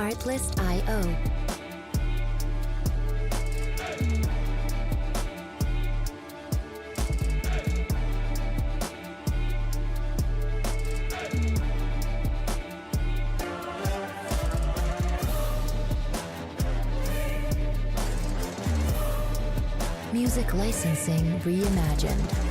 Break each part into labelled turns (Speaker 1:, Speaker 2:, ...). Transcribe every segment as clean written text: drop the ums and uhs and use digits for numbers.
Speaker 1: Artlist.io. Music licensing reimagined.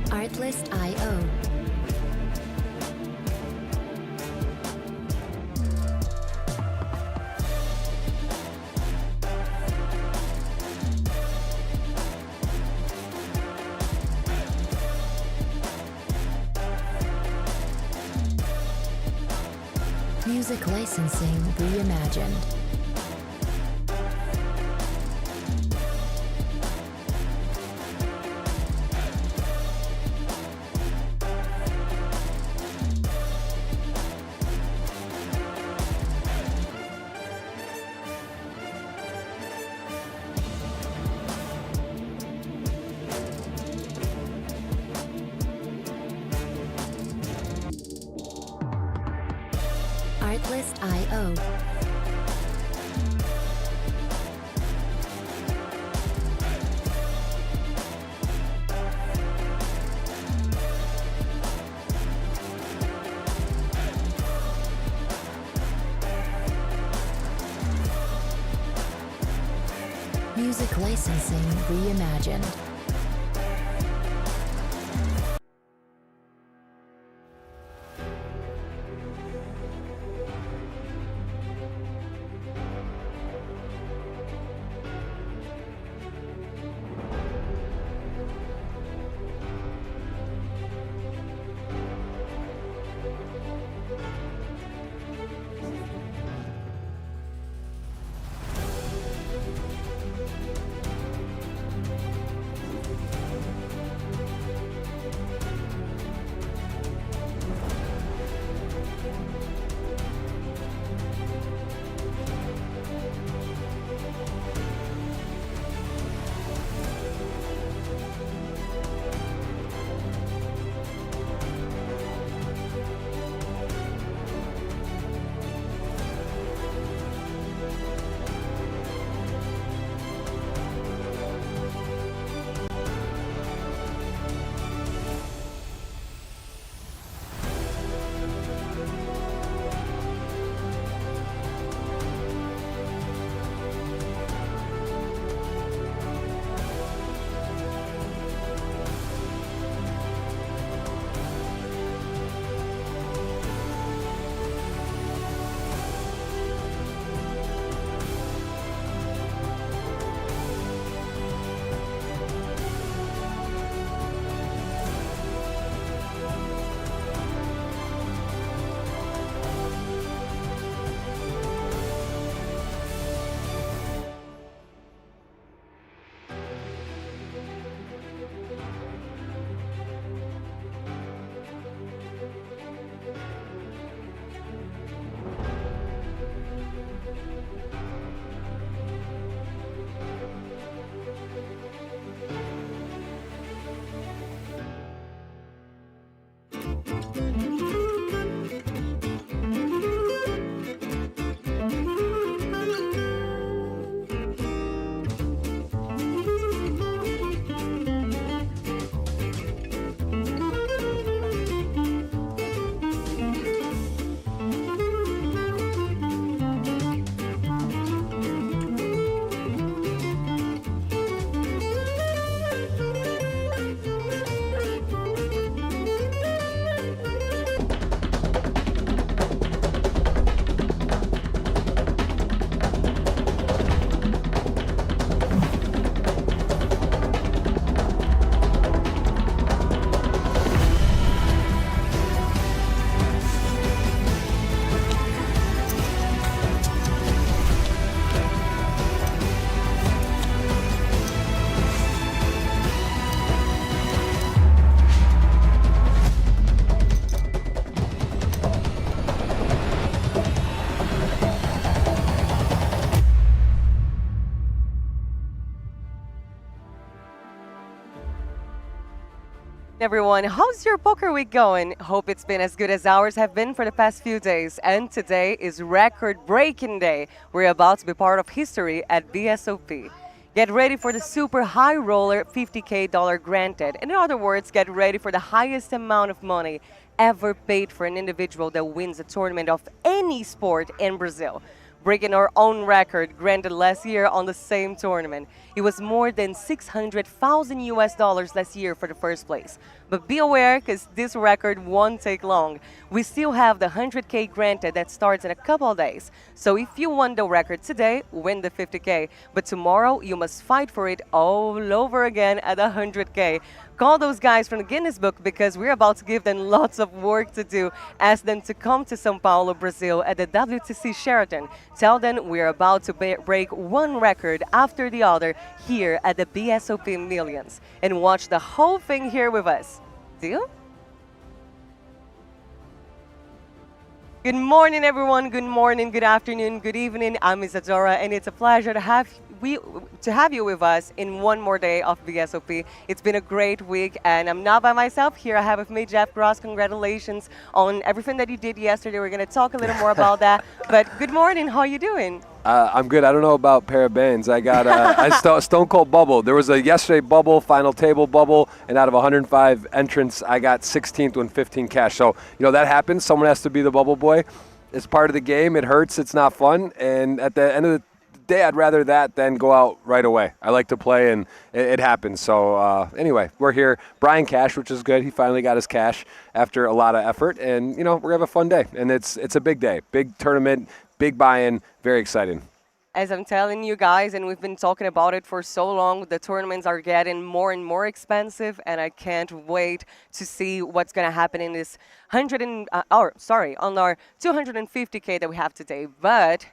Speaker 1: Artlist.io. Music licensing reimagined. Artlist.io. Music licensing reimagined.
Speaker 2: Everyone, how's your poker week going? Hope it's been as good as ours have been for the past few days. And today is record-breaking day. We're about to be part of history at BSOP. Get ready for the super high roller $50K granted. In other words, get ready for the highest amount of money ever paid for an individual that wins a tournament of any sport in Brazil, breaking our own record granted last year on the same tournament. It was more than 600,000 US dollars last year for the first place. But be aware, because this record won't take long. We still have the 100K granted that starts in a couple of days. So if you won the record today, win the 50K. But tomorrow, you must fight for it all over again at 100K. Call those guys from the Guinness Book because we're about to give them lots of work to do. Ask them to come to São Paulo, Brazil at the WTC Sheraton. Tell them we're about to break one record after the other here at the BSOP Millions. And watch the whole thing here with us. Deal? Good morning, everyone. Good morning, good afternoon, good evening. I'm Isadora, and it's a pleasure to have you with us in one more day of BSOP. It's been a great week, and I'm not by myself. Here I have with me Jeff Gross. Congratulations on everything that you did yesterday. We're going to talk a little more about that. But good morning. How are you doing?
Speaker 3: I'm good. I don't know about parabens. I got a Stone Cold bubble. There was a yesterday bubble, final table bubble, and out of 105 entrants, I got 16th with 15 cash. So, that happens. Someone has to be the bubble boy. It's part of the game. It hurts. It's not fun. And at the end of the day, I'd rather that than go out right away. I like to play, and it happens. So, anyway, we're here. Brian Cash, which is good. He finally got his cash after a lot of effort. And, we're going to have a fun day. And it's a big day. Big tournament. Big buy-in, very exciting.
Speaker 2: As I'm telling you guys, and we've been talking about it for so long, the tournaments are getting more and more expensive, and I can't wait to see what's going to happen in this on our 250K that we have today. But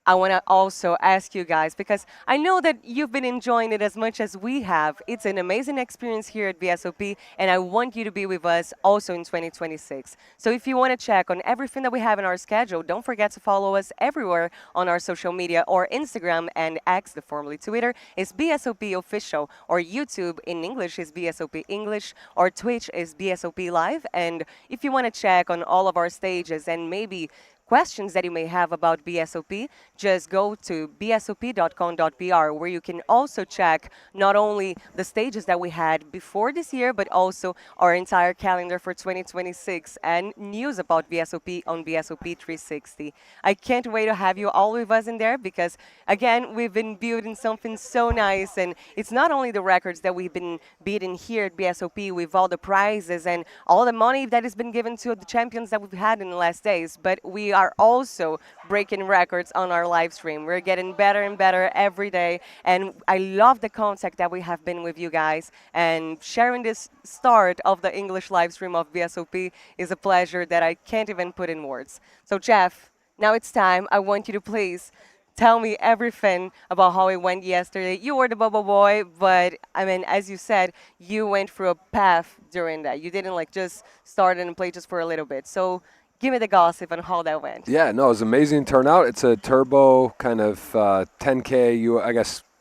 Speaker 2: I want to also ask you guys, because I know that you've been enjoying it as much as we have. It's an amazing experience here at BSOP, and I want you to be with us also in 2026. So if you want to check on everything that we have in our schedule, don't forget to follow us everywhere on our social media, or Instagram and X, the formerly Twitter, is BSOP Official, or YouTube in English is BSOP English, or Twitch is BSOP Live. And if you want to check on all of our stages and maybe questions that you may have about BSOP, just go to bsop.com.br, where you can also check not only the stages that we had before this year, but also our entire calendar for 2026 and news about BSOP on BSOP 360. I can't wait to have you all with us in there because, again, we've been building something so nice, and it's not only the records that we've been beating here at BSOP with all the prizes and all the money that has been given to the champions that we've had in the last days, but we are also breaking records on our live stream. We're getting better and better every day, and I love the contact that we have been with you guys, and sharing this start of the English live stream of BSOP is a pleasure that I can't even put in words. So Jeff, now it's time. I want you to please tell me everything about how it went yesterday. You were the bubble boy, but I mean, as you said, you went through a path during that. You didn't just start and play just for a little bit. So give me the gossip on how that went.
Speaker 3: Yeah, no, it was an amazing turnout. It's a turbo kind of 10K,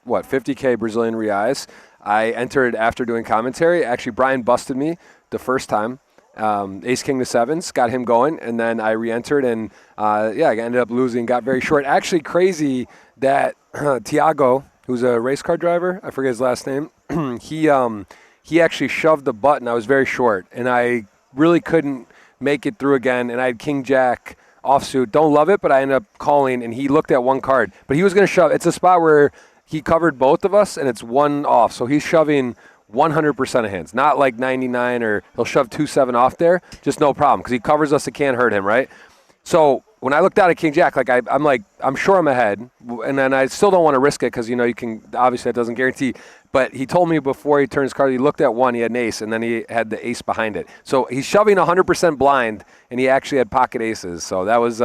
Speaker 3: 50K Brazilian reais. I entered after doing commentary. Actually, Brian busted me the first time. Ace King to sevens, got him going, and then I re-entered, and I ended up losing, got very short. Actually, crazy that Tiago, who's a race car driver, I forget his last name, he actually shoved the button. I was very short, and I really couldn't make it through again, and I had King Jack offsuit. Don't love it, but I ended up calling, and he looked at one card. But he was going to shove. It's a spot where he covered both of us, and it's one off. So he's shoving 100% of hands, not like 99, or he'll shove 2-7 off there. Just no problem, because he covers us. It can't hurt him, right? So when I looked out at King Jack, I'm sure I'm ahead, and then I still don't want to risk it because, you can, obviously that doesn't guarantee. But he told me before he turned his card, he looked at one, he had an ace, and then he had the ace behind it. So he's shoving 100% blind, and he actually had pocket aces. So that was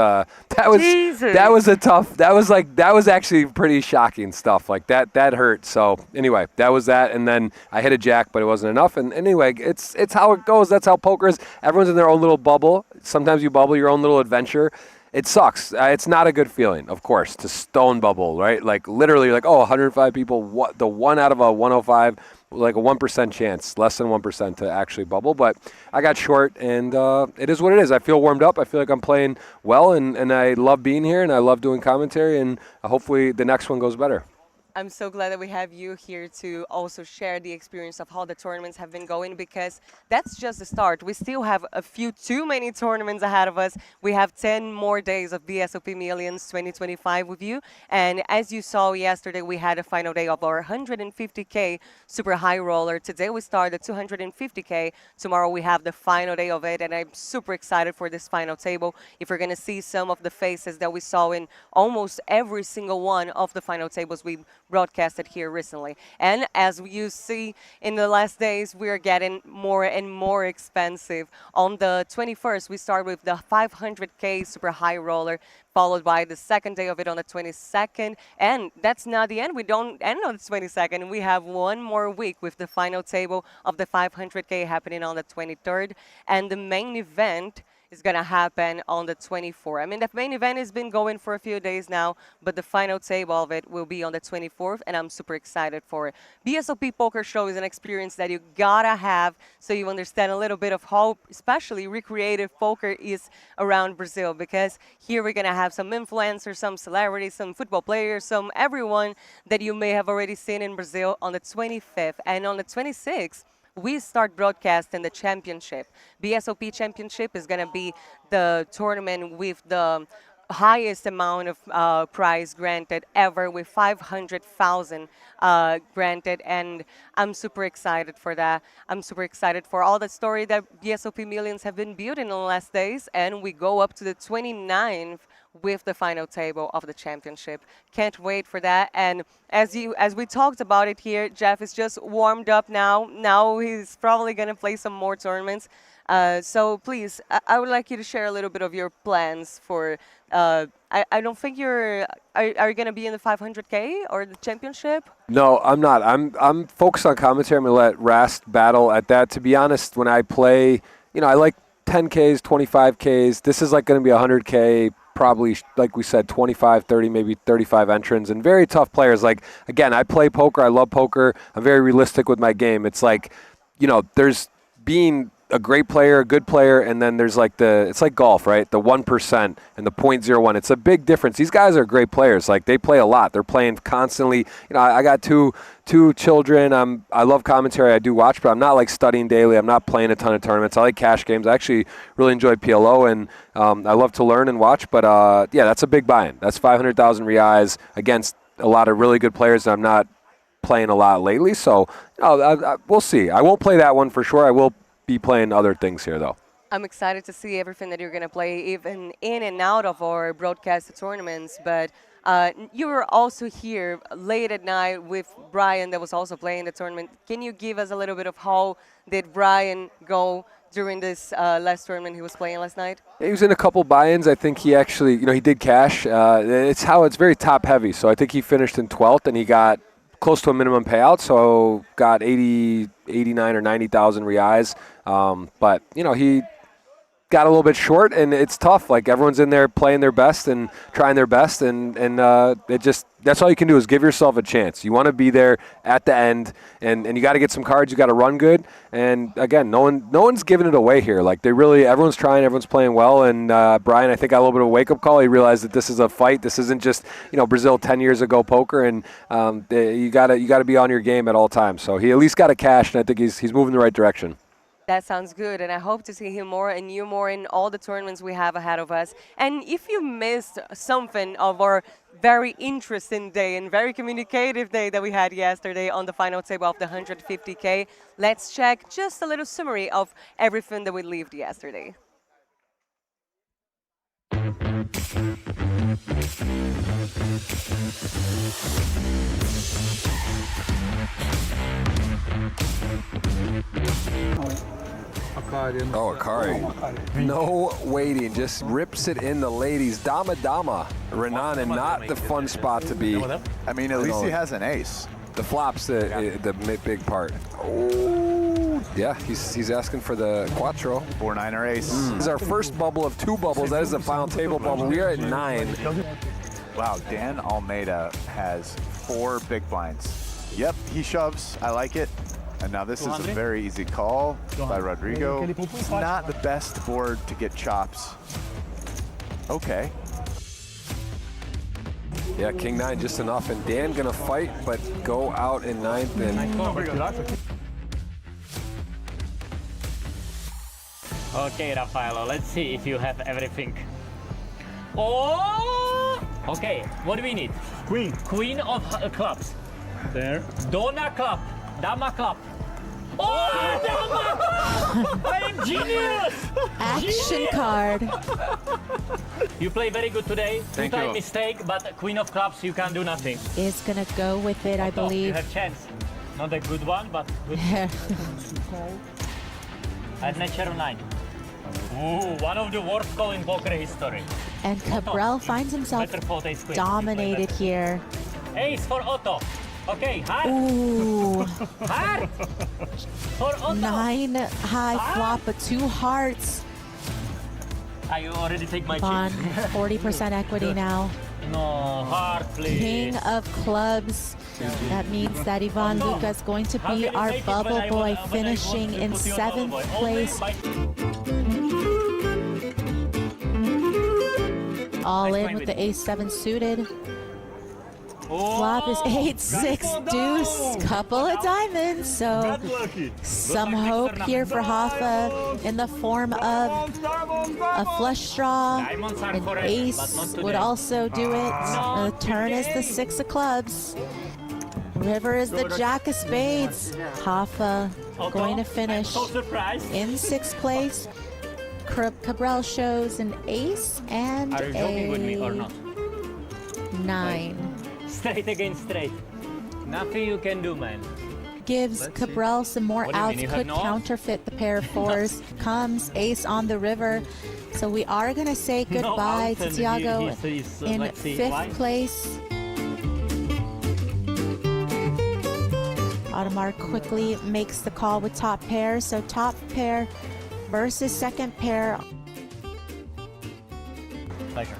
Speaker 3: actually pretty shocking stuff. Like that hurt. So anyway, that was that, and then I hit a jack, but it wasn't enough. And anyway, it's how it goes. That's how poker is. Everyone's in their own little bubble. Sometimes you bubble your own little adventure. It sucks. It's not a good feeling, of course, to stone bubble, right? Like literally, 105 people. What the one out of a 105 like a 1% chance, less than 1% to actually bubble. But I got short, and it is what it is. I feel warmed up. I feel like I'm playing well, and I love being here, and I love doing commentary, and hopefully the next one goes better.
Speaker 2: I'm so glad that we have you here to also share the experience of how the tournaments have been going, because that's just the start. We still have too many tournaments ahead of us. We have 10 more days of BSOP Millions 2025 with you. And as you saw yesterday, we had a final day of our 150K Super High Roller. Today we start at 250K. Tomorrow we have the final day of it, and I'm super excited for this final table. If we're going to see some of the faces that we saw in almost every single one of the final tables we broadcasted here recently. And as you see in the last days, we're getting more and more expensive. On the 21st, we start with the 500K Super High Roller, followed by the second day of it on the 22nd. And that's not the end. We don't end on the 22nd. We have one more week with the final table of the 500K happening on the 23rd. And the main event is going to happen on the 24th. I mean, the main event has been going for a few days now, but the final table of it will be on the 24th, and I'm super excited for it. BSOP Poker Show is an experience that you gotta have so you understand a little bit of how especially recreative poker is around Brazil, because here we're going to have some influencers, some celebrities, some football players, some everyone that you may have already seen in Brazil on the 25th. And on the 26th, we start broadcasting the championship. BSOP Championship is going to be the tournament with the highest amount of prize granted ever, with 500,000 granted, and I'm super excited for that. I'm super excited for all the story that BSOP Millions have been building in the last days, and we go up to the 29th with the final table of the championship. Can't wait for that. And as we talked about it here, Jeff is just warmed up now. Now he's probably going to play some more tournaments. So please, I would like you to share a little bit of your plans for, I don't think are you going to be in the 500K or the championship?
Speaker 3: No, I'm not. I'm focused on commentary. I'm going to let Rast battle at that. To be honest, when I play, I like 10Ks, 25Ks. This is like going to be 100K, probably, like we said, 25, 30, maybe 35 entrants, and very tough players. Like, again, I play poker. I love poker. I'm very realistic with my game. It's like, there's being a great player, a good player, and then there's like it's like golf, right? The 1% and the 0.01. It's a big difference. These guys are great players. Like, they play a lot. They're playing constantly. I got two children. I love commentary. I do watch, but I'm not like studying daily. I'm not playing a ton of tournaments. I like cash games. I actually really enjoy PLO, and I love to learn and watch. But yeah, that's a big buy-in. That's 500,000 reais against a lot of really good players that I'm not playing a lot lately. So we'll see. I won't play that one for sure. I will be playing other things here, though.
Speaker 2: I'm excited to see everything that you're going to play, even in and out of our broadcast tournaments. But you were also here late at night with Brian that was also playing the tournament. Can you give us a little bit of how did Brian go during this last tournament he was playing last night?
Speaker 3: He was in a couple buy-ins. I think he actually, he did cash. It's very top-heavy. So I think he finished in 12th, and he got close to a minimum payout, so got 89 or 90,000 reais. But, he got a little bit short, and it's tough. Like, everyone's in there playing their best and trying their best, and that's all you can do is give yourself a chance. You want to be there at the end, and you got to get some cards. You got to run good. And again, no one's giving it away here. Like, everyone's trying, everyone's playing well. And Brian, I think, got a little bit of a wake-up call. He realized that this is a fight. This isn't just Brazil 10 years ago poker, and you got to be on your game at all times. So he at least got a cash, and I think he's moving in the right direction.
Speaker 2: That sounds good, and I hope to see him more and you more in all the tournaments we have ahead of us. And if you missed something of our very interesting day and very communicative day that we had yesterday on the final table of the 150K, let's check just a little summary of everything that we lived yesterday.
Speaker 3: Oh, Akari. No waiting, just rips it in the ladies. Dama. Renan, and not the fun spot to be.
Speaker 4: I mean, at least he has an ace.
Speaker 3: The flop's the big part. Oh, yeah, he's asking for the quattro.
Speaker 4: 4-9 or ace.
Speaker 3: This is our first bubble of 2 bubbles. That is the final table bubble. We are at 9.
Speaker 4: Wow, Dan Almeida has 4 big blinds. Yep, he shoves. I like it. And now this is a
Speaker 5: 200?
Speaker 4: very easy call by
Speaker 5: 200.
Speaker 4: Rodrigo. It's not the best board to get chops. Okay.
Speaker 3: Yeah, King 9 just enough, and Dan gonna fight, but go out in 9th. And
Speaker 5: Okay, Raffaello, let's see if you have everything. Oh! Okay, what do we need?
Speaker 6: Queen.
Speaker 5: Queen of clubs.
Speaker 6: There.
Speaker 5: Donna club. Dama club. Oh, Dama! I'm genius!
Speaker 7: Action card.
Speaker 5: You play very good today.
Speaker 4: Thank
Speaker 5: Two-time
Speaker 4: you.
Speaker 5: mistake, but Queen of clubs, you can do nothing.
Speaker 7: Is gonna go with it, I
Speaker 5: Otto, you
Speaker 7: believe.
Speaker 5: have chance. Not a good one, but good. At natural 9. Ooh, one of the worst call in poker history.
Speaker 7: And Cabral finds himself
Speaker 5: Better fold ace queen.
Speaker 7: dominated here.
Speaker 5: Ace for Otto. Okay, hard.
Speaker 7: Ooh,
Speaker 5: Hard. For Otto.
Speaker 7: 9 high flop, but 2 hearts.
Speaker 5: I already take my
Speaker 7: On
Speaker 5: chip.
Speaker 7: 40% equity now.
Speaker 5: No, hard, please.
Speaker 7: King of clubs. That means that Ivan Luka is going to
Speaker 5: How
Speaker 7: be
Speaker 5: can you
Speaker 7: our
Speaker 5: make it
Speaker 7: bubble
Speaker 5: when I
Speaker 7: boy,
Speaker 5: want- when I
Speaker 7: finishing
Speaker 5: want to
Speaker 7: in
Speaker 5: put you on bubble
Speaker 7: 7th
Speaker 5: boy?
Speaker 7: place. All in with the ace-7 suited. Flop is 8-6 deuce, couple of diamonds. So some hope here for Hoffa in the form of a flush draw.
Speaker 5: Diamonds are
Speaker 7: An
Speaker 5: correct, but not
Speaker 7: ace
Speaker 5: today.
Speaker 7: would also do it. The turn is the 6 of clubs. River is the jack of spades. Hoffa going to finish
Speaker 5: I'm so surprised.
Speaker 7: in 6th place. Cabral shows an ace and
Speaker 5: Are you joking with me or not?
Speaker 7: 9.
Speaker 5: Straight against straight. Nothing you can do, man.
Speaker 7: Gives Cabral some more
Speaker 5: What do you mean,
Speaker 7: outs,
Speaker 5: you have
Speaker 7: could
Speaker 5: no outs?
Speaker 7: counterfeit the pair of 4s. Comes ace on the river. So we are going to say goodbye
Speaker 5: outs,
Speaker 7: to
Speaker 5: and
Speaker 7: Tiago
Speaker 5: he's,
Speaker 7: in
Speaker 5: let's see
Speaker 7: 5th
Speaker 5: why.
Speaker 7: place. Audemars quickly makes the call with top pair. So top pair versus second pair.
Speaker 5: Pleasure.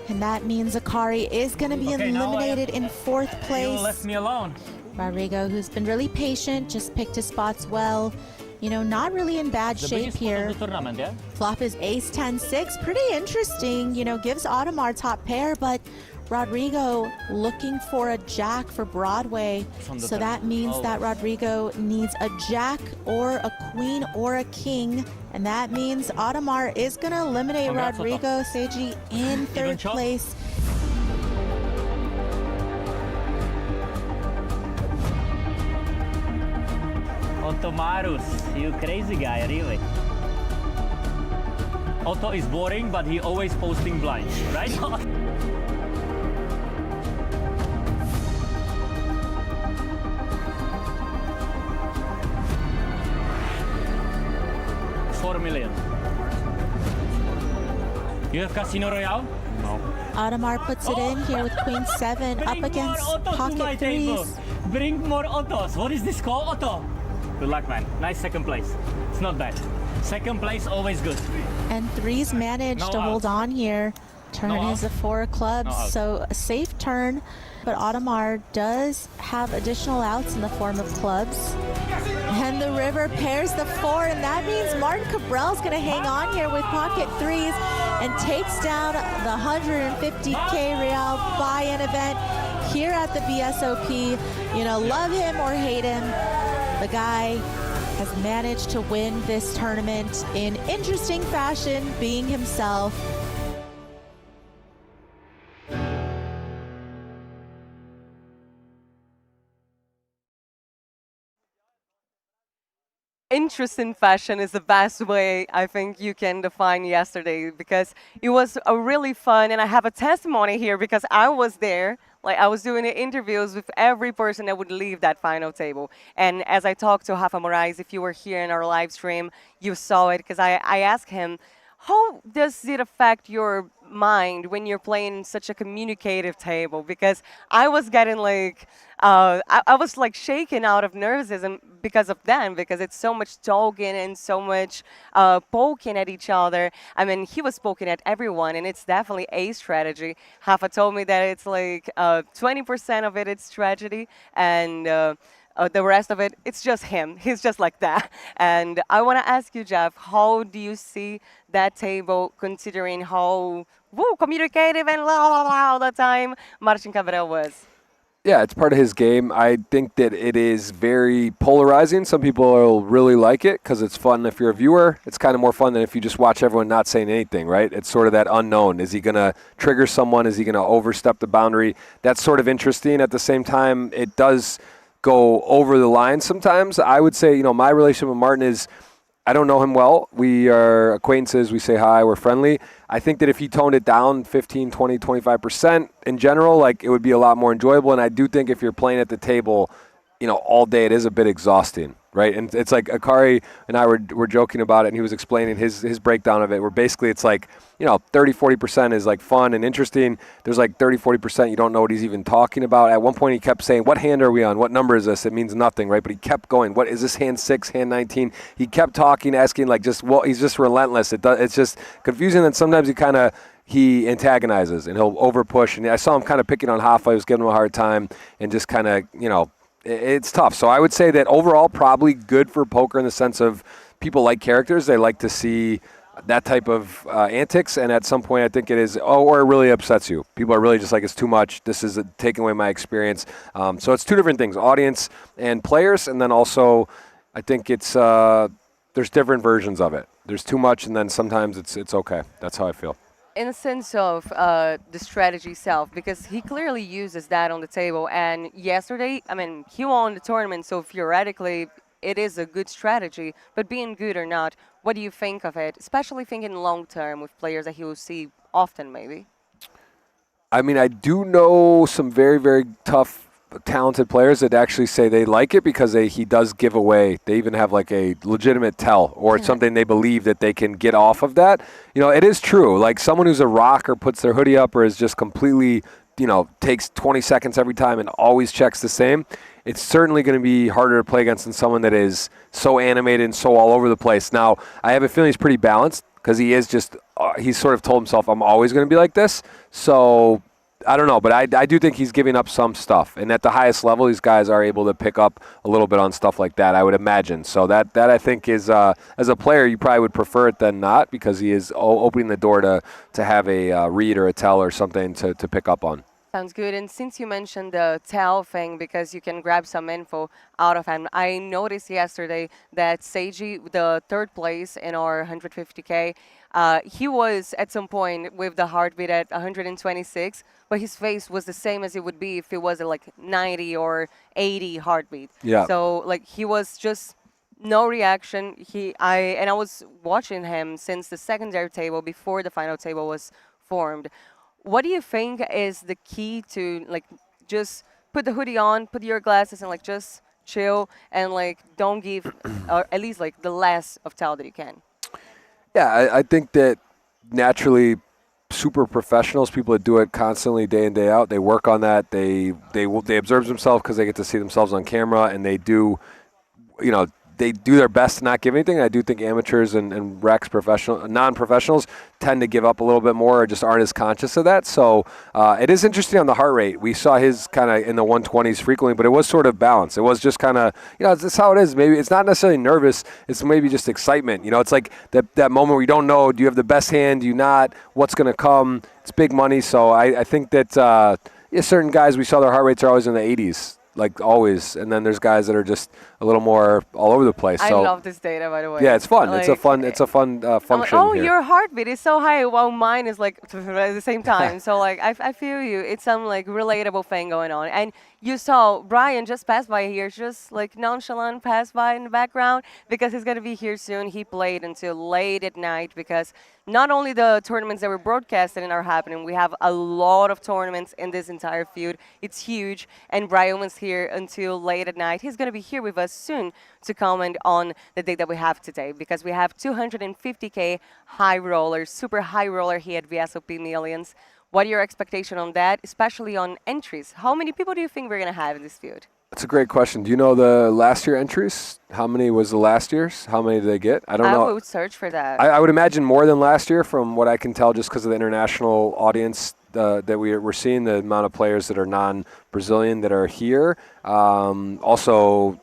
Speaker 7: And that means Akari is going to be
Speaker 5: Okay, now I
Speaker 7: eliminated in 4th
Speaker 5: You
Speaker 7: place.
Speaker 5: left me alone.
Speaker 7: Rodrigo, who's been really patient, just picked his spots well. You know, not really in bad
Speaker 5: The
Speaker 7: shape
Speaker 5: biggest spot
Speaker 7: here.
Speaker 5: of the tournament, yeah?
Speaker 7: Flop is ace 10-6. Pretty interesting. You know, gives Audemars top pair, but Rodrigo looking for a jack for Broadway.
Speaker 5: on the
Speaker 7: So
Speaker 5: turn.
Speaker 7: that means
Speaker 5: Oh.
Speaker 7: that Rodrigo needs a jack or a queen or a king. And that means Audemars is going to eliminate
Speaker 5: Congrats, Otto.
Speaker 7: Rodrigo Seiji in 3rd
Speaker 5: chop.
Speaker 7: place.
Speaker 5: Ottomarus, you crazy guy, really. Otto is boring, but he always posting blinds, right? 4 million. You have Casino Royale?
Speaker 7: Audemars puts it in here with queen 7 up
Speaker 5: Bring
Speaker 7: against
Speaker 5: more Ottos to my
Speaker 7: pocket
Speaker 5: table.
Speaker 7: 3s.
Speaker 5: Bring more Ottos. What is this called? Otto. Good luck, man. Nice second place. It's not bad. Second place, always good.
Speaker 7: And 3s managed
Speaker 5: No
Speaker 7: to hold
Speaker 5: outs.
Speaker 7: on here. Turn
Speaker 5: No
Speaker 7: is a
Speaker 5: outs.
Speaker 7: 4 of clubs,
Speaker 5: No outs.
Speaker 7: so a safe turn. But Audemars does have additional outs in the form of clubs. And the river pairs the 4, and that means Martin Cabral's going to hang on here with pocket 3s and takes down the 150K Real buy-in event here at the BSOP. You know, love him or hate him, the guy has managed to win this tournament in interesting fashion, being himself.
Speaker 2: Interesting fashion is the best way I think you can define yesterday, because it was a really fun, and I have a testimony here because I was there. Like, I was doing the interviews with every person that would leave that final table. And as I talked to Rafa Moraes, if you were here in our live stream, you saw it, because I asked him, how does it affect your mind when you're playing such a communicative table? Because I was getting like, I was like shaken out of nervousness because of them, because it's so much talking and so much poking at each other. I mean, he was poking at everyone, and it's definitely a strategy. Rafa told me that it's like 20% of it is strategy, and The rest of it, it's just him. He's just like that. And I want to ask you, Jeff, how do you see that table considering how communicative and all the time Martin Cabral was?
Speaker 3: Yeah, it's part of his game. I think that it is very polarizing. Some people will really like it because it's fun if you're a viewer. It's kind of more fun than if you just watch everyone not saying anything, right? It's sort of that unknown. Is he going to trigger someone? Is he going to overstep the boundary? That's sort of interesting. At the same time, it does go over the line sometimes. I would say, my relationship with Martin is, I don't know him well. We are acquaintances. We say hi. We're friendly. I think that if he toned it down 15, 20, 25% in general, it would be a lot more enjoyable. And I do think if you're playing at the table, all day, it is a bit exhausting, right? And it's like Akari and I were joking about it, and he was explaining his breakdown of it, where basically it's 30, 40% is fun and interesting. There's 30, 40% you don't know what he's even talking about. At one point he kept saying, what hand are we on? What number is this? It means nothing, right? But he kept going. What is this, hand 6, hand 19? He kept talking, asking he's just relentless. It's just confusing. And sometimes he antagonizes and he'll over push. And I saw him kind of picking on Hoffa. He was giving him a hard time and just kind of, it's tough. So I would say that overall probably good for poker in the sense of people like characters. They like to see that type of antics, and at some point I think it is, or it really upsets you. People are really just it's too much. This is taking away my experience. So it's two different things, audience and players, and then also I think it's there's different versions of it. There's too much, and then sometimes it's okay. That's how I feel.
Speaker 2: In the sense of the strategy itself, because he clearly uses that on the table. And yesterday, he won the tournament, so theoretically, it is a good strategy. But being good or not, what do you think of it? Especially thinking long term with players that he will see often, maybe.
Speaker 3: I do know some very, very tough, talented players that actually say they like it because he does give away. They even have a legitimate tell or it's something they believe that they can get off of that. It is true. Someone who's a rock or puts their hoodie up or is just completely, takes 20 seconds every time and always checks the same. It's certainly going to be harder to play against than someone that is so animated and so all over the place. Now, I have a feeling he's pretty balanced because he is just, he's sort of told himself, I'm always going to be like this. So I don't know, but I do think he's giving up some stuff. And at the highest level, these guys are able to pick up a little bit on stuff like that, I would imagine. So that I think is, as a player, you probably would prefer it than not because he is opening the door to have a read or a tell or something to pick up on.
Speaker 2: Sounds good. And since you mentioned the tell thing, because you can grab some info out of him, I noticed yesterday that Seiji, the third place in our 150K, he was at some point with the heartbeat at 126, but his face was the same as it would be if it was at 90 or 80 heartbeat.
Speaker 3: Yeah.
Speaker 2: So he was just no reaction. I was watching him since the secondary table before the final table was formed. What do you think is the key to just put the hoodie on, put your glasses, and just chill and don't give, or at least the less of tell that you can?
Speaker 3: Yeah, I think that naturally super professionals, people that do it constantly day in, day out, they work on that. They observe themselves because they get to see themselves on camera, and they do, they do their best to not give anything. I do think amateurs and Rex non-professionals tend to give up a little bit more or just aren't as conscious of that. So it is interesting on the heart rate. We saw his kind of in the 120s frequently, but it was sort of balanced. It was just kind of, that's how it is. Maybe it's not necessarily nervous. It's maybe just excitement. It's like that moment where you don't know, do you have the best hand? Do you not? What's going to come? It's big money. So I think that certain guys, we saw their heart rates are always in the 80s. Always, and then there's guys that are just a little more all over the place.
Speaker 2: I
Speaker 3: so,
Speaker 2: love this data, by the way.
Speaker 3: Yeah, it's fun. It's a fun function.
Speaker 2: Oh,
Speaker 3: here.
Speaker 2: Your heartbeat is so high, while mine is at the same time. So I feel you. It's some relatable thing going on. And you saw Brian just pass by here, just nonchalant pass by in the background because he's gonna be here soon. He played until late at night because not only the tournaments that were broadcasted and are happening, we have a lot of tournaments in this entire field. It's huge, and Brian was here until late at night. He's going to be here with us soon to comment on the day that we have today because we have 250K high rollers, super high roller here at BSOP Millions. What are your expectations on that, especially on entries? How many people do you think we're going to have in this field?
Speaker 3: That's a great question. Do you know the last year entries? How many was the last year's? How many did they get? I don't know.
Speaker 2: I would search for that.
Speaker 3: I would imagine more than last year from what I can tell just because of the international audience that we're seeing the amount of players that are non-Brazilian that are here. Also,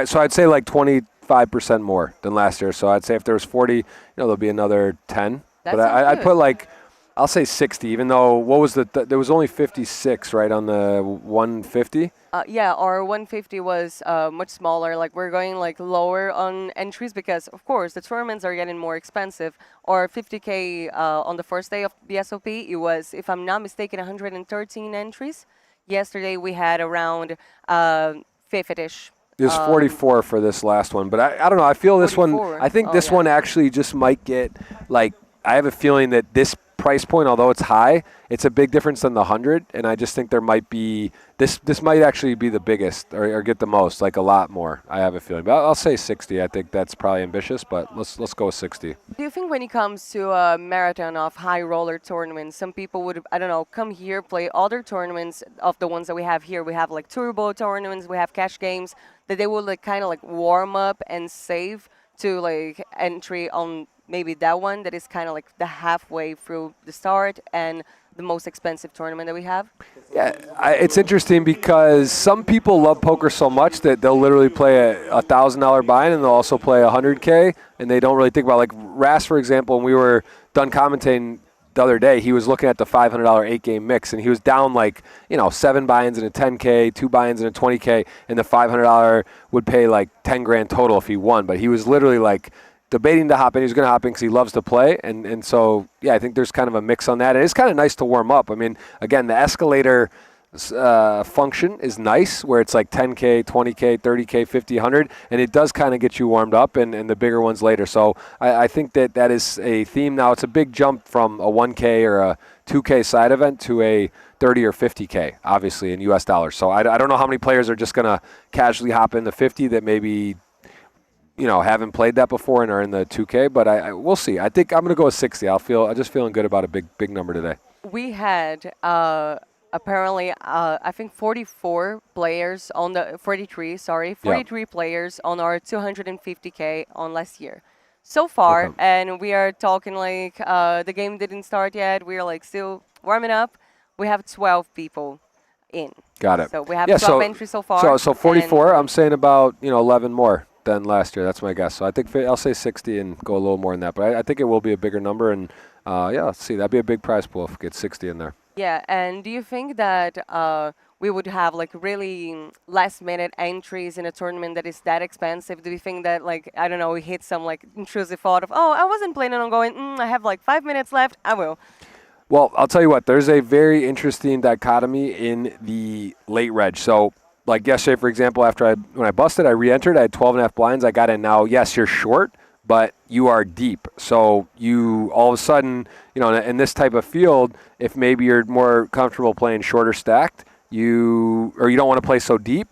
Speaker 3: so I'd say like 25% more than last year. So I'd say if there was 40, there'll be another 10.
Speaker 2: That
Speaker 3: But
Speaker 2: sounds
Speaker 3: I'd
Speaker 2: good.
Speaker 3: put like, I'll say 60, even though what was there was only 56, right, on the 150.
Speaker 2: Yeah, our 150 was much smaller. Like we're going like lower on entries because, of course, the tournaments are getting more expensive. Our 50K on the first day of BSOP, it was, if I'm not mistaken, 113 entries. Yesterday we had around 50-ish.
Speaker 3: It was 44 for this last one, but I don't know. I feel this one.
Speaker 2: 44.
Speaker 3: I think
Speaker 2: Oh,
Speaker 3: this
Speaker 2: yeah.
Speaker 3: one actually just might get like. I have a feeling that this price point, although it's high, it's a big difference than the 100, and I just think there might be this might actually be the biggest or get the most, like a lot more. I have a feeling, but I'll say 60. I think that's probably ambitious, but let's go with 60.
Speaker 2: Do you think when it comes to a marathon of high roller tournaments, some people would, I don't know, come here, play other tournaments of the ones that we have here? We have like turbo tournaments, we have cash games, that they will like kind of like warm up and save to like entry on maybe that one that is kind of like the halfway through the start and the most expensive tournament that we have?
Speaker 3: Yeah, it's interesting because some people love poker so much that they'll literally play a $1,000 buy-in and they'll also play 100K, and they don't really think about, like Ras, for example, when we were done commentating the other day, he was looking at the $500 8-game mix, and he was down like 7 buy-ins in a 10K, 2 buy-ins in a 20K, and the $500 would pay like 10 grand total if he won. But he was literally like debating to hop in. He was going to hop in because he loves to play. And so, yeah, I think there's kind of a mix on that. And it's kind of nice to warm up. I mean, again, the escalator function is nice where it's like 10K, 20K, 30K, 50, 100. And it does kind of get you warmed up and the bigger ones later. So I think that is a theme. Now, it's a big jump from a 1K or a 2K side event to a 30 or 50K, obviously, in U.S. dollars. So I don't know how many players are just going to casually hop into 50 that maybe haven't played that before and are in the 2K, but we'll see. I think I'm going to go with 60. I'm just feeling good about a big number today.
Speaker 2: We had apparently, I think 43 players on our 250K on last year. So far,
Speaker 3: Okay.
Speaker 2: and we are talking like the game didn't start yet. We are like still warming up. We have 12 people in.
Speaker 3: Got it.
Speaker 2: So we have
Speaker 3: Yeah,
Speaker 2: 12 entries so far.
Speaker 3: So 44,
Speaker 2: and
Speaker 3: I'm saying about 11 more than last year. That's my guess. So I think I'll say 60 and go a little more than that. But I think it will be a bigger number. And let's see. That'd be a big prize pool if we get 60 in there.
Speaker 2: Yeah, and do you think that we would have like really last-minute entries in a tournament that is that expensive? Do you think that like, I don't know, we hit some like intrusive thought of, oh, I wasn't planning on going, I have like 5 minutes left, I will.
Speaker 3: Well, I'll tell you what. There's a very interesting dichotomy in the late reg. So like yesterday, for example, when I busted, I re-entered. I had 12.5 blinds. I got in. Now, yes, you're short, but you are deep. So you all of a sudden, in this type of field, if maybe you're more comfortable playing shorter stacked, you don't want to play so deep,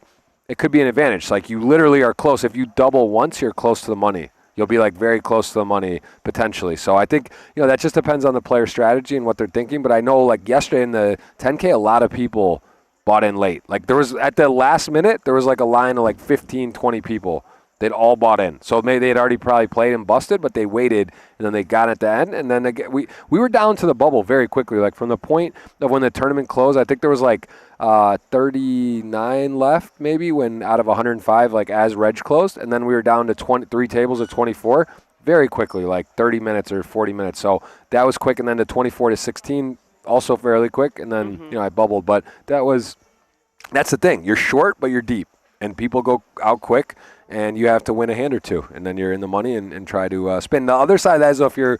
Speaker 3: it could be an advantage. Like you literally are close. If you double once, you're close to the money. You'll be like very close to the money potentially. So I think, that just depends on the player strategy and what they're thinking. But I know like yesterday in the 10K, a lot of people bought in late. Like there was at the last minute, there was like a line of like 15, 20 people. They'd all bought in. So maybe they'd already probably played and busted, but they waited and then they got at the end. And then again, we were down to the bubble very quickly. Like from the point of when the tournament closed, I think there was like 39 left maybe when out of 105, like as reg closed. And then we were down to 3 tables of 24 very quickly, like 30 minutes or 40 minutes. So that was quick. And then to 24 to 16, also fairly quick. And then, I bubbled. But that's the thing. You're short, but you're deep. And people go out quick, and you have to win a hand or two. And then you're in the money and try to spin. The other side of that is if you're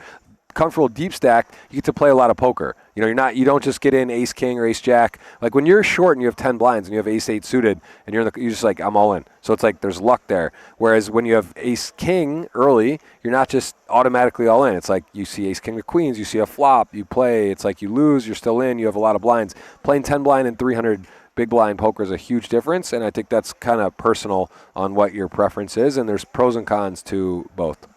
Speaker 3: comfortable deep stack, you get to play a lot of poker. You don't just get in ace king or ace jack. Like when you're short and you have 10 blinds and you have ace 8 suited and you're just like, I'm all in. So it's like there's luck there. Whereas when you have ace king early, you're not just automatically all in. It's like you see ace king of queens, you see a flop, you play. It's like you lose, you're still in, you have a lot of blinds. Playing 10 blind and 300 big blind poker is a huge difference, and I think that's kind of personal on what your preference is, and there's pros and cons to both.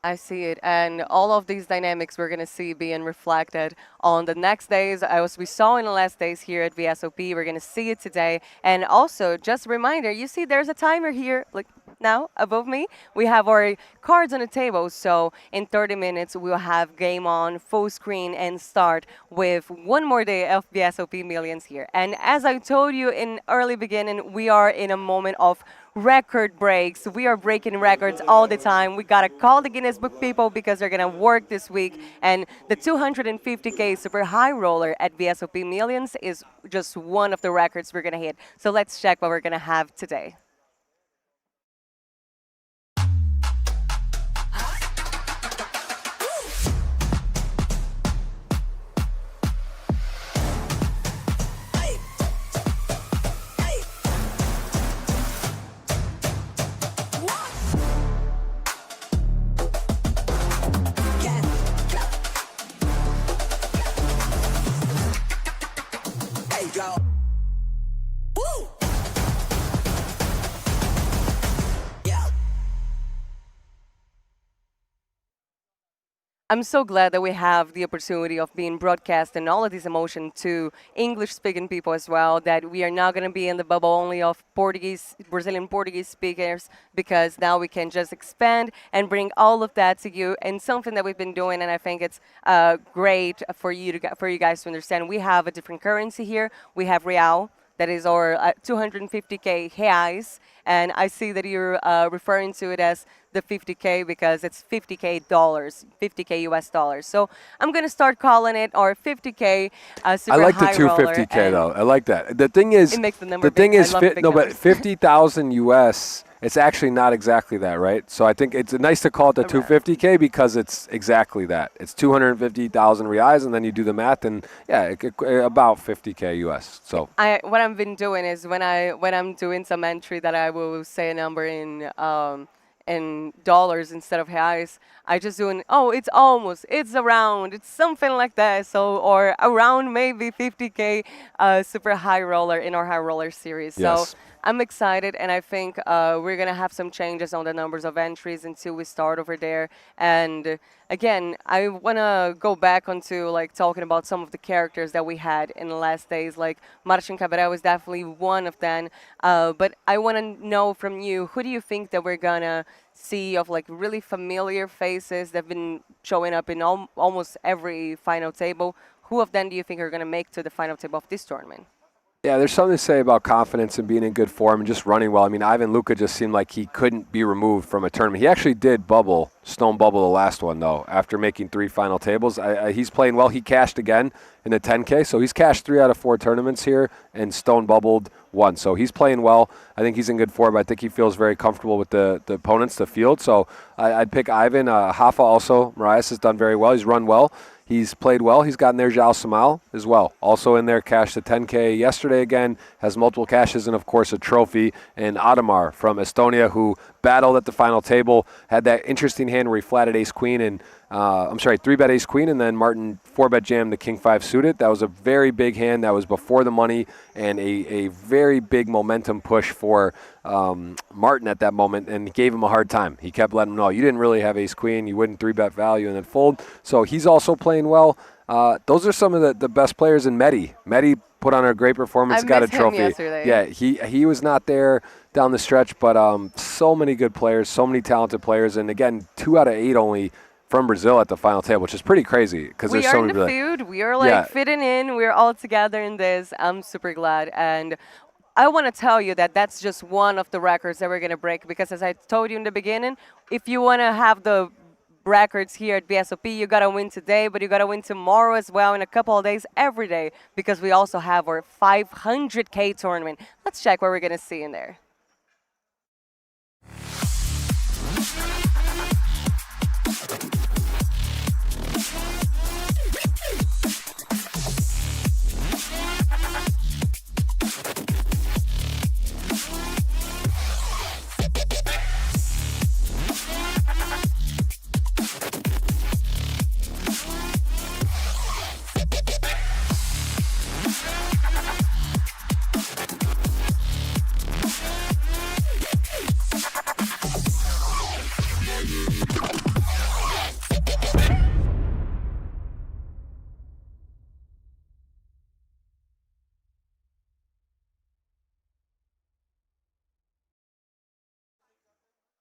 Speaker 2: I see it, and all of these dynamics we're going to see being reflected on the next days. As we saw in the last days here at VSOP, we're going to see it today. And also, just a reminder, you see there's a timer here. Like, now above me. We have our cards on the table. So in 30 minutes, we'll have game on, full screen, and start with one more day of BSOP Millions here. And as I told you in early beginning, we are in a moment of record breaks. We are breaking records all the time. We got to call the Guinness Book people because they're going to work this week. And the 250K super high roller at BSOP Millions is just one of the records we're going to hit. So let's check what we're going to have today. I'm so glad that we have the opportunity of being broadcast and all of this emotion to English-speaking people as well, that we are not going to be in the bubble only of Brazilian Portuguese speakers, because now we can just expand and bring all of that to you, and something that we've been doing, and I think it's great for you guys to understand. We have a different currency here. We have real. That is our 250K reais, and I see that you're referring to it as the 50K because it's 50K dollars, 50K US dollars. So I'm gonna start calling it our 50K super
Speaker 3: I like the
Speaker 2: high
Speaker 3: 250K
Speaker 2: roller,
Speaker 3: though. I like that. The thing is,
Speaker 2: it makes the number
Speaker 3: thing
Speaker 2: big.
Speaker 3: is,
Speaker 2: I love big
Speaker 3: but
Speaker 2: numbers.
Speaker 3: 50,000 US. It's actually not exactly that, right? So I think it's nice to call it the 250K because it's exactly that. It's 250,000 reais, and then you do the math, and yeah, about 50K US. So
Speaker 2: What I've been doing is when I'm doing some entry that I will say a number in dollars instead of reais, I just doing, it's around, it's something like that. So, or around maybe 50K super high roller in our high roller series.
Speaker 3: Yes.
Speaker 2: So I'm excited, and I think we're going to have some changes on the numbers of entries until we start over there. And again, I want to go back onto like talking about some of the characters that we had in the last days. Like Martin Cabral is definitely one of them. But I want to know from you, who do you think that we're going to see of like really familiar faces that have been showing up in almost every final table? Who of them do you think are going to make to the final table of this tournament?
Speaker 3: yeah, there's something to say about confidence and being in good form and just running well. I mean, Ivan Luka just seemed like he couldn't be removed from a tournament. He actually did stone bubble the last one, though, after making 3 final tables. He's playing well. He cashed again in the 10K, so he's cashed 3 out of 4 tournaments here and stone bubbled 1. So he's playing well. I think he's in good form. I think he feels very comfortable with the opponents, the field. So I'd pick Ivan. Hafa also, Marias has done very well. He's run well. He's played well. He's gotten there. Zhao Samal as well. Also in there, cashed the 10K yesterday again, has multiple cashes and, of course, a trophy. And Adamar from Estonia, who battled at the final table, had that interesting hand where he flatted ace-queen and 3-bet ace-queen, and then Martin 4-bet jammed the king-5 suited. That was a very big hand. That was before the money and a very big momentum push for Martin at that moment, and gave him a hard time. He kept letting him know, you didn't really have ace-queen. You wouldn't 3-bet value and then fold. So he's also playing well. Those are some of the best players in Medi. Medi put on a great performance, got a trophy. Yeah, he was not there down the stretch, but so many good players, so many talented players, and again, 2 out of 8 only from Brazil at the final table, which is pretty crazy because there's so many.
Speaker 2: We are in the food. We are fitting in. We're all together in this. I'm super glad. And I want to tell you that that's just one of the records that we're going to break, because as I told you in the beginning, if you want to have the records here at BSOP, you got to win today, but you got to win tomorrow as well, in a couple of days, every day, because we also have our 500K tournament. Let's check what we're going to see in there.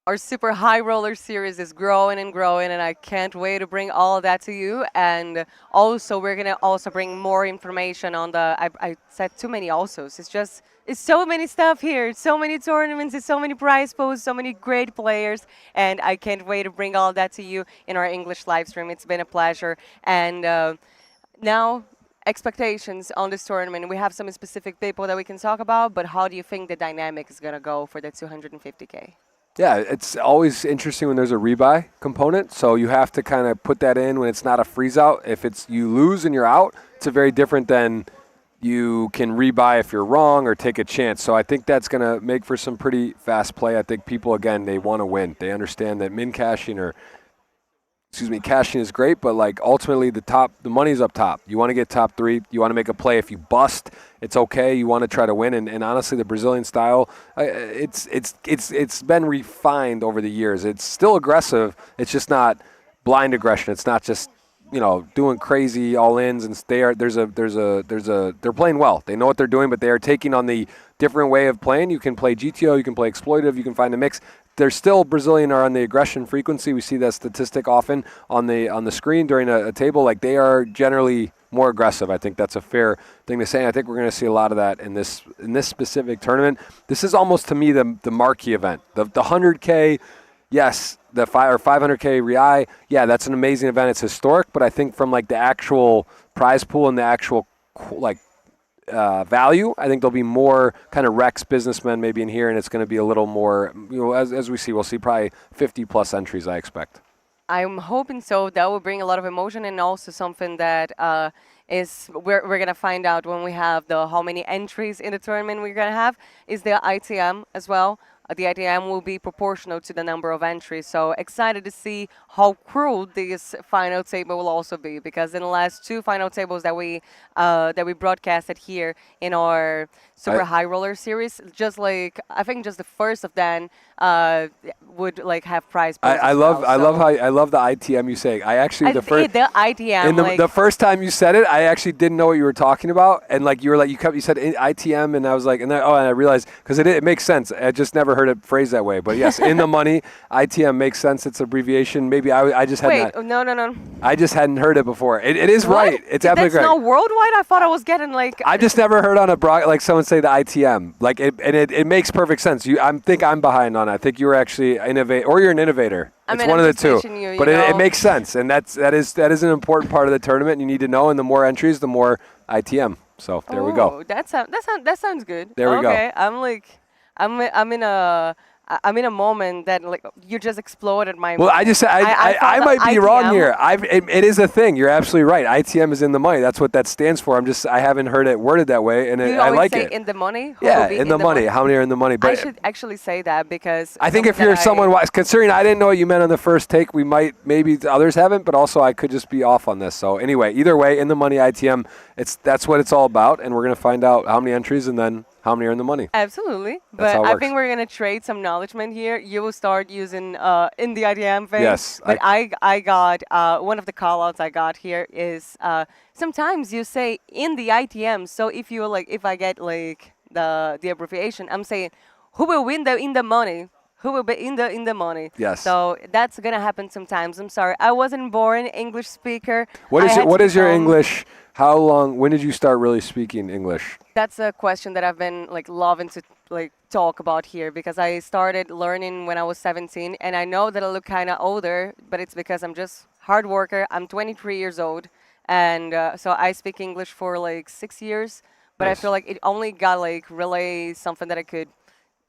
Speaker 2: Our super high roller series is growing and growing, and I can't wait to bring all of that to you. And also, we're gonna also bring more information on the. I said too many alsos. It's so many stuff here. So many tournaments. It's so many prize pools. So many great players, and I can't wait to bring all of that to you in our English live stream. It's been a pleasure. And now, expectations on this tournament. We have some specific people that we can talk about, but how do you think the dynamic is gonna go for the 250K?
Speaker 3: Yeah, it's always interesting when there's a rebuy component. So you have to kind of put that in when it's not a freeze out. If it's you lose and you're out, it's a very different than you can rebuy if you're wrong or take a chance. So I think that's going to make for some pretty fast play. I think people, again, they want to win. They understand that cashing is great, but like ultimately the money's up top. You want to get top 3. You want to make a play. If you bust, it's okay. You want to try to win. And honestly, the Brazilian style, it's been refined over the years. It's still aggressive. It's just not blind aggression. It's not just doing crazy all-ins, and they're playing well. They know what they're doing, but they are taking on the different way of playing. You can play GTO, you can play exploitative, you can find a mix. They're still Brazilian are on the aggression frequency. We see that statistic often on the screen during a table. Like they are generally more aggressive. I think that's a fair thing to say. And I think we're going to see a lot of that in this specific tournament. This is almost to me the marquee event. The 100K, yes, the 500K Real, yeah, that's an amazing event. It's historic, but I think from like the actual prize pool and the actual value, I think there'll be more kind of Rex businessmen maybe in here, and it's going to be a little more, as we see, we'll see probably 50 plus entries, I expect.
Speaker 2: I'm hoping so. That will bring a lot of emotion, and also something that we're going to find out when we have how many entries in the tournament we're going to have is the ITM as well. The ITM will be proportional to the number of entries. So excited to see how cruel this final table will also be, because in the last 2 final tables that we broadcasted here in our super high roller series, I think just the first of them would like have prize pools.
Speaker 3: I love the ITM you say. The ITM. The first time you said it, I actually didn't know what you were talking about, and like you said ITM, and I was like, and I realized because it makes sense. I just never heard it phrased that way, but yes, in the money, ITM makes sense. It's abbreviation. Maybe I just hadn't.
Speaker 2: No.
Speaker 3: I just hadn't heard it before. It is what? Right. It's absolutely
Speaker 2: right. That's
Speaker 3: not
Speaker 2: worldwide. I thought I was getting like.
Speaker 3: I just never heard on like someone say the ITM. Like it makes perfect sense. I think I'm behind on it. I think you were actually or you're an innovator. It's one of the two. But it makes sense, and that is an important part of the tournament. And you need to know, and the more entries, the more ITM. So there we go.
Speaker 2: That sounds good.
Speaker 3: There we go.
Speaker 2: Okay, I'm in a moment that like you just exploded my.
Speaker 3: Well, I might be wrong here. It is a thing. You're absolutely right. ITM is in the money. That's what that stands for. I haven't heard it worded that way, and I like it.
Speaker 2: In the money.
Speaker 3: Yeah, in the money. How many are in the money? But
Speaker 2: I should actually say that because
Speaker 3: I think if you're someone considering I didn't know what you meant on the first take, maybe others haven't, but also I could just be off on this. So anyway, either way, in the money ITM, that's what it's all about, and we're gonna find out how many entries and then how many are in the money.
Speaker 2: Absolutely. But I think we're going to trade some acknowledgement here. You will start using in the ITM phase.
Speaker 3: Yes.
Speaker 2: But I got, one of the call-outs I got here is sometimes you say in the ITM. So if I get like the abbreviation, I'm saying who will win in the money? Who will be in the money?
Speaker 3: Yes.
Speaker 2: So that's going to happen sometimes. I'm sorry. I wasn't born English speaker.
Speaker 3: What is your English? When did you start really speaking English?
Speaker 2: That's a question that I've been like loving to like talk about here, because I started learning when I was 17, and I know that I look kind of older, but it's because I'm just hard worker. I'm 23 years old, and so I speak English for like 6 years, but nice. I feel like it only got like really something that I could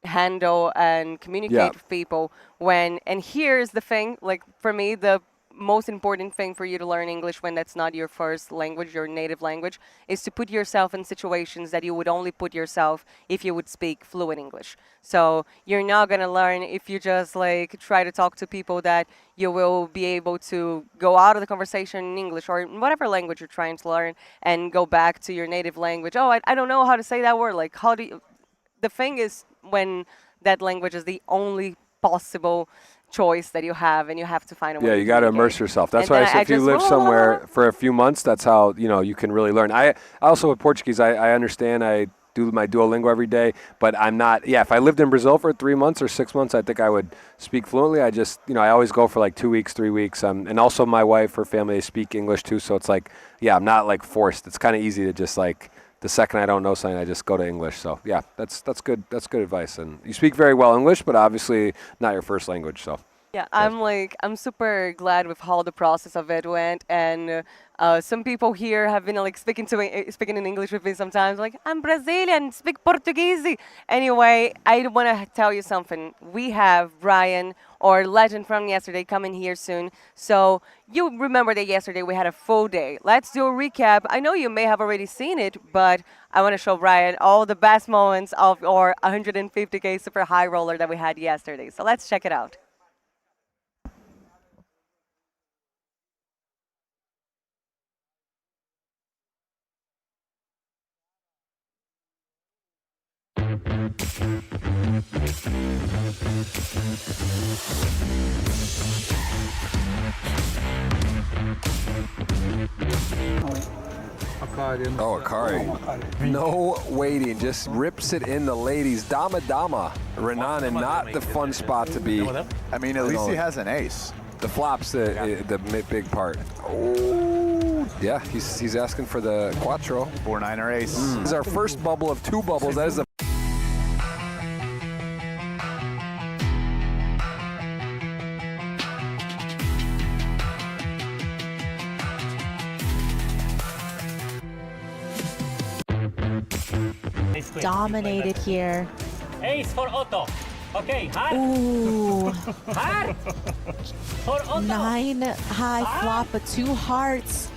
Speaker 2: handle and communicate with people and here's the thing, like for me, the most important thing for you to learn English when that's not your first language, your native language, is to put yourself in situations that you would only put yourself if you would speak fluent English. So you're not going to learn if you just like try to talk to people that you will be able to go out of the conversation in English or in whatever language you're trying to learn and go back to your native language. I don't know how to say that word. Like, how do you... The thing is, when that language is the only possible choice that you have, and you have to find a way.
Speaker 3: Yeah, you got to immerse yourself. That's why I said if you live somewhere for a few months, that's how you can really learn. I also with Portuguese, I understand. I do my Duolingo every day, but I'm not. Yeah, if I lived in Brazil for 3 months or 6 months, I think I would speak fluently. I just, I always go for like 2 weeks, 3 weeks. And also my wife, her family, they speak English too, so it's like, yeah, I'm not like forced. It's kind of easy to just like, the second I don't know something, I just go to English. So yeah, that's good. That's good advice. And you speak very well English, but obviously not your first language. So
Speaker 2: Yeah, I'm super glad with how the process of it went, and some people here have been like speaking in English with me sometimes, like I'm Brazilian, speak Portuguese. Anyway, I want to tell you something. We have Brian, our legend from yesterday, coming here soon. So you remember that yesterday we had a full day. Let's do a recap. I know you may have already seen it, but I want to show Brian all the best moments of our 150K super high roller that we had yesterday. So let's check it out.
Speaker 3: Oh, Akari. No waiting, just rips it in the ladies. Dama Dama. Renan, and not the fun spot to be.
Speaker 4: I mean, at least he has an ace.
Speaker 3: The flop's the big part. Oh, yeah, he's asking for the quattro.
Speaker 4: 4-9 ace.
Speaker 3: This is our first bubble of 2 bubbles. That is the
Speaker 7: Dominated here.
Speaker 5: Ace for Otto. Okay, heart.
Speaker 7: Ooh,
Speaker 5: Heart. For Otto.
Speaker 7: 9 high flop, but 2 hearts.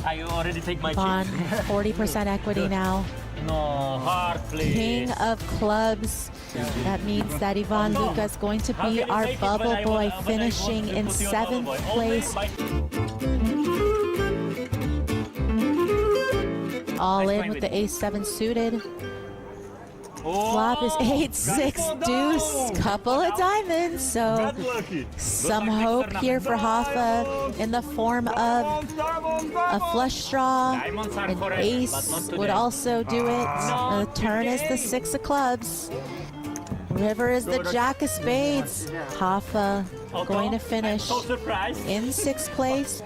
Speaker 5: I already take my
Speaker 7: On
Speaker 5: chip.
Speaker 7: 40% equity now.
Speaker 5: No, heart, please.
Speaker 7: King of clubs. That means that Ivan Luca is going to be our bubble boy, finishing in 7th place. All in with the ace-7 suited. Flop is 8-6 deuce, couple of diamonds. So some hope here for Hoffa in the form of a flush draw. An ace would also do it. The turn is the 6 of clubs. River is the jack of spades. Hoffa going to finish in 6th place.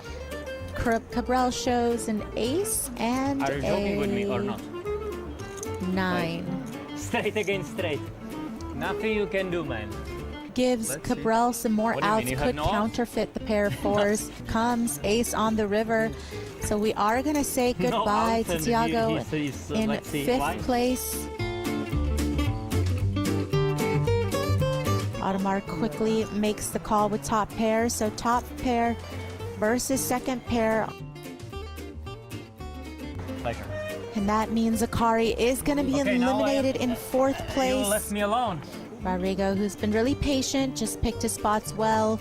Speaker 7: Cabral shows an ace and
Speaker 5: Are you joking with me or
Speaker 7: a
Speaker 5: not?
Speaker 7: 9.
Speaker 5: Straight against straight. Nothing you can do, man.
Speaker 7: Gives Cabral some more
Speaker 5: What do you mean,
Speaker 7: outs,
Speaker 5: you
Speaker 7: could
Speaker 5: have no outs?
Speaker 7: counterfeit the pair of 4s. Comes ace on the river. So we are going to say goodbye
Speaker 5: outs,
Speaker 7: to
Speaker 5: and
Speaker 7: Tiago
Speaker 5: he's,
Speaker 7: in
Speaker 5: let's see,
Speaker 7: 5th
Speaker 5: why?
Speaker 7: place. Audemars quickly makes the call with top pair. So top pair versus second pair.
Speaker 5: Pleasure.
Speaker 7: And that means Akari is going to be
Speaker 5: Okay, now
Speaker 7: eliminated in 4th
Speaker 5: You left
Speaker 7: place.
Speaker 5: me alone.
Speaker 7: Rodrigo, who's been really patient, just picked his spots well.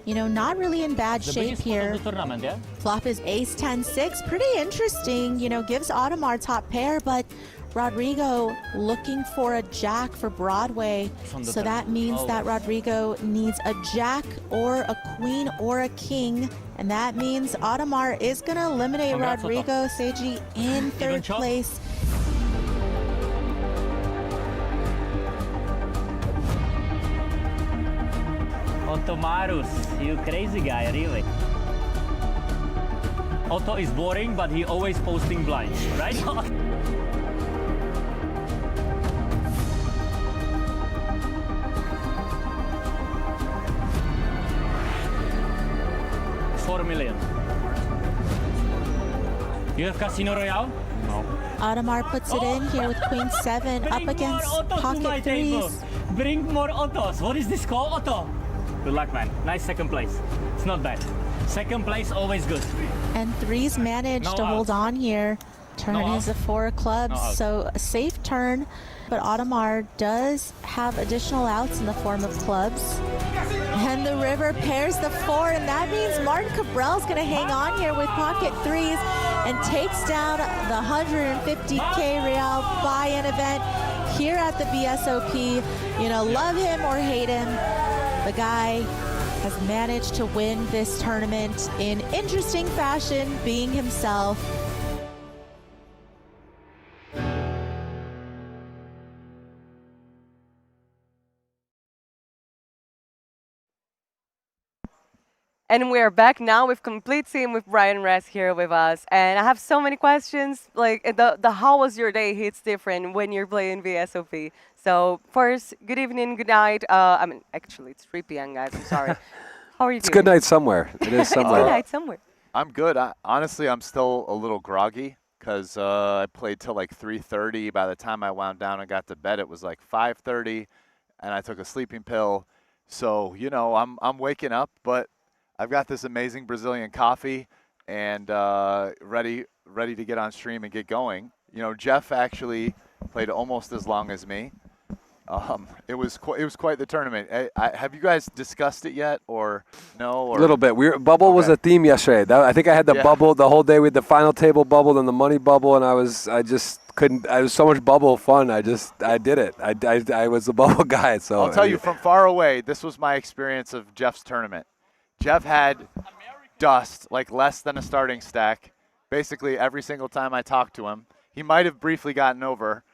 Speaker 7: Not really in bad
Speaker 5: The
Speaker 7: shape
Speaker 5: biggest spot
Speaker 7: here.
Speaker 5: of the tournament, yeah?
Speaker 7: Flop is ace 10-6. Pretty interesting. Gives Audemars top pair, but Rodrigo looking for a jack for Broadway.
Speaker 5: From the
Speaker 7: So
Speaker 5: top.
Speaker 7: that means that
Speaker 5: Always.
Speaker 7: Rodrigo needs a jack or a queen or a king. And that means Audemars is going to eliminate
Speaker 5: Congrats, Otto.
Speaker 7: Rodrigo Seiji in 3rd
Speaker 5: shot.
Speaker 7: place.
Speaker 5: Ottomarus, you crazy guy, really. Otto is boring, but he always posting blinds, right? 4 million. You have Casino Royale? No.
Speaker 7: Audemars puts it in here with Queen 7 up
Speaker 5: Bring
Speaker 7: against
Speaker 5: more Ottos to my
Speaker 7: pocket
Speaker 5: table.
Speaker 7: 3s.
Speaker 5: Bring more Ottos. What is this called, Otto? Good luck, man. Nice 2nd place. It's not bad. 2nd place, always good.
Speaker 7: And 3s managed
Speaker 5: No
Speaker 7: to hold
Speaker 5: outs.
Speaker 7: on here. Turn
Speaker 5: No
Speaker 7: is
Speaker 5: outs.
Speaker 7: a 4 of clubs,
Speaker 5: No outs.
Speaker 7: so a safe turn. But Audemars does have additional outs in the form of clubs. And the river pairs the 4, and that means Martin Cabral is going to hang on here with pocket 3s and takes down the 150K Real buy-in event here at the BSOP. Love him or hate him, the guy has managed to win this tournament in interesting fashion, being himself.
Speaker 2: And we're back now with complete team with Brian Rest here with us. And I have so many questions. Like the how was your day hits different when you're playing VSOP. So first, good evening, good night. I mean, actually, it's 3 p.m. guys. I'm sorry. How are you
Speaker 3: It's
Speaker 2: doing?
Speaker 3: good night somewhere. It is
Speaker 2: It's good
Speaker 3: somewhere.
Speaker 2: night somewhere.
Speaker 4: I'm good. Honestly, I'm still a little groggy because I played till like 3:30. By the time I wound down and got to bed, it was like 5:30, and I took a sleeping pill. So I'm waking up, but I've got this amazing Brazilian coffee and ready to get on stream and get going. Jeff actually played almost as long as me. It was quite the tournament. Have you guys discussed it yet, or no? Or
Speaker 3: A little bit. Bubble was
Speaker 4: Okay.
Speaker 3: a theme yesterday. I think I had the
Speaker 4: Yeah.
Speaker 3: bubble the whole day with the final table bubble and the money bubble, and I just couldn't. I was so much bubble fun. I did it. I was the bubble guy. So
Speaker 4: I'll tell you from far away, this was my experience of Jeff's tournament. Jeff had dust, like less than a starting stack, basically every single time I talked to him. He might have briefly gotten over.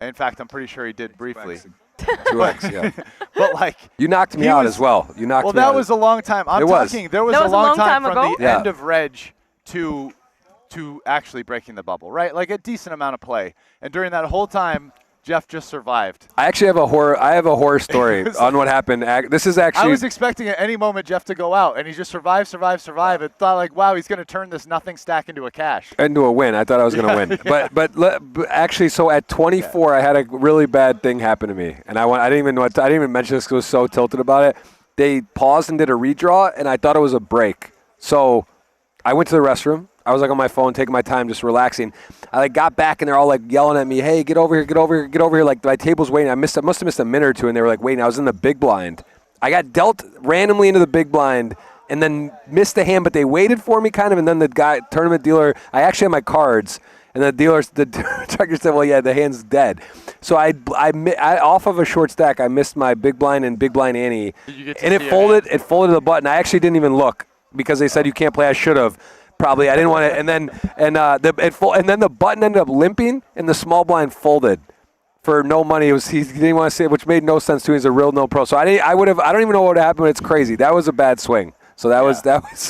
Speaker 4: In fact, I'm pretty sure he did briefly.
Speaker 3: 2x, yeah.
Speaker 4: But like
Speaker 3: You knocked me
Speaker 4: He
Speaker 3: out
Speaker 4: was-
Speaker 3: as well. You knocked
Speaker 4: well,
Speaker 3: me
Speaker 4: that
Speaker 3: out.
Speaker 4: was a long time. I'm
Speaker 3: It was.
Speaker 4: talking. There was
Speaker 2: That
Speaker 4: a
Speaker 2: was a
Speaker 4: long
Speaker 2: long time
Speaker 4: from
Speaker 2: ago?
Speaker 4: the
Speaker 3: Yeah.
Speaker 4: end of Reg to actually breaking the bubble, right? Like a decent amount of play. And during that whole time, Jeff just survived.
Speaker 3: I actually have a horror. I have a horror story
Speaker 4: was
Speaker 3: on what happened. This is
Speaker 4: I
Speaker 3: actually.
Speaker 4: was expecting at any moment Jeff to go out, and he just survived, and thought like, wow, he's going to turn this nothing stack into a cash.
Speaker 3: into a win. I thought I was going to win, but actually, so at 24, I had a really bad thing happen to me, and I didn't even know. I didn't even mention this because I was so tilted about it. They paused and did a redraw, and I thought it was a break. So I went to the restroom. I was like on my phone, taking my time, just relaxing. I like got back, and they're all like yelling at me, "Hey, get over here, get over here, get over here!" Like my table's waiting. I must have missed a minute or two, and they were like waiting. I was in the big blind. I got dealt randomly into the big blind, and then missed the hand, but they waited for me kind of, and then the tournament dealer, I actually had my cards, and the tracker said, well, yeah, the hand's dead. So I off of a short stack, I missed my big blind and big blind ante,
Speaker 4: Did you get to
Speaker 3: and it
Speaker 4: see
Speaker 3: folded to the button. I actually didn't even look because they said you can't play. I should have. Probably I didn't want to, and then the button ended up limping, and the small blind folded for no money. He didn't want to say, which made no sense to me. He's a real no pro. So I don't even know what happened. It's crazy. That was a bad swing. So that was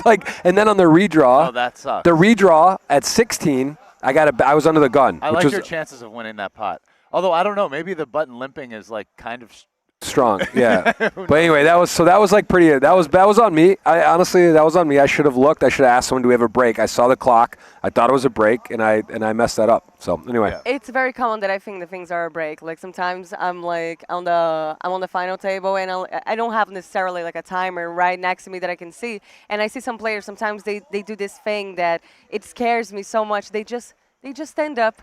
Speaker 3: like, and then on the redraw,
Speaker 4: Oh, that sucks.
Speaker 3: the redraw at 16, I was under the gun,
Speaker 4: I
Speaker 3: which
Speaker 4: like
Speaker 3: was
Speaker 4: your chances of winning that pot. Although I don't know, maybe the button limping is like kind of.
Speaker 3: strong. Yeah. But anyway, that was like pretty. That was on me. Honestly, that was on me. I should have looked. I should have asked someone, do we have a break? I saw the clock. I thought it was a break, and I messed that up. So anyway.
Speaker 4: Yeah.
Speaker 2: It's very common that I think the things are a break. Like sometimes I'm on the final table and I don't have necessarily like a timer right next to me that I can see. And I see some players sometimes they do this thing that it scares me so much. They just stand up.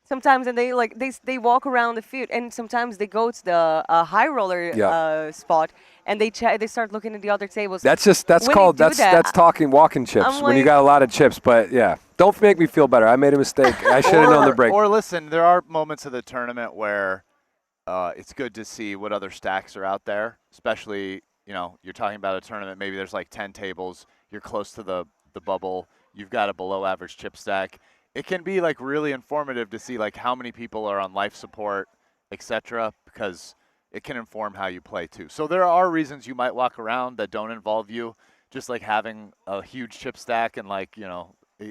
Speaker 2: Sometimes and they walk around the field, and sometimes they go to the high roller spot, and they start looking at the other tables.
Speaker 3: That's
Speaker 2: When
Speaker 3: called
Speaker 2: they do that,
Speaker 3: that's talking walking chips
Speaker 2: I'm
Speaker 3: when you
Speaker 2: like-
Speaker 3: got a lot of chips. But yeah, don't make me feel better. I made a mistake. I should have known the break.
Speaker 4: Or listen, there are moments of the tournament where it's good to see what other stacks are out there, especially, you're talking about a tournament, maybe there's like 10 tables, you're close to the bubble, you've got a below average chip stack. It can be like really informative to see like how many people are on life support, etc., because it can inform how you play too. So there are reasons you might walk around that don't involve you, just like having a huge chip stack and like,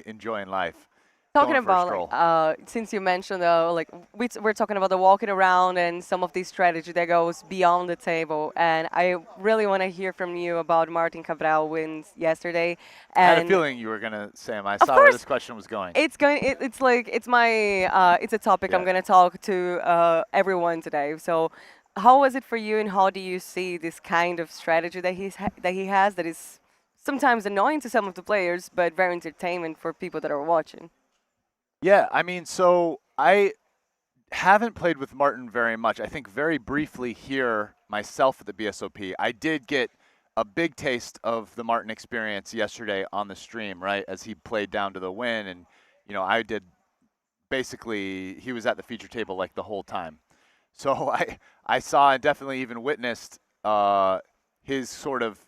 Speaker 4: enjoying life.
Speaker 2: Talking
Speaker 4: Going for a
Speaker 2: about
Speaker 4: stroll.
Speaker 2: since you mentioned we're talking about the walking around and some of these strategy that goes beyond the table, and I really want to hear from you about Martin Cabral wins yesterday.
Speaker 4: I had a
Speaker 2: And
Speaker 4: feeling you were gonna, Sam. I saw where
Speaker 2: course.
Speaker 4: this question was going.
Speaker 2: it's a topic I'm
Speaker 4: Yeah.
Speaker 2: going to talk to everyone today. So how was it for you, and how do you see this kind of strategy that he has that is sometimes annoying to some of the players but very entertainment for people that are watching?
Speaker 4: Yeah, I mean, so I haven't played with Martin very much. I think very briefly here myself at the BSOP. I did get a big taste of the Martin experience yesterday on the stream, right, as he played down to the win. And, I did basically, he was at the feature table like the whole time. So I saw and definitely even witnessed his sort of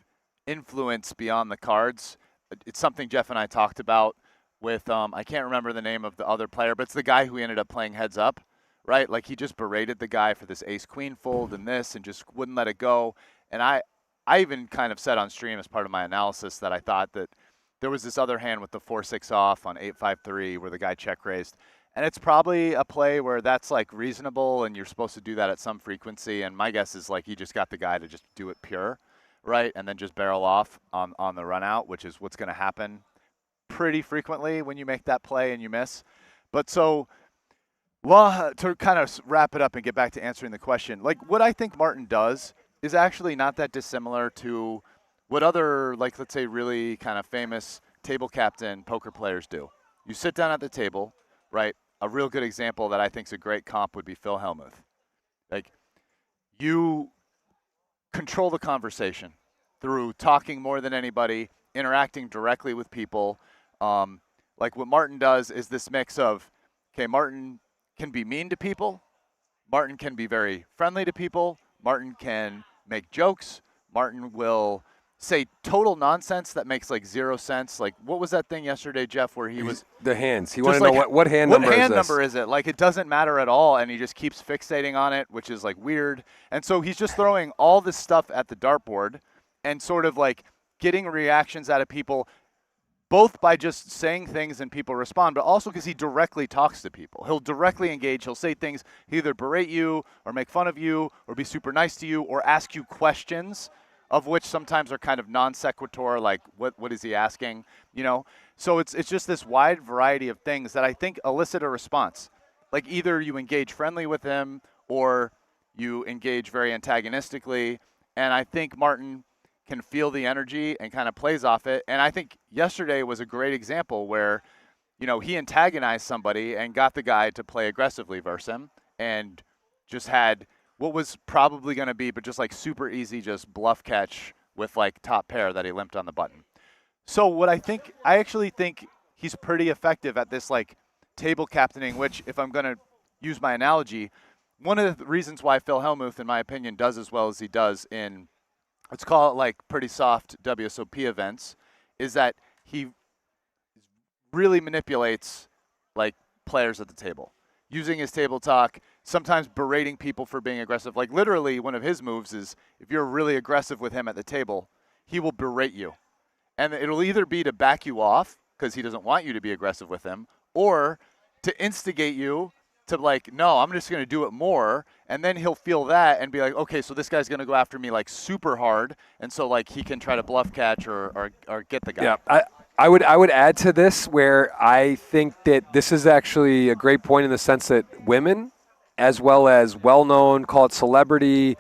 Speaker 4: influence beyond the cards. It's something Jeff and I talked about with, I can't remember the name of the other player, but it's the guy who ended up playing heads up, right? Like he just berated the guy for this ace-queen fold and this and just wouldn't let it go. And I I even kind of said on stream as part of my analysis that I thought that there was this other hand with the 4-6 off on 8-5-3 where the guy check raised. And it's probably a play where that's like reasonable and you're supposed to do that at some frequency. And my guess is like he just got the guy to just do it pure, right? And then just barrel off on the run out, which is what's going to happen pretty frequently when you make that play and you miss. But so, well, to kind of wrap it up and get back to answering the question, like what I think Martin does is actually not that dissimilar to what other, like let's say really kind of famous table captain poker players do. You sit down at the table, right? A real good example that I think is a great comp would be Phil Hellmuth. Like, you control the conversation through talking more than anybody, interacting directly with people. Like what Martin does is this mix of, okay, Martin can be mean to people. Martin can be very friendly to people. Martin can make jokes. Martin will say total nonsense that makes like zero sense. Like, what was that thing yesterday, Jeff, where he was
Speaker 3: the hands. He
Speaker 4: just
Speaker 3: wanted to
Speaker 4: like,
Speaker 3: know what hand number is this?
Speaker 4: What hand number is it? Like, it doesn't matter at all, and he just keeps fixating on it, which is like weird. And so he's just throwing all this stuff at the dartboard and sort of like getting reactions out of people, both by just saying things and people respond, but also because he directly talks to people. He'll directly engage. He'll say things, either berate you or make fun of you or be super nice to you or ask you questions, of which sometimes are kind of non sequitur, like what is he asking, you know? So it's just this wide variety of things that I think elicit a response. Like either you engage friendly with him or you engage very antagonistically. And I think Martin can feel the energy and kind of plays off it. And I think yesterday was a great example where, you know, he antagonized somebody and got the guy to play aggressively versus him and just had what was probably going to be, but just like super easy, just bluff catch with like top pair that he limped on the button. So what I actually think he's pretty effective at this like table captaining, which if I'm going to use my analogy, one of the reasons why Phil Hellmuth, in my opinion, does as well as he does in, let's call it like pretty soft WSOP events, is that he really manipulates like players at the table. Using his table talk, sometimes berating people for being aggressive. Like literally one of his moves is if you're really aggressive with him at the table, he will berate you. And it'll either be to back you off because he doesn't want you to be aggressive with him, or to instigate you to like, no, I'm just going to do it more. And then he'll feel that and be like, okay, so this guy's going to go after me like super hard. And so like he can try to bluff catch or get the guy.
Speaker 3: Yeah, I would add to this where I think that this is actually a great point in the sense that women, as well as well-known, call it celebrity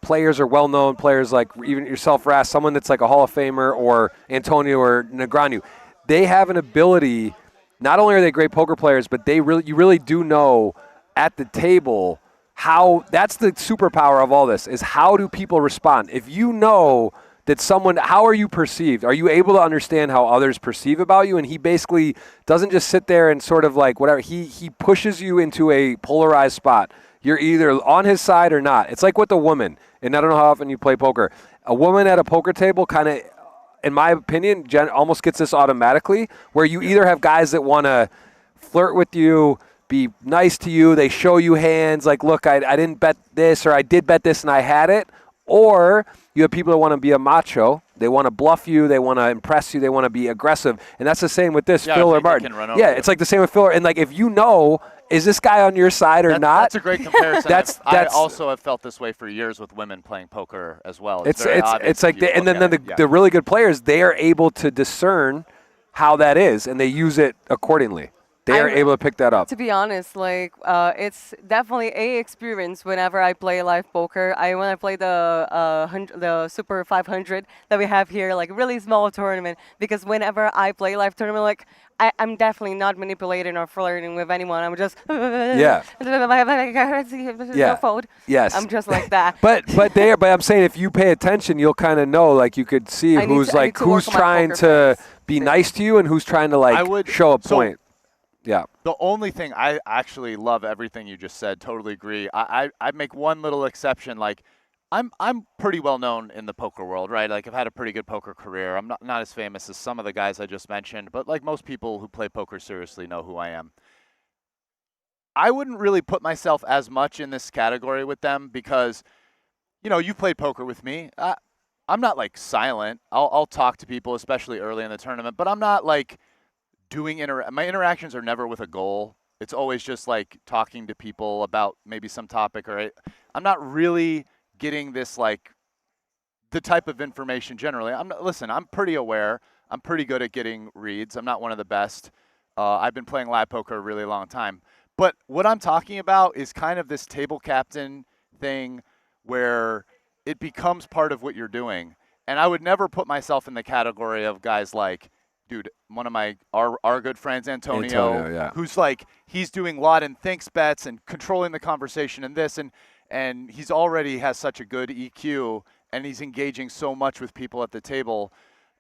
Speaker 3: players or well-known players like even yourself, Ras, someone that's like a Hall of Famer, or Antonio or Negreanu, they have an ability. Not only are they great poker players, but you really do know at the table how. That's the superpower of all this, is how do people respond. If you know that someone, how are you perceived? Are you able to understand how others perceive about you? And he basically doesn't just sit there and sort of like whatever. He pushes you into a polarized spot. You're either on his side or not. It's like with a woman, and I don't know how often you play poker. A woman at a poker table kind of, in my opinion, almost gets this automatically, where you either have guys that want to flirt with you, be nice to you, they show you hands, like, look, I didn't bet this, or I did bet this and I had it, or you have people that want to be a macho. They want to bluff you. They want to impress you. They want to be aggressive. And that's the same with this, Phil or Martin. Yeah, it's like the same with Phil. And like if you know, is this guy on your side or not?
Speaker 4: That's a great comparison. I also have felt this way for years with women playing poker as well. It's
Speaker 3: like, the really good players, they are able to discern how that is, and they use it accordingly. They are able to pick that up.
Speaker 2: To be honest, like it's definitely a experience whenever I play live poker. When I play the Super 500 that we have here, like really small tournament, because whenever I play live tournament, like I'm definitely not manipulating or flirting with anyone. I'm just fold.
Speaker 3: Yes.
Speaker 2: I'm just like that.
Speaker 3: but I'm saying if you pay attention, you'll kind of know, like you could see who's trying to be nice to you and who's trying to like show a point. Yeah.
Speaker 4: The only thing, I actually love everything you just said. Totally agree. I make one little exception. Like, I'm pretty well known in the poker world, right? Like, I've had a pretty good poker career. I'm not as famous as some of the guys I just mentioned, but like most people who play poker seriously know who I am. I wouldn't really put myself as much in this category with them because, you know, you played poker with me. I'm not like silent. I'll talk to people, especially early in the tournament, but I'm not like doing my interactions are never with a goal. It's always just like talking to people about maybe some topic, or I'm not really getting this like the type of information generally. Listen, I'm pretty aware. I'm pretty good at getting reads. I'm not one of the best. I've been playing live poker a really long time. But what I'm talking about is kind of this table captain thing where it becomes part of what you're doing. And I would never put myself in the category of guys like, dude, one of our good friends, Antonio, who's like, he's doing lot and thinks bets and controlling the conversation and this, and he's already has such a good EQ, and he's engaging so much with people at the table.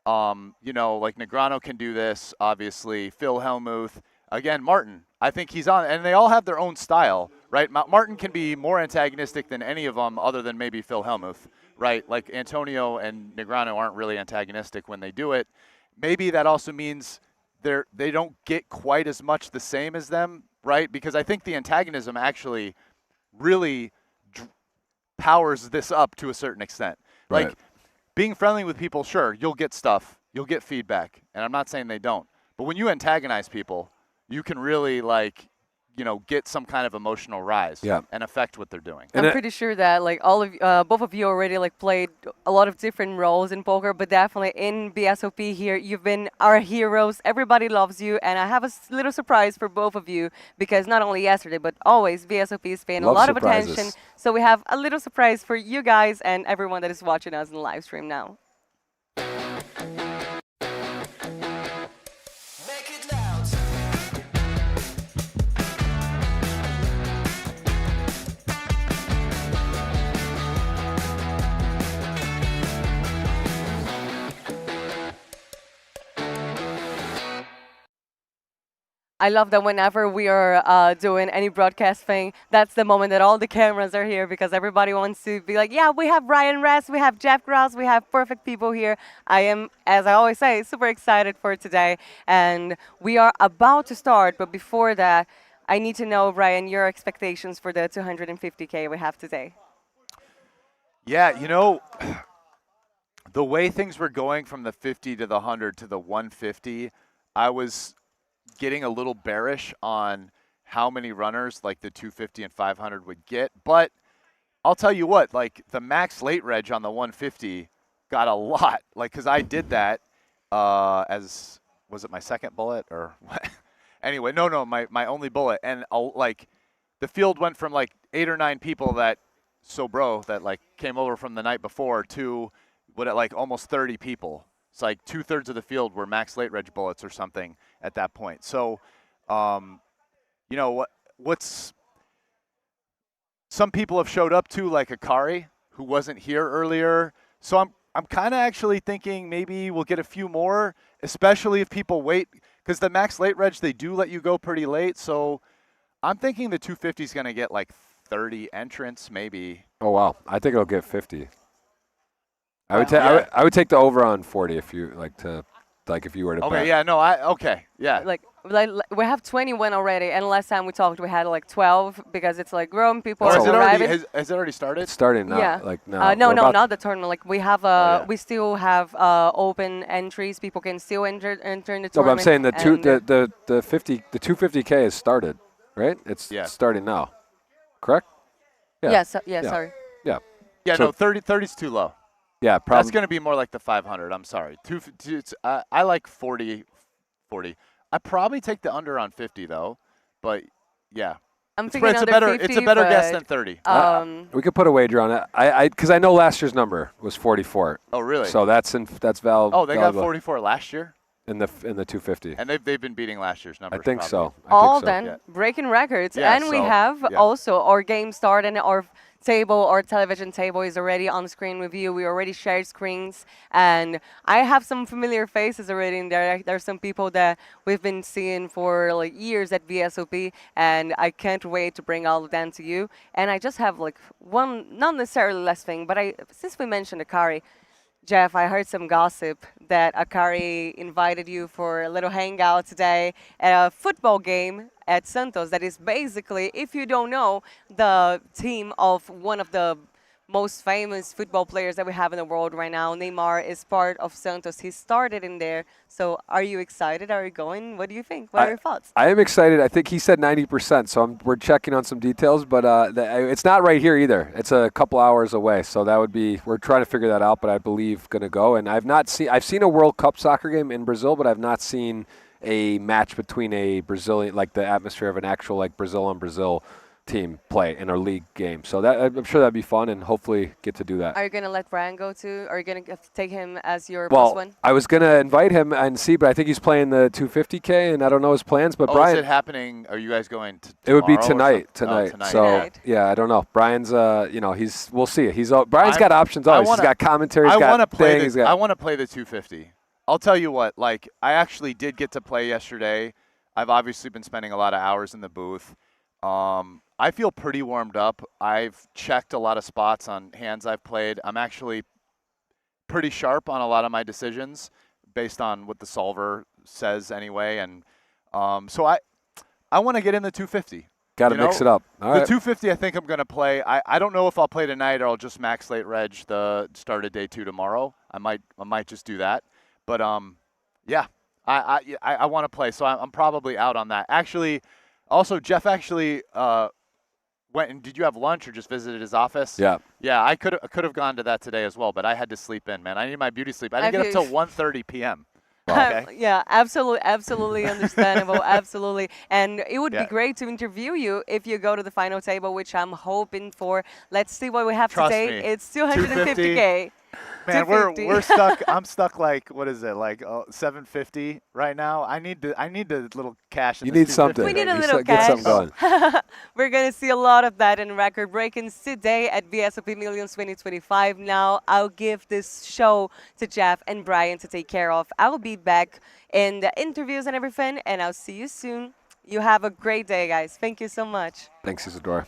Speaker 4: You know, like Negrano can do this, obviously. Phil Hellmuth. Again, Martin. I think he's on, and they all have their own style, right? Martin can be more antagonistic than any of them other than maybe Phil Hellmuth, right? Like Antonio and Negrano aren't really antagonistic when they do it. Maybe that also means they don't get quite as much the same as them, right? Because I think the antagonism actually really powers this up to a certain extent.
Speaker 3: Right.
Speaker 4: Like being friendly with people, sure, you'll get stuff, you'll get feedback, and I'm not saying they don't. But when you antagonize people, you can really like, you know, get some kind of emotional rise and affect what they're doing.
Speaker 2: I'm pretty sure that like both of you already like played a lot of different roles in poker, but definitely in BSOP here, you've been our heroes. Everybody loves you, and I have a little surprise for both of you because not only yesterday, but always BSOP is paying a lot of attention. So we have a little surprise for you guys and everyone that is watching us in the live stream now. I love that whenever we are doing any broadcasting, that's the moment that all the cameras are here because everybody wants to be like, yeah, we have Ryan Rest, we have Jeff Grouse, we have perfect people here. I am, as I always say, super excited for today. And we are about to start, but before that, I need to know, Ryan, your expectations for the 250K we have today.
Speaker 4: Yeah, you know, the way things were going from the 50 to the 100 to the 150, I was getting a little bearish on how many runners like the 250 and 500 would get. But I'll tell you what, like the max late reg on the 150 got a lot. Like, because I did that as, was it my second bullet or what? Anyway, no, my only bullet. And like the field went from like 8 or 9 people that like came over from the night before to like almost 30 people. It's like 2/3 of the field were max late reg bullets or something at that point. So, you know, what's some people have showed up to, like Akari, who wasn't here earlier. So I'm kind of actually thinking maybe we'll get a few more, especially if people wait, because the max late reg, they do let you go pretty late. So I'm thinking the 250 is going to get like 30 entrants, maybe.
Speaker 3: Oh wow, I think it'll get 50. I would take the over on 40 if you if you were to bet.
Speaker 4: Okay, yeah, no, yeah.
Speaker 2: Like we have 21 already, and last time we talked, we had like 12 because it's like grown people are arriving.
Speaker 4: Has it already started?
Speaker 3: It's starting now.
Speaker 2: Yeah.
Speaker 3: Like no.
Speaker 2: No, not the tournament. Like we have we still have open entries. People can still enter in the tournament.
Speaker 3: No, but I'm saying the 250K has started, right? It's starting now. Correct?
Speaker 2: Yeah. Sorry.
Speaker 3: Yeah.
Speaker 4: Yeah, so no, 30 is too low.
Speaker 3: Yeah, probably.
Speaker 4: That's going to be more like the 500. I'm sorry. I like 40. I probably take the under on 50 though, but yeah.
Speaker 2: I'm thinking
Speaker 4: it's a better guess than 30.
Speaker 3: We could put a wager on it. Because I know last year's number was 44.
Speaker 4: Oh really?
Speaker 3: So that's valid.
Speaker 4: Oh, they got 44 last year.
Speaker 3: In the 250.
Speaker 4: And they've been beating last year's numbers.
Speaker 3: I think
Speaker 4: probably.
Speaker 3: so.
Speaker 2: Breaking records,
Speaker 4: yeah,
Speaker 2: and we have also our game start and our table, our television table is already on screen with you. We already shared screens, and I have some familiar faces already in there. There's some people that we've been seeing for like years at BSOP, and I can't wait to bring all of them to you. And I just have like one, not necessarily last thing, but since we mentioned Akari, Jeff, I heard some gossip that Akari invited you for a little hangout today at a football game at Santos. That is basically, if you don't know, the team of one of the most famous football players that we have in the world right now. Neymar is part of Santos. He started in there. So are you excited? Are you going? What do you think? What are your thoughts?
Speaker 3: I am excited. I think he said 90%, so we're checking on some details, but it's not right here either. It's a couple hours away, so that would be, we're trying to figure that out, but I believe going to go. And I've seen a World Cup soccer game in Brazil, but I've not seen a match between a Brazilian, like the atmosphere of an actual like Brazil on Brazil team play in a league game. So that I'm sure that'd be fun, and hopefully get to do that.
Speaker 2: Are you going to let Brian go too? Are you going to take him as your plus one?
Speaker 3: I was going to invite him and see, but I think he's playing the 250K, and I don't know his plans. But Brian,
Speaker 4: is it happening? Are you guys going to?
Speaker 3: It would be
Speaker 4: tomorrow or
Speaker 3: tonight.
Speaker 4: tonight.
Speaker 3: So
Speaker 2: Tonight.
Speaker 3: yeah, I don't know. Brian's, we'll see. Brian's got options always. He's got commentary.
Speaker 4: I want to play.
Speaker 3: Got
Speaker 4: I want to play the 250. I'll tell you what. Like, I actually did get to play yesterday. I've obviously been spending a lot of hours in the booth. I feel pretty warmed up. I've checked a lot of spots on hands I've played. I'm actually pretty sharp on a lot of my decisions based on what the solver says anyway. And so I want to get in the 250.
Speaker 3: Got to mix it up. All right.
Speaker 4: The 250 I think I'm going to play. I don't know if I'll play tonight or I'll just max late reg the start of day 2 tomorrow. I might just do that. But yeah, I want to play. So I'm probably out on that. Actually, also Jeff actually went and did you have lunch or just visited his office?
Speaker 3: Yeah.
Speaker 4: Yeah, I could have gone to that today as well, but I had to sleep in, man. I need my beauty sleep. I didn't get up till 1:30 p.m. Okay.
Speaker 2: Yeah, absolutely understandable, absolutely. And it would be great to interview you if you go to the final table, which I'm hoping for. Let's see what we have
Speaker 4: Trust
Speaker 2: today.
Speaker 4: me.
Speaker 2: It's 250K.
Speaker 4: Man,
Speaker 2: 250.
Speaker 4: we're stuck. I'm stuck like what is it like 750 right now? I need the little cash. In
Speaker 3: You
Speaker 4: this
Speaker 3: need something.
Speaker 4: 250.
Speaker 2: We need a
Speaker 3: You
Speaker 2: little
Speaker 3: get
Speaker 2: cash.
Speaker 3: something going.
Speaker 2: We're going to see a lot of that in record breakings today at BSOP Millions 2025. Now, I'll give this show to Jeff and Brian to take care of. I will be back in the interviews and everything, and I'll see you soon. You have a great day, guys. Thank you so much.
Speaker 3: Thanks, Isadora.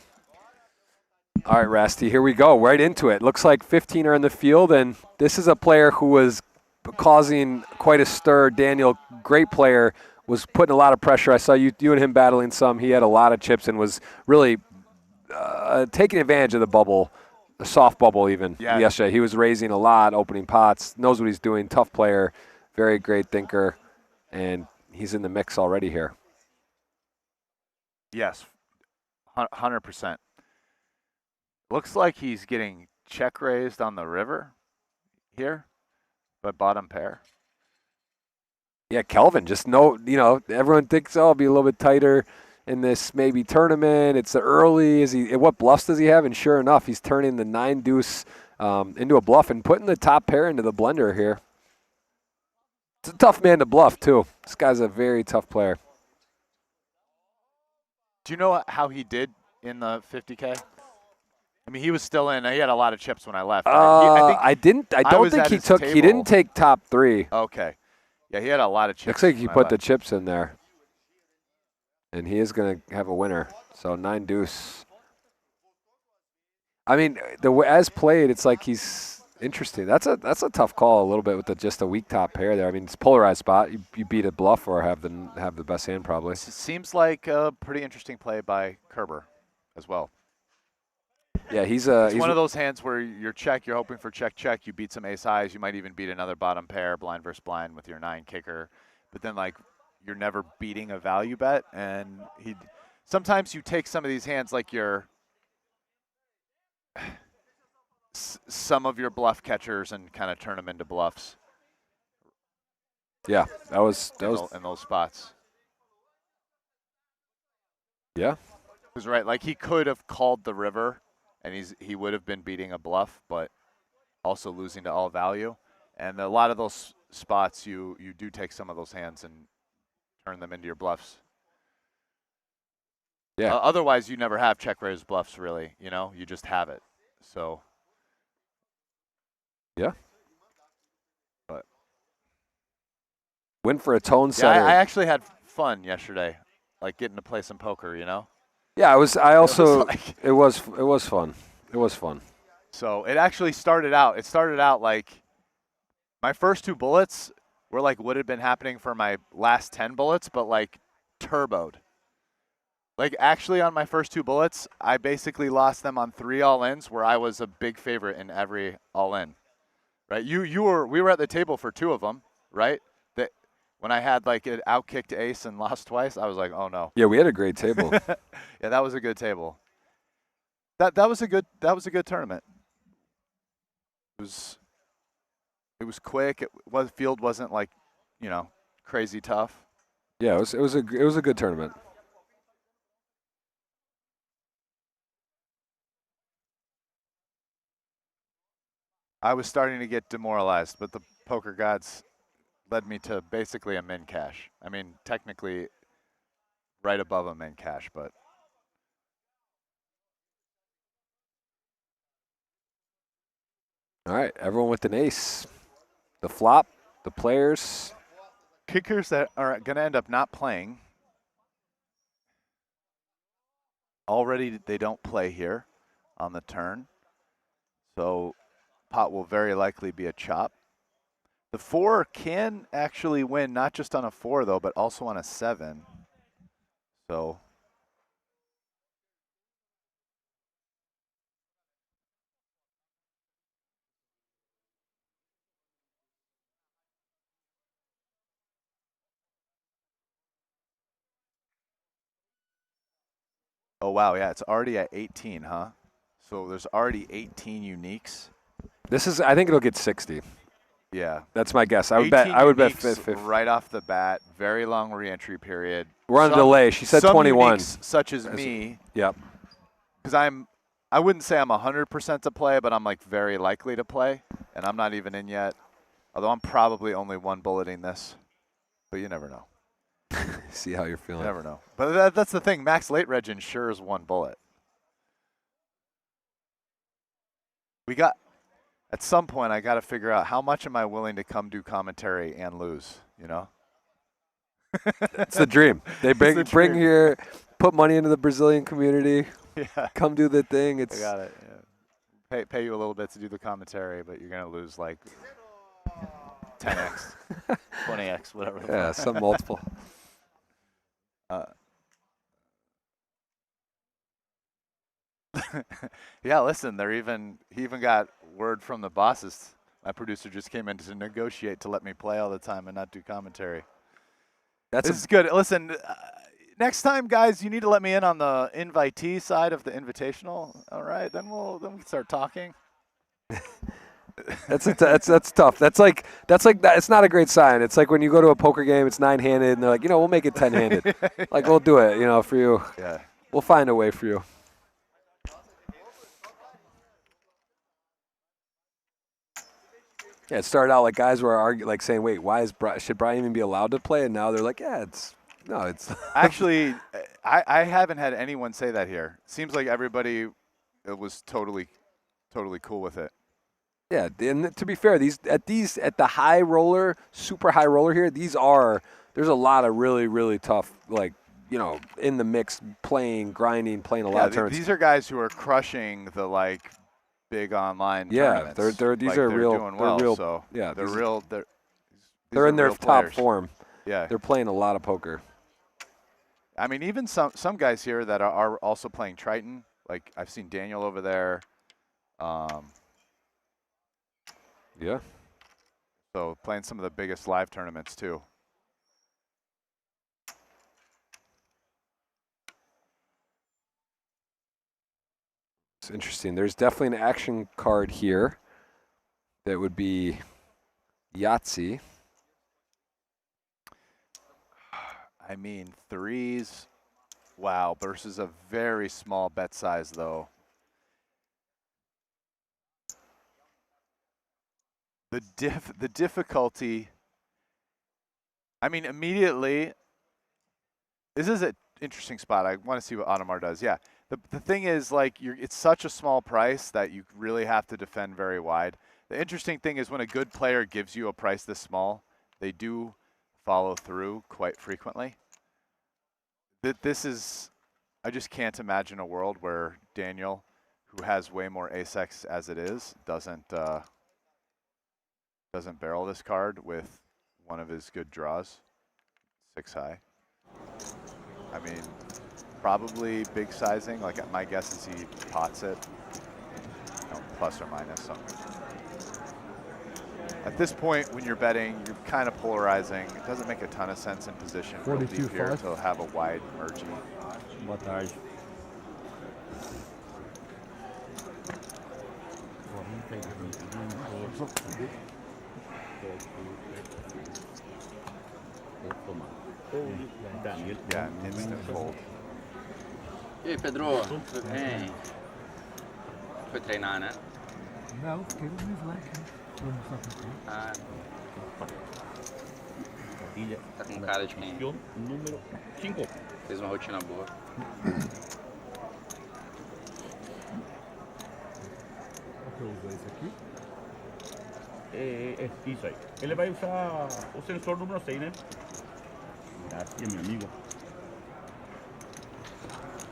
Speaker 3: All right, Rasty, here we go. Right into it. Looks like 15 are in the field, and this is a player who was causing quite a stir. Daniel, great player, was putting a lot of pressure. I saw you and him battling some. He had a lot of chips and was really taking advantage of the bubble, the soft bubble even, yesterday. He was raising a lot, opening pots, knows what he's doing, tough player, very great thinker, and he's in the mix already here.
Speaker 4: Yes, 100%. Looks like he's getting check raised on the river here, but bottom pair.
Speaker 3: Yeah, Kelvin, everyone thinks, it'll be a little bit tighter in this maybe tournament. It's early. What bluffs does he have? And sure enough, he's turning the 9 deuce into a bluff and putting the top pair into the blender here. It's a tough man to bluff, too. This guy's a very tough player.
Speaker 4: Do you know how he did in the 50K? I mean, he was still in. He had a lot of chips when I left.
Speaker 3: I don't think he took. He didn't take top 3.
Speaker 4: Okay. Yeah, he had a lot of chips.
Speaker 3: Looks like he put the chips in there, and he is going to have a winner. So 9 deuce. I mean, as played, it's like he's interesting. That's a tough call a little bit with just a weak top pair there. I mean, it's a polarized spot. You beat a bluff or have the best hand probably.
Speaker 4: It seems like a pretty interesting play by Kerber as well.
Speaker 3: Yeah, he's
Speaker 4: one of those hands where you're hoping for check. You beat some ace highs. You might even beat another bottom pair, blind versus blind with your 9 kicker. But then you're never beating a value bet. And sometimes you take some of these hands like some of your bluff catchers and kind of turn them into bluffs.
Speaker 3: Yeah, that was
Speaker 4: in those spots.
Speaker 3: Yeah,
Speaker 4: it was right. Like he could have called the river. And he would have been beating a bluff, but also losing to all value. And a lot of those spots, you do take some of those hands and turn them into your bluffs.
Speaker 3: Yeah.
Speaker 4: Otherwise, you never have check raise bluffs, really. You just have it. So.
Speaker 3: Yeah.
Speaker 4: But.
Speaker 3: Win for a tone setter.
Speaker 4: Yeah, I actually had fun yesterday, getting to play some poker.
Speaker 3: Yeah, it was fun. It was fun.
Speaker 4: So it actually started out. It started out like my first 2 bullets were like what had been happening for my last 10 bullets, but turboed. Like, actually, on my first 2 bullets, I basically lost them on 3 all-ins where I was a big favorite in every all-in. Right? We were at the table for 2 of them, right? That when I had like an outkicked ace and lost twice, I was like, oh no.
Speaker 3: Yeah, we had a great table.
Speaker 4: Yeah, that was a good table. That was a good tournament. It was quick. Field wasn't like, crazy tough.
Speaker 3: Yeah, it was a good tournament.
Speaker 4: I was starting to get demoralized, but the poker gods led me to basically a min cash. I mean, technically right above a min cash, but
Speaker 3: All right, everyone with an ace. The flop, the players.
Speaker 4: kickers that are going to end up not playing. Already they don't play here on the turn. So pot will very likely be a chop. The 4 can actually win, not just on a 4 though, but also on a 7. So oh wow, yeah, it's already at 18, huh? So there's already 18 uniques.
Speaker 3: I think it'll get 60.
Speaker 4: Yeah.
Speaker 3: That's my guess. I would
Speaker 4: 18
Speaker 3: bet
Speaker 4: uniques
Speaker 3: 50.
Speaker 4: right off the bat. Very long reentry period.
Speaker 3: We're on a delay. She said
Speaker 4: some
Speaker 3: 21.
Speaker 4: Uniques, such as me,
Speaker 3: Yep.
Speaker 4: because I wouldn't say I'm 100% to play, but I'm like very likely to play, and I'm not even in yet. Although I'm probably only 1 bulleting this, but you never know.
Speaker 3: See how you're feeling.
Speaker 4: You never know. But that's the thing. Max late reg ensures 1 bullet. At some point, I got to figure out how much am I willing to come do commentary and lose,
Speaker 3: It's the dream. They bring here, put money into the Brazilian community.
Speaker 4: Yeah.
Speaker 3: Come do the thing.
Speaker 4: I got it. Yeah. Pay you a little bit to do the commentary, but you're going to lose like 10x, 20x, whatever.
Speaker 3: Yeah, some multiple.
Speaker 4: Yeah, listen, he even got word from the bosses. My producer just came in to negotiate to let me play all the time and not do commentary. This is good. Listen, next time, guys, you need to let me in on the invitee side of the invitational. All right, then we can start talking.
Speaker 3: That's tough. That's like that. It's not a great sign. It's like when you go to a poker game, it's 9-handed, and they're like, we'll make it 10-handed. Like we'll do it, for you.
Speaker 4: Yeah.
Speaker 3: We'll find a way for you. Yeah, it started out like guys were saying, "Wait, why should Brian even be allowed to play?" And now they're like, "Yeah, it's."
Speaker 4: Actually, I haven't had anyone say that here. Seems like everybody was totally cool with it.
Speaker 3: Yeah, and to be fair, at the high roller, super high roller here, there's a lot of really, really tough, in the mix, grinding, playing a lot of tournaments.
Speaker 4: These are guys who are crushing the big online tournaments.
Speaker 3: These are real.
Speaker 4: Doing well,
Speaker 3: they're real.
Speaker 4: So
Speaker 3: yeah,
Speaker 4: they're
Speaker 3: in their top
Speaker 4: players.
Speaker 3: form.
Speaker 4: Yeah,
Speaker 3: they're playing a lot of poker.
Speaker 4: I mean, even some guys here that are also playing Triton. Like I've seen Daniel over there.
Speaker 3: Yeah.
Speaker 4: So playing some of the biggest live tournaments too.
Speaker 3: It's interesting. There's definitely an action card here that would be Yahtzee.
Speaker 4: I mean, 3s, wow, versus a very small bet size though. The difficulty, I mean, immediately, this is an interesting spot. I want to see what Audemars does. Yeah, the thing is, it's such a small price that you really have to defend very wide. The interesting thing is when a good player gives you a price this small, they do follow through quite frequently. I just can't imagine a world where Daniel, who has way more ace-x as it is, doesn't barrel this card with one of his good draws, 6 high. I mean, Probably big sizing. Like my guess is he pots it, plus or minus. So at this point, when you're betting, you're kind of polarizing. It doesn't make a ton of sense in position real deep here to have a wide mergey.
Speaker 6: Boa tarde.
Speaker 4: Yeah, instant fold.
Speaker 8: E aí, Pedro? Tudo bem? Foi treinar, né?
Speaker 9: Não, fiquei no Slack, né? Vou mostrar pra você.
Speaker 8: Ah,
Speaker 6: Ilha.
Speaker 8: tá com cara de quem
Speaker 6: Número 5.
Speaker 8: fez uma rotina boa.
Speaker 9: Qual que eu uso esse aqui?
Speaker 6: É isso aí. Ele vai usar o sensor número 6, né? Graças, meu amigo.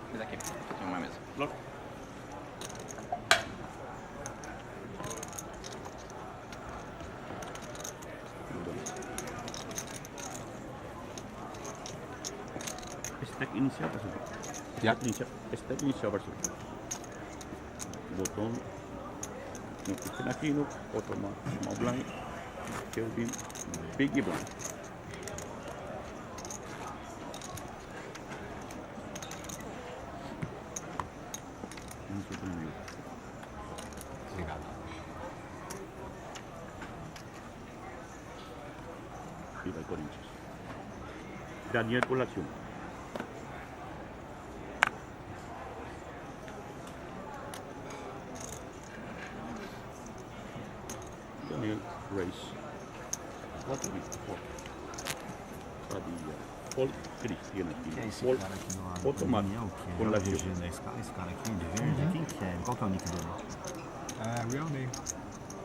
Speaker 8: Esse daqui, tem uma mesa.
Speaker 6: Look. Stack inicial, por favor. Stack inicial, por favor. Botão. No pequeno aqui, no outro small blind. Kelvin, big blind.
Speaker 9: Obrigado.
Speaker 6: E vai Corinthians. Daniel Colación. Daniel Race. 4 bits. Padilha. Paul Cristiano aqui.
Speaker 9: Que é esse
Speaker 6: Paul
Speaker 9: cara aqui no lado?
Speaker 6: Automático.
Speaker 9: Daniel, que é
Speaker 6: Com
Speaker 9: o
Speaker 6: Lazio.
Speaker 9: DG, né? Esse cara aqui de verde, quem que é? Qual que é o nick dele? Real name.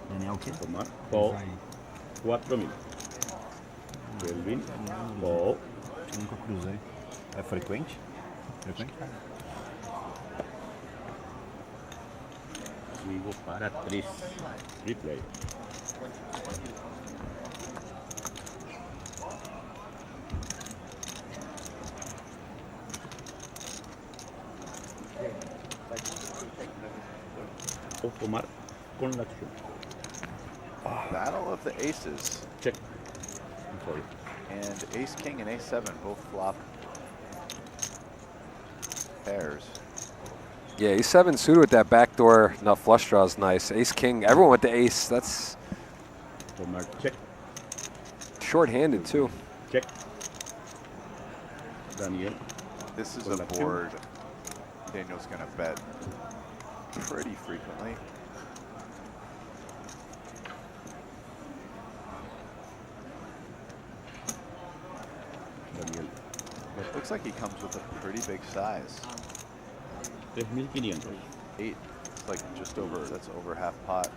Speaker 9: Daniel o quê?
Speaker 6: Automático. Paul.
Speaker 9: Aí.
Speaker 6: 4.000. Kelvin. Paul.
Speaker 9: Nunca cruzei. É frequente? Frequente?
Speaker 6: Sigo para 3. Replay. O tomar con la acción.
Speaker 4: Battle of the aces.
Speaker 6: Check. I'm sorry.
Speaker 4: And ace king and ace 7 both flop pairs.
Speaker 3: Yeah, ace-7 suited with that backdoor nut flush draw is nice. Ace-king, everyone with the ace. That's
Speaker 6: Tomar check.
Speaker 3: short-handed too.
Speaker 6: Check. Daniel.
Speaker 4: This is
Speaker 6: Con
Speaker 4: a
Speaker 6: la acción.
Speaker 4: board Daniel's gonna bet pretty frequently.
Speaker 6: Daniel.
Speaker 4: Looks like he comes with a pretty big size.
Speaker 6: 3.500.
Speaker 4: 8. It's like just over, that's over half pot.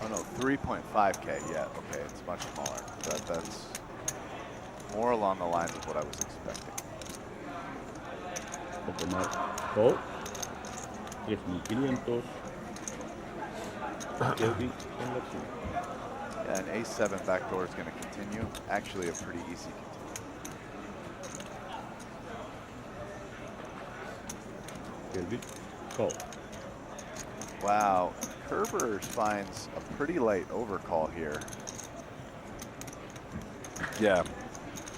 Speaker 4: Oh no, 3.5K, yeah, okay, it's much smaller. That's more along the lines of what I was expecting.
Speaker 6: O tomar call. 3.500. Kelvin con la acción.
Speaker 4: Yeah, an ace 7 backdoor is gonna continue. Actually a pretty easy continue.
Speaker 6: Kelvin. Call.
Speaker 4: Wow, Kerber finds a pretty light overcall here.
Speaker 3: Yeah,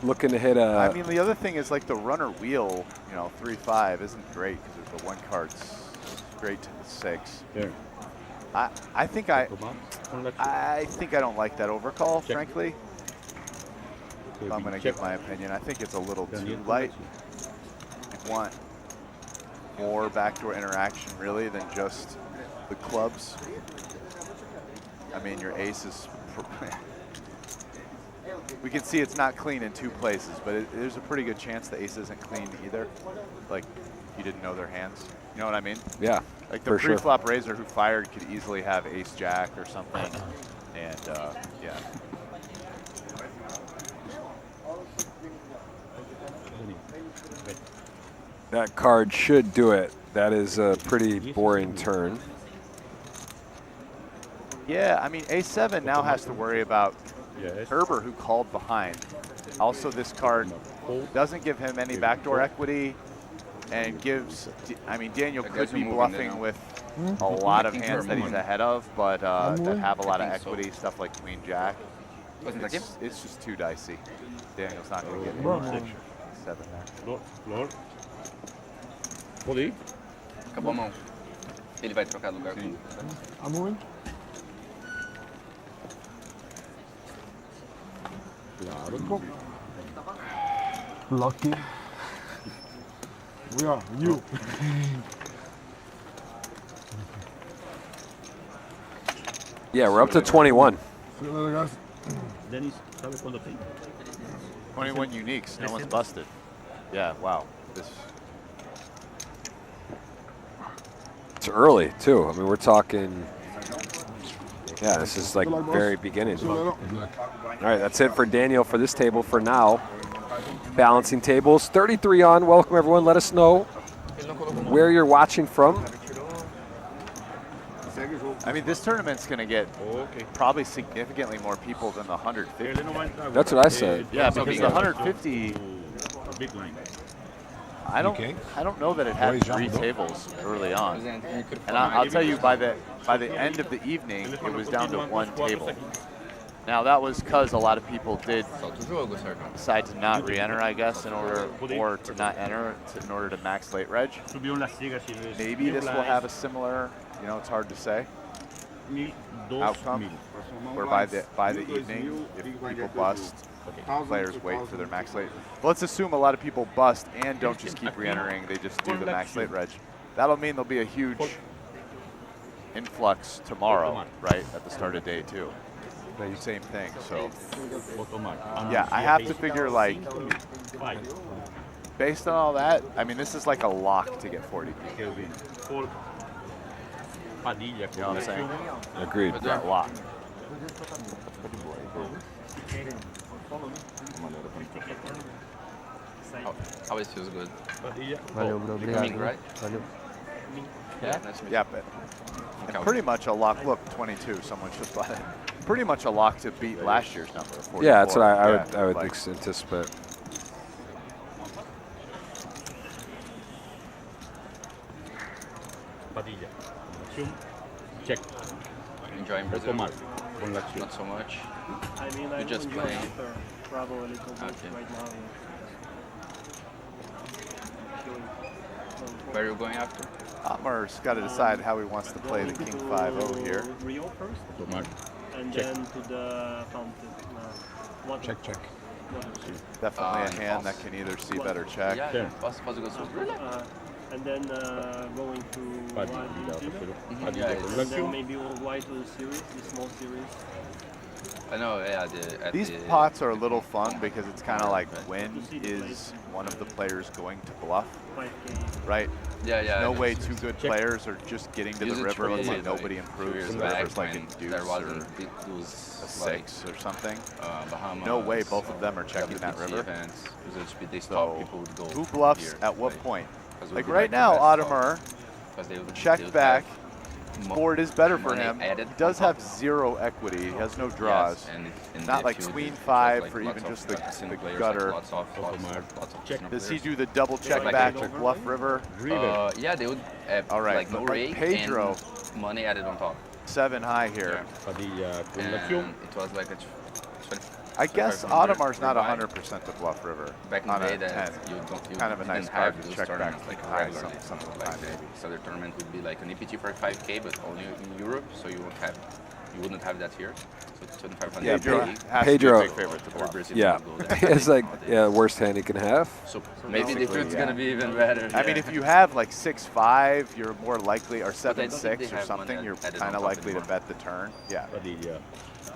Speaker 3: looking to hit a.
Speaker 4: I mean, the other thing is like the runner wheel, 3-5 isn't great because there's the 1 card straight to the 6.
Speaker 6: There.
Speaker 4: I think I
Speaker 6: Tomar con la acción.
Speaker 4: think I don't like that overcall,
Speaker 6: Check.
Speaker 4: frankly. If I'm
Speaker 6: Kelvin,
Speaker 4: going to
Speaker 6: check.
Speaker 4: give my opinion. I think it's a little
Speaker 6: Daniel
Speaker 4: too
Speaker 6: con la
Speaker 4: light.
Speaker 6: acción.
Speaker 4: You want more backdoor interaction really than just the clubs. I mean, your ace is. We can see it's not clean in 2 places, but there's a pretty good chance the ace isn't clean either. Like, you didn't know their hands. You know what I mean?
Speaker 3: Yeah,
Speaker 4: Like the
Speaker 3: for sure.
Speaker 4: pre-flop raiser who fired could easily have ace jack or something. And yeah.
Speaker 3: That card should do it. That is a pretty boring turn.
Speaker 4: Yeah, I mean, A7 now has to worry about
Speaker 6: Yes.
Speaker 4: Herbert, who called behind. Also, this card doesn't give him any backdoor equity and gives, I mean, Daniel could be bluffing with a lot of hands that he's ahead of, but that have a lot of equity, stuff like Queen Jack. It's just too dicey. Daniel's not going to get any 7 there.
Speaker 6: Flor, flor. Pode ir?
Speaker 8: Acabou a mão. Ele vai trocar lugar com
Speaker 9: Amor. Claro. Lucky. We are you.
Speaker 3: Yeah, we're up to 21.
Speaker 6: Denis, sabe quando tem?
Speaker 4: 21 uniques, no one's busted. Yeah, wow.
Speaker 3: It's early too. I mean, we're talking. Yeah, this is like very beginning. All right, that's it for Daniel for this table for now. Balancing tables, 33 on. Welcome everyone. Let us know where you're watching from.
Speaker 4: I mean, this tournament's going to get probably significantly more people than the 150.
Speaker 3: That's what I said.
Speaker 4: Yeah, because the 150,
Speaker 6: Big line.
Speaker 4: I don't know that it had 3 tables early on. And I'll tell you, by the end of the evening, it was down to 1 table. Now that was because a lot of people did decide to not re-enter, I guess, or to not enter in order to max late reg. Maybe this will have a similar, you know, it's hard to say, outcome, where by the evening, if people bust, players wait for their max late. But let's assume a lot of people bust and don't just keep re-entering, they just do the max late reg. That'll mean there'll be a huge influx tomorrow, right, at the start of day 2. Same thing, so yeah, I have to figure, like, based on all that, I mean, this is like a lock to get 40 people. You know what I'm saying?
Speaker 3: Agreed.
Speaker 4: Yeah, lock.
Speaker 8: Always feels good.
Speaker 10: Valeu, bro.
Speaker 8: Coming, right?
Speaker 10: Valeu.
Speaker 8: Yeah, nice to meet you.
Speaker 4: Yeah, but and pretty much a lock. Look, 22. Someone just bought it. Pretty much a lock to beat last year's number. 44.
Speaker 3: Yeah, that's what I would
Speaker 4: like,
Speaker 3: anticipate.
Speaker 6: Padilla. Check.
Speaker 8: Enjoying Brazil?
Speaker 6: Con
Speaker 8: Not so much.
Speaker 11: I mean,
Speaker 8: You just playing.
Speaker 11: Travel a little bit
Speaker 8: Okay.
Speaker 11: right now.
Speaker 8: Where are you going after?
Speaker 4: Otmar's got to decide how he wants to play the King 5-0 here.
Speaker 11: Rio first, and
Speaker 6: Check.
Speaker 11: then to the fountain. What?
Speaker 9: Check.
Speaker 4: Definitely a hand that can either see bet or check.
Speaker 8: Yeah, posso go sul.
Speaker 11: And then going to
Speaker 6: Padilla,
Speaker 11: Argentina.
Speaker 6: Padilla,
Speaker 11: And
Speaker 6: Padilla.
Speaker 11: then maybe Uruguay to the series, the small series.
Speaker 8: I know, yeah.
Speaker 4: These pots are a little fun because it's kind of like, when is one of the players going to bluff,
Speaker 11: 5K.
Speaker 4: right?
Speaker 8: Yeah.
Speaker 4: There's no
Speaker 8: I
Speaker 4: way
Speaker 8: know.
Speaker 4: 2 good players are just getting to
Speaker 8: Use
Speaker 4: the
Speaker 8: it
Speaker 4: river and
Speaker 8: for
Speaker 4: like
Speaker 8: like
Speaker 4: nobody
Speaker 8: 2
Speaker 4: improves.
Speaker 8: years
Speaker 4: The
Speaker 8: back
Speaker 4: river's like
Speaker 8: when
Speaker 4: a deuce
Speaker 8: there
Speaker 4: or
Speaker 8: wasn't it was
Speaker 4: a
Speaker 8: like
Speaker 4: 6 or something.
Speaker 8: Bahamas.
Speaker 4: No way both of them are checking that
Speaker 8: WPT
Speaker 4: river.
Speaker 8: Events. They
Speaker 4: So
Speaker 8: stop people would go
Speaker 4: who bluffs
Speaker 8: here,
Speaker 4: at what
Speaker 8: like,
Speaker 4: point?
Speaker 8: 'cause it would
Speaker 4: Like
Speaker 8: be
Speaker 4: right
Speaker 8: the
Speaker 4: now,
Speaker 8: best stop,
Speaker 4: Ottomar
Speaker 8: 'cause they would
Speaker 4: checked
Speaker 8: have
Speaker 4: back. Board is better for
Speaker 8: money
Speaker 4: him.
Speaker 8: added
Speaker 4: He does
Speaker 8: on
Speaker 4: have
Speaker 8: top.
Speaker 4: 0 equity. He has no draws.
Speaker 8: Yes, and
Speaker 4: Not
Speaker 8: if
Speaker 4: like
Speaker 8: you
Speaker 4: Queen
Speaker 8: just
Speaker 4: 5
Speaker 8: like
Speaker 4: or
Speaker 8: lots
Speaker 4: even
Speaker 8: of
Speaker 4: just the
Speaker 8: casino players,
Speaker 4: gutter.
Speaker 8: Like lots of casino
Speaker 4: Does he
Speaker 8: players.
Speaker 4: do the double check
Speaker 8: Like
Speaker 4: back
Speaker 8: a-
Speaker 4: to bluff river?
Speaker 8: Yeah, they would have
Speaker 4: All right,
Speaker 8: like no
Speaker 4: but like
Speaker 8: rake
Speaker 4: Pedro-
Speaker 8: and money added on top.
Speaker 4: 7 high here.
Speaker 6: Padilla, con
Speaker 8: And
Speaker 6: acción.
Speaker 8: it was like a
Speaker 4: I guess
Speaker 8: 2500
Speaker 4: Ottomar's not
Speaker 8: rebuy.
Speaker 4: 100% to bluff river
Speaker 8: Back in
Speaker 4: on
Speaker 8: the
Speaker 4: a
Speaker 8: day, that
Speaker 4: 10.
Speaker 8: you
Speaker 4: Kind of a nice
Speaker 8: didn't
Speaker 4: card
Speaker 8: have
Speaker 4: to
Speaker 8: those
Speaker 4: check back
Speaker 8: tournaments,
Speaker 4: like
Speaker 8: like
Speaker 4: high
Speaker 8: regularly.
Speaker 4: sometimes
Speaker 8: Like the
Speaker 4: maybe.
Speaker 8: Southern tournament would be like an EPT for 5K, but only in Europe, so you wouldn't have that here. So 2,500.
Speaker 3: Yeah,
Speaker 4: Pedro
Speaker 3: Pe-
Speaker 4: has
Speaker 3: Pedro-
Speaker 4: to be a big favorite to
Speaker 8: or
Speaker 4: bluff.
Speaker 8: Brazil
Speaker 3: Yeah,
Speaker 8: would go there.
Speaker 3: it's like worst hand he can have.
Speaker 8: So maybe the food's gonna be even better.
Speaker 4: I mean, if you have like 6-5, you're more likely, or
Speaker 8: I don't think
Speaker 4: 7-6
Speaker 8: they
Speaker 4: or
Speaker 8: have
Speaker 4: something,
Speaker 8: one
Speaker 4: you're
Speaker 8: added
Speaker 4: kind of
Speaker 8: on top
Speaker 4: likely to
Speaker 8: anymore.
Speaker 4: bet the turn. Yeah.
Speaker 6: Padilla.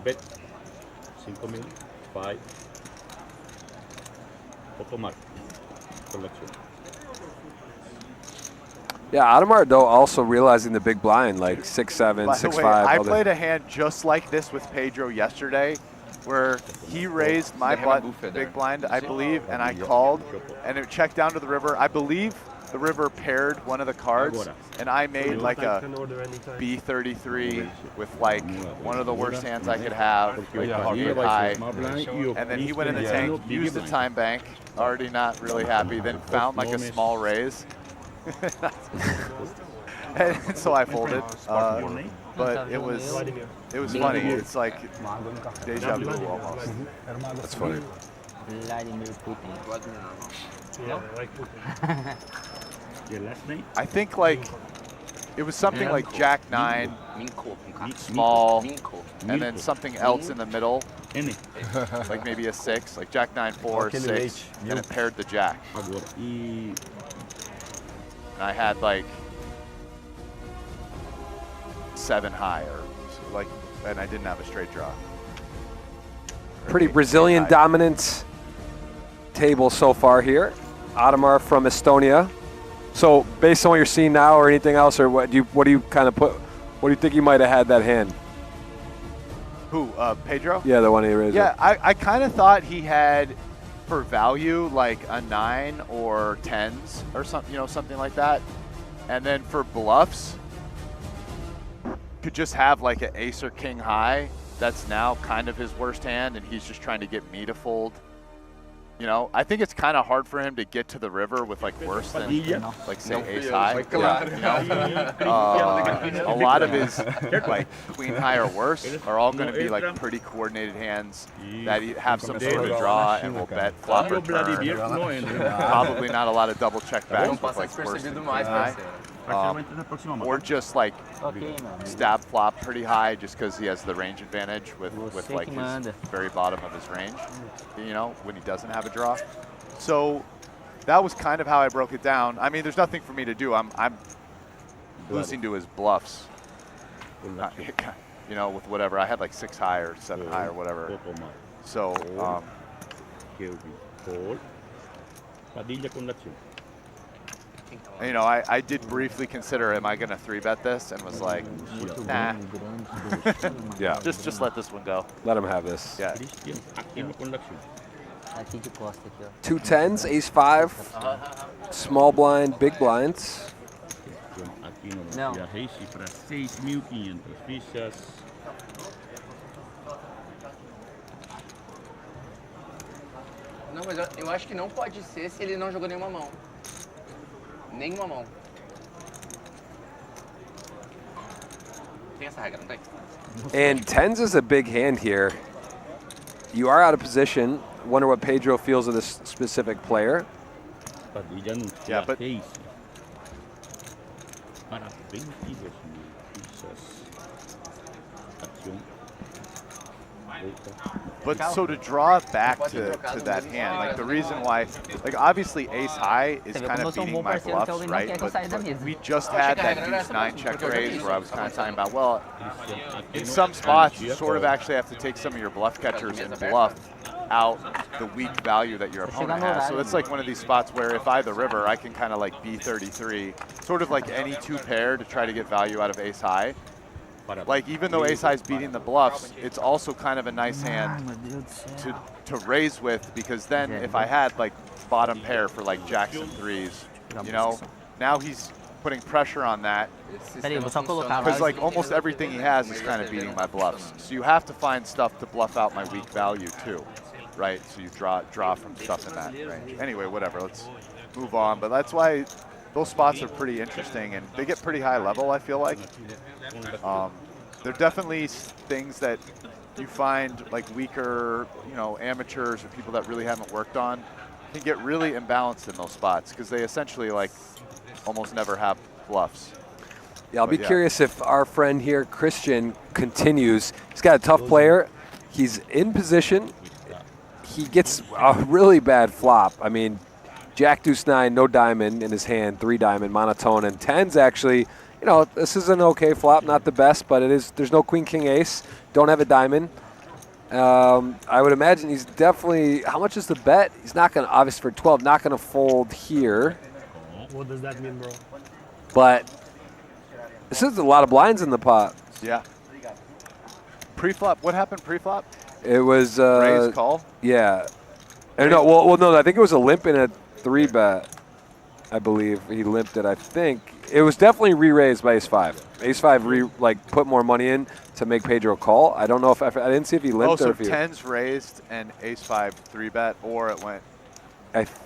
Speaker 6: Bet. 5,000. 5. Ottomar. Con acción.
Speaker 3: Yeah, Ottomar though also realizing the big blind, like 6-7,
Speaker 4: By the way,
Speaker 3: 6-5.
Speaker 4: I
Speaker 3: all the-
Speaker 4: played a hand just like this with Pedro yesterday, where he raised my
Speaker 8: They have a
Speaker 4: butt
Speaker 8: buffet
Speaker 4: big
Speaker 8: there.
Speaker 4: blind, I believe, and I called, and it checked down to the river. I believe the river paired one of the cards, and I made like a
Speaker 11: can order anytime.
Speaker 4: B33 with like one of the worst hands I could have, like 8 high, and then he went in the tank, used the time bank, already not really happy, then found like a small raise, and so I folded. But it was funny. It's like deja vu almost.
Speaker 3: That's funny.
Speaker 5: Vladimir Putin.
Speaker 11: Yeah, like
Speaker 6: Your last name?
Speaker 4: I think like it was something like Jack 9,
Speaker 8: Minko.
Speaker 4: small,
Speaker 8: Minko.
Speaker 4: and then something else in the middle,
Speaker 6: N.
Speaker 4: like maybe a 6, like Jack 9, 4, 6, and it paired the Jack.
Speaker 6: Agora. E
Speaker 4: And I had like 7 high, or like, and I didn't have a straight draw.
Speaker 3: Pretty
Speaker 4: Eight
Speaker 3: Brazilian
Speaker 4: high.
Speaker 3: dominant table so far here. Adamar from Estonia. So based on what you're seeing now, or anything else, or what do you kind of put? What do you think you might have had that hand?
Speaker 4: Who? Pedro?
Speaker 3: Yeah, the one he raised.
Speaker 4: Yeah, I kind of thought he had, for value, like a 9 or 10s or something, something like that. And then for bluffs, could just have like an ace or king high. That's now kind of his worst hand, and he's just trying to get me to fold. I think it's kind of hard for him to get to the river with like worse than, like say ace high. A lot of his like queen high or worse are all going to be like pretty coordinated hands that have some sort of draw and will bet flop or turn. Probably not a lot of double check backs with like worse than queen high. Or just like stab flop pretty high just because he has the range advantage with like his very bottom of his range, when he doesn't have a draw. So that was kind of how I broke it down. I mean, there's nothing for me to do. I'm losing to his bluffs, with whatever. I had like 6 high or 7 high or whatever. So,
Speaker 6: Padilla con l'azione.
Speaker 4: I did briefly consider, am I going to 3-bet this? And was like, nah.
Speaker 3: Yeah.
Speaker 4: Just let this one go.
Speaker 3: Let him have this.
Speaker 4: Yeah.
Speaker 6: Cristian Aquino con l'azione.
Speaker 3: 2 10s, ace 5, small blind, big blinds.
Speaker 6: Aquino não tinha race para 6.500 fichas.
Speaker 8: Não, mas eu acho que não pode ser se ele não jogou nenhuma mão. Nenhuma mão. Tem essa regra, não tem?
Speaker 3: And 10s is a big hand here. You are out of position. Wonder what Pedro feels of this specific player.
Speaker 6: Padilla não tinha
Speaker 4: Yeah, but
Speaker 6: race para 22.000 fichas. Ação.
Speaker 4: But so to draw it back to that hand, like the reason why, like obviously ace high is kind of beating my bluffs, right? But we just had that deuce 9 check raise where I was kind of talking about, well, in some spots you sort of actually have to take some of your bluff catchers and bluff out the weak value that your opponent has. So it's like one of these spots where if I the river, I can kind of like B33, sort of like any 2 pair to try to get value out of ace high. Like even though ace high is beating the bluffs, it's also kind of a nice hand to raise with, because then if I had like bottom pair for like jacks and 3s, now he's putting pressure on that, because like almost everything he has is kind of beating my bluffs. So you have to find stuff to bluff out my weak value too, right? So you draw from stuff in that range. Anyway, whatever, let's move on. But that's why those spots are pretty interesting, and they get pretty high level, I feel like. They're definitely things that you find like weaker, amateurs or people that really haven't worked on can get really imbalanced in those spots, because they essentially like almost never have bluffs.
Speaker 3: Yeah, I'll be curious if our friend here, Christian, continues. He's got a tough player. He's in position. He gets a really bad flop. I mean, Jack deuce 9, no diamond in his hand, 3 diamond, monotone, and 10's actually, this is an okay flop, not the best, but it is. There's no queen, king, ace. Don't have a diamond. I would imagine he's definitely, how much is the bet? He's not going to, obviously for 12, not going to fold here.
Speaker 11: What does that mean, bro?
Speaker 3: But this is a lot of blinds in the pot.
Speaker 4: Yeah. Pre-flop, what happened pre-flop?
Speaker 3: It was
Speaker 4: raise call?
Speaker 3: Yeah. No, well, no, I think it was a limp and a 3-bet. I believe. He limped it, I think. It was definitely re-raised by Ace-5. Ace-5 put more money in to make Pedro call. I don't know if I didn't see if he limped or if he...
Speaker 4: tens raised and Ace-5 3-bet, or it went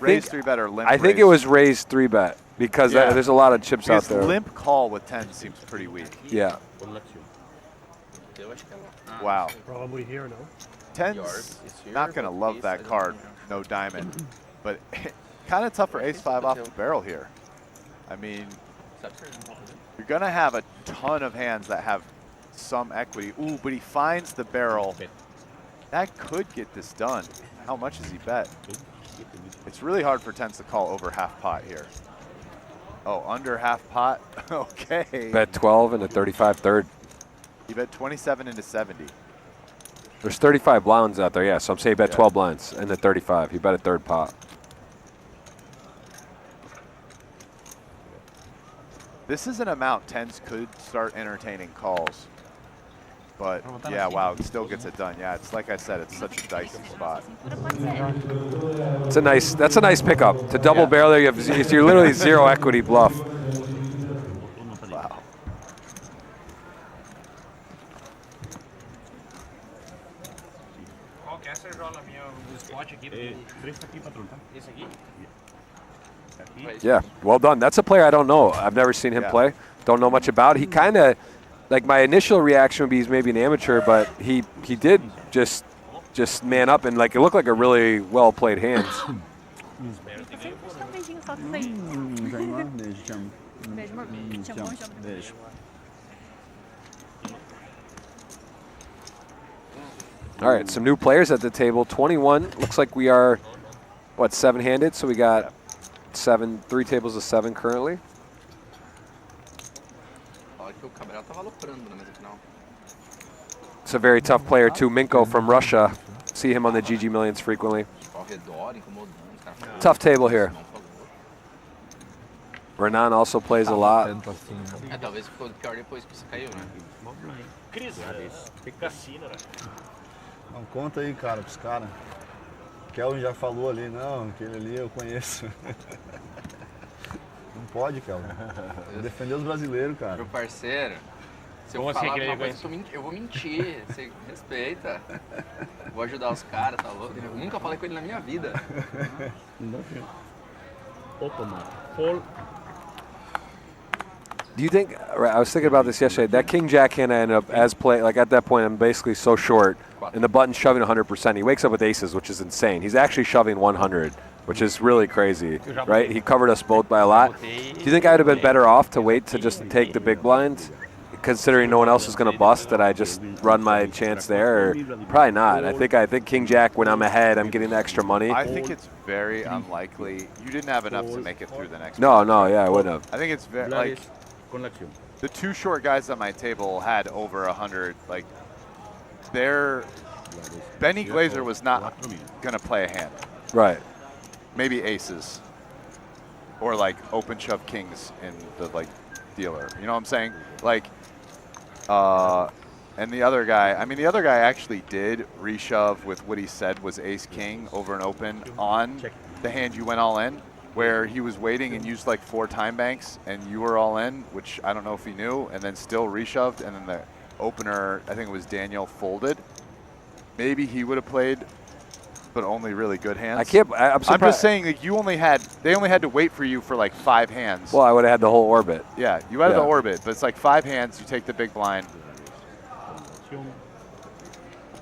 Speaker 3: raised
Speaker 4: 3-bet or limp
Speaker 3: I think it was raised 3-bet because there's a lot of chips out there.
Speaker 4: Limp call with 10 seems pretty weak.
Speaker 3: Yeah.
Speaker 4: Wow.
Speaker 11: Probably here, no?
Speaker 4: 10's not going to love that card, no diamond. But kind of tough for Ace-5 off the barrel here. I mean, you're going to have a ton of hands that have some equity. Ooh, but he finds the barrel. That could get this done. How much does he bet? It's really hard for 10s to call over half pot here. Oh, under half pot? Okay.
Speaker 3: Bet 12 and a 35 third.
Speaker 4: He bet 27 into 70.
Speaker 3: There's 35 blinds out there, yeah. So I'm saying bet 12 blinds and then 35. He bet a third pot.
Speaker 4: This is an amount 10s could start entertaining calls. But yeah, wow, it still gets it done. Yeah, it's like I said, it's such a dicey spot.
Speaker 3: That's a nice pickup. To double barrel there, you're literally zero equity bluff.
Speaker 4: Wow.
Speaker 3: Yeah, well done. That's a player I don't know. I've never seen him play. Don't know much about. He kind of, like my initial reaction would be he's maybe an amateur, but he did just man up and like it looked like a really well played hand. All right, some new players at the table. 21. Looks like we are, what, 7-handed? So we got 3 tables of 7 currently. It's a very tough player too. Minko from Russia. See him on the GG Millions frequently. Tough table here. Renan also plays a lot.
Speaker 9: Não, conta aí, cara, pros caras. Kelvin já falou ali, não, aquele ali eu conheço. Não pode, Kelvin. Defender os brasileiros, cara.
Speaker 8: Meu parceiro, se eu falar alguma coisa, eu vou mentir. Você respeita. Vou ajudar os caras, tá louco? Eu nunca falei com ele na minha vida.
Speaker 3: Do you think, I was thinking about this yesterday, that King Jack hand I ended up as play, like at that point I'm basically so short and the button's shoving 100%. He wakes up with aces, which is insane. He's actually shoving 100, which is really crazy, right? He covered us both by a lot. Do you think I would have been better off to wait to just take the big blind, considering no one else is going to bust, that I just run my chance there? Or probably not. I think King Jack, when I'm ahead, I'm getting the extra money.
Speaker 4: I think it's very unlikely. You didn't have enough to make it through the next
Speaker 3: No, yeah, I wouldn't have.
Speaker 4: I think it's very, like, the 2 short guys on my table had over 100. Like, Benny Glazer was not going to play a hand.
Speaker 3: Right.
Speaker 4: Maybe aces. Or, like, open shove kings in the, like, dealer. You know what I'm saying? Like, and the other guy, actually did reshove with what he said was ace-king over an open on the hand you went all in, where he was waiting and used like 4 time banks and you were all in, which I don't know if he knew, and then still reshoved, and then the opener, I think it was Daniel, folded. Maybe he would have played, but only really good hands.
Speaker 3: I'm
Speaker 4: just saying, like, they only had to wait for you for like 5 hands.
Speaker 3: Well, I would have had the whole orbit.
Speaker 4: Yeah, you had the orbit, but it's like 5 hands, you take the big blind.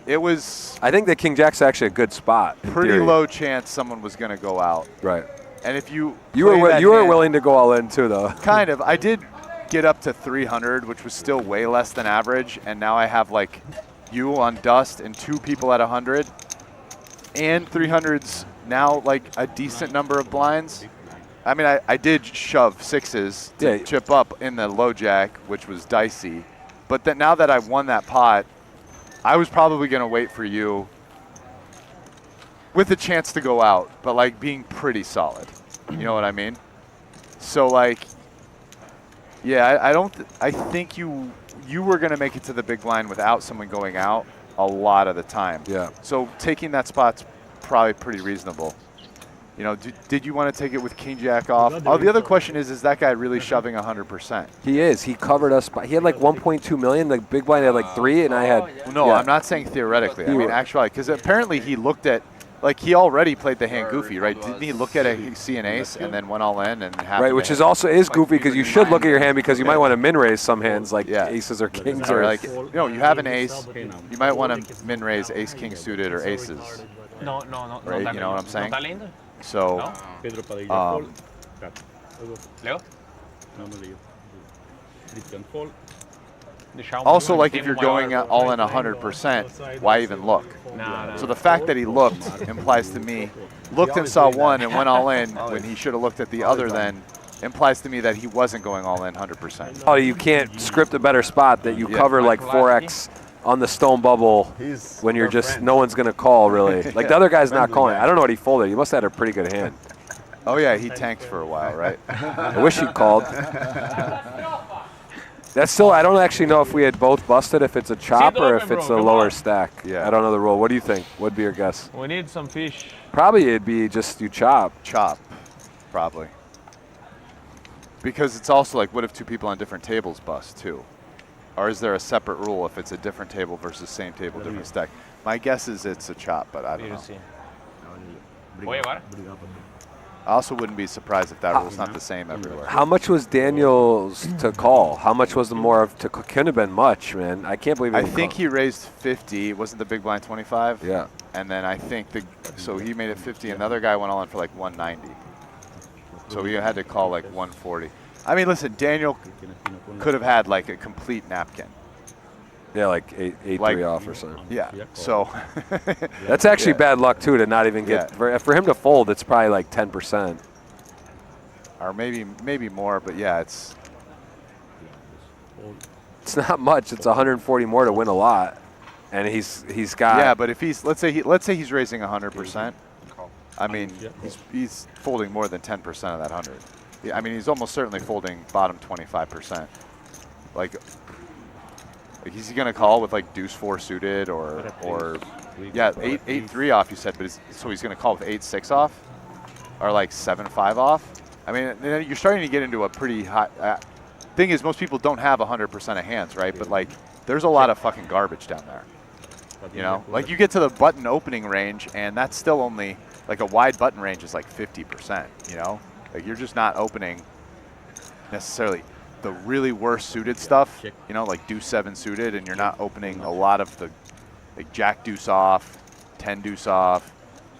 Speaker 4: It was...
Speaker 3: I think that King Jack's actually a good spot.
Speaker 4: Pretty low chance someone was going to go out.
Speaker 3: Right.
Speaker 4: And if you
Speaker 3: were willing to go all in too, though.
Speaker 4: Kind of. I did get up to 300, which was still way less than average, and now I have like you on dust and 2 people at 100, and 300's now like a decent number of blinds. I mean, I did shove 6s to chip up in the low jack, which was dicey, but that now that I've won that pot, I was probably going to wait for you with a chance to go out, but like being pretty solid. You know what I mean? So like, yeah, I think you were going to make it to the big blind without someone going out a lot of the time.
Speaker 3: Yeah.
Speaker 4: So taking that spot's probably pretty reasonable. You know, did you want to take it with king jack off? Oh, the other question is that guy really shoving 100%?
Speaker 3: He is. He covered us. He had like 1.2 million. The big blind had like 3, and I had.
Speaker 4: No, I'm not saying theoretically. I mean actually, because apparently he looked at, like he already played the hand goofy, right? Didn't he look at a see an ace and then went all in and happened?
Speaker 3: Right, which is also goofy because you should look at your hand because you might want to min raise some hands like aces or kings
Speaker 4: or
Speaker 3: or
Speaker 4: like you have an ace, you might want to min raise ace king suited or aces.
Speaker 5: No.
Speaker 4: Right, you know what I'm saying? So,
Speaker 6: Pedro Padilla fold.
Speaker 5: Leo?
Speaker 6: No, no Leo. Christian fold.
Speaker 4: also, like if you're going all in 100%, why even look? So the fact that he looked implies to me, looked and saw one and went all in when he should have looked at the other then, implies to me that he wasn't going all in 100%.
Speaker 3: Oh, you can't script a better spot that you cover like 4x on the stone bubble when you're just, no one's going to call really. Like the other guy's not calling. I don't know what he folded. He must have had a pretty good hand.
Speaker 4: Oh yeah, he tanked for a while, right?
Speaker 3: I wish he called. That's still, I don't actually know if we had both busted, if it's a chop or if it's a lower stack.
Speaker 4: Yeah.
Speaker 3: I don't know the rule. What do you think? What'd be your guess?
Speaker 5: We need some fish.
Speaker 3: Probably it'd be just you chop.
Speaker 4: Chop, probably. Because it's also like, what if two people on different tables bust too? Or is there a separate rule if it's a different table versus same table, different stack? My guess is it's a chop, but I don't know. I also wouldn't be surprised if that rule's not the same everywhere.
Speaker 3: How much was Daniel's to call? How much was the more of to couldn't have been much, man. I can't believe
Speaker 4: I think he raised 50. Wasn't the big blind 25?
Speaker 3: Yeah.
Speaker 4: And then I think so he made it 50. Another guy went all in for like 190. So he had to call like 140. I mean, listen, Daniel could have had like a complete napkin.
Speaker 3: Yeah, like 8-3 off or something.
Speaker 4: Yeah. So
Speaker 3: that's actually bad luck too to not even get for him to fold. It's probably like 10%,
Speaker 4: or maybe more. But yeah, it's
Speaker 3: not much. It's 140 more to win a lot, and he's got.
Speaker 4: Yeah, but if he's let's say he's raising 100%. I mean, he's folding more than 10% of that 100. Yeah, I mean, he's almost certainly folding bottom 25%. Like is he gonna call with like deuce 4 suited or 8-3 off? You said, but so he's gonna call with 8-6 off, or like 7-5 off. I mean, you're starting to get into a pretty high. Thing is, most people don't have 100% of hands, right? But like, there's a lot of fucking garbage down there. You know, like you get to the button opening range, and that's still only like a wide button range is like 50%. You know, like you're just not opening necessarily the really worst suited stuff, you know, like deuce 7 suited, and you're not opening a lot of the like jack deuce off, 10 deuce off,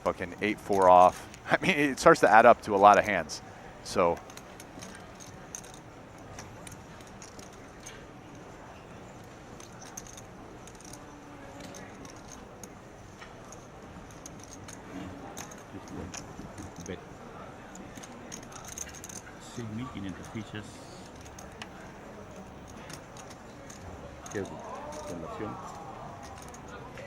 Speaker 4: fucking 8-4 off. I mean, it starts to add up to a lot of hands. So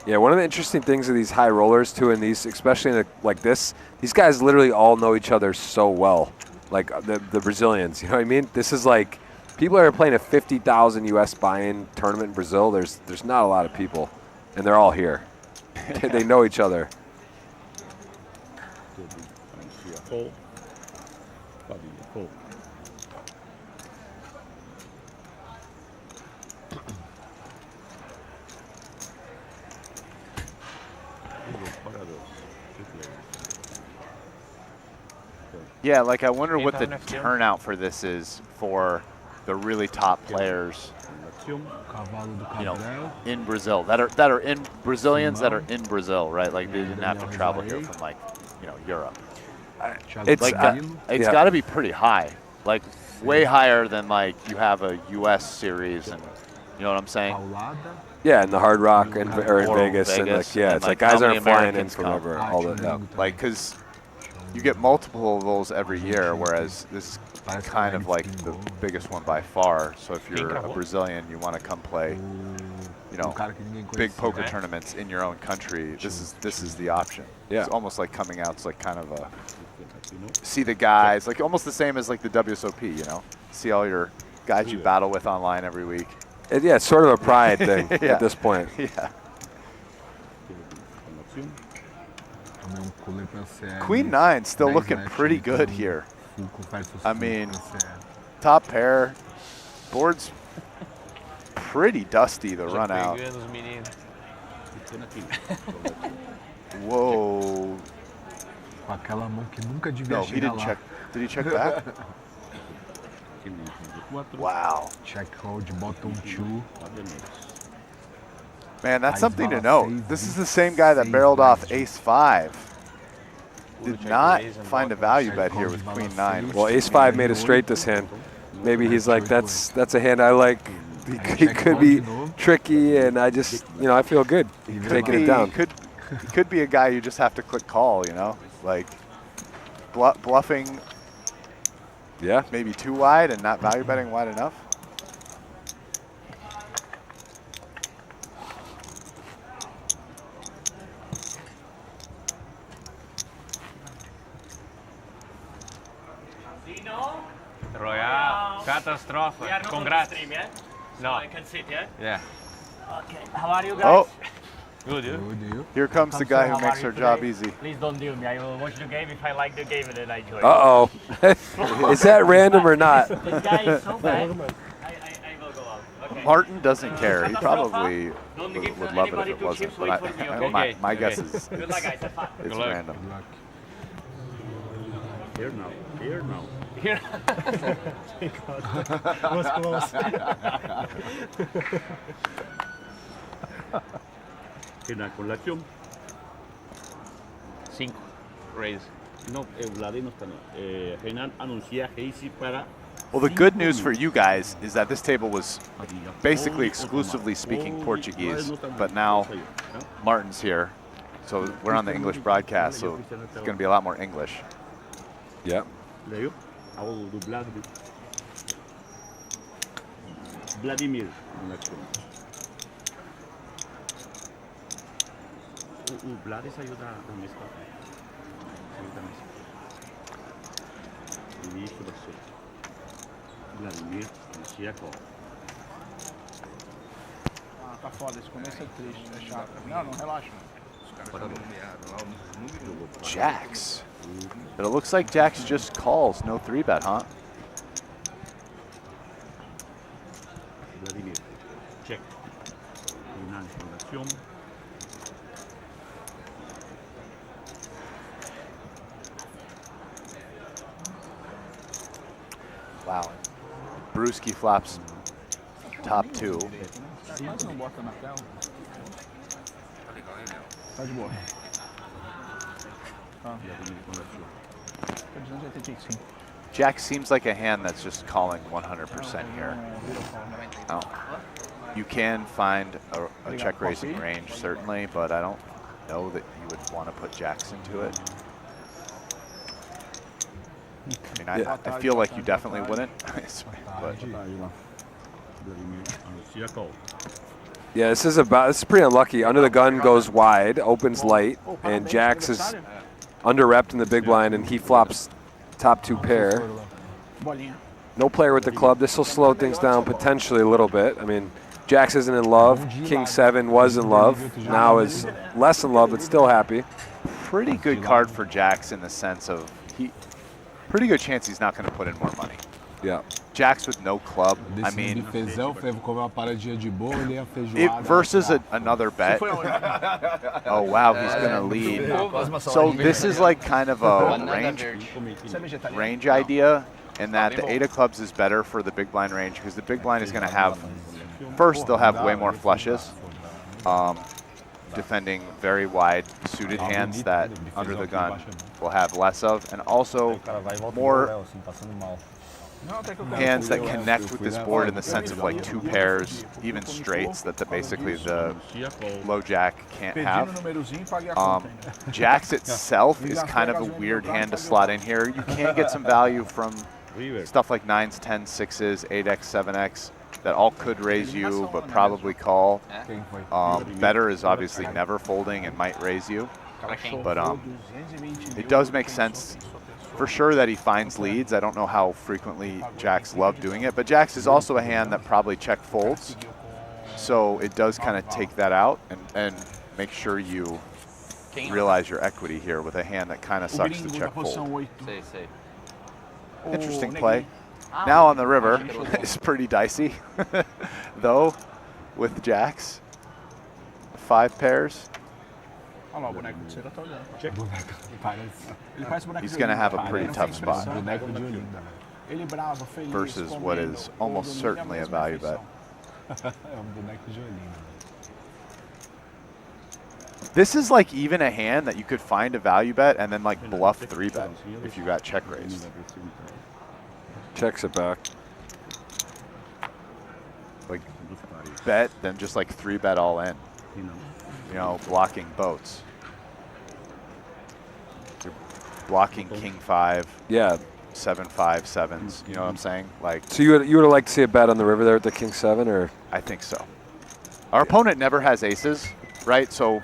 Speaker 3: Yeah, one of the interesting things of these high rollers too, and these, especially in like this, these guys literally all know each other so well. Like the Brazilians, you know what I mean? This is like, people are playing a 50,000 US buy-in tournament in Brazil. There's not a lot of people, and they're all here. They know each other.
Speaker 4: yeah, like I wonder what the turnout for this is for the really top players, you know, in Brazil that are in Brazilians that are in Brazil, right? Like they didn't have to travel here from like, you know, Europe.
Speaker 3: It's
Speaker 4: like it's got to be pretty high, like way higher than like you have a U.S. series, and you know what I'm saying?
Speaker 3: Yeah, in the Hard Rock and or in Vegas, and like it's like guys aren't flying in from over all the
Speaker 4: like because you get multiple of those every year, whereas this is kind of like the biggest one by far. So if you're a Brazilian, you want to come play, you know, big poker tournaments in your own country. This is the option.
Speaker 3: Yeah.
Speaker 4: It's almost like coming out. It's like kind of a see the guys, like almost the same as like the WSOP. You know, see all your guys you battle with online every week.
Speaker 3: Yeah, it's sort of a pride thing at this point.
Speaker 4: Yeah. Queen 9 still looking pretty good here. I mean, top pair. Board's pretty dusty to run out. Whoa. No, he didn't check. Did he check that? Wow.
Speaker 9: Check hold, bottom 2.
Speaker 4: Man, that's something to note. This is the same guy that barreled off ace 5. Did not find a value bet here with queen 9.
Speaker 3: Well, ace 5 made a straight this hand. Maybe he's like, that's a hand I like. He could be tricky, and I just, I feel good taking it down.
Speaker 4: He could be a guy you just have to click call, like bluffing.
Speaker 3: Yeah.
Speaker 4: Maybe too wide and not value betting wide enough.
Speaker 5: Royal, catastrophe. Congrats. Stream, yeah? No. I can sit, yeah? Yeah. Okay. How are you guys?
Speaker 4: Oh.
Speaker 5: Good, you?
Speaker 4: Here comes the guy who makes our job easy.
Speaker 5: Please don't deal me. I will watch the game. If I like the game, then I join.
Speaker 3: Uh-oh. Is that random or not?
Speaker 5: This guy is so bad. I will go out. Okay.
Speaker 4: Martin doesn't care. He probably would love it if it wasn't. But my guess is it's random.
Speaker 6: Here now. Here now.
Speaker 5: Here.
Speaker 11: Was close.
Speaker 6: Reina con la acción.
Speaker 5: 5. Raise.
Speaker 6: No, Vladi no está. Renan anuncia Hazy para.
Speaker 4: Well, the good news for you guys is that this table was basically exclusively speaking Portuguese, but now Martin's here. So we're on the English broadcast, so it's going to be a lot more English.
Speaker 3: Yep.
Speaker 6: Leo, hago do Vladimir na acción. O Vlad saiu da mesa. Saiu da mesa. Início da sua. Vladimir, anuncia call.
Speaker 10: Tá foda, esse começo é triste, é chato. Não, relaxa.
Speaker 4: Jacks. But it looks like Jacks just calls, no 3-bet, huh?
Speaker 6: Vladimir, check. Renan con la acción.
Speaker 4: Wow. Brewski flops top 2.
Speaker 10: Mas não bota na tela. Tá de boa.
Speaker 4: Jack seems like a hand that's just calling 100% here. Oh. You can find a check raising range, certainly, but I don't know that you would want to put jacks into it. I mean, I feel like you definitely wouldn't. But
Speaker 3: Yeah, this is pretty unlucky. Under the gun goes wide, opens light, and Jacks is under repped in the big blind, and he flops top 2 pair. No player with the club. This will slow things down potentially a little bit. I mean, Jacks isn't in love. King 7 was in love. Now is less in love, but still happy.
Speaker 4: Pretty good card for Jacks in the sense of pretty good chance he's not going to put in more money.
Speaker 3: Yeah.
Speaker 4: Jacks with no club. I mean, versus another bet. Oh wow, he's going to lead. So this is like kind of a range idea, in that the 8 of clubs is better for the big blind range because the big blind is going to have, first they'll have way more flushes, defending very wide suited hands that under the gun will have less of, and also more hands that connect with this board in the sense of like 2 pairs, even straights that basically the low jack can't have. Jacks itself is kind of a weird hand to slot in here. You can get some value from stuff like 9s, 10s, 6s, 8x, 7x that all could raise you but probably call. Better is obviously never folding and might raise you, but it does make sense for sure that he finds leads. I don't know how frequently Jacks love doing it, but Jacks is also a hand that probably check folds. So it does kind of take that out and make sure you realize your equity here with a hand that kind of sucks to check fold.
Speaker 8: Sei, sei.
Speaker 4: Interesting play. Now on the river, it's pretty dicey, though, with jacks. 5 pairs.
Speaker 10: Olha lá o boneco de cera tá olhando. Ele parece boneco
Speaker 4: He's
Speaker 10: de
Speaker 4: going to
Speaker 10: Olinda.
Speaker 4: have a pretty tough spot
Speaker 10: Ele bravo, feliz,
Speaker 4: versus
Speaker 10: comendo,
Speaker 4: what is almost
Speaker 10: todo,
Speaker 4: certainly a
Speaker 10: mesma
Speaker 4: value bet.
Speaker 10: refeição.
Speaker 9: É boneco de Olinda.
Speaker 4: This is like even a hand that you could find a value bet and then like bluff 3-bet if you got check raised.
Speaker 3: Checks it back.
Speaker 4: Like bet, then just like 3-bet all in. You know, blocking boats. You're blocking king 5.
Speaker 3: Yeah.
Speaker 4: 7, 5, 7s. You know what I'm saying? Like.
Speaker 3: So you would have liked to see a bet on the river there at the king 7, or?
Speaker 4: I think so. Our opponent never has aces, right? So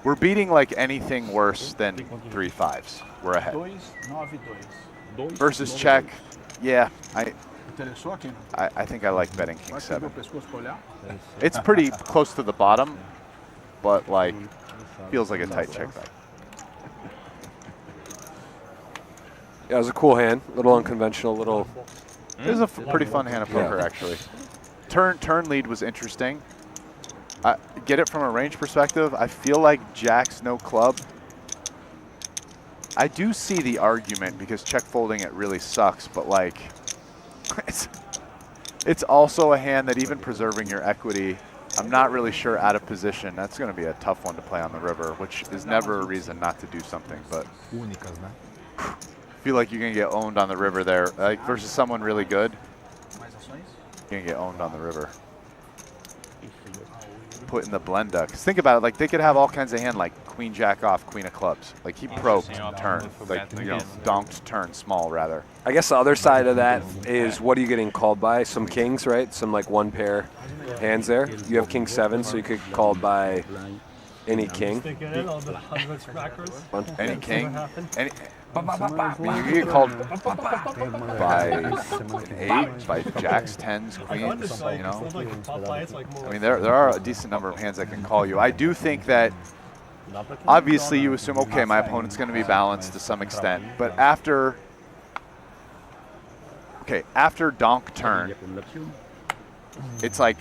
Speaker 4: we're beating like anything worse than 3 5s. We're ahead.
Speaker 10: 2, 9, 2.
Speaker 4: Versus check. Yeah,
Speaker 10: Interessou aqui, né?
Speaker 4: I think I like betting king
Speaker 10: Vai escrever
Speaker 4: 7.
Speaker 10: o pescoço pra olhar?
Speaker 4: It's pretty close to the bottom, but like feels like a tight check back.
Speaker 3: Yeah, it was a cool hand. A little unconventional, little.
Speaker 4: It was a pretty fun hand of poker, actually. Turn lead was interesting. Get it from a range perspective. I feel like jacks no club. I do see the argument because check folding it really sucks, but like it's also a hand that even preserving your equity, I'm not really sure out of position. That's going to be a tough one to play on the river, which is never a reason not to do something, but I feel like you're going to get owned on the river there. Like versus someone really good, you're going to get owned on the river. Put in the blender. Cause think about it, like they could have all kinds of hand like queen jack off, queen of clubs. Like he probed turn, like you know, donked turn small rather.
Speaker 3: I guess the other side of that is what are you getting called by? Some kings, right? Some like 1 pair hands there. You have king 7, so you could get called by any king.
Speaker 4: Any king. Any. I mean, you get called by an 8, by jacks, 10s, queens, you know. I mean, there are a decent number of hands that can call you. I do think that, obviously, you assume, okay, my opponent's going to be balanced to some extent. But after donk turn, it's like,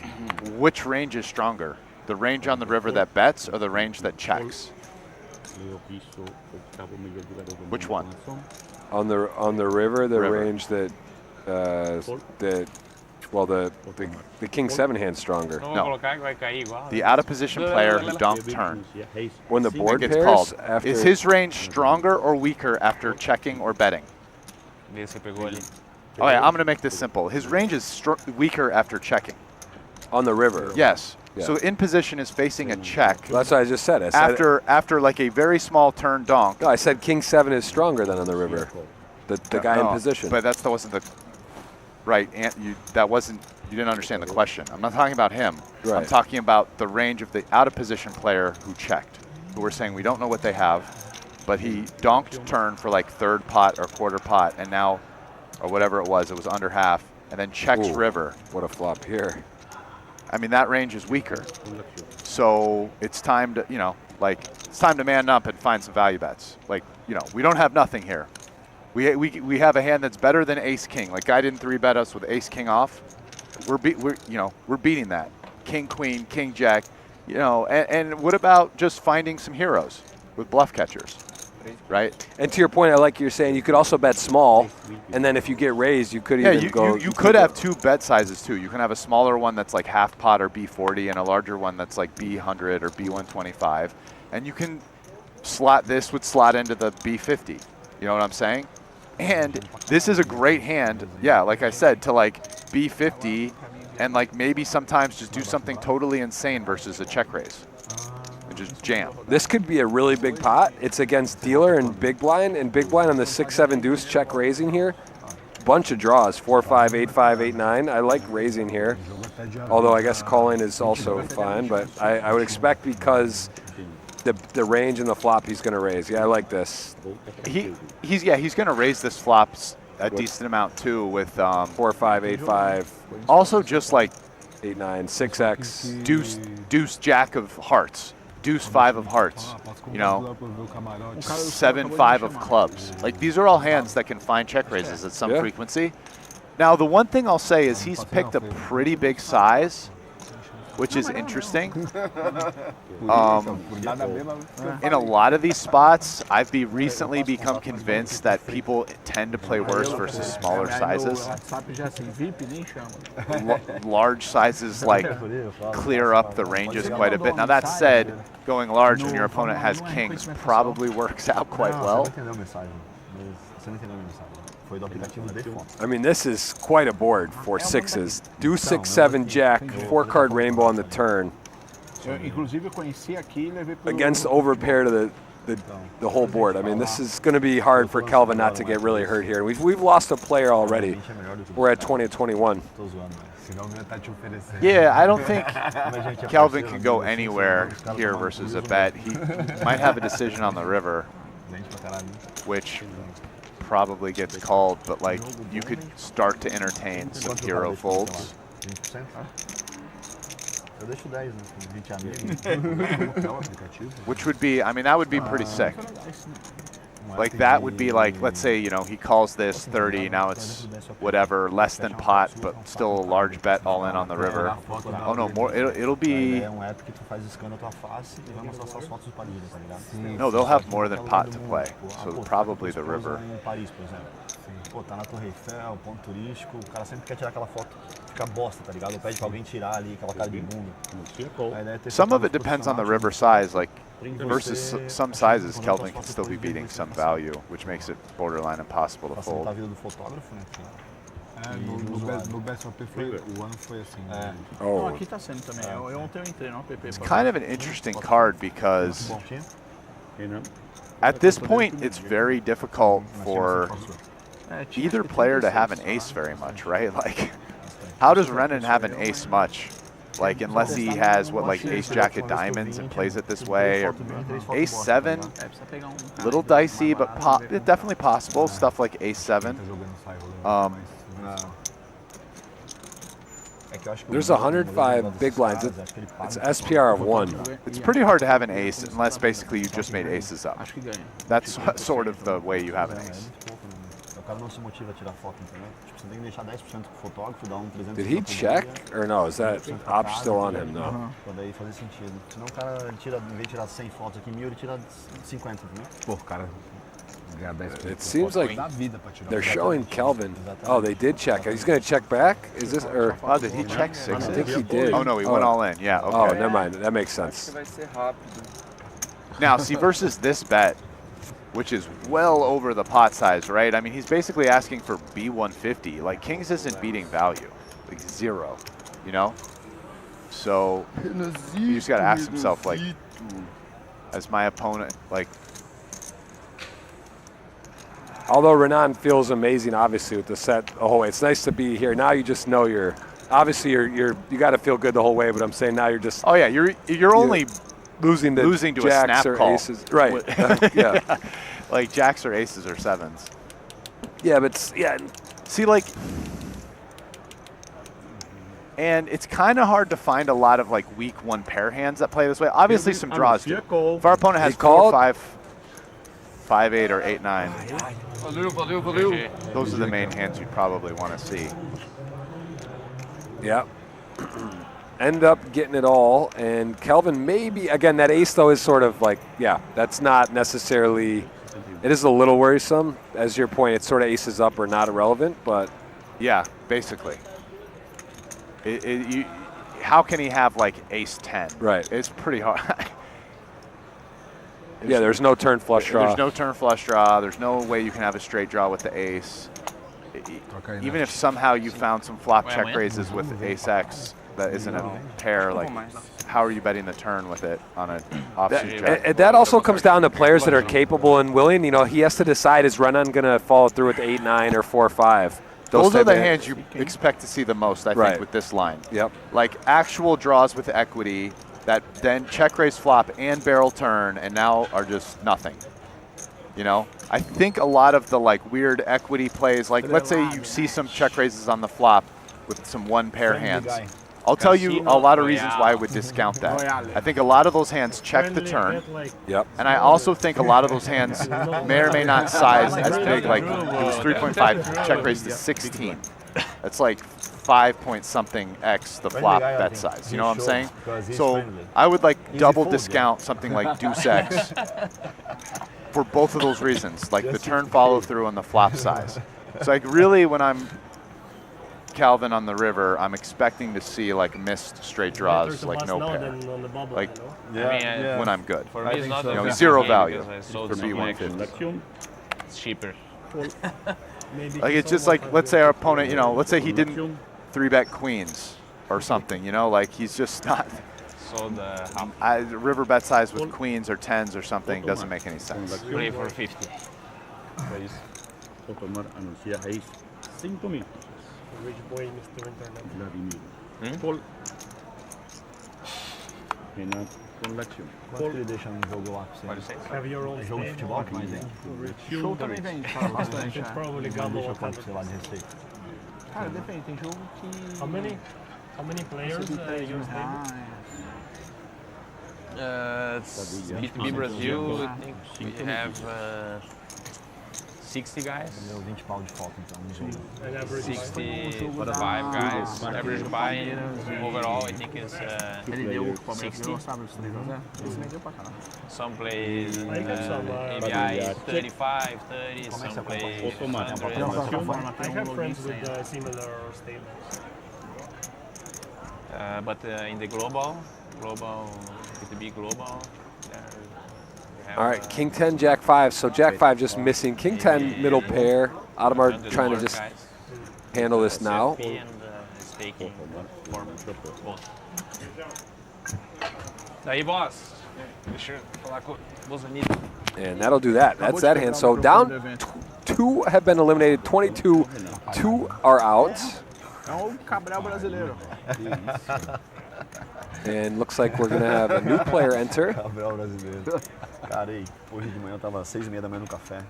Speaker 4: which range is stronger? The range on the river that bets or the range that checks? Which one?
Speaker 3: On the river, the range that the king 7 hand's stronger.
Speaker 4: No. The out of position player who donked turn.
Speaker 3: When the board
Speaker 4: gets
Speaker 3: pairs,
Speaker 4: called,
Speaker 3: after
Speaker 4: is his range stronger or weaker after checking or betting? Oh yeah, I'm going to make this simple. His range is weaker after checking.
Speaker 3: On the river.
Speaker 4: Yes.
Speaker 3: Yeah.
Speaker 4: So in position is facing a check.
Speaker 3: That's what I just said.
Speaker 4: After like a very small turn donk.
Speaker 3: No, I said king 7 is stronger than on the river. The guy in position.
Speaker 4: But that wasn't the right. You didn't understand the question. I'm not talking about him.
Speaker 3: Right.
Speaker 4: I'm talking about the range of the out of position player who checked. Who we're saying we don't know what they have, but he donked turn for like 3rd pot or 1/4 pot, and now, or whatever it was under half, and then checks river.
Speaker 3: What a flop here.
Speaker 4: I mean, that range is weaker. So it's time to, it's time to man up and find some value bets. Like, we don't have nothing here. We have a hand that's better than ace king. Like, guy didn't 3-bet us with ace king off. We're beating that. King queen, king jack, and what about just finding some heroes with bluff catchers? Right?
Speaker 3: And to your point, I like you're saying you could also bet small, and then if you get raised, you could even go.
Speaker 4: You could have 2 bet sizes too. You can have a smaller one that's like half pot or B40, and a larger one that's like B100 or B125, and you can slot this would slot into the B50. You know what I'm saying? And this is a great hand, yeah, like I said, to like B50, and like maybe sometimes just do something totally insane versus a check raise. Just jam.
Speaker 3: This could be a really big pot. It's against dealer and big blind on the 6-7 deuce check raising here. Bunch of draws, 4-5, 8-5, 8-9. I like raising here, although I guess calling is also fine. But I would expect because the range and the flop he's going to raise. Yeah, I like this.
Speaker 4: He's going to raise this flop a decent amount too with
Speaker 3: 4-5, 8-5.
Speaker 4: Also just like
Speaker 3: 8-9, 6x.
Speaker 4: Deuce jack of hearts. deuce 5 of hearts, you know, 7-5 of clubs. Like, these are all hands that can find check raises at some frequency. Now, the one thing I'll say is he's picked a pretty big size, which is interesting. In a lot of these spots, I've recently become convinced that people tend to play worse versus smaller sizes. Large sizes like clear up the ranges quite a bit. Now that said, going large when your opponent has kings probably works out quite well.
Speaker 3: I mean, this is quite a board for sixes. Deuce 6, 7, Jack, 4-card rainbow on the turn. Against overpair to the whole board. I mean, this is going to be hard for Kelvin not to get really hurt here. We've lost a player already. We're at 20-21.
Speaker 4: Yeah, I don't think Kelvin can go anywhere here versus a bet. He might have a decision on the river, which probably gets called, but like you could start to entertain some hero folds. Which would be, I mean, that would be pretty sick. Like that would be like, let's say, you know, he calls this 30, now it's whatever, less than pot, but still a large bet all in on the river. Oh no, more, it'll be, no, they'll have more than pot to play, so probably the river.
Speaker 9: Pô, tá na Torre Eiffel, ponto turístico, o cara sempre quer tirar aquela foto, fica bosta, tá ligado? Pede pra alguém tirar ali, aquela cara de bunda.
Speaker 4: Some of it depends on the river size, like versus some sizes, Kelvin can still be beating some value, which makes it borderline impossible to fold.
Speaker 9: No BSOP o ano foi assim.
Speaker 10: Oh. Aqui tá sendo também. Ontem eu entrei no app.
Speaker 4: It's kind of an interesting card because at this point it's very difficult for either player to have an ace very much, right? Like, how does Renan have an ace much? Like, unless he has, what, like ace jack of diamonds and plays it this way, or ace 7, little dicey, but definitely possible, stuff like ace 7.
Speaker 3: There's 105 big blinds. It's SPR of 1.
Speaker 4: It's pretty hard to have an ace unless basically you just made aces up. That's sort of the way you have an ace.
Speaker 3: Did he check or no? Is that op still on him? No. It seems like they're showing Kelvin. Oh, they did check. He's going to check back? Is this or?
Speaker 4: Oh, did he check 6?
Speaker 3: I think he did.
Speaker 4: Oh no, he went all in. Yeah. Okay.
Speaker 3: Oh, never mind. That makes sense.
Speaker 4: Now, see, versus this bet, which is well over the pot size, right? I mean, he's basically asking for B150. Like, Kings isn't beating value, like 0, you know? So, he just got to ask himself, like, as my opponent, like...
Speaker 3: Although Renan feels amazing, obviously, with the set the whole way. It's nice to be here. Now you just know you're... Obviously, you got to feel good the whole way, but I'm saying now you're just...
Speaker 4: Oh, yeah, you're only...
Speaker 3: Losing to
Speaker 4: a
Speaker 3: jacks
Speaker 4: snap
Speaker 3: or
Speaker 4: call.
Speaker 3: aces. Right. Yeah.
Speaker 4: Like jacks or aces or 7s.
Speaker 3: Yeah, but yeah.
Speaker 4: See, like, and it's kind of hard to find a lot of like weak 1 pair hands that play this way. Obviously, some draws do. If our opponent has 4, 5, 5, 8, or 8, 9, those are the main hands you'd probably want to see.
Speaker 3: Yeah. End up getting it all, and Kelvin maybe, again, that ace though is sort of like, yeah, that's not necessarily, it is a little worrisome. As your point, it's sort of aces up or not irrelevant, but.
Speaker 4: Yeah, basically. How can he have like ace 10?
Speaker 3: Right.
Speaker 4: It's pretty hard.
Speaker 3: Yeah, there's no turn flush draw.
Speaker 4: There's no turn flush draw. There's no way you can have a straight draw with the ace. Even if somehow you found some flop check raises with ace X, that isn't a pair, like, how are you betting the turn with it on an offsuit check?
Speaker 3: That also comes down to players that are capable and willing. You know, he has to decide, is Renan going to follow through with 8, 9, or 4, 5?
Speaker 4: Those are the hands you expect to see the most, I think, with this line.
Speaker 3: Yep.
Speaker 4: Like, actual draws with equity that then check raise flop and barrel turn, and now are just nothing. You know? I think a lot of the, like, weird equity plays, like, let's say you see some check raises on the flop with some 1 pair hands. I'll tell you a lot of reasons why I would discount that. I think a lot of those hands check the turn.
Speaker 3: Yep.
Speaker 4: And I also think a lot of those hands may or may not size as big. Like it was 3.5, check raised to 16. That's like 5 point something X the flop bet size. You know what I'm saying? So I would like double discount something like deuce X for both of those reasons, like the turn follow through and the flop size. So like really when I'm Calvin on the river, I'm expecting to see like missed straight draws, like no pair. Like when I'm good.
Speaker 5: For me, it's not
Speaker 4: zero value
Speaker 5: for
Speaker 4: B150.
Speaker 5: It's cheaper.
Speaker 4: Like it's just like, let's say our opponent, let's say he didn't 3-bet queens or something, like he's just not.
Speaker 5: So the
Speaker 4: river bet size with queens or 10s or something doesn't make any sense.
Speaker 5: Play for 50.
Speaker 6: Otomar anuncia ace 5 minutos.
Speaker 11: Which boy, Mr. Internet?
Speaker 6: Vladimir. Paul. Renato com latinha.
Speaker 9: Quanto que ele deixa no jogo lá pra você?
Speaker 11: Have your own
Speaker 9: Jogo de futebol que mais vem?
Speaker 10: Show também vende, fala bastante.
Speaker 11: Probably
Speaker 9: Não
Speaker 11: gamble
Speaker 9: deixa
Speaker 11: or
Speaker 9: quanto, sei lá, de receita.
Speaker 10: Cara, depende, tem jogo que...
Speaker 11: How many players use them?
Speaker 5: B Brazil, I think we have 60 guys.
Speaker 9: Deu 20 pau de falta então no jogo.
Speaker 5: 65 guys. Average buy overall, I think is 60. Some play ABI 35, 30, some play 100.
Speaker 11: I have friends with similar stables.
Speaker 5: But in the global, with the big global,
Speaker 3: all right, King 10, Jack 5. So Jack 5 just missing. King 10, middle pair. Audemars trying to just handle this now.
Speaker 5: Daí, boss. Deixa eu falar com o Bonito.
Speaker 3: And that'll do that. That's that hand. So down 2 have been eliminated. 22, 2 are out.
Speaker 10: É o Cabral brasileiro.
Speaker 3: And looks like we're going to have a new player enter.
Speaker 9: Cabral brasileiro. Cara, aí, hoje de manhã eu tava 6h30 da manhã no café.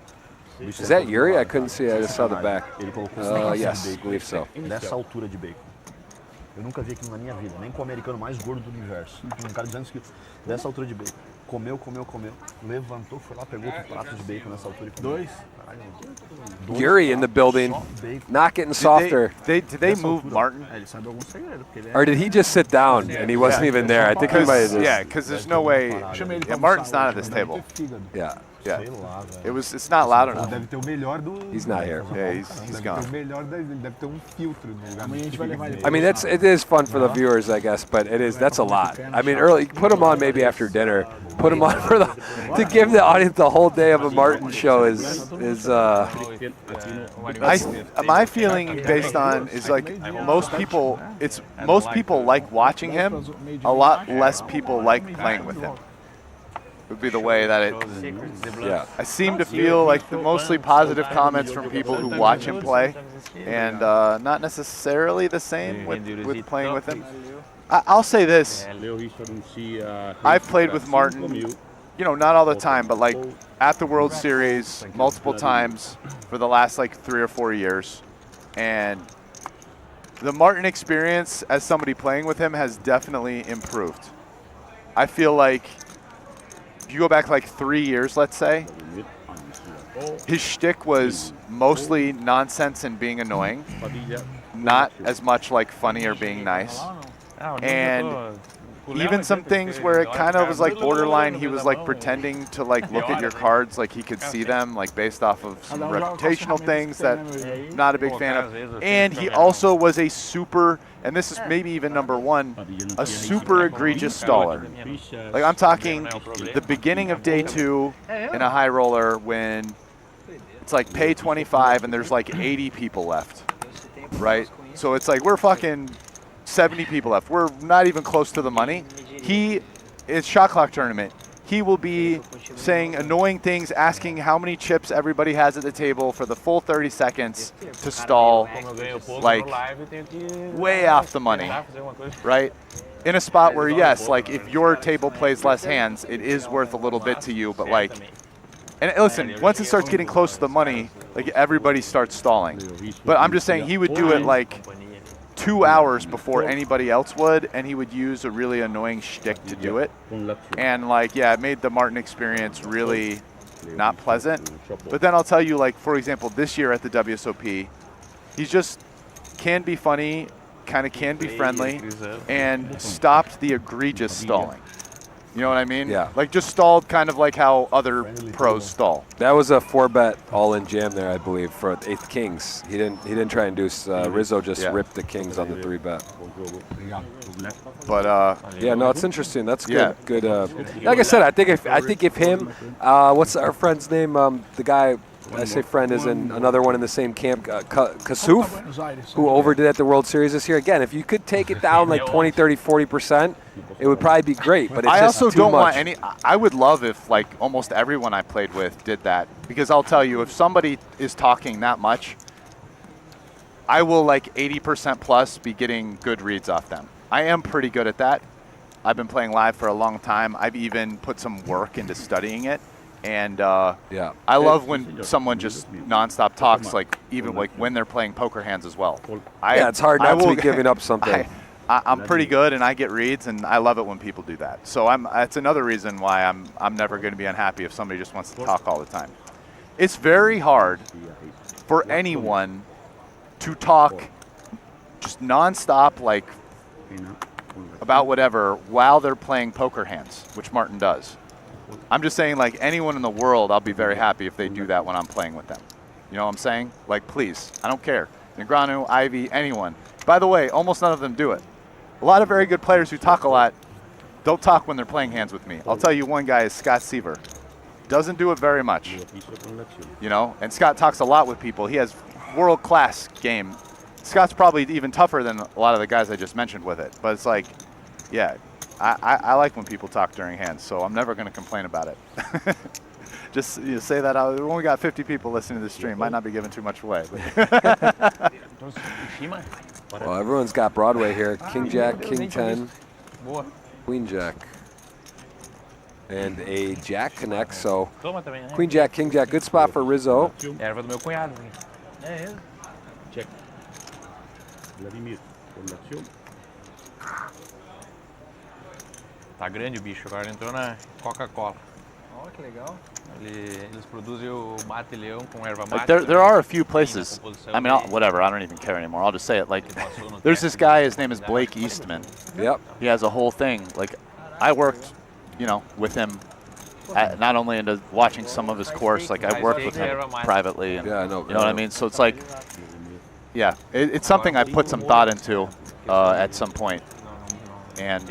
Speaker 3: Is that Yuri? I couldn't see. I just saw the back.
Speaker 9: Ele colocou
Speaker 3: yes,
Speaker 9: bacon.
Speaker 3: believe so.
Speaker 9: Dessa altura de bacon. Eu nunca vi aquilo na minha vida, nem com o americano mais gordo do universo. Um cara de 200 quilos, dessa altura de bacon. Comeu. Levantou, foi lá, pegou outro prato de bacon nessa altura e comeu.
Speaker 3: Yuri in the building, not getting softer.
Speaker 4: Did they move Martin?
Speaker 3: Or did he just sit down and he wasn't even there? I think he might have just.
Speaker 4: Yeah, because there's no way. Yeah, Martin's not at this table.
Speaker 3: Yeah.
Speaker 4: Yeah. It's not loud enough.
Speaker 9: Deve ter o melhor do.
Speaker 3: He's not here.
Speaker 4: Yeah, he's gone.
Speaker 9: O melhor deve ter filtro no lugar.
Speaker 3: I mean, it is fun for the viewers, I guess, but that's a lot. I mean, early, put them on maybe after dinner. Put them on for to give the audience the whole day of a Martin show is.
Speaker 4: My feeling based on is like most people like watching him. A lot less people like playing with him. Would be the way that it.
Speaker 3: Yeah.
Speaker 4: I seem to feel like the mostly positive comments from people who watch him play, and not necessarily the same with playing with him. I'll say this. I've played with Martin, not all the time, but like at the World Series multiple times for the last like 3 or 4 years, and the Martin experience as somebody playing with him has definitely improved. I feel like. If you go back like 3 years, let's say, his shtick was mostly nonsense and being annoying, not as much like funny or being nice. And even some things where it kind of was like borderline, he was like pretending to like look at your cards like he could see them, like based off of some reputational things that I'm not a big fan of. And he also was a super, and this is maybe even number 1, a super egregious staller. Like I'm talking the beginning of day 2 in a high roller when it's like pay 25 and there's like 80 people left, right? So it's like we're fucking 70 people left. We're not even close to the money. It's shot clock tournament. He will be saying annoying things, asking how many chips everybody has at the table for the full 30 seconds to stall, like way off the money, right? In a spot where, yes, like if your table plays less hands, it is worth a little bit to you, but like, and listen, once it starts getting close to the money, like everybody starts stalling. But I'm just saying he would do it like 2 hours before anybody else would, and he would use a really annoying shtick to do it. And like, yeah, it made the Martin experience really not pleasant. But then I'll tell you, like, for example, this year at the WSOP, he's just can be funny, kind of can be friendly, and stopped the egregious stalling. You know what I mean?
Speaker 3: Yeah.
Speaker 4: Like just stalled kind of like how other pros stall.
Speaker 3: That was a 4-bet all-in jam there, I believe, for 8th Kings. He didn't try and deuce. Rizzo just ripped the Kings on the 3-bet.
Speaker 4: But
Speaker 3: yeah, no, it's interesting. That's good.
Speaker 4: Yeah.
Speaker 3: Good. Like I said, I think if him, what's our friend's name? The guy. I say friend is in another one in the same camp, Kasuf, who overdid at the World Series this year. Again, if you could take it down like 20, 30, 40%, it would probably be great. But it's
Speaker 4: I
Speaker 3: just
Speaker 4: also
Speaker 3: too
Speaker 4: don't
Speaker 3: much.
Speaker 4: want any. I would love if like almost everyone I played with did that, because I'll tell you, if somebody is talking that much, I will like 80% plus be getting good reads off them. I am pretty good at that. I've been playing live for a long time. I've even put some work into studying it. And
Speaker 3: yeah,
Speaker 4: I love when someone just nonstop talks, like even like when they're playing poker hands as well.
Speaker 3: Yeah, it's hard not to be giving up something.
Speaker 4: I'm pretty good, and I get reads, and I love it when people do that. So that's another reason why I'm never going to be unhappy if somebody just wants to talk all the time. It's very hard for anyone to talk just nonstop, like about whatever, while they're playing poker hands, which Martin does. I'm just saying, like, anyone in the world, I'll be very happy if they do that when I'm playing with them. You know what I'm saying? Like, please, I don't care. Negreanu, Ivy, anyone. By the way, almost none of them do it. A lot of very good players who talk a lot don't talk when they're playing hands with me. I'll tell you one guy is Scott Seaver. Doesn't do it very much. You know, and Scott talks a lot with people. He has world-class game. Scott's probably even tougher than a lot of the guys I just mentioned with it. But it's like, yeah. I like when people talk during hands, so I'm never going to complain about it. Just say that out. We only got 50 people listening to the stream. Might not be giving too much away.
Speaker 3: Well, everyone's got Broadway here. King Jack, King 10, Queen Jack. And a Jack connects, so Queen Jack, King Jack, good spot for Rizzo.
Speaker 5: Erva do meu cunhado.
Speaker 6: Check. Vladimir, collection.
Speaker 5: Tá grande o bicho, agora entrou na Coca-Cola. Olha que legal. Eles produzem o mate leão com erva mate.
Speaker 4: There are a few places. I mean, whatever. I don't even care anymore. I'll just say it. Like, there's this guy. His name is Blake Eastman.
Speaker 3: Yep.
Speaker 4: He has a whole thing. Like, I worked, with him. Not only into watching some of his course. Like, I worked with him privately. And,
Speaker 3: yeah, I know.
Speaker 4: You know what I mean? So it's like, yeah, it's something I put some thought into at some point. And,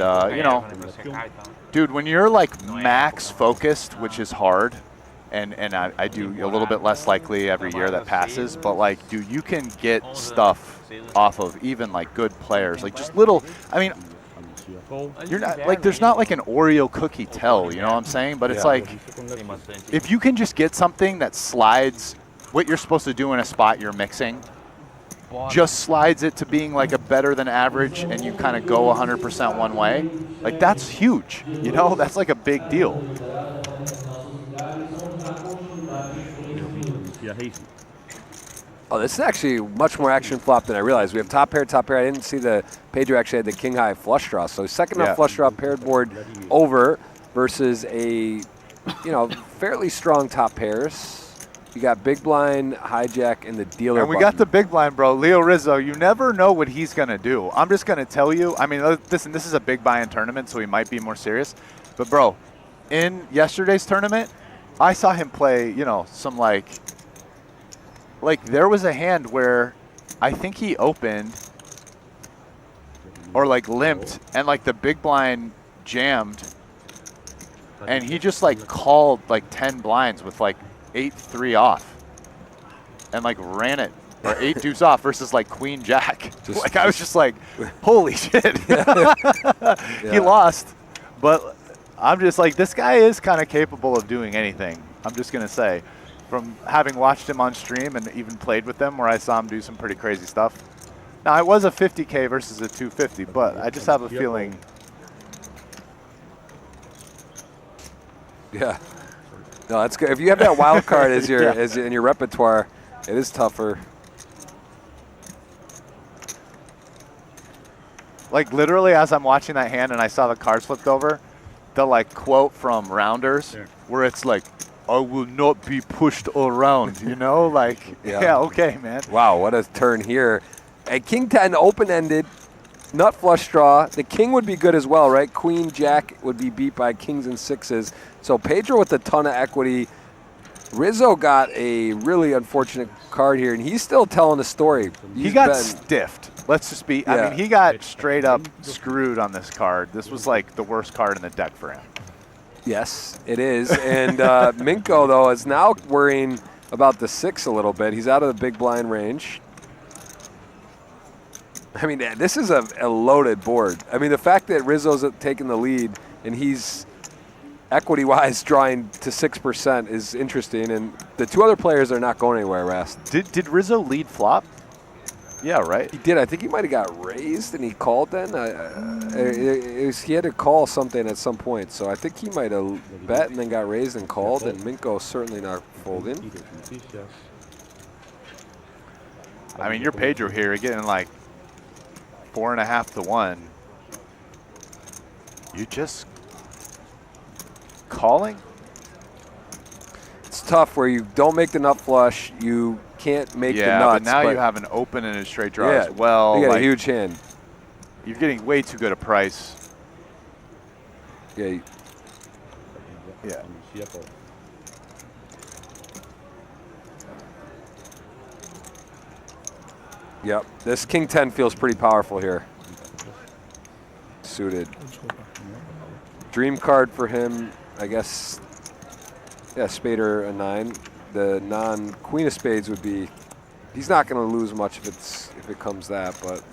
Speaker 4: dude, when you're like max focused, which is hard, and I do a little bit less likely every year that passes, but like, dude, you can get stuff off of even like good players, like just little, I mean, you're not like, there's not like an Oreo cookie tell, you know what I'm saying? But it's like, if you can just get something that slides what you're supposed to do in a spot you're mixing, just slides it to being like a better than average, and you kind of go 100% one way, like that's huge, that's like a big deal.
Speaker 3: Oh, this is actually much more action flop than I realized. We have top pair. I didn't see the Pedro actually had the king high flush draw. So second up flush draw paired board over versus a, fairly strong top pairs. You got big blind, hijack, and the dealer
Speaker 4: And we got the big blind, bro. Leo Rizzo, you never know what he's going to do. I'm just going to tell you. I mean, listen, this is a big buy-in tournament, so he might be more serious. But, bro, in yesterday's tournament, I saw him play, some like there was a hand where I think he opened or like limped, and like the big blind jammed, and he just like called like 10 blinds with like 8-3 off and like ran it, or 8 deuce off versus like queen jack. I was just like, holy shit. He lost, but I'm just like, this guy is kind of capable of doing anything. I'm just going to say, from having watched him on stream and even played with them where I saw him do some pretty crazy stuff. Now, it was a 50K versus a 250, but I just have a feeling.
Speaker 3: Yeah. No, that's good. If you have that wild card as your in your repertoire, it is tougher.
Speaker 4: Like literally, as I'm watching that hand and I saw the cards flipped over, the like quote from Rounders, where it's like, "I will not be pushed around," you know, like yeah, okay, man.
Speaker 3: Wow, what a turn here. At King 10, open-ended, nut flush draw. The king would be good as well, right? Queen Jack would be beat by kings and sixes. So Pedro with a ton of equity. Rizzo got a really unfortunate card here, and he's still telling the story.
Speaker 4: He got stiffed. Let's just be, I mean, he got straight up screwed on this card. This was like the worst card in the deck for him.
Speaker 3: Yes, it is. And Minko, though, is now worrying about the 6 a little bit. He's out of the big blind range. I mean, this is a loaded board. I mean, the fact that Rizzo's taking the lead and he's equity-wise drawing to 6% is interesting. And the 2 other players are not going anywhere, Rast.
Speaker 4: Did Rizzo lead flop? Yeah, right.
Speaker 3: He did. I think he might have got raised and he called then. He had to call something at some point. So I think he might have bet and then got raised and called. And Minko certainly not folding.
Speaker 4: I mean, you're Pedro here. You're getting like 4.5 to 1. You just calling?
Speaker 3: It's tough where you don't make the nut flush. You can't make the nuts.
Speaker 4: Yeah, but now you have an open and a straight draw as well.
Speaker 3: You got a huge hand.
Speaker 4: You're getting way too good a price.
Speaker 3: Yeah.
Speaker 4: Yeah.
Speaker 3: Yep. This King 10 feels pretty powerful here. Suited. Dream card for him, I guess. Yeah, spade or a 9. The non-queen of spades would be. He's not going to lose much if it comes that, but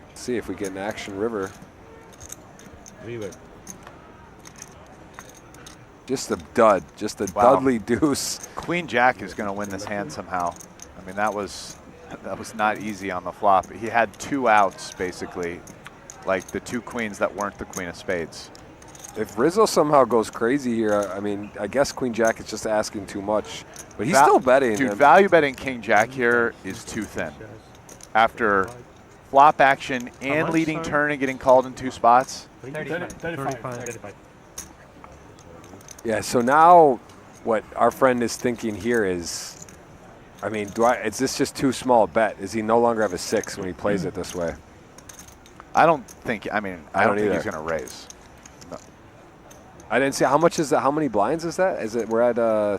Speaker 3: let's see if we get an action river. Just a dud, just a Dudley deuce.
Speaker 4: Queen Jack is going to win this hand somehow. I mean, that was not easy on the flop. He had 2 outs basically, like the 2 queens that weren't the queen of spades.
Speaker 3: If Rizzo somehow goes crazy here, I mean, I guess Queen Jack is just asking too much, but he's still betting.
Speaker 4: Dude, value betting King Jack here is too thin. After flop action and leading turn and getting called in 2 spots.
Speaker 11: 35.
Speaker 3: Yeah, so now what our friend is thinking here is, I mean, is this just too small a bet? Is he no longer have a 6 when he plays it this way?
Speaker 4: I don't think, I don't think he's
Speaker 3: either.
Speaker 4: going to raise.
Speaker 3: I didn't see, how much is that? How many blinds is that? Is it, we're at 1K,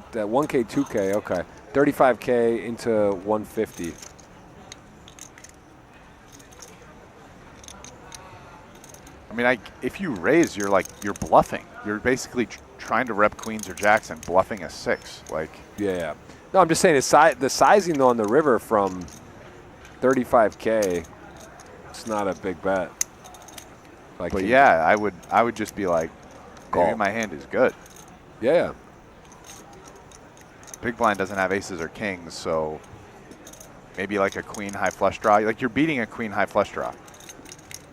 Speaker 3: 2K, okay. 35K into 150.
Speaker 4: I mean, if you raise, you're bluffing. You're basically trying to rep queens or jacks and bluffing a 6. Like,
Speaker 3: yeah. No, I'm just saying the sizing though on the river from 35K, it's not a big bet. Like,
Speaker 4: but yeah, I would just be like, maybe my hand is good.
Speaker 3: Yeah.
Speaker 4: Big blind doesn't have aces or kings, so maybe like a queen high flush draw. Like you're beating a queen high flush draw.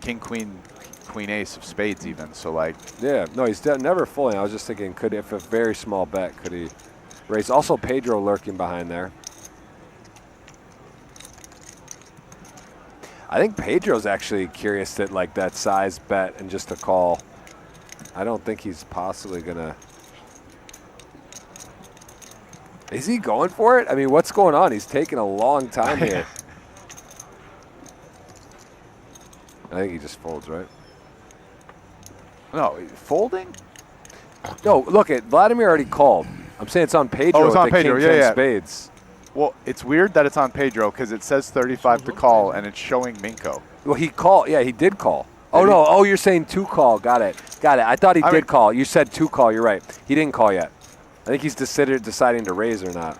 Speaker 4: King, queen, queen ace of spades even. So like.
Speaker 3: Yeah, no, he's never folding. I was just thinking, if a very small bet, could he raise? Also Pedro lurking behind there. I think Pedro's actually curious at like that size bet and just a call. I don't think he's possibly gonna. Is he going for it? I mean, what's going on? He's taking a long time here. I think he just folds, right?
Speaker 4: No, folding?
Speaker 3: No, look, Vladimir already called. I'm saying it's on Pedro.
Speaker 4: Oh, it's on
Speaker 3: with the
Speaker 4: Pedro.
Speaker 3: King 10
Speaker 4: Yeah.
Speaker 3: spades.
Speaker 4: Well, it's weird that it's on Pedro because it says 35 to call and it's showing Minko.
Speaker 3: Well, he called. Yeah, he did call. Oh, no. Oh, you're saying 2 call. Got it. I thought he did call. You said 2 call. You're right. He didn't call yet. I think he's deciding to raise or not.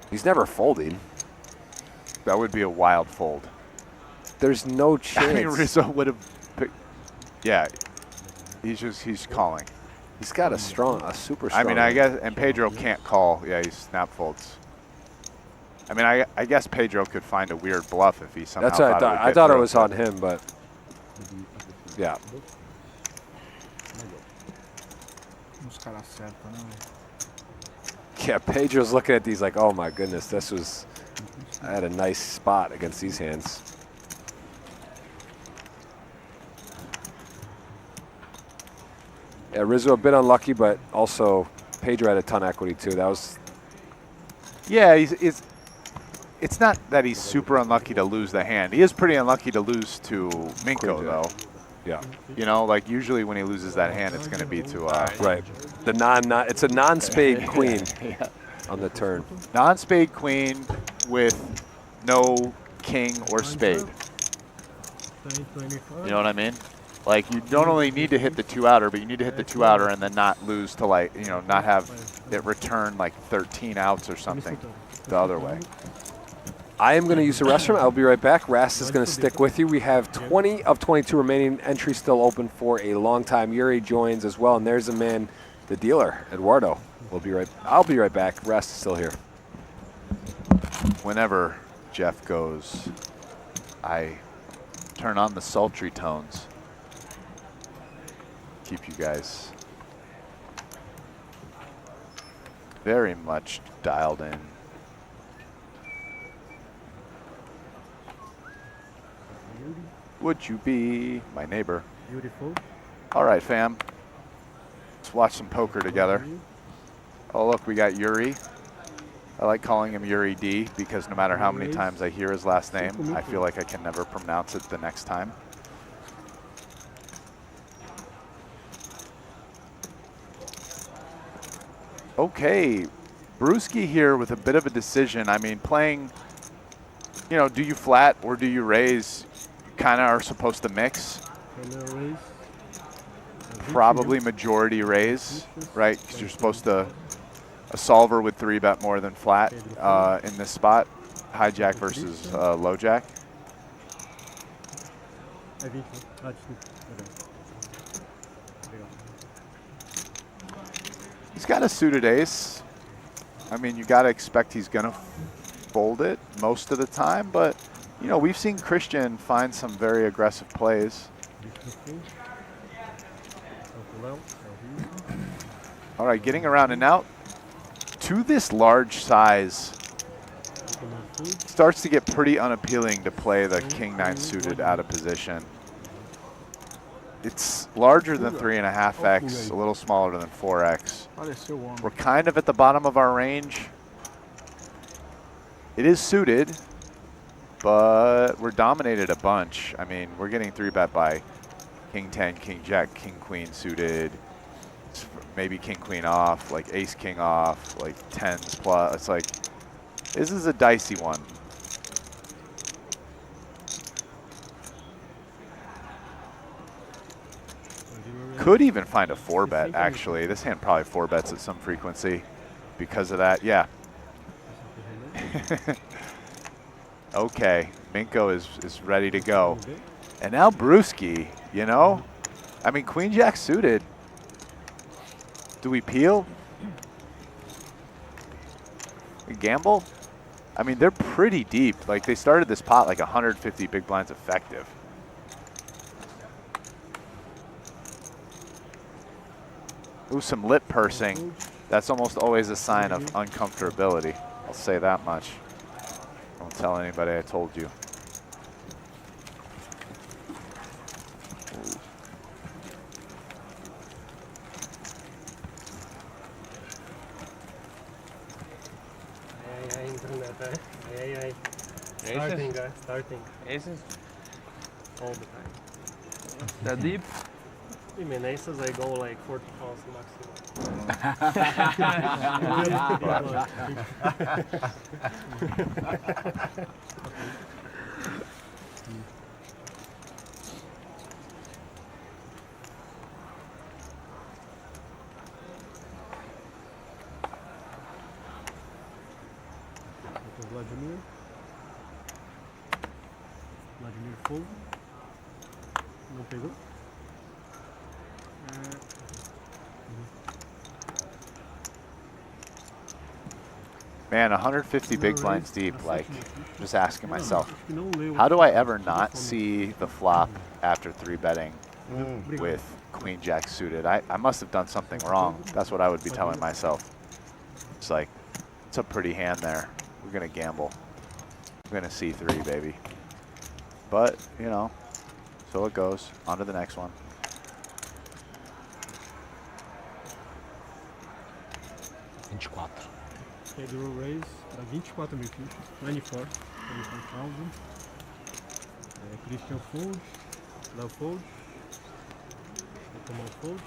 Speaker 3: He's never folding.
Speaker 4: That would be a wild fold.
Speaker 3: There's no chance.
Speaker 4: I mean, Rizzo would have picked. Yeah, he's calling.
Speaker 3: He's got a super strong.
Speaker 4: I mean, I guess, and Pedro can't call. Yeah, he snap folds. I mean, I guess Pedro could find a weird bluff if he somehow.
Speaker 3: That's what I thought. I thought it was on him, but yeah. Yeah, Pedro's looking at these like, oh my goodness, this was I had a nice spot against these hands. Yeah, Rizzo a bit unlucky, but also Pedro had a ton of equity too. That was.
Speaker 4: Yeah, it's not that he's super unlucky to lose the hand. He is pretty unlucky to lose to Minko, though.
Speaker 3: Yeah.
Speaker 4: You know, like usually when he loses that hand, it's going to be to
Speaker 3: right. The it's a non-spade queen on the turn.
Speaker 4: Non-spade queen with no king or spade. You know what I mean? Like, you don't only need to hit the 2-outer, but you need to hit the 2-outer and then not lose to, like, you know, not have it return like 13 outs or something the other way.
Speaker 3: I am going to use the restroom. I'll be right back. Rast is going to stick with you. We have 20 of 22 remaining entries still open for a long time. Yuri joins as well, and there's a man, the dealer, Eduardo. I'll be right back. Rast is still here.
Speaker 4: Whenever Jeff goes, I turn on the sultry tones. Keep you guys very much dialed in. Would you be my neighbor?
Speaker 11: Beautiful.
Speaker 4: All right, fam. Let's watch some poker together. Oh, look, we got Yuri. I like calling him Yuri D because no matter how many times I hear his last name, I feel like I can never pronounce it the next time. Okay, Brewski here with a bit of a decision. I mean, playing, you know, do you flat or do you raise? Kind of are supposed to mix. Probably majority raise, right? Because you're supposed to, a solver would 3-bet more than flat in this spot. Hijack versus low jack. He's got a suited ace. I mean, you got to expect he's going to fold it most of the time, but you know, we've seen Christian find some very aggressive plays. All right, getting around and out to this large size. Starts to get pretty unappealing to play the king-9 suited out of position. It's larger than 3.5x, a little smaller than 4x. We're kind of at the bottom of our range. It is suited, but we're dominated a bunch. I mean, we're getting 3-bet by king-10, king-jack, king-queen suited, maybe king-queen off, like ace-king off, like 10s plus. It's like, this is a dicey one. Could even find a 4-bet, actually. This hand probably 4-bets at some frequency because of that. Yeah. Okay, Minko is ready to go. And now Brewski, you know? I mean, queen jack suited. Do we peel? We gamble? I mean, they're pretty deep. Like, they started this pot like 150 big blinds effective. Ooh, some lip pursing. That's almost always a sign of uncomfortability. I'll say that much. Don't tell anybody I told you.
Speaker 11: Starting, guys, starting.
Speaker 5: Aces?
Speaker 11: All the time.
Speaker 5: That deep?
Speaker 11: I mean, aces, I go like 40 calls maximum.
Speaker 10: Vladimir full. Não pegou.
Speaker 4: Man, 150 big blinds deep, like, just asking myself, how do I ever not see the flop after 3-betting with queen jack suited? I must have done something wrong. That's what I would be telling myself. It's like, it's a pretty hand there. We're gonna gamble. I'm going to C3, baby. But, you know, so it goes. On to the next one.
Speaker 11: Okay, the roll raise para 24 mil fichas. 94,000. Christian fold. Love fold. Otomar fold.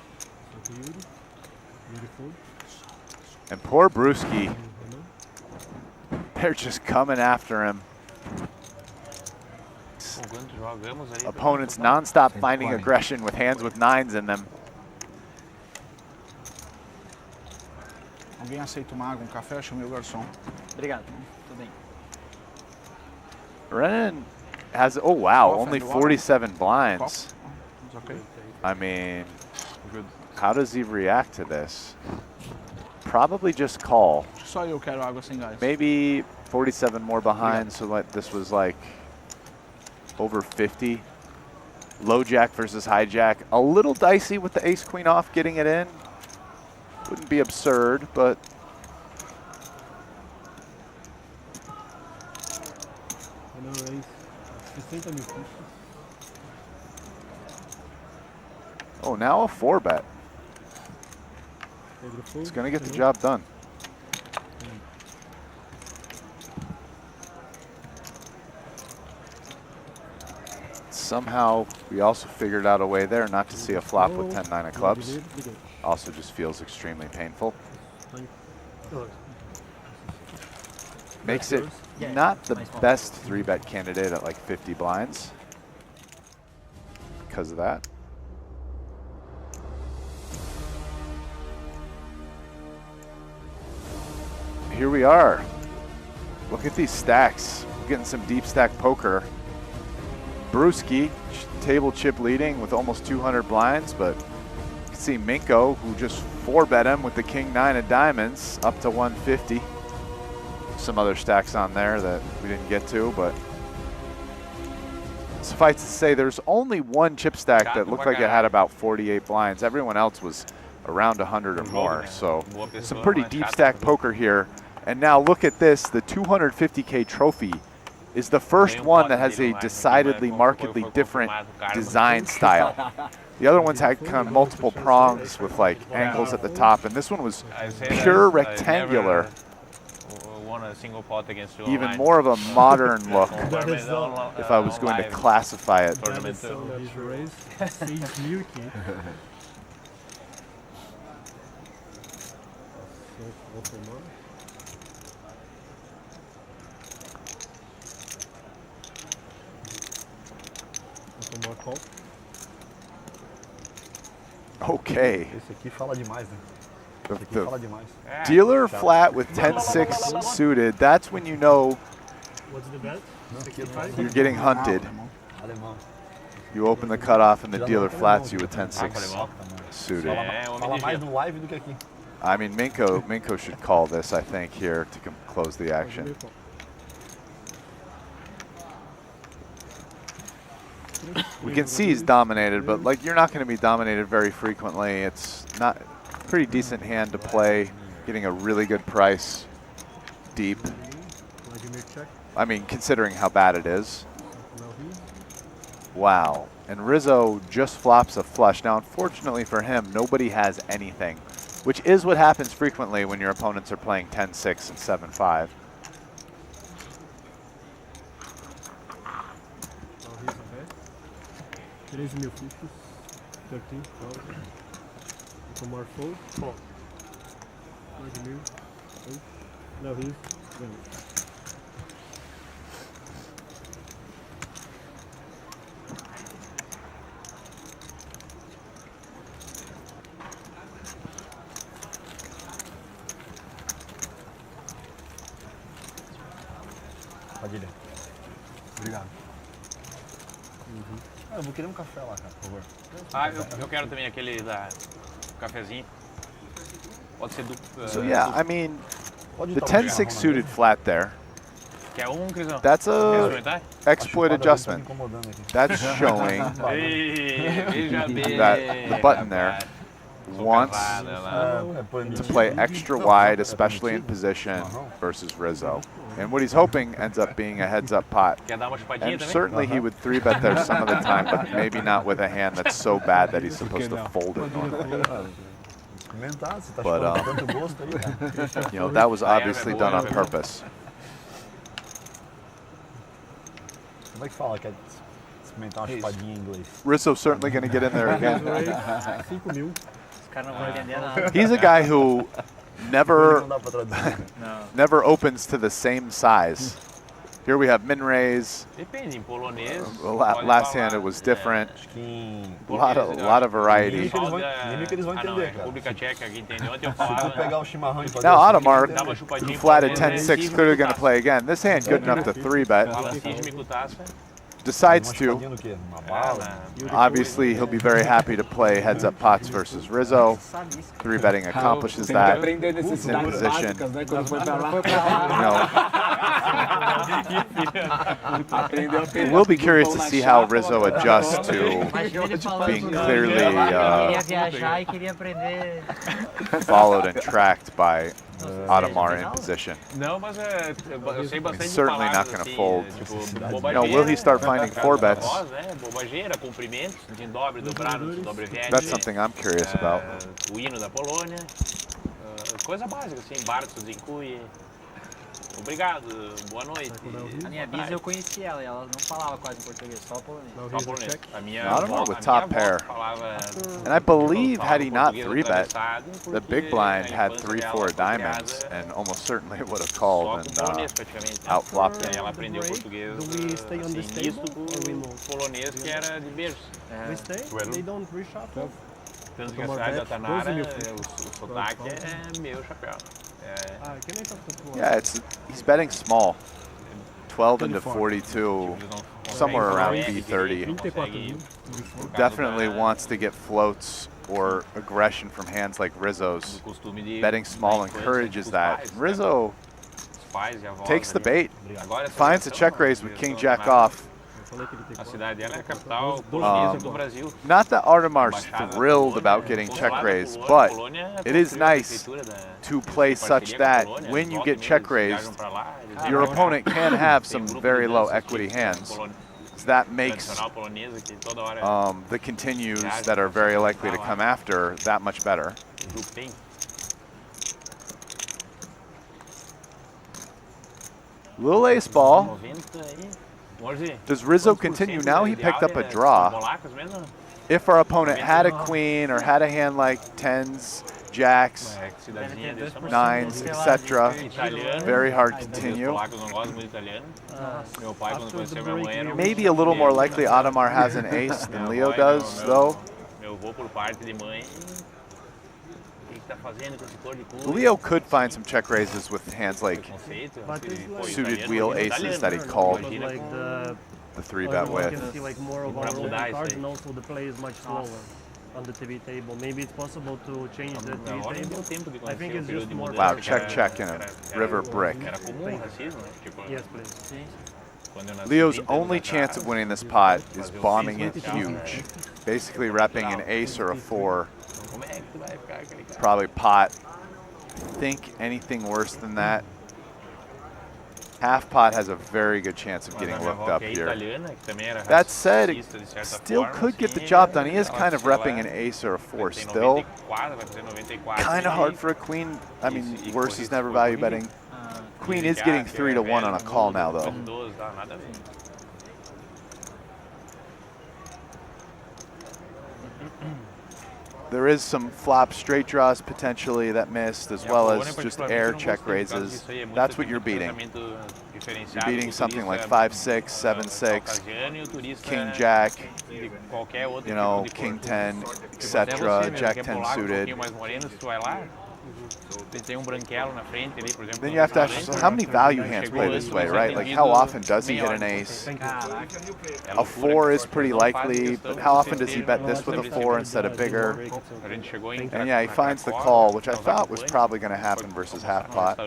Speaker 11: Santo Yuri. Yuri fold.
Speaker 4: And poor Brewski. They're just coming after him. Opponents non-stop finding aggression with hands with 9s in them.
Speaker 10: Alguém aceita uma água, um café? Eu chamei o garçom.
Speaker 12: Obrigado. Tudo bem.
Speaker 4: Renan has, oh wow, only 47 blinds.
Speaker 10: It's okay.
Speaker 4: I mean, how does he react to this? Probably just call.
Speaker 10: Só eu quero água sem gás.
Speaker 4: Maybe 47 more behind, so like this was like over 50. Low jack versus high jack. A little dicey with the ace queen off getting it in. Wouldn't be absurd, but oh, now a 4-bet. It's going to get the job done. Somehow, we also figured out a way there not to see a flop with 10-9 of clubs. Also just feels extremely painful. Makes it not the best 3-bet candidate at like 50 blinds because of that. Here we are. Look at these stacks. We're getting some deep stack poker. Brewski, table chip leading with almost 200 blinds, but you can see Minko, who just 4-bet him with the king-9 of diamonds, up to 150. Some other stacks on there that we didn't get to, but suffice to say, there's only one chip stack that looked like it had about 48 blinds. Everyone else was around 100 or more, so some pretty deep stack poker here. And now look at this, the 250K trophy is the first one that has a decidedly markedly different design style. The other ones had kind of multiple prongs with like angles at the top, and this one was pure rectangular. Even more of a modern look, if I was going to classify it. Okay.
Speaker 9: Esse aqui fala demais, né? Esse aqui fala demais.
Speaker 4: Dealer flat with 10-6 suited. That's when you know you're getting hunted. You open the cutoff and the dealer flats you with 10-6 suited.
Speaker 9: Fala mais no live do que aqui.
Speaker 4: I mean, Minko should call this, I think, here to close the action. We can see he's dominated, but like you're not going to be dominated very frequently. It's not a pretty decent hand to play, getting a really good price deep. I mean, considering how bad it is. Wow. And Rizzo just flops a flush. Now, unfortunately for him, nobody has anything, which is what happens frequently when your opponents are playing 10-6 and 7-5.
Speaker 11: Três mil fichas, 13,000. Tomar fold, fold. 2 mil, now he's winning.
Speaker 9: Padilha. Obrigado. Ah, eu vou querer um café lá, cara, por favor.
Speaker 5: Ah, eu quero também aquele da cafezinho. Pode ser do.
Speaker 4: So yeah, I mean, the 10-6 suited flat there.
Speaker 5: Quer Crisão?
Speaker 4: That's a exploit adjustment. That's showing
Speaker 5: Veja bem,
Speaker 4: that the button there wants to play extra wide, especially in position versus Rizzo. And what he's hoping ends up being a heads-up pot. And certainly he would 3-bet there some of the time, but maybe not with a hand that's so bad that he's supposed to fold it normally. But, you know, that was obviously done on purpose.
Speaker 9: Como é que fala? Quer experimentar uma chupadinha em inglês?
Speaker 4: Rizzo's certainly going to get in there again.
Speaker 11: 5.000.
Speaker 4: He's a guy who never opens to the same size. Here we have min raise.
Speaker 5: Depende, em polonês.
Speaker 4: Last hand it was different. A lot of variety.
Speaker 5: República Tcheca que entende. Ontem eu falava.
Speaker 4: Now Audemars, who flatted 10-6, clearly going to play again. This hand good enough to 3-bet. Decides to. Obviously, he'll be very happy to play heads-up pots versus Rizzo. 3-betting accomplishes that. He's in position. We'll be curious to see how Rizzo adjusts to being clearly followed and tracked by Audemars in position. He's certainly not going to fold. No, will he start finding 4-bets? That's something I'm curious about.
Speaker 5: Coisa básica, assim, Bartos inclui. Obrigado, boa noite.
Speaker 12: A minha bis eu conheci ela e ela não falava quase em português, só polonês.
Speaker 5: Só polonês. A minha
Speaker 4: Audemars with top pair. And I believe had he not 3-bet, the big blind had 3-4 diamonds and almost certainly would have called and outflopped him.
Speaker 5: Ela aprendeu português misto do polonês que era de berço.
Speaker 11: We stay? They don't reshuffle?
Speaker 5: Tanto que a cidade da Tanara, o sotaque é meu chapéu.
Speaker 4: Yeah, he's betting small. 12 into 42, somewhere around B30. Definitely wants to get floats or aggression from hands like Rizzo's. Betting small encourages that. Rizzo takes the bait, finds a check raise with King Jack off.
Speaker 5: A cidade dela é a capital polonesa do Brasil.
Speaker 4: Not that Audemars thrilled about getting check raised, but it is nice to play such that when you get check raised, your opponent can have some very low equity hands. That makes the continues that are very likely to come after that much better. Little ace ball. Does Rizzo continue? Now he picked up a draw. If our opponent had a queen or had a hand like 10s, jacks, 9s, etc., very hard to continue. Maybe a little more likely Audemars has an ace than Leo does, though. Leo could find some check raises with hands like suited wheel aces that he called the 3-bet with.
Speaker 11: Like more of our cards, and also the play is much slower on the TV table. Maybe it's possible to change the TV table. I think it's just more.
Speaker 4: Wow, check in a river brick.
Speaker 11: Yes, please.
Speaker 4: Leo's only chance of winning this pot is bombing it huge. Basically repping an ace or a 4. Probably pot. Think anything worse than that. Half pot has a very good chance of getting looked up here. That said, it still could get the job done. He is kind of repping an ace or a 4 still. Kind of hard for a queen. I mean, worse is never value betting. Queen is getting 3-1 on a call now, though. There is some flop straight draws potentially that missed, as well as just air check raises. That's what you're beating. You're beating something like 5-6, 7-6, King Jack, you know, King 10, etc., Jack 10 suited. Then you have to ask yourself, how many value hands play this way, right? Like, how often does he hit an ace? A 4 is pretty likely, but how often does he bet this with a 4 instead of bigger? And yeah, he finds the call, which I thought was probably going to happen versus half pot.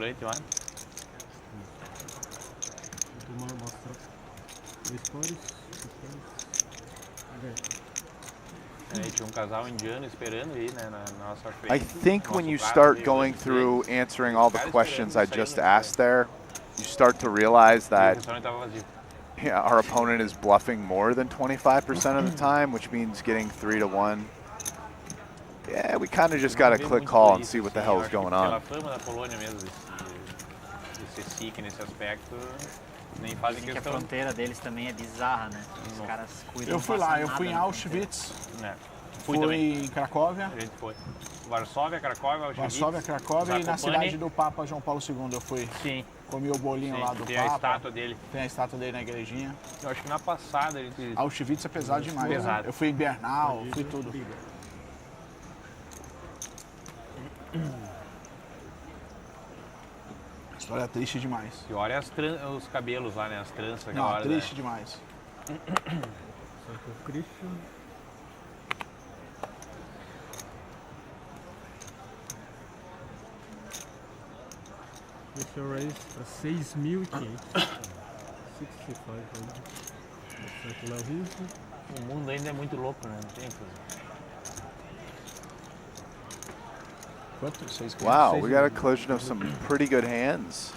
Speaker 5: Aí tinha casal indiano esperando aí, né, na nossa frente.
Speaker 4: I think when you start going through answering all the questions I just asked there, you start to realize that yeah, our opponent is bluffing more than 25% of the time, which means getting 3-1. Yeah, we kind of just got to click call and see what the hell is going on.
Speaker 12: Dizem que a fronteira deles também é bizarra, né? Os caras cuidam.
Speaker 10: Eu fui lá, eu fui em Auschwitz, fui em Cracóvia.
Speaker 5: A gente foi. Varsóvia, Cracóvia, Auschwitz.
Speaker 10: Varsóvia, Cracóvia e na cidade do Papa João Paulo II eu fui.
Speaker 5: Sim.
Speaker 10: Comi o bolinho lá do
Speaker 5: tem
Speaker 10: Papa.
Speaker 5: Tem a estátua dele.
Speaker 10: Tem a estátua dele na igrejinha.
Speaker 5: Eu acho que na passada ele...
Speaker 10: Auschwitz é pesado demais.
Speaker 5: Pesado.
Speaker 10: Né? Eu fui em Bernal, fui tudo. História triste demais.
Speaker 5: E olha os cabelos lá, né? As tranças.
Speaker 10: Não, triste demais.
Speaker 11: Christian. Christian raise para 6.500. 65.
Speaker 5: O mundo ainda é muito louco, né? Não tem que fazer.
Speaker 4: Wow, we got a collision of some pretty good hands.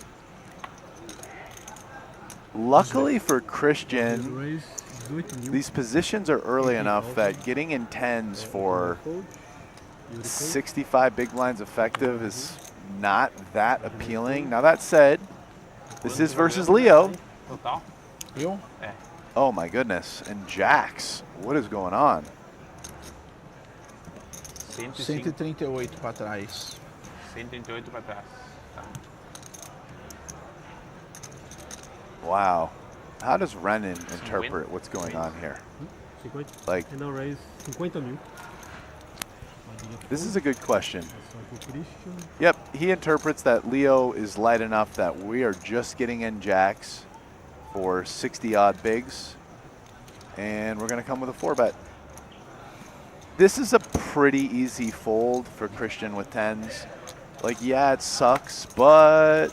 Speaker 4: Luckily for Christian, these positions are early enough that getting in tens for 65 big blinds effective is not that appealing. Now that said, this is versus Leo. Oh my goodness, and jacks. What is going on?
Speaker 10: 138 para trás.
Speaker 5: 138 para trás. Tá.
Speaker 4: Wow. How does Renan interpret what's going on here? Like, this is a good question. Yep, he interprets that Leo is light enough that we are just getting in jacks for 60 odd bigs, and we're going to come with a 4-bet. This is a pretty easy fold for Christian with tens. Like, yeah, it sucks, but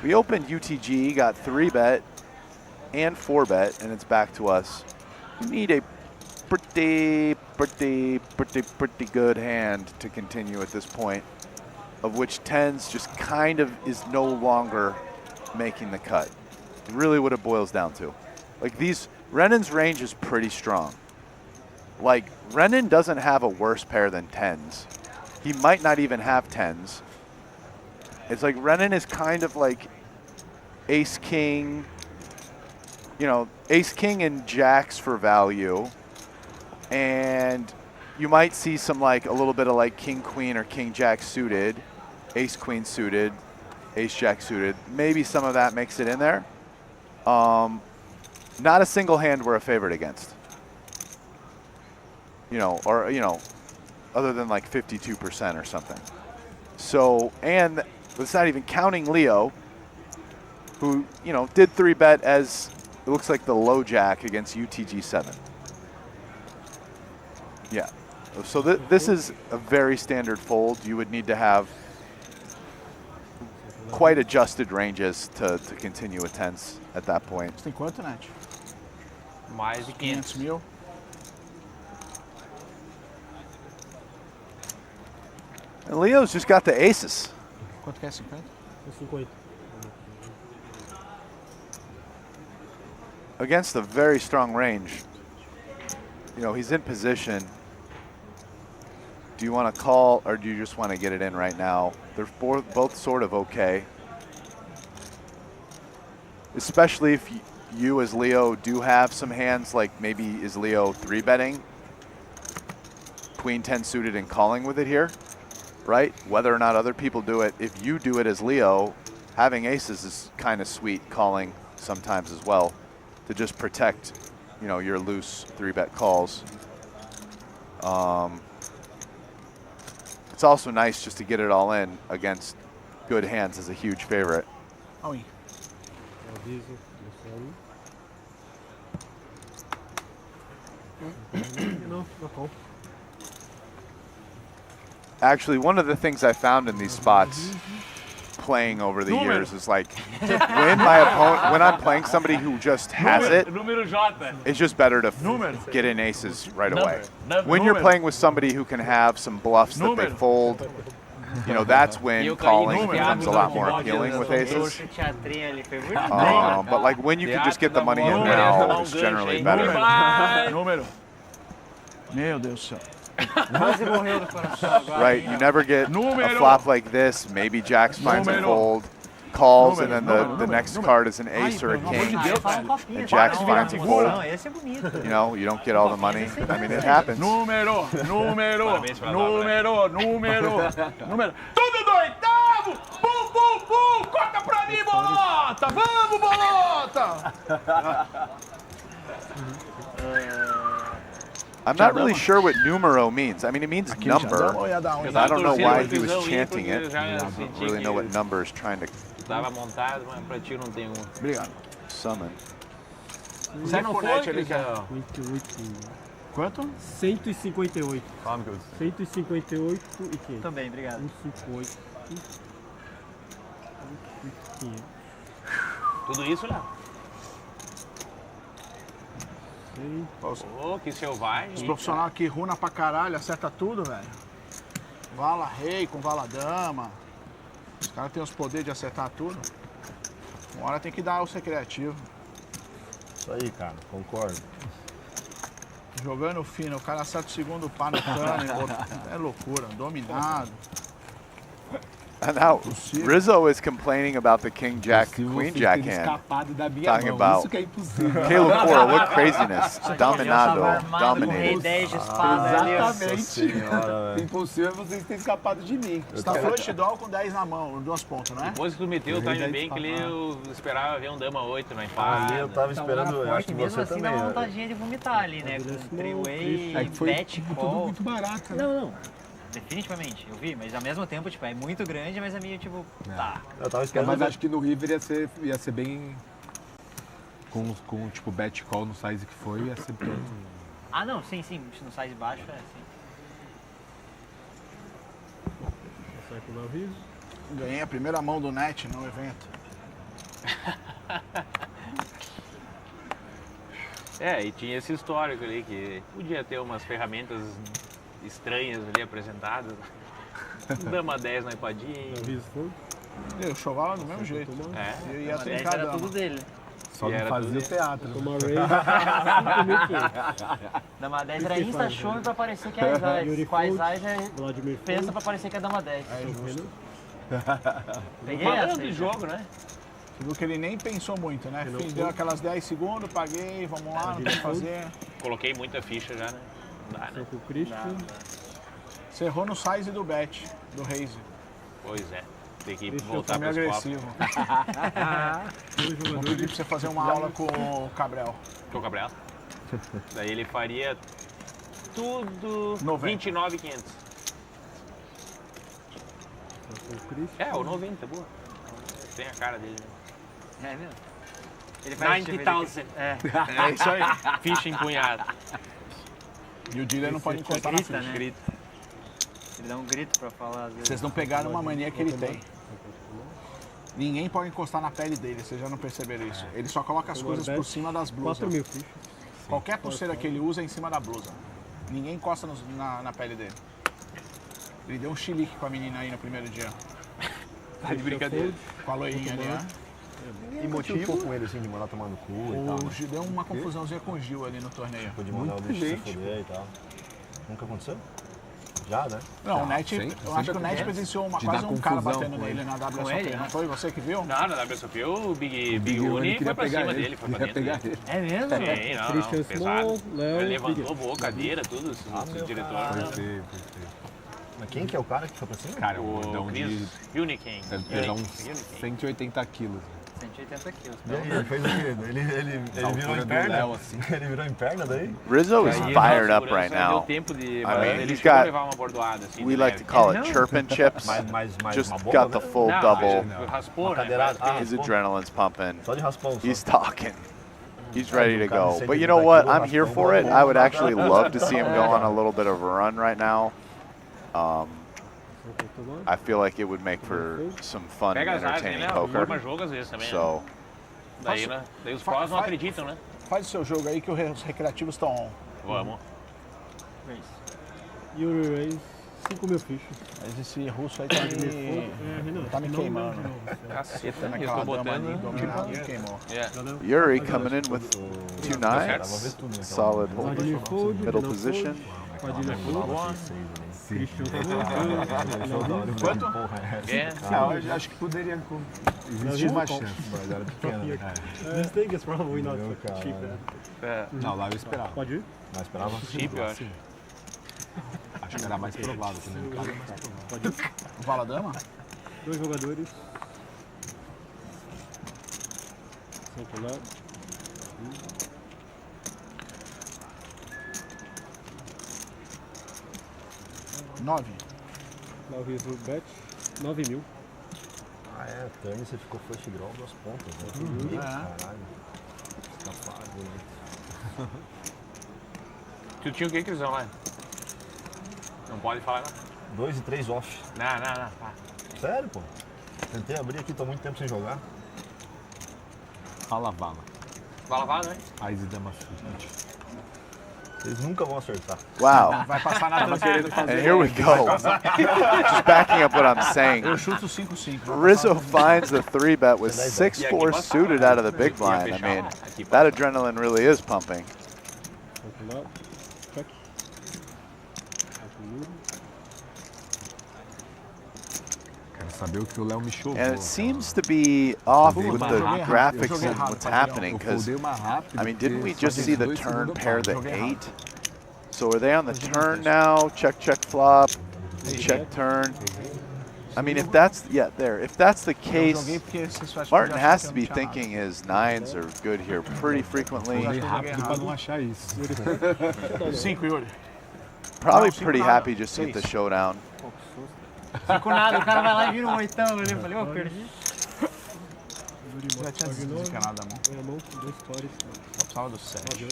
Speaker 4: we opened UTG, got 3-bet and 4-bet, and it's back to us. You need a pretty good hand to continue at this point, of which tens just kind of is no longer making the cut. Really what it boils down to. Like, Renan's range is pretty strong. Like, Renan doesn't have a worse pair than tens. He might not even have tens. It's like Renan is kind of like ace king, you know, ace king and jacks for value. And you might see some like a little bit of like king queen or king jack suited, ace queen suited, ace jack suited. Maybe some of that makes it in there. Not a single hand we're a favorite against. You know, or, you know, other than like 52% or something. So, and it's not even counting Leo, who, you know, did 3-bet as it looks like the low jack against UTG 7. Yeah. So this is a very standard fold. You would need to have quite adjusted ranges to continue with tens at that point.
Speaker 10: Você tem quanto, Nath?
Speaker 5: Mais de 500
Speaker 10: mil.
Speaker 4: And Leo's just got the aces.
Speaker 10: Quanto que é 50?
Speaker 11: 50.
Speaker 4: Against a very strong range. You know, he's in position. Do you want to call or do you just want to get it in right now? They're both sort of okay. Especially if you as Leo do have some hands, like maybe is Leo 3-betting? Queen 10 suited and calling with it here. Right? Whether or not other people do it, if you do it as Leo, having aces is kind of sweet, calling sometimes as well, to just protect, you know, your loose 3-bet calls. It's also nice just to get it all in against good hands as a huge favorite.
Speaker 10: Oh, yeah.
Speaker 4: Actually, one of the things I found in these spots, playing over the years is like when I'm playing somebody who just has it, it's just better to get in aces right away. When you're playing with somebody who can have some bluffs that they fold, you know, that's when calling becomes a lot more appealing with aces. But like when you can just get the money in now, it's generally better.
Speaker 10: Número. Meu Deus do céu.
Speaker 4: Right, you never get a flop like this. Maybe Jacks finds a fold, calls, and then the next card is an ace or a king, and Jacks finds a fold. You know, you don't get all the money. I mean, it happens.
Speaker 10: Número. Tudo do oitavo! Bum! Corta pra mim, bolota! Vamos, bolota!
Speaker 4: I'm not really sure what numero means. I mean, it means number. I don't know why he was chanting it. I don't really know what number is trying to summon.
Speaker 10: Zé não foi, ele quer. Quanto?
Speaker 11: 158. 158 e quê?
Speaker 12: Também, obrigado.
Speaker 11: 158.
Speaker 5: Tudo isso, Léo? Oh, que selvagem.
Speaker 10: Os profissionais aqui runa pra caralho, acerta tudo, velho. Vala rei com vala dama. Os caras têm os poderes de acertar tudo. Uma hora tem que dar o ser criativo.
Speaker 9: Isso aí, cara, concordo.
Speaker 10: Jogando fino, o cara acerta o segundo pá no cano. É loucura, dominado.
Speaker 4: And now Rizzo is complaining about the King Jack, Queen Jack hand. Talking about Caleb Cora, what craziness. Dominado, dominated.
Speaker 13: Exatamente. Impossível vocês terem escapado de mim.
Speaker 10: Você tá flush draw com 10 na mão, 2 pontos, né?
Speaker 5: Depois que tu meteu o time bem, que eu esperava ver um dama 8 na empada.
Speaker 9: Eu tava esperando, eu acho que você
Speaker 12: assim
Speaker 9: também.
Speaker 12: Dá uma vontadinha de vomitar ali, né? Com three-way, bet, call.
Speaker 13: Tudo muito barato.
Speaker 12: Não. Definitivamente, eu vi, mas ao mesmo tempo, tipo, é muito grande, mas é meio tipo, tá.
Speaker 9: Eu tava esperando.
Speaker 13: Mas acho que no River ia ser bem. Com tipo bet call no size que foi, ia ser bem.
Speaker 12: Ah, não, sim, no size baixo é assim.
Speaker 10: Ganhei a primeira mão do net no evento.
Speaker 5: E tinha esse histórico ali que podia ter umas ferramentas estranhas ali apresentadas. Dama 10 na empadinha.
Speaker 10: Eu chovava do mesmo jeito. Eu ia ter
Speaker 12: era tudo dele.
Speaker 13: Só não fazia o teatro.
Speaker 12: Dama 10 era insta show pra parecer que é as eyes. Com as eyes pensa pra parecer que é dama 10. Peguei essa
Speaker 5: de jogo, né?
Speaker 10: Você viu que ele nem pensou muito, né? Deu aquelas 10 segundos, paguei, vamos lá, não tem o que fazer.
Speaker 5: Coloquei muita ficha já, né? Não dá, né?
Speaker 10: Você errou no size do bet, do raise.
Speaker 5: Pois é. Tem que voltar para
Speaker 10: agressivo. Vou pedir pra você fazer uma aula com o Cabral.
Speaker 5: Com o Cabral? Daí ele faria tudo 29.500. O 90, boa. Tem a cara dele.
Speaker 12: É mesmo?
Speaker 5: 90,000. É isso aí. Ficha empunhada.
Speaker 10: E o dealer não pode encostar na ficha.
Speaker 12: Né? Ele dá um grito pra falar. Às vezes.
Speaker 10: Vocês não pegaram uma mania que ele tem. Ninguém pode encostar na pele dele, vocês já não perceberam isso. Ele só coloca as coisas por cima das blusas. Qualquer pulseira que ele usa é em cima da blusa. Ninguém encosta na pele dele. Ele deu um chilique com a menina aí no primeiro dia.
Speaker 5: Tá de brincadeira.
Speaker 10: Com a loirinha ali, né?
Speaker 9: E motivo com ele assim de mandar tomar no cu e tal.
Speaker 10: O Gil deu uma confusãozinha com o Gil ali no torneio.
Speaker 9: De mandar o bicho se fuder e tal. Nunca aconteceu? Já, né?
Speaker 10: Não, o Net, eu acho que o Net presenciou quase um cara batendo nele na WSOP. Não foi você que viu?
Speaker 5: Não, na WSOP o Big Uni foi pra cima dele, foi pra dentro dele.
Speaker 12: É mesmo?
Speaker 5: Sim, não, pesado. Ele levantou, voou cadeira, tudo, o diretor.
Speaker 9: Mas quem que é o cara que foi pra cima?
Speaker 5: Cara, o Chris Uniken.
Speaker 13: Deve pesar uns 180 quilos.
Speaker 12: 180 quilos.
Speaker 9: Ele fez o quê? Ele virou em perna? Assim. Ele virou em perna daí?
Speaker 4: Rizzo is fired up right now. I mean, he's got, we like to call it chirping chips. Just got the full double. His adrenaline's pumping. He's talking. He's ready to go. But you know what? I'm here for it. I would actually love to see him go on a little bit of a run right now. I feel like it would make for some fun and
Speaker 5: Pega as áreas,
Speaker 4: entertaining
Speaker 5: né?
Speaker 4: poker.
Speaker 5: Forma jogo às vezes também.
Speaker 4: So,
Speaker 5: Daí, né? Daí os prós não acreditam, né?
Speaker 10: Faz o seu jogo aí que os recreativos estão on.
Speaker 5: Vamos.
Speaker 11: Yuri Raise, 5 mil fichas.
Speaker 10: Mas esse russo aí tá me queimando.
Speaker 5: Caceta, eu
Speaker 10: Naquela
Speaker 5: tô
Speaker 10: dama ali,
Speaker 5: botando.
Speaker 10: dominado, me queimou.
Speaker 4: Yuri coming in with 2 nines. Solid middle position.
Speaker 10: Quanto?
Speaker 13: Eu acho que poderia existir mais chance, mas era pequeno.
Speaker 11: This thing is probably not cheap.
Speaker 13: Não, lá eu esperava.
Speaker 11: Pode ir?
Speaker 13: Lá eu esperava
Speaker 5: Chip, eu acho.
Speaker 13: Acho que era mais provável que no caso.
Speaker 11: Pode ir?
Speaker 10: Vala dama?
Speaker 11: 2 jogadores. Sempre lá.
Speaker 10: 9.
Speaker 11: Lá o riso bet. 9 mil.
Speaker 9: Ah, é, turn você ficou first draw 2 pontas, né? Caralho. Escapado, né?
Speaker 5: Tu tinha o que, Crisão, lá? Não pode falar, não?
Speaker 9: 2 e 3 off.
Speaker 5: Não. Tá.
Speaker 9: Sério, pô? Tentei abrir aqui, tô muito tempo sem jogar.
Speaker 13: Fala vala.
Speaker 5: Vala, né?
Speaker 13: Ais e dama frente.
Speaker 9: Eles nunca vão acertar.
Speaker 4: Wow.
Speaker 10: Vai passar na
Speaker 4: And here we go. Just backing up what I'm saying.
Speaker 10: Eu chuto 5-5.
Speaker 4: Rizzo finds the 3-bet with 6-4 suited out of the big blind. I mean, that adrenaline really is pumping.
Speaker 13: Quero saber o que o Léo me chovou.
Speaker 4: And it seems to be off with the graphics and what's happening, because, I mean, didn't we just see the turn pair the 8? So are they on the turn now? Check, flop, check, turn. I mean, if that's, if that's the case, Martin has to be thinking his 9s are good here pretty frequently. Probably pretty happy just to get the showdown.
Speaker 12: Fico nada, o cara vai lá e vira um 8ão ali. Eu falei, ô, perdi.
Speaker 10: Já tinha desencanado a mão.
Speaker 11: Foi a mão com 2 pares.
Speaker 10: Só precisava do 7.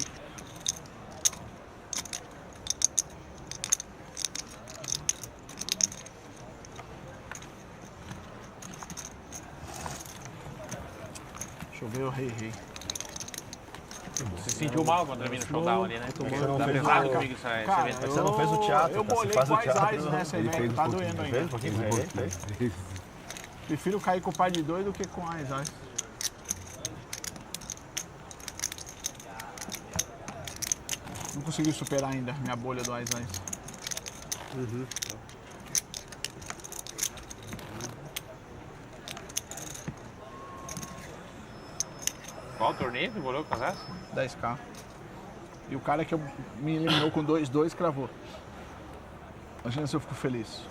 Speaker 10: Deixa eu ver o rei.
Speaker 5: Você se sentiu mal quando eu vi no showdown ali, né? Tá
Speaker 9: fez
Speaker 5: pesado
Speaker 9: o-
Speaker 5: comigo esse
Speaker 10: Cara,
Speaker 5: evento.
Speaker 9: Você não fez o teatro,
Speaker 10: eu
Speaker 9: cara. Você
Speaker 10: bolei
Speaker 9: faz o
Speaker 10: quais
Speaker 9: teatro.
Speaker 10: eyes nessa
Speaker 13: Ele
Speaker 10: evento,
Speaker 13: fez
Speaker 10: tá
Speaker 13: um
Speaker 10: doendo
Speaker 13: pouquinho.
Speaker 10: ainda.
Speaker 9: Fez um pouquinho? Fez.
Speaker 10: Prefiro cair com o par de 2 do que com as eyes. Não consegui superar ainda minha bolha do eyes.
Speaker 5: Qual torneio que bolou com as as?
Speaker 10: 10k. E o cara que me eliminou com 2-2 cravou. Imagina se eu fico feliz.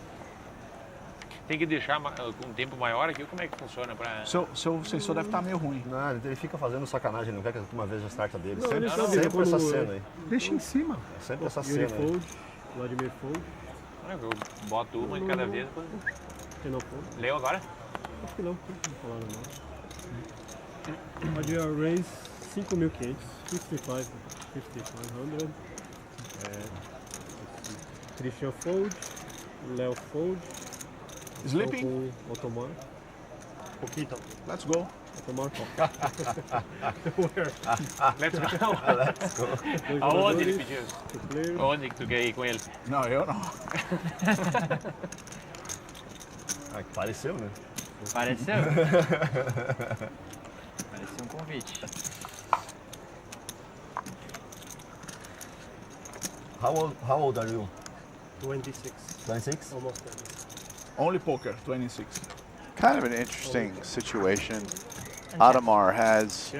Speaker 5: Tem que deixar com um tempo maior aqui, como é que funciona pra...
Speaker 10: Seu sensor deve estar meio ruim.
Speaker 9: Não, ele fica fazendo sacanagem, ele não quer que uma vez já starta dele.
Speaker 11: Não, ele
Speaker 9: Sempre essa cena aí.
Speaker 13: Deixa em cima.
Speaker 9: É sempre essa
Speaker 11: Yuri
Speaker 9: cena aí.
Speaker 11: fold. Vladimir fold.
Speaker 5: Eu boto uma de cada vez. Depois...
Speaker 11: Renan fold.
Speaker 5: Leu agora?
Speaker 11: Acho que não. Não falaram não. Pode raise 5.500. 5.500. Christian fold. Léo fold.
Speaker 10: Sleeping.
Speaker 11: Otomar.
Speaker 12: Pouquinho.
Speaker 10: Let's go.
Speaker 11: Otomar call.
Speaker 5: Let's go. Aonde ele pediu? Aonde que tu quer ir com ele?
Speaker 10: Não, eu não.
Speaker 9: Ah, que pareceu, né?
Speaker 12: Pareceu? Pareceu um convite.
Speaker 9: How old are you?
Speaker 11: 26.
Speaker 9: 26?
Speaker 11: Almost 30.
Speaker 10: Only poker, 26.
Speaker 4: Kind of an interesting situation. Audemars has,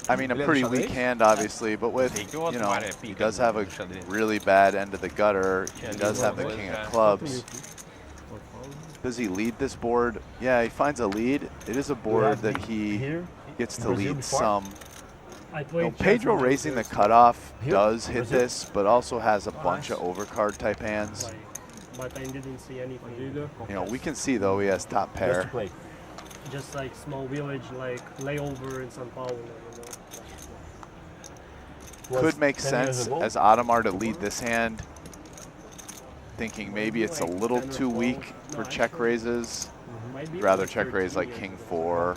Speaker 4: I mean, a pretty weak hand, obviously, but with, you know, he does have a really bad end of the gutter. He does have the king of clubs. Does he lead this board? Yeah, he finds a lead. It is a board that he gets to lead some. No, Pedro raising the cutoff does hit this, but also has a bunch of overcard type hands.
Speaker 11: But I didn't see anything either.
Speaker 4: You know, we can see though he has top pair.
Speaker 11: Just like small village, like layover in São Paulo.
Speaker 4: Could make sense as Audemars to lead this hand. thinking maybe it's a little too weak for check raises. Rather check raise like king 4 or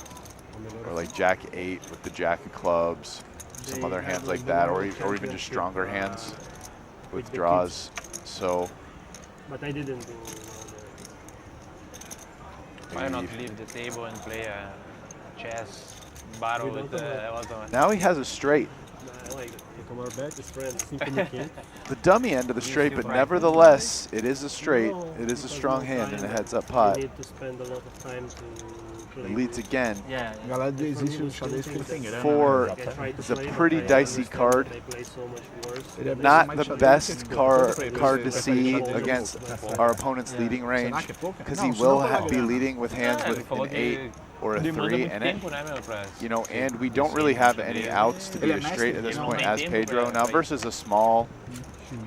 Speaker 4: like jack 8 with the jack of clubs, some other hands like that, or even just stronger hands with draws. So.
Speaker 11: But I didn't do.
Speaker 5: Why not leave the table and play a chess battle with Otto?
Speaker 4: Now he has a straight.
Speaker 11: I like it.
Speaker 4: The dummy end of the straight, but nevertheless, it is a straight. It is a strong hand in a heads-up pot.
Speaker 11: You need to spend a lot of time to play.
Speaker 4: It leads again.
Speaker 12: Yeah.
Speaker 10: Galera, existe um xadrez que tem
Speaker 4: 4 is a pretty dicey card. Not the best card to see against our opponent's leading range, because he will be leading with hands with an 8 or a 3 in it. You know, and we don't really have any outs to be a straight at this point as Pedro. Now versus a small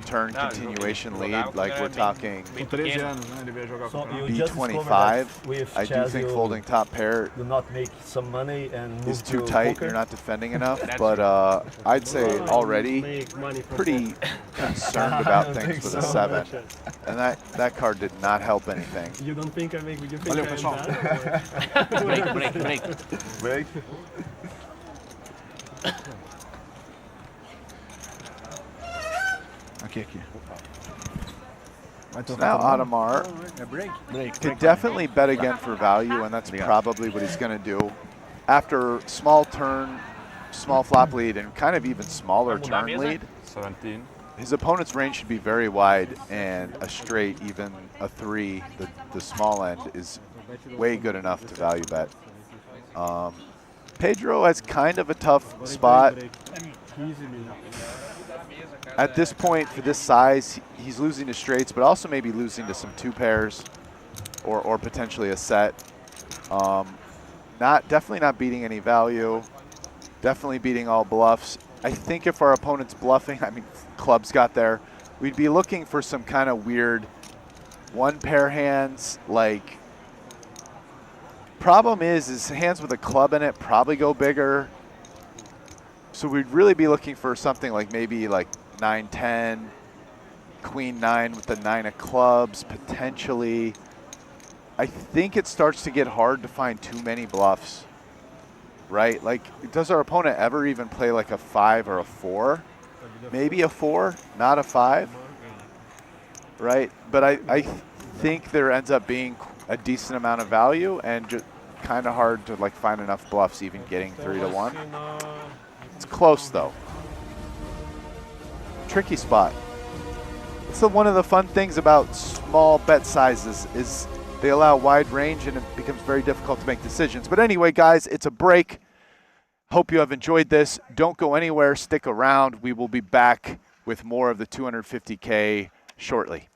Speaker 4: turn continuation lead, like we're talking B25, I do think folding top pair
Speaker 9: do not make some money and
Speaker 4: is too tight. You're not defending enough, but I'd say already pretty concerned about things with a 7, and that card did not help anything.
Speaker 11: You don't think I make you think
Speaker 10: Valeu,
Speaker 11: I'm
Speaker 10: pessoal.
Speaker 11: bad?
Speaker 9: Break.
Speaker 10: Aqui.
Speaker 4: So now Ademar could definitely bet again for value, and that's probably what he's going to do. After small turn, small flop lead, and kind of even smaller turn lead,
Speaker 13: 17.
Speaker 4: his opponent's range should be very wide, and a straight, even a 3, the small end, is way good enough to value bet. Pedro has kind of a tough spot. At this point, for this size, he's losing to straights, but also maybe losing to some 2 pairs or potentially a set. Definitely not beating any value. Definitely beating all bluffs. I think if our opponent's bluffing, I mean, clubs got there, we'd be looking for some kind of weird 1-pair hands. Like, problem is hands with a club in it probably go bigger. So we'd really be looking for something like maybe like 9-10, Queen 9 with the 9 of clubs, potentially. I think it starts to get hard to find too many bluffs, right? Like, does our opponent ever even play like a 5 or a 4? Maybe a 4, not a 5, right? But I think there ends up being a decent amount of value, and just kind of hard to like find enough bluffs even getting 3 to 1. It's close though. Tricky spot. It's one of the fun things about small bet sizes is they allow wide range and it becomes very difficult to make decisions. But anyway, guys, it's a break. Hope you have enjoyed this. Don't go anywhere. Stick around. We will be back with more of the 250K shortly.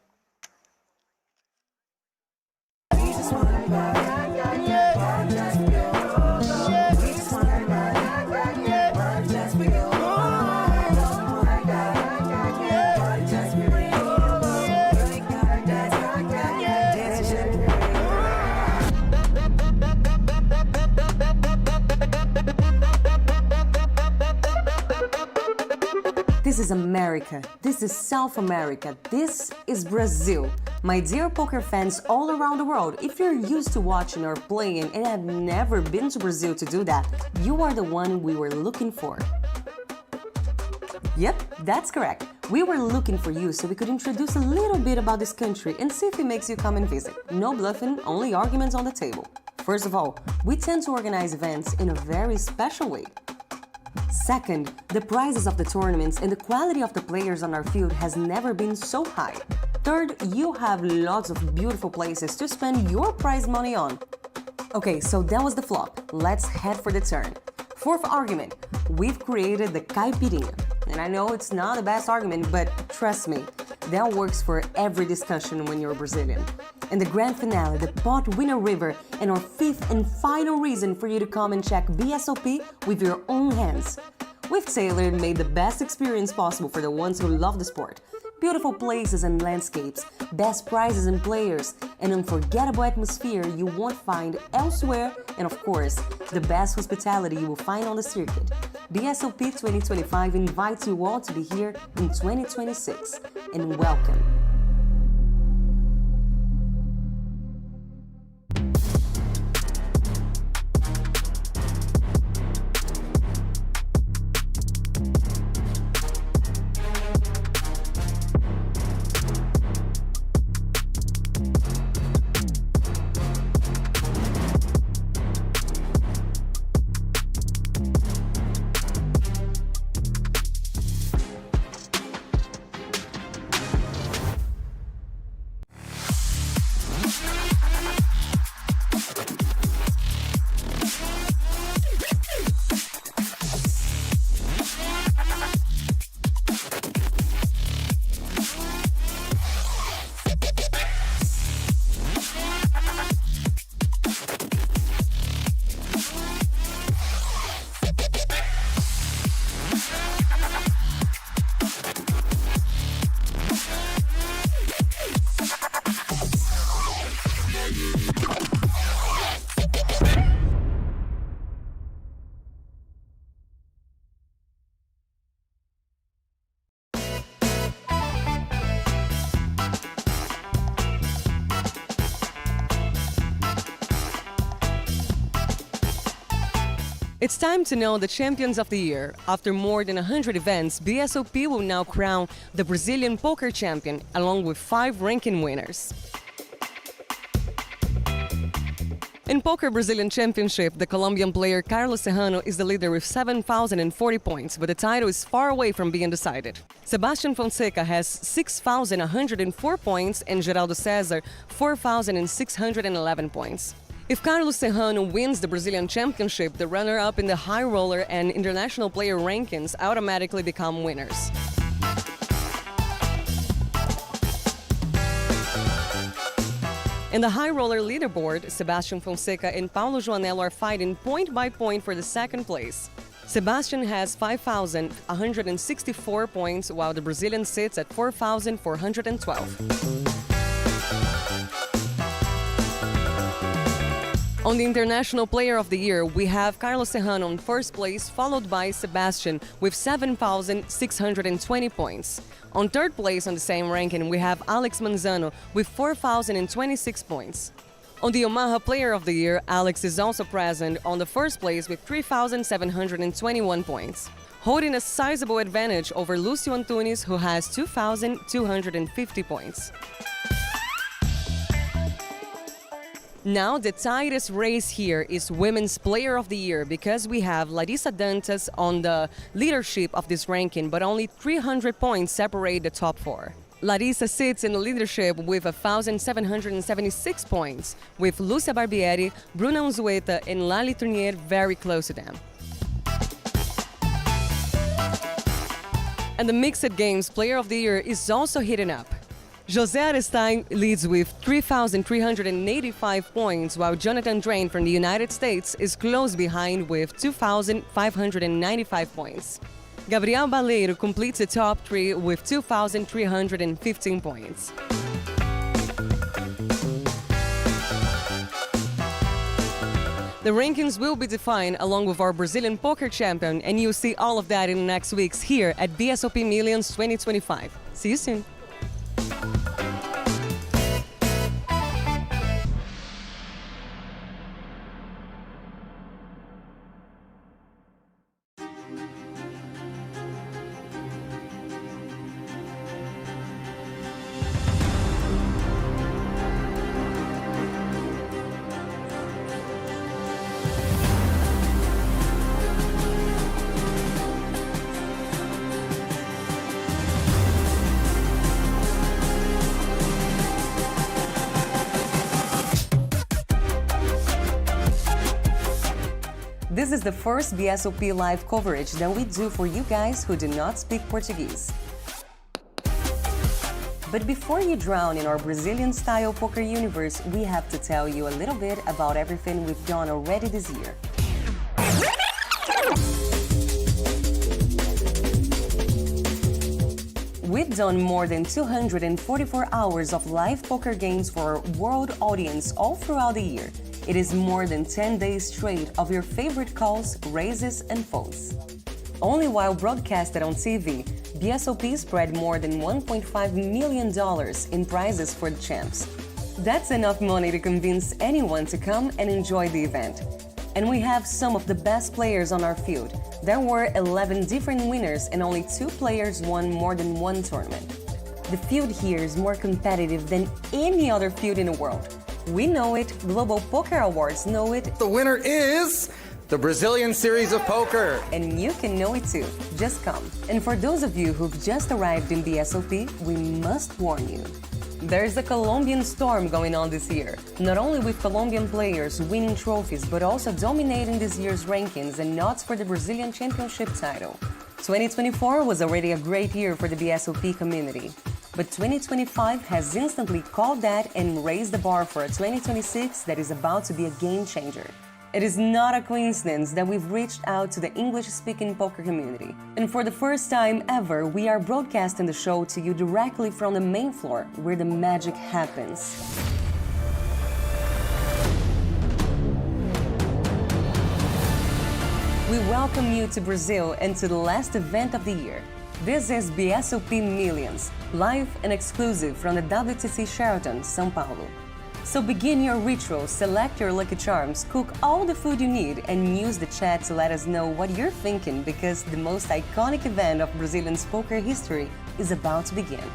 Speaker 14: This is America. This is South America. This is Brazil. My dear poker fans all around the world, if you're used to watching or playing and have never been to Brazil to do that, you are the one we were looking for. Yep, that's correct. We were looking for you so we could introduce a little bit about this country and see if it makes you come and visit. No bluffing, only arguments on the table. First of all, we tend to organize events in a very special way. Second, the prizes of the tournaments and the quality of the players on our field has never been so high. Third, you have lots of beautiful places to spend your prize money on. Okay, so that was the flop. Let's head for the turn. Fourth argument, we've created the caipirinha. And I know it's not the best argument, but trust me, that works for every discussion when you're Brazilian. And the grand finale, the pot winner river, and our fifth and final reason for you to come and check BSOP with your own hands. We've tailored and made the best experience possible for the ones who love the sport. Beautiful places and landscapes, best prizes and players, an unforgettable atmosphere you won't find elsewhere, and of course, the best hospitality you will find on the circuit. BSOP 2025 invites you all to be here in 2026, and welcome.
Speaker 2: It's time to know the champions of the year. After more than 100 events, BSOP will now crown the Brazilian poker champion, along with 5 ranking winners. In Poker Brazilian Championship, the Colombian player Carlos Serrano is the leader with 7,040 points, but the title is far away from being decided. Sebastian Fonseca has 6,104 points and Geraldo Cesar 4,611 points. If Carlos Serrano wins the Brazilian Championship, the runner-up in the high roller and international player rankings automatically become winners. In the high roller leaderboard, Sebastian Fonseca and Paulo Joanello are fighting point by point for the second place. Sebastian has 5,164 points, while the Brazilian sits at 4,412. On the International Player of the Year, we have Carlos Serrano in first place, followed by Sebastian with 7,620 points. On third place on the same ranking, we have Alex Manzano with 4,026 points. On the Omaha Player of the Year, Alex is also present on the first place with 3,721 points, holding a sizable advantage over Lucio Antunes, who has 2,250 points. Now, the tightest race here is Women's Player of the Year, because we have Larissa Dantas on the leadership of this ranking, but only 300 points separate the top 4. Larissa sits in the leadership with 1,776 points, with Lucia Barbieri, Bruna Unzueta, and Lali Tournier very close to them. And the Mixed Games Player of the Year is also heating up. José Arestein leads with 3,385 points, while Jonathan Drain from the United States is close behind with 2,595 points. Gabriel Baleiro completes the top 3 with 2,315 points. The rankings will be defined along with our Brazilian poker champion, and you'll see all of that in the next weeks here at BSOP Millions 2025. See you soon. This is the first BSOP live coverage that we do for you guys who do not speak Portuguese. But before you drown in our Brazilian-style poker universe, we have to tell you a little bit about everything we've done already this year. We've done more than 244 hours of live poker games for our world audience all throughout the year. It is more than 10 days straight of your favorite calls, raises, and folds. Only while broadcasted on TV, BSOP spread more than $1.5 million in prizes for the champs. That's enough money to convince anyone to come and enjoy the event. And we have some of the best players on our field. There were 11 different winners and only 2 players won more than one tournament. The field here is more competitive than any other field in the world. We know it, Global Poker Awards know it.
Speaker 15: The winner is the Brazilian Series of Poker.
Speaker 2: And you can know it too. Just come. And for those of you who've just arrived in BSOP, we must warn you. There's a Colombian storm going on this year, not only with Colombian players winning trophies, but also dominating this year's rankings and odds for the Brazilian Championship title. 2024 was already a great year for the BSOP community. But 2025 has instantly called that and raised the bar for a 2026 that is about to be a game changer. It is not a coincidence that we've reached out to the English-speaking poker community. And for the first time ever, we are broadcasting the show to you directly from the main floor, where the magic happens. We welcome you to Brazil and to the last event of the year. This is BSOP Millions, live and exclusive from the WTC Sheraton, São Paulo.
Speaker 14: So begin your ritual, select your lucky charms, cook all the food you need, and use the chat to let us know what you're thinking, because the most iconic event of Brazilian poker history is about to begin.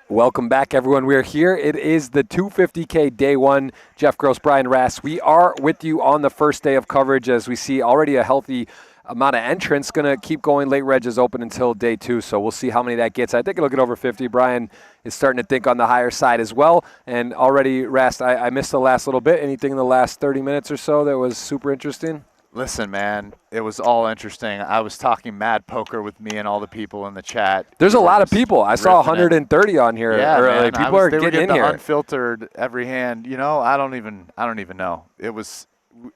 Speaker 3: Welcome back, everyone. We're here. It is the 250K day one. Jeff Gross, Brian Rass. We are with you on the first day of coverage as we see already a healthy amount of entrants. Going to keep going. Late reg is open until day 2, so we'll see how many that gets. I think it'll get over 50. Brian is starting to think on the higher side as well. And already, Rass, I missed the last little bit. Anything in the last 30 minutes or so that was super interesting?
Speaker 4: Listen, man, it was all interesting. I was talking mad poker with me and all the people in the chat.
Speaker 3: There's a lot of people. I saw 130 on here.
Speaker 4: Yeah, man,
Speaker 3: people are getting in here.
Speaker 4: Unfiltered every hand. You know, I don't even know. It was.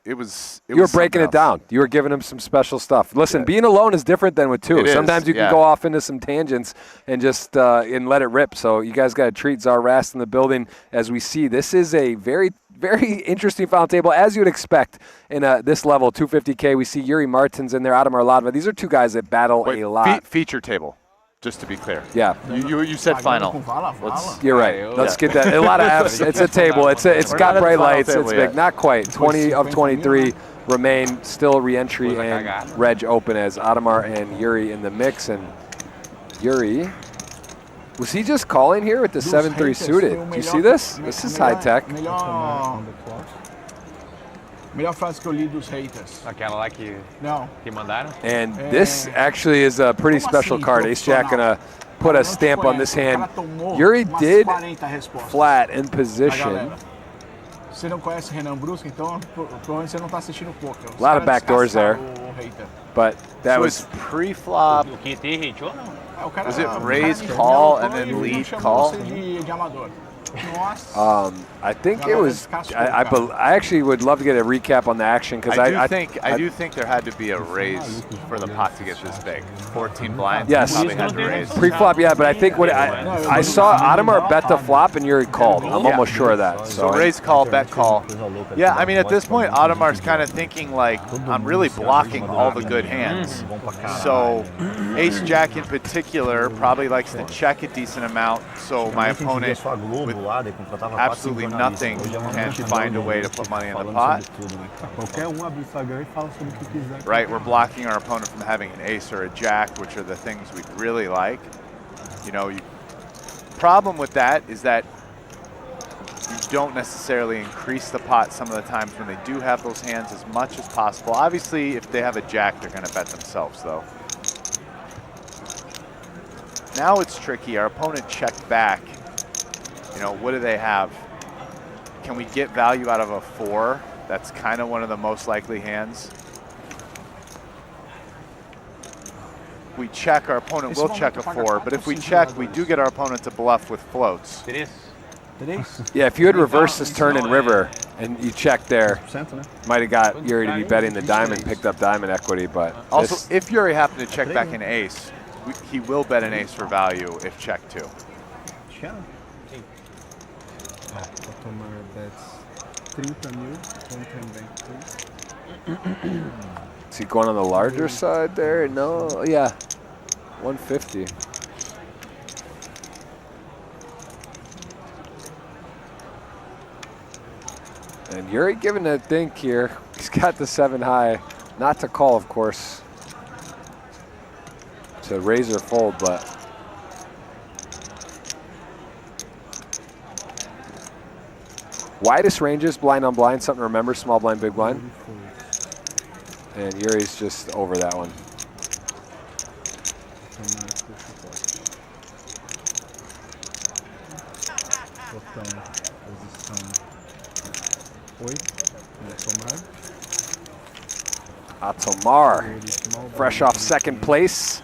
Speaker 4: You
Speaker 3: were breaking it down. You were giving them some special stuff. Listen, being alone is different than with two. Sometimes you can go off into some tangents and just and let it rip. So you guys got to treat Czar Rast in the building as we see. This is a very, very interesting final table, as you would expect in this level, 250K. We see Yuri Martins in there, Adam Arladova. These are two guys that battle a lot.
Speaker 4: Feature table. Just to be clear.
Speaker 3: Yeah.
Speaker 4: You said final.
Speaker 3: You're right. Let's get that. A lot of Fs. It's a table. It's got bright lights. It's big. Not quite. 20 of 23 remain still re-entry and reg open as Adamar and Yuri in the mix. And Yuri, was he just calling here with the 7-3 suited? Do you see this? This is high tech.
Speaker 10: Melhor frase que eu li dos haters.
Speaker 5: Aquela lá que mandaram.
Speaker 3: And this actually is a pretty special card. Ace Jack gonna put a stamp on this hand. Yuri did flat in position.
Speaker 10: Você não conhece Renan Brusco, então provavelmente você não está assistindo poker.
Speaker 3: A lot of backdoors there, but that was
Speaker 4: pre-flop.
Speaker 5: O QT hateou não?
Speaker 4: Was it raise call and then lead call?
Speaker 3: I think it was. I actually would love to get a recap on the action because
Speaker 4: I do think there had to be a raise for the pot to get this big. 14 blinds.
Speaker 3: Yes,
Speaker 4: probably had to raise.
Speaker 3: Pre-flop, yeah, but I think what I saw Adamar bet the flop and Yuri called. I'm almost sure of that.
Speaker 4: So raise call, bet call. Yeah, I mean at this point Adamar's kind of thinking like I'm really blocking all the good hands. So Ace Jack in particular probably likes to check a decent amount. So my opponent with absolutely nothing can find a way to put money in the pot. Right, we're blocking our opponent from having an ace or a jack, which are the things we'd really like. You know, problem with that is that you don't necessarily increase the pot some of the times when they do have those hands as much as possible. Obviously, if they have a jack, they're going to bet themselves, though. Now it's tricky. Our opponent checked back. You know, what do they have? Can we get value out of a 4? That's kind of one of the most likely hands. We check, our opponent will check a 4, but if we check, we do get our opponent to bluff with floats.
Speaker 3: Yeah, if you had reversed this turn in river and you checked there, might have got Yuri to be betting the diamond, picked up diamond equity, but
Speaker 4: also if Yuri happened to check back an ace, he will bet an ace for value if checked too.
Speaker 13: Tomar bets 30 mil também.
Speaker 3: Is he going on the larger side there? No, yeah, 150. And Yuri giving a think here. He's got the 7 high, not to call, of course. To raise or fold, but. Widest ranges, blind on blind, something to remember, small blind, big blind. And Yuri's just over that one. Atomar, fresh off second place.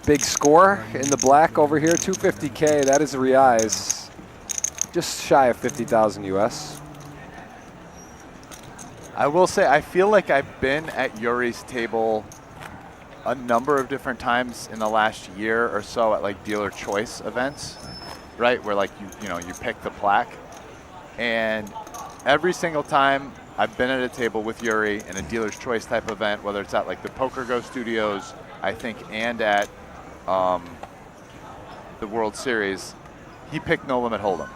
Speaker 3: Big score in the black over here, 250K, that is the reais. Just shy of 50,000 US.
Speaker 4: I will say, I feel like I've been at Yuri's table a number of different times in the last year or so at like dealer choice events, right? Where like you pick the plaque, and every single time I've been at a table with Yuri in a dealer's choice type event, whether it's at like the Poker Go Studios, I think, and at the World Series, he picked no limit hold'em.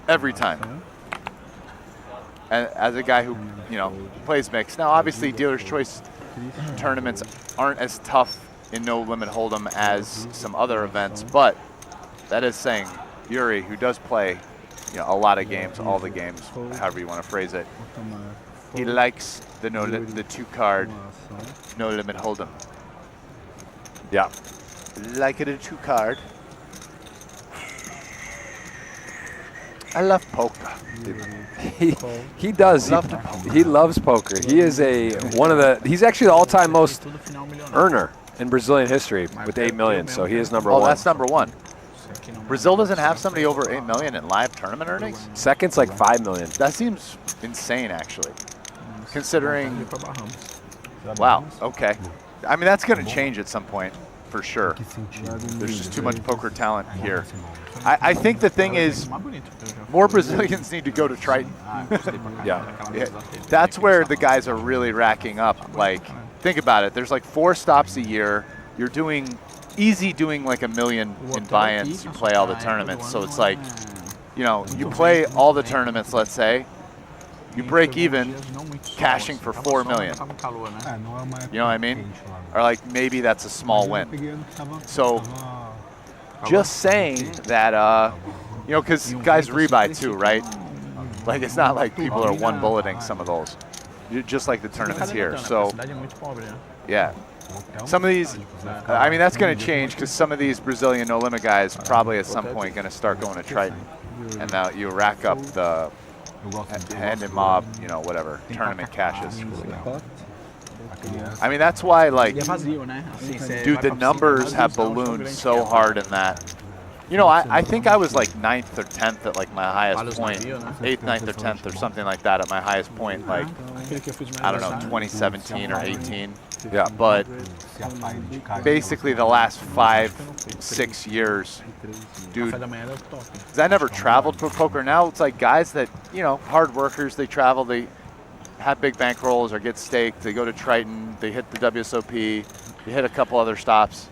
Speaker 4: Every time. And as a guy who, plays mixed. Now, obviously, dealer's choice tournaments aren't as tough in no limit hold'em as some other events, but that is saying Yuri, who does play, a lot of games, all the games, however you want to phrase it. He likes the the 2-card no limit hold'em.
Speaker 3: Yeah.
Speaker 4: Like it a 2-card. I love poker.
Speaker 3: He does. He loves poker. He is he's actually the all-time most earner in Brazilian history with 8 million. So he is number one.
Speaker 4: Oh, that's number one. Brazil doesn't have somebody over 8 million in live tournament earnings?
Speaker 3: Second's like 5 million.
Speaker 4: That seems insane, actually. Considering, wow, okay. I mean, that's going to change at some point, for sure. There's just too much poker talent here. I think the thing is, more Brazilians need to go to Triton.
Speaker 3: Yeah.
Speaker 4: That's where the guys are really racking up. Like, think about it. There's like 4 stops a year. You're doing like $1 million in buy-ins. You play all the tournaments. So it's like, you play all the tournaments, let's say. You break even cashing for 4 million. You know what I mean? Or like maybe that's a small win. So just saying that, because guys rebuy too, right? Like it's not like people are one bulleting some of those. Just like the tournaments here. So yeah. Some of these, I mean, that's going to change because some of these Brazilian no limit guys probably at some point going to start going to Triton. And now you rack up the hand and mob, whatever, tournament caches. I mean, that's why, like, dude, the numbers have ballooned so hard in that. I think I was like 9th or 10th at like my highest point, 8th, 9th or 10th or something like that at my highest point, like, I don't know, 2017 or 18.
Speaker 3: Yeah.
Speaker 4: But basically the last 5-6 years, dude, 'cause I never traveled for poker. Now it's like guys that, hard workers, they travel, they have big bankrolls or get staked, they go to Triton, they hit the WSOP, they hit a couple other stops.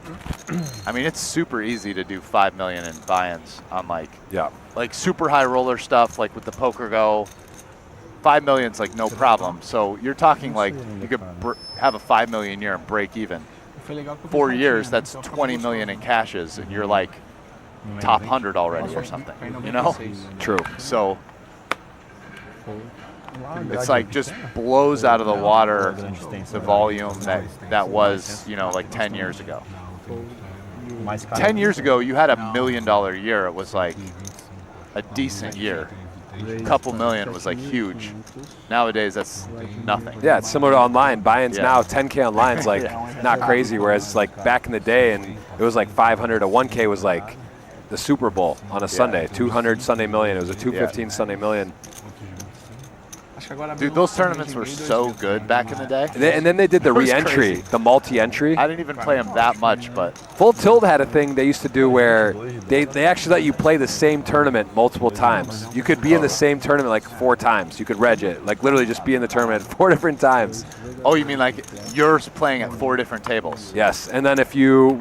Speaker 4: I mean, it's super easy to do 5 million in buy-ins on like super high roller stuff, like with the Poker Go. 5 million's like no problem. So you're talking like you could have a 5 million year and break even. 4 years, that's 20 million in cashes, and you're like top 100 already or something, True. So it's like just blows out of the water the volume that was, like 10 years ago. 10 years ago, you had $1 million year. It was like a decent year. A couple million was like huge. Nowadays, that's nothing.
Speaker 3: Yeah, it's similar to online. Buy-ins now, 10K online is like not crazy, whereas like back in the day, and it was like 500. A 1K was like the Super Bowl on a Sunday. 200 Sunday million. It was a 215 Sunday million.
Speaker 4: Dude, those tournaments were so good back in the day.
Speaker 3: And then they did the re-entry, the multi-entry.
Speaker 4: I didn't even play them that much, but
Speaker 3: Full Tilt had a thing they used to do where they actually let you play the same tournament multiple times. You could be in the same tournament like 4 times. You could reg it, like literally just be in the tournament 4 different times.
Speaker 4: Oh, you mean like you're playing at 4 different tables?
Speaker 3: Yes, and then if you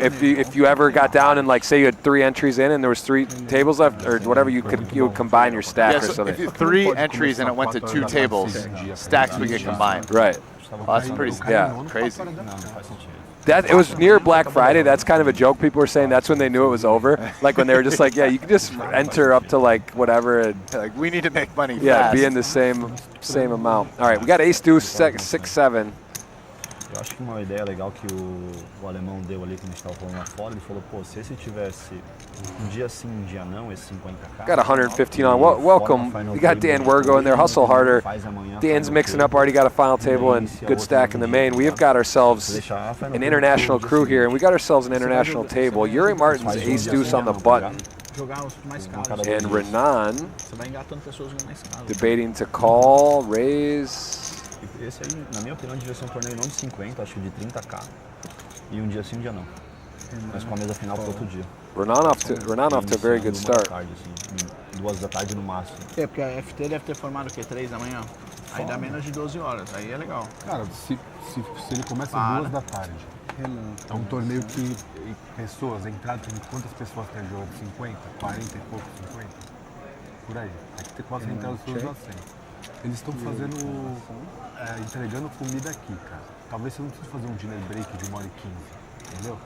Speaker 3: ever got down and like say you had 3 entries in and there was 3 tables left or whatever, you would combine your stack or something.
Speaker 4: If you 3 entries and it went to 2 tables, stacks would get combined.
Speaker 3: Right.
Speaker 4: Oh, that's pretty crazy.
Speaker 3: It was near Black Friday. That's kind of a joke. People were saying that's when they knew it was over. Like when they were just like, yeah, you can just enter up to like whatever. And
Speaker 4: like we need to make money
Speaker 3: Yeah,
Speaker 4: fast.
Speaker 3: be in the same amount. All right, we got ace deuce 6-7.
Speaker 9: Eu acho que uma ideia legal que o alemão deu ali, que a gente estava falando lá fora, ele falou, pô, se esse tivesse dia sim, dia não, esse 50K.
Speaker 3: Got 115 on. Welcome. We got Dan Wergo in there. Hustle harder. Dan's mixing up. Already got a final table and good stack in the main. We have got ourselves an international crew here, and we got ourselves an international table. Yuri Martin's ace deuce on the button. And Renan debating to call, raise.
Speaker 9: Esse aí, na minha opinião, devia ser torneio não de 50, acho que de 30K. E dia sim, dia não. Mas com a mesa final para outro dia.
Speaker 3: Renan off to a very good start.
Speaker 9: Tarde, assim, 2 da tarde no máximo.
Speaker 10: É, porque a FT deve ter formado o quê? 3 da manhã? Aí dá menos de 12 horas, aí é legal.
Speaker 13: Cara, se ele começa 2 da tarde, é um torneio que pessoas, entradas, quantas pessoas tem jogando? 50, 40 e pouco, 50? Por aí. Aqui tem quase entradas todas as 100. Eles estão fazendo, entregando comida aqui, cara. Talvez você não precise fazer um dinner break de 1h15, entendeu?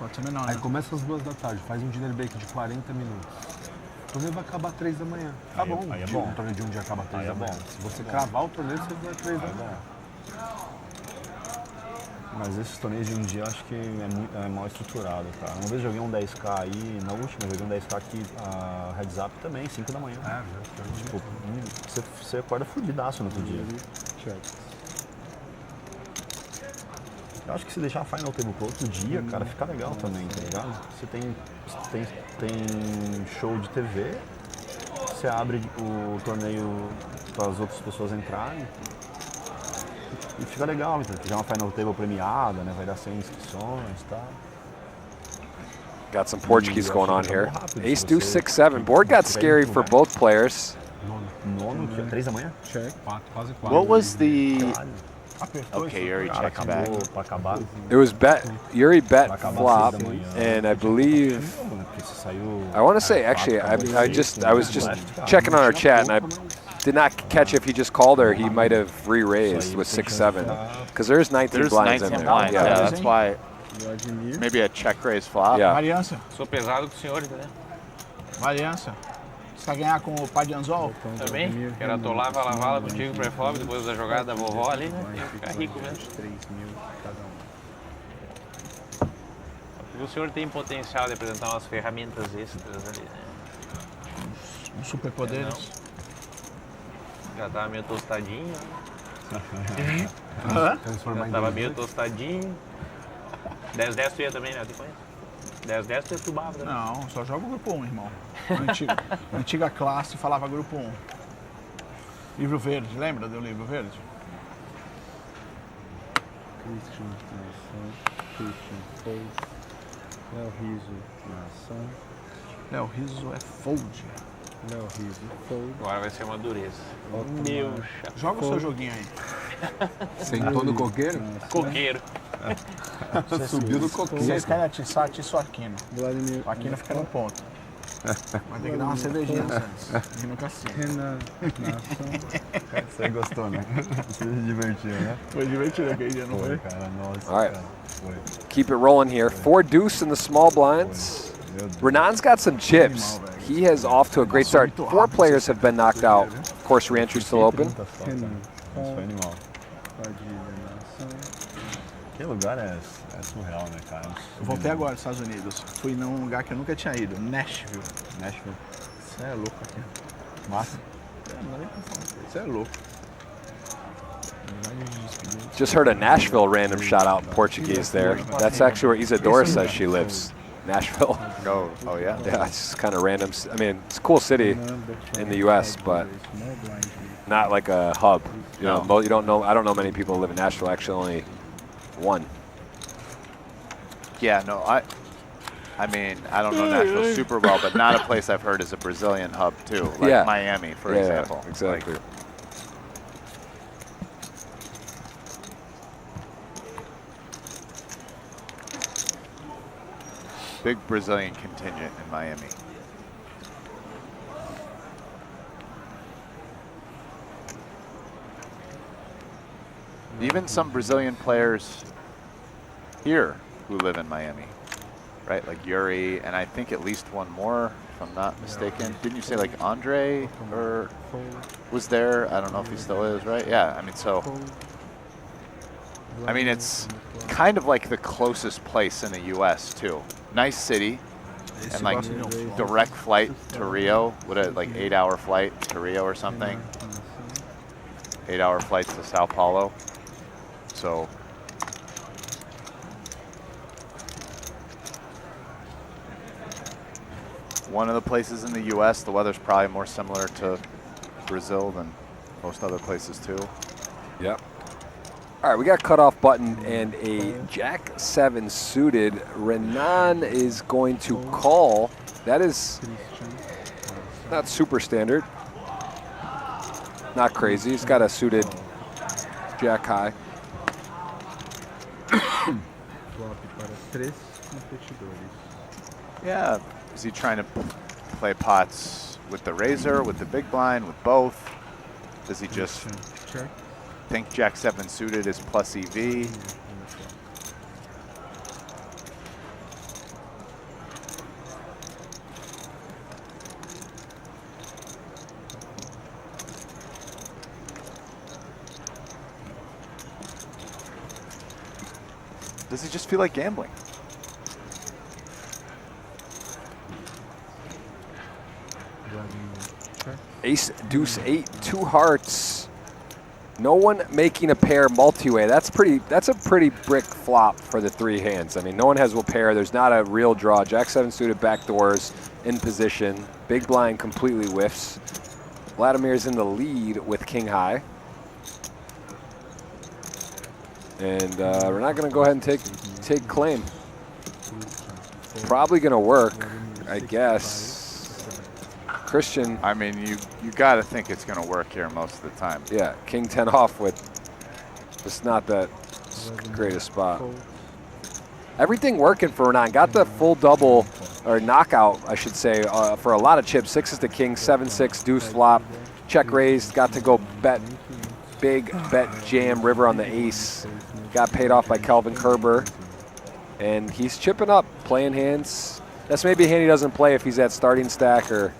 Speaker 10: Pode ser menor,
Speaker 13: Aí
Speaker 10: né?
Speaker 13: começa às 2 da tarde, faz um dinner break de 40 minutos. O torneio vai acabar 3 da manhã. Tá bom.
Speaker 9: Aí é bom.
Speaker 13: Um torneio de um dia acaba 3
Speaker 9: Aí
Speaker 13: da
Speaker 9: é
Speaker 13: manhã.
Speaker 9: bom.
Speaker 13: Se você cravar o torneio, você vai 3 da manhã.
Speaker 9: Mas esses torneios de um dia acho que é mal estruturado, cara. Uma vez joguei um 10K aí, na última joguei um 10K aqui, a Heads Up também, 5 da manhã. Tipo, você acorda fudidaço no outro dia. Eu acho que se deixar a Final Table pro outro dia, cara, fica legal também, tá ligado? Você tem show de TV, você abre o torneio para as outras pessoas entrarem. E fica legal, então, já é uma Final Table premiada, né? Vai dar 100 inscrições e tal.
Speaker 3: Got some Portuguese going on here. Ace, deuce, 6, 7. Board got scary for both players.
Speaker 9: Nono, 3 da manhã?
Speaker 13: Check. Quase 4.
Speaker 4: What was the... Okay, Yuri
Speaker 9: Cara,
Speaker 4: checks back.
Speaker 9: acabou pra acabar.
Speaker 3: It was Yuri bet
Speaker 9: Vai acabar
Speaker 3: flop,
Speaker 9: 6 da manhã.
Speaker 3: and I believe
Speaker 9: Porque você saiu...
Speaker 3: I want to say actually I was just checking on our chat and I did not catch if he just called or he might have re-raised with 6-7 because there's 19
Speaker 4: There's
Speaker 3: blinds
Speaker 4: 19
Speaker 3: in there.
Speaker 4: blinds, yeah, that's why maybe a check raise flop.
Speaker 3: Yeah.
Speaker 10: Variância.
Speaker 5: Sou pesado com o senhor, entendeu?
Speaker 10: Variância. Você vai ganhar com o pai de anzol?
Speaker 5: Também. Quero atolar, vala contigo pré-flop, depois da jogada da vovó ali, né? E ficar rico mesmo.
Speaker 13: 3 mil cada um.
Speaker 5: O senhor tem potencial de apresentar umas ferramentas extras ali, né?
Speaker 10: Uns superpoderes.
Speaker 5: Já tava meio tostadinho.
Speaker 13: Transformar
Speaker 5: Já
Speaker 13: em
Speaker 5: tava
Speaker 13: 2.
Speaker 5: meio tostadinho. 10-10 tu ia também, né? Tu conhece? 10-10 tu ia tubava também.
Speaker 10: Não, só joga o grupo 1, irmão. Antiga classe falava grupo 1. Livro verde, lembra do livro verde?
Speaker 13: Christian fold. Léo Riso na ação.
Speaker 10: Léo Riso é fold.
Speaker 13: Léo Riso fold.
Speaker 5: Agora vai ser uma dureza. Meu chapa.
Speaker 10: Joga o seu joguinho aí.
Speaker 13: Sentou no coqueiro?
Speaker 5: Coqueiro.
Speaker 13: Subiu no coqueiro.
Speaker 10: Vocês querem atiçar o Aquino.
Speaker 13: Vladimir.
Speaker 10: O Aquino fica no ponto. Mas tem que dar uma cervejinha antes. E no cassino.
Speaker 13: Renan na ação.
Speaker 9: Você gostou, né? Você se divertiu, né?
Speaker 10: Foi divertido aquele dia, não foi?
Speaker 9: Cara, nossa,
Speaker 3: All right.
Speaker 9: cara. Foi.
Speaker 3: Keep it rolling here. 4 deuce in the small blinds. Renan's got some chips. He has off to a great start. 4 players have been knocked out. Of course, re-entry still open.
Speaker 9: Isso foi animal. Que lugar é surreal, né, cara?
Speaker 10: Eu voltei agora dos Estados Unidos. Fui num lugar que eu nunca tinha ido, Nashville.
Speaker 9: Nashville.
Speaker 10: Você é louco aqui.
Speaker 9: Massa.
Speaker 10: Não dá nem pra falar. Você é louco.
Speaker 3: Just heard a Nashville random shout out in Portuguese there. That's actually where Isadora says she lives. Nashville.
Speaker 4: Oh yeah?
Speaker 3: Yeah, it's just kind of random. I mean, it's a cool city in the U.S., but not like a hub. You know, you don't know. I don't know many people who live in Nashville. Actually, only one.
Speaker 4: Yeah, no, I mean, I don't know Nashville super well, but not a place I've heard is a Brazilian hub too, like
Speaker 3: Yeah.
Speaker 4: Miami, for
Speaker 3: Yeah,
Speaker 4: example.
Speaker 3: exactly.
Speaker 4: Big Brazilian contingent in Miami. Even some Brazilian players here who live in Miami, right? Like Yuri, and I think at least one more, if I'm not mistaken. Didn't you say like Andre or was there? I don't know if he still is, right? Yeah, I mean, so, I mean, it's kind of like the closest place in the U.S. too. Nice city, and like direct flight to Rio. What a like 8-hour flight to Rio or something. 8-hour flights to Sao Paulo. So one of the places in the U.S., the weather's probably more similar to Brazil than most other places too.
Speaker 3: Yep. All right, we got cutoff button and a Jack 7 suited. Renan is going to call. That is not super standard. Not crazy. He's got a suited Jack high.
Speaker 4: Yeah. Is he trying to play pots with the razor, with the big blind, with both? Does he just think Jack 7 suited is plus EV? does he just feel like gambling?
Speaker 3: Ace, deuce, 8, 2 hearts. No one making a pair multi-way. That's a pretty brick flop for the 3 hands. I mean, no one has a pair. There's not a real draw. Jack 7 suited backdoors in position. Big blind completely whiffs. Vladimir's in the lead with king high. And we're not going to go ahead and take claim. Probably going to work, I guess. Christian.
Speaker 4: I mean, you got to think it's going to work here most of the time.
Speaker 3: Yeah, king 10 off with just not that great a spot. Everything working for Renan. Got the full double, or knockout, I should say, for a lot of chips. 6 is the king, 7-6, deuce flop. Check raised, got to go bet big, bet jam, river on the ace. Got paid off by Kelvin Kerber. And he's chipping up, playing hands. That's maybe a hand he doesn't play if he's at starting stack or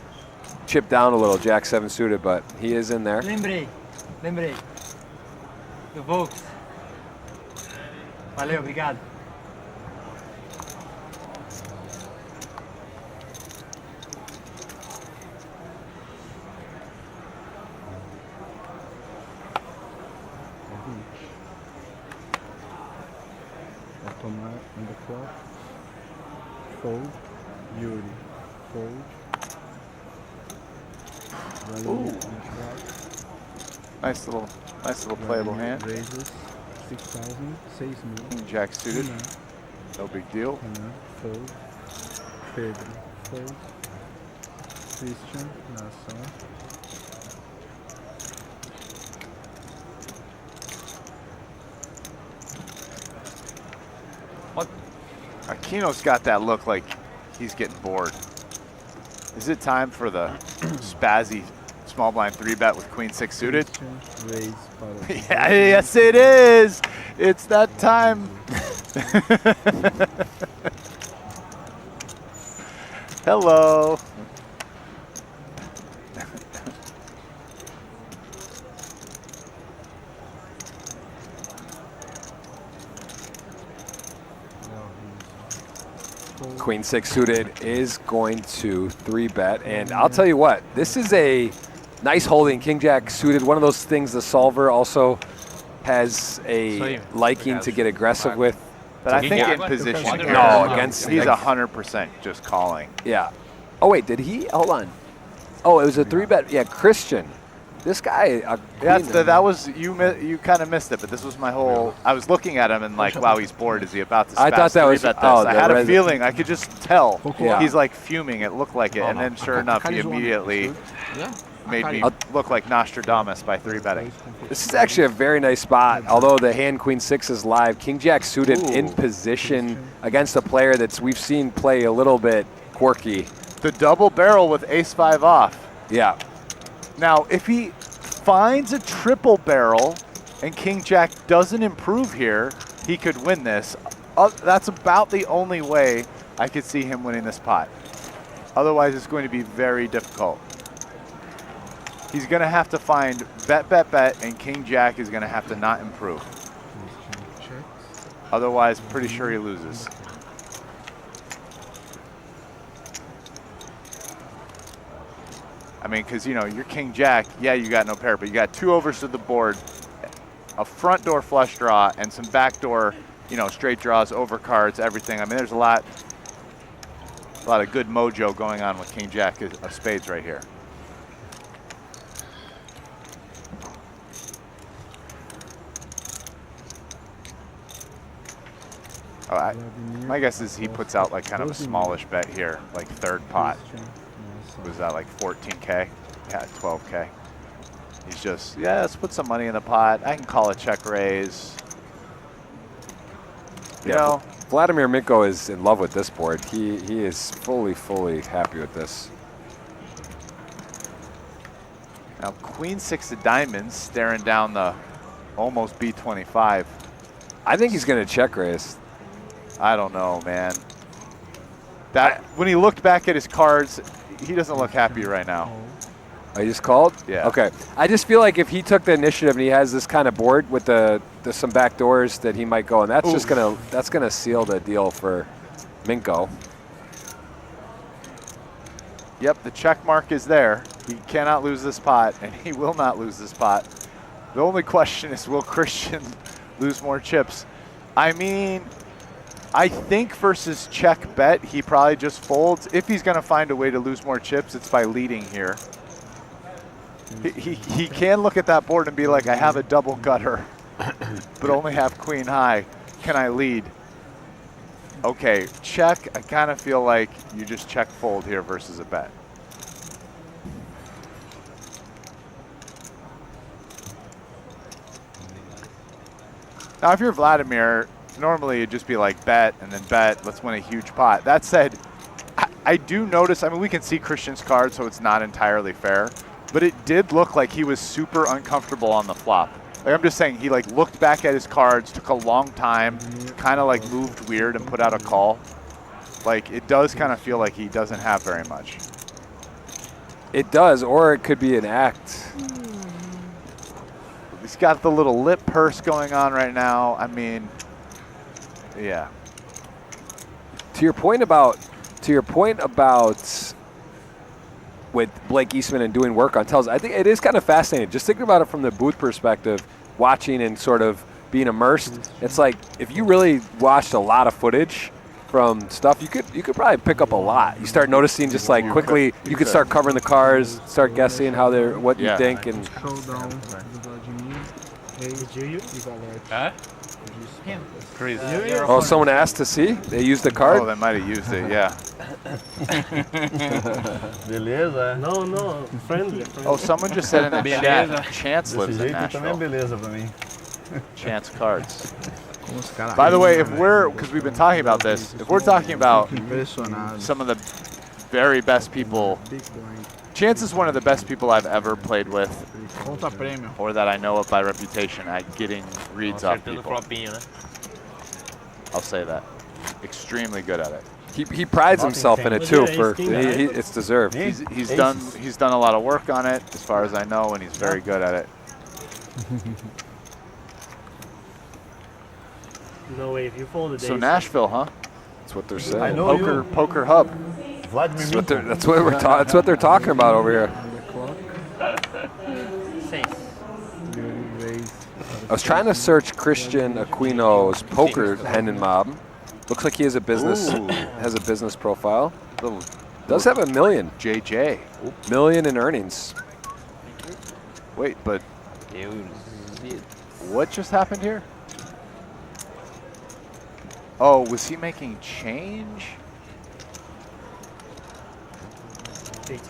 Speaker 3: chip down a little, Jack 7 suited, but he is in there.
Speaker 12: Lembrei. Do Volks. Valeu, obrigado.
Speaker 13: Vai tomar underclock. Fold. Yuri. Fold.
Speaker 4: Ooh. Nice little playable hand.
Speaker 13: Raises 6,000, 6,000.
Speaker 4: King Jack suited. No big deal.
Speaker 13: Fold. Pedro. Fold. Christian. Nação.
Speaker 4: Aquino's got that look like he's getting bored. Is it time for the spazzy small blind 3-bet with queen 6 suited? Yeah, yes it is. It's that time. Hello.
Speaker 3: Queen 6 suited is going to 3-bet, and I'll tell you what, this is a nice holding. King Jack suited, one of those things the solver also has a liking to get aggressive with.
Speaker 4: But I think in position here,
Speaker 3: no, against
Speaker 4: he's 100% just calling.
Speaker 3: Yeah. Oh wait, did he? Hold on. Oh, it was a 3-bet. Yeah, Christian. This guy.
Speaker 4: Yeah, that was you kind of missed it, but this was my whole. I was looking at him and like, wow, he's bored. Is he about to?
Speaker 3: I thought that was.
Speaker 4: This? I had a feeling. I could just tell.
Speaker 3: Yeah.
Speaker 4: He's like fuming. It looked like it, and then sure enough, he immediately made me look like Nostradamus by 3-betting.
Speaker 3: This is actually a very nice spot. Although the hand Queen 6 is live, King Jack suited in position against a player that's we've seen play a little bit quirky.
Speaker 4: The double barrel with Ace 5 off.
Speaker 3: Yeah.
Speaker 4: Now, if he finds a triple barrel and King Jack doesn't improve here, he could win this. That's about the only way I could see him winning this pot. Otherwise, it's going to be very difficult. He's going to have to find bet, bet, bet, and King Jack is going to have to not improve. Otherwise, pretty sure he loses. I mean, because, you know, you're King Jack, yeah, you got no pair, but you got 2 overs to the board, a front door flush draw, and some back door, you know, straight draws, overcards, everything. I mean, there's a lot of good mojo going on with King Jack of spades right here. My guess is he puts out like kind of a smallish bet here, like third pot. Was that like 14K? Yeah, 12K. He's just, yeah, let's put some money in the pot. I can call a check raise. You know,
Speaker 3: Vladimir Minko is in love with this board. He is fully happy with this.
Speaker 4: Now Queen 6 of diamonds staring down the almost B25.
Speaker 3: I think he's going to check raise.
Speaker 4: I don't know, man. That when he looked back at his cards, he doesn't look happy right now.
Speaker 3: Oh, you just called?
Speaker 4: Yeah.
Speaker 3: Okay. I just feel like if he took the initiative and he has this kind of board with the some back doors that he might go, and that's just gonna seal the deal for Minko.
Speaker 4: Yep, the check mark is there. He cannot lose this pot, and he will not lose this pot. The only question is, will Christian lose more chips? I mean, I think versus check bet, he probably just folds. If he's going to find a way to lose more chips, it's by leading here. He can look at that board and be like, I have a double gutter, but only have queen high. Can I lead? Okay, check. I kind of feel like you just check fold here versus a bet. Now, if you're Vladimir, normally it'd just be like bet and then bet, let's win a huge pot. That said, I do notice, I mean, we can see Christian's card, so it's not entirely fair, but it did look like he was super uncomfortable on the flop. Like, I'm just saying, he like looked back at his cards, took a long time, kind of like moved weird and put out a call. Like, it does kind of feel like he doesn't have very much.
Speaker 3: It does, or it could be an act.
Speaker 4: He's got the little lip purse going on right now. I mean, yeah.
Speaker 3: To your point about with Blake Eastman and doing work on tells, I think it is kind of fascinating. Just thinking about it from the booth perspective, watching and sort of being immersed. It's like if you really watched a lot of footage from stuff, you could probably pick up a lot. You start noticing just like quickly, you could start covering the cards, start guessing how they're what you think, and
Speaker 5: Huh? Crazy.
Speaker 3: oh, someone asked to see. They used the card.
Speaker 4: Oh, they might have used it. Yeah.
Speaker 9: Beleza?
Speaker 11: No, friendly.
Speaker 4: Oh, someone just said in the chat,
Speaker 5: Beleza.
Speaker 4: Chance lives in
Speaker 9: Jeito também é
Speaker 4: Nashville.
Speaker 9: beleza pra mim.
Speaker 4: Chance cards. By the way, because we've been talking about this, if we're talking about some of the very best people, Chance is one of the best people I've ever played with, or that I know of by reputation at getting reads off
Speaker 5: Acertando o
Speaker 4: people.
Speaker 5: flopinho, né?
Speaker 4: I'll say that. Extremely good at it.
Speaker 3: He prides himself in it too. It's deserved.
Speaker 4: He's done a lot of work on it, as far as I know, and he's very good at it.
Speaker 11: No way, if you fold the
Speaker 4: So Nashville, huh?
Speaker 3: That's what they're saying.
Speaker 4: Poker hub.
Speaker 3: That's what they're talking about over here. I was trying to search Christian Aquino's poker hand and mob. Looks like he has a business profile. Does have $1 million.
Speaker 4: JJ.
Speaker 3: Million in earnings.
Speaker 4: Wait, but what just happened here? Oh, was he making change?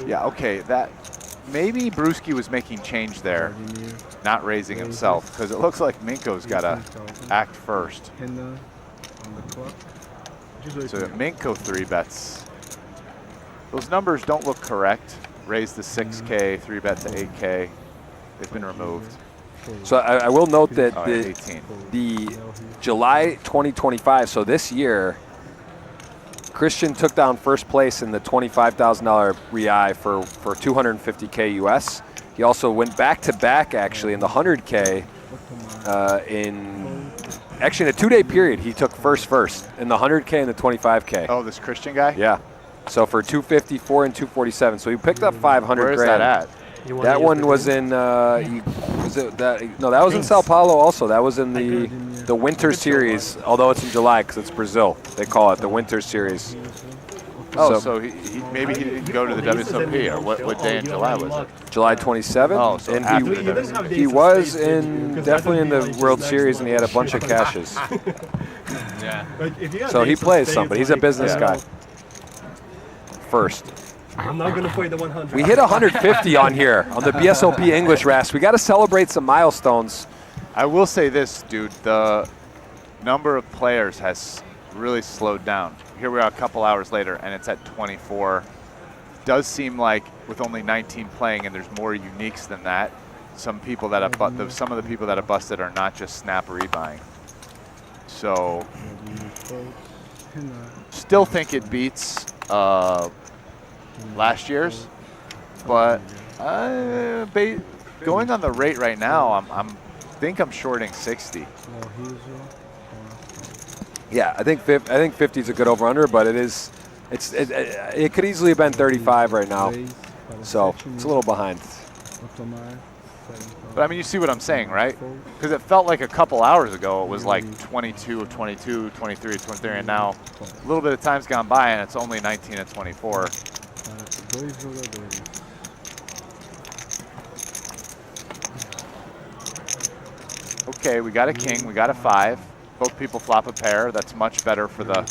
Speaker 4: Yeah, okay, that maybe Brewski was making change there, not raising himself, because it looks like Minko's got to act first. So Minko 3-bets. Those numbers don't look correct. Raise the 6K, 3-bet to 8K. They've been removed.
Speaker 3: So I will note that
Speaker 4: the
Speaker 3: July 2025, so this year, Christian took down first place in the $25,000 Real for 250K US. He also went back-to-back actually in the 100K in a 2-day period. He took first in the 100K and the 25K.
Speaker 4: Oh, this Christian guy?
Speaker 3: Yeah. So for 254 and 247. So he picked up 500
Speaker 4: Where is
Speaker 3: grand.
Speaker 4: that at?
Speaker 3: That one was in. that was in São Paulo also. That was in the Winter Series, although it's in July because it's Brazil. They call it the Winter Series.
Speaker 4: Oh, so maybe he didn't go to the WSOP, or what day in July was it?
Speaker 3: July 27th.
Speaker 4: Oh, so
Speaker 3: and
Speaker 4: after the WSOP.
Speaker 3: he was definitely in the World Series, and he had a bunch of cashes.
Speaker 5: Yeah.
Speaker 3: So he plays some, but he's a business guy. First.
Speaker 11: I'm not going to play the 100.
Speaker 3: We hit 150 on here on the BSOP English Rast. We got to celebrate some milestones.
Speaker 4: I will say this, dude. The number of players has really slowed down. Here we are a couple hours later, and it's at 24. Does seem like with only 19 playing, and there's more uniques than that. Some of the people that have busted are not just snap rebuying. So, still think it beats last year's, but Going on the rate right now, I'm shorting 60.
Speaker 3: Yeah, I think 50 is a good over/under, but it could easily have been 35 right now, so it's a little behind.
Speaker 4: But I mean, you see what I'm saying, right? Because it felt like a couple hours ago it was like 22, 22, 23, 23, and now a little bit of time's gone by and it's only 19 and 24. Okay, we got a king, we got a 5. Both people flop a pair. That's much better for the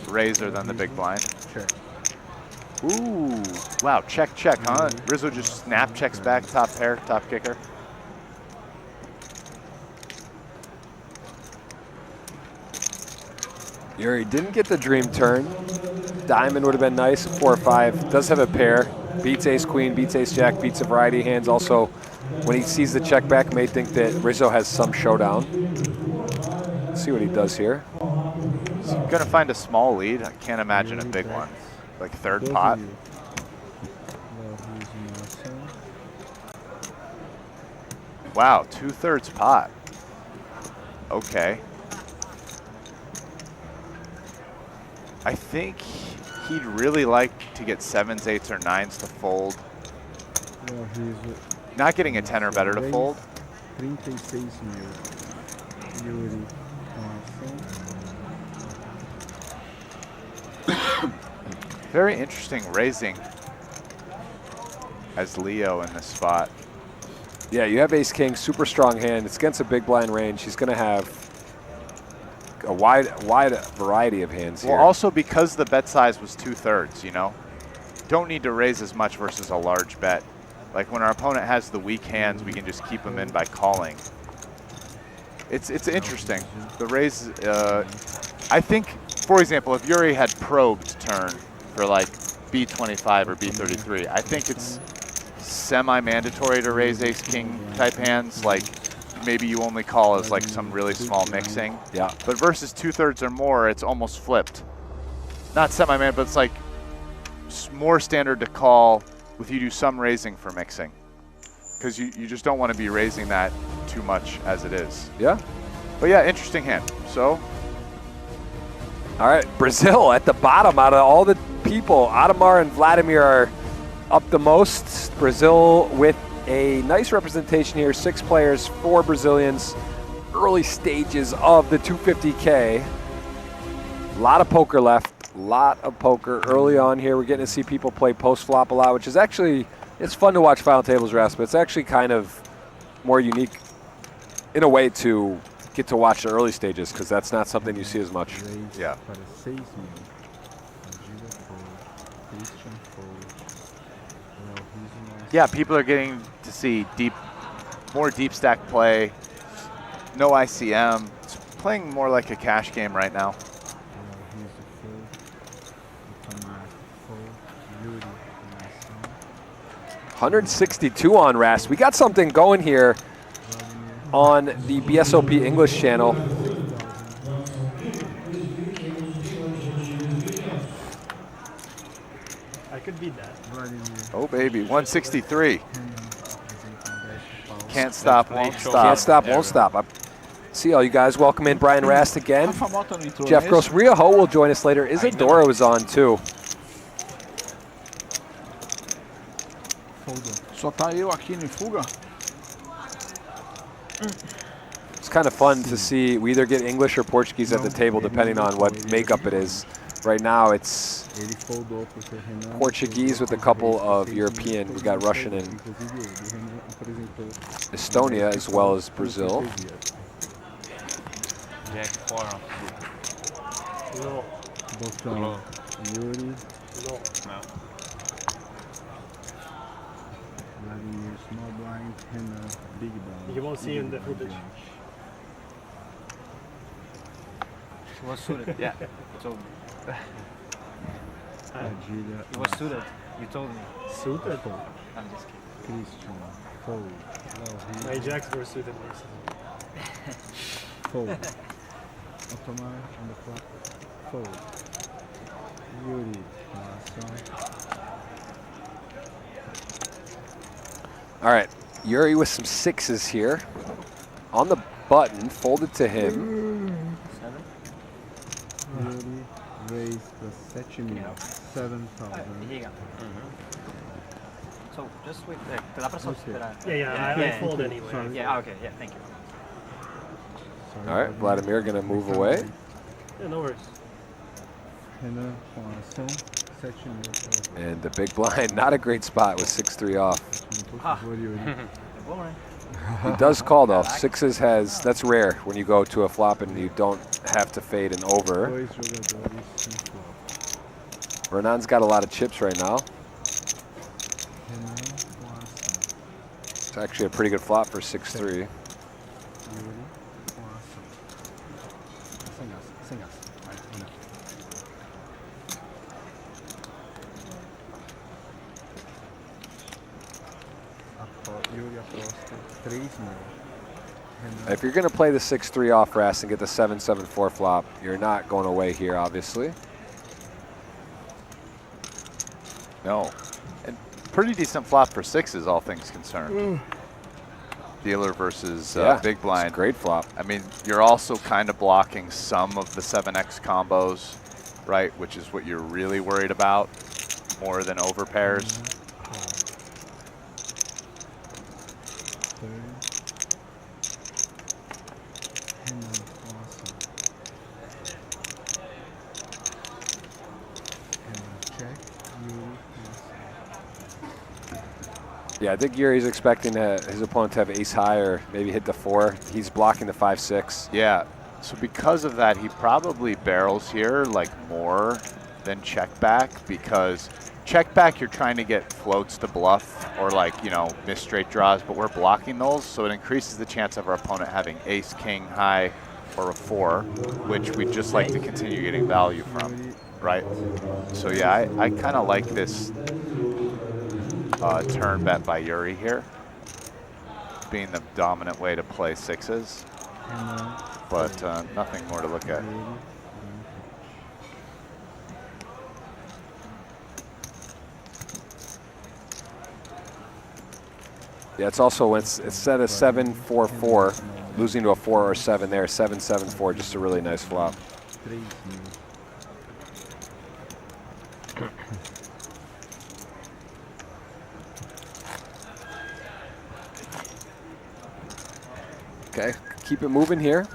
Speaker 4: raiser than the big blind. Ooh, wow, check, huh? Rizzo just snap checks back, top pair, top kicker.
Speaker 3: Yuri didn't get the dream turn. Diamond would have been nice, 4 or 5. Does have a pair. Beats ace queen, beats ace jack, beats a variety of hands. Also, when he sees the check back, may think that Rizzo has some showdown. Let's see what he does here.
Speaker 4: Is he gonna find a small lead? I can't imagine a big one. Like third pot. Wow, 2/3 pot. Okay. I think he'd really like to get 7s, 8s, or 9s to fold. Not getting a 10 or better to fold. Very interesting raising as Leo in this spot.
Speaker 3: Yeah, you have ace king, super strong hand. It's against a big blind range. He's going to have a wide variety of hands here.
Speaker 4: Well, also because the bet size was 2/3, you know, don't need to raise as much versus a large bet. Like when our opponent has the weak hands, we can just keep them in by calling. It's interesting. The raise, I think, for example, if Yuri had probed turn for like B25 or B33, I think it's semi-mandatory to raise ace-king type hands. Like maybe you only call as like some really small mixing.
Speaker 3: Yeah.
Speaker 4: But versus 2/3 or more, it's almost flipped. Not semi-mandatory, but it's like more standard to call with you do some raising for mixing. Because you just don't want to be raising that too much as it is.
Speaker 3: Yeah.
Speaker 4: But yeah, interesting hand. So.
Speaker 3: All right, Brazil at the bottom out of all the people. Ademar and Vladimir are up the most. Brazil with a nice representation here. 6 players, 4 Brazilians. Early stages of the 250K. A lot of poker left. A lot of poker early on here. We're getting to see people play post-flop a lot, which is actually, it's fun to watch final tables rest, but it's actually kind of more unique in a way to get to watch the early stages because that's not something you see as much.
Speaker 4: Yeah. Yeah, people are getting to see more deep stack play, no ICM. It's playing more like a cash game right now.
Speaker 3: $162 on Rast. We got something going here on the BSOP English channel.
Speaker 11: I could beat that.
Speaker 4: Oh baby, 163. Can't stop, won't stop.
Speaker 3: Can't stop, won't stop. I see all you guys. Welcome in Brian Rast again. Jeff Gross. Ria Ho will join us later. Isadora was on too.
Speaker 10: Só tá eu aqui no fuga?
Speaker 3: It's kind of fun to see. We either get English or Portuguese at the table, depending on what makeup it is. Right now, it's Portuguese with a couple of European. We got Russian and Estonia, as well as Brazil.
Speaker 5: Jack 4.
Speaker 11: No.
Speaker 13: Botão. Yuri.
Speaker 11: No.
Speaker 5: No.
Speaker 13: Vladimir, small blind, Henna, big blind.
Speaker 11: You won't see in the footage.
Speaker 12: She was suited. Yeah. So. It was suited. You told me.
Speaker 11: Suited?
Speaker 12: I'm just kidding.
Speaker 13: Christian, fold.
Speaker 11: My jacks were suited.
Speaker 13: Fold. Otomar on the flop. Fold. Yuri,
Speaker 3: All right, Yuri with some sixes here. On the button, folded to him.
Speaker 13: Yuri raised the 7,000.
Speaker 12: So just wait. Dá pra só esperar.
Speaker 11: Yeah, I fold anyway.
Speaker 13: Sorry.
Speaker 12: Yeah. Okay. Yeah. Thank you.
Speaker 3: All right, Vladimir gonna move away.
Speaker 11: Yeah, no worries.
Speaker 13: Renan com a ação, 7,000.
Speaker 3: And the big blind, not a great spot with 6-3 off.
Speaker 13: Por favor, Yuri.
Speaker 3: He does call though. Sixes has, that's rare when you go to a flop and you don't have to fade an over.
Speaker 13: Dois jogadores no flop.
Speaker 3: Renan's got a lot of chips right now.
Speaker 13: Renan com a ação.
Speaker 3: It's actually a pretty good flop for 6-3.
Speaker 13: Yuri com a ação. Sem graça, sem graça. Vai, Renan. Yuri aposta 3,000.
Speaker 3: If you're going to play the 6-3 off Rast and get the 7-7-4 flop, you're not going away here, obviously.
Speaker 4: No. And pretty decent flop for sixes, all things concerned. Dealer versus big blind.
Speaker 3: Great flop.
Speaker 4: I mean, you're also kind of blocking some of the 7x combos, right? Which is what you're really worried about more than over pairs.
Speaker 3: Yeah, I think Yuri's expecting his opponent to have ace high or maybe hit the 4. He's blocking the 5-6.
Speaker 4: Yeah, so because of that, he probably barrels here like more than check back, because check back you're trying to get floats to bluff or like, you know, miss straight draws, but we're blocking those, so it increases the chance of our opponent having ace, king, high, or a 4, which we'd just like to continue getting value from, right? So yeah, I kind of like this turn bet by Yuri here, being the dominant way to play sixes, but nothing more to look at.
Speaker 3: Yeah, it's also when it's set a 7-4-4, losing to a 4 or 7 there, 7-7-4, just a really nice flop. Okay, keep it moving here.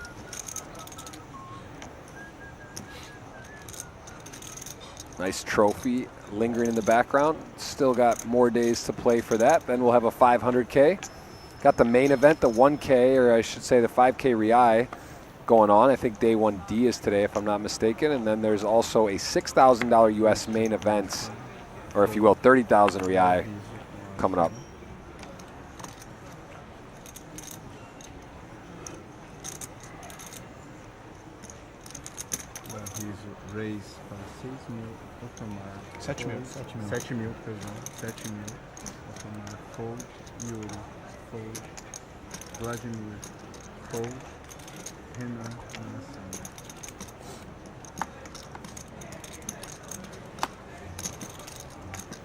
Speaker 3: Nice trophy lingering in the background. Still got more days to play for that. Then we'll have a 500K. Got the main event, the 1K, or I should say the 5K Riai going on. I think day 1D is today, if I'm not mistaken. And then there's also a $6,000 US main event, or if you will, 30,000 Riai coming up.
Speaker 13: Raise para 6,000, Otomar.
Speaker 10: 7,000.
Speaker 13: 7,000, perdão. 7,000. Otomar, fold. Yuri, fold. Vladimir, fold. Renan, nação.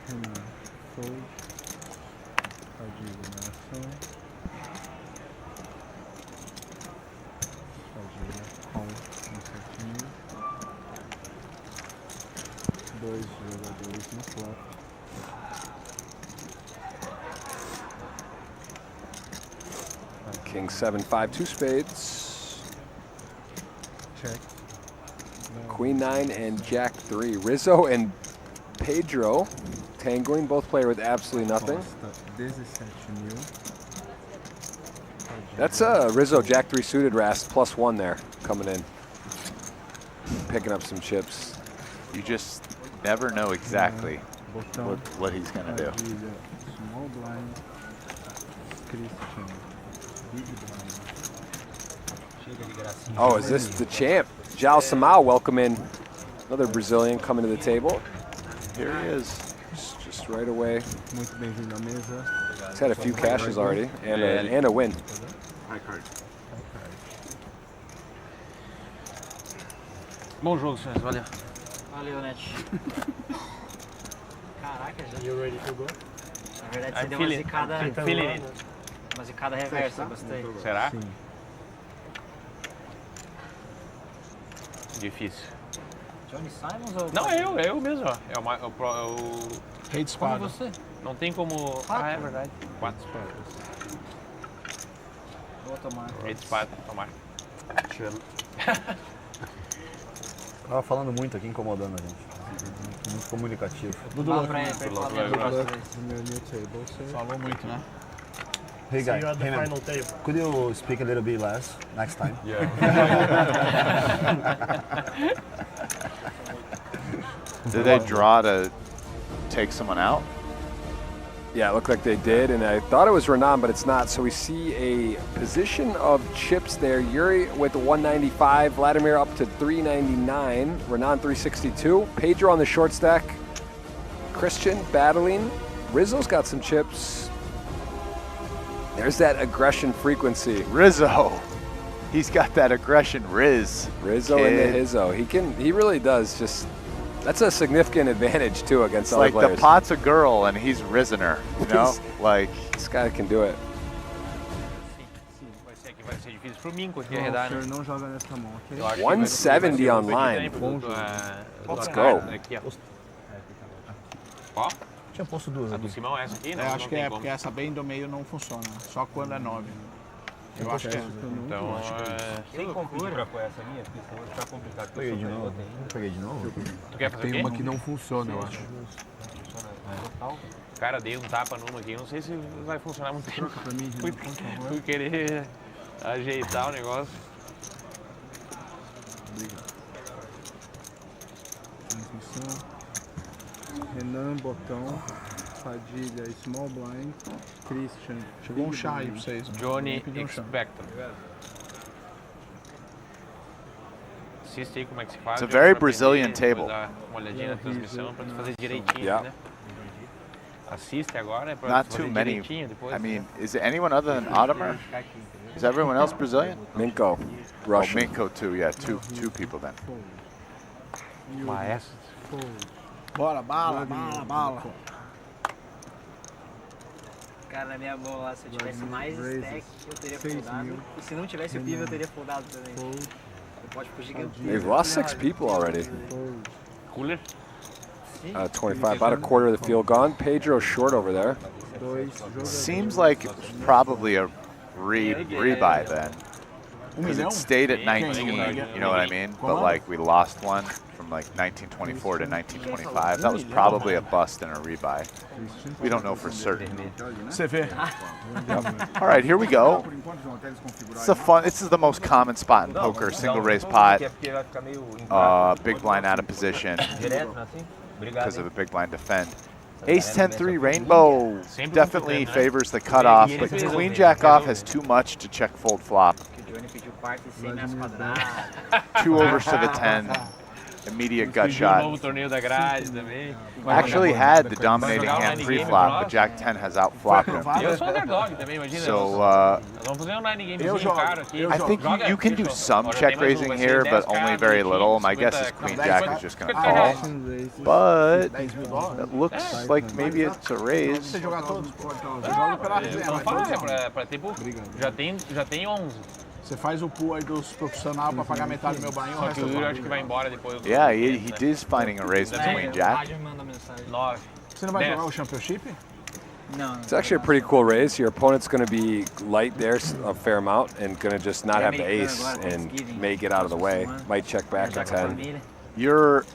Speaker 13: Renan, fold. Padilha, nação. Padilha, com 7,000. Dois jogadores no flop.
Speaker 3: King 7-5, 2 spades.
Speaker 13: Check. No.
Speaker 3: Queen 9 and Jack 3. Rizzo and Pedro tangoing, both play with absolutely nothing. That's Rizzo Jack 3 suited Rast +1 there coming in. Picking up some chips.
Speaker 4: You just never know exactly what he's going to do.
Speaker 13: Small blind, Christian, big blind.
Speaker 3: Oh, is this the champ? Jao Samao, welcome in. Another Brazilian coming to the table.
Speaker 4: Here he is.
Speaker 3: Just right away.
Speaker 13: Muito bem-vindo à mesa.
Speaker 3: He's had a few cashes already and a win.
Speaker 13: High card.
Speaker 5: Bom jogo, senhores. Valeu.
Speaker 12: Valeu, Net. Caraca, já.
Speaker 11: You ready to go?
Speaker 12: Na verdade,
Speaker 5: I
Speaker 12: você deu
Speaker 5: feel
Speaker 12: uma
Speaker 5: it.
Speaker 12: zicada,
Speaker 5: I'm feeling it.
Speaker 12: uma zicada reversa, gostei.
Speaker 5: Será? Difícil.
Speaker 12: Johnny Simons ou...
Speaker 5: Não, eu mesmo, ó. É o
Speaker 10: Rei de espada.
Speaker 12: Como você?
Speaker 5: Não tem como... Ah, é verdade. 4 espadas.
Speaker 12: Vou tomar.
Speaker 5: Rei de espada, tomar.
Speaker 9: Tava falando muito aqui, incomodando a gente. Muito comunicativo.
Speaker 12: Fala pra ele falar bem da próxima vez.
Speaker 10: Falou muito, né?
Speaker 9: Hey
Speaker 11: See
Speaker 9: guys,
Speaker 11: you at the
Speaker 9: hey man,
Speaker 11: final table.
Speaker 9: could you speak a little bit less next time?
Speaker 4: Did they draw to take someone out?
Speaker 3: Yeah, it looked like they did, and I thought it was Renan, but it's not. So we see a position of chips there. Yuri with the 195, Vladimir up to 399, Renan 362, Pedro on the short stack, Christian battling. Rizzo's got some chips. There's that aggression frequency.
Speaker 4: Rizzo. He's got that aggression Rizzo
Speaker 3: Rizzo
Speaker 4: kid.
Speaker 3: into Hizzo. He really does just, that's a significant advantage too against
Speaker 4: It's
Speaker 3: other
Speaker 4: like
Speaker 3: players.
Speaker 4: the pot's a girl and he's Rizzener, you know? Like,
Speaker 3: this guy can do it.
Speaker 5: Vai ser difícil pro Minko aqui arredar, né?
Speaker 13: Não joga nessa mão, ok?
Speaker 5: Eu acho que
Speaker 3: 170
Speaker 5: vai ser
Speaker 3: online. Let's go.
Speaker 5: Aqui, ó. Ó.
Speaker 9: Tinha posto duas
Speaker 5: A do
Speaker 9: aqui.
Speaker 5: Simão é essa aqui? Não,
Speaker 10: É,
Speaker 5: não
Speaker 10: acho que
Speaker 5: tem
Speaker 10: é,
Speaker 5: como.
Speaker 10: porque essa bem do meio não funciona. Só quando é 9. Eu acho que é.
Speaker 5: Então,
Speaker 12: Sem concura.
Speaker 5: pra pôr essa minha, porque senão vai ficar complicado.
Speaker 9: Peguei de novo. Peguei de novo?
Speaker 5: Tu quer fazer o
Speaker 13: Tem
Speaker 5: quê?
Speaker 13: uma que não funciona, eu acho.
Speaker 5: Cara, dei um tapa numa aqui, não sei se vai funcionar muito tempo.
Speaker 13: Troca pra mim,
Speaker 5: Fui,
Speaker 13: por favor.
Speaker 5: fui querer ajeitar o negócio.
Speaker 13: Transmissão. Renan, botão. Padilha, small blind. Christian.
Speaker 10: Chegou um chá aí pra vocês.
Speaker 5: Johnny
Speaker 10: Pediu um chá.
Speaker 5: Expector. Assiste aí como é que se faz.
Speaker 4: It's a
Speaker 5: Johnny,
Speaker 4: very
Speaker 5: pra
Speaker 4: Brazilian
Speaker 5: aprender,
Speaker 4: table.
Speaker 5: Dar uma olhadinha na transmissão pra tu fazer direitinho,
Speaker 3: Yeah.
Speaker 5: né? Assiste agora, é pra
Speaker 4: not
Speaker 5: tu fazer
Speaker 4: too many.
Speaker 5: direitinho depois.
Speaker 4: I mean, is it anyone other than Audemars? Is everyone else Brazilian?
Speaker 3: Minko,
Speaker 4: Oh,
Speaker 3: Russian.
Speaker 4: Minko too, yeah, two people then.
Speaker 5: Maestro.
Speaker 10: Bora, bala, bala, bala.
Speaker 12: Cara, na minha mão lá, se eu tivesse mais stack, eu teria foldado. E se não tivesse o pivô, eu teria foldado também. O pote ficou gigante.
Speaker 3: They've lost 6 people already.
Speaker 5: Cooler.
Speaker 3: 25, about a quarter of the field gone. Pedro short over there.
Speaker 4: Seems like it was probably a rebuy then. Because it stayed at 19, you know what I mean? But like we lost one from like 1924 to 1925. That was probably a bust and a rebuy. We don't know for certain.
Speaker 10: Você vê?
Speaker 4: All right, here we go. This is the most common spot in poker, single raise pot. Big blind out of position because of a big blind defend. Ace 10-3 rainbow definitely favors the cutoff, but queen jack off has too much to check fold flop.
Speaker 12: Johnny pediu parte sem minhas quadradas.
Speaker 4: 2 overs to the 10. Immediate gut shot.
Speaker 5: Novo torneio da grade também.
Speaker 4: Actually had the dominating hand pre-flop, but Jack 10 has outflopped him.
Speaker 5: Eu sou underdog também, imagina.
Speaker 4: So
Speaker 5: Nós vamos fazer um nine gamezinho caro aqui.
Speaker 4: I think you can do some check raising here, but only very little. My guess is Queen Jack is just going to call. But it looks like maybe it's a raise.
Speaker 10: Você jogar todos? Você joga pela
Speaker 5: Então fala, pra ter pouco. Já tem 11.
Speaker 10: Você faz o pool aí dos profissionais pra pagar metade do meu banho.
Speaker 5: Só que o Yuri acho que vai embora depois.
Speaker 4: Yeah, he is finding a raise with Queen Jack.
Speaker 5: 9.
Speaker 10: Você não vai jogar o Championship?
Speaker 12: Não.
Speaker 3: It's actually a pretty cool raise. Your opponent's going to be light there a fair amount and going to just not have the ace and may get out of the way. Might check back at 10.
Speaker 4: You're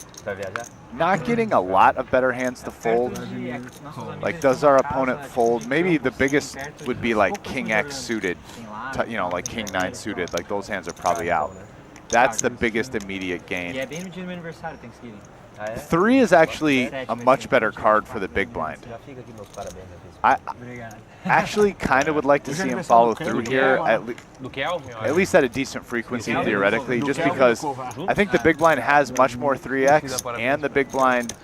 Speaker 4: not getting a lot of better hands to fold. Like, does our opponent fold? Maybe the biggest would be like King X suited, you know, like King 9 suited. Like, those hands are probably out. That's the biggest immediate gain.
Speaker 12: E é bem no dia do meu aniversário, Thanksgiving.
Speaker 4: 3 is actually a much better card for the big blind. I actually kind of would like to see him follow through here, at least at a decent frequency theoretically, just because I think the big blind has much more 3x, and the big blind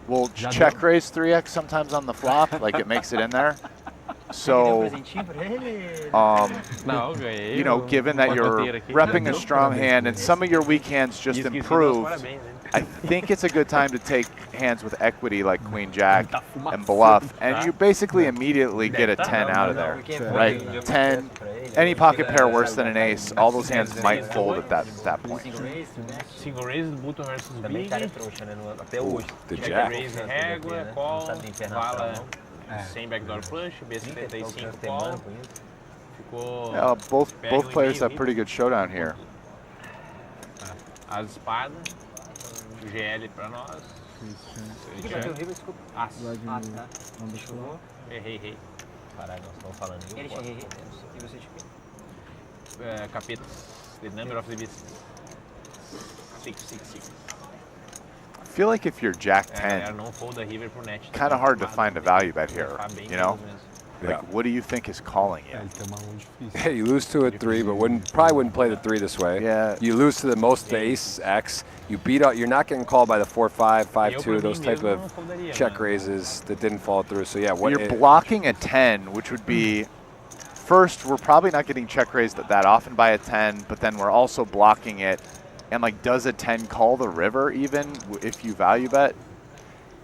Speaker 4: will check raise 3x sometimes on the flop, like it makes it in there. So, you know, given that you're repping a strong hand and some of your weak hands just improved, I think it's a good time to take hands with equity like Queen Jack and bluff, and you basically immediately get a 10 out of there, right? 10, any pocket pair worse than an ace, all those hands might fold at that point.
Speaker 5: Single raise do button versus big.
Speaker 3: The
Speaker 5: Check
Speaker 3: jack.
Speaker 5: raise régua, call, vala sem backdoor flush, B75 call. Ficou.
Speaker 4: Yeah, both players have pretty good showdown here.
Speaker 5: As espadas, GL pra nós. As.
Speaker 12: Tá.
Speaker 5: Errei.
Speaker 12: Caralho, nós estamos falando. Ele tinha errei. E você tinha
Speaker 5: Capetas. The number of the beast. 6.
Speaker 4: I feel like if you're Jack 10,
Speaker 5: Não folda river pro net.
Speaker 4: kind of hard to find a value bet here, you know? Like,
Speaker 3: Yeah.
Speaker 4: what do you think is calling you?
Speaker 3: Hey, you lose to a 3, but probably wouldn't play the 3 this way.
Speaker 4: Yeah.
Speaker 3: You lose to the most, the ace X. You beat out. You're not getting called by the 4-5, 5-2, those type of check raises that didn't fall through. So yeah, what
Speaker 4: You're blocking a 10, which would be, first, we're probably not getting check raised that often by a 10, but then we're also blocking it. And like, does a 10 call the river even if you value bet?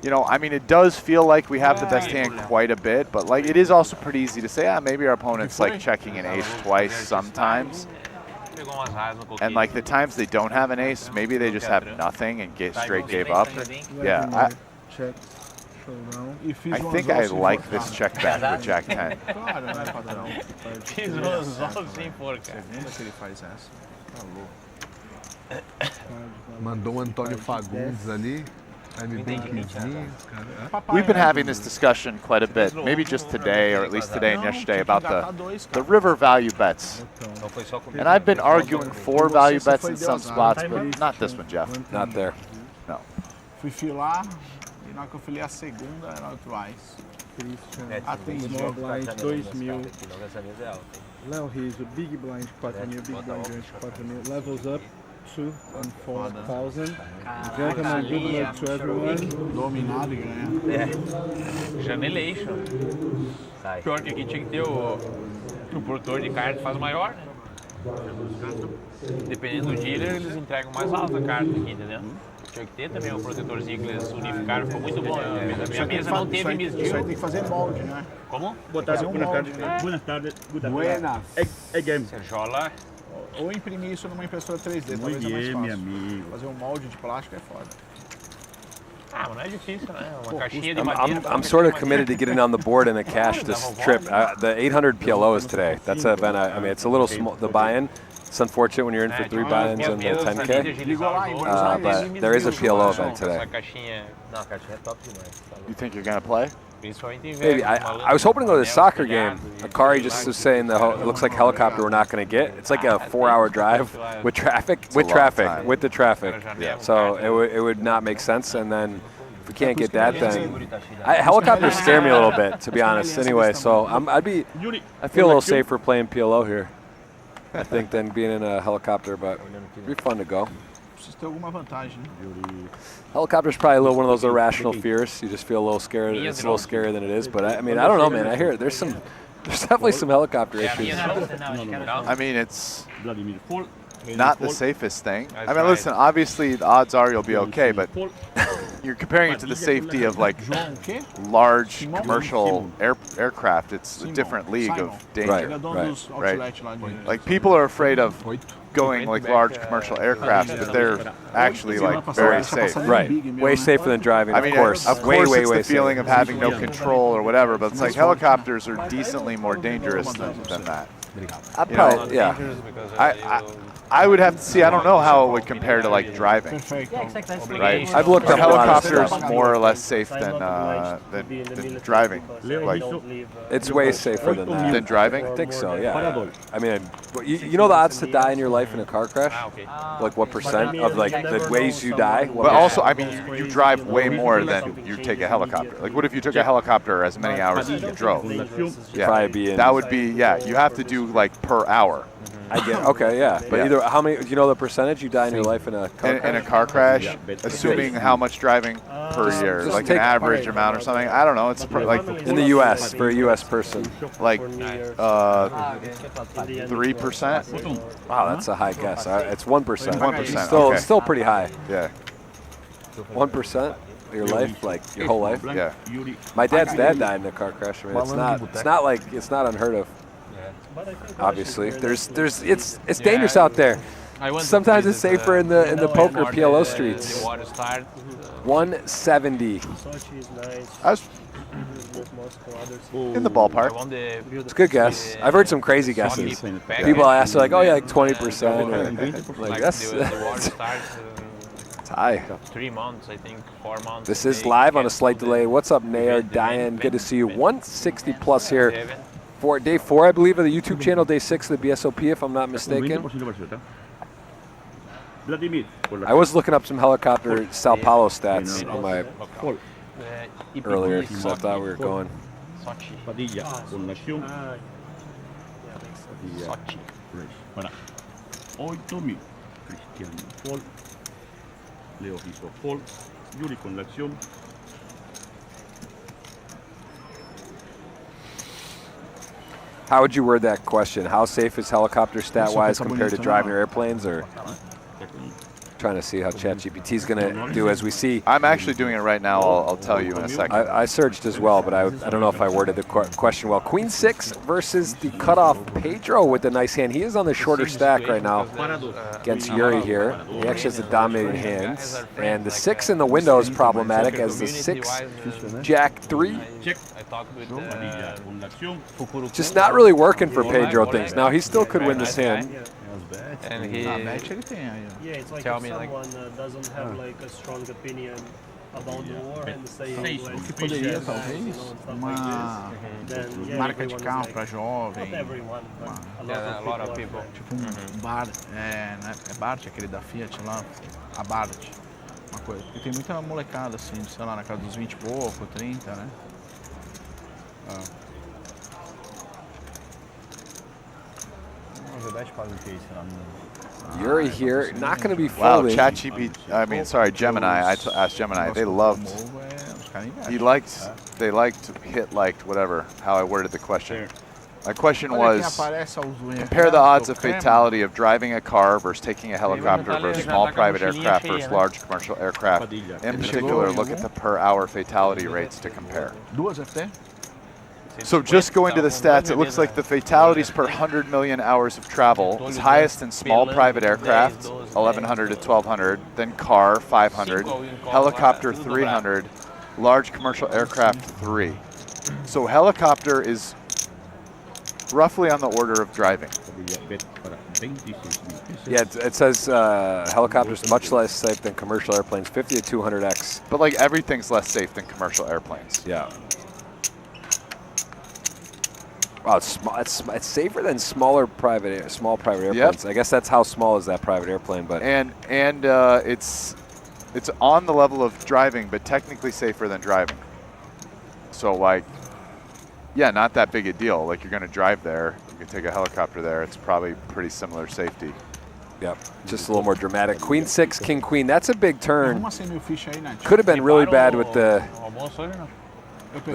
Speaker 4: You know, I mean, it does feel like we have the best hand quite a bit, but like, it is also pretty easy to say, maybe our opponent's like checking an ace twice sometimes. And like the times they don't have an ace, maybe they just have nothing and straight gave up. Yeah, I think I like this check bet with Jack 10.
Speaker 13: Mandou Antônio Fagundes ali.
Speaker 4: We've been having this discussion quite a bit, maybe just today, or at least today and yesterday, about the river value bets. And I've been arguing for value bets in some spots, but not this one, Jeff.
Speaker 3: Not there.
Speaker 4: No.
Speaker 10: Fui filar, e na hora que eu filei a segunda era outro ice.
Speaker 16: Small blind 2.000. Léo Riso, big blind 4.000, big blind grande 4.0. Levels up 2 and 4,000. Gentlemen, good luck to everyone.
Speaker 10: Dominado e ganha.
Speaker 5: Janelation. Pior que aqui tinha que ter o produtor de carta faz maior, né? Dependendo do dealer, eles entregam mais alta a carta aqui, entendeu? Tinha que ter também o protetorzinho que eles unificaram, ficou muito bom. A minha mesa não teve misdeal.
Speaker 10: Isso aí tem que fazer molde, né?
Speaker 5: Como?
Speaker 6: Boa tarde, buenas tardes.
Speaker 10: Buenas.
Speaker 6: Again.
Speaker 5: Serjola.
Speaker 10: Ou imprimir isso numa impressora 3D, talvez é mais fácil. Fazer um molde de plástico é foda.
Speaker 5: Ah, mas não é difícil, né? Uma caixinha de madeira.
Speaker 3: I'm sort of committed to getting on the board and a cash this trip. The 800 PLO is today. That's an event. I mean, it's a little small. The buy-in. It's unfortunate when you're in for 3 buy-ins and the 10K. But there is a PLO event today.
Speaker 4: You think you're gonna play?
Speaker 3: Maybe. I was hoping to go to the soccer game. Akari just was saying it looks like helicopter we're not going to get. It's like a 4-hour drive with traffic. With the traffic.
Speaker 4: Yeah.
Speaker 3: So it would not make sense. And then if we can't get that, then helicopters scare me a little bit, to be honest. Anyway, so I feel a little safer playing PLO here, I think, than being in a helicopter. But it'd be fun to go.
Speaker 10: Precisa ter alguma vantagem, né?
Speaker 3: Helicopter's probably a little one of those irrational fears. You just feel a little scared. It's a little scarier than it is. But I mean, I don't know, man. I hear it. There's definitely some helicopter issues.
Speaker 4: I mean, it's not the safest thing. I mean, listen, obviously the odds are you'll be okay, but you're comparing it to the safety of like large commercial aircraft. It's a different league of danger. Right. Like people are afraid of going like large commercial aircrafts, but they're actually like very safe.
Speaker 3: Right. Way safer than driving,
Speaker 4: I mean,
Speaker 3: of course.
Speaker 4: Of course
Speaker 3: way
Speaker 4: it's the
Speaker 3: safer.
Speaker 4: feeling of having no control or whatever, but it's like helicopters are decently more dangerous than that.
Speaker 3: I'd probably, yeah.
Speaker 4: I would have to see. I don't know how it would compare to like driving. Right.
Speaker 3: I've looked up
Speaker 4: helicopters more or less safe than driving. Like
Speaker 3: it's way safer than that.
Speaker 4: Than driving?
Speaker 3: I think so. Yeah. I mean, you know the odds to die in your life in a car crash? Like what percent of like the ways you die?
Speaker 4: But also, I mean, you drive way more than you take a helicopter. Like, what if you took a helicopter as many hours as you drove? Yeah,
Speaker 3: probably be in.
Speaker 4: That would be, yeah. You have to do like per hour.
Speaker 3: I get. Okay, yeah. But either how many? Do you know the percentage you die in your life in a car crash?
Speaker 4: In a car crash, assuming how much driving per year, like an average amount or something. I don't know. It's like
Speaker 3: in the U.S. for a U.S. person,
Speaker 4: like 3%.
Speaker 3: Wow, that's a high guess. It's 1%.
Speaker 4: 1%.
Speaker 3: Still pretty high.
Speaker 4: Yeah.
Speaker 3: 1% of your life, like your whole life.
Speaker 4: Yeah.
Speaker 3: My dad's dad died in a car crash. I mean, it's not unheard of. Obviously, it's dangerous out there. Sometimes it's safer in the poker PLO streets. 170.
Speaker 4: I was in the ballpark.
Speaker 3: It's a good guess. I've heard some crazy guesses. People ask like, oh yeah, like 20%. Or, like that's it's high.
Speaker 5: 3 months, I think, 4 months.
Speaker 3: This is live on a slight delay. What's up, Nair, Diane? Good to see you. 160 plus here for day 4, I believe, of the YouTube channel. Day 6 of the BSOP, if I'm not mistaken. I was looking up some helicopter Sao Paulo stats on my earlier, so I thought we were going.
Speaker 6: Padilla, con acción. Para 8.000. Cristiano Fall. Leo hizo Fall. Yuri con la acción.
Speaker 3: How would you word that question? How safe is helicopter stat-wise compared to driving airplanes, or trying to see how ChatGPT is going to do as we see?
Speaker 4: I'm actually doing it right now. I'll tell you in a second.
Speaker 3: I searched as well, but I don't know if I worded the question well. Queen 6 versus the cutoff Pedro with a nice hand. He is on the shorter stack right now against Yuri here. He actually has the dominating hands. And the 6 in the window is problematic as the 6 Jack 3. Just not really working for Pedro things. Now he still could win this hand.
Speaker 5: And he
Speaker 11: yeah, it's like if someone doesn't have like a strong opinion about the war and saying like
Speaker 10: poderia talvez marca de carro para jovem.
Speaker 11: Not everyone, but
Speaker 10: a lot of people. Tipo Bart, é Bart, aquele da Fiat lá, a Bart, uma coisa. E tem muita molecada assim, sei lá, na casa dos 20 e pouco, 30, né?
Speaker 3: Yuri here, not going to be
Speaker 4: Wow,
Speaker 3: folding.
Speaker 4: Gemini. I asked Gemini. They loved. They liked, hit, liked, whatever. How I worded the question. My question was: compare the odds of fatality of driving a car versus taking a helicopter versus small private aircraft versus large commercial aircraft. In particular, look at the per hour fatality rates to compare. So just going to the stats, it looks like the fatalities per 100 million hours of travel is highest in small private aircraft, 1,100 to 1,200, then car, 500, helicopter, 300, large commercial aircraft, 3. So helicopter is roughly on the order of driving.
Speaker 3: Yeah, it says helicopters much less safe than commercial airplanes, 50 to 200x.
Speaker 4: But like everything's less safe than commercial airplanes.
Speaker 3: Yeah. Wow, it's safer than small private airplanes.
Speaker 4: Yep.
Speaker 3: I guess that's how small is that private airplane, but
Speaker 4: and it's on the level of driving, but technically safer than driving. So like, yeah, not that big a deal. Like you're going to drive there, you can take a helicopter there. It's probably pretty similar safety.
Speaker 3: Yep, just a little more dramatic. Queen 6, King Queen. That's a big turn. Could have been really bad with the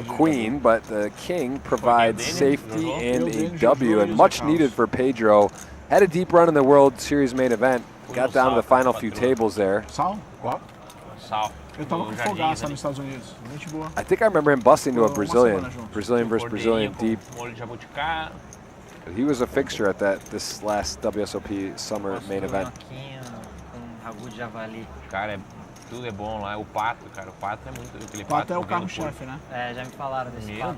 Speaker 3: Queen, but the King provides safety and a W, and much needed for Pedro. Had a deep run in the World Series main event. Got down to the final few tables there.
Speaker 10: Eu tava com fogaça nos Estados Unidos. Gente boa.
Speaker 3: I think I remember him busting to a Brazilian versus Brazilian deep. He was a fixture at this last WSOP summer main event.
Speaker 5: Cara, tudo é bom lá. O pato, cara, o pato é muito. Aquele
Speaker 10: pato é o carro-chefe, né?
Speaker 12: É, já me falaram desse pato.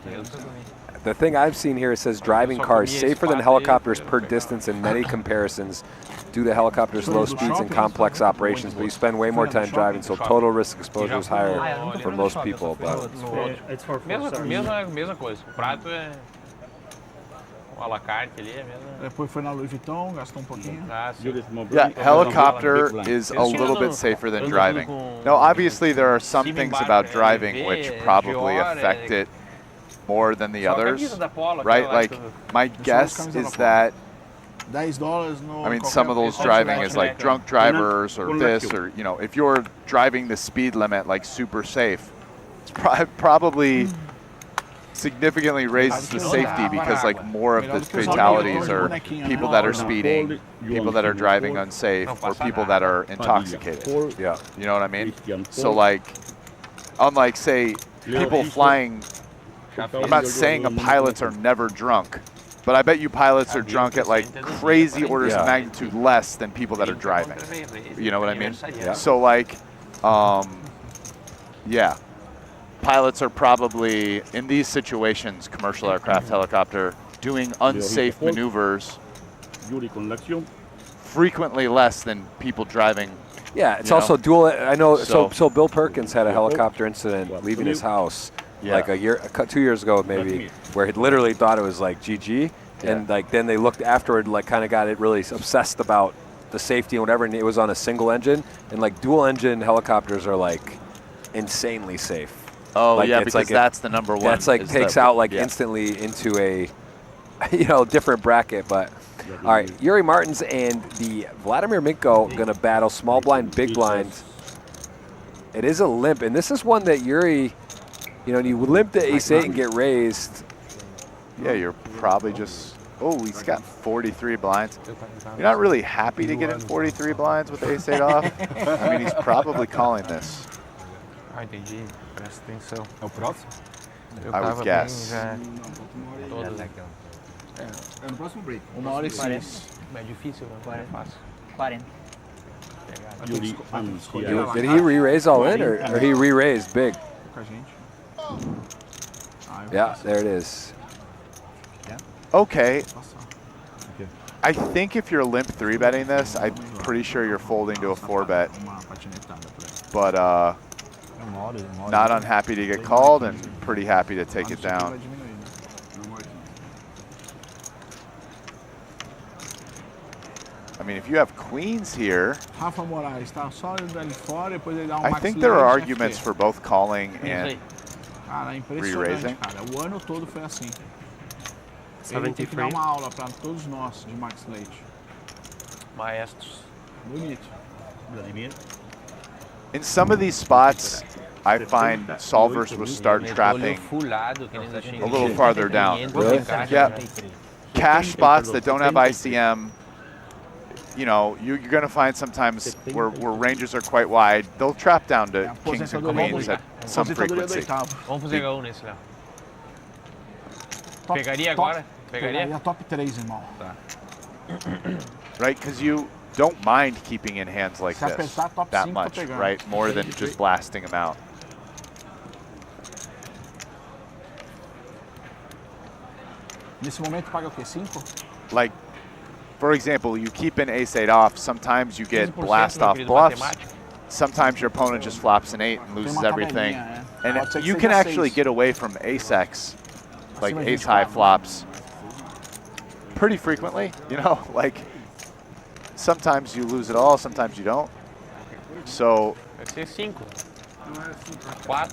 Speaker 3: The thing I've seen here, it says driving cars safer than helicopters per distance in many comparisons due to helicopters' low speeds and complex operations, but you spend way more time driving, so total risk exposure is higher for most people. But
Speaker 11: it's for
Speaker 5: mesma coisa. O prato é a la carte ali, é mesmo.
Speaker 10: Depois foi na Louis Vuitton, gastou pouquinho.
Speaker 4: Yeah, helicopter is a little bit safer than driving. Now, obviously, there are some things about driving which probably affect it more than the others, right? Like, my guess is that, I mean, some of those driving is like drunk drivers or this, or, you know, if you're driving the speed limit like super safe, it's probably significantly raises the safety because like more of the fatalities are people that are speeding, people that are driving unsafe, or people that are intoxicated.
Speaker 3: Yeah.
Speaker 4: You know what I mean? So like, unlike say people flying, I'm not saying pilots are never drunk, but I bet you pilots are drunk at like crazy orders of magnitude less than people that are driving. You know what I mean?
Speaker 3: Yeah.
Speaker 4: So like, yeah. Pilots are probably, in these situations, commercial aircraft, helicopter, doing unsafe maneuvers frequently less than people driving.
Speaker 3: Yeah, it's also dual. I know. So Bill Perkins had a helicopter incident leaving his house like 2 years ago maybe, where he literally thought it was like GG, and like then they looked afterward, like kind of got it really obsessed about the safety and whatever, and it was on a single engine, and like dual engine helicopters are like insanely safe.
Speaker 4: Oh
Speaker 3: like,
Speaker 4: yeah,
Speaker 3: it's
Speaker 4: because
Speaker 3: like
Speaker 4: that's the number one.
Speaker 3: That's like takes out like instantly into a different bracket. But all right, Yuri Martins and the Vladimir Minko gonna battle small blind, big blind. It is a limp, and this is one that Yuri, you limp the ace-8 and get raised.
Speaker 4: Yeah, you're probably just. Oh, he's got 43 blinds. You're not really happy to get in 43 blinds with ace-8 off. I mean, he's probably calling this.
Speaker 5: Ah, entendi. Parece que tem seu.
Speaker 13: É o próximo?
Speaker 4: I would guess.
Speaker 5: Todo legal.
Speaker 13: É no próximo break.
Speaker 12: 1h06.
Speaker 5: É difícil, não é fácil.
Speaker 12: 40.
Speaker 3: Did he re-raise all in, or he re-raised big? Yeah, there it is.
Speaker 4: Okay. I think if you're limp 3-betting this, I'm pretty sure you're folding to a 4-bet. But not unhappy to get called and pretty happy to take it down. I mean, if you have queens here,
Speaker 10: Rafa Moraes tá só dando fora, depois ele dá
Speaker 4: I think there are arguments for both calling and
Speaker 10: Cara, impressionante,
Speaker 4: re-raising.
Speaker 10: cara. O ano todo foi assim. Ele tem que dar uma aula para todos nós de Max Leite.
Speaker 5: Maestros.
Speaker 10: Bonito.
Speaker 11: Vladimir.
Speaker 4: In some of these spots, I find solvers will start trapping a little farther down.
Speaker 3: Really?
Speaker 4: Yeah. Cash spots that don't have ICM, you're going to find sometimes where ranges are quite wide, they'll trap down to kings and queens at some frequency.
Speaker 5: Vamos fazer H1 nesse, Léo. Pegaria agora?
Speaker 10: Pegaria top 3, irmão.
Speaker 5: Tá.
Speaker 4: Right? Because you don't mind keeping in hands like
Speaker 10: Se
Speaker 4: this
Speaker 10: apertar, top
Speaker 4: that
Speaker 10: 5
Speaker 4: much,
Speaker 10: pegando.
Speaker 4: right? More than just blasting them out.
Speaker 10: Nesse momento paga o quê? 5?
Speaker 4: Like, for example, you keep an ace-8 off, sometimes you get blast-off bluffs, sometimes your opponent just flops an 8 and loses everything. And you can actually get away from ace-X, like ace-high flops, pretty frequently, like sometimes you lose it all, sometimes you don't. So,
Speaker 5: Vai ser 5. 4,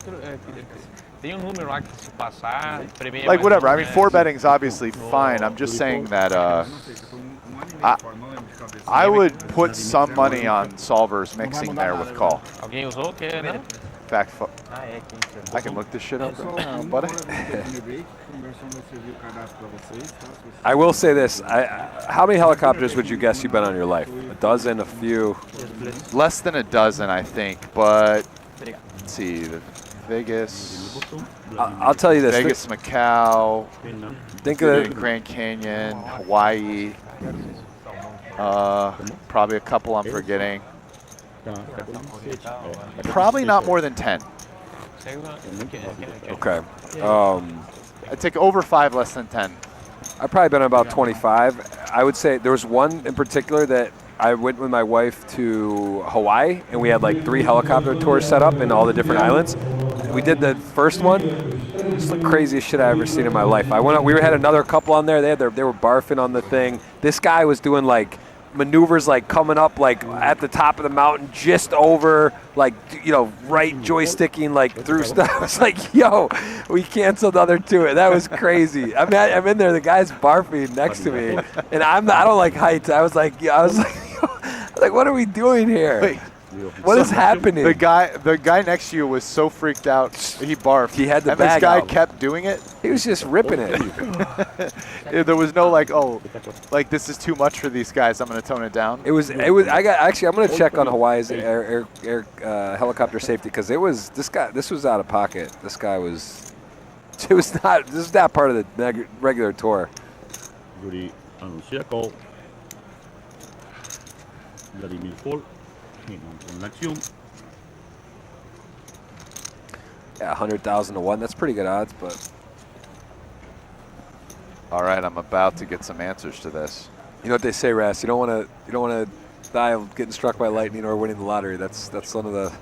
Speaker 5: tem número lá que se passar, prevê
Speaker 4: like
Speaker 5: mais
Speaker 4: whatever, I
Speaker 5: um,
Speaker 4: mean,
Speaker 5: né?
Speaker 4: 4-betting is obviously fine. I'm just saying that I would put some money on solvers mixing there with call.
Speaker 5: Alguém usou? Quer, não?
Speaker 4: Fact, I can look this shit up right now, buddy.
Speaker 3: I will say this: how many helicopters would you guess you've been on in your life? A dozen, a few?
Speaker 4: Less than a dozen, I think. But let's see, the Vegas.
Speaker 3: I'll tell you this:
Speaker 4: Vegas, Macau.
Speaker 3: Think of it.
Speaker 4: Grand Canyon, Hawaii. Probably a couple I'm forgetting. Probably not more than 10.
Speaker 3: Okay.
Speaker 4: I'd take over 5, less than 10.
Speaker 3: I've probably been about 25. I would say there was one in particular that I went with my wife to Hawaii, and we had like 3 helicopter tours set up in all the different islands. We did the first one. It's the craziest shit I've ever seen in my life. We had another couple on there. They were barfing on the thing. This guy was doing like maneuvers like coming up like at the top of the mountain just over like right joysticking like through stuff. I was like, yo, we canceled the other 2. That was crazy. I mean, I'm in there, the guy's barfing next to me, and I don't like heights. I was like, what are we doing here?
Speaker 4: Wait,
Speaker 3: What is happening?
Speaker 4: The guy next to you was so freaked out, he barfed.
Speaker 3: He had the
Speaker 4: and
Speaker 3: bag
Speaker 4: this guy
Speaker 3: out.
Speaker 4: kept doing it.
Speaker 3: He was just ripping it.
Speaker 4: There was no like, oh, like this is too much for these guys. I'm gonna tone it down.
Speaker 3: I'm gonna check on Hawaii's air helicopter safety because this was out of pocket. This was not part of the regular tour.
Speaker 6: Yuri anuncia call. Vladimir Paul en la acción.
Speaker 3: Yeah, 100,000 to 1. That's pretty good odds, but.
Speaker 4: All right, I'm about to get some answers to this.
Speaker 3: You know what they say, Ras? You don't want to die of getting struck by lightning or winning the lottery. That's one of the.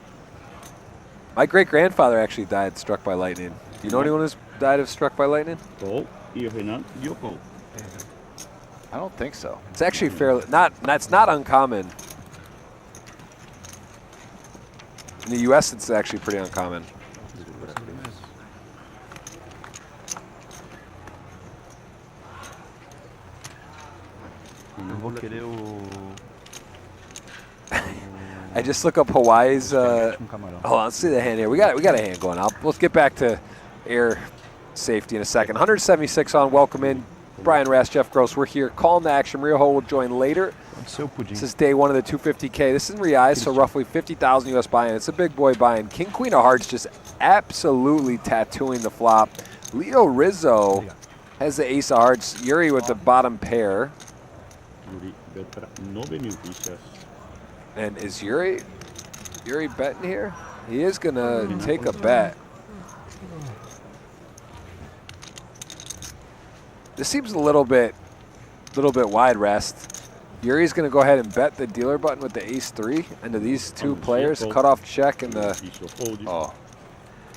Speaker 3: My great grandfather actually died struck by lightning. Do you know anyone who's died of struck by lightning?
Speaker 6: Call y Renan dio call.
Speaker 4: I don't think so.
Speaker 3: It's actually fairly that's not uncommon. In the U.S., it's actually pretty uncommon. I just look up Hawaii's. Hold on, let's see the hand here. We got a hand going. Let's get back to air safety in a second. 176 on. Welcome in, Brian Ras, Jeff Gross. We're here. Calling the action. Rio Ho will join later. This is day one of the 250K. This is in reais, so roughly 50,000 US buy-in. It's a big boy buy-in. King Queen of Hearts just absolutely tattooing the flop. Leo Rizzo has the Ace of Hearts. Yuri with the bottom pair. And is Yuri betting here? He is gonna take a bet. This seems a little bit wide, Rest. Yuri's gonna go ahead and bet the dealer button with the Ace 3 into these two players. Cut off check and the.
Speaker 4: Oh,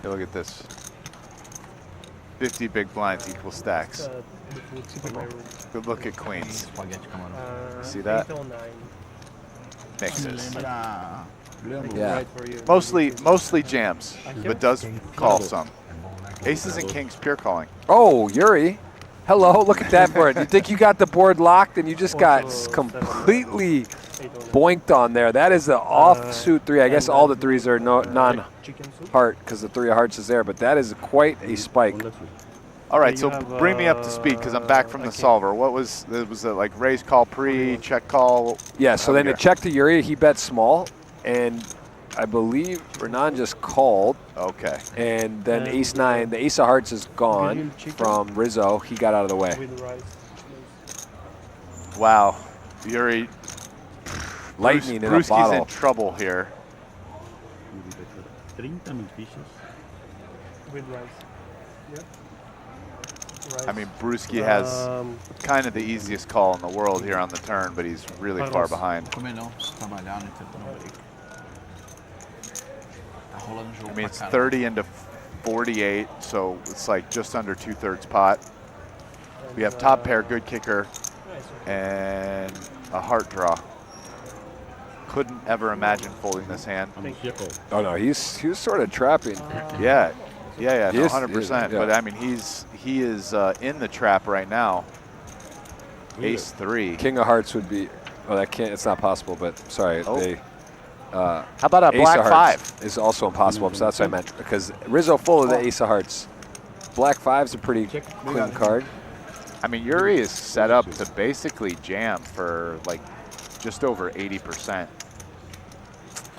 Speaker 4: hey, look at this. 50 big blinds equal stacks. Good look at queens. See that? Mixes.
Speaker 3: Yeah.
Speaker 4: Mostly jams, but does call some. Aces and kings pure calling.
Speaker 3: Oh, Yuri. Hello, look at that board. You think you got the board locked and you just got completely boinked on there. That is the offsuit 3. I guess all the 3s are non-heart because the 3 of hearts is there, but that is quite a spike.
Speaker 4: All right, so bring me up to speed because I'm back from the solver. What was it like raise call pre, check call?
Speaker 3: Yeah, so then it checked to Yuri. He bet small, and I believe Renan just called.
Speaker 4: Okay.
Speaker 3: And then Ace 9, the Ace of Hearts is gone from Rizzo. He got out of the way.
Speaker 4: Wow, Yuri.
Speaker 3: Lightning in a
Speaker 4: Brewski's
Speaker 3: bottle.
Speaker 4: in trouble here.
Speaker 11: With rice. Yep. Rice.
Speaker 4: I mean, Brewski has kind of the easiest call in the world here on the turn, but he's really far behind. I mean, it's 30 into 48, so it's like just under 2/3 pot. We have top pair, good kicker, and a heart draw. Couldn't ever imagine folding this hand.
Speaker 3: Oh no, he was sort of trapping.
Speaker 4: Yeah, no, 100%.
Speaker 3: Yeah.
Speaker 4: But I mean, he is in the trap right now. Ace 3.
Speaker 3: King of Hearts would be. Oh, that can't. It's not possible. But sorry, they.
Speaker 4: How about a
Speaker 3: Ace
Speaker 4: black
Speaker 3: of
Speaker 4: 5?
Speaker 3: Hearts is also impossible. So that's what I meant because Rizzo full of the Ace of Hearts. Black 5's a pretty clean card.
Speaker 4: I mean, Yuri is set up to basically jam for like just over 80%.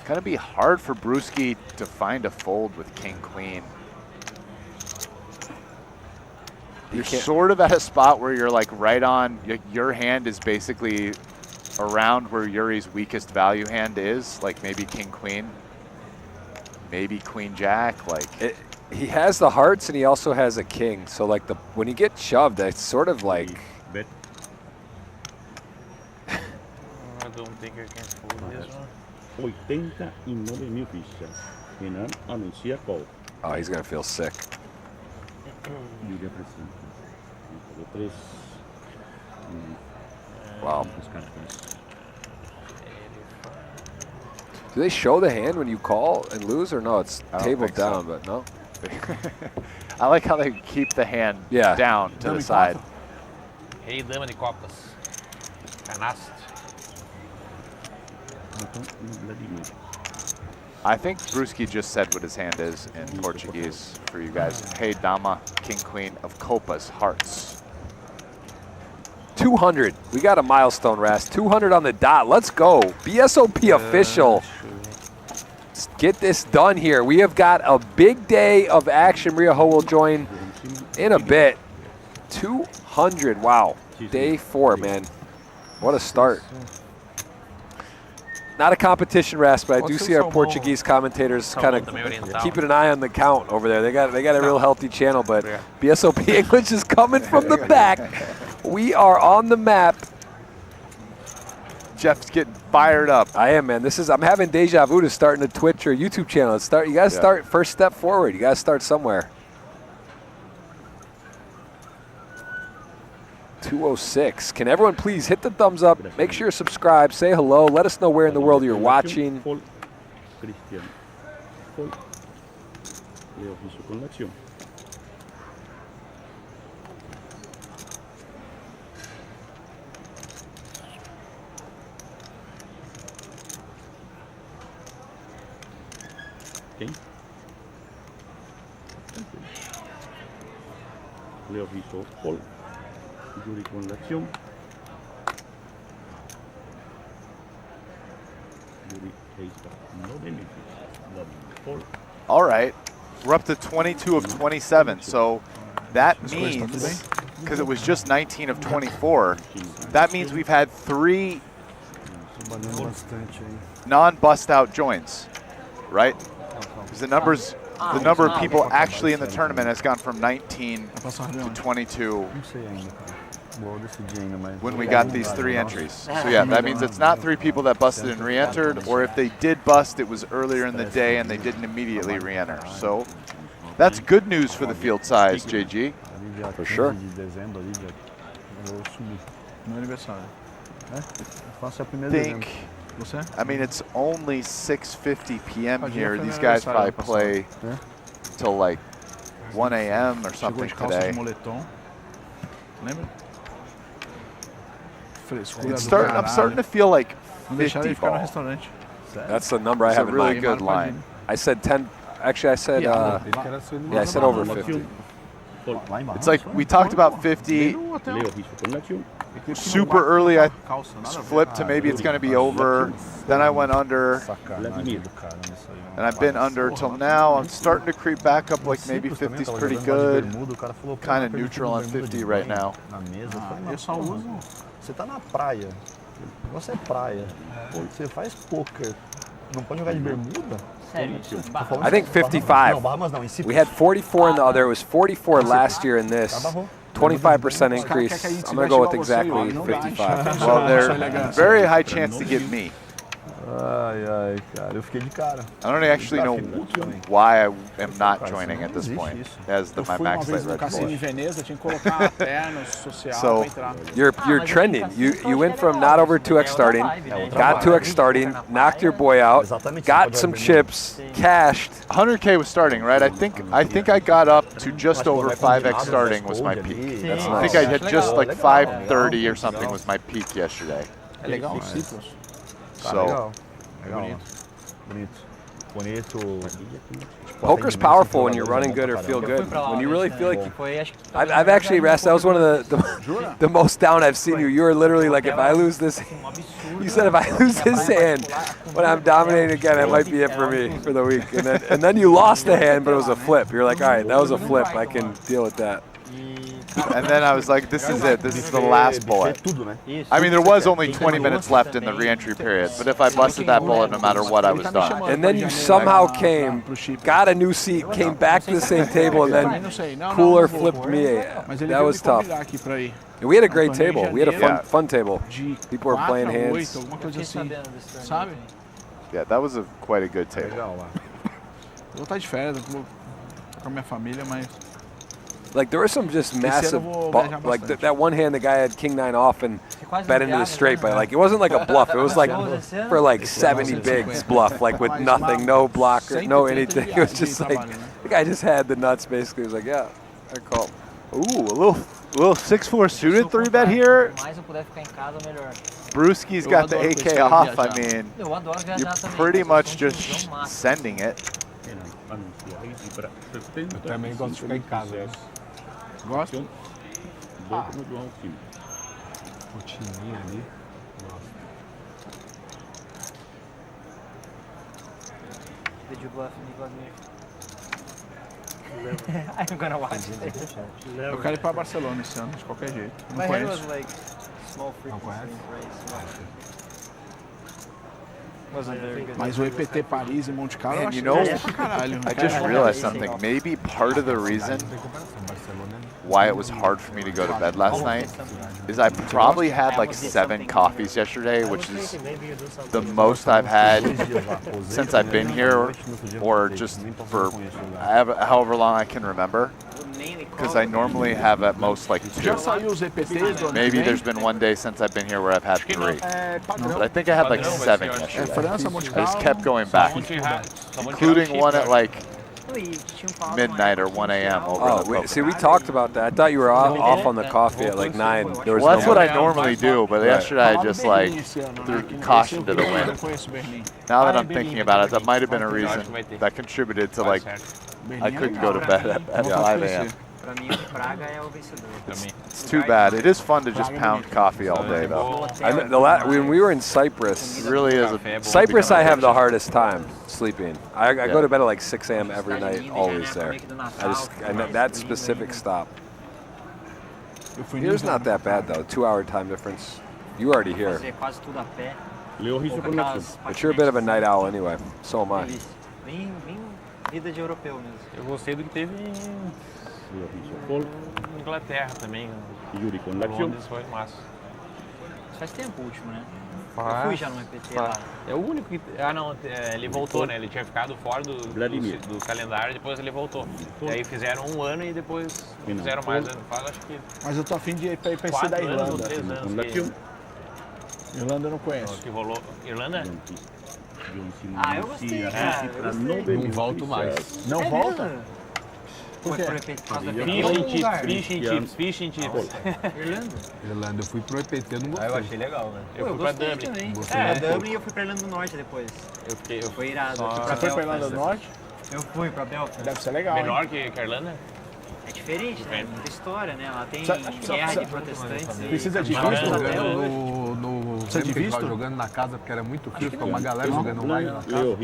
Speaker 4: Gonna be hard for Brewski to find a fold with King Queen. You're sort of at a spot where you're like right on, your hand is basically around where Yuri's weakest value hand is, like maybe King Queen, maybe Queen Jack, like.
Speaker 3: He has the hearts and he also has a king. So like when you get shoved, it's sort of like.
Speaker 5: I don't think I can fold this one.
Speaker 6: 89,000 fichas. Renan anuncia call.
Speaker 3: Oh, he's gonna feel sick. Wow. Do they show the hand when you call and lose, or no? It's tabled down, but no.
Speaker 4: I like how they keep the hand down to the side.
Speaker 5: Rei dama de copas. Canasta.
Speaker 4: I think Brewski just said what his hand is in Portuguese for you guys. Hey, dama, king, queen of copas, hearts.
Speaker 3: 200. We got a milestone, Ras. 200 on the dot. Let's go. BSOP official. Let's get this done here. We have got a big day of action. Maria Ho will join in a bit. 200. Wow. Day 4, man. What a start. Not a competition, Ras, but I do see our Portuguese commentators kind of keeping an eye on the count over there. They got a real healthy channel, but BSOP English is coming from the back. We are on the map.
Speaker 4: Jeff's getting fired up.
Speaker 3: I am, man. I'm having deja vu to starting a Twitch or YouTube channel. You got to start first step forward. You got to start somewhere. 206. Can everyone please hit the thumbs up? Make sure you subscribe. Say hello. Let us know where in the world you're watching.
Speaker 6: Leo Viso, Paul. Yuri con la acción. Yuri ahí está. No benefits.
Speaker 4: All right. We're up to 22 of 27. So that means, because it was just 19 of 24, that means we've had 3 non-bust out joins, right? Because the number of people actually in the tournament has gone from 19 to 22 when we got these 3 entries. So yeah, that means it's not 3 people that busted and re-entered, or if they did bust, it was earlier in the day and they didn't immediately re-enter. So that's good news for the field size, JG.
Speaker 3: For sure.
Speaker 4: I mean, it's only 6:50 p.m. here. These guys probably play till like 1 a.m. or something today. I'm starting to feel like 50 ball.
Speaker 3: That's the number I have in mind.
Speaker 4: It's a really good line.
Speaker 3: I said 10. Actually, I said I said over 50.
Speaker 4: It's like we talked about 50. Super early, I flipped to maybe it's going to be over. Then I went under, and I've been under till now. I'm starting to creep back up, like maybe 50 is pretty good. Kind of neutral on 50 right now.
Speaker 9: Você tá na praia, você é praia, você faz poker, não pode jogar de bermuda?
Speaker 3: I think 55. We had 44 in the other. It was 44 last year in this. 25% increase. I'm going to go with exactly 55.
Speaker 4: Well, there's very high chance to get me.
Speaker 9: Ai, cara, eu fiquei de cara.
Speaker 4: I don't actually know why I am not joining at this point as my max red So
Speaker 3: you're trending. You went from not over 2x starting, got 2x starting, knocked your boy out, got some chips, cashed.
Speaker 4: 100K was starting, right? I think I got up to just over 5x starting was my peak.
Speaker 3: That's
Speaker 4: I think I had just like 530 or something was my peak yesterday. So,
Speaker 3: poker's powerful when you're running good or feel good. When you really feel like I've actually, Ras, that was one of the most down I've seen you. You were literally like, if I lose this, you said if I lose this hand when I'm dominating again, it might be it for me for the week. And then you lost the hand, but it was a flip. You're like, all right, that was a flip. I can deal with that.
Speaker 4: And then I was like, this is it. This is the last bullet. I mean, there was only 20 minutes left in the re-entry period, but if I busted that bullet, no matter what, I was done.
Speaker 3: And then you somehow came, got a new seat, came back to the same table, and then cooler flipped me. That was tough. And we had a great table. We had a fun table. People were playing hands.
Speaker 4: Yeah, that was quite a good table.
Speaker 10: Vou estar de férias com a minha família, mas
Speaker 3: like there was some just massive, like that one hand the guy had king 9 off and bet into the straight, but like it wasn't like a bluff. It was like for like 70 bigs bluff, like with nothing, no blocker, no anything. It was just like the guy just had the nuts basically. He was like, yeah, I call.
Speaker 4: Ooh, a little 6-4 suited 3-bet here. Brewski's got the AK off, I mean,
Speaker 12: Eu adoro
Speaker 4: you're
Speaker 12: viajar também.
Speaker 4: pretty
Speaker 12: mas
Speaker 4: much
Speaker 12: eu sou um
Speaker 4: just
Speaker 12: tiozão máximo.
Speaker 4: sending it.
Speaker 13: Eu também gosto de ficar em casa. Né?
Speaker 10: Gosta?
Speaker 13: Rotininha ali. Nossa.
Speaker 12: Did you bluff me, Vladimir? I'm gonna watch it.
Speaker 10: Eu quero ir pra Barcelona esse ano, de qualquer jeito. Não
Speaker 12: My hand was
Speaker 10: conheço.
Speaker 12: like small frequency race. Wasn't very good.
Speaker 10: Mas o EPT Paris e Monte Carlo eu
Speaker 4: Man,
Speaker 10: acho
Speaker 4: you know,
Speaker 10: pra caralho.
Speaker 4: I just realized something. Maybe part of the reason why it was hard for me to go to bed last night is I probably had like 7 coffees yesterday, which is the most I've had since I've been here, or just for however long I can remember. Because I normally have at most like 2.
Speaker 10: Já saiu os EPTs do ano
Speaker 4: Maybe
Speaker 10: que vem?
Speaker 4: there's been one day since I've been here where I've had 3. But I think I had like 7 yesterday.
Speaker 10: França, Monte
Speaker 4: I just
Speaker 10: Carlo.
Speaker 4: kept going back, including one at like midnight or 1 a.m. over
Speaker 3: Oh,
Speaker 4: the Coconut.
Speaker 3: see, we talked about that. I thought you were off on the coffee at like 9. There was
Speaker 4: Well, that's
Speaker 3: no
Speaker 4: what I
Speaker 3: more.
Speaker 4: normally do, but yesterday I just like threw caution to the wind. Now that I'm thinking about it, that might have been a reason that contributed to like I couldn't go to bed at 5 a.m.
Speaker 12: Pra mim, Praga é o vencedor.
Speaker 4: It's too bad. It is fun to just pound coffee all day, though.
Speaker 3: When we were in Cyprus,
Speaker 4: It really is. A
Speaker 3: Cyprus, I have the hardest time sleeping. I go to bed at like 6 a.m. every night, always there. That specific stop. Here's not that bad though. 2-hour time difference. You already here.
Speaker 12: Fazer quase tudo a pé.
Speaker 3: But you're a bit of a night owl anyway. So am I.
Speaker 12: Bem vida de europeu mesmo.
Speaker 5: Eu gostei do que teve em Inglaterra também. Londres foi massa.
Speaker 12: Faz tempo o último, né?
Speaker 5: Faz,
Speaker 12: Eu fui já no EPT lá.
Speaker 5: É o único que... Ah, não, ele voltou, né? Ele tinha ficado fora do calendário, depois ele voltou. E aí fizeram 1 ano e depois fizeram mais. Faz, acho que...
Speaker 10: Mas eu tô afim de ir pra IPC
Speaker 5: 4
Speaker 10: da
Speaker 5: anos ou
Speaker 10: Irlanda.
Speaker 5: 3 anos.
Speaker 10: Irlanda eu não conheço.
Speaker 5: Que rolou. Irlanda?
Speaker 12: Ah, eu gostei, cara.
Speaker 9: Não volto mais.
Speaker 10: Não volta?
Speaker 12: Por quê?
Speaker 5: Fish and chips.
Speaker 12: Irlanda?
Speaker 13: Irlanda, eu fui pro EPT, não gostei.
Speaker 9: Eu achei legal, né?
Speaker 5: Eu fui pra Dublin.
Speaker 12: Também. Dublin e eu fui pra Irlanda do Norte depois. Foi irado.
Speaker 10: Você foi pra Irlanda do Norte?
Speaker 12: Eu fui pra Belfast.
Speaker 10: Deve ser legal.
Speaker 5: Menor que a Irlanda?
Speaker 12: É diferente, né? Muita história, né? Lá tem
Speaker 10: Precisa-
Speaker 12: guerra de protestantes.
Speaker 10: Precisa de
Speaker 12: e
Speaker 10: visto
Speaker 12: até hoje.
Speaker 13: Precisa de visto? Jogando na casa porque era muito frio, ficou uma galera jogando online na casa.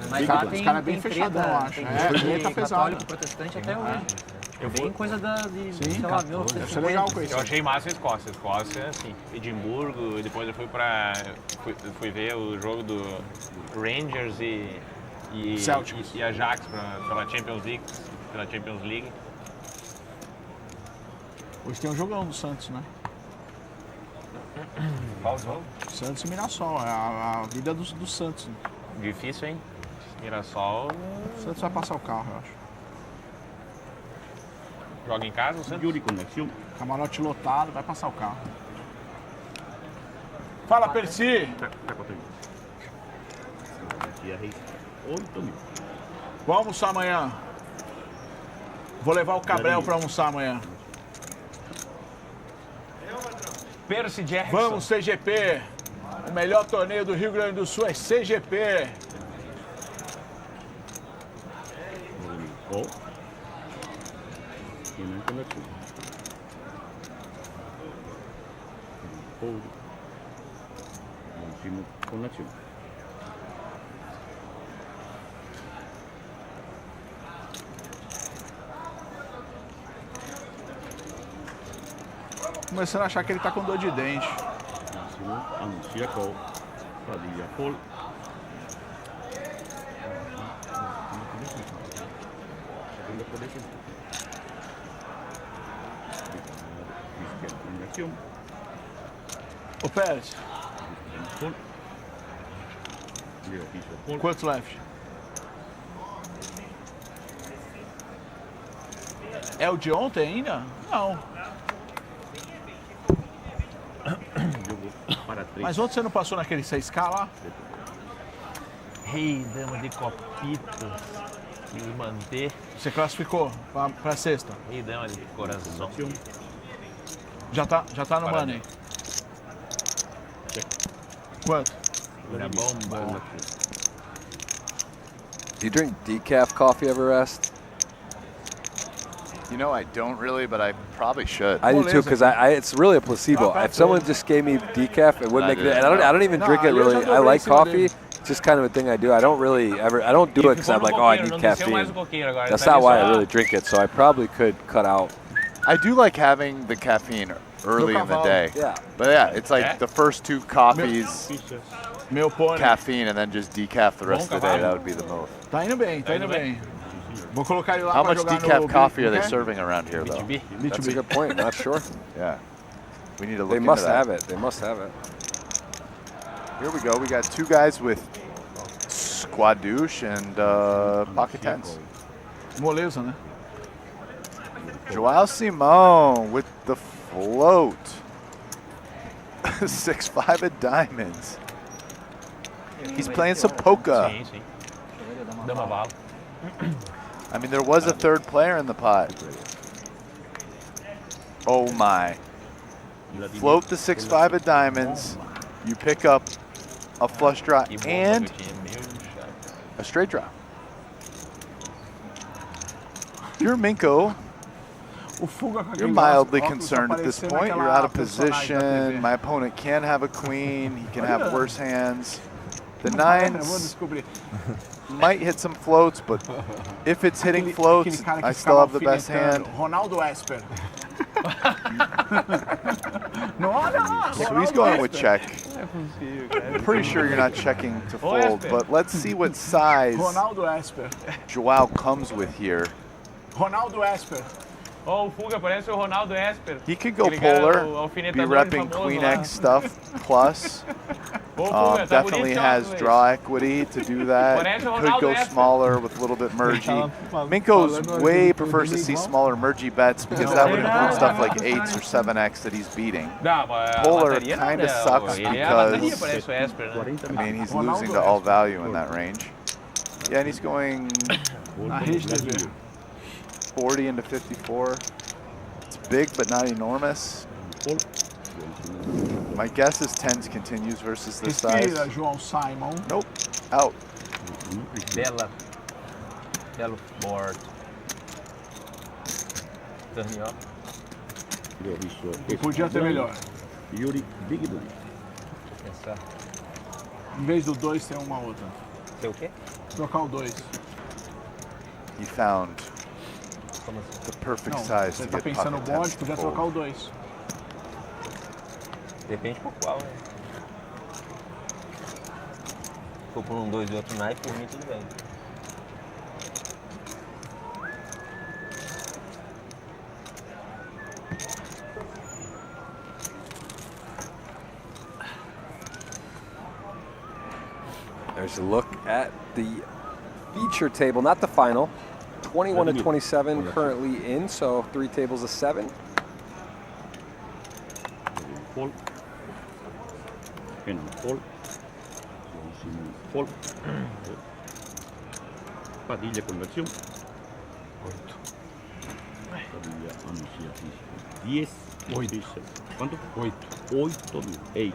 Speaker 12: Mas lá tem,
Speaker 10: Os caras bem
Speaker 12: tem
Speaker 10: fechadão, eu
Speaker 12: treta,
Speaker 10: acho.
Speaker 12: tem
Speaker 10: É,
Speaker 12: treta
Speaker 10: tá
Speaker 12: de
Speaker 10: pesado.
Speaker 12: católico protestante até hoje. É bem coisa de sei lá, 1950.
Speaker 10: Deve ser legal conhecer.
Speaker 5: Eu achei massa a Escócia. Escócia, assim, Edimburgo, e depois eu fui fui ver o jogo do Rangers e Ajax pela Champions League.
Speaker 10: Hoje tem um jogão do Santos, né?
Speaker 5: Qual jogo?
Speaker 10: Santos e Mirassol, é a vida do Santos.
Speaker 5: Difícil, hein? Mirassol
Speaker 10: O Santos vai passar o carro, eu acho.
Speaker 5: joga em casa, o Santos?
Speaker 10: Camarote lotado, vai passar o carro. Fala, Percy! Vamos almoçar amanhã. Vou levar o Cabrel pra almoçar amanhã.
Speaker 5: Percy Jackson.
Speaker 10: Vamos, CGP! O melhor torneio do Rio Grande do Sul é CGP. Começando a achar que ele tá com dor de dente. Ô Pérez, quantos left? É o de ontem ainda? Não. Mas ontem você não passou naquele 6K lá?
Speaker 5: Rei, dama de copito e manter.
Speaker 10: Você classificou pra sexta?
Speaker 5: Rei, dama de coração.
Speaker 10: Já tá no money. Quanto?
Speaker 3: Do you drink decaf coffee ever, Rest?
Speaker 4: You know, I don't really, but I probably should.
Speaker 3: I do too, because it's really a placebo. If someone just gave me decaf, it would make it. And I don't even drink it really. I like coffee. It's just kind of a thing I do. I don't really ever. I don't do it because I'm like, oh, I need caffeine. That's not why I really drink it. So I probably could cut out.
Speaker 4: I do like having the caffeine early in the day.
Speaker 3: Yeah.
Speaker 4: But yeah, it's like the first 2 coffees, caffeine, and then just decaf the rest of the day. That would be the most.
Speaker 10: Tá indo bem, tá indo bem. Vou colocar ele lá
Speaker 4: How
Speaker 10: pra
Speaker 4: much
Speaker 10: jogar
Speaker 4: decaf
Speaker 10: no
Speaker 4: coffee are they
Speaker 10: okay?
Speaker 4: serving around here, though?
Speaker 3: That's a good point. Not sure.
Speaker 4: Yeah. We need to look
Speaker 3: They
Speaker 4: into
Speaker 3: must
Speaker 4: that.
Speaker 3: have it. They must have it.
Speaker 4: Here we go. We got 2 guys with Squadouche and pocket tens.
Speaker 10: Moleza, né?
Speaker 4: Joao Simão with the float. 6-5 of diamonds. He's playing some polka. I mean, there was a 3rd player in the pot. Oh my. Float the 6-5 of diamonds. You pick up a flush draw and a straight draw. You're Minko. You're mildly concerned at this point. You're out of position. My opponent can have a queen. He can have worse hands. The 9s might hit some floats, but if it's hitting floats, I still have the best hand.
Speaker 10: Ronaldo Esper.
Speaker 4: So he's going with check. I'm pretty sure you're not checking to fold, but let's see what size
Speaker 10: Ronaldo Esper.
Speaker 4: Joao comes with here.
Speaker 10: Ronaldo Esper.
Speaker 5: Oh, o Fuga parece o Ronaldo Esper.
Speaker 4: He could go polar, be repping Queen X stuff plus. Definitely has draw equity to do that. Could go smaller with a little bit mergy. Minko's way prefers to see smaller mergy bets because that would include stuff like 8s or 7x that he's beating. Polar kind of sucks because, I mean, he's losing to all value in that range. Yeah, and he's going 40 into 54. It's big, but not enormous. My guess is 10s continues versus this size.
Speaker 10: João Simon.
Speaker 4: Nope. Out.
Speaker 5: Belo board. Turn up.
Speaker 10: Podia ter melhor.
Speaker 6: Yuri, big blind.
Speaker 10: Em vez do 2, tem uma outra.
Speaker 5: Tem o quê?
Speaker 10: Trocar o 2.
Speaker 4: He found the perfect size
Speaker 10: Você
Speaker 4: to
Speaker 10: tá
Speaker 4: get
Speaker 10: pensando no
Speaker 4: pocket
Speaker 10: board,
Speaker 4: tens to
Speaker 10: podia
Speaker 4: fold.
Speaker 10: trocar o 2.
Speaker 5: Depende por qual, né? Se for por um 2 e outro knife, por mim tudo bem.
Speaker 3: There's a look at the feature table, not the final. 21 to 27 currently in, so 3 tables of 7.
Speaker 6: Fold. Fold. Fold. Padilha conversión. 8. Padilha anuncia 10. 8. ¿Cuánto? 8. 8.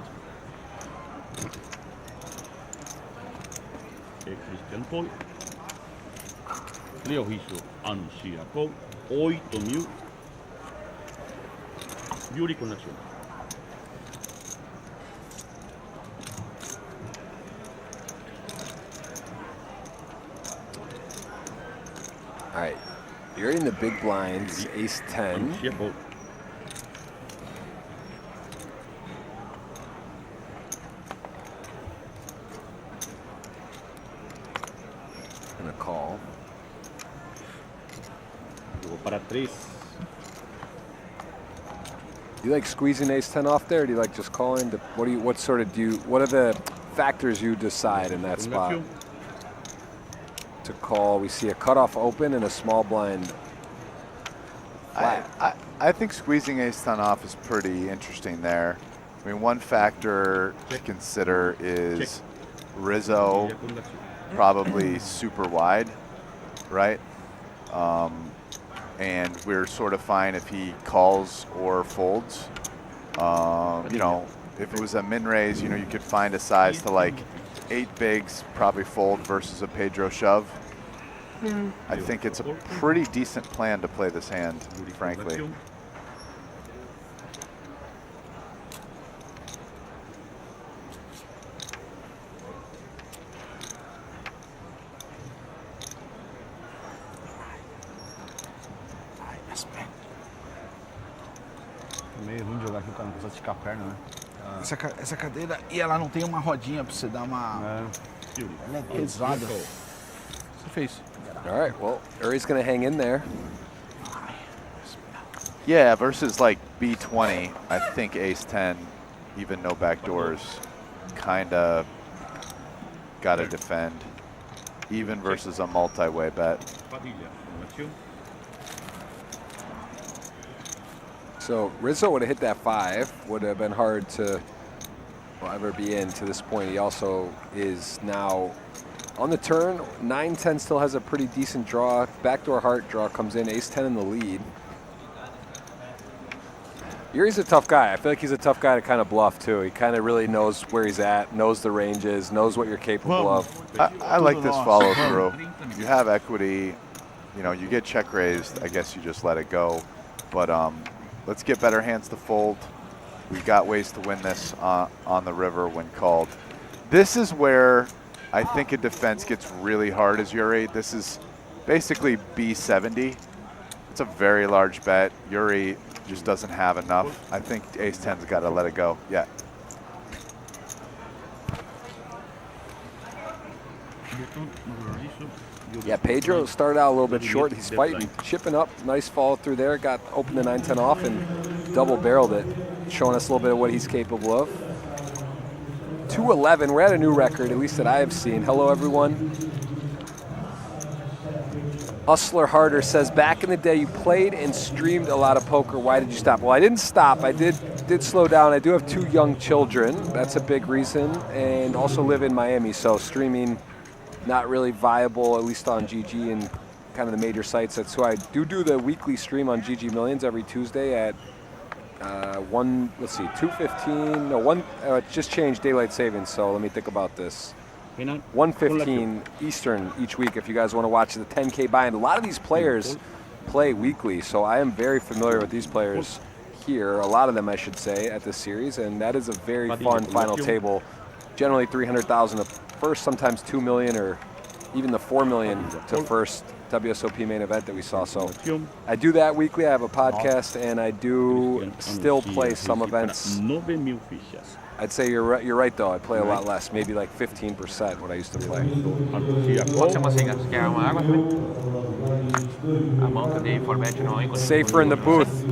Speaker 6: Christian Paul. Leo Riso anuncia con 8.000. Yuri con acción.
Speaker 3: All right, you're in the big blinds, ace 10. And a call.
Speaker 6: Para 3.
Speaker 3: Do you like squeezing ace 10 off there, or do you like just calling? What are the factors you decide in that spot? To call, we see a cutoff open and a small blind flat.
Speaker 4: I think squeezing ace 10 off is pretty interesting there. I mean, one factor to consider is Rizzo probably super wide, right? And we're sort of fine if he calls or folds. You know, if it was a min raise, you know, you could find a size to like 8 bigs, probably fold versus a Pedro shove. I think it's a pretty decent plan to play this hand, frankly.
Speaker 9: Meio ruim de jogar aqui, o cara não precisa esticar a perna, né?
Speaker 10: Essa cadeira, e ela não tem uma rodinha pra você dar uma... Ela é pesada. Você fez.
Speaker 3: All right, well, Uri's going to hang in there.
Speaker 4: Yeah, versus like B20, I think ace-10, even no backdoors, kind of got to defend, even versus a multi-way bet.
Speaker 3: So Rizzo would have hit that 5, would have been hard to ever be in to this point. He also is now on the turn. 9-10 still has a pretty decent draw. Backdoor heart draw comes in, ace-10 in the lead. Uri's a tough guy. I feel like he's a tough guy to kind of bluff too. He kind of really knows where he's at, knows the ranges, knows what you're capable of.
Speaker 4: I like this follow through. You have equity, you know, you get check raised, I guess you just let it go. But let's get better hands to fold. We've got ways to win this on the river when called. This is where I think a defense gets really hard as Uri. This is basically B70. It's a very large bet. Uri just doesn't have enough. I think ace-10's got to let it go. Yeah.
Speaker 3: Yeah, Pedro started out a little bit short. He's fighting, chipping up. Nice follow through there. Got opened the 9-10 off and double barreled it, showing us a little bit of what he's capable of. 2-11. We're at a new record, at least that I have seen. Hello, everyone. Hustler Harder says, back in the day, you played and streamed a lot of poker. Why did you stop? Well, I didn't stop. I did slow down. I do have 2 young children. That's a big reason. And also live in Miami, so streaming not really viable, at least on GG and kind of the major sites. That's who I do the weekly stream on GG Millions every Tuesday at 2:15. No, it just changed daylight savings, so let me think about this. 1:15 Eastern each week if you guys want to watch the 10K buy-in. A lot of these players play weekly, so I am very familiar with these players here, a lot of them I should say, at this series, and that is a very fun final table. Generally 300,000 to first, sometimes 2 million or even the 4 million to first WSOP main event that we saw. So I do that weekly. I have a podcast and I do still play some events. I'd say you're right though. I play a lot less, maybe like 15% what I used to play. Safer in the booth.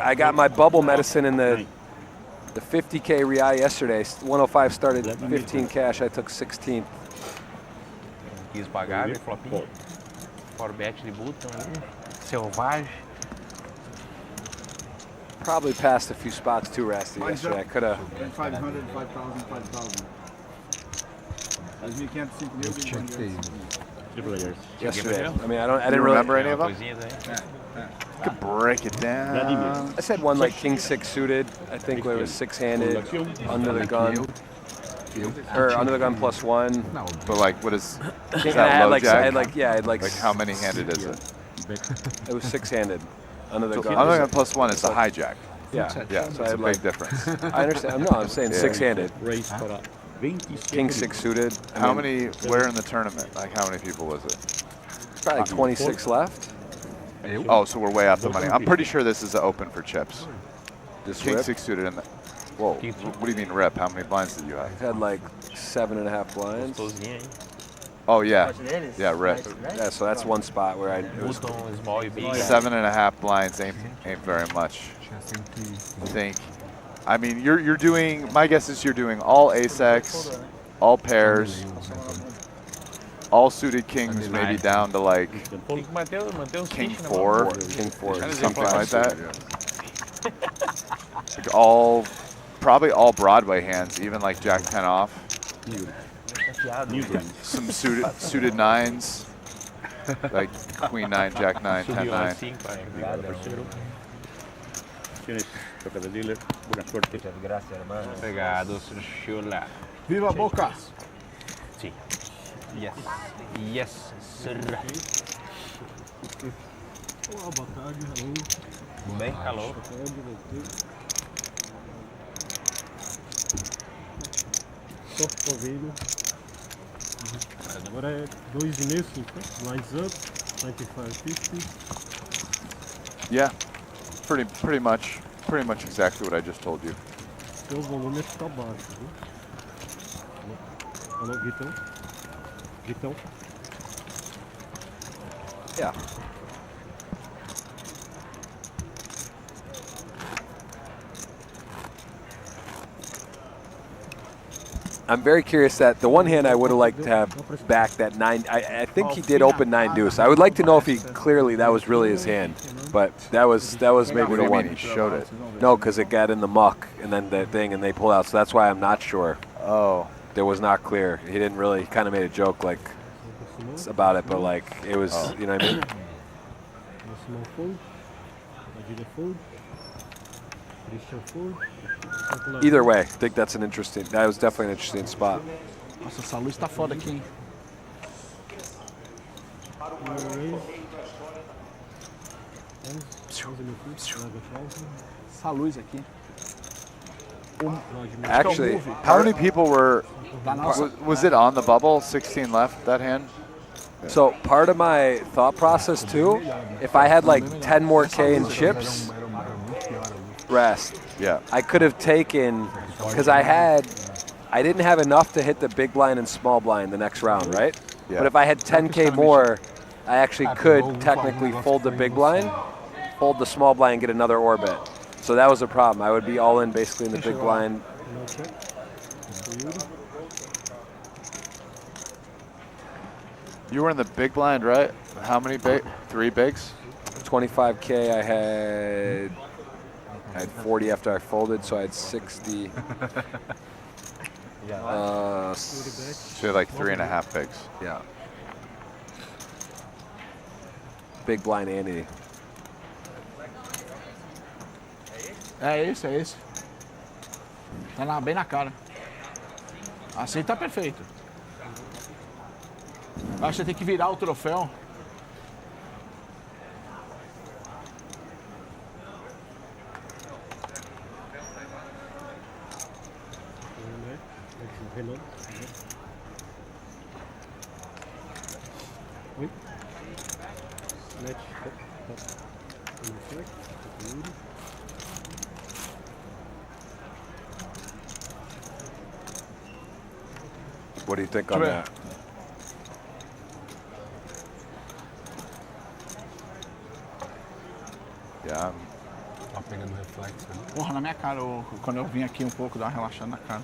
Speaker 3: I got my bubble medicine in the 50K real yesterday. 105 started 15 cash. I took 16.
Speaker 5: Quis pagar, flopinho. Forbet de button, selvagem.
Speaker 3: Probably passed a few spots too, Rasty, yesterday. I could have.
Speaker 10: 500, 5,000, 5,000. 2,500,
Speaker 3: Yesterday. I mean, I didn't really
Speaker 4: remember any of them. You could break it down.
Speaker 3: I said one like King 6 suited. I think where it was 6-handed under the gun. Or under the gun +1.
Speaker 4: But like, what is
Speaker 3: King,
Speaker 4: that?
Speaker 3: I
Speaker 4: Low jack?
Speaker 3: I had like
Speaker 4: how many handed is it?
Speaker 3: It was 6-handed. Under the gun.
Speaker 4: Under the gun +1 is the hijack.
Speaker 3: Yeah.
Speaker 4: Yeah. So it's a big difference.
Speaker 3: I understand. No, I'm saying 6-handed. King 6 suited.
Speaker 4: How many? Where in the tournament? Like how many people was it?
Speaker 3: Probably like 26 left.
Speaker 4: Oh, so we're way off the money. I'm pretty sure this is open for chips. King
Speaker 3: rip?
Speaker 4: 6 suited in the. Whoa. What do you mean rip? How many blinds did you have?
Speaker 3: I had like 7.5 blinds.
Speaker 4: Oh yeah. Yeah, rip.
Speaker 3: Yeah, so that's one spot where it was
Speaker 4: 7.5 blinds ain't very much. I mean, you're doing. My guess is you're doing all ace-x, all pairs, all suited kings, maybe down to like king 4, something like that. Like probably all Broadway hands, even like Jack 10 off. Some suited 9s, like Queen 9, Jack 9, 10 9.
Speaker 6: Toca de dealer. Buena suerte.
Speaker 5: Muchas gracias, hermano. Obrigado, Chula.
Speaker 10: Viva Boca!
Speaker 5: Sim. Yes. Yes, sir.
Speaker 16: Olá, boa tarde, alô.
Speaker 5: Tudo bem? Alô.
Speaker 16: Boa tarde, voltei. Tô vendo. Agora é 2,5, 5, lines up, 95.50.
Speaker 4: Yeah, pretty much exactly what I just told you.
Speaker 16: Seu volume está baixo, viu? Alô, Vitão? Vitão?
Speaker 3: Yeah. I'm very curious that the one hand I would have liked to have back that 9. I think he did open 9 deuce. I would like to know if he clearly that was really his hand, but that was maybe
Speaker 4: What do
Speaker 3: the
Speaker 4: you
Speaker 3: one.
Speaker 4: mean he showed it?
Speaker 3: No, because it got in the muck and then the thing and they pulled out. So that's why I'm not sure.
Speaker 4: Oh,
Speaker 3: It was not clear. He didn't really. He kind of made a joke like about it, but like it was. You know what I mean?
Speaker 16: Small fold. Adida fold. Christian fold.
Speaker 3: Either way, I think that's an interesting. That was definitely an interesting spot.
Speaker 10: Nossa, essa luz tá foda aqui, hein? Essa luz aqui.
Speaker 4: actually, how many people were? Was it on the bubble? 16 left that hand.
Speaker 3: So part of my thought process too, if I had like 10 more K in chips, rest.
Speaker 4: Yeah.
Speaker 3: I could have taken, because I didn't have enough to hit the big blind and small blind the next round, right?
Speaker 4: Yeah.
Speaker 3: But if I had 10K more, I actually could technically fold the big blind, fold the small blind, and get another orbit. So that was a problem. I would be all in basically in the big blind.
Speaker 4: You were in the big blind, right? How many big? 3 bigs?
Speaker 3: 25K I had 40 after I folded, so I had 60.
Speaker 4: So you had like 3.5 bigs.
Speaker 3: Yeah. Big blind Andy.
Speaker 10: É esse, é esse. Tá bem na cara. Assim tá perfeito. Acho que você tem que virar o troféu.
Speaker 16: Oi? Net.
Speaker 3: What do you think on that?
Speaker 4: Yeah.
Speaker 13: Tá pegando reflexo ali.
Speaker 10: Porra, na minha cara, quando eu vim aqui um pouco, dá uma relaxada na cara.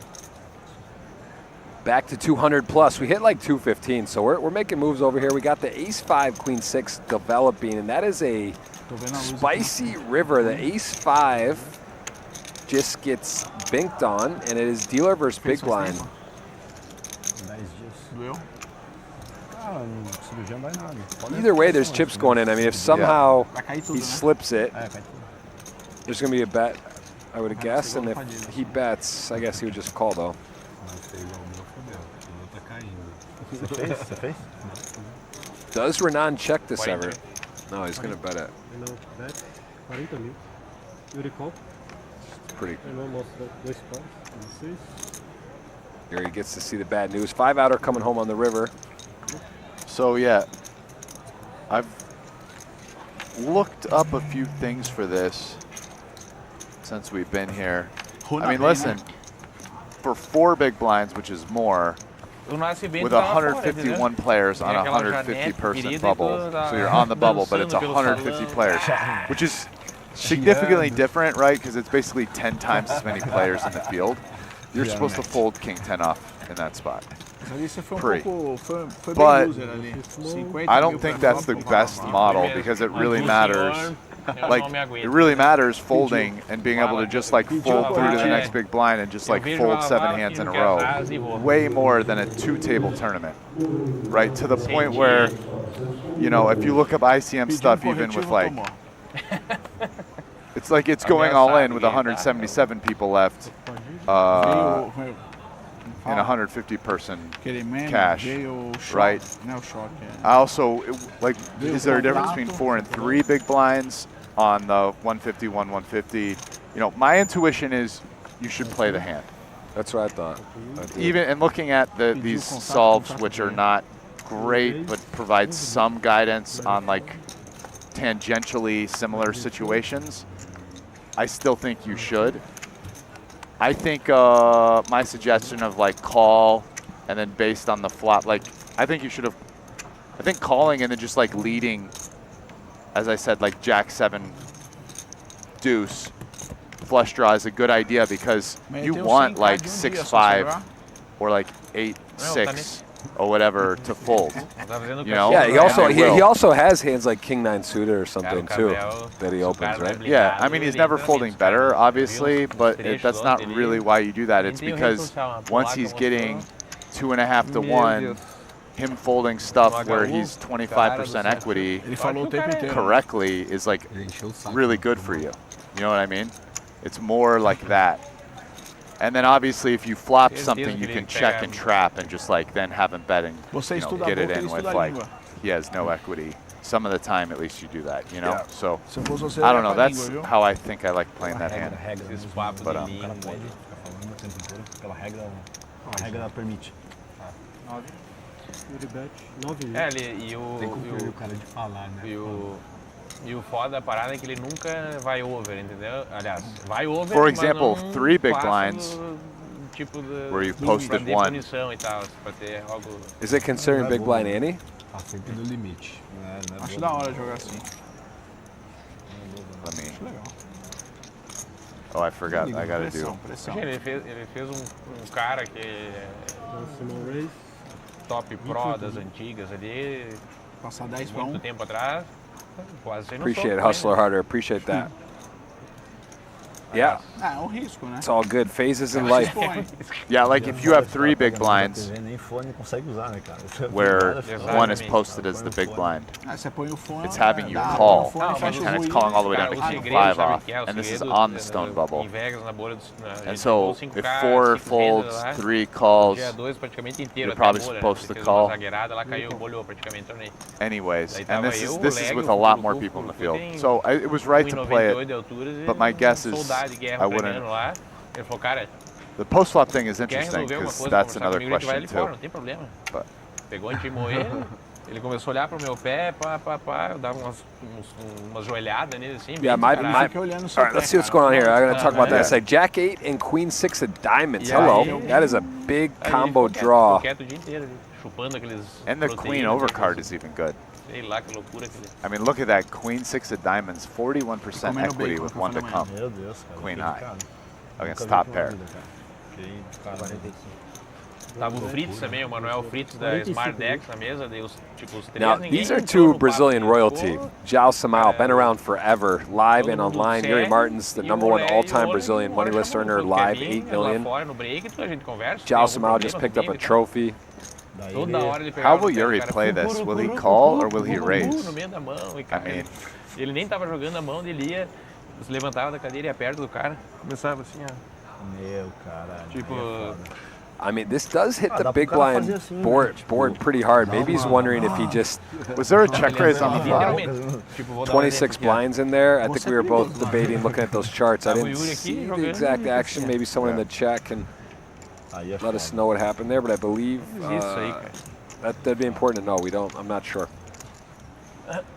Speaker 3: Back to 200 plus. We hit like 215, so we're making moves over here. We got the ace-5, queen-6 developing, and that is a spicy river. The ace-5 just gets binked on, and it is dealer versus big blind.
Speaker 9: 10 dias.
Speaker 10: Doeu?
Speaker 9: Ah, cirurgia não vai nada.
Speaker 3: Either way, there's chips going in. I mean, if somehow
Speaker 10: Vai cair tudo,
Speaker 3: he
Speaker 10: né?
Speaker 3: slips it,
Speaker 9: É, cai tudo.
Speaker 3: there's going to be a bet, I would guess, and if he bets, I guess he would just call, though.
Speaker 13: Mas feio igual o meu, fodeu. O meu tá caindo.
Speaker 9: Você fez? Você fez?
Speaker 3: Does Renan check this ever? No, he's going to bet it.
Speaker 16: Não, bet 40 mil. Yuri call.
Speaker 3: Pretty.
Speaker 16: Renan mostra 2 pares, 16.
Speaker 3: Here he gets to see the bad news. 5 outer coming home on the river.
Speaker 4: So yeah, I've looked up a few things for this since we've been here. I mean, listen, for 4 big blinds, which is more, with 151 players on a 150-person bubble, so you're on the bubble, but it's 150 players, which is significantly different, right? Because it's basically 10 times as many players in the field. You're supposed to fold king 10 off in that spot. Pre. But I don't think that's the best model because it really matters. Like, it really matters folding and being able to just like fold through to the next big blind and just like fold 7 hands in a row. Way more than a 2-table tournament, right? To the point where, you know, if you look up ICM stuff, even with like, it's like it's going all in with 177 people left. In 150-person cash, right? I also, like, is there a difference between 4 and 3 big blinds on the 150, 150? You know, my intuition is you should play the hand.
Speaker 3: That's what I thought.
Speaker 4: Even and looking at these solves, which are not great, but provide some guidance on like tangentially similar situations, I still think you should. I think my suggestion of like call and then based on the flop, like I think you should have, I think calling and then just like leading, as I said, like Jack 7 deuce flush draw is a good idea because you want like 6-5 or like 8-6 or whatever to fold. You know?
Speaker 3: Yeah, he also has hands like King 9 suited or something too that he opens, right?
Speaker 4: Yeah, I mean he's never folding better, obviously, but that's not really why you do that. It's because once he's getting 2.5 to 1, him folding stuff where he's 25% equity correctly is like really good for you. You know what I mean? It's more like that. And then obviously if you flop something, you can check and trap and just like then have him betting, you know, get it in with like, he has no equity. Some of the time at least you do that, you know?
Speaker 10: Yeah.
Speaker 4: So, I don't know, that's how I think I like playing that hand. But,
Speaker 5: E o foda da parada é que ele nunca vai over, entendeu? Aliás, vai over,
Speaker 4: for example,
Speaker 5: mas não
Speaker 4: 3 big
Speaker 5: passa
Speaker 4: blinds
Speaker 5: do tipo de,
Speaker 4: where you posted
Speaker 5: de
Speaker 4: 1.
Speaker 5: punição e tal, pra ter algo...
Speaker 3: Is it considering big blind ante?
Speaker 13: Tá sempre no limite.
Speaker 10: Acho da hora jogar assim.
Speaker 4: Let me...
Speaker 10: Acho legal.
Speaker 4: Oh, I forgot. I gotta do.
Speaker 5: Ele fez um cara que é top pro das antigas ali.
Speaker 10: Passar 10 pra 1.
Speaker 5: Muito tempo atrás.
Speaker 3: Appreciate it, Hustler Harder. Appreciate that. Yeah.
Speaker 10: É um risco, né?
Speaker 3: It's all good. Phases in life.
Speaker 4: Yeah, like if you have 3 big blinds where 1 is posted as the big blind, it's having you call, and it's calling all the way down to King 5 off, and this is on the stone bubble. And so if 4 folds, 3 calls, you're probably supposed to call. Anyways, and this is with a lot more people in the field. So it was right to play it, but my guess is I wouldn't. The post flop thing is interesting because that's another question too. But
Speaker 5: pegou antes de moer, ele começou a olhar pro meu pé, eu dava umas joelhadas nele assim.
Speaker 3: Yeah, all right, let's see what's going on here. I'm going to talk about that. It's like Jack 8 and Queen 6 of diamonds. Hello. That is a big combo draw.
Speaker 4: And the Queen overcard is even good. I mean, look at that. Queen 6 of diamonds, 41% equity with 1 to come. Queen high against top pair.
Speaker 5: Tava o Fritz também, o Manuel Fritz da Smart Decks na mesa, daí os 3
Speaker 3: Now, these are 2 Brazilian royalty. Jao Samao, been around forever, live and online. Yuri Martins, the #1 all-time Brazilian money list earner, live 8 million. Jao Samao just picked up a trophy.
Speaker 4: How will Yuri play this? Will he call or will he raise? I mean,
Speaker 5: ele nem tava jogando a mão, ele ia, se levantava da cadeira e ia perto do cara, começava assim, ó.
Speaker 9: Meu caralho.
Speaker 5: Tipo,
Speaker 3: I mean, this does hit the big blind board pretty hard. Maybe he's wondering if he just...
Speaker 4: Was there a check raise on the flop?
Speaker 3: 26 blinds in there. I think we were both debating, looking at those charts. I didn't see the exact action. Maybe someone in the chat can let us know what happened there, but I believe that'd be important to know. We don't. I'm not sure.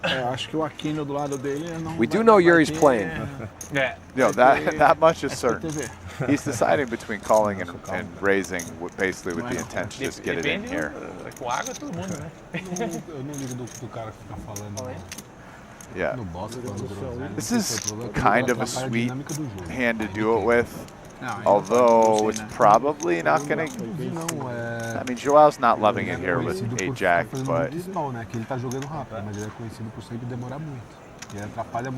Speaker 10: Acho que o Aquino do lado dele não.
Speaker 3: We do know Yuri's playing.
Speaker 4: Yeah. No, that much is certain. He's deciding between calling and raising, basically with the intent to just get it in here.
Speaker 5: Com água todo mundo, né?
Speaker 13: Eu não ligo do cara que fica falando.
Speaker 4: Yeah. This is kind of a sweet hand to do it with. Although it's probably not going to... I mean, Joel's not loving it here with 8-Jack, but...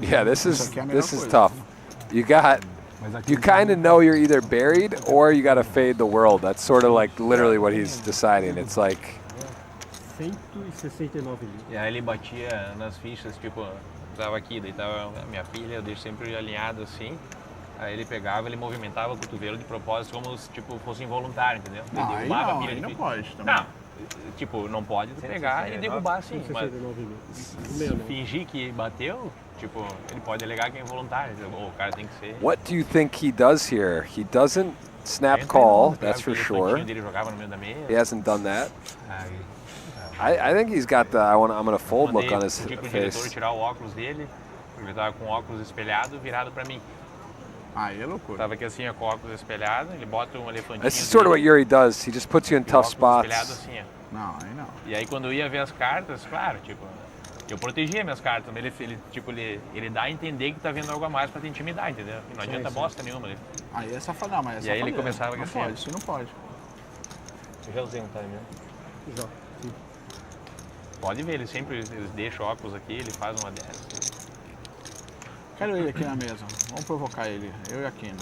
Speaker 3: Yeah, this is tough. You kind of know you're either buried or you got to fade the world. That's sort of like literally what he's deciding. It's like...
Speaker 11: 169
Speaker 5: E aí ele batia nas fichas, tipo, Tava aqui, daí tava a minha pilha, eu deixo sempre alinhado assim. Aí ele pegava, ele movimentava o cotovelo de propósito como se tipo, fosse involuntário, entendeu? Ele
Speaker 10: Não, aí
Speaker 5: derrubava a
Speaker 10: não,
Speaker 5: pilha
Speaker 10: aí
Speaker 5: de
Speaker 10: não
Speaker 5: pilha.
Speaker 10: pode também.
Speaker 5: Não, tipo, não pode tu pegar e derrubar assim, mas fingir que bateu, tipo, ele pode alegar que é involuntário, o cara tem que ser...
Speaker 3: What do you think he does here? He doesn't snap call, that's for sure.
Speaker 5: Dele jogava no meio da mesa.
Speaker 3: He hasn't done that. I think he's got the I'm gonna fold look on his
Speaker 5: pedi pro diretor
Speaker 3: face.
Speaker 5: tirar o óculos dele, porque ele tava com o óculos espelhado, virado pra mim.
Speaker 10: Aí é loucura.
Speaker 5: Tava aqui assim, com o óculos espelhado, ele bota um elefantinho.
Speaker 3: This is sort of what Yuri does. He just puts you in tough
Speaker 5: espelhado
Speaker 3: spots.
Speaker 5: assim, ó.
Speaker 10: Não, aí não.
Speaker 5: E aí quando eu ia ver as cartas, claro, tipo, eu protegia minhas cartas, mas ele dá a entender que tá vendo algo a mais pra te intimidar, entendeu? E não adianta bosta nenhuma.
Speaker 10: Aí é safadão, mas é
Speaker 5: E aí ele
Speaker 10: safadeza.
Speaker 5: começava
Speaker 10: não
Speaker 5: assim,
Speaker 10: pode, isso não pode.
Speaker 5: Eu já usei um time mesmo. Já. Pode ver, eles deixam óculos aqui, ele faz uma dessas.
Speaker 10: Quero ele aqui na mesa. Vamos provocar ele, eu e a Aquino.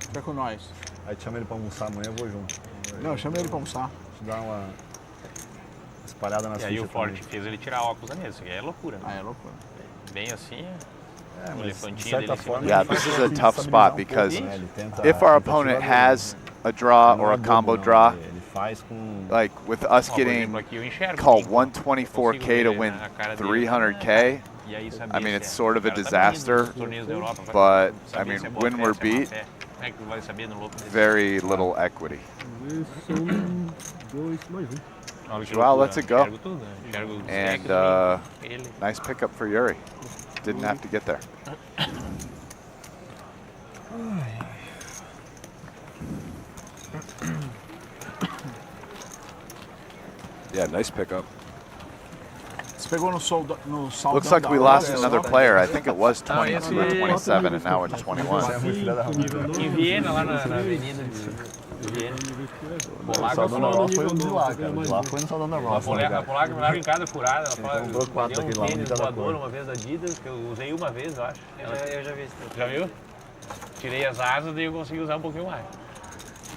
Speaker 10: Fica com nós.
Speaker 9: Aí te chama ele pra almoçar amanhã, eu vou junto.
Speaker 10: Não, chama ele pra almoçar.
Speaker 9: Te dar uma espalhada nas
Speaker 5: E aí o
Speaker 9: fichas
Speaker 5: Forte
Speaker 9: também.
Speaker 5: fez ele tirar óculos da mesa, isso aqui é loucura. Né?
Speaker 10: Ah, é loucura.
Speaker 5: Bem assim,
Speaker 9: mas,
Speaker 5: um elefantinho
Speaker 9: de certa
Speaker 5: dele em cima
Speaker 9: forma,
Speaker 5: do-
Speaker 4: Yeah, this is a tough spot because if our opponent has a draw or a combo draw, like with us getting called 124K to win 300K, I mean, it's sort of a disaster, but I mean, when we're beat, very little equity. Wow, lets it go. And nice pickup for Yuri. Didn't have to get there.
Speaker 3: Yeah, nice pickup.
Speaker 10: Você pegou no saldão
Speaker 4: Looks like we lost
Speaker 10: da
Speaker 4: another
Speaker 10: hora,
Speaker 4: player. I think it was 22 or 27, and now it's 21.
Speaker 5: Em Viena, lá na avenida de Viena.
Speaker 9: O Saldão da Roça foi o de lá, cara. O de lá foi no Saldão da Roça.
Speaker 5: A polaca me larga em cada furada. Ela fala,
Speaker 9: comprou 4
Speaker 5: deu
Speaker 9: aqui
Speaker 5: um
Speaker 9: lá,
Speaker 5: tênis
Speaker 9: de cada
Speaker 5: voador
Speaker 9: cor.
Speaker 5: uma vez da Adidas, que eu usei uma vez, eu acho.
Speaker 12: Eu já vi isso.
Speaker 5: Já viu? Tirei as asas e eu consegui usar um pouquinho mais.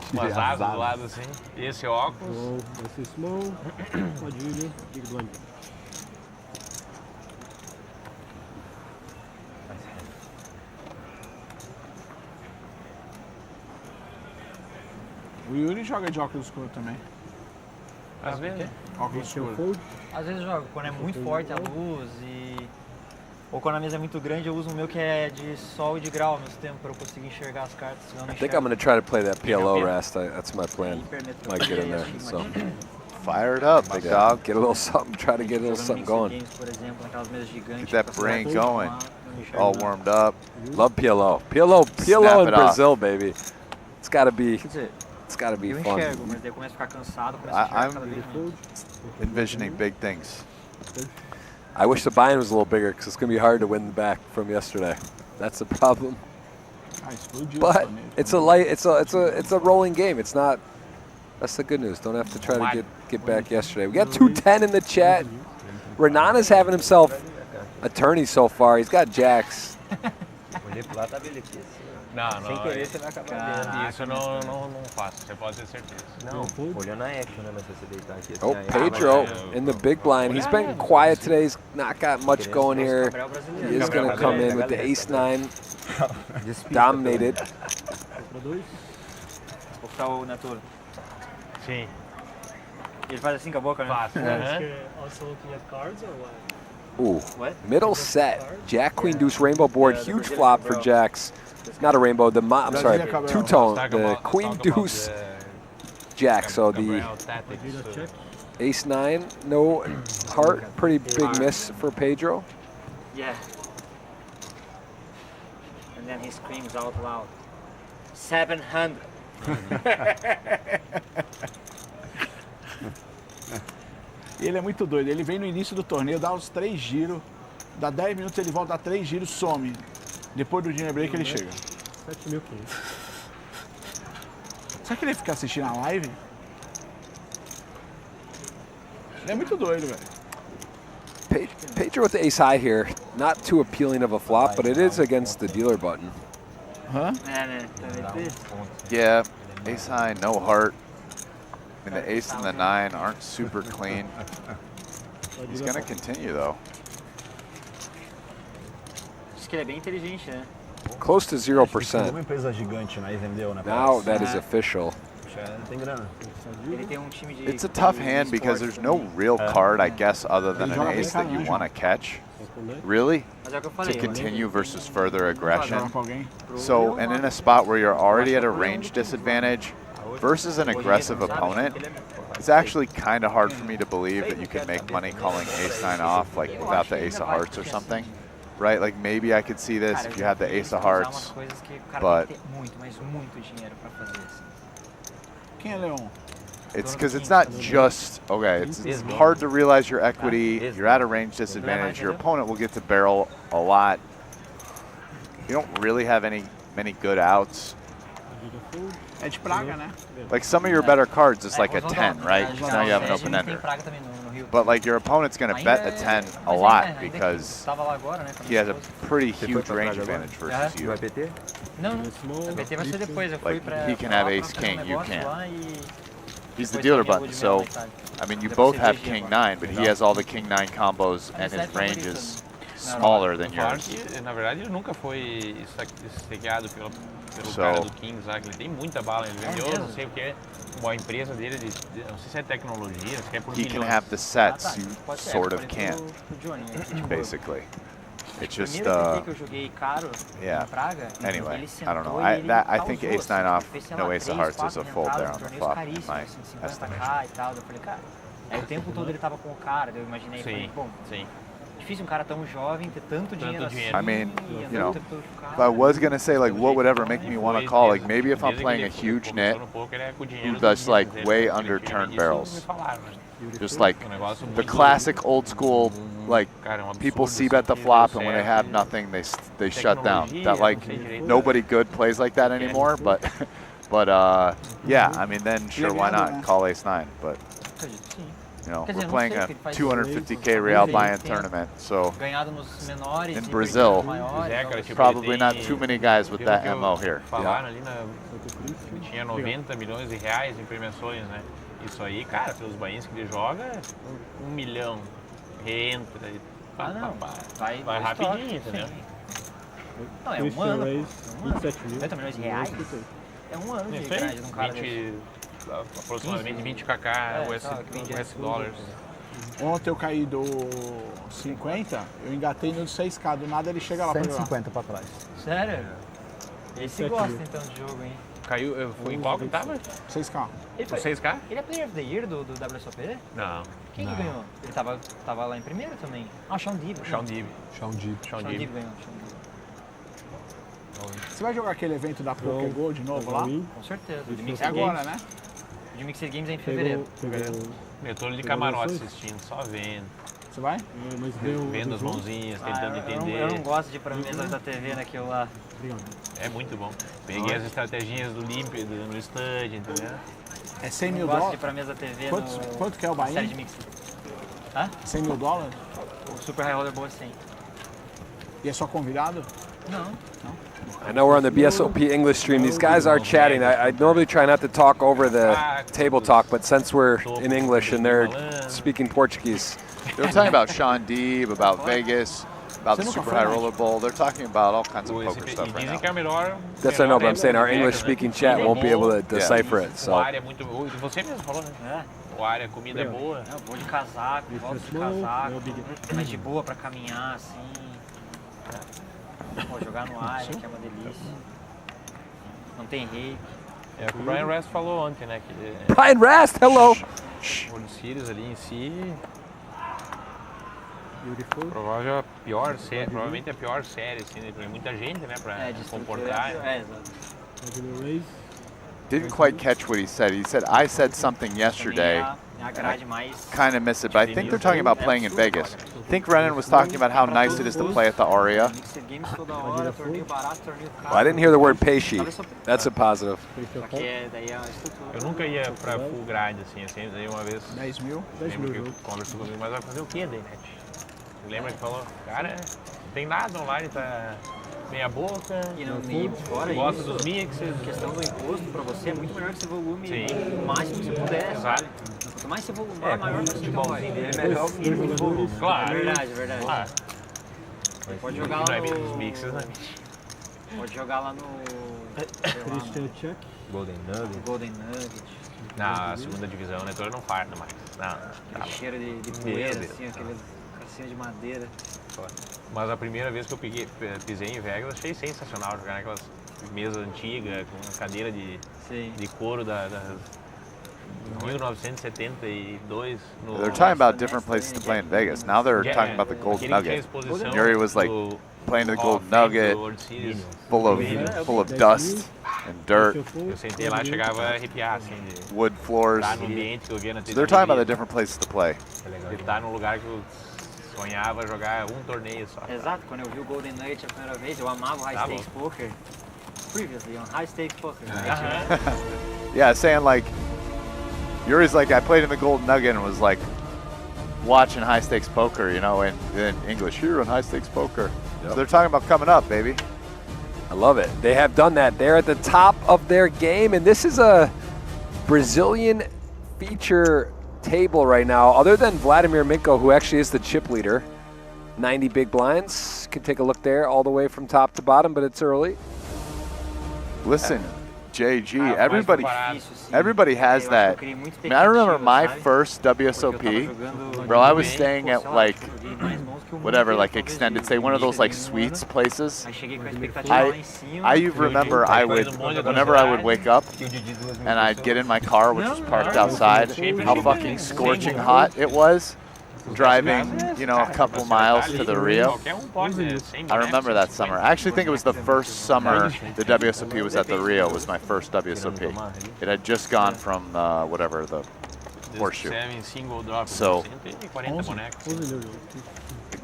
Speaker 9: Tirei
Speaker 5: Umas
Speaker 9: as
Speaker 5: asas do
Speaker 9: asas.
Speaker 5: lado assim. E esse óculos.
Speaker 11: Esse small, Padilha, big blind.
Speaker 10: O Yuri joga de óculos escuro também.
Speaker 5: Às vezes.
Speaker 10: Óculos escuro.
Speaker 12: Às vezes eu jogo, quando é muito forte a luz e... Ou quando a mesa é muito grande, eu uso o meu que é de sol e de grau ao mesmo tempo, para eu conseguir enxergar as cartas, senão eu não
Speaker 3: I think I'm
Speaker 12: enxergo.
Speaker 3: gonna try to play that PLO rest. That's my plan. Might get in there. So
Speaker 4: Fired up, big dog.
Speaker 3: Get a little something. Try to get a little something going.
Speaker 12: Games, por exemplo, naquelas mesas gigantes.
Speaker 4: Get that brain going. All warmed up.
Speaker 3: Love PLO. PLO
Speaker 4: Snap
Speaker 3: in
Speaker 4: it off.
Speaker 3: Brazil, baby. It's gotta be.
Speaker 12: Quer dizer,
Speaker 3: It's gotta be
Speaker 12: eu
Speaker 3: fun.
Speaker 12: enxergo, mas daí eu começo a ficar cansado, começo a enxergar cada vez menos.
Speaker 4: Envisioning big things.
Speaker 3: I wish the buy-in was a little bigger because it's gonna be hard to win back from yesterday. That's the problem.
Speaker 10: Ah, explodiu.
Speaker 3: But it's a light. It's a rolling game. It's not. That's the good news. Don't have to try to get back yesterday. We got 210 in the chat. Renana's having himself a tourney so far. He's got jacks.
Speaker 5: Não,
Speaker 12: Sem querer você vai acabar vendo.
Speaker 5: Isso eu não faço, você pode ter certeza.
Speaker 17: Não, olhando a action, né? Mas se você deitar aqui assim,
Speaker 3: Oh,
Speaker 17: aí-
Speaker 3: Pedro in the big blind. He's been quiet today. He's not got much going here. He is going to come in with the ace-9. Dominated.
Speaker 12: Vou botar o Natur.
Speaker 5: Sim.
Speaker 12: Ele faz assim com a boca, né?
Speaker 5: Faz.
Speaker 11: Also looking at cards or what?
Speaker 3: Ooh,
Speaker 12: What?
Speaker 3: middle set. Jack, Queen, Deuce, rainbow board. Huge flop for jacks. Not a rainbow. I'm sorry, two-tone. The Queen, Deuce, Jack. So the ace-9, no heart. Pretty big miss for Pedro.
Speaker 12: Yeah. And then he screams out loud. 700.
Speaker 10: E ele é muito doido. Ele vem no início do torneio, dá os 3 giros, dá 10 minutos, ele volta a 3 giros, some. Depois do dinner break ele chega.
Speaker 11: 7.500.
Speaker 10: Será que ele fica assistindo a live? Ele é muito doido, velho.
Speaker 3: Pedro with the ace high here. Not too appealing of a flop, but it is against the dealer button.
Speaker 10: Huh?
Speaker 4: Yeah, ace high, no heart. I mean, the ace and the 9 aren't super clean. He's going to continue, though.
Speaker 12: Diz que ele é bem inteligente, né?
Speaker 3: Close to
Speaker 9: Uma
Speaker 3: 0%.
Speaker 9: empresa gigante, né? E vendeu, né?
Speaker 3: Now that is official.
Speaker 9: Tem grana.
Speaker 12: Ele tem time de
Speaker 4: It's a tough hand because there's no real card, I guess, other than an ace that you want to catch. Really? To continue versus further aggression. So, and in a spot where you're already at a range disadvantage versus an aggressive opponent, it's actually kind of hard for me to believe that you can make money calling ace-9 off, like without the ace of hearts or something. Right? Like maybe I could see this if you had the ace of hearts, but it's because it's not just, okay, it's hard to realize your equity, you're at a range disadvantage, your opponent will get to barrel a lot. You don't really have many good outs.
Speaker 10: É de praga, né?
Speaker 4: Like some of your better cards is like a 10, right? So now you have an open-ender. But like your opponent's going to bet a 10 a lot because he has a pretty huge range advantage versus you.
Speaker 12: Não, BT vai ser depois. Eu fui pra
Speaker 4: he can have ace king, you can't. He's the dealer button, so I mean you both have king 9, but he has all the king 9 combos and his range is smaller than yours.
Speaker 5: Na verdade, ele nunca foi estegado pelo cara do Kings lá, que ele tem muita bala, ele vendeu, não sei o que é, a empresa dele, não sei se é tecnologia, se é por
Speaker 4: He can have the sets, you sort of can't, basically. It's just, yeah. Anyway, I don't know. I think ace-9 off, no ace of hearts is a fold there on the flop, in my estimation.
Speaker 12: Aí o tempo todo ele tava com o cara, eu imaginei,
Speaker 5: sim,
Speaker 12: bom,
Speaker 5: sim.
Speaker 12: Difícil um cara tão jovem ter tanto dinheiro assim.
Speaker 4: I mean, you know, if I was gonna say like what would ever make me want to call, like maybe if I'm playing a huge net who does like way under turn barrels, just like the classic old school, like people c-bet the flop and when they have nothing they shut down. That like nobody good plays like that anymore, but yeah, I mean then sure, why not call ace-9, but. You know, we're playing a 250K Real buy-in tournament, so in Brazil, probably not too many guys with that MO here.
Speaker 5: Falaram ali tinha 90 milhões de reais em premiações, né? Isso aí, cara, pelos buy-ins que ele joga, 1 milhão, reentra e vai rapidinho, entendeu?
Speaker 12: Não, é um ano. 90 milhões de reais? É um ano de grade de um cara desse.
Speaker 5: Aproximadamente 20 kk US dólares.
Speaker 10: Ontem eu caí do 50, eu engatei no 6K, do nada ele chega lá pra jogar.
Speaker 9: 150 pra trás.
Speaker 12: Sério? Esse gosta então de jogo, hein?
Speaker 5: Caiu, foi em qual que tava?
Speaker 10: 6K.
Speaker 12: Ele foi
Speaker 5: 6K?
Speaker 12: Ele é Player of the Year do WSOP?
Speaker 5: Não.
Speaker 12: Quem que ganhou? Ele tava lá em primeiro também. Ah, o Sean Dib.
Speaker 5: Sean Dib
Speaker 12: ganhou.
Speaker 10: Você vai jogar aquele evento da Poké Go de novo lá?
Speaker 12: Com certeza.
Speaker 10: É agora, né?
Speaker 12: O de Mixed Games é em fevereiro.
Speaker 5: Eu tô ali de camarote assistindo, só vendo.
Speaker 10: Você vai?
Speaker 5: Vendo as mãozinhas, tentando entender.
Speaker 12: Eu não gosto de ir pra mesa da TV naquilo lá.
Speaker 5: É muito bom. Peguei as estratégias do Limp no stand, entendeu?
Speaker 10: É 100 mil
Speaker 12: Eu gosto
Speaker 10: dólares?
Speaker 12: de ir pra mesa da TV
Speaker 10: Quanto que é o buy-in?
Speaker 12: Série de Mixed. Hã?
Speaker 10: 100 mil dólares?
Speaker 12: O Super High Roller Boa 100.
Speaker 10: E é só convidado?
Speaker 12: Não.
Speaker 3: I know we're on the BSOP English stream. These guys are chatting. I normally try not to talk over the table talk, but since we're in English and they're speaking Portuguese.
Speaker 4: They're talking about Sean Deeb, about Vegas, about the Super High Roller Bowl. They're talking about all kinds of poker stuff right now.
Speaker 3: That's what I know, but I'm saying our English-speaking chat won't be able to decipher it. So.
Speaker 5: O área é muito boa. Você mesmo falou, né? O área, a comida é boa.
Speaker 12: É, vou de casaco, volto de casaco. Mas de boa pra caminhar, assim. Pô, jogar no área, que é uma delícia. Não tem rei.
Speaker 5: É o que o Brian Rest falou ontem, né?
Speaker 3: Brian Rest, hello!
Speaker 5: O World Series ali em si. Provavelmente a pior série, assim, né? Tem muita gente, né? Pra comportar.
Speaker 12: Exato.
Speaker 4: Didn't quite catch what he said. He said, I said something yesterday. Kind of missed it, but I think they're talking about playing in Vegas. I think Renan was talking about how nice it is to play at the Aria.
Speaker 3: Well, I didn't hear the word peixe. That's a positive.
Speaker 5: Eu nunca ia pra full grind, assim, eu sempre dei uma vez.
Speaker 10: 10 mil?
Speaker 5: Lembro que conversou comigo, mas vai fazer o quê, Daynet? Lembra que falou, cara, não tem nada online, tá meia boca, gosta dos mixes.
Speaker 12: A questão do imposto pra você é muito melhor que esse volume o máximo que você puder.
Speaker 5: Exato.
Speaker 12: Quanto mais você volumar, maior o percentual vai.
Speaker 5: É melhor o mínimo de volume. Claro.
Speaker 12: É verdade.
Speaker 5: Claro.
Speaker 12: Pode jogar lá
Speaker 5: Não é
Speaker 12: no...
Speaker 5: dos mixes, né?
Speaker 12: Pode jogar lá no...
Speaker 16: Christian Chuck.
Speaker 17: Golden Nugget.
Speaker 12: Golden Nugget.
Speaker 5: Na segunda divisão, né? Então não farda mais. Não,
Speaker 12: Aquele cheiro de poeira, assim, aqueles cassinhas de madeira.
Speaker 5: Mas a primeira vez que eu pisei em Vegas, achei sensacional jogar naquelas mesas antigas, com cadeira de couro da 1972.
Speaker 4: They're talking about different places to play in Vegas. Now they're talking about the Gold Nugget. And Yuri was like playing the Gold Nugget, full of dust and dirt.
Speaker 5: Eu sentei lá e chegava a arrepiar, assim, de
Speaker 4: wood floors.
Speaker 5: estar no ambiente que eu via na
Speaker 4: So
Speaker 5: TV.
Speaker 4: they're talking about the different places to play.
Speaker 5: De estar num lugar que eu sonhava jogar torneio só.
Speaker 12: Exato, quando eu vi o Golden Nugget a primeira vez, eu amava o High Stakes Poker. Previously on High Stakes Poker.
Speaker 4: Yeah, saying like, Yuri's like, I played in the Golden Nugget and was like watching high stakes poker, you know, in English here on high stakes poker.
Speaker 3: Yep.
Speaker 4: So they're talking about coming up, baby.
Speaker 3: I love it. They have done that. They're at the top of their game, and this is a Brazilian feature table right now, other than Vladimir Minko, who actually is the chip leader. 90 big blinds. Can take a look there all the way from top to bottom, but it's early.
Speaker 4: Listen, JG, everybody has that. I mean, I remember my first WSOP, bro, I was staying at like, whatever, like extended stay, one of those like suites places. I remember I would, whenever I would wake up and I'd get in my car, which was parked outside, how fucking scorching hot it was. Driving, you know, a couple miles to the Rio. I remember that summer. I actually think it was the first summer the WSOP was at the Rio, was my first WSOP. It had just gone from whatever, the horseshoe. So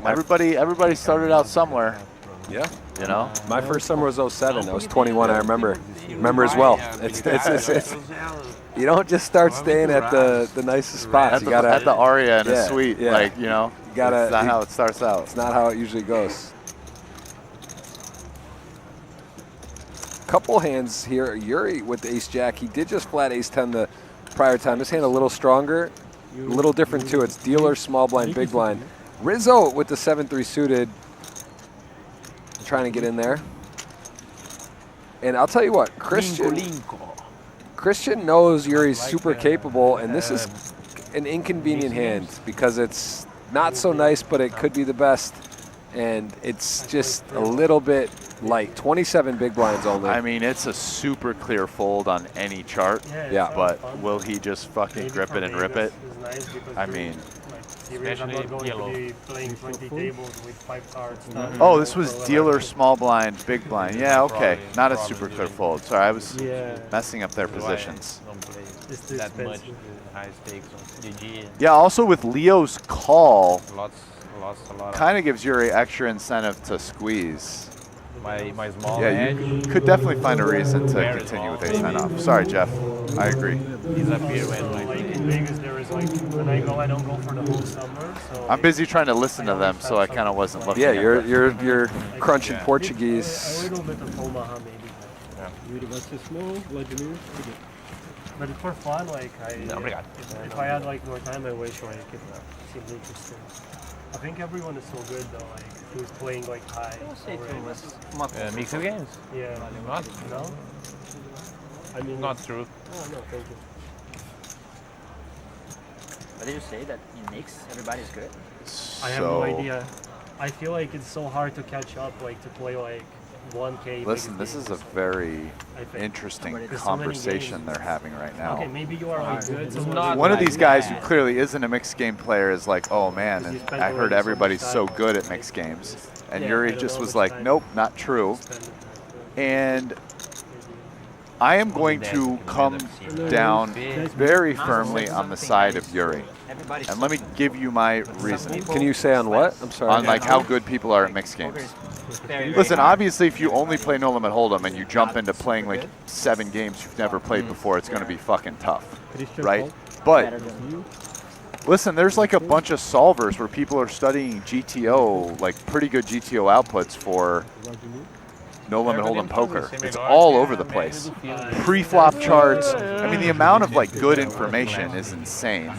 Speaker 4: everybody started out somewhere.
Speaker 3: Yeah.
Speaker 4: You know?
Speaker 3: My first summer was 07. I was 21, I remember as well. It's you don't just start staying at the nicest spots.
Speaker 4: At the Aria in a suite, like, you know, that's not how it starts out.
Speaker 3: It's not how it usually goes. Couple hands here. Yuri with the ace-jack. He did just flat ace-10 the prior time. This hand a little stronger, a little different too. It's dealer, small blind, big blind. Rizzo with the 7-3 suited, trying to get in there. And I'll tell you what, Christian knows Yuri's super capable, and this is an inconvenient hand because it's not so nice, but it could be the best. And it's just a little bit light. 27 big blinds only.
Speaker 4: I mean, it's a super clear fold on any chart.
Speaker 3: Yeah.
Speaker 4: But will he just fucking grip it and rip it? I mean,
Speaker 11: especially yellow. Playing 20 tables with 5 cards.
Speaker 4: Oh, this was dealer, small blind, big blind. Yeah, okay. Not a super clear fold. Sorry, I was messing up their positions.
Speaker 5: That much high stakes on GG.
Speaker 4: Yeah, also with Leo's call,
Speaker 5: Lots a lot.
Speaker 4: kind of gives Yuri extra incentive to squeeze.
Speaker 5: My small
Speaker 4: Yeah,
Speaker 5: edge.
Speaker 4: you could definitely find a reason to continue with ace-9 off. Sorry, Jeff. I agree.
Speaker 5: He's up here when
Speaker 11: Like in Vegas, there is like, when I don't go for the whole summer. So
Speaker 4: I'm busy trying to listen to them, so I kind of wasn't looking.
Speaker 3: Yeah,
Speaker 4: at them.
Speaker 3: you're crunching
Speaker 11: a
Speaker 3: Portuguese.
Speaker 11: little bit of Omaha maybe.
Speaker 16: Yuri vai ser small, Vladimir.
Speaker 11: But for fun, like
Speaker 5: obrigado.
Speaker 11: if I had like more time, I wish like it seems interesting. I think everyone is so good though, like who's playing like high.
Speaker 5: Mixed games.
Speaker 11: Yeah.
Speaker 5: Not.
Speaker 11: No? I mean,
Speaker 5: Not true.
Speaker 11: Oh no, thank you.
Speaker 12: But did you say that in mix, everybody's good?
Speaker 11: I have no idea. I feel like it's so hard to catch up, like to play like 1K.
Speaker 4: Listen, this is a very interesting conversation they're having right now.
Speaker 11: Okay, maybe you are like good.
Speaker 4: One of these guys who clearly isn't a mixed game player is like, oh man, and I heard everybody's so good at mixed games. And Yuri just was like, nope, not true. And I am going to come down very firmly on the side of Yuri. And let me give you my reasoning.
Speaker 3: Can you say on what? I'm sorry.
Speaker 4: On like how good people are at mixed games. Listen, obviously if you only play No Limit Hold'em and you jump into playing like 7 games you've never played before, it's going to be fucking tough, right? But listen, there's like a bunch of solvers where people are studying GTO, like pretty good GTO outputs for No Limit Hold'em poker. It's all over the place. Pre-flop charts. I mean, the amount of like good information is insane,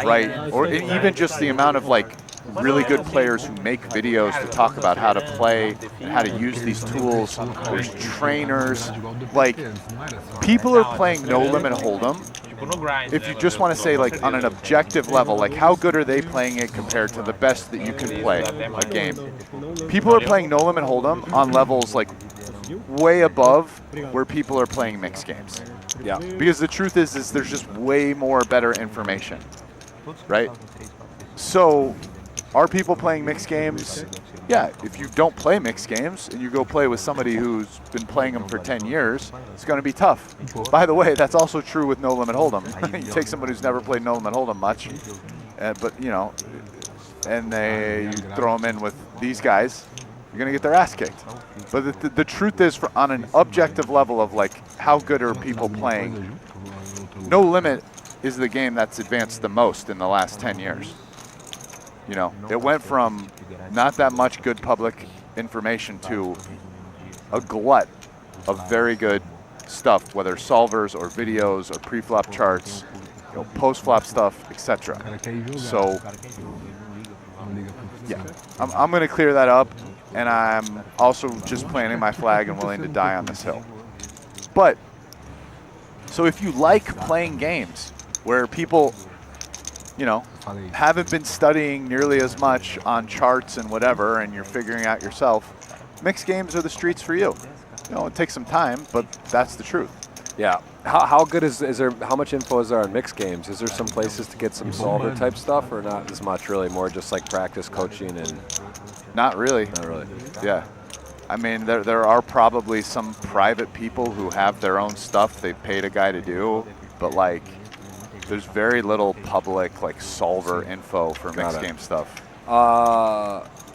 Speaker 4: right? Or even just the amount of like really good players who make videos to talk about how to play and how to use these tools. There's trainers. Like, people are playing No Limit Hold'em. If you just want to say, like, on an objective level, like, how good are they playing it compared to the best that you can play a game? People are playing No Limit Hold'em on levels, like, way above where people are playing mixed games.
Speaker 3: Yeah.
Speaker 4: Because the truth is there's just way more better information, right? So, are people playing mixed games? Yeah, if you don't play mixed games and you go play with somebody who's been playing them for 10 years, it's going to be tough. By the way, that's also true with No Limit Hold'em. You take somebody who's never played No Limit Hold'em much, but, you know, and you throw them in with these guys, you're going to get their ass kicked. But the truth is, on an objective level of, like, how good are people playing, No Limit is the game that's advanced the most in the last 10 years. You know, it went from not that much good public information to a glut of very good stuff, whether solvers or videos or pre-flop charts, you know, post-flop stuff, etc. So, yeah, I'm going to clear that up, and I'm also just planting my flag and willing to die on this hill. But, so if you like playing games where people, you know, haven't been studying nearly as much on charts and whatever, and you're figuring out yourself, mixed games are the streets for you. You know, it takes some time, but that's the truth.
Speaker 3: Yeah. How good is there? How much info is there on mixed games? Is there some places to get some solver type stuff, or not as much? Really, more just like practice, coaching, and.
Speaker 4: Not really.
Speaker 3: Not really.
Speaker 4: Yeah. I mean, there are probably some private people who have their own stuff they've paid a guy to do, but like, there's very little public like solver info for mixed game stuff.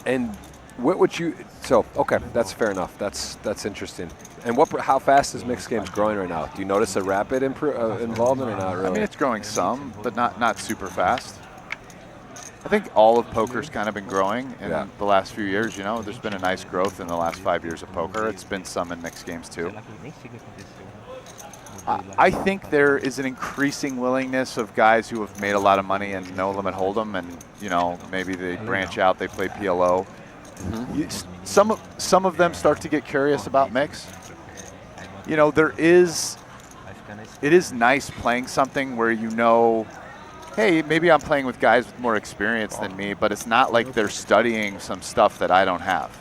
Speaker 3: And what would you? So okay, that's fair enough. That's interesting. And how fast is mixed games growing right now? Do you notice a rapid involvement or not really?
Speaker 4: I mean, it's growing some, but not super fast. I think all of poker's kind of been growing in the last few years. You know, there's been a nice growth in the last 5 years of poker. It's been some in mixed games too. I think there is an increasing willingness of guys who have made a lot of money in No Limit Hold'em, and you know, maybe they branch out, they play PLO. Some of them start to get curious about mix. You know, it is nice playing something where you know, hey, maybe I'm playing with guys with more experience than me, but it's not like they're studying some stuff that I don't have,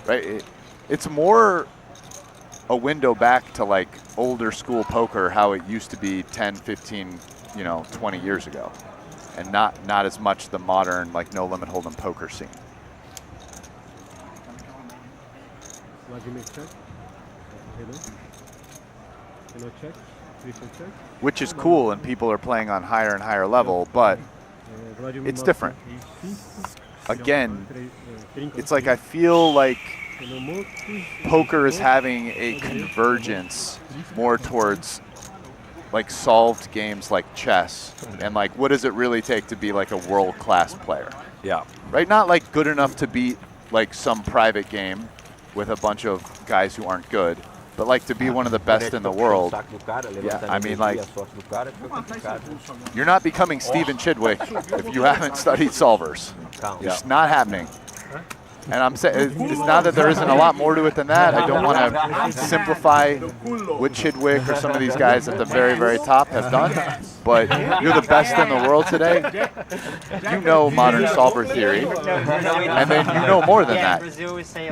Speaker 4: right? It's more a window back to like older school poker, how it used to be 10, 15, 20 years ago, and not as much the modern like No Limit Hold'em poker scene. Which is cool, and people are playing on higher and higher level, but it's different. Again, it's like I feel like poker is having a convergence more towards like solved games like chess, and like what does it really take to be like a world-class player?
Speaker 3: Yeah.
Speaker 4: Right? Not like good enough to beat like some private game with a bunch of guys who aren't good, but like to be one of the best in the world. Yeah, I mean, like, you're not becoming Stephen Chidwick if you haven't studied solvers. It's just not happening. And I'm saying, it's not that there isn't a lot more to it than that. I don't want to simplify what Chidwick or some of these guys at the very, very top have done, but you're the best in the world today. You know modern solver theory, and then you know more than that.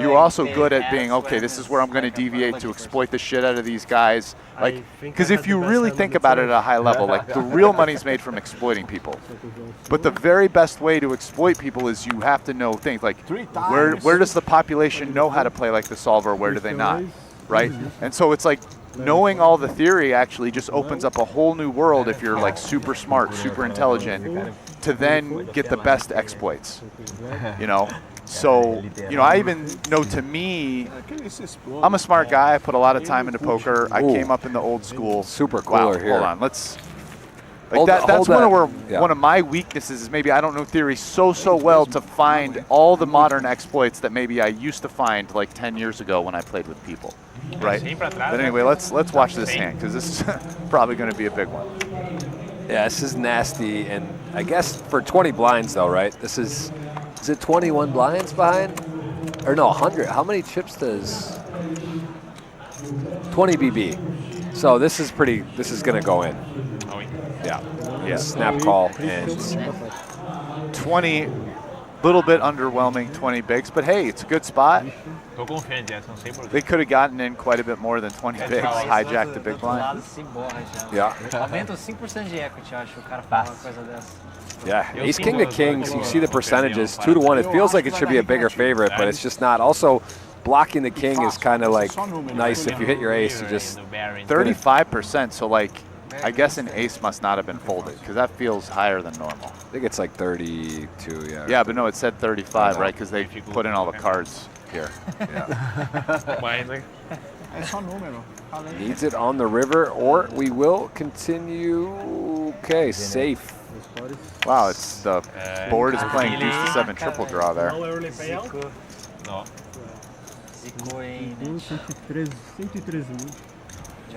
Speaker 4: You're also good at being, okay, this is where I'm going to deviate to exploit the shit out of these guys. Like, because if you really think about it at a high level, like the real money's made from exploiting people. But the very best way to exploit people is you have to know things like where does the population know how to play like the solver, where do they not, right? And so it's like knowing all the theory actually just opens up a whole new world if you're like super smart, super intelligent, to then get the best exploits, you know? So, I even know, to me, I'm a smart guy. I put a lot of time into poker. I came up in the old school.
Speaker 3: Super cooler here.
Speaker 4: Hold on. Let's... Like that's one of my weaknesses is maybe I don't know theory so well to find all the modern exploits that maybe I used to find like 10 years ago when I played with people, right? But anyway, let's watch this hand, because this is probably going to be a big one.
Speaker 3: Yeah, this is nasty, and I guess for 20 blinds though, right? This is Is it 21 blinds behind? Or no, 100. How many chips does? 20 BB. So this is going to go in. Yeah. Yeah. Snap call and
Speaker 4: 20, little bit underwhelming, 20 bigs, but hey, it's a good spot.
Speaker 5: Tô confiante, Edson, não sei por quê.
Speaker 4: They could have gotten in quite a bit more than 20 bigs, hijacked the big blind. Yeah.
Speaker 12: Aumenta 5% de equity, acho, o cara fala uma coisa dessa.
Speaker 3: Yeah, ace king to kings, you see the percentages, 2 to 1. It feels like it should be a bigger favorite, but it's just not. Also, blocking the king is kind of like nice. If you hit your ace, you just
Speaker 4: 35%. So like, I guess an ace must not have been folded because that feels higher than normal.
Speaker 3: I think it's like 32. Yeah.
Speaker 4: Yeah, but no, it said 35, right? Because they put in all the cards here.
Speaker 10: É só número.
Speaker 3: Needs it on the river, or we will continue. Okay, safe.
Speaker 4: Wow, it's the board is playing deuce to 7 triple draw there.
Speaker 11: No early payout?
Speaker 5: No.
Speaker 12: Zicou em
Speaker 16: 113 mil.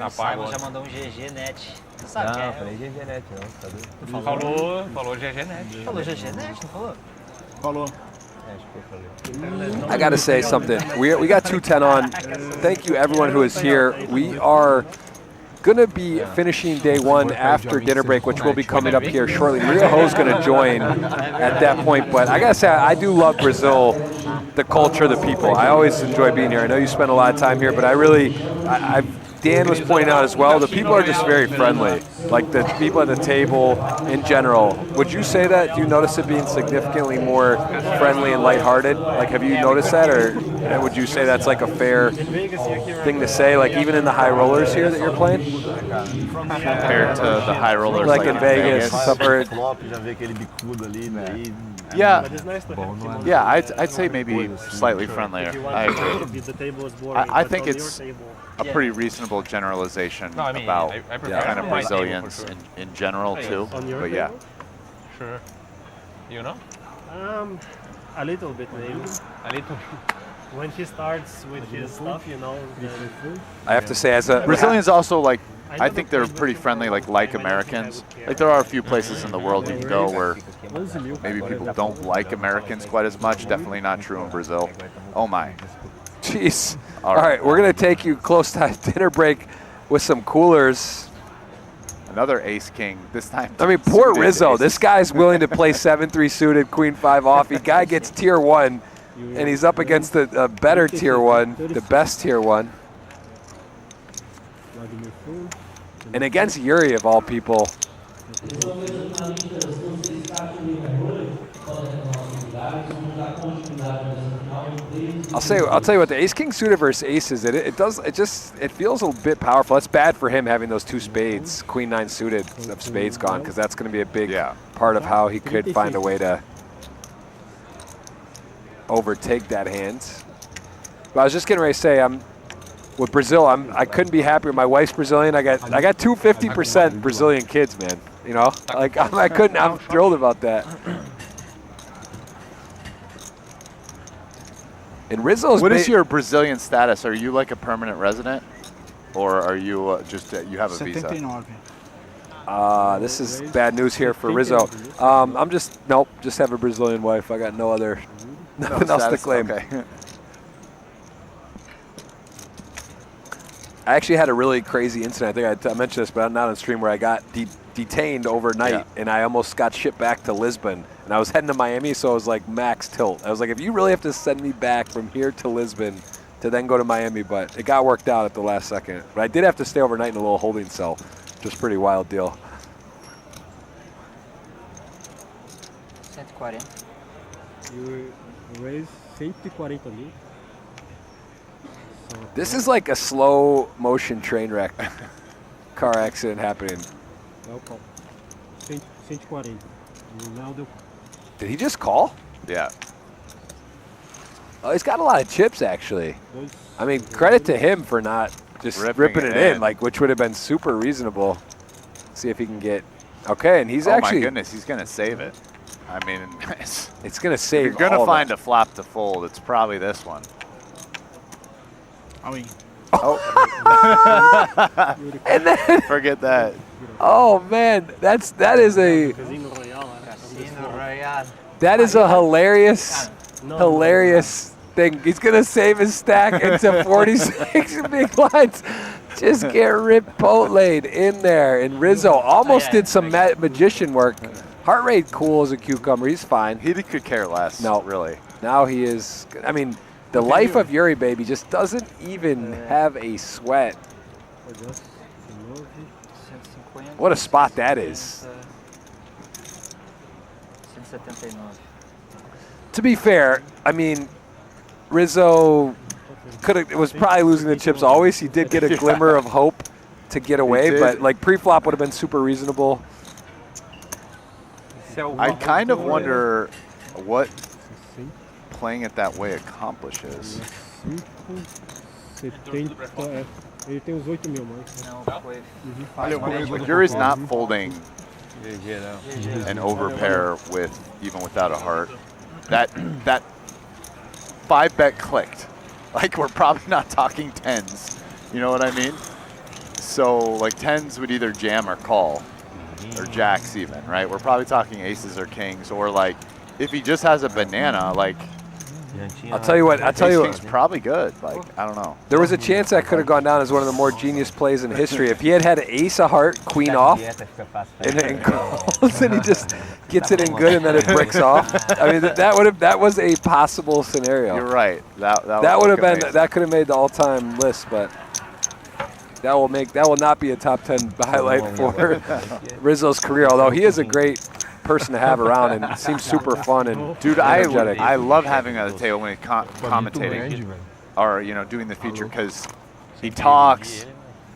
Speaker 12: O Simon já mandou um GG net. Você sabe que é?
Speaker 17: Não, falei GG net, não. Tá doido?
Speaker 5: Falou GG net.
Speaker 12: Falou GG net, não falou?
Speaker 10: Falou.
Speaker 3: I got to say something. We got 210 on. Thank you, everyone who is here. We are going to be finishing day 1 after dinner break, which will be coming up here shortly. Rio Ho's going to join at that point. But I got to say, I do love Brazil, the culture, the people. I always enjoy being here. I know you spend a lot of time here, but I really, Dan was pointing out as well, the people are just very friendly. Like the people at the table in general. Would you say that? Do you notice it being significantly more friendly and lighthearted? Like, have you noticed that, or would you say that's like a fair thing to say? Like, even in the high rollers here that you're playing?
Speaker 4: Compared to the high rollers
Speaker 3: like in Vegas.
Speaker 4: Yeah, yeah, I'd say maybe slightly friendlier. I agree. I think it's a pretty reasonable generalization about kind of Brazilians in general too. But yeah.
Speaker 5: Sure. You know?
Speaker 11: A little bit maybe.
Speaker 5: A little.
Speaker 11: When he starts with his stuff, you know.
Speaker 3: I have to say, as a
Speaker 4: Brazilians also like, I think they're pretty friendly, like Americans. Like there are a few places in the world you can go where maybe people don't like Americans quite as much. Definitely not true in Brazil. Oh my.
Speaker 3: Jeez. All right, we're going to take you close to dinner break with some coolers.
Speaker 4: Another ace king, this time.
Speaker 3: I mean, poor Rizzo. Aces. This guy's willing to play 7-3 suited, queen 5 off. The guy gets tier 1, and he's up against the better tier 1, the best tier 1. And against Yuri, of all people. I'll tell you what, the ace king suited versus aces, it feels a bit powerful. It's bad for him having those 2 spades, queen 9 suited of spades gone, because that's going to be a big part of how he could find a way to overtake that hand. But I was just getting ready to say, with Brazil, I couldn't be happier. My wife's Brazilian. I got 250% Brazilian kids, man. You know, like I'm thrilled about that. And Rizzo's.
Speaker 4: What is your Brazilian status? Are you like a permanent resident, or are you just you have a visa?
Speaker 3: This is bad news here for Rizzo. I'm just have a Brazilian wife. I got nothing else to claim.
Speaker 4: Okay.
Speaker 3: I actually had a really crazy incident. I think I mentioned this, but not on stream, where I got detained overnight, and I almost got shipped back to Lisbon. And I was heading to Miami, so I was like max tilt. I was like, if you really have to send me back from here to Lisbon to then go to Miami, but it got worked out at the last second. But I did have to stay overnight in a little holding cell, which was a pretty wild deal.
Speaker 12: 140.
Speaker 16: You raise 140 mil.
Speaker 3: This is like a slow motion train wreck car accident happening.
Speaker 16: Não, 140. Não deu.
Speaker 3: Did he just call?
Speaker 4: Yeah.
Speaker 3: Oh, he's got a lot of chips, actually. I mean, credit to him for not just ripping it in, like, which would have been super reasonable. See if he can get. Okay, and he's actually.
Speaker 4: Oh my goodness, he's gonna save it. I mean,
Speaker 3: it's gonna save.
Speaker 4: If you're gonna find a flop to fold, it's probably this one.
Speaker 10: I mean.
Speaker 4: Oh.
Speaker 3: And then
Speaker 4: forget that.
Speaker 3: Oh man, that is a.
Speaker 12: Casino Royale.
Speaker 3: That is a hilarious thing. He's going to save his stack into 46 big blinds. Just get Rip Boatlane in there. And Rizzo almost did some magician work. Heart rate cool as a cucumber. He's fine.
Speaker 4: He could care less.
Speaker 3: No,
Speaker 4: really.
Speaker 3: Now he is. I mean, the life of Yuri Baby just doesn't even have a sweat. What a spot that is. To be fair, I mean, Rizzo was probably losing the chips always. He did get a glimmer of hope to get away, but like pre-flop would have been super reasonable.
Speaker 4: I kind of wonder what playing it that way accomplishes.
Speaker 16: Ele tem uns 8 mil,
Speaker 4: Like Yuri's not folding an overpair with even without a heart. That 5-bet clicked. Like we're probably not talking tens. You know what I mean? So like tens would either jam or call, or jacks even, right? We're probably talking aces or kings, or like if he just has a banana, like.
Speaker 3: I'll tell you what.
Speaker 4: King's probably good. Like I don't know.
Speaker 3: There was a chance that could have gone down as one of the more genius plays in history if he had had ace of heart, queen off, and calls, and he just gets it in good, and then it bricks off. I mean, that was a possible scenario.
Speaker 4: You're right. That
Speaker 3: would have been amazing. That could have made the all-time list, but that will not be a top 10 highlight for Rizzo's career. Although he is a great person to have around and seems super fun and
Speaker 4: dude,
Speaker 3: energetic.
Speaker 4: I love having him at the table when he's commentating or doing the feature because he talks,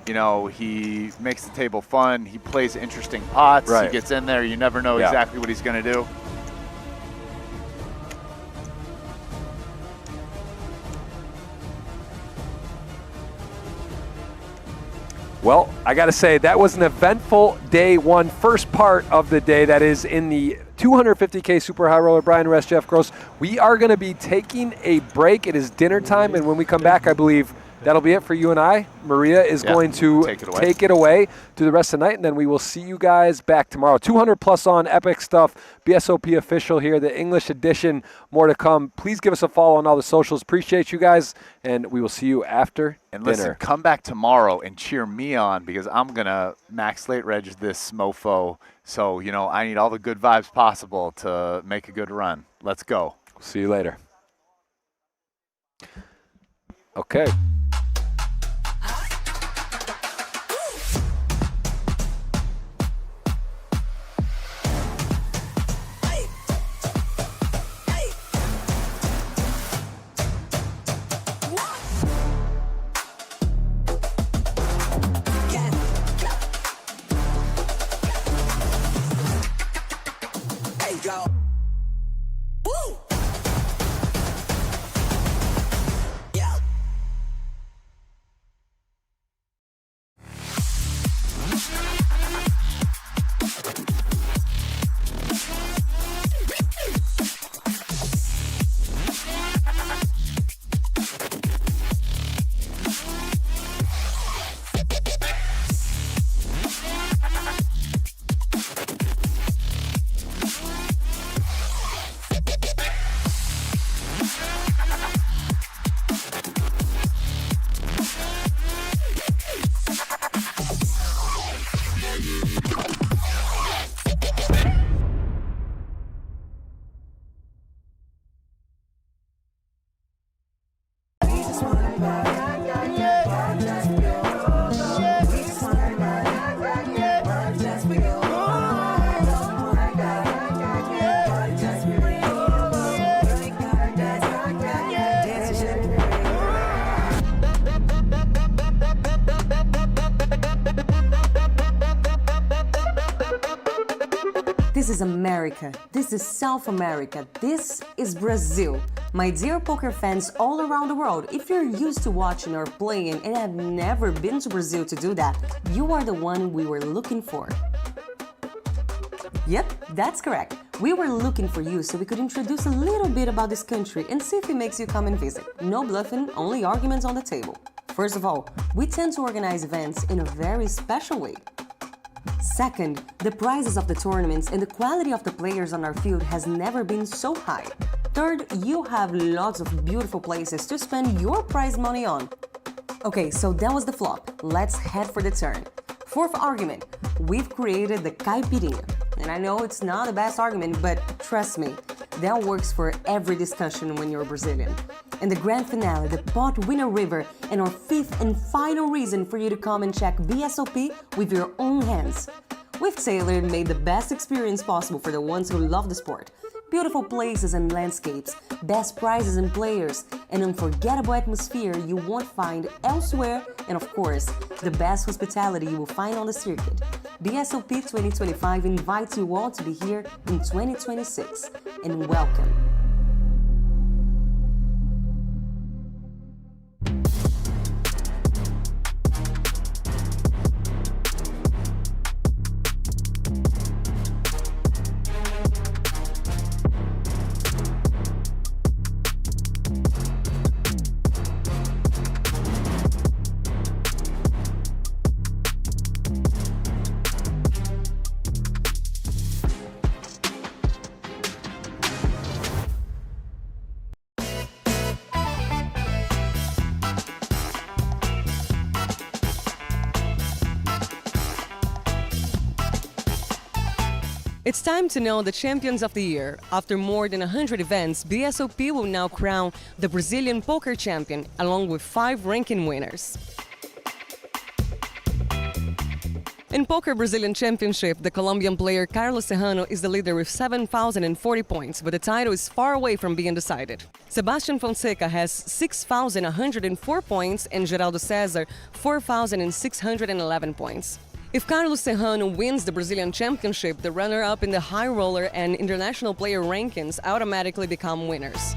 Speaker 4: he makes the table fun, he plays interesting pots, he gets in there, you never know exactly what he's going to do.
Speaker 3: Well, I got to say, that was an eventful day one, first part of the day that is in the 250K Super High Roller. Brian Rest, Jeff Gross. We are going to be taking a break. It is dinner time, and when we come back, I believe that'll be it for you and I. Maria is going to take it away through the rest of the night, and then we will see you guys back tomorrow. 200 plus on epic stuff. BSOP official here, the English edition. More to come. Please give us a follow on all the socials. Appreciate you guys, and we will see you after
Speaker 4: and
Speaker 3: dinner.
Speaker 4: Listen, come back tomorrow and cheer me on because I'm going to max late reg this mofo. So, I need all the good vibes possible to make a good run. Let's go.
Speaker 3: See you later. Okay.
Speaker 14: This is America. This is South America. This is Brazil. My dear poker fans all around the world, if you're used to watching or playing and have never been to Brazil to do that, you are the one we were looking for. Yep, that's correct. We were looking for you so we could introduce a little bit about this country and see if it makes you come and visit. No bluffing, only arguments on the table. First of all, we tend to organize events in a very special way. Second, the prizes of the tournaments and the quality of the players on our field has never been so high. Third, you have lots of beautiful places to spend your prize money on. Okay, so that was the flop. Let's head for the turn. Fourth argument, we've created the caipirinha. And I know it's not the best argument, but trust me, that works for every discussion when you're Brazilian. And the grand finale, the pot winner river, and our fifth and final reason for you to come and check BSOP with your own hands. We've tailored and made the best experience possible for the ones who love the sport. Beautiful places and landscapes, best prizes and players, an unforgettable atmosphere you won't find elsewhere, and of course, the best hospitality you will find on the circuit. BSOP 2025 invites you all to be here in 2026, and welcome.
Speaker 2: It's time to know the champions of the year. After more than 100 events, BSOP will now crown the Brazilian poker champion, along with 5 ranking winners. In Poker Brazilian Championship, the Colombian player Carlos Serrano is the leader with 7,040 points, but the title is far away from being decided. Sebastian Fonseca has 6,104 points and Geraldo Cesar 4,611 points. If Carlos Serrano wins the Brazilian Championship, the runner-up in the high roller and international player rankings automatically become winners.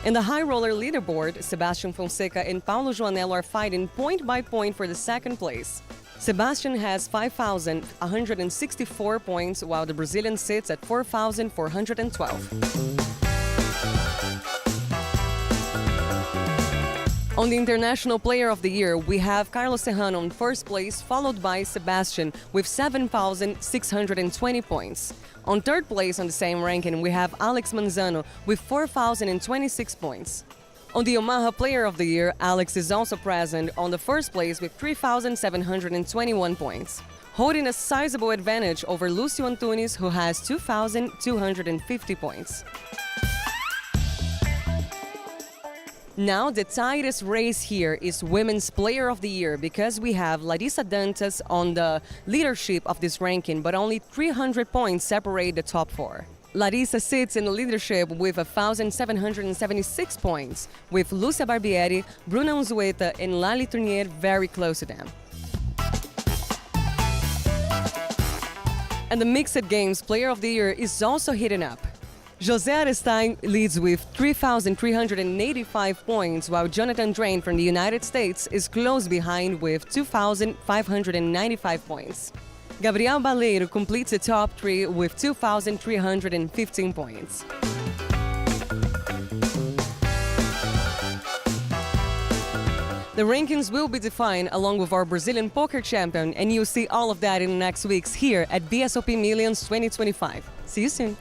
Speaker 2: In the high roller leaderboard, Sebastian Fonseca and Paulo Joanello are fighting point by point for the second place. Sebastian has 5,164 points, while the Brazilian sits at 4,412. On the International Player of the Year, we have Carlos Serrano in first place, followed by Sebastian with 7,620 points. On third place on the same ranking, we have Alex Manzano with 4,026 points. On the Omaha Player of the Year, Alex is also present on the first place with 3,721 points, holding a sizable advantage over Lucio Antunes, who has 2,250 points. Now, the tightest race here is Women's Player of the Year, because we have Larissa Dantas on the leadership of this ranking, but only 300 points separate the top 4. Larissa sits in the leadership with 1,776 points, with Lúcia Barbieri, Bruna Unzueta, and Lali Tournier very close to them. And the Mixed Games Player of the Year is also heating up. José Arestein leads with 3,385 points, while Jonathan Drain from the United States is close behind with 2,595 points. Gabriel Baleiro completes the top 3 with 2,315 points. The rankings will be defined along with our Brazilian poker champion, and you'll see all of that in the next weeks here at BSOP Millions 2025. See you soon.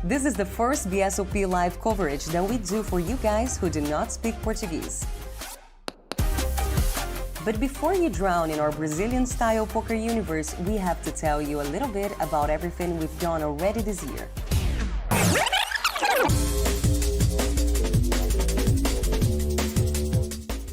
Speaker 2: This is the first BSOP live coverage that we do for you guys who do not speak Portuguese. But before you drown in our Brazilian-style poker universe, we have to tell you a little bit about everything we've done already this year.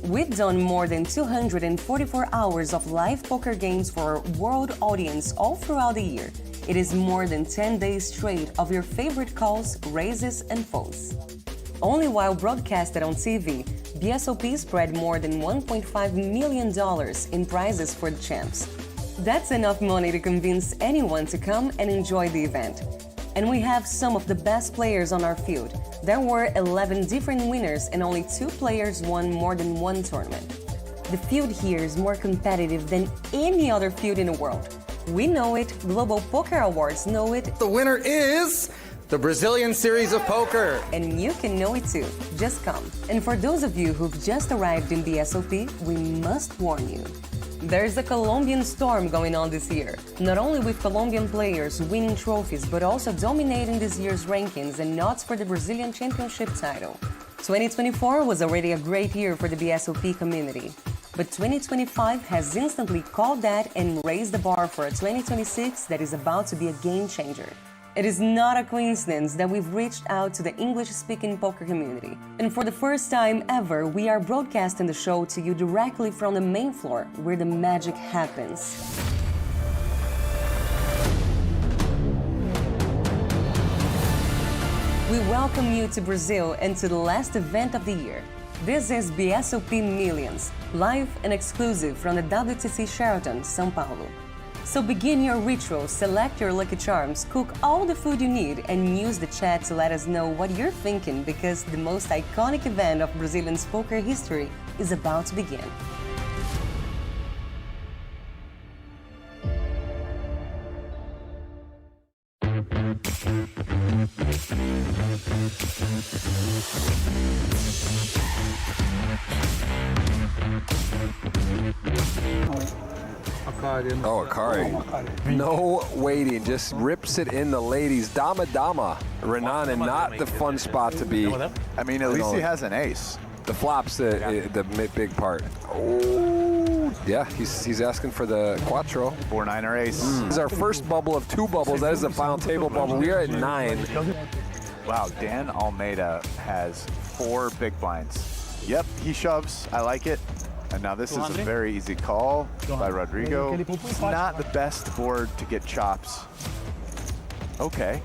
Speaker 2: We've done more than 244 hours of live poker games for our world audience all throughout the year.
Speaker 14: It is more than 10 days straight of your favorite calls, raises, and folds. Only while broadcasted on TV, BSOP spread more than $1.5 million in prizes for the champs. That's enough money to convince anyone to come and enjoy the event. And we have some of the best players on our field. There were 11 different winners and only 2 players won more than one tournament. The field here is more competitive than any other field in the world. We know it, Global Poker Awards know it.
Speaker 15: The winner is the Brazilian Series of Poker.
Speaker 14: And you can know it too. Just come. And for those of you who've just arrived in BSOP, we must warn you. There's a Colombian storm going on this year, not only with Colombian players winning trophies, but also dominating this year's rankings and odds for the Brazilian Championship title. 2024 was already a great year for the BSOP community, but 2025 has instantly called that and raised the bar for a 2026 that is about to be a game changer. It is not a coincidence that we've reached out to the English-speaking poker community. And for the first time ever, we are broadcasting the show to you directly from the main floor, where the magic happens. We welcome you to Brazil and to the last event of the year. This is BSOP Millions, live and exclusive from the WTC Sheraton, São Paulo. So begin your ritual, select your lucky charms, cook all the food you need, and use the chat to let us know what you're thinking, because the most iconic event of Brazilian poker history is about to begin.
Speaker 3: Oh, Akari. No waiting, just rips it in the ladies. Dama Dama. Renan, not the fun spot to be.
Speaker 4: I mean, at least he has an ace.
Speaker 3: The flop's the big part. Oh, yeah, he's asking for the quattro.
Speaker 4: 4-9 ace.
Speaker 3: This is our first bubble of 2 bubbles. That is the final table bubble. We are at 9.
Speaker 4: Wow, Dan Almeida has 4 big blinds. Yep, he shoves. I like it. And now this is a very easy call by Rodrigo. It's not the best board to get chops. Okay.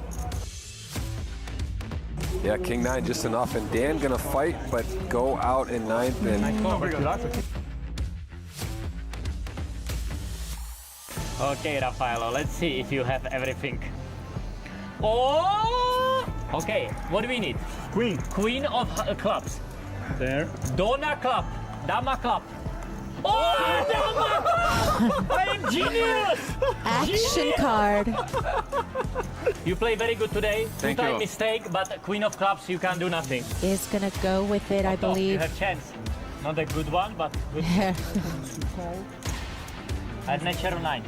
Speaker 3: Yeah, King 9 just enough, and Dan gonna fight, but go out in 9th.
Speaker 18: Okay, Rafaelo, let's see if you have everything. Oh! Okay, what do we need? Queen of clubs.
Speaker 6: There.
Speaker 18: Donna club. Dama club. Oh, Dama! I'm genius!
Speaker 7: Action card.
Speaker 18: You play very good today.
Speaker 4: Thank
Speaker 18: Two-time
Speaker 4: you.
Speaker 18: mistake, but Queen of clubs, you can do nothing.
Speaker 7: Is gonna go with it, I
Speaker 18: You
Speaker 7: believe.
Speaker 18: have chance. Not a good one, but good. At natural 9.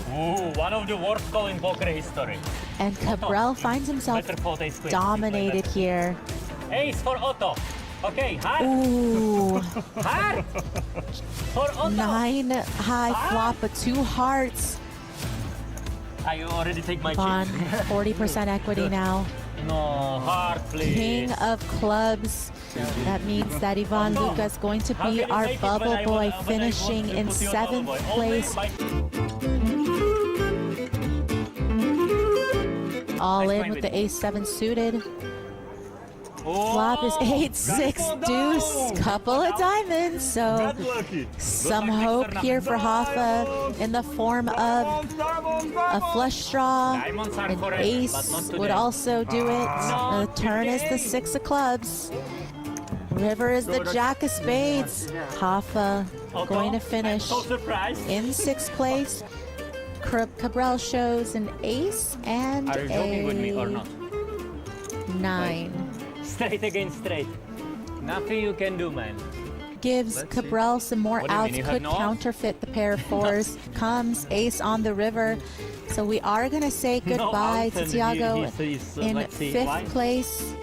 Speaker 18: Ooh, one of the worst call in poker history.
Speaker 7: And Cabral finds himself
Speaker 18: Better fold ace queen.
Speaker 7: dominated here.
Speaker 18: Ace for Otto. Okay, heart.
Speaker 7: Ooh.
Speaker 18: Heart. For Otto.
Speaker 7: 9 high flop, but 2 hearts.
Speaker 18: I already take my
Speaker 7: Vaughn,
Speaker 18: chip.
Speaker 7: 40% equity now.
Speaker 18: No, heart, please.
Speaker 7: King of clubs. That means that Ivan Luca is going to be our bubble boy, finishing in 7th place. All in with the ace-7 suited. Flop is 8-6 deuce, couple of diamonds. So some hope here for Hoffa in the form of a flush draw. An ace would also do it. The turn is the 6 of clubs. River is the jack of spades. Hoffa going to finish in 6th place. Cabral shows an ace and
Speaker 18: Are you joking with me or
Speaker 7: a
Speaker 18: not?
Speaker 7: 9.
Speaker 18: Straight against straight. Nothing you can do, man.
Speaker 7: Gives Cabral some more
Speaker 18: What do you mean,
Speaker 7: outs,
Speaker 18: you have
Speaker 7: could
Speaker 18: no outs?
Speaker 7: counterfeit the pair of 4s. Comes ace on the river. So we are going to say
Speaker 18: No
Speaker 7: goodbye
Speaker 18: outs,
Speaker 7: to
Speaker 18: and
Speaker 7: Tiago
Speaker 18: he's,
Speaker 7: in
Speaker 18: let's see,
Speaker 7: 5th
Speaker 18: why?
Speaker 7: place.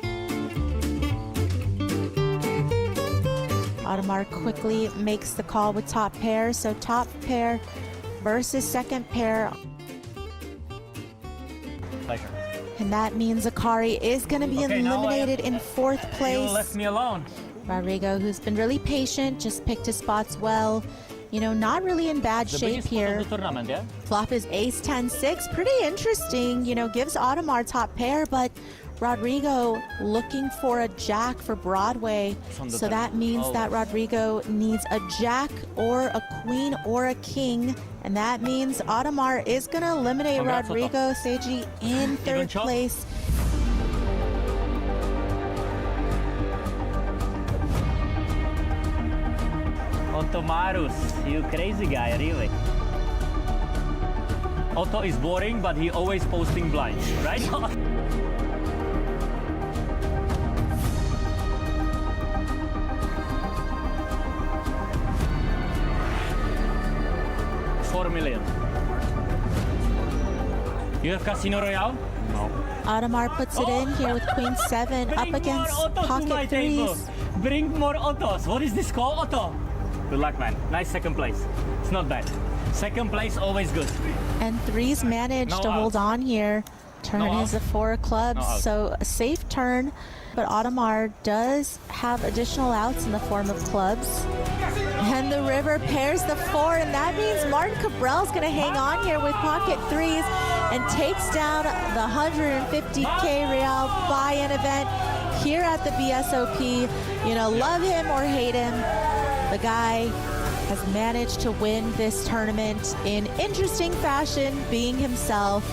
Speaker 7: Audemars quickly makes the call with top pair. So top pair versus second pair.
Speaker 18: Pleasure.
Speaker 7: And that means Akari is going to be
Speaker 18: Okay, now I
Speaker 7: eliminated in 4th
Speaker 18: You
Speaker 7: place.
Speaker 18: left me alone.
Speaker 7: Rodrigo, who's been really patient, just picked his spots well. you know, not really in bad shape here. Flop is ace 10-6. Pretty interesting, you know, gives Audemars top pair, but Rodrigo looking for a jack for Broadway. So that means that Rodrigo needs a jack or a queen or a king. And that means Audemars is going to eliminate Rodrigo Seiji in third place.
Speaker 18: Otomarus, you crazy guy, really. Otto is boring, but he always posting blinds, right? 4 million. You have Casino Royale? No.
Speaker 7: Audemars puts it in here with Queen 7 up against pocket threes.
Speaker 18: Bring more autos. What is this called? Auto. Good luck, man. Nice second place. It's not bad. Second place, always good.
Speaker 7: And threes managed to hold on here. Turn is a 4 of clubs, so a safe turn. But Audemars does have additional outs in the form of clubs. And the river pairs the 4, and that means Martin Cabril's going to hang on here with pocket threes and takes down the 150K Real buy-in event here at the BSOP. You know, love him or hate him, the guy has managed to win this tournament in interesting fashion, being himself.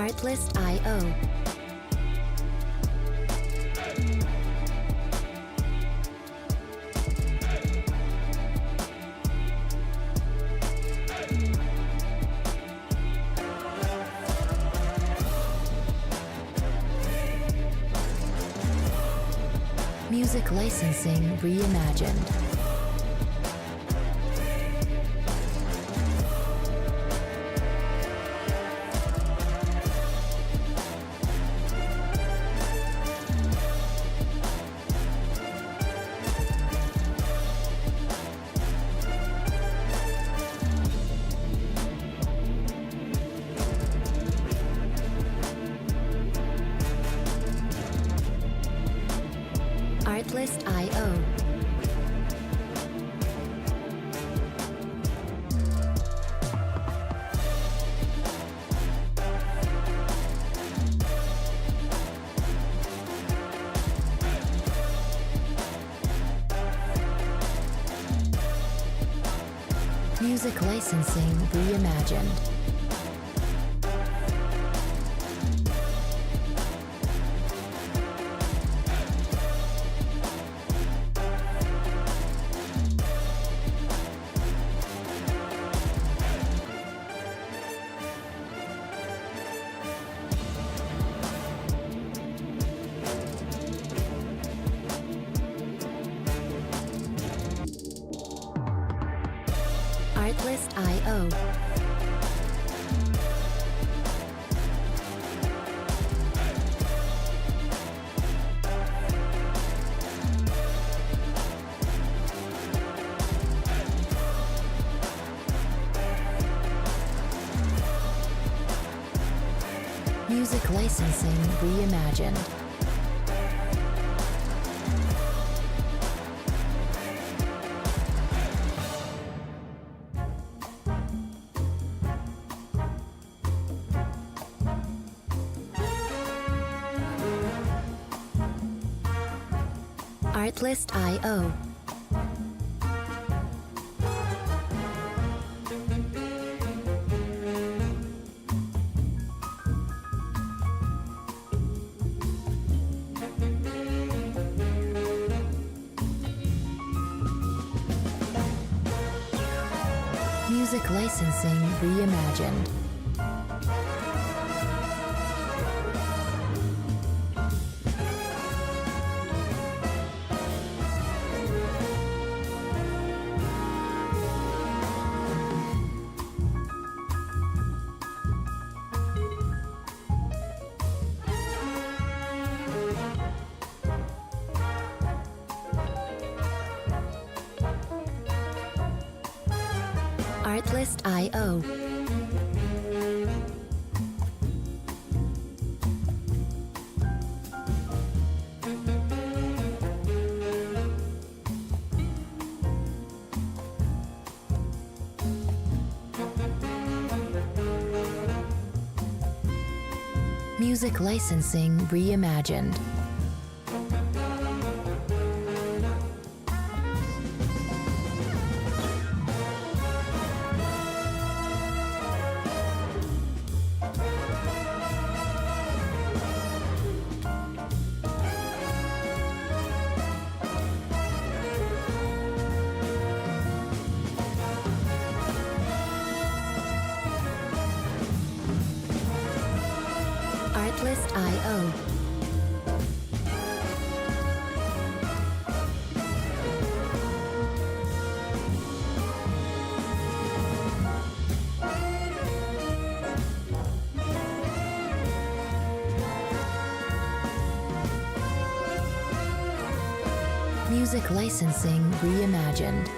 Speaker 1: Artlist.io. Music licensing reimagined. Artlist.io. Music licensing reimagined. Artlist.io. Music licensing reimagined. Artlist.io. Music licensing reimagined. Artlist.io. Music licensing reimagined. Artlist.io. Music licensing reimagined.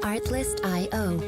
Speaker 1: Artlist.io.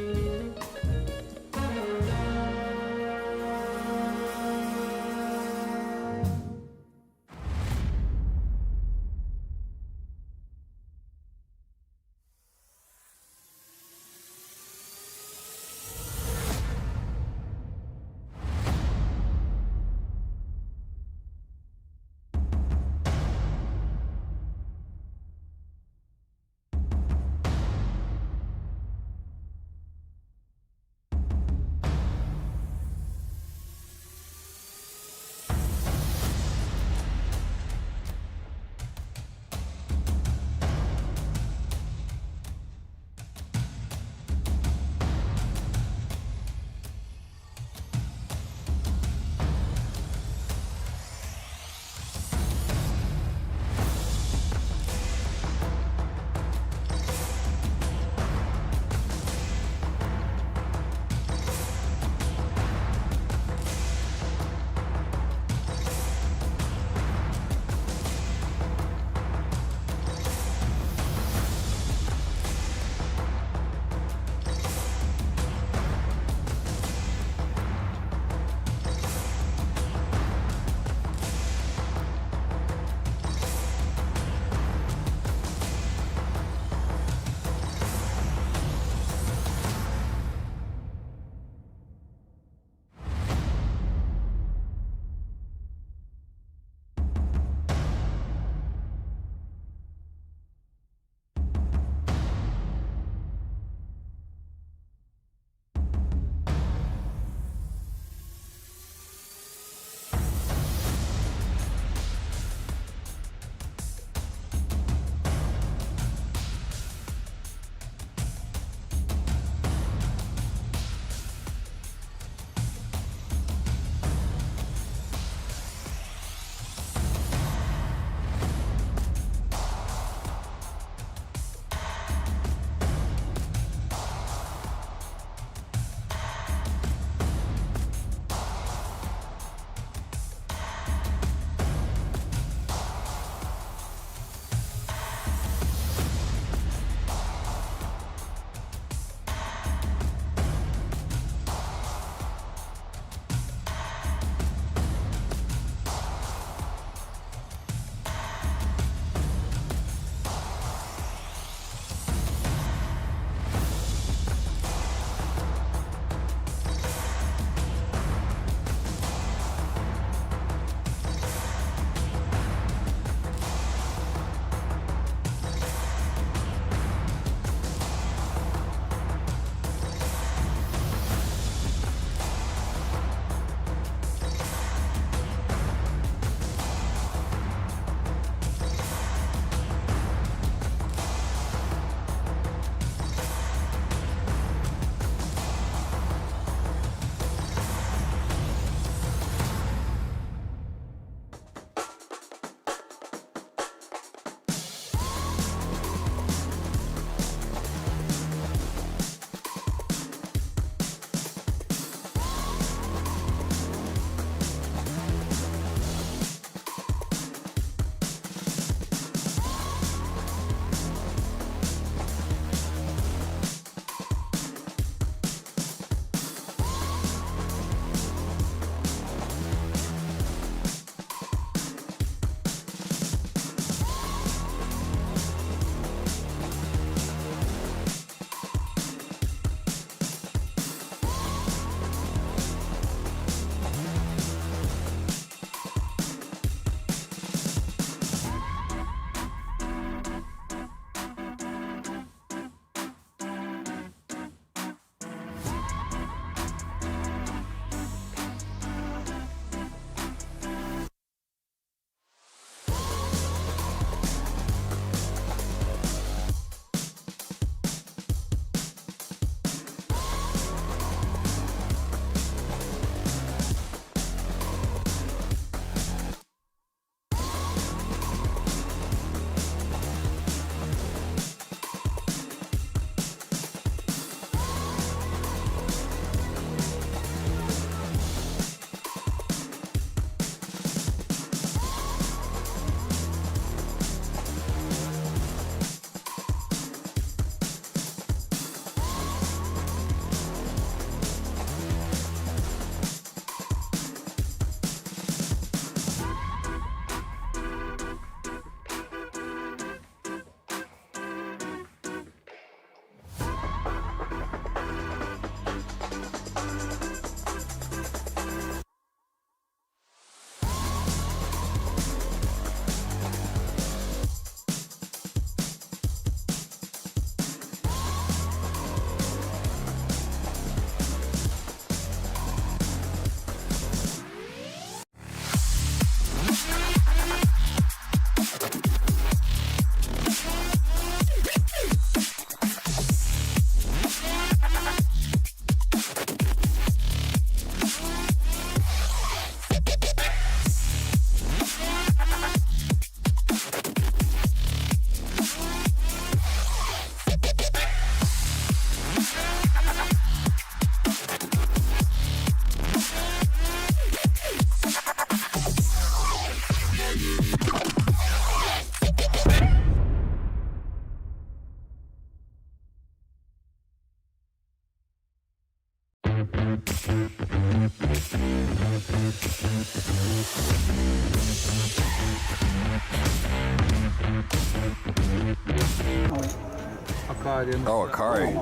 Speaker 3: Oh, Akari.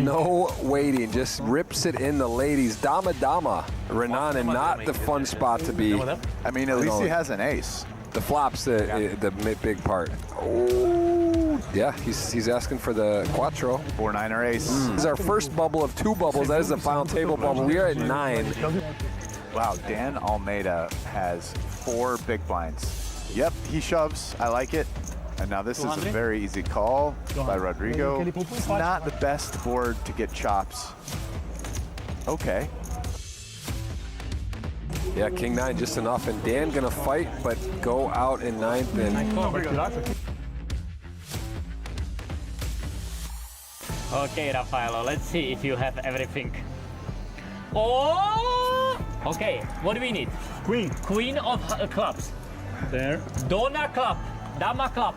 Speaker 3: No waiting, just rips it in the ladies. Dama Dama. Renan, and not the fun spot to be.
Speaker 4: I mean, at least he has an ace.
Speaker 3: The flop's the big part. Oh, yeah, he's asking for the quattro.
Speaker 4: 4-9 or ace.
Speaker 3: This is our first bubble of 2 bubbles. That is the final table bubble. We are at 9.
Speaker 4: Wow, Dan Almeida has 4 big blinds. Yep, he shoves. I like it. And now this is a very easy call by Rodrigo. It's not the best board to get chops. Okay.
Speaker 3: Yeah, King 9 just enough, and Dan gonna fight, but go out in 9th. And
Speaker 18: Okay, Raffaello, let's see if you have everything. Oh! Okay, what do we need?
Speaker 6: Queen.
Speaker 18: Queen of clubs.
Speaker 6: There.
Speaker 18: Donna club. Dama club.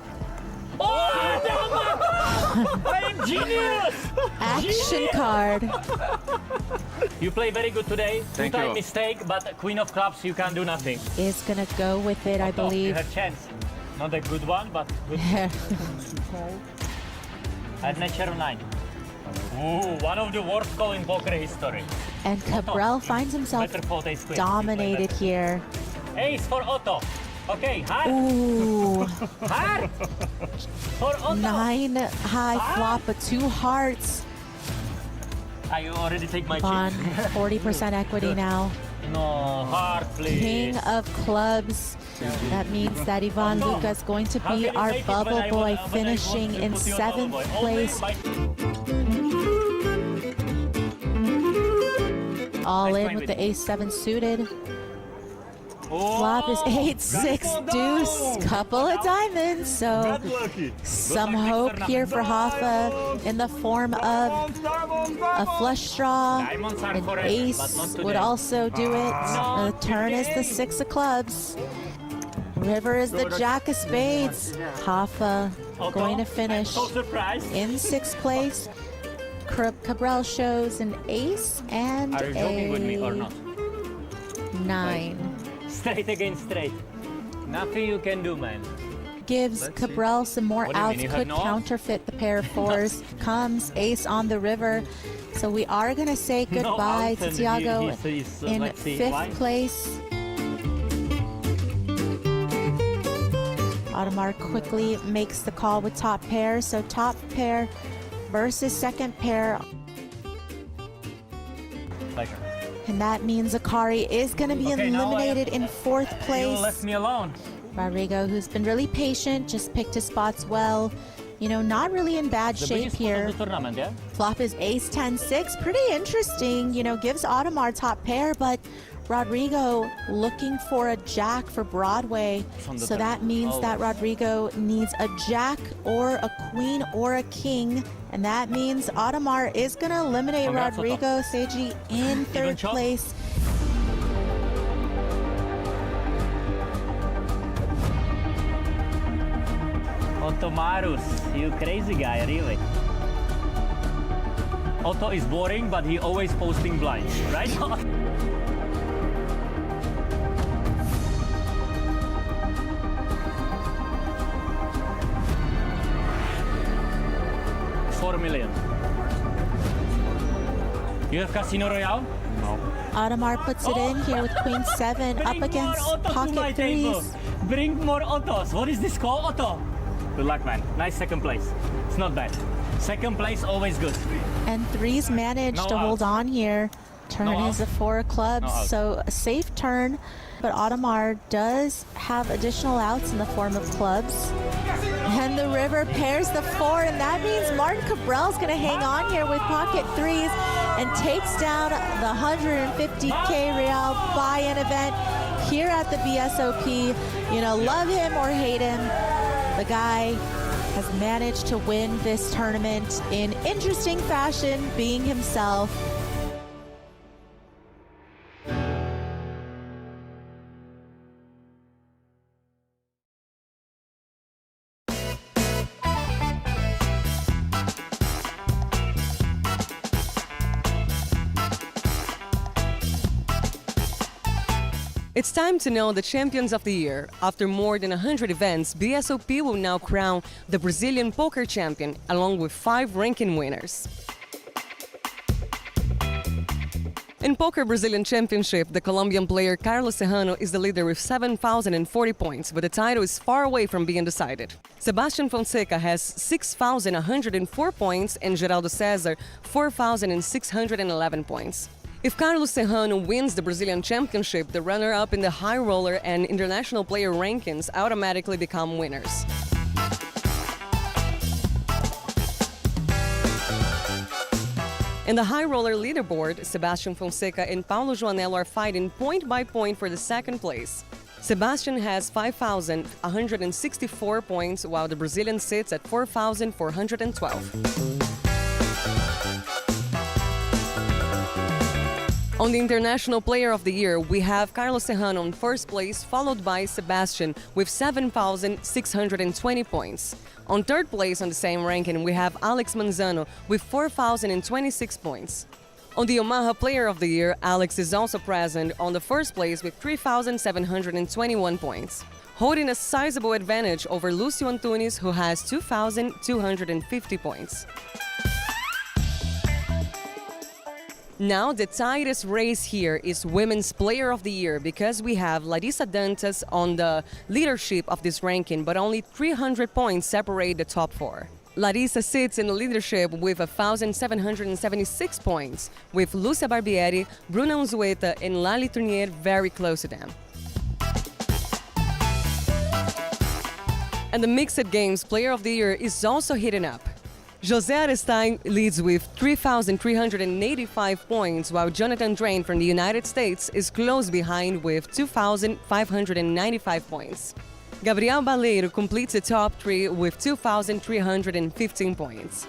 Speaker 18: Oh, Dama! I am genius!
Speaker 7: Action card.
Speaker 18: You play very good today.
Speaker 4: Thank
Speaker 18: Two-time
Speaker 4: you.
Speaker 18: mistake, but Queen of clubs, you can do nothing.
Speaker 7: Is gonna go with it, I
Speaker 18: You
Speaker 7: believe.
Speaker 18: have chance. Not a good one, but good. At natural 9. Ooh, one of the worst call in poker history.
Speaker 7: And Cabral finds himself
Speaker 18: Better fold ace queen.
Speaker 7: dominated here.
Speaker 18: Ace for Otto. Okay, heart.
Speaker 7: Ooh.
Speaker 18: Heart. For Otto.
Speaker 7: 9 high flop, but 2 hearts.
Speaker 18: I already take my
Speaker 7: On
Speaker 18: chip.
Speaker 7: 40% equity now.
Speaker 18: No, heart, please.
Speaker 7: King of clubs. That means that Ivan Luca is going to be our bubble boy, finishing in 7th place. All in with the ace-7 suited. Flop is 8-6 deuce, couple of diamonds. So some hope here for Hoffa in the form of a flush draw. An ace would also do it. The turn is the 6 of clubs. River is the jack of spades. Hoffa going to finish in 6th place. Cabral shows an ace and
Speaker 18: Are you joking with me or not?
Speaker 7: 9.
Speaker 18: Straight against straight. Nothing you can do, man.
Speaker 7: Gives Cabral some more
Speaker 18: What do you mean,
Speaker 7: outs,
Speaker 18: you have
Speaker 7: could
Speaker 18: no outs?
Speaker 7: counterfeit the pair of 4s. Comes ace on the river. So we are going to say goodbye
Speaker 18: outs,
Speaker 7: to
Speaker 18: and
Speaker 7: Tiago
Speaker 18: he's,
Speaker 7: in
Speaker 18: let's see,
Speaker 7: 5th
Speaker 18: why?
Speaker 7: place. Audemars quickly makes the call with top pair. So top pair versus second pair.
Speaker 18: Pleasure.
Speaker 7: And that means Akari is going to be
Speaker 18: Okay, now
Speaker 7: eliminated in 4th
Speaker 18: You
Speaker 7: place.
Speaker 18: left me alone.
Speaker 7: Rodrigo, who's been really patient, just picked his spots well. You know, not really in bad
Speaker 18: The
Speaker 7: shape
Speaker 18: biggest spot of
Speaker 7: here.
Speaker 18: the tournament, yeah?
Speaker 7: Flop is ace 10-6. Pretty interesting. You know, gives Audemars top pair, but Rodrigo looking for a jack for Broadway.
Speaker 18: From the
Speaker 7: So that means
Speaker 18: oh.
Speaker 7: that Rodrigo needs a jack or a queen or a king. And that means Audemars is going to eliminate
Speaker 18: Congrats, Otto.
Speaker 7: Rodrigo Seiji in 3rd
Speaker 18: chop?
Speaker 7: place.
Speaker 18: Ottomarus, you crazy guy, really. Otto is boring, but he always posting blinds, right? 4 million. You have Casino Royale?
Speaker 13: No.
Speaker 7: Audemars puts it in here with Queen 7 up against pocket
Speaker 18: table.
Speaker 7: 3s.
Speaker 18: Bring more Ottos. What is this called, Otto? Good luck, man. Nice second place. It's not bad. Second place, always good.
Speaker 7: And 3s managed
Speaker 18: No
Speaker 7: to hold
Speaker 18: outs.
Speaker 7: on here. Turn
Speaker 18: No
Speaker 7: is
Speaker 18: outs.
Speaker 7: a 4 of clubs,
Speaker 18: No outs.
Speaker 7: so a safe turn. But Audemars does have additional outs in the form of clubs. And the river pairs the 4, and that means Martin Cabral's going to hang on here with pocket 3s and takes down the 150K Real buy-in event here at the BSOP. You know, love him or hate him, the guy has managed to win this tournament in interesting fashion, being himself.
Speaker 2: It's time to know the champions of the year. After more than 100 events, BSOP will now crown the Brazilian poker champion, along with 5 ranking winners. In Poker Brazilian Championship, the Colombian player Carlos Serrano is the leader with 7,040 points, but the title is far away from being decided. Sebastian Fonseca has 6,104 points and Geraldo Cesar 4,611 points. If Carlos Serrano wins the Brazilian Championship, the runner-up in the high roller and international player rankings automatically become winners. In the high roller leaderboard, Sebastian Fonseca and Paulo Joanello are fighting point by point for the second place. Sebastian has 5,164 points, while the Brazilian sits at 4,412. On the International Player of the Year, we have Carlos Serrano in first place, followed by Sebastian with 7,620 points. On third place on the same ranking, we have Alex Manzano with 4,026 points. On the Omaha Player of the Year, Alex is also present on the first place with 3,721 points, holding a sizable advantage over Lucio Antunes, who has 2,250 points. Now, the tightest race here is Women's Player of the Year, because we have Larissa Dantas on the leadership of this ranking, but only 300 points separate the top 4. Larissa sits in the leadership with 1,776 points, with Lúcia Barbieri, Bruna Unzueta, and Lali Tournier very close to them. And the Mixed Games Player of the Year is also heating up. José Arestein leads with 3,385 points, while Jonathan Drain from the United States is close behind with 2,595 points. Gabriel Baleiro completes the top 3 with 2,315 points.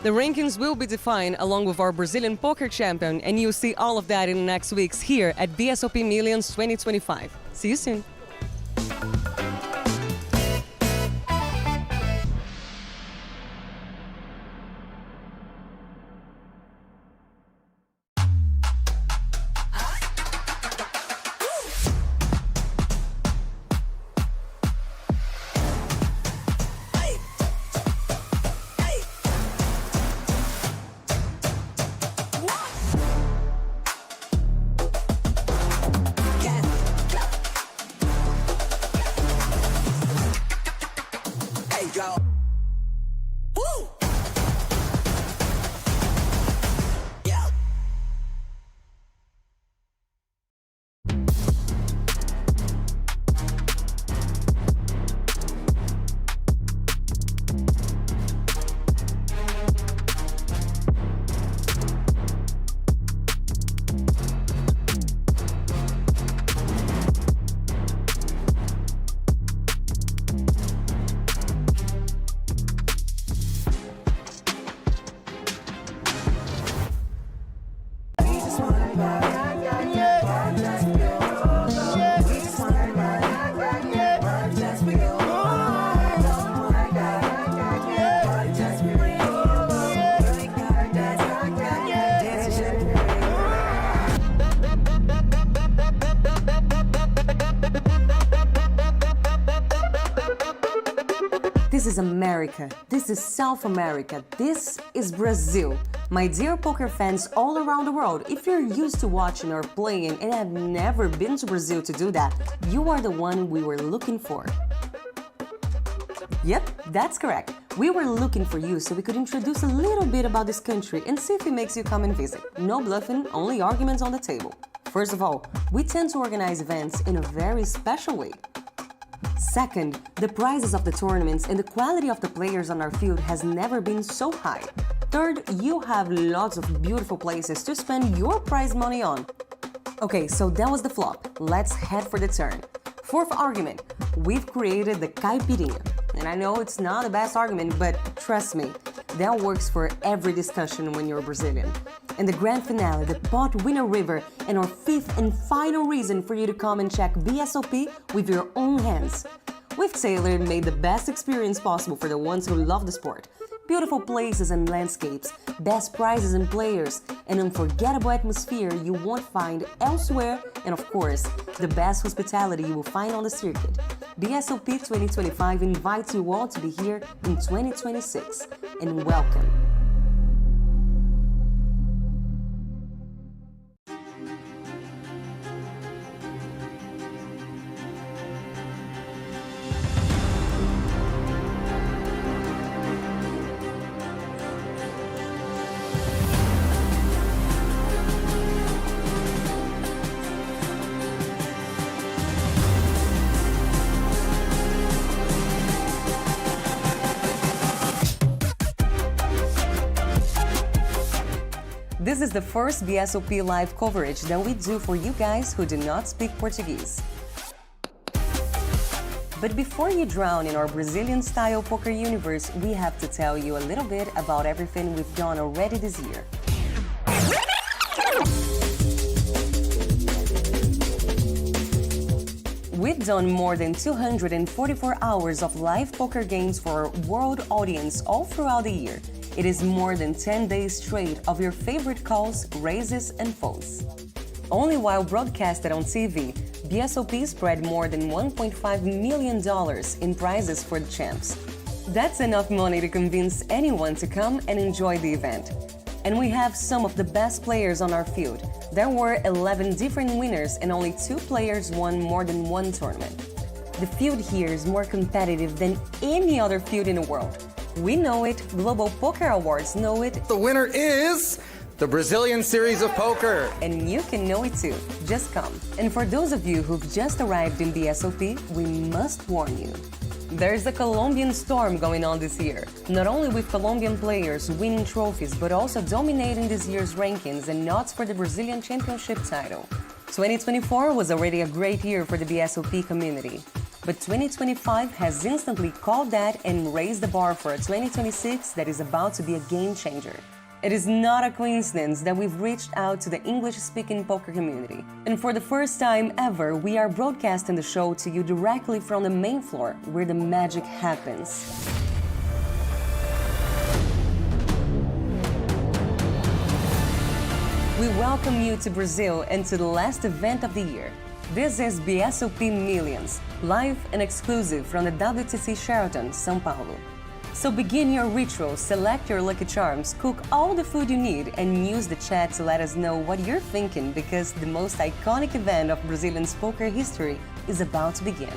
Speaker 2: The rankings will be defined along with our Brazilian poker champion, and you'll see all of that in the next weeks here at BSOP Millions 2025. See you soon.
Speaker 14: This is America. This is South America. This is Brazil. My dear poker fans all around the world, if you're used to watching or playing and have never been to Brazil to do that, you are the one we were looking for. Yep, that's correct. We were looking for you so we could introduce a little bit about this country and see if it makes you come and visit. No bluffing, only arguments on the table. First of all, we tend to organize events in a very special way. Second, the prizes of the tournaments and the quality of the players on our field has never been so high. Third, you have lots of beautiful places to spend your prize money on. Okay, so that was the flop. Let's head for the turn. Fourth argument, we've created the caipirinha. And I know it's not the best argument, but trust me, that works for every discussion when you're Brazilian. And the grand finale, the pot winner river, and our fifth and final reason for you to come and check BSOP with your own hands. We've tailored and made the best experience possible for the ones who love the sport. Beautiful places and landscapes, best prizes and players, an unforgettable atmosphere you won't find elsewhere, and of course, the best hospitality you will find on the circuit. BSOP 2025 invites you all to be here in 2026, and welcome. This is the first BSOP live coverage that we do for you guys who do not speak Portuguese. But before you drown in our Brazilian-style poker universe, we have to tell you a little bit about everything we've done already this year. We've done more than 244 hours of live poker games for our world audience all throughout the year. It is more than 10 days straight of your favorite calls, raises, and folds. Only while broadcasted on TV, BSOP spread more than $1.5 million in prizes for the champs. That's enough money to convince anyone to come and enjoy the event. And we have some of the best players on our field. There were 11 different winners and only 2 players won more than one tournament. The field here is more competitive than any other field in the world. We know it, Global Poker Awards know it.
Speaker 15: The winner is the Brazilian Series of Poker.
Speaker 14: And you can know it too. Just come. And for those of you who've just arrived in BSOP, we must warn you. There's a Colombian storm going on this year. Not only with Colombian players winning trophies, but also dominating this year's rankings and odds for the Brazilian Championship title. 2024 was already a great year for the BSOP community. But 2025 has instantly called that and raised the bar for a 2026 that is about to be a game changer. It is not a coincidence that we've reached out to the English-speaking poker community. And for the first time ever, we are broadcasting the show to you directly from the main floor, where the magic happens. We welcome you to Brazil and to the last event of the year. This is BSOP Millions, live and exclusive from the WTC Sheraton, São Paulo. So begin your ritual, select your lucky charms, cook all the food you need, and use the chat to let us know what you're thinking, because the most iconic event of Brazilian poker history is about to begin.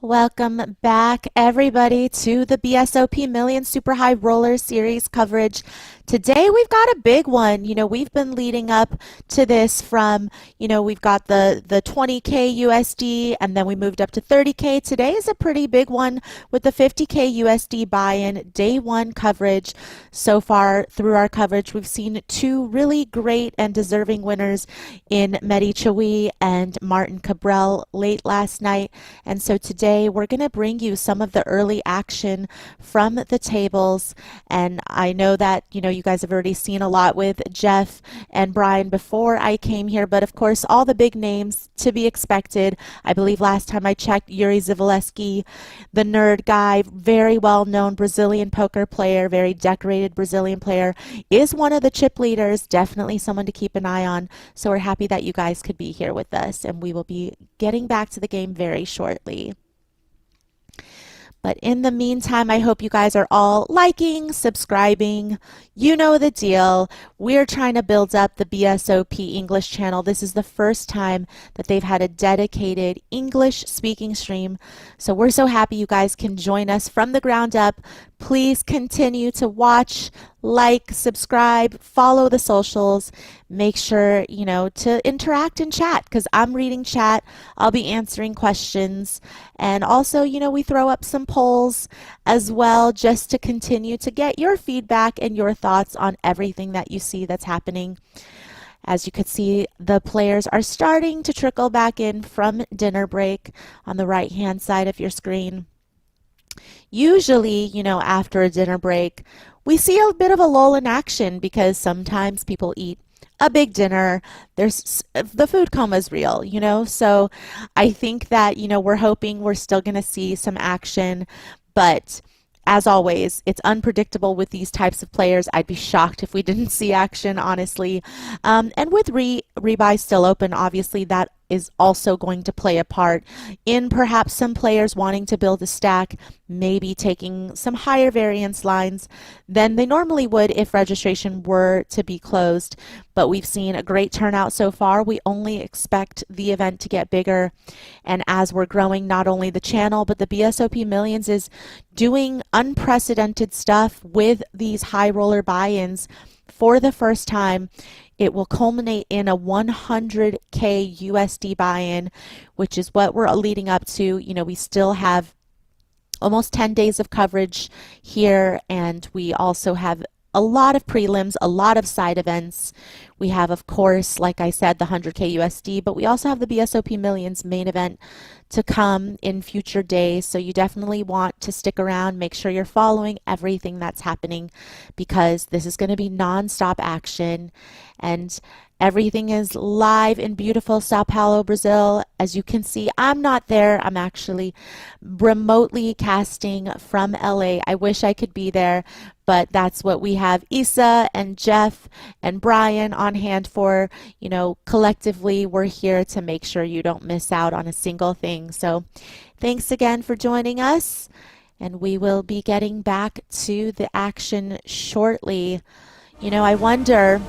Speaker 7: Welcome back, everybody, to the BSOP Millions Super High Roller Series coverage. Today, we've got a big one. You know, we've been leading up to this from, you know, we've got the 20K USD, and then we moved up to 30K. Today is a pretty big one with the 50K USD buy-in, day one coverage. So far, through our coverage, we've seen two really great and deserving winners in Mehdi Chaoui and Martin Cabral late last night. And so today, we're going to bring you some of the early action from the tables. And I know that, you know, you guys have already seen a lot with Jeff and Brian before I came here, but of course, all the big names to be expected. I believe last time I checked, Yuri Zivaleski, the nerd guy, very well-known Brazilian poker player, very decorated Brazilian player, is one of the chip leaders, definitely someone to keep an eye on. So we're happy that you guys could be here with us, and we will be getting back to the game very shortly. But in the meantime, I hope you guys are all liking, subscribing. You know the deal. We're trying to build up the BSOP English channel. This is the first time that they've had a dedicated English speaking stream. So we're so happy you guys can join us from the ground up. Please continue to watch, like, subscribe, follow the socials. Make sure, you know, to interact and chat, because I'm reading chat. I'll be answering questions. And also, you know, we throw up some polls as well, just to continue to get your feedback and your thoughts on everything that you see that's happening. As you could see, the players are starting to trickle back in from dinner break on the right-hand side of your screen. Usually, you know, after a dinner break, we see a bit of a lull in action because sometimes people eat a big dinner. The food coma is real, you know, so I think that, you know, we're hoping we're still going to see some action, but as always, it's unpredictable with these types of players. I'd be shocked if we didn't see action, honestly. And with rebuy still open, obviously that is also going to play a part in perhaps some players wanting to build a stack, maybe taking some higher variance lines than they normally would if registration were to be closed. But we've seen a great turnout so far. We only expect the event to get bigger. And as we're growing, not only the channel, but the BSOP Millions is doing unprecedented stuff with these high roller buy-ins for the first time. It will culminate in a 100K USD buy-in, which is what we're leading up to. You know, we still have almost 10 days of coverage here, and we also have a lot of prelims, a lot of side events. We have, of course, like I said, the 100K USD, but we also have the BSOP Millions main event to come in future days. So you definitely want to stick around, make sure you're following everything that's happening, because this is going to be non-stop action, and everything is live in beautiful São Paulo, Brazil. As you can see, I'm not there. I'm actually remotely casting from LA. I wish I could be there, but that's what we have Isa and Jeff and Brian on hand for. You know, collectively, we're here to make sure you don't miss out on a single thing. So thanks again for joining us, and we will be getting back to the action shortly. You know, I wonder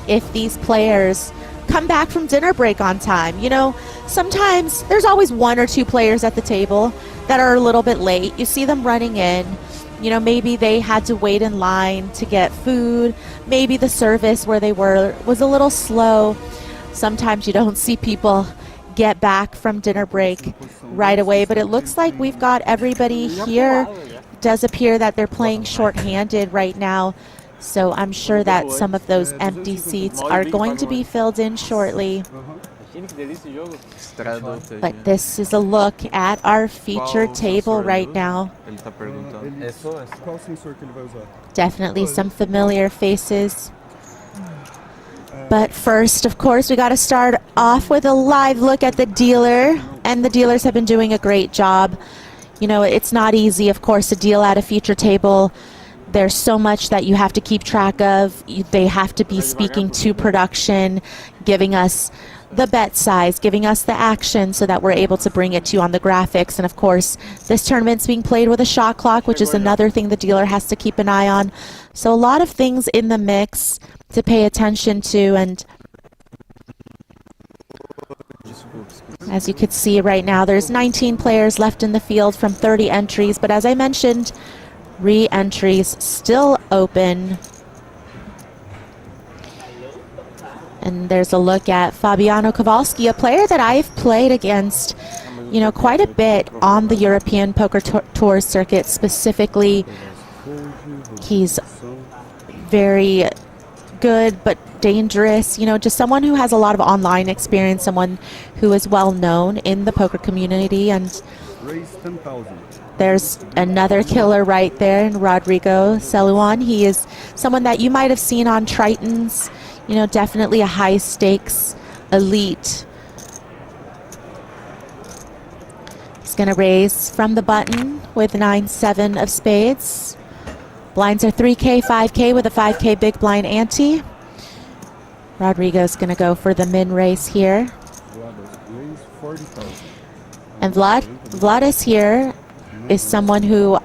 Speaker 7: if these players come back from dinner break on time. You know, sometimes there's always one or two players at the table that are a little bit late. You see them running in. You know, maybe they had to wait in line to get food. Maybe the service where they were was a little slow. Sometimes you don't see people get back from dinner break right away, but it looks like we've got everybody here. It does appear that they're playing short-handed right now. So I'm sure that some of those empty seats are going to be filled in shortly. But this is a look at our featured table right now. Definitely some familiar faces. But first, of course, we got to start off with a live look at the dealer. And the dealers have been doing a great job. You know, it's not easy, of course, to deal at a feature table. There's so much that you have to keep track of. They have to be speaking to production, giving us the bet size, giving us the action so that we're able to bring it to you on the graphics. And of course, this tournament's being played with a shot clock, which is another thing the dealer has to keep an eye on. So a lot of things in the mix to pay attention to. And As you can see right now, there's 19 players left in the field from 30 entries, but as I mentioned, re-entries still open. And there's a look at Fabiano Kowalski, a player that I've played against, you know, quite a bit on the European Poker Tour circuit specifically. He's very good but dangerous, you know, just someone who has a lot of online experience, someone who is well known in the poker community. And there's another killer right there in Rodrigo Celuan. He is someone that you might have seen on Tritons, you know, definitely a high stakes elite. He's going to raise from the button with 9-7 of spades. Blinds are 3K, 5K with a 5K big blind ante. Rodrigo's going to go for the min race here. And Vladis here is someone who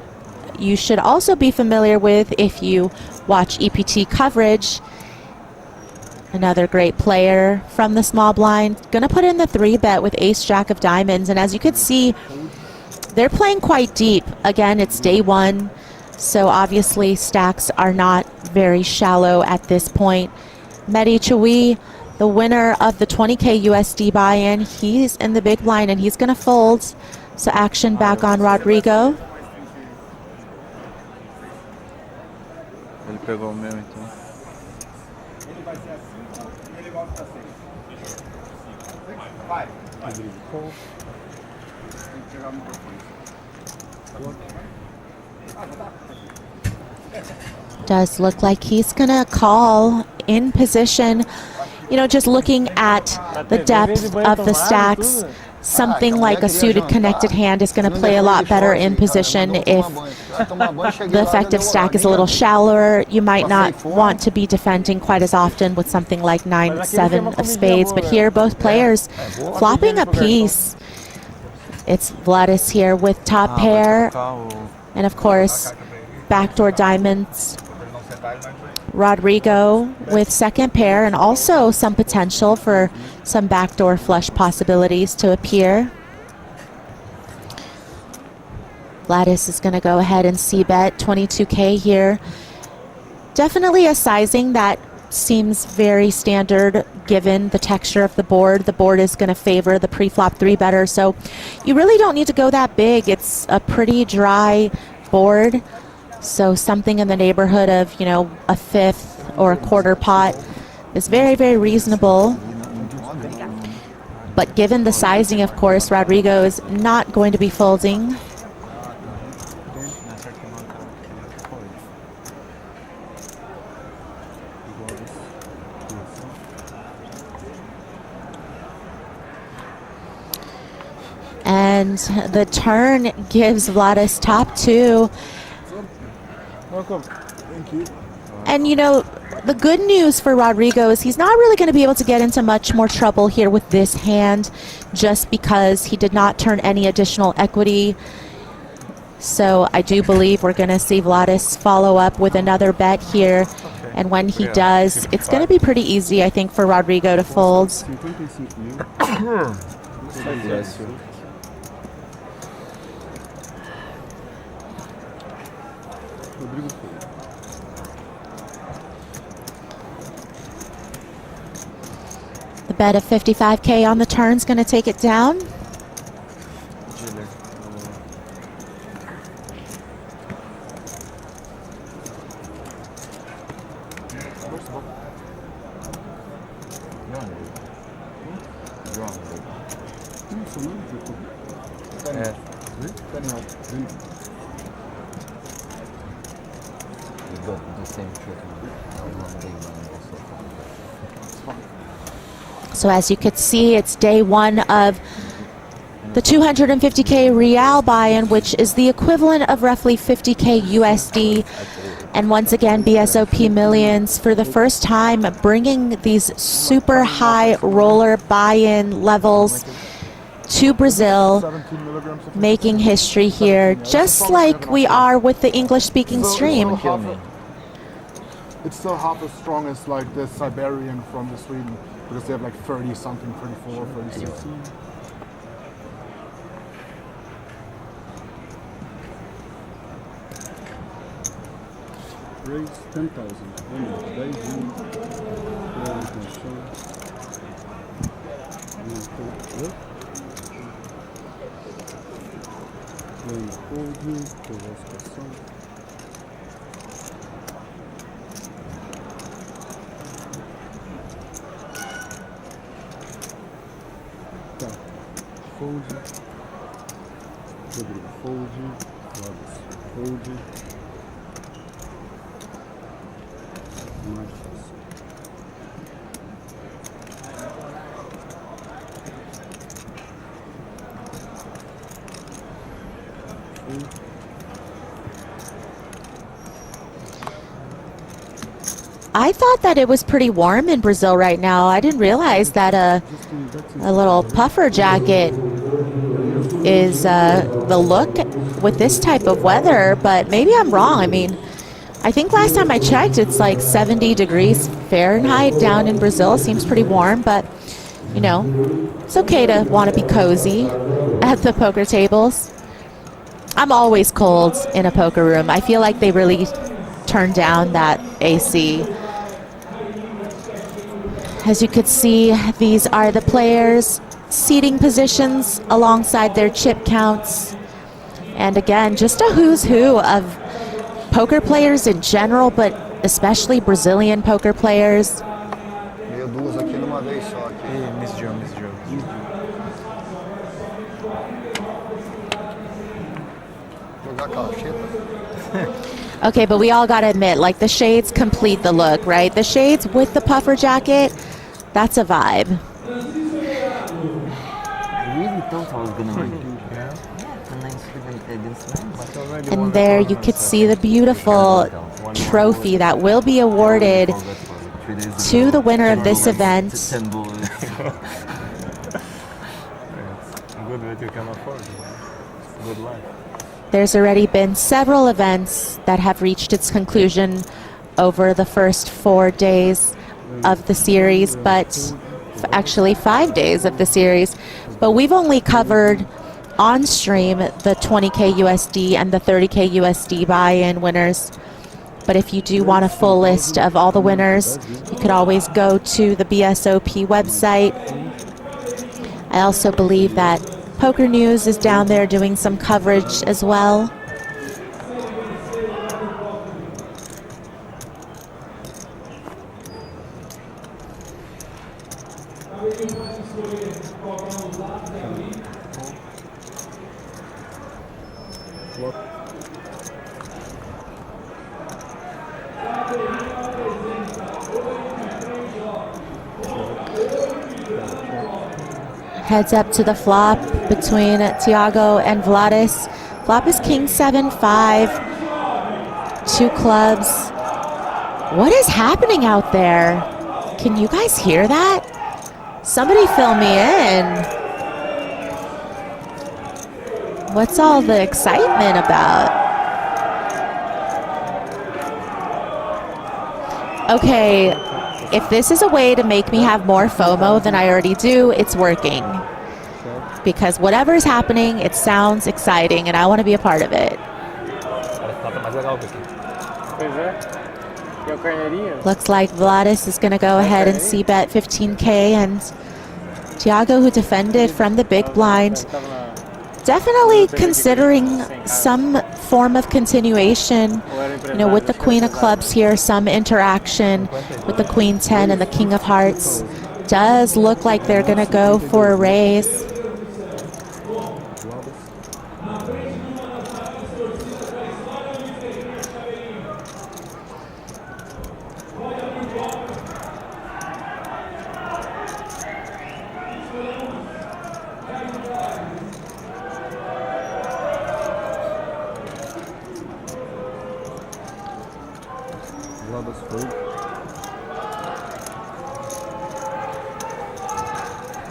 Speaker 7: you should also be familiar with if you watch EPT coverage. Another great player from the small blind. Going to put in the 3-bet with ace-jack of diamonds. And as you can see, they're playing quite deep. Again, it's day one, so obviously stacks are not very shallow at this point. Mehdi Chawi, the winner of the 20K USD buy-in, he's in the big blind and he's going to fold. So action back on Rodrigo.
Speaker 19: Ele pegou o meu, então.
Speaker 7: Does look like he's gonna call in position. You know, just looking at the depth of the stacks, something like a suited connected hand is going to play a lot better in position. If the effective stack is a little shallower, you might not want to be defending quite as often with something like 9-7 of spades. But here, both players flopping a piece. It's Vladis here with top pair, and of course, backdoor diamonds. Rodrigo with second pair, and also some potential for some backdoor flush possibilities to appear. Vladis is going to go ahead and c-bet 22K here. Definitely a sizing that seems very standard given the texture of the board. The board is going to favor the pre-flop 3-better, so you really don't need to go that big. It's a pretty dry board. So something in the neighborhood of, you know, a fifth or a quarter pot is very, very reasonable. But given the sizing, of course, Rodrigo is not going to be folding. And the turn gives Vladis top two.
Speaker 16: Welcome. Thank you.
Speaker 7: And you know, the good news for Rodrigo is he's not really going to be able to get into much more trouble here with this hand, just because he did not turn any additional equity. So I do believe we're going to see Vladis follow up with another bet here. And when he does, it's going to be pretty easy, I think, for Rodrigo to fold. The bet of 55K on the turn is going to take it down. So as you could see, it's day one of the 250K Real buy-in, which is the equivalent of roughly 50K USD. And once again, BSOP Millions, for the first time, bringing these super high roller buy-in levels to Brazil, making history here, just like we are with the English-speaking stream.
Speaker 16: It's still half as strong as like the Siberian from the Sweden, because they have like 30 something, 34, 36.
Speaker 20: Raise 10,000. Tá. Fold. Rodrigo, fold. Lobos, fold. Mais fácil.
Speaker 7: I thought that it was pretty warm in Brazil right now. I didn't realize that a little puffer jacket is the look with this type of weather, but maybe I'm wrong. I mean, I think last time I checked, it's like 70 degrees Fahrenheit down in Brazil. Seems pretty warm, but you know, it's okay to want to be cozy at the poker tables. I'm always cold in a poker room. I feel like they really turn down that AC. As you could see, these are the players' seating positions alongside their chip counts. And again, just a who's who of poker players in general, but especially Brazilian poker players.
Speaker 9: Veio duas aqui numa vez só. Miss Joe. Jogar cacheta.
Speaker 7: Okay, but we all gotta admit, like the shades complete the look, right? The shades with the puffer jacket, that's a vibe.
Speaker 21: I really thought I was gonna win.
Speaker 7: And there you could see the beautiful trophy that will be awarded to the winner of this event.
Speaker 21: Good that you can afford it. Good life.
Speaker 7: There's already been several events that have reached its conclusion over the first 4 days of the series, but actually 5 days of the series. But we've only covered on stream the 20K USD and the 30K USD buy-in winners. But if you do want a full list of all the winners, you could always go to the BSOP website. I also believe that Poker News is down there doing some coverage as well. Heads up to the flop between Thiago and Vladis. Flop is King 7-5, 2 clubs. What is happening out there? Can you guys hear that? Somebody fill me in. What's all the excitement about? Okay, if this is a way to make me have more FOMO than I already do, it's working. Because whatever is happening, it sounds exciting and I want to be a part of it. Looks like Vladis is going to go ahead and c-bet 15K, and Thiago, who defended from the big blind, definitely considering some form of continuation, you know, with the Queen of Clubs here, some interaction with the Queen 10 and the King of Hearts. Does look like they're going to go for a raise.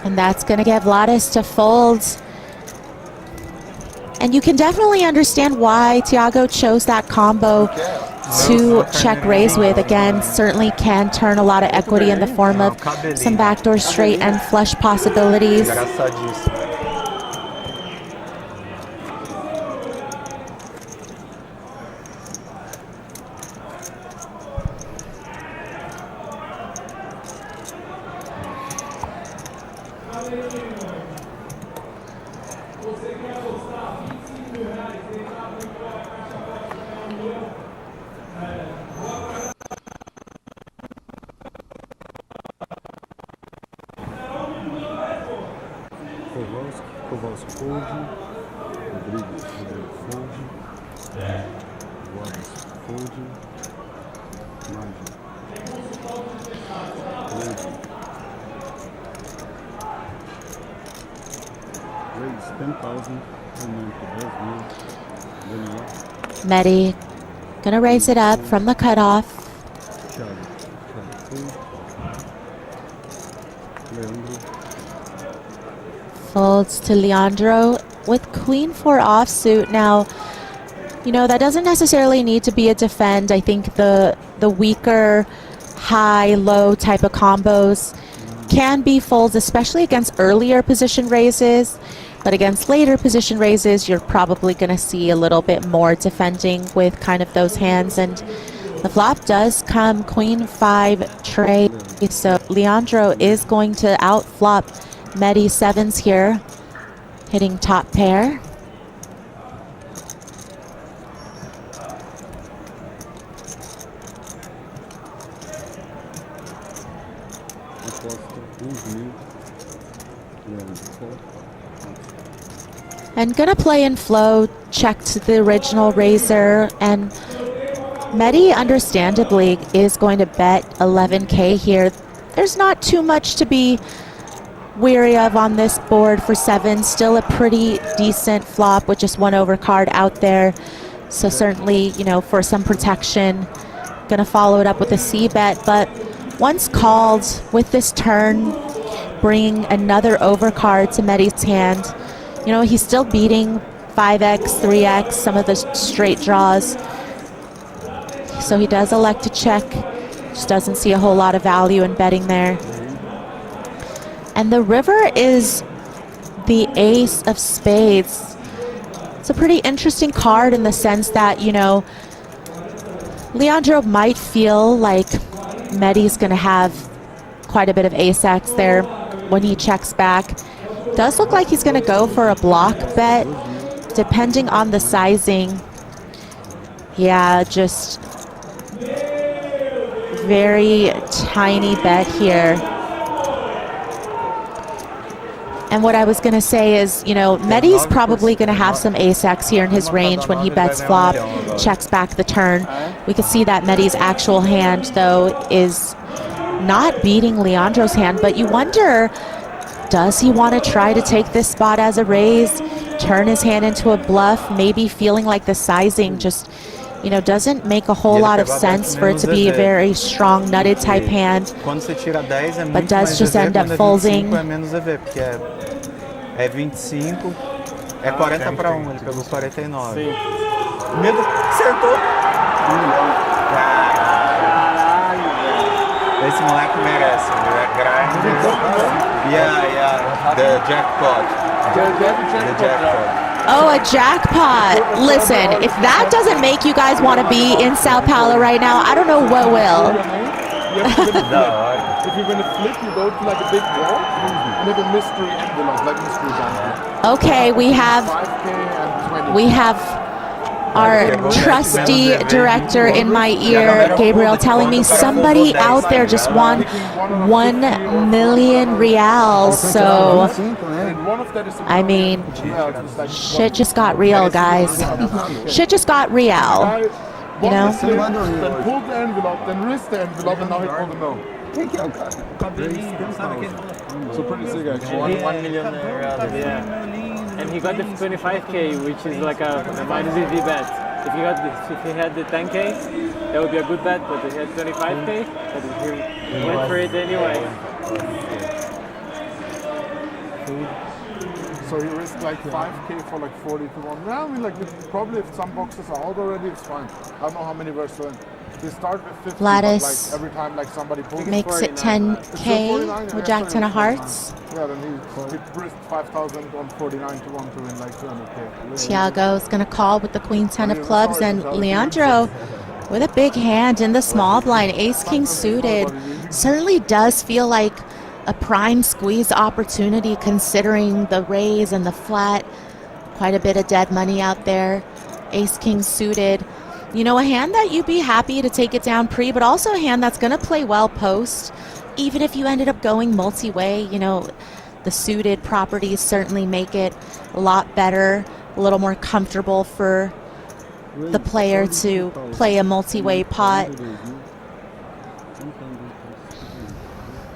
Speaker 7: And that's going to get Vladis to fold. And you can definitely understand why Thiago chose that combo to check raise with. Again, certainly can turn a lot of equity in the form of some backdoor straight and flush possibilities.
Speaker 20: Kowalski fold, Rodrigues fold, Wallace fold, Margin, raise 10,000,
Speaker 7: Mehdi gonna raise it up from the cutoff. Folds to Leandro with Queen 4 offsuit. Now, you know, that doesn't necessarily need to be a defend. I think the weaker high-low type of combos can be folds, especially against earlier position raises. But against later position raises, you're probably going to see a little bit more defending with kind of those hands. And the flop does come Queen 5 tray. So Leandro is going to outflop Mehdi 7s here, hitting top pair. And gonna play in flow, checked the original raiser, and Mehdi understandably is going to bet 11K here. There's not too much to be weary of on this board for 7. Still a pretty decent flop with just one overcard out there. So certainly, you know, for some protection, gonna follow it up with a C bet. But once called with this turn, bringing another overcard to Mehdi's hand, you know, he's still beating 5x, 3x, some of the straight draws. So he does elect to check. Just doesn't see a whole lot of value in betting there. And the river is the ace of spades. It's a pretty interesting card in the sense that, you know, Leandro might feel like Mehdi's gonna have quite a bit of ace-x there when he checks back. Does look like he's gonna go for a block bet, depending on the sizing. Yeah, just very tiny bet here. And what I was going to say is, you know, Mehdi's probably going to have some ace-x here in his range when he bets flop, checks back the turn. We can see that Mehdi's actual hand, though, is not beating Leandro's hand. But you wonder, does he want to try to take this spot as a raise, turn his hand into a bluff, maybe feeling like the sizing just, you know, doesn't make a whole lot of sense for it to be a very strong nutted type hand, but does just end up folding.
Speaker 8: É 25, é 40 para 1, ele pegou 49. Sim. Medo, acertou. Caralho, velho. Esse moleque merece, é grind. Yeah, the jackpot. The jackpot.
Speaker 7: Oh, a jackpot. Listen, if that doesn't make you guys want to be in Sao Paulo right now, I don't know what will.
Speaker 20: If you're going to flip, you go to like a big wall and have a mystery envelope, like mystery bank.
Speaker 7: Okay, we have our trusty director in my ear, Gabriel, telling me somebody out there just won 1 million reals. So, I mean, shit just got real, guys. Shit just got real. You know?
Speaker 20: Then pull the envelope, then wrist the envelope, and now he pulled the no. So pretty sick, actually.
Speaker 11: 1 million reais. Yeah. And he got the 25K, which is like a minus EV bet. If he had the 10K, that would be a good bet, but he had 25K, but he went for it anyway.
Speaker 20: So he risked like 5K for like 40 to 1. Yeah, I mean, like probably if some boxes are out already, it's fine. I don't know how many were still in. They start with 50,
Speaker 7: Gladys
Speaker 20: but like every time like somebody pulls
Speaker 7: makes it 10K with Jack 10 of hearts.
Speaker 20: Yeah, then he risked 5,000 on 49 to 1 to win like 200K.
Speaker 7: Tiago's going to call with the Queen 10 of clubs, and Leandro with a big hand in the small blind. Ace King suited certainly does feel like a prime squeeze opportunity considering the raise and the flat. Quite a bit of dead money out there. Ace King suited. You know, a hand that you'd be happy to take it down pre, but also a hand that's going to play well post. Even if you ended up going multi-way, you know, the suited properties certainly make it a lot better, a little more comfortable for the player to play a multi-way pot.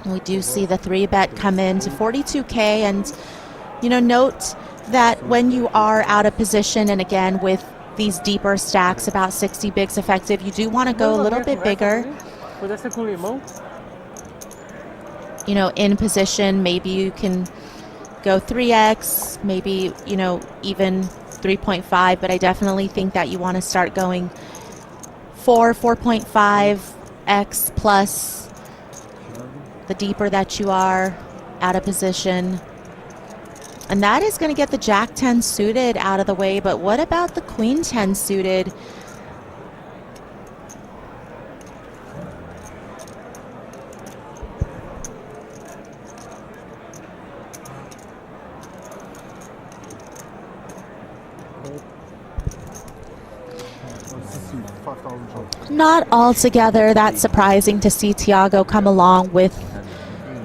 Speaker 7: We do see the 3-bet come in to 42K, and, you know, note that when you are out of position, and again with these deeper stacks, about 60 bigs effective, you do want to go a little bit bigger. You know, in position, maybe you can go 3x, maybe, you know, even 3.5, but I definitely think that you want to start going 4.5x plus the deeper that you are out of position. And that is going to get the Jack 10 suited out of the way, but what about the Queen 10 suited? Not altogether that surprising to see Tiago come along with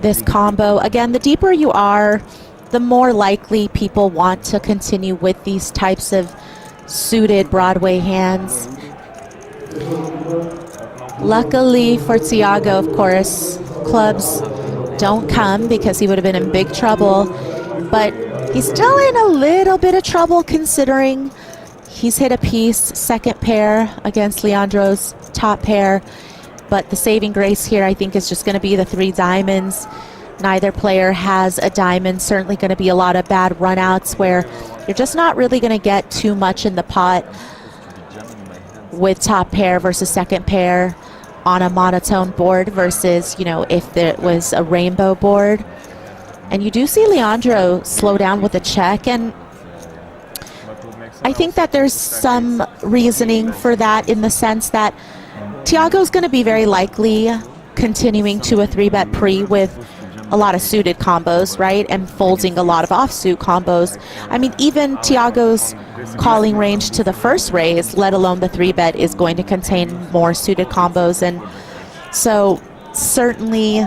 Speaker 7: this combo. Again, the deeper you are, the more likely people want to continue with these types of suited Broadway hands. Luckily for Tiago, of course, clubs don't come because he would have been in big trouble, but he's still in a little bit of trouble considering he's hit a piece, second pair against Leandro's top pair, but the saving grace here I think is just going to be the 3 diamonds. Neither player has a diamond. Certainly going to be a lot of bad runouts where you're just not really going to get too much in the pot with top pair versus second pair on a monotone board versus, you know, if it was a rainbow board. And you do see Leandro slow down with a check, and I think that there's some reasoning for that in the sense that Tiago's going to be very likely continuing to a 3-bet pre with a lot of suited combos, right? And folding a lot of offsuit combos. I mean, even Tiago's calling range to the first raise, let alone the 3-bet, is going to contain more suited combos. And so certainly,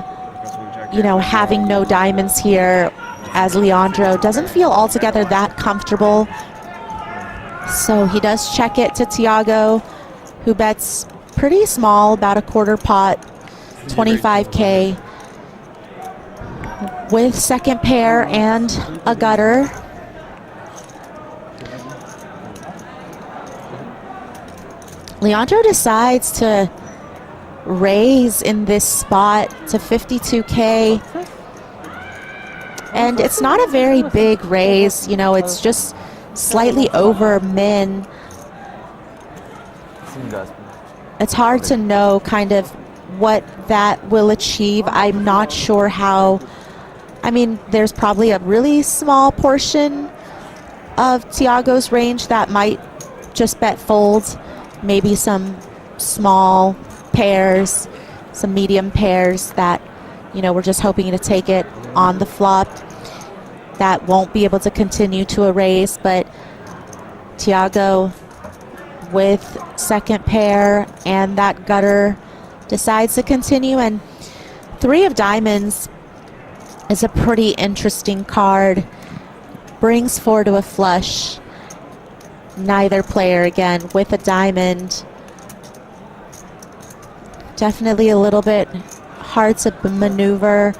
Speaker 7: you know, having no diamonds here as Leandro doesn't feel altogether that comfortable. So he does check it to Tiago, who bets pretty small, about a quarter pot, 25K. With second pair and a gutter. Leandro decides to raise in this spot to 52K. And it's not a very big raise, you know, it's just slightly over min. It's hard to know kind of what that will achieve. I'm not sure how. I mean, there's probably a really small portion of Tiago's range that might just bet folds, maybe some small pairs, some medium pairs that, you know, we're just hoping to take it on the flop that won't be able to continue to a raise. But Tiago with second pair and that gutter decides to continue, and 3 of diamonds is a pretty interesting card. Brings 4 to a flush. Neither player, again, with a diamond. Definitely a little bit hard to maneuver.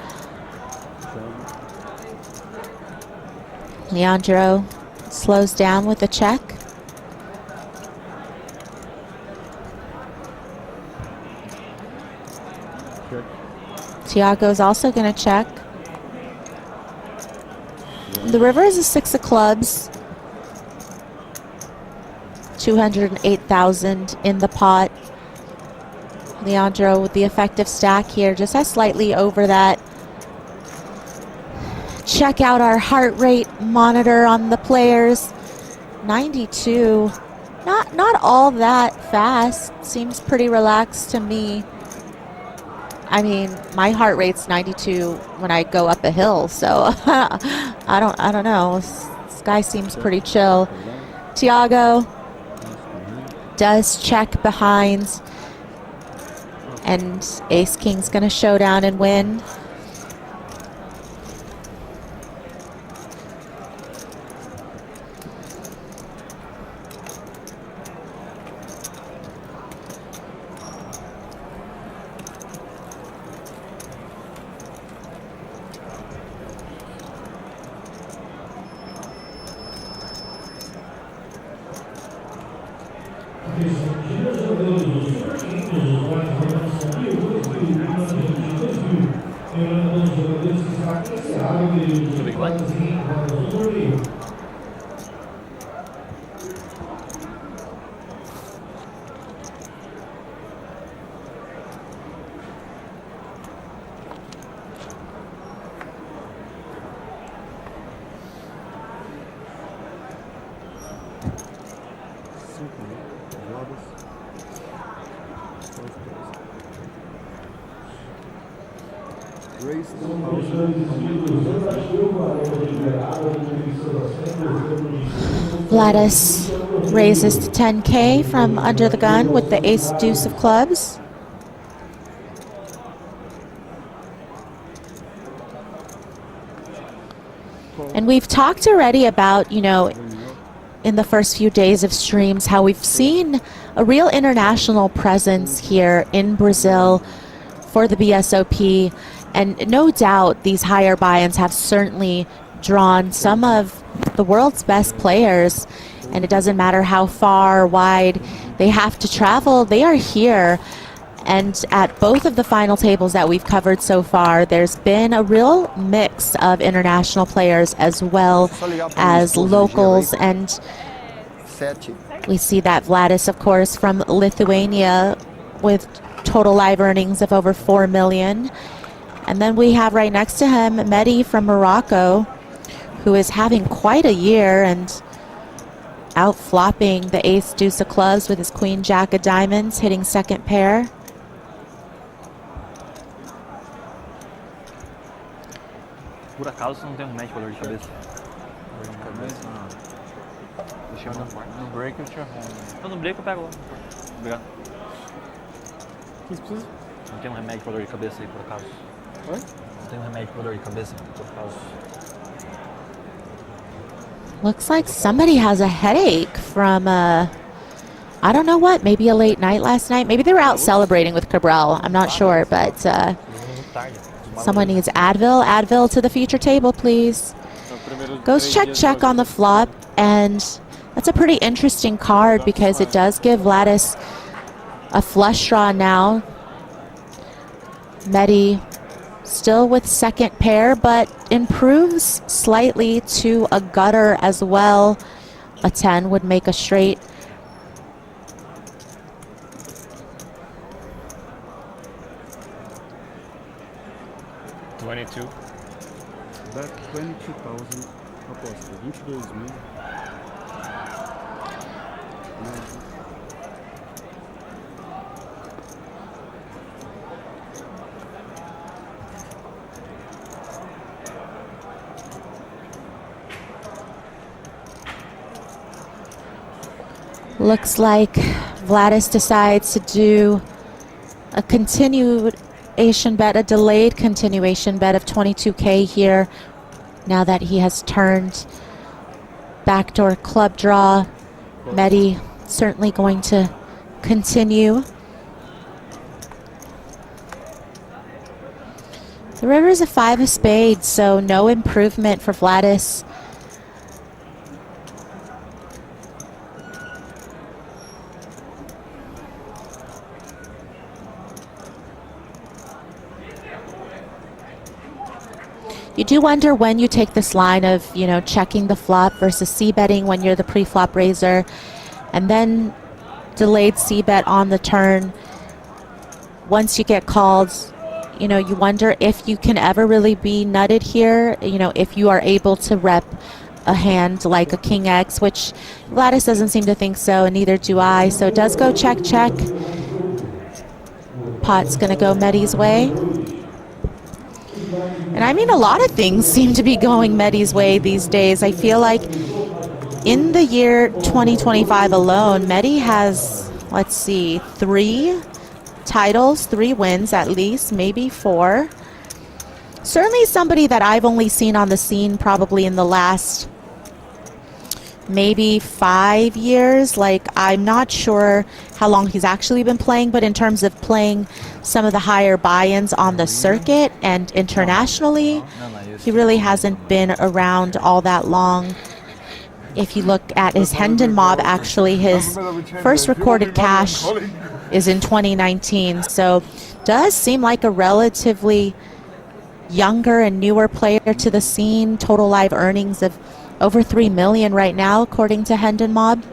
Speaker 7: Leandro slows down with a check. Tiago's also going to check. The river is a 6 of clubs. 208,000 in the pot. Leandro with the effective stack here, just has slightly over that. Check out our heart rate monitor on the players. 92. Not all that fast. Seems pretty relaxed to me. I mean, my heart rate's 92 when I go up a hill, so I don't know. This guy seems pretty chill. Tiago does check behind, and Ace King's gonna show down and win. Vladis raises to 10K from under the gun with the ace deuce of clubs. And we've talked already about, you know, in the first few days of streams, how we've seen a real international presence here in Brazil for the BSOP. And no doubt these higher buy-ins have certainly drawn some of the world's best players. And it doesn't matter how far or wide they have to travel, they are here. And at both of the final tables that we've covered so far, there's been a real mix of international players as well as locals. And we see that Vladis, of course, from Lithuania with total live earnings of over 4 million. And then we have right next to him Mehdi from Morocco, who is having quite a year and out flopping the ace deuce of clubs with his queen jack of diamonds, hitting second pair.
Speaker 12: Por acaso não tem remédio para dor de cabeça? Dor de cabeça? Deixa eu no break eu te arrumo. Então no break eu pego lá. Obrigado. O que você precisa? Não tem remédio para dor de cabeça aí por acaso? Oi? Não tem remédio para dor de cabeça por acaso?
Speaker 7: Looks like somebody has a headache from I don't know what, maybe a late night last night. Maybe they were out celebrating with Cabral. I'm not sure, but someone needs Advil. Advil to the future table, please. Goes check on the flop, and that's a pretty interesting card because it does give Vladis a flush draw now. Mehdi still with second pair, but improves slightly to a gutter as well. A 10 would make a straight.
Speaker 16: Dá 22,000, aposta, 22.000.
Speaker 7: Looks like Vladis decides to do a continuation bet, a delayed continuation bet of 22K here, now that he has turned backdoor club draw. Mehdi certainly going to continue. The river is a 5 of spades, so no improvement for Vladis. You do wonder when you take this line of, you know, checking the flop versus c-betting when you're the pre-flop raiser, and then delayed c-bet on the turn. Once you get called, you know, you wonder if you can ever really be nutted here, you know, if you are able to rep a hand like a king X, which Gladys doesn't seem to think so, and neither do I. So it does go check, check. Pot's gonna go Medi's way. And I mean, a lot of things seem to be going Medi's way these days. I feel like in the year 2025 alone, Medi has, let's see, 3 titles, 3 wins at least, maybe 4. Certainly somebody that I've only seen on the scene probably in the last maybe 5 years. Like, I'm not sure how long he's actually been playing, but in terms of playing some of the higher buy-ins on the circuit and internationally, he really hasn't been around all that long. If you look at his Hendon Mob, actually his first recorded cash is in 2019, so does seem like a relatively younger and newer player to the scene. Total live earnings of over 3 million right now, according to Hendon Mob.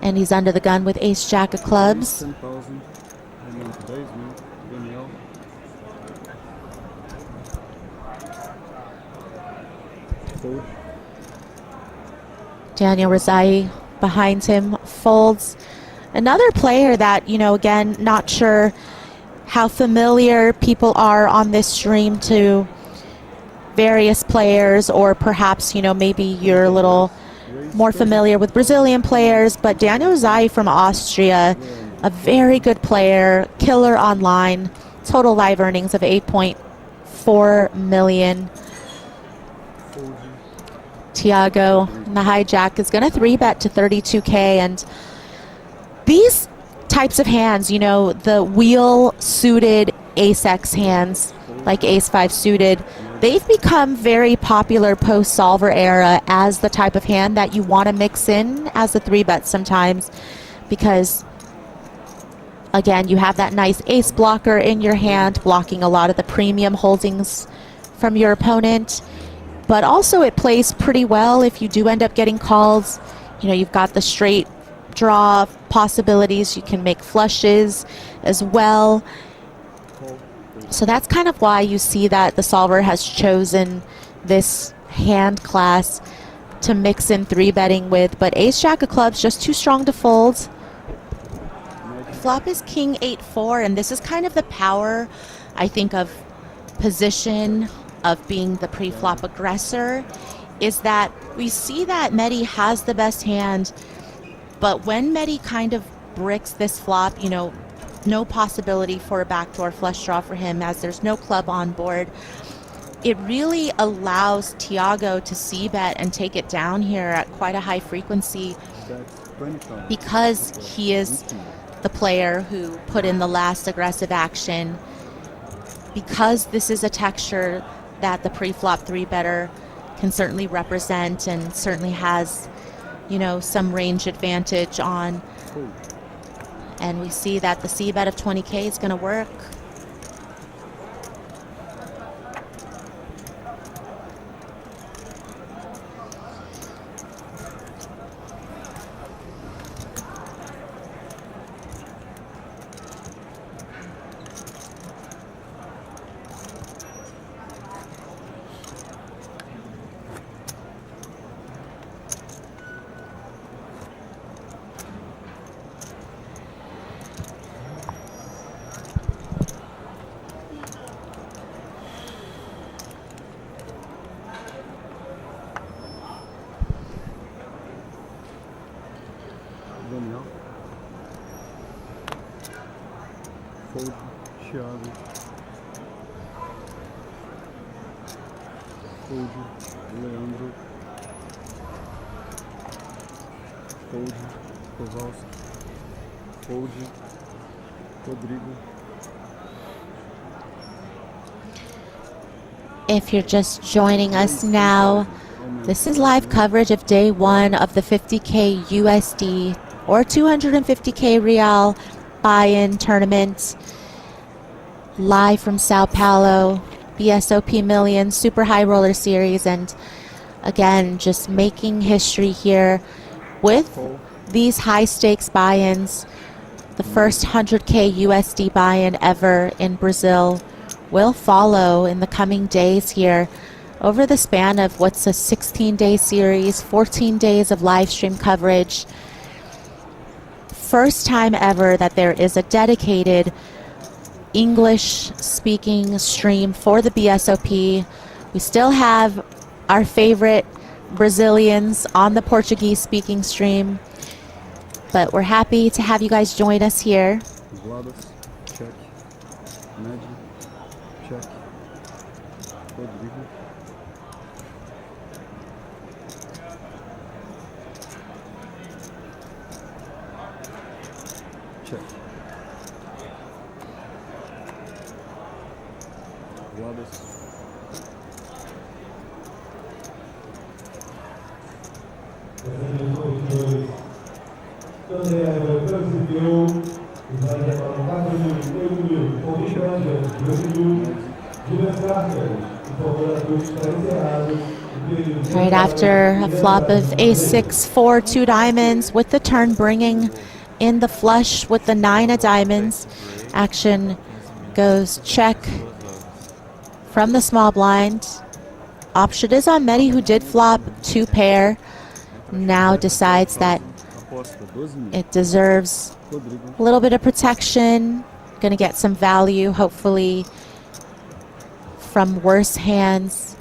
Speaker 7: And he's under the gun with ace jack of clubs. Daniel Rezai behind him folds. Another player that, you know, again, not sure how familiar people are on this stream to various players, or perhaps, you know, maybe you're a little more familiar with Brazilian players, but Daniel Rezai from Austria, a very good player, killer online, total live earnings of 8.4 million. Tiago in the hijack is going to 3-bet to 32K, and these types of hands, you know, the wheel suited ace-x hands like ace-5 suited, they've become very popular post-solver era as the type of hand that you want to mix in as a 3-bet sometimes, because again, you have that nice ace blocker in your hand, blocking a lot of the premium holdings from your opponent. But also it plays pretty well if you do end up getting calls. You know, you've got the straight draw possibilities. You can make flushes as well. So that's kind of why you see that the solver has chosen this hand class to mix in 3-betting with. But ace jack of clubs just too strong to fold. Flop is king 8-4, and this is kind of the power, I think, of position, of being the pre-flop aggressor, is that we see that Medi has the best hand, but when Medi kind of bricks this flop, you know, no possibility for a backdoor flush draw for him as there's no club on board, it really allows Tiago to c-bet and take it down here at quite a high frequency, because he is the player who put in the last aggressive action, because this is a texture that the pre-flop 3-better can certainly represent and certainly has, you know, some range advantage on. And we see that the c-bet of 20K is going to work.
Speaker 16: Daniel. Fold, Thiago. Fold, Leandro. Fold, Kowalski. Fold, Rodrigo.
Speaker 7: If you're just joining us now, this is live coverage of day 1 of the 50K USD or 250K Real buy-in tournament. live from Sao Paulo, BSOP Millions Super High Roller Series, and again, just making history here with these high stakes buy-ins. The first 100K USD buy-in ever in Brazil will follow in the coming days here over the span of what's a 16-day series, 14 days of live stream coverage. First time ever that there is a dedicated English-speaking stream for the BSOP. We still have our favorite Brazilians on the Portuguese-speaking stream, but we're happy to have you guys join us here.
Speaker 21: Check. Magic. Check. Rodrigo. Check. Globus.
Speaker 7: Right after a flop of ace-6, 4, 2 diamonds, with the turn bringing in the flush with the 9 of diamonds. Action goes check from the small blind. Option is on Mehdi, who did flop 2 pair. Now decides that it deserves a little bit of protection. Going to get some value, hopefully, from worse hands.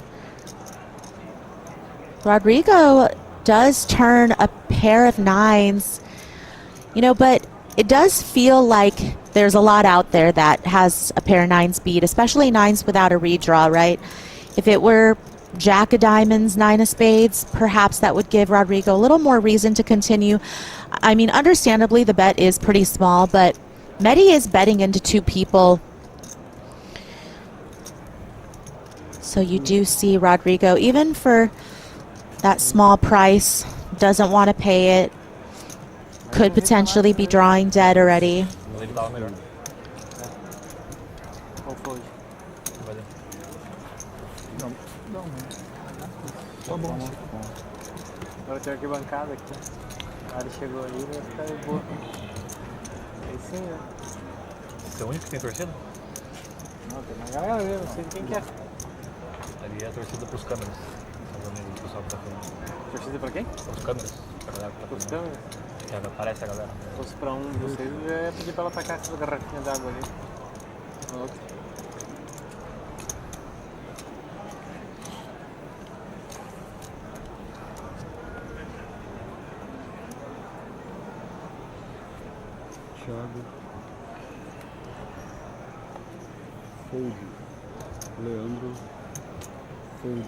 Speaker 7: Rodrigo does turn a pair of 9s, you know, but it does feel like there's a lot out there that has a pair of 9s beat, especially 9s without a redraw, right? If it were Jack of diamonds, 9 of spades, perhaps that would give Rodrigo a little more reason to continue. I mean, understandably, the bet is pretty small, but Mehdi is betting into 2 people. So you do see Rodrigo, even for that small price, doesn't want to pay it. Could potentially be drawing dead already.
Speaker 11: Tá bom. Agora tem arquibancada aqui. A área chegou ali, vai ficar de boa. Aí sim, né?
Speaker 12: Você é o único que tem torcida?
Speaker 11: Não, tem uma galera mesmo, não sei quem que é.
Speaker 12: Ali é a torcida pros câmeras. O pessoal que tá filmando.
Speaker 11: Torcida pra quem?
Speaker 12: Os câmeras. A galera que tá
Speaker 11: Os
Speaker 12: filmando.
Speaker 11: câmeras?
Speaker 12: Que aparece a galera.
Speaker 11: Se fosse pra um de vocês, eu ia pedir pra ela tacar essa garrafinha d'água ali. No outro.
Speaker 21: Thiago. Fold. Leandro. Fold.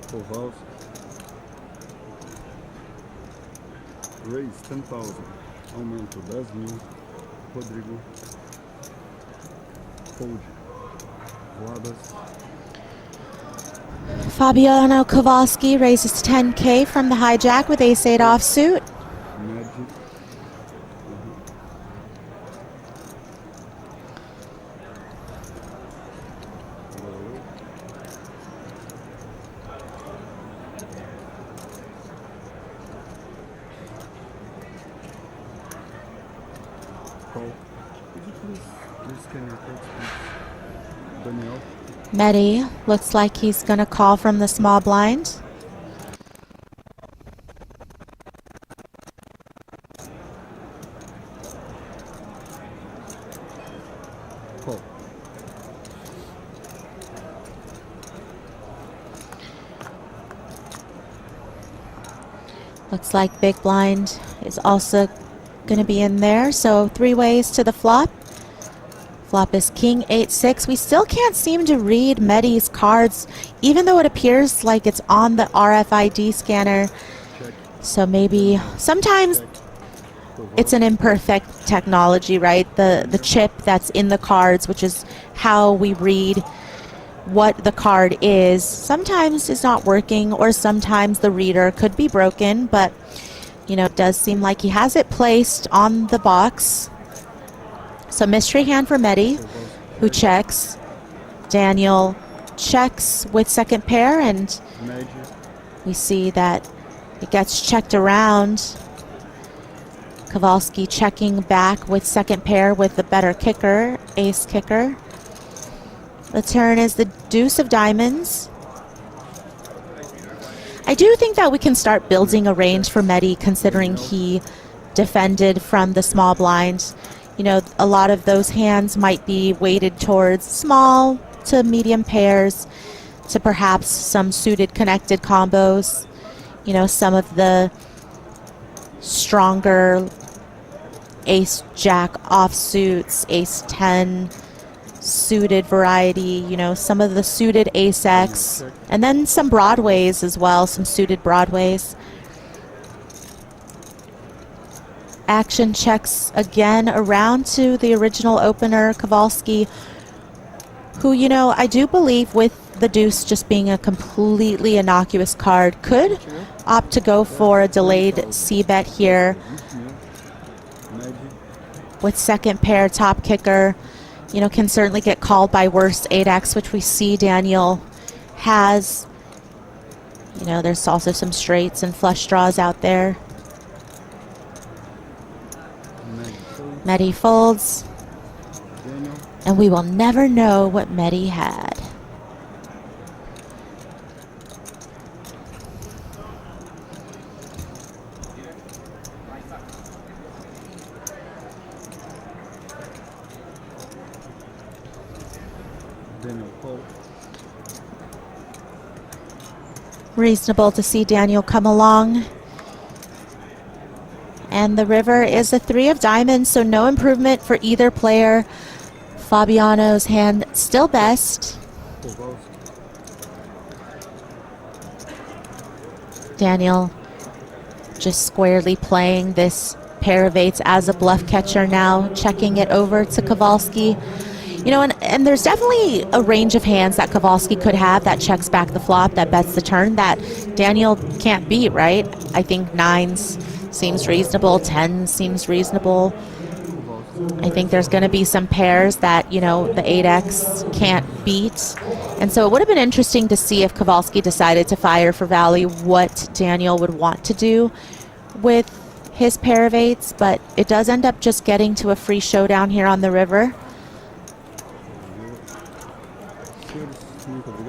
Speaker 21: Kowalski. Raise 10,000. Aumento 10.000. Rodrigo. Fold. Vladas.
Speaker 7: Fabiano Kowalski raises to 10K from the hijack with ace-8 offsuit.
Speaker 21: Magic. Daniel.
Speaker 7: Mehdi looks like he's going to call from the small blind.
Speaker 21: Call.
Speaker 7: Looks like big blind is also going to be in there. So 3 ways to the flop. Flop is king 8-6. We still can't seem to read Mehdi's cards, even though it appears like it's on the RFID scanner. So maybe sometimes it's an imperfect technology, right? The chip that's in the cards, which is how we read what the card is, sometimes is not working, or sometimes the reader could be broken, but you know, it does seem like he has it placed on the box. So mystery hand for Mehdi. who checks. Daniel checks with second pair, and we see that it gets checked around. Kowalski checking back with second pair with the better kicker, ace kicker. The turn is the deuce of diamonds. I do think that we can start building a range for Mehdi, considering he defended from the small blind. You know, a lot of those hands might be weighted towards small to medium pairs, to perhaps some suited connected combos. You know, some of the stronger ace jack offsuits, ace 10 suited variety, you know, some of the suited ace X, and then some broadways as well, some suited broadways. Action checks again around to the original opener, Kowalski, who, you know, I do believe with the deuce just being a completely innocuous card, could opt to go for a delayed c-bet here. With second pair top kicker, you know, can certainly get called by worse 8x, which we see Daniel has. You know, there's also some straights and flush draws out there. Mehdi folds, and we will never know what Mehdi had. Reasonable to see Daniel come along. And the river is a 3 of diamonds, so no improvement for either player. Fabiano's hand still best. Daniel just squarely playing this pair of 8s as a bluff catcher now, checking it over to Kowalski. You know, and there's definitely a range of hands that Kowalski could have that checks back the flop, that bets the turn, that Daniel can't beat, right? I think 9s seems reasonable, 10 seems reasonable. I think there's going to be some pairs that, you know, the 8x can't beat. And so it would have been interesting to see if Kowalski decided to fire for Valley, what Daniel would want to do with his pair of 8s, but it does end up just getting to a free showdown here on the river.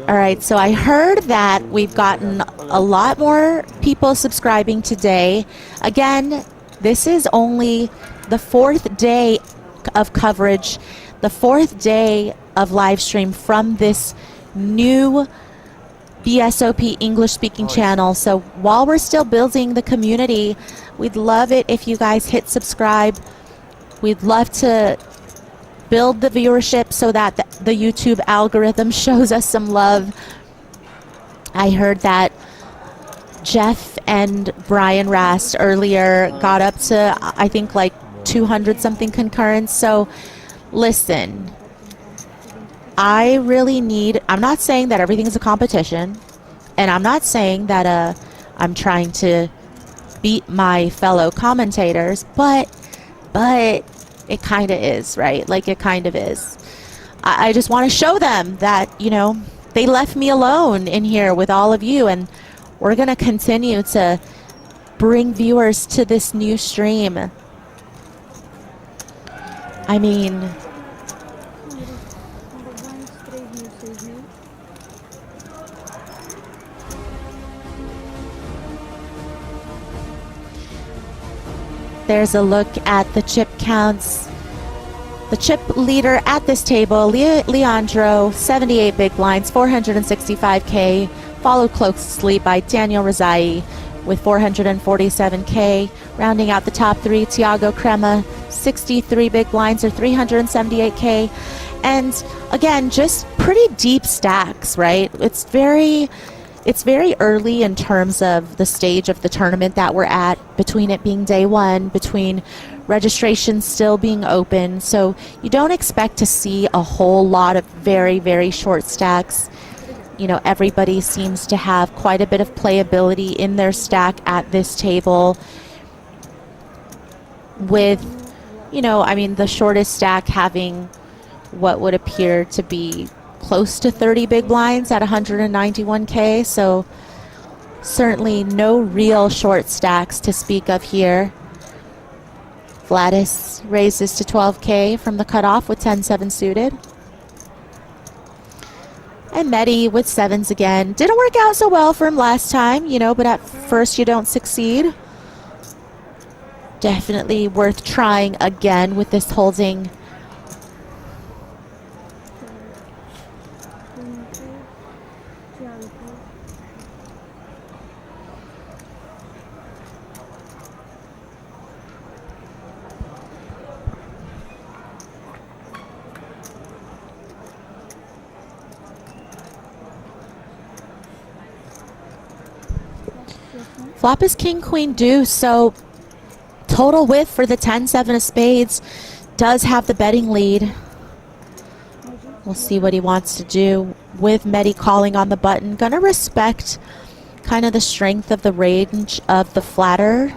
Speaker 7: All right, so I heard that we've gotten a lot more people subscribing today. Again, this is only the 4th day of coverage, the 4th day of live stream from this new BSOP English-speaking channel. So while we're still building the community, we'd love it if you guys hit subscribe. We'd love to build the viewership so that the YouTube algorithm shows us some love. I heard that Jeff and Brian Rast earlier got up to, I think, like 200 something concurrents. So listen, I really need, I'm not saying that everything is a competition, and I'm not saying that I'm trying to beat my fellow commentators, but it kind of is, right? Like, it kind of is. I just want to show them that, you know, they left me alone in here with all of you, and we're going to continue to bring viewers to this new stream. I mean, there's a look at the chip counts. The chip leader at this table, Leandro, 78 big blinds, 465K, followed closely by Daniel Rizai with 447K. Rounding out the top 3, Tiago Crema, 63 big blinds or 378K. And again, just pretty deep stacks, right? It's very early in terms of the stage of the tournament that we're at, between it being day one, between registration still being open. So you don't expect to see a whole lot of very, very short stacks. You know, everybody seems to have quite a bit of playability in their stack at this table. With, you know, I mean, the shortest stack having what would appear to be close to 30 big blinds at 191K. So certainly no real short stacks to speak of here. Vladis raises to 12K from the cutoff with 10-7 suited. And Medi with 7s again. Didn't work out so well for him last time, you know, but at first you don't succeed. Definitely worth trying again with this holding. Flop is king, queen, deuce, so total width for the 10-7 of spades does have the betting lead. We'll see what he wants to do with Medi calling on the button. Gonna respect kind of the strength of the range of the flatter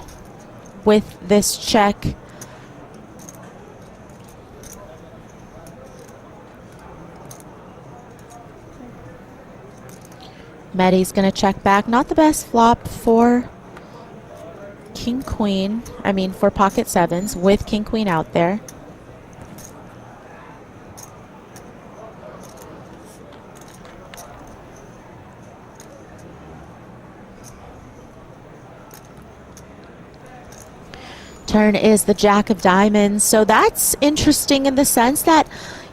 Speaker 7: with this check. Medi's gonna check back. Not the best flop for king queen, for pocket 7s with king queen out there. Turn is the jack of diamonds, so that's interesting in the sense that,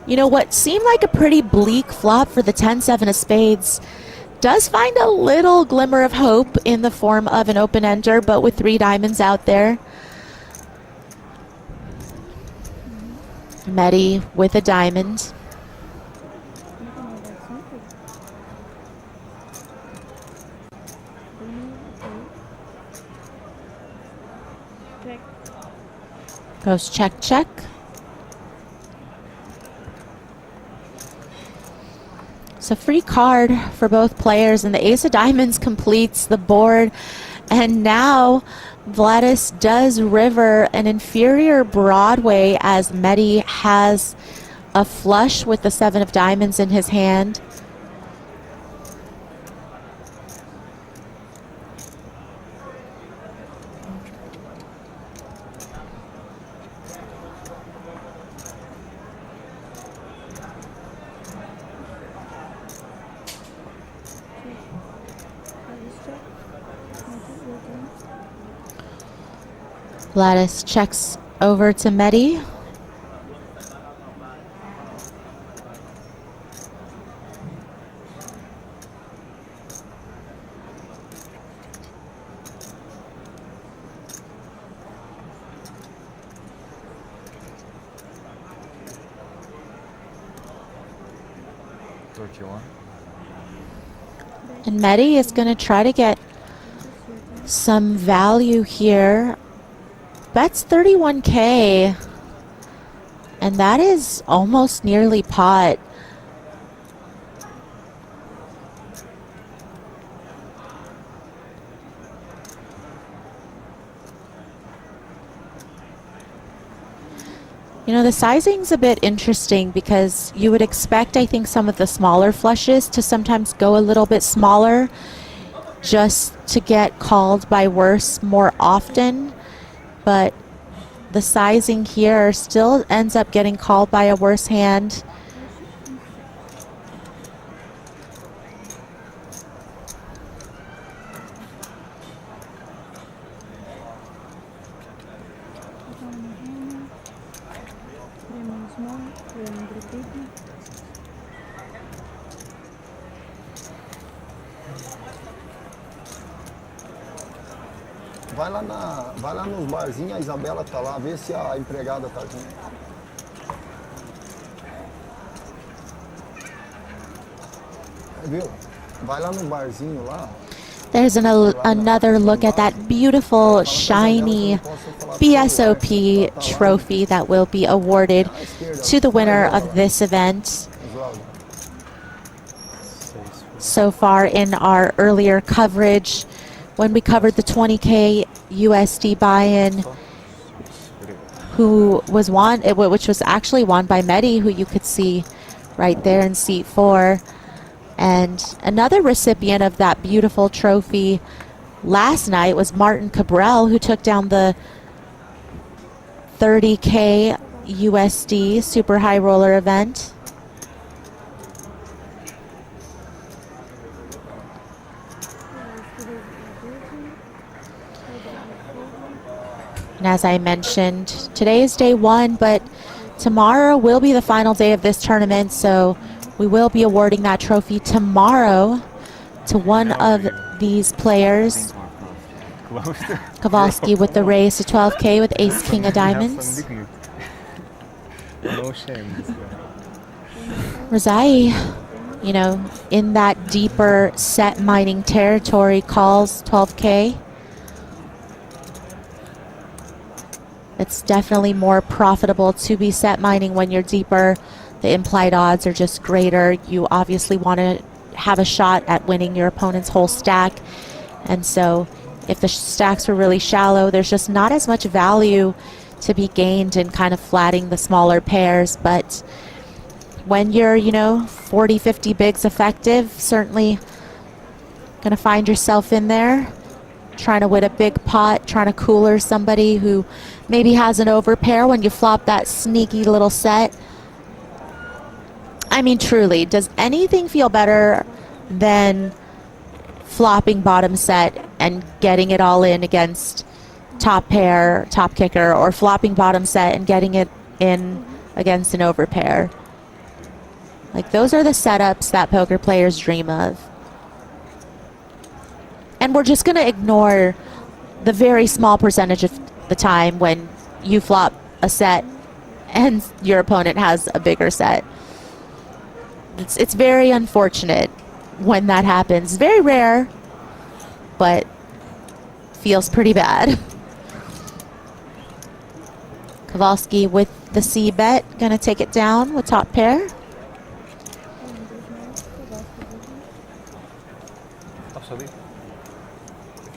Speaker 7: you know, what seemed like a pretty bleak flop for the 10-7 of spades does find a little glimmer of hope in the form of an open ender, but with 3 diamonds out there. Medi with a diamond. Goes check, check. It's a free card for both players, and the ace of diamonds completes the board. And now Vladis does river an inferior Broadway as Medi has a flush with the 7 of diamonds in his hand. Vladis checks over to Medi. And Medi is going to try to get some value here. Bets 31K, and that is almost nearly pot. You know, the sizing's a bit interesting because you would expect, I think, some of the smaller flushes to sometimes go a little bit smaller just to get called by worse more often. But the sizing here still ends up getting called by a worse hand.
Speaker 17: Vai lá nos barzinhos, a Isabela tá lá, vê se a empregada tá junto. Viu? Vai lá no barzinho lá.
Speaker 7: There's another look at that beautiful, shiny BSOP trophy that will be awarded to the winner of this event. So far in our earlier coverage, when we covered the 20K USD buy-in, which was actually won by Mehdi, who you could see right there in seat 4. And another recipient of that beautiful trophy last night was Martin Cabral, who took down the 30K USD super high roller event. And as I mentioned, today is day 1, but tomorrow will be the final day of this tournament, so we will be awarding that trophy tomorrow to one of these players. Kowalski with the raise to 12K with ace king of diamonds.
Speaker 21: No shame.
Speaker 7: Razai, you know, in that deeper set mining territory, calls 12K. It's definitely more profitable to be set mining when you're deeper. The implied odds are just greater. You obviously want to have a shot at winning your opponent's whole stack. And so if the stacks were really shallow, there's just not as much value to be gained in kind of flatting the smaller pairs. But when you're, you know, 40, 50 bigs effective, certainly going to find yourself in there trying to win a big pot, trying to cooler somebody who maybe has an overpair when you flop that sneaky little set. I mean, truly, does anything feel better than flopping bottom set and getting it all in against top pair, top kicker, or flopping bottom set and getting it in against an overpair? Like, those are the setups that poker players dream of. And we're just going to ignore the very small percentage of the time when you flop a set and your opponent has a bigger set. It's very unfortunate when that happens. Very rare, but feels pretty bad. Kowalski with the C bet, gonna take it down with top pair.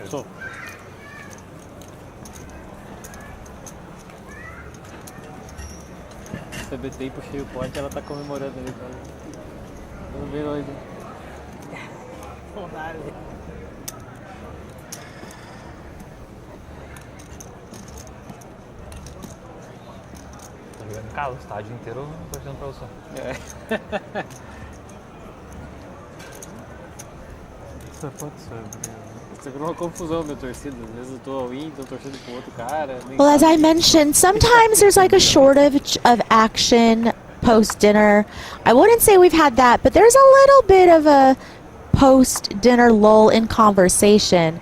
Speaker 11: So. CBT e puxei o pote, ela tá comemorando ali, cara. Tô bem doido.
Speaker 12: Tô jogando carro, o estádio inteiro torcendo pra você.
Speaker 11: É. Isso pode ser, Isso virou uma confusão, minha torcida. Às vezes eu tô all-in, tô torcendo pro outro cara.
Speaker 7: Well, as I mentioned, sometimes there's like a shortage of action post-dinner. I wouldn't say we've had that, but there's a little bit of a post-dinner lull in conversation.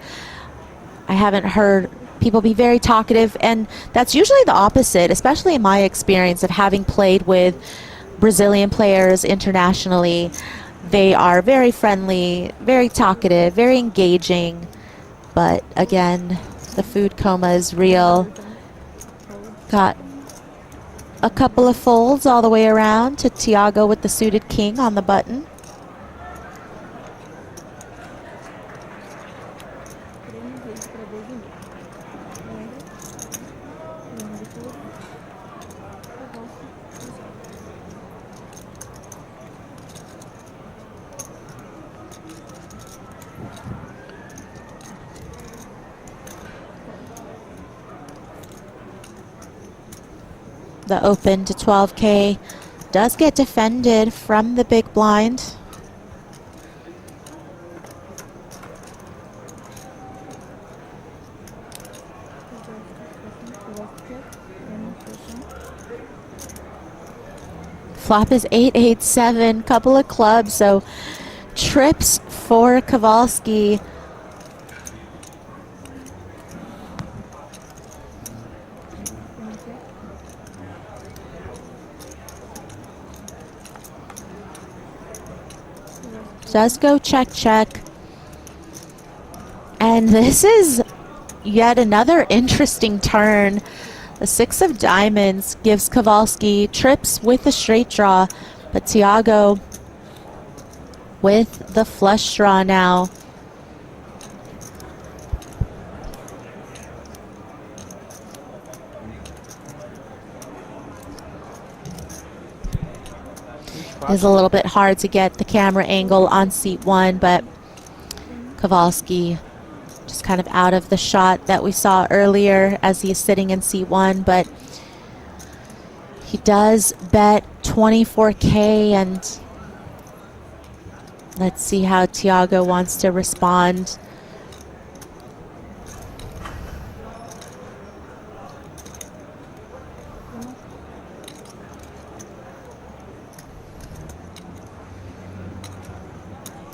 Speaker 7: I haven't heard people be very talkative, and that's usually the opposite, especially in my experience of having played with Brazilian players internationally. They are very friendly, very talkative, very engaging, but again, the food coma is real. Got a couple of folds all the way around to Thiago with the suited king on the button. The open to 12K does get defended from the big blind. Flop is 8-8-7, couple of clubs, so trips for Kowalski. Does go check, check. And this is yet another interesting turn. The 6 of diamonds gives Kowalski trips with a straight draw, but Thiago with the flush draw now. is a little bit hard to get the camera angle on seat 1, but Kowalski just kind of out of the shot that we saw earlier as he is sitting in seat 1, but he does bet 24K, and let's see how Tiago wants to respond.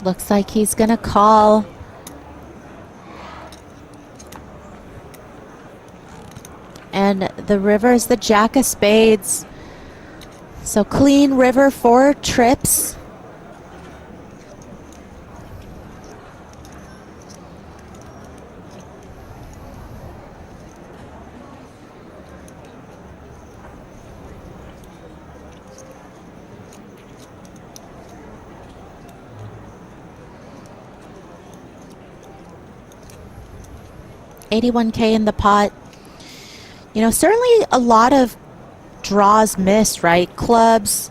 Speaker 7: Looks like he's gonna call. And the river is the Jack of Spades. So clean river for trips. $81K in the pot. You know, certainly a lot of draws missed, right? Clubs,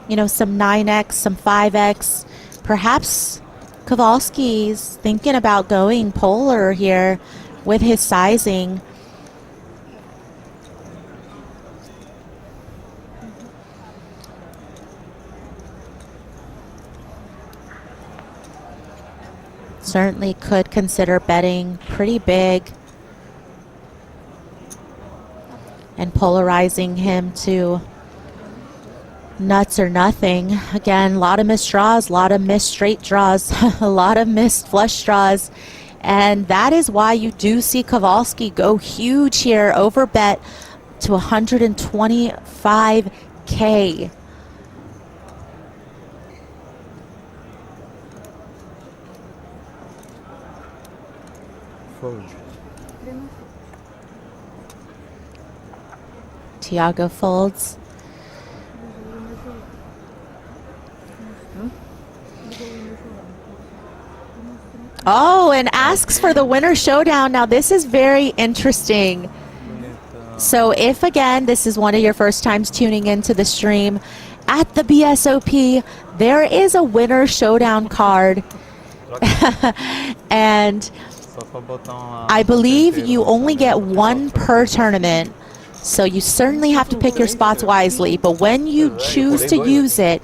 Speaker 7: you know, some 9X, some 5X. Perhaps Kowalski's thinking about going polar here with his sizing. Certainly could consider betting pretty big and polarizing him to nuts or nothing. Again, a lot of missed draws, a lot of missed straight draws, a lot of missed flush draws. And that is why you do see Kowalski go huge here, over bet to 125K.
Speaker 21: Fold.
Speaker 7: Tiago folds. Oh, and asks for the winner showdown. Now this is very interesting. So if, again, this is one of your first times tuning into the stream, at the BSOP, there is a winner showdown card. And I believe you only get one per tournament. So you certainly have to pick your spots wisely, but when you choose to use it,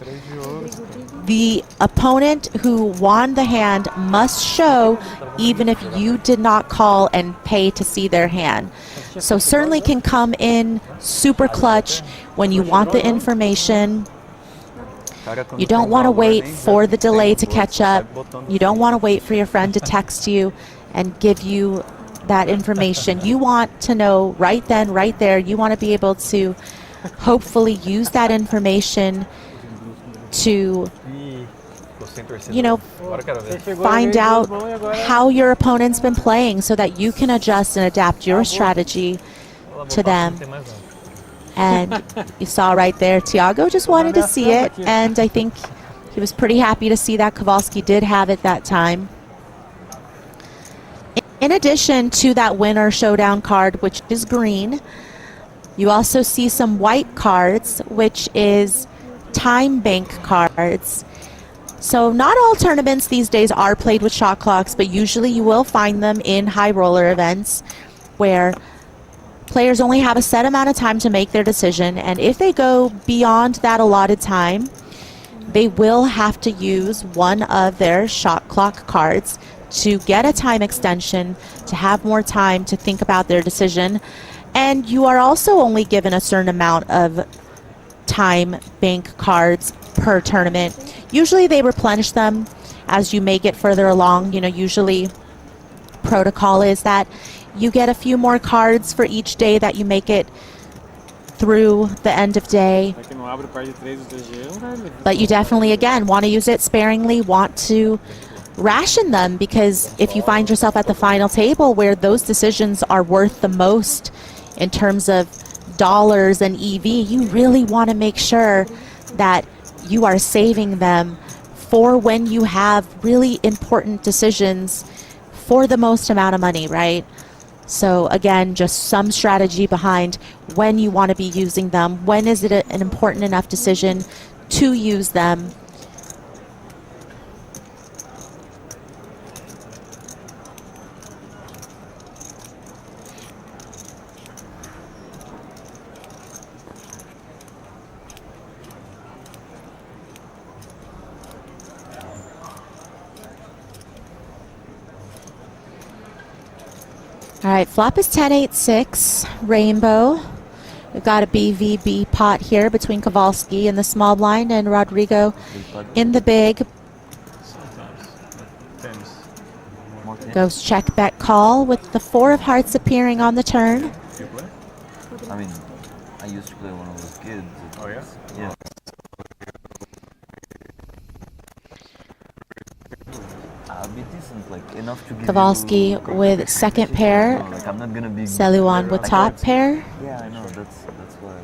Speaker 7: the opponent who won the hand must show even if you did not call and pay to see their hand. So certainly can come in super clutch when you want the information. You don't want to wait for the delay to catch up. You don't want to wait for your friend to text you and give you that information. You want to know right then, right there. You want to be able to hopefully use that information to, you know, find out how your opponent's been playing so that you can adjust and adapt your strategy to them. And you saw right there, Tiago just wanted to see it, and I think he was pretty happy to see that Kowalski did have it that time. In addition to that winner showdown card, which is green, you also see some white cards, which is time bank cards. So not all tournaments these days are played with shot clocks, but usually you will find them in high roller events where players only have a set amount of time to make their decision, and if they go beyond that allotted time, they will have to use one of their shot clock cards to get a time extension, to have more time to think about their decision. And you are also only given a certain amount of time bank cards per tournament. Usually they replenish them as you may get further along. You know, usually protocol is that you get a few more cards for each day that you make it through the end of day. But you definitely, again, want to use it sparingly, want to ration them, because if you find yourself at the final table where those decisions are worth the most in terms of dollars and EV, you really want to make sure that you are saving them for when you have really important decisions for the most amount of money, right? So again, just some strategy behind when you want to be using them. When is it an important enough decision to use them. All right, flop is 10-8-6, rainbow. We've got a BVB pot here between Kowalski in the small blind and Rodrigo in the big. Goes check, bet, call with the 4 of hearts appearing on the turn.
Speaker 12: I mean, I used to play when I was a kid.
Speaker 21: Oh yeah?
Speaker 12: Yeah. I'll be decent, like enough to give
Speaker 7: Kowalski
Speaker 12: you
Speaker 7: with second pair.
Speaker 12: No, like I'm not gonna be
Speaker 7: Seluan with top pair.
Speaker 12: Yeah, I know. That's why.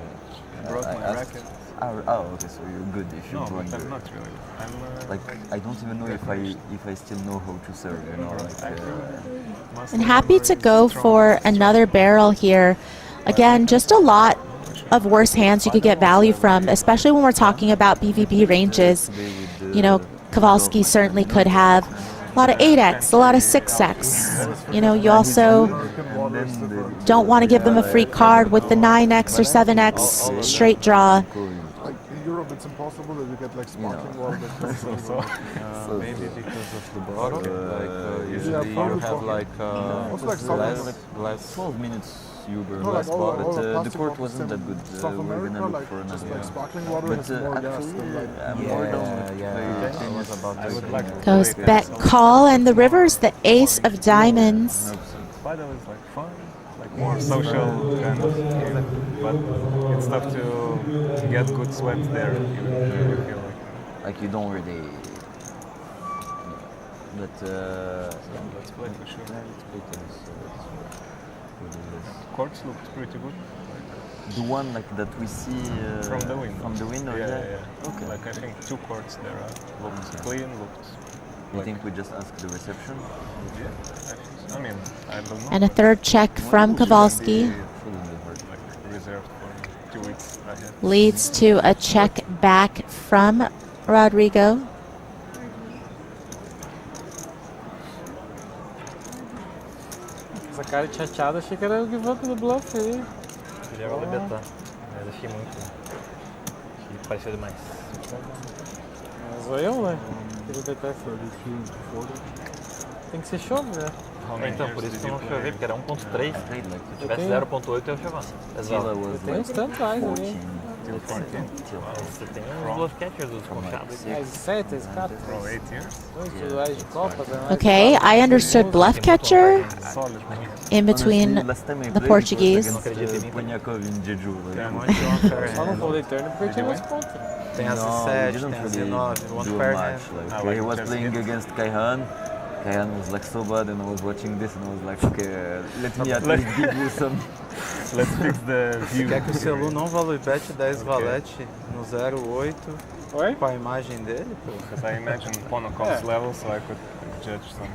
Speaker 21: I broke my
Speaker 12: asked-
Speaker 21: racket.
Speaker 12: Oh, okay. So you're good if you
Speaker 21: No,
Speaker 12: broke
Speaker 21: but
Speaker 12: your-
Speaker 21: I'm not really. I'm
Speaker 12: Like I don't even know if I still know how to serve. You know, like.
Speaker 7: And happy to go for another barrel here. Again, just a lot of worse hands you could get value from, especially when we're talking about BVB ranges. You know, Kowalski certainly could have a lot of 8x, a lot of 6x. You know, you also don't want to give them a free card with the 9x or 7x straight draw.
Speaker 20: Like in Europe, it's impossible that you get like sparkling water.
Speaker 19: Maybe because of the block, usually you
Speaker 20: probably
Speaker 19: have
Speaker 20: for-
Speaker 19: like
Speaker 20: Also like South
Speaker 12: less 12 minutes you were
Speaker 20: No,
Speaker 12: less
Speaker 20: like all-
Speaker 12: but
Speaker 20: all
Speaker 12: the
Speaker 20: plastic
Speaker 12: court
Speaker 20: bottles
Speaker 12: wasn't
Speaker 20: in
Speaker 12: that good.
Speaker 20: South
Speaker 12: We're
Speaker 20: America,
Speaker 12: gonna look
Speaker 20: like,
Speaker 12: for
Speaker 20: just
Speaker 12: another
Speaker 20: like sparkling water
Speaker 12: but
Speaker 20: has more gas
Speaker 12: actually,
Speaker 20: than, like,
Speaker 12: I'm more down with
Speaker 19: I was about to say.
Speaker 7: Goes bet, call, and the river's the ace of diamonds.
Speaker 21: Slido is like fun, like more social kind of game, but it's tough to get good sweat there. You feel
Speaker 12: like you don't really. But
Speaker 21: let's play for sure.
Speaker 12: Let's play tennis.
Speaker 21: Courts looked pretty good.
Speaker 12: The one like that we see
Speaker 21: From the window.
Speaker 12: From the window,
Speaker 21: yeah.
Speaker 12: Okay.
Speaker 21: Like I think 2 courts there looked clean, looked.
Speaker 12: You think we just ask the reception?
Speaker 21: Yeah, I mean, I don't know.
Speaker 7: And a third check from Kowalski
Speaker 21: Reserved for 2 weeks ahead.
Speaker 7: leads to a check back from Rodrigo.
Speaker 11: Essa cara de chateado, achei que era o give up do bluff aí.
Speaker 12: Queria
Speaker 11: agora
Speaker 12: betar, mas achei muito. Achei
Speaker 21: pareceu demais.
Speaker 11: Mas sou eu, né? Queria betar esse. Tem que ser chove, né?
Speaker 12: Então, por isso que eu não chovei, porque era 1.3. Se tivesse 0.8 eu ia chover.
Speaker 11: Eu tenho uns tantos mais ali.
Speaker 12: Você tem uns bluff catchers, os conchados.
Speaker 11: Mais 7, esse cara. Dois de Copa, né?
Speaker 7: Okay, I understood bluff catcher in between the Portuguese.
Speaker 12: Eu não acredito em Punhakov em Jeju.
Speaker 11: Só não foldei turn porque eu tinha mais pontos.
Speaker 19: Tem as 7, tem as 9, one pair hand.
Speaker 12: He was playing against Kaihan. Kaihan was like so bad, and I was watching this, and I was like, okay, let me at least give you some.
Speaker 19: Let's fix the view. Quer que o Celu não value bet 10 valete no 08 com a imagem dele?
Speaker 21: Because I imagine Pono comes level, so I could judge some.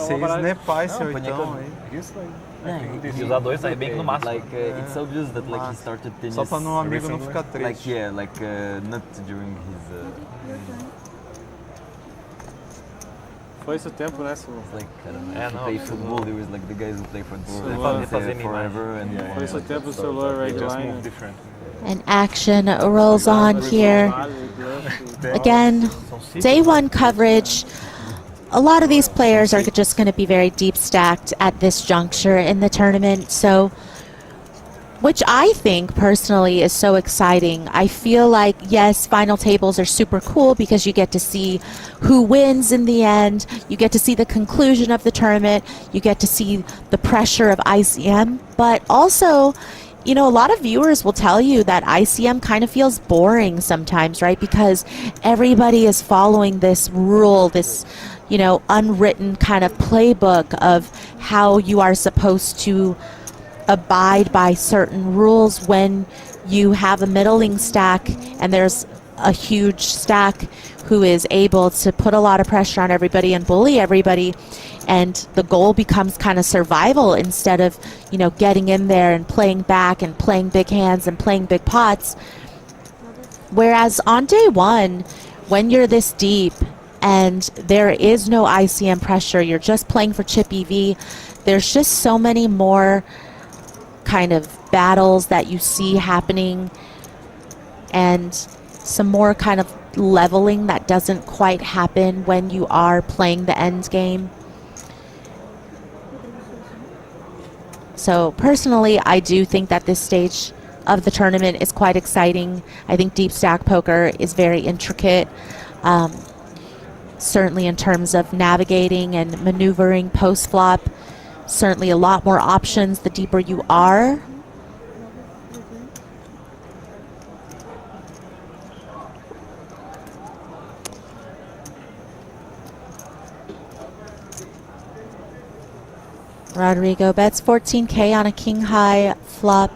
Speaker 19: Se snapar esse 8 aí.
Speaker 12: E usar 2 sai bem que no máximo. Like, it's obvious that like he started tennis.
Speaker 19: Só pra um amigo não ficar triste.
Speaker 12: Like yeah, like not during his.
Speaker 11: Foi esse o tempo, né, Silvio?
Speaker 12: Like, to play football, there was like the guys who play for forever and
Speaker 11: Foi esse o tempo do celular right line.
Speaker 7: And action rolls on here. Again, day one coverage. A lot of these players are just going to be very deep stacked at this juncture in the tournament. So, which I think personally is so exciting. I feel like, yes, final tables are super cool because you get to see who wins in the end. You get to see the conclusion of the tournament. You get to see the pressure of ICM. But also, you know, a lot of viewers will tell you that ICM kind of feels boring sometimes, right? Because everybody is following this rule, this, you know, unwritten kind of playbook of how you are supposed to abide by certain rules when you have a middling stack and there's a huge stack who is able to put a lot of pressure on everybody and bully everybody, and the goal becomes kind of survival instead of, you know, getting in there and playing back and playing big hands and playing big pots. Whereas on day one, when you're this deep and there is no ICM pressure, you're just playing for chip EV, there's just so many more kind of battles that you see happening and some more kind of leveling that doesn't quite happen when you are playing the end game. So personally, I do think that this stage of the tournament is quite exciting. I think deep stack poker is very intricate, certainly in terms of navigating and maneuvering post flop. Certainly a lot more options the deeper you are. Rodrigo bets 14K on a king high flop.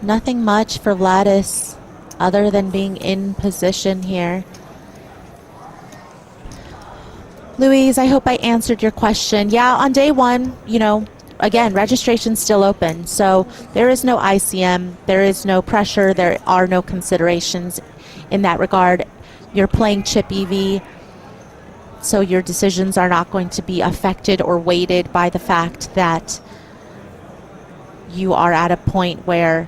Speaker 7: Nothing much for Vladis other than being in position here. Louise, I hope I answered your question. Yeah, on day one, you know, again, registration's still open. So there is no ICM, there is no pressure, there are no considerations in that regard. You're playing chip EV. So your decisions are not going to be affected or weighted by the fact that you are at a point where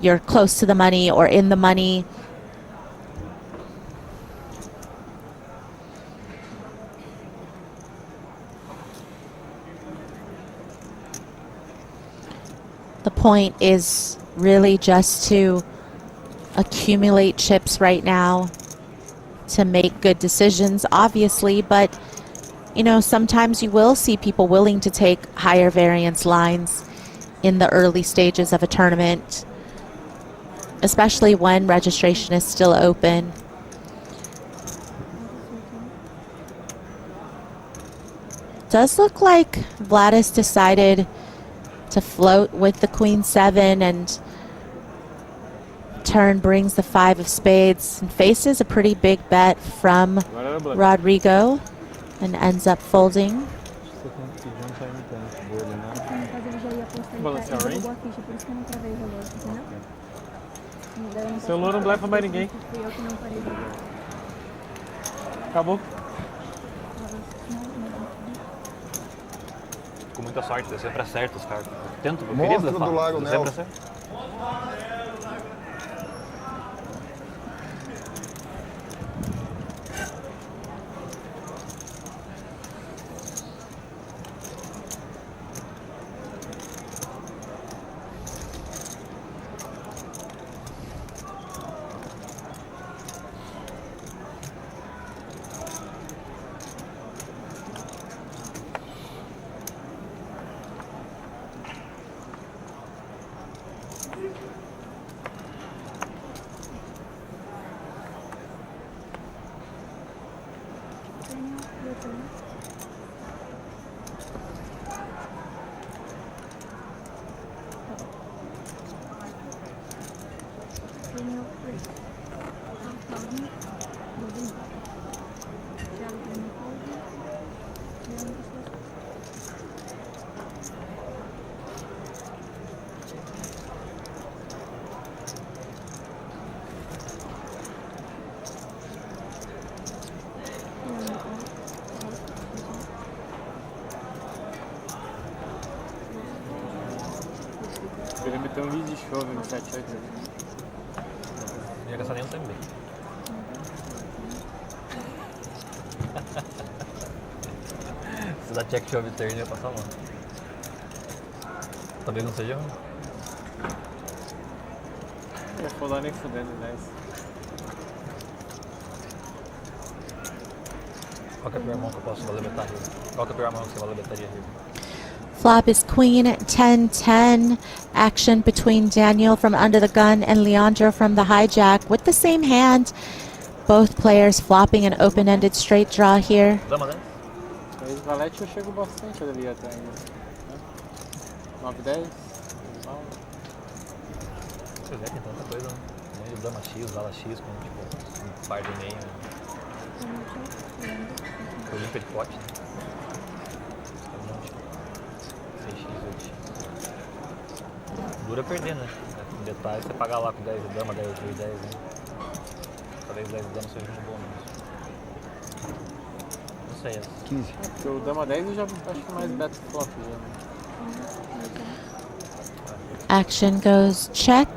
Speaker 7: you're close to the money or in the money. The point is really just to accumulate chips right now, to make good decisions, obviously, but you know, sometimes you will see people willing to take higher variance lines in the early stages of a tournament, especially when registration is still open. Does look like Vladis decided to float with the Queen 7, and turn brings the 5 of spades and faces a pretty big bet from Rodrigo and ends up folding.
Speaker 11: Seu Lula não blefa mais ninguém. Acabou.
Speaker 12: Com muita sorte, eu sempre acerto os caras. Tento, eu
Speaker 17: Monstro
Speaker 12: queria blefar,
Speaker 17: do Lago
Speaker 12: eu
Speaker 17: Nel.
Speaker 12: sempre acerto.
Speaker 11: Ele meteu um vídeo de chove no 7-8.
Speaker 12: Não ia gastar nenhum também. Se dá check chove turn, ia passar mal. Talvez não seja ruim.
Speaker 11: Não vou lá nem fudendo, né?
Speaker 12: Qual que é a pior mão que eu posso valer betar? Qual que é a pior mão que você vale betaria?
Speaker 7: Flop is Queen 10-10. Action between Daniel from under the gun and Leandro from the hijack with the same hand. Both players flopping an open-ended straight draw here.
Speaker 11: Dama 10? Mas valete eu chego bastante ali até ainda. 9-10.
Speaker 12: Pois é, tem tanta coisa, né? Mãe de dama X, vala X, com tipo um par de meio. Foi limpa de pote, né? Dura perder, né? Em detalhe, você pagar lá com 10 de dama, 10 de 10, né? Talvez 10 de dama seja um bom mesmo. Não sei.
Speaker 11: 15. Porque o dama 10 eu já acho que mais bet flop já.
Speaker 7: Action goes check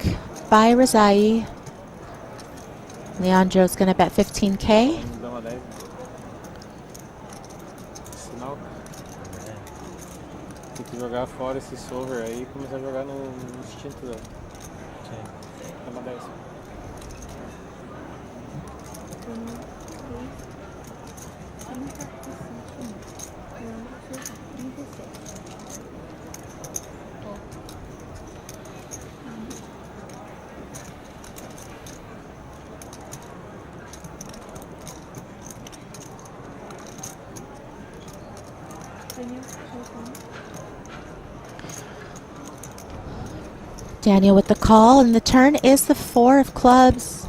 Speaker 7: by Razai. Leandro's gonna bet 15K.
Speaker 11: Dama 10. Sinal. Tem que jogar fora esse solver aí e começar a jogar no instinto da. Sim. Dama 10.
Speaker 7: Daniel with the call, and the turn is the 4 of clubs.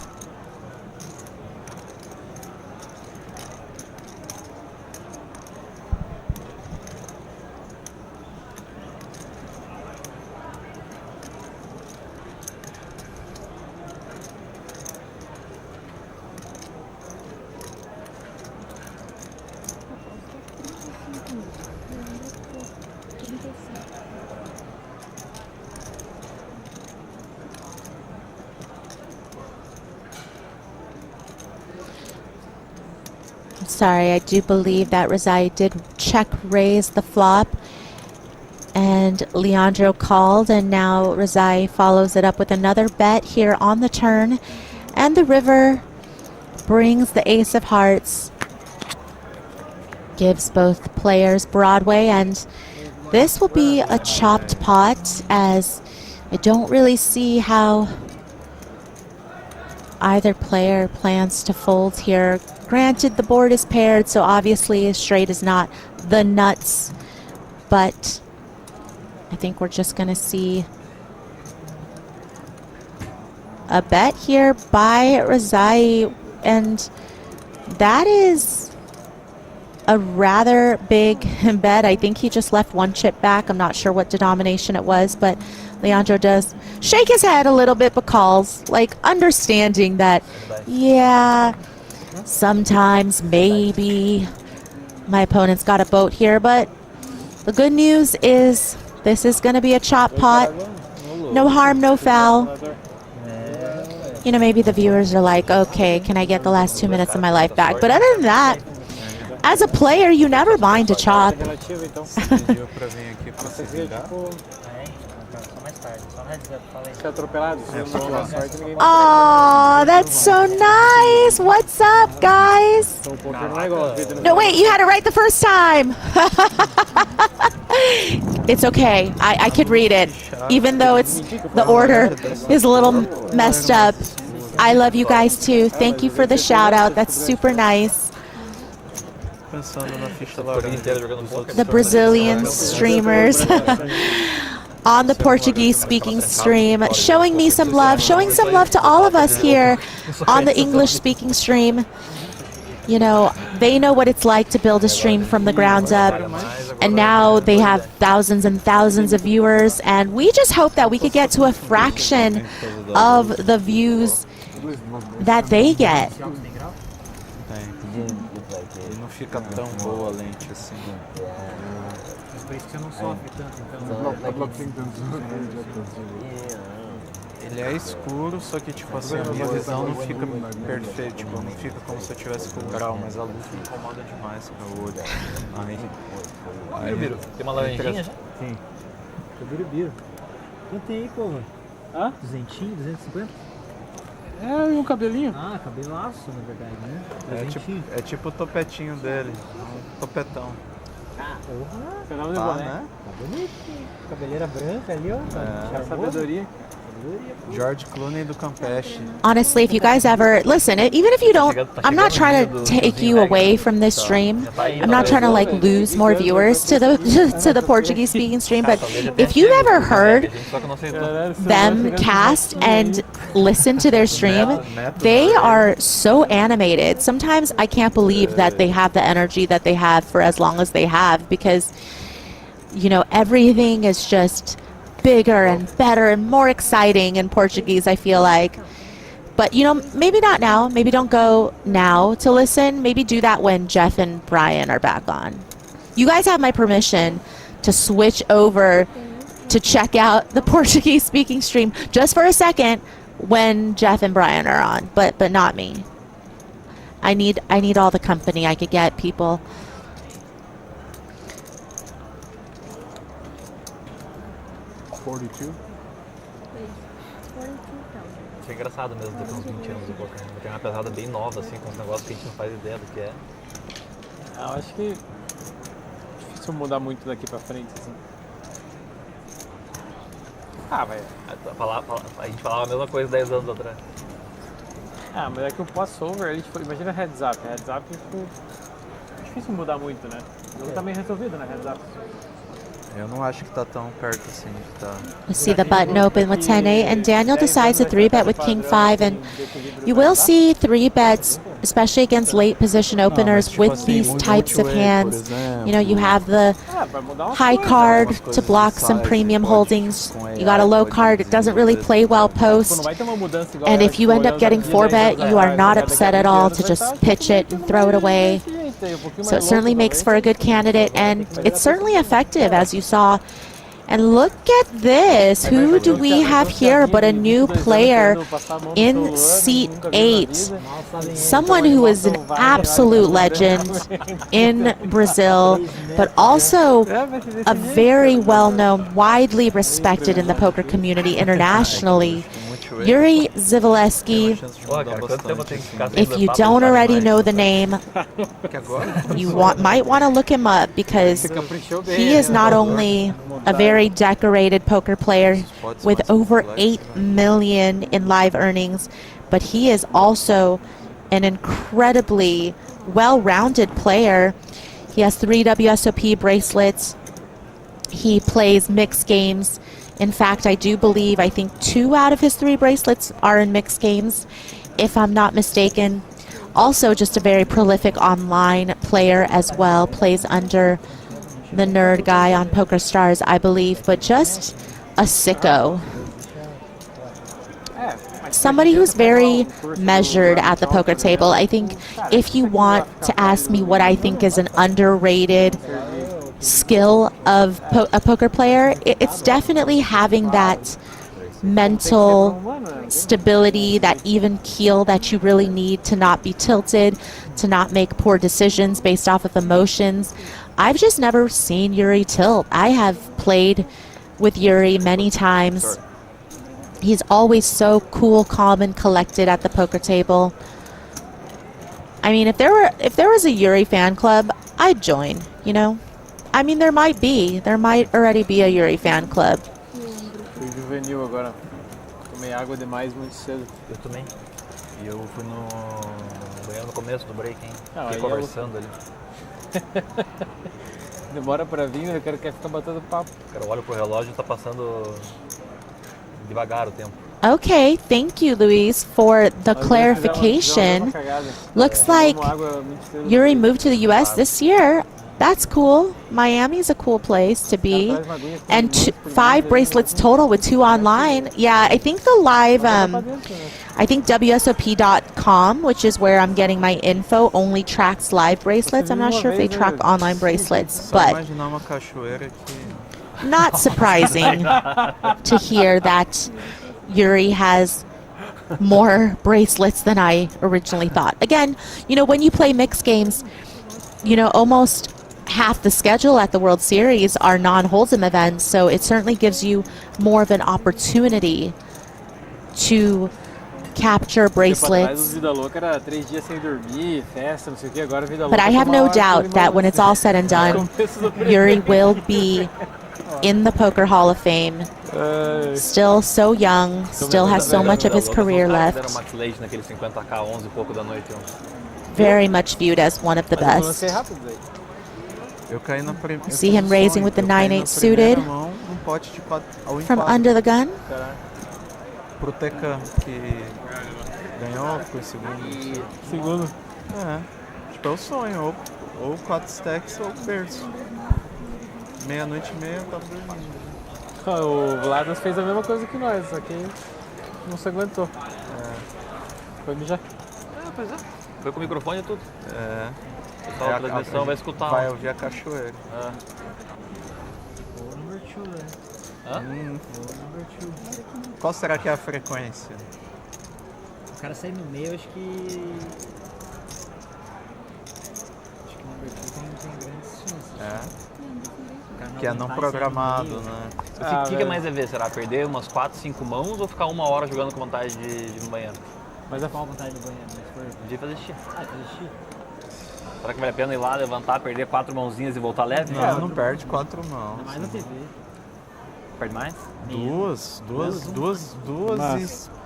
Speaker 7: Sorry, I do believe that Razai did check raise the flop, and Leandro called, and now Razai follows it up with another bet here on the turn, and the river brings the ace of hearts, gives both players Broadway, and this will be a chopped pot, as I don't really see how either player plans to fold here. Granted, the board is paired, so obviously a straight is not the nuts, but I think we're just going to see a bet here by Razai, and that is a rather big bet. I think he just left one chip back. I'm not sure what denomination it was, but Leandro does shake his head a little bit, but calls, like understanding that, yeah, sometimes maybe my opponent's got a boat here, but the good news is this is going to be a chop pot. No harm, no foul. You know, maybe the viewers are like, okay, can I get the last 2 minutes of my life back? But other than that, as a player, you never mind a chop. Aw, that's so nice. What's up, guys? No, wait, you had it right the first time. It's okay. I could read it, even though it's the order is a little messed up. I love you guys too. Thank you for the shout out. That's super nice. The Brazilian streamers on the Portuguese speaking stream, showing me some love, showing some love to all of us here on the English speaking stream. You know, they know what it's like to build a stream from the ground up, and now they have thousands and thousands of viewers, and we just hope that we could get to a fraction of the views that they get.
Speaker 19: Não fica tão boa a lente assim.
Speaker 11: Por isso que você não sofre tanto, então.
Speaker 19: Ele é escuro, só que tipo assim, a minha visão não fica perfeita, tipo, não fica como se eu tivesse com grau, mas a luz me incomoda demais com o olho. Aí
Speaker 12: Birubiru, tem uma laranjinha já?
Speaker 11: Sim. É Birubiru. Quanto tem aí, povo? Hã? 200, 250? É, e um cabelinho? Ah, cabelaço, na verdade, né?
Speaker 19: É tipo o topetinho dele, um topetão.
Speaker 11: Ah, porra. Tá, né? Tá bonito. Cabeleira branca ali, ó. Tá sabedoria.
Speaker 19: George Clooney do Campeche.
Speaker 7: Honestly, if you guys ever listen, even if you don't, I'm not trying to take you away from this stream. I'm not trying to like lose more viewers to the Portuguese speaking stream. But if you've ever heard them cast and listen to their stream, they are so animated. Sometimes I can't believe that they have the energy that they have for as long as they have, because you know everything is just bigger and better and more exciting in Portuguese, I feel like. But, you know, maybe not now. Maybe don't go now to listen. Maybe do that when Jeff and Brian are back on. You guys have my permission to switch over to check out the Portuguese speaking stream just for a second when Jeff and Brian are on, but not me. I need all the company I could get, people.
Speaker 12: Isso é engraçado mesmo, daqui uns 20 anos do poker. Tem uma pesada bem nova, assim, com uns negócios que a gente não faz ideia do que é.
Speaker 11: Eu acho que é difícil mudar muito daqui pra frente, assim. Vai.
Speaker 12: A gente falava a mesma coisa 10 anos atrás.
Speaker 11: Mas é que o crossover, ele, tipo, imagina heads up. Heads up, tipo, é difícil mudar muito, né? O jogo tá meio resolvido, né, heads up.
Speaker 19: Eu não acho que tá tão perto assim de tá.
Speaker 7: You see the button open with 10-8, and Daniel decides to 3-bet with King 5, and you will see 3-bets, especially against late position openers with these types of hands. You know, you have the high card to block some premium holdings. You got a low card, it doesn't really play well post. And if you end up getting 4-bet, you are not upset at all to just pitch it and throw it away. So it certainly makes for a good candidate, and it's certainly effective, as you saw. And look at this. Who do we have here but a new player in seat 8? Someone who is an absolute legend in Brazil, but also a very well-known, widely respected in the poker community internationally. Yuri Zivaleski. If you don't already know the name, you might want to look him up, because he is not only a very decorated poker player with over 8 million in live earnings, but he is also an incredibly well-rounded player. He has 3 WSOP bracelets. He plays mixed games. In fact, I think 2 out of his 3 bracelets are in mixed games, if I'm not mistaken. Also, just a very prolific online player as well. Plays under the nerd guy on PokerStars, I believe, but just a sicko. Somebody who's very measured at the poker table. I think if you want to ask me what I think is an underrated skill of a poker player, it's definitely having that mental stability, that even keel that you really need to not be tilted, to not make poor decisions based off of emotions. I've just never seen Yuri tilt. I have played with Yuri many times. He's always so cool, calm, and collected at the poker table. I mean, if there was a Yuri fan club, I'd join, you know? I mean, there might already be a Yuri fan club.
Speaker 11: Fui juvenil agora. Tomei água demais muito cedo.
Speaker 12: Eu também. E eu fui no banheiro no começo do break, hein? Fiquei conversando ali.
Speaker 11: Demora pra vir, né? O cara quer ficar batendo papo.
Speaker 12: O cara olha pro relógio e tá passando devagar o tempo.
Speaker 7: Okay, thank you, Luis, for the clarification. Looks like Yuri moved to the U.S. this year. That's cool. Miami's a cool place to be. And 5 bracelets total with 2 online. Yeah, I think the live, I think WSOP.com, which is where I'm getting my info, only tracks live bracelets. I'm not sure if they track online bracelets, but not surprising to hear that Yuri has more bracelets than I originally thought. Again, you know, when you play mixed games, you know, almost half the schedule at the World Series are non-hold'em events, so it certainly gives you more of an opportunity to capture bracelets. But I have no doubt that when it's all said and done, Yuri will be in the Poker Hall of Fame. Still so young, still has so much of his career left. Very much viewed as one of the best. See him raising with the 9-8 suited from under the gun.
Speaker 19: Pro Tecan, que ganhou, ficou em segundo. É, tipo, é o sonho, ou 4 stacks ou berço. Meia-noite e meia, eu tava dormindo.
Speaker 11: O Vladas fez a mesma coisa que nós, só que não se aguentou. Foi mijar.
Speaker 12: Pois é. Foi com o microfone e tudo. O pessoal da transmissão vai escutar.
Speaker 19: Vai ouvir a cachoeira.
Speaker 16: Number 2, né?
Speaker 12: Hã?
Speaker 19: Qual será que é a frequência?
Speaker 16: O cara sair no meio, acho que... Acho que o number 2 tem grandes chances.
Speaker 19: Que é não programado, né?
Speaker 12: O que é mais a ver? Será perder umas 4, 5 mãos ou ficar 1 hora jogando com vontade de ir no banheiro?
Speaker 11: Mas
Speaker 16: qual a vontade do banheiro?
Speaker 12: De fazer xixi.
Speaker 16: Fazer xixi?
Speaker 12: Será que vale a pena ir lá, levantar, perder 4 mãozinhas e voltar leve?
Speaker 19: Não perde 4 mãos.
Speaker 16: Ainda mais na TV.
Speaker 12: Perde mais?
Speaker 19: Duas.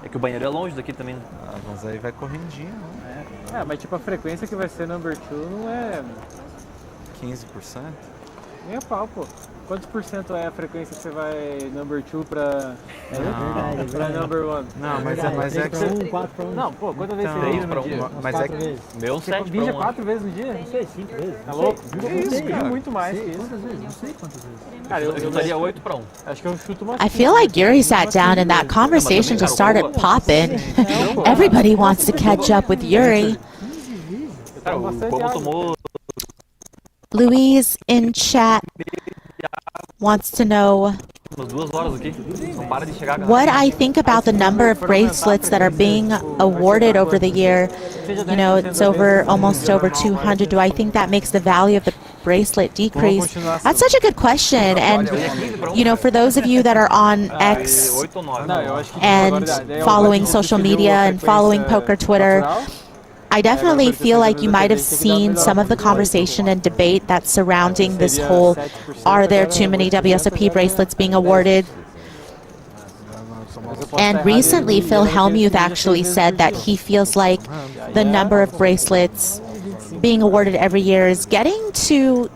Speaker 12: É que o banheiro é longe daqui também.
Speaker 19: Mas aí vai correndinho, né?
Speaker 11: Mas tipo, a frequência que vai ser number 2 não é...
Speaker 19: 15%?
Speaker 11: Nem a pau, pô. Quantos por cento é a frequência que você vai number 2 pra... pra number 1?
Speaker 19: Não, mas é que você...
Speaker 16: 4 pra 1.
Speaker 11: Não, pô, quantas vezes você
Speaker 12: 3
Speaker 11: vija
Speaker 12: pra
Speaker 11: no dia?
Speaker 19: Mas é que...
Speaker 12: Meu 7 pra 1.
Speaker 11: Vija 4 vezes no dia?
Speaker 16: Não sei, 5 vezes.
Speaker 11: Tá louco?
Speaker 16: Que isso,
Speaker 11: Vija
Speaker 16: cara?
Speaker 11: muito mais que isso.
Speaker 16: Quantas vezes? Não sei quantas vezes.
Speaker 11: Cara, eu
Speaker 12: chutaria 8 pra 1.
Speaker 11: Acho que eu chuto uma...
Speaker 1: I feel like Yuri sat down and that conversation just started popping. Everybody wants to catch up with Yuri.
Speaker 12: Cara, o povo tomou...
Speaker 7: Louise in chat wants to know
Speaker 12: umas 2 horas aqui. Não para de chegar.
Speaker 7: what I think about the number of bracelets that are being awarded over the year. You know, it's almost over 200. Do I think that makes the value of the bracelet decrease? That's such a good question. And, you know, for those of you that are on X and following social media and following poker Twitter, I definitely feel like you might have seen some of the conversation and debate that's surrounding this whole, are there too many WSOP bracelets being awarded? And recently, Phil Hellmuth actually said that he feels like the number of bracelets being awarded every year is getting to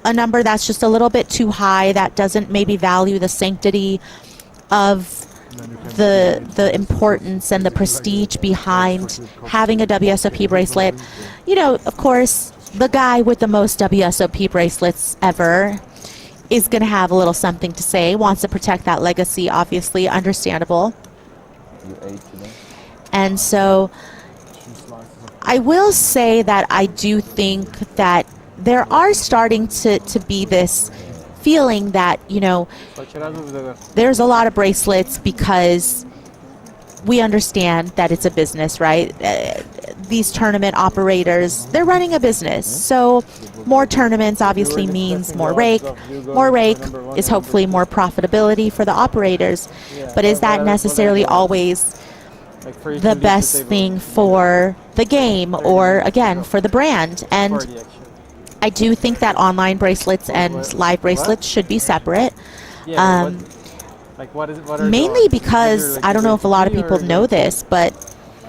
Speaker 7: a number that's just a little bit too high, that doesn't maybe value the sanctity of the importance and the prestige behind having a WSOP bracelet. You know, of course, the guy with the most WSOP bracelets ever is going to have a little something to say, wants to protect that legacy, obviously, understandable. And so I will say that I do think that there are starting to be this feeling that, you know, there's a lot of bracelets because we understand that it's a business, right? These tournament operators, they're running a business. So more tournaments obviously means more rake. More rake is hopefully more profitability for the operators. But is that necessarily always the best thing for the game or, again, for the brand? And I do think that online bracelets and live bracelets should be separate. Mainly because, I don't know if a lot of people know this, but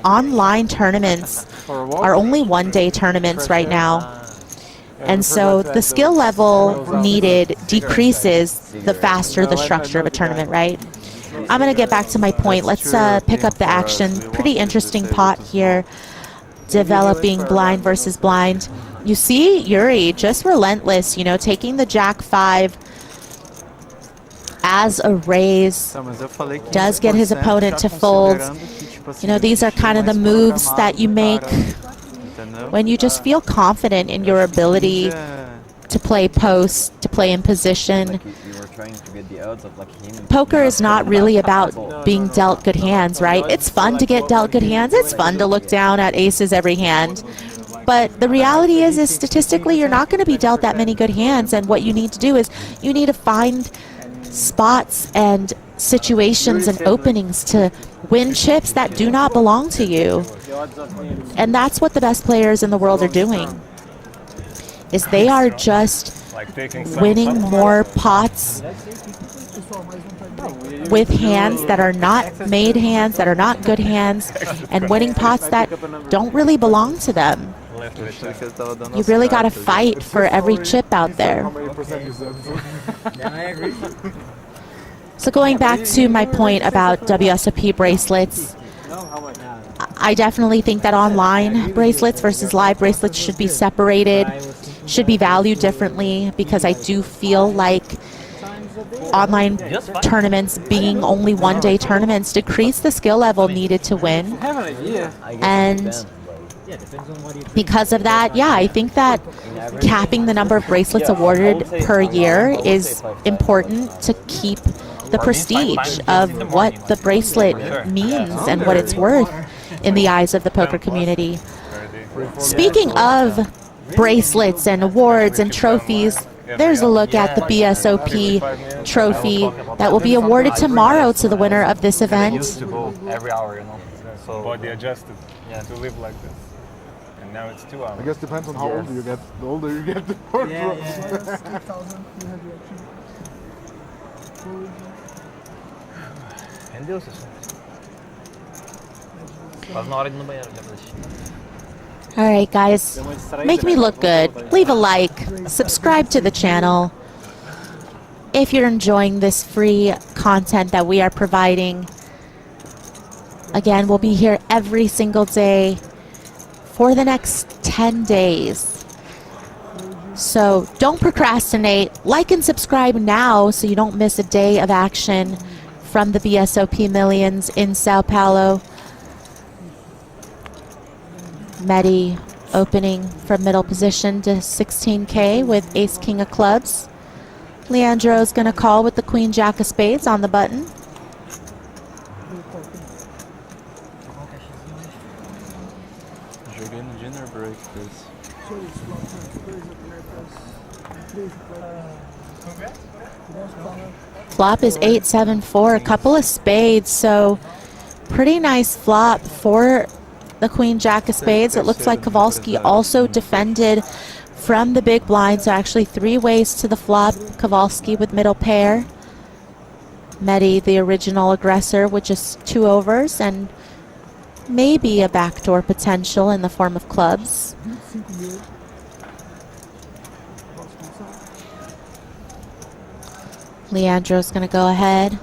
Speaker 7: online tournaments are only one-day tournaments right now. And so the skill level needed decreases the faster the structure of a tournament, right? I'm going to get back to my point. Let's pick up the action. Pretty interesting pot here. Developing blind versus blind. You see Yuri just relentless, you know, taking the Jack 5 as a raise, does get his opponent to fold. You know, these are kind of the moves that you make when you just feel confident in your ability to play post, to play in position. Poker is not really about being dealt good hands, right? It's fun to get dealt good hands. It's fun to look down at aces every hand. But the reality is statistically, you're not going to be dealt that many good hands. And what you need to do is you need to find spots and situations and openings to win chips that do not belong to you. And that's what the best players in the world are doing, is they are just winning more pots with hands that are not made hands, that are not good hands, and winning pots that don't really belong to them. You really got to fight for every chip out there. So going back to my point about WSOP bracelets, I definitely think that online bracelets versus live bracelets should be separated, should be valued differently, because I do feel like
Speaker 1: online tournaments being only one-day tournaments decrease the skill level needed to win. And because of that, yeah, I think that capping the number of bracelets awarded per year is important to keep the prestige of what the bracelet means and what it's worth in the eyes of the poker community. Speaking of bracelets and awards and trophies, there's a look at the BSOP trophy that will be awarded tomorrow to the winner of this event.
Speaker 21: Every hour, so body adjusted to live like this. And now it's 2 hours.
Speaker 20: I guess it depends on how old you get. The older you get, the more drugs.
Speaker 12: Rendeu, Cícero. Quase na hora de ir no banheiro, já pra
Speaker 1: All right, guys, make me look good. Leave a like, subscribe to the channel. If you're enjoying this free content that we are providing, again, we'll be here every single day for the next 10 days. So don't procrastinate. Like and subscribe now so you don't miss a day of action from the BSOP Millions in São Paulo. Medi opening from middle position to 16K with Ace King of Clubs. Leandro's going to call with the Queen Jack of Spades on the button.
Speaker 19: Joguei no dinner break this.
Speaker 1: Flop is 8-7-4, a couple of spades, so pretty nice flop for the Queen Jack of Spades. It looks like Kowalski also defended from the big blind, so actually 3 ways to the flop. Kowalski with middle pair. Medi, the original aggressor, with just 2 overs and maybe a backdoor potential in the form of clubs. Leandro's going to go ahead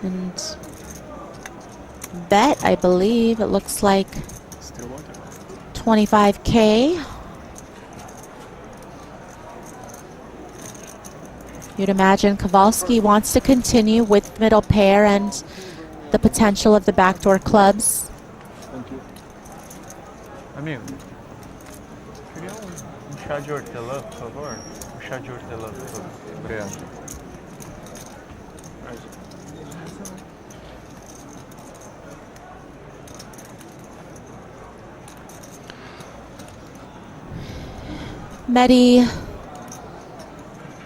Speaker 1: and bet, I believe. It looks like 25K. You'd imagine Kowalski wants to continue with middle pair and the potential of the backdoor clubs.
Speaker 21: Amigo, queria chá de hortelã, por favor. Chá de hortelã, por favor. Obrigado.
Speaker 1: Medi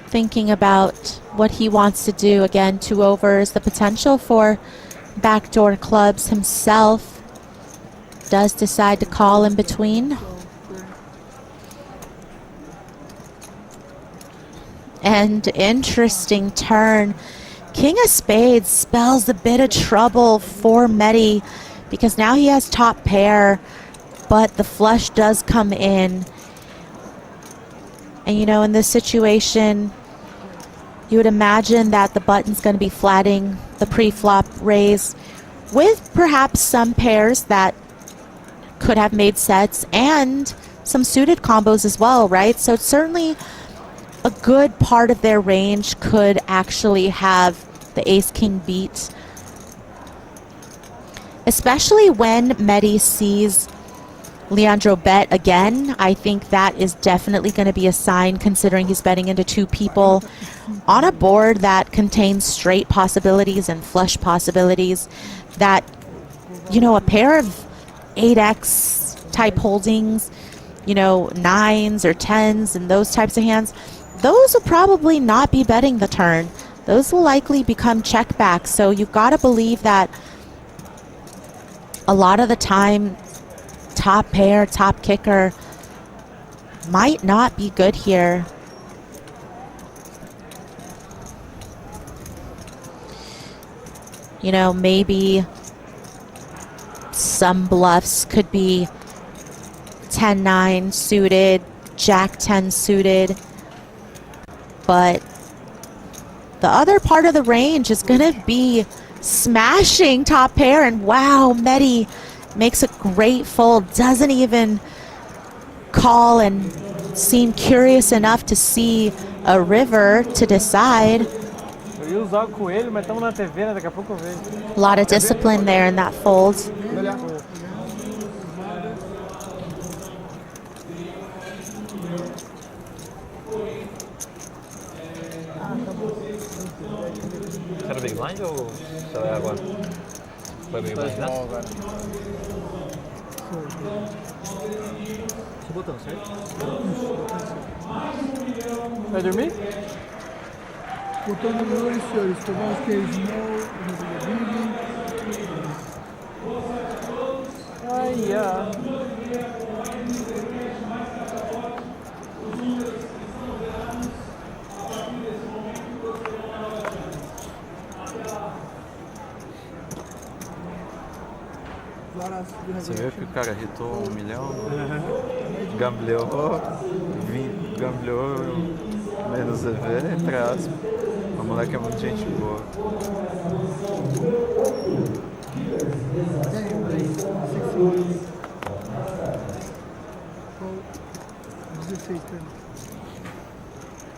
Speaker 1: thinking about what he wants to do. Again, 2 overs, the potential for backdoor clubs himself. Does decide to call in between. And interesting turn. King of Spades spells a bit of trouble for Medi because now he has top pair, but the flush does come in. And, you know, in this situation, you would imagine that the button's going to be flatting the pre-flop raise with perhaps some pairs that could have made sets and some suited combos as well, right? So certainly a good part of their range could actually have the ace-king beat. Especially when Medi sees Leandro bet again. I think that is definitely going to be a sign, considering he's betting into 2 people on a board that contains straight possibilities and flush possibilities, that, you know, a pair of 8x type holdings, you know, 9s or 10s and those types of hands, those will probably not be betting the turn. Those will likely become check back. So you've got to believe that a lot of the time top pair, top kicker might not be good here. You know, maybe some bluffs could be 10-9 suited, Jack-10 suited, but the other part of the range is going to be smashing top pair, and wow, Medi makes a great fold, doesn't even call and seem curious enough to see a river to decide.
Speaker 11: Eu ia usar o coelho, mas estamos na TV, né? Daqui a pouco eu vejo.
Speaker 1: A lot of discipline there in that fold.
Speaker 12: Você era big blind ou você vai agora? Foi big blind, né? Você botando, certo?
Speaker 11: Vai dormir?
Speaker 16: Botando milhões, senhores. Tomamos que é small,
Speaker 11: Ai, yeah.
Speaker 19: Você viu que o cara hitou 1 milhão? Gambleou, gambleou menos EV, entre aspas. O moleque é muito gente boa.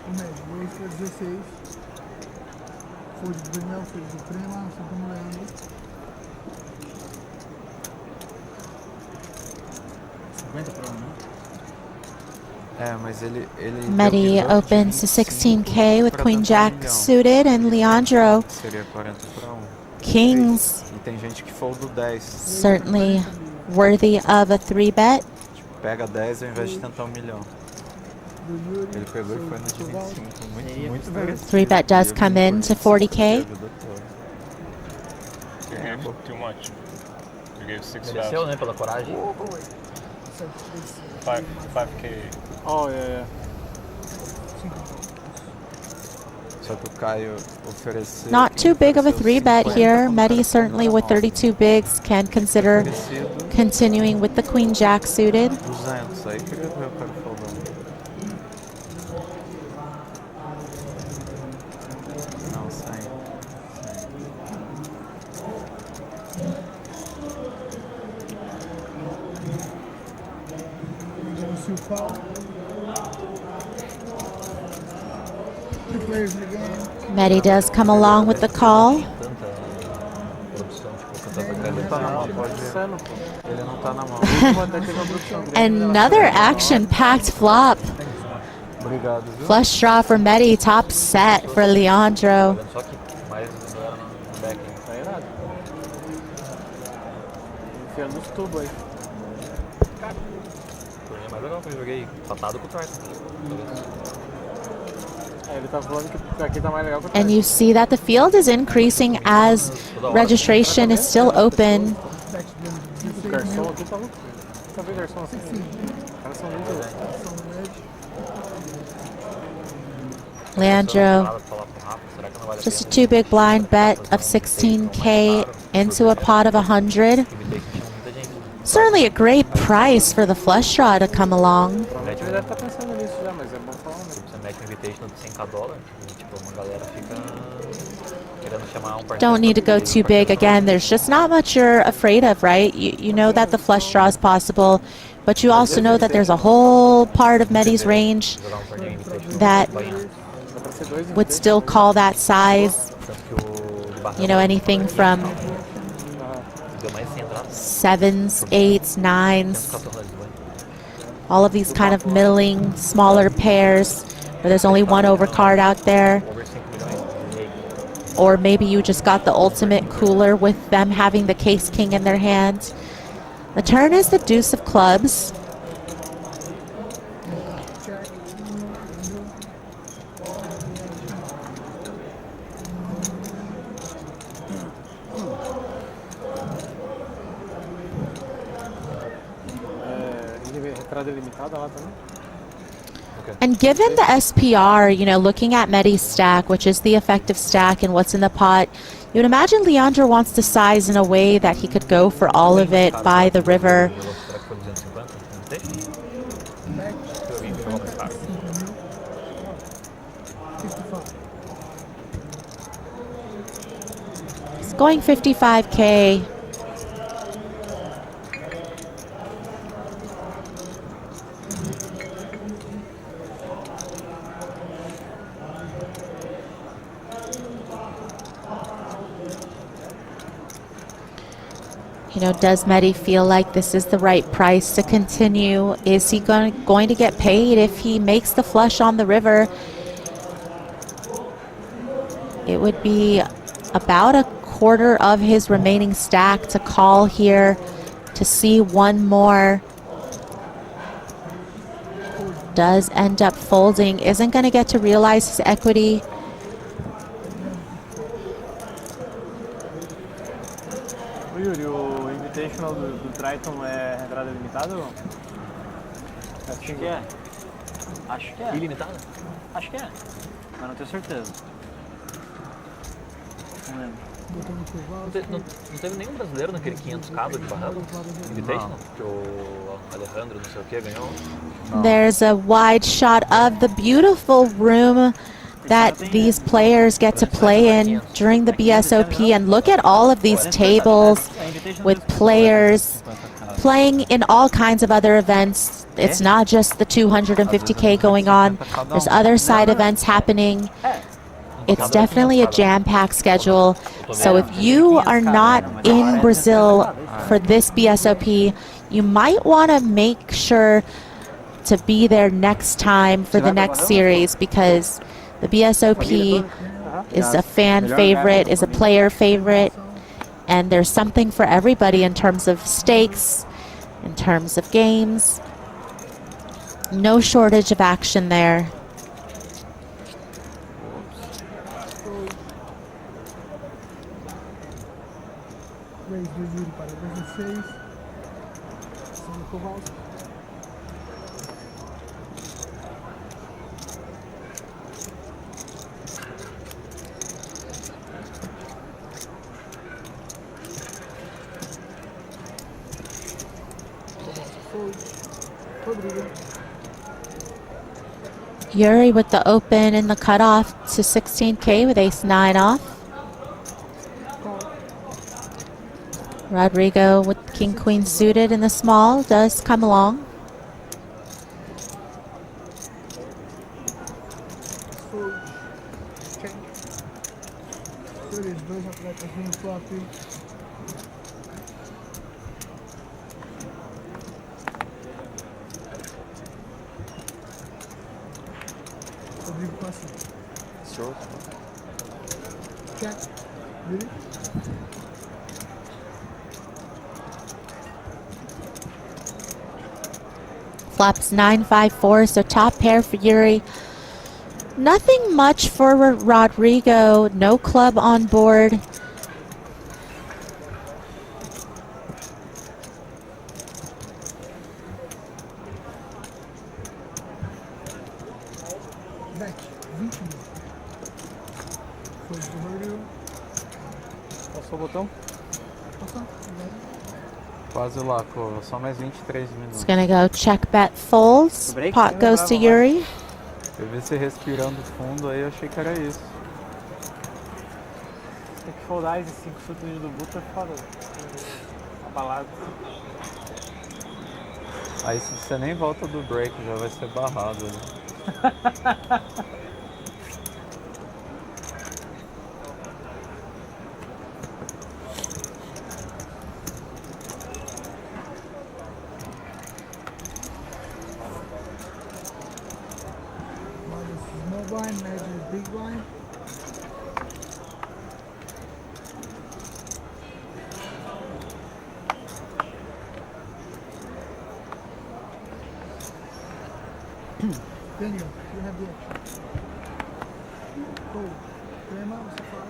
Speaker 16: O médio, 2 para 16. Fold do Daniel, fold do Prema, só estamos olhando.
Speaker 19: 50 para 1, né? É, mas ele
Speaker 1: Mehdi opens to 16K with Queen Jack suited and Leandro
Speaker 19: seria 40 para 1.
Speaker 1: Kings.
Speaker 19: E tem gente que folda o 10.
Speaker 1: Certainly worthy of a 3-bet.
Speaker 19: Pega 10 ao invés de tentar 1 milhão. Ele pegou e foi no de 25. Muito merecido.
Speaker 1: 3-bet does come in to 40K.
Speaker 21: You gave too much. You gave 6
Speaker 12: Mereceu, né? Pela coragem.
Speaker 21: 5K.
Speaker 11: Oh, yeah.
Speaker 19: Só que o Caio ofereceu.
Speaker 1: Not too big of a 3-bet here. Mehdi certainly with 32 bigs can consider continuing with the Queen Jack suited.
Speaker 19: 200, aí queria ver o cara foldando. Não, 100.
Speaker 1: Mehdi does come along with the call. Another action-packed flop. Flush draw for Mehdi, top set for Leandro.
Speaker 11: Enfiando os tubos aí.
Speaker 12: É mais legal que eu joguei empatado com o Triton.
Speaker 11: Ele tá falando que aqui tá mais legal que o
Speaker 1: And you see that the field is increasing as registration is still open.
Speaker 11: O garçom aqui tá louco. Tá vendo garçom assim? Os caras são muito loucos.
Speaker 1: Leandro, just a 2 big blind bet of 16K into a pot of 100. Certainly a great price for the flush draw to come along.
Speaker 11: Deve estar pensando nisso já, mas é bom falar.
Speaker 12: Você mete um invitation de $100 e tipo, uma galera fica querendo chamar um parceiro.
Speaker 1: Don't need to go too big. Again, there's just not much you're afraid of, right? You know that the flush draw is possible, but you also know that there's a whole part of Mehdi's range that would still call that size. You know, anything from 7s, 8s, 9s. All of these kind of middling, smaller pairs where there's only one overcard out there. Or maybe you just got the ultimate cooler with them having the case king in their hand. The turn is the deuce of clubs. And given the SPR, you know, looking at Mehdi's stack, which is the effective stack and what's in the pot, you would imagine Leandro wants to size in a way that he could go for all of it by the river. He's going 55K. You know, does Mehdi feel like this is the right price to continue? Is he going to get paid if he makes the flush on the river? It would be about a quarter of his remaining stack to call here to see one more. Does end up folding, isn't going to get to realize his equity.
Speaker 11: Ô Yuri, o Invitational do Triton é entrada limitada ou não?
Speaker 12: Acho que é.
Speaker 11: Acho que é.
Speaker 12: Ilimitada?
Speaker 11: Acho que é, mas não tenho certeza. Não lembro.
Speaker 12: Não teve nenhum brasileiro naquele 500k de Bahamas? Invitational? Que o Alejandro não sei o que ganhou?
Speaker 1: There's a wide shot of the beautiful room that these players get to play in during the BSOP, and look at all of these tables with players playing in all kinds of other events. It's not just the 250K going on. There's other side events happening. It's definitely a jam-packed schedule. So if you are not in Brazil for this BSOP, you might want to make sure to be there next time for the next series, because the BSOP is a fan favorite, is a player favorite, and there's something for everybody in terms of stakes, in terms of games. No shortage of action there. Yuri with the open and the cutoff to 16K with ace-9 off. Rodrigo with king-queen suited in the small does come along. Flops 9-5-4, so top pair for Yuri. Nothing much for Rodrigo, no club on board.
Speaker 19: Passou o botão? Quase lá, pô. Só mais 23 minutos.
Speaker 1: It's gonna go check, bet, folds. Pot goes to Yuri.
Speaker 19: Eu vi você respirando fundo aí, eu achei que era isso.
Speaker 11: Tem que foldar esses 5 chutes do Buta, foda. Abalado.
Speaker 19: Aí se você nem volta do break, já vai ser barrado ali.
Speaker 5: Blind, measures big blind. Daniel, you have the action. Cool. Crema, você fala.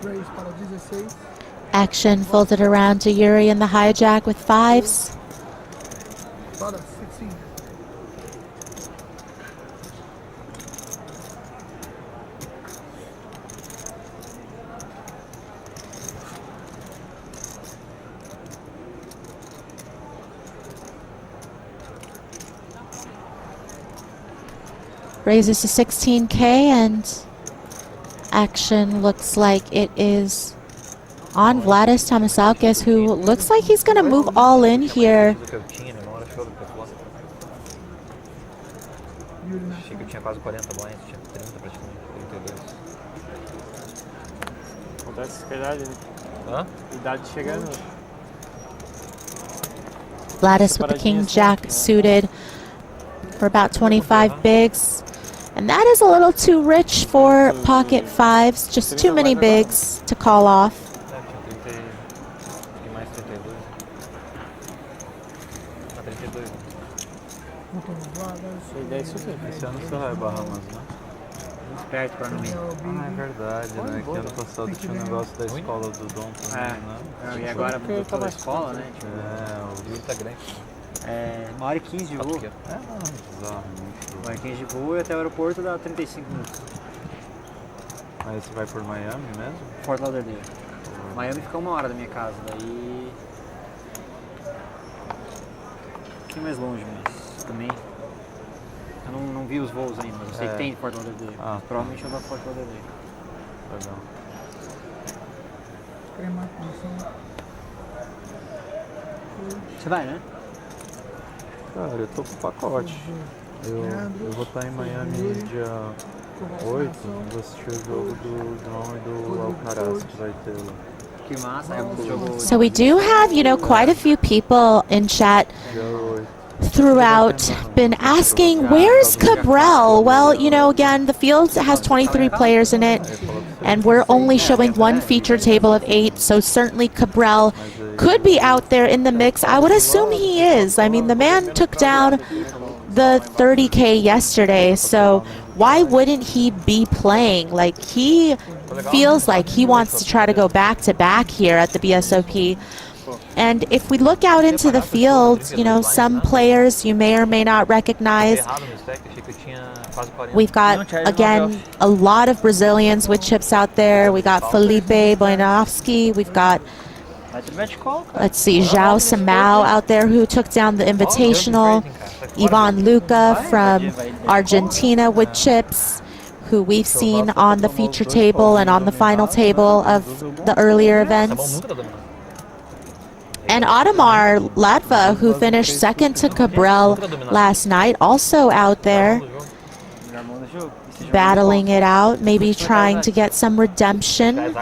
Speaker 5: Raise para 16.
Speaker 1: Action folded around to Yuri in the hijack with 5s.
Speaker 5: Para 16.
Speaker 1: Raises to 16K, and action looks like it is on Vladis Tomasaukis, who looks like he's going to move all in here.
Speaker 12: Achei que eu tinha quase 40 blinds, tinha 30 praticamente, 32.
Speaker 11: Acontece com a idade, né?
Speaker 12: Hã?
Speaker 11: Idade chegando.
Speaker 1: Vladis with the King Jack suited for about 25 bigs. And that is a little too rich for pocket fives, just too many bigs to call off.
Speaker 12: E mais 32. Ah, 32.
Speaker 19: Esse ano você vai Bahamas, né?
Speaker 11: Perto pra não ir.
Speaker 19: Ah, é verdade, né? Que ano passado tinha um negócio da escola do Dom também, né?
Speaker 11: E agora mudou toda a escola, né? Tipo,
Speaker 12: O Rio tá grande.
Speaker 11: É, 1h15 de voo.
Speaker 19: Bizarro, muito.
Speaker 11: 1h15 de voo e até o aeroporto dá 35 minutos.
Speaker 19: Aí você vai por Miami mesmo?
Speaker 11: Fort Lauderdale. Miami fica 1 hora da minha casa, daí... Um pouquinho mais longe, mas também... Eu não vi os voos ainda, mas eu sei que tem Fort Lauderdale. Provavelmente eu vou a Fort Lauderdale.
Speaker 19: Legal.
Speaker 11: Você vai, né?
Speaker 19: Cara, eu tô com pacote. Eu vou estar em Miami dia 8, vou assistir o jogo do Dom e do Alcaraz que vai ter lá.
Speaker 11: Que massa, é um jogo...
Speaker 1: So we do have, you know, quite a few people in chat throughout been asking, where's Cabral? Well, you know, again, the field has 23 players in it, and we're only showing one feature table of 8, so certainly Cabral could be out there in the mix. I would assume he is. I mean, the man took down the 30K yesterday, so why wouldn't he be playing? Like, he feels like he wants to try to go back-to-back here at the BSOP. And if we look out into the field, you know, some players you may or may not recognize. We've got, again, a lot of Brazilians with chips out there. We got Felipe Boinovski. We've got, let's see, João Samao out there who took down the Invitational. Ivan Luca from Argentina with chips, who we've seen on the feature table and on the final table of the earlier events. And Audemars Latva, who finished second to Cabral last night, also out there battling it out, maybe trying to get some redemption.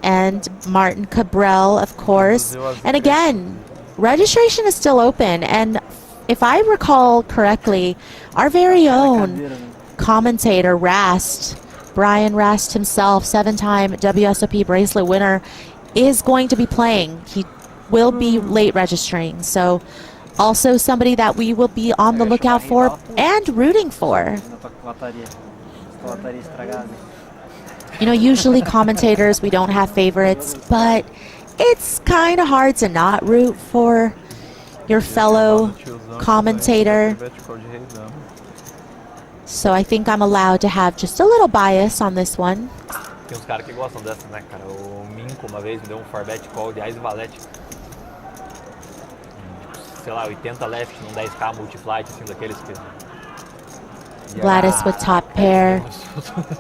Speaker 1: And Martin Cabral, of course. And again, registration is still open. And if I recall correctly, our very own commentator, Rast, Brian Rast himself, 7-time WSOP bracelet winner, is going to be playing. He will be late registering. So also somebody that we will be on the lookout for and rooting for. You know, usually commentators, we don't have favorites, but it's kind of hard to not root for your fellow commentator. So I think I'm allowed to have just a little bias on this one.
Speaker 12: Tem uns caras que gostam dessa, né, cara? O Minko uma vez me deu um forbet call de Ice Valete. Sei lá, 80 left num 10k multiflight, assim, daqueles que...
Speaker 1: Vladis with top pair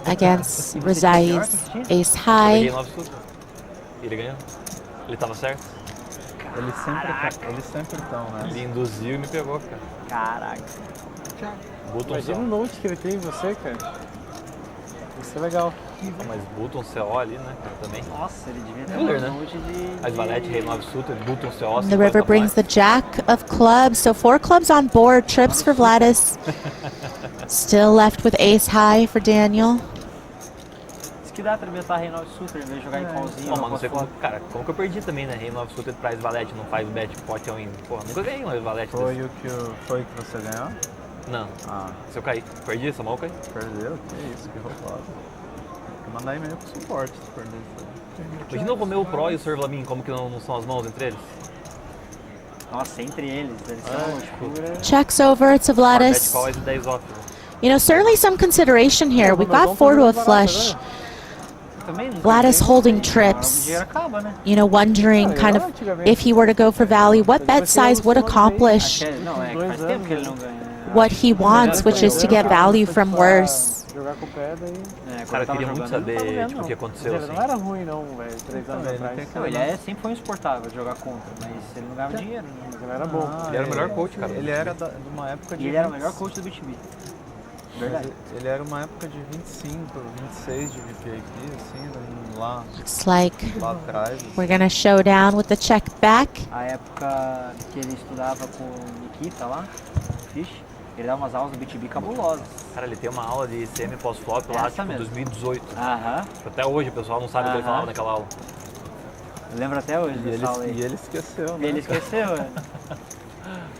Speaker 1: against Rezai's ace high.
Speaker 12: Ele ganhou. Ele tava certo.
Speaker 19: Eles sempre estão, né?
Speaker 12: Ele induziu e me pegou, cara.
Speaker 11: Caraca.
Speaker 12: Button
Speaker 11: Imagina o note que ele tem em você, cara. Isso é legal.
Speaker 12: Mas Button CO ali, né, cara, também.
Speaker 11: Nossa, ele devia ter
Speaker 12: Cooler,
Speaker 11: um
Speaker 12: né?
Speaker 11: note de...
Speaker 12: As Valete, Rei 9 Suited, Button CO.
Speaker 1: The river brings the jack of clubs. So 4 clubs on board. Trips for Vladis. Still left with ace high for Daniel.
Speaker 11: Isso que dá pra betar Rei 9 Suited em vez de jogar em callzinho.
Speaker 12: Mas não sei como, cara, como que eu perdi também, né? Rei 9 Suited pra Ace Valete, não faz bet pot all in. Porra, nunca ganhei um Ace Valete desse.
Speaker 19: Foi que você ganhou?
Speaker 12: Não. Se eu cair, perdi essa mão, eu caí.
Speaker 19: Perdeu? Que isso, que roubado. Tem que mandar e-mail pro suporte se perder isso aí.
Speaker 12: Imagina o Romeu Pro e o Sr. Vlamin, como que não são as mãos entre eles?
Speaker 11: Nossa, entre eles são tipo...
Speaker 1: Checks over to Vladis. You know, certainly some consideration here. We've got 4 to a flush. Vladis holding trips. You know, wondering kind of if he were to go for value, what bet size would accomplish what he wants, which is to get value from worse.
Speaker 11: Jogar com o pé, daí...
Speaker 12: Cara, eu queria muito saber tipo, o que aconteceu.
Speaker 11: Ele
Speaker 12: assim.
Speaker 11: não era ruim, não, velho, 3 anos atrás.
Speaker 12: Não,
Speaker 11: Ele
Speaker 12: sempre foi insuportável jogar contra, mas ele não ganhava dinheiro. Né?
Speaker 11: Mas ele era bom.
Speaker 12: Ele era o melhor coach, cara.
Speaker 19: Ele era de uma época de...
Speaker 11: E ele era o melhor coach do BTB. Verdade.
Speaker 19: Ele era uma época de 25, 26 de VPAP, assim, lá,
Speaker 1: Looks like
Speaker 19: lá atrás.
Speaker 1: we're gonna show down with the check back.
Speaker 11: A época que ele estudava com o Nikita lá, Fish, ele dava umas aulas no BTB cabulosas.
Speaker 12: Cara, ele tem uma aula de CM pós-flop lá, tipo, 2018.
Speaker 11: Aham.
Speaker 12: Até hoje o pessoal não sabe o que ele falava naquela aula.
Speaker 11: Eu lembro até hoje dessa aula aí.
Speaker 19: E ele esqueceu, né?
Speaker 11: Ele esqueceu, é.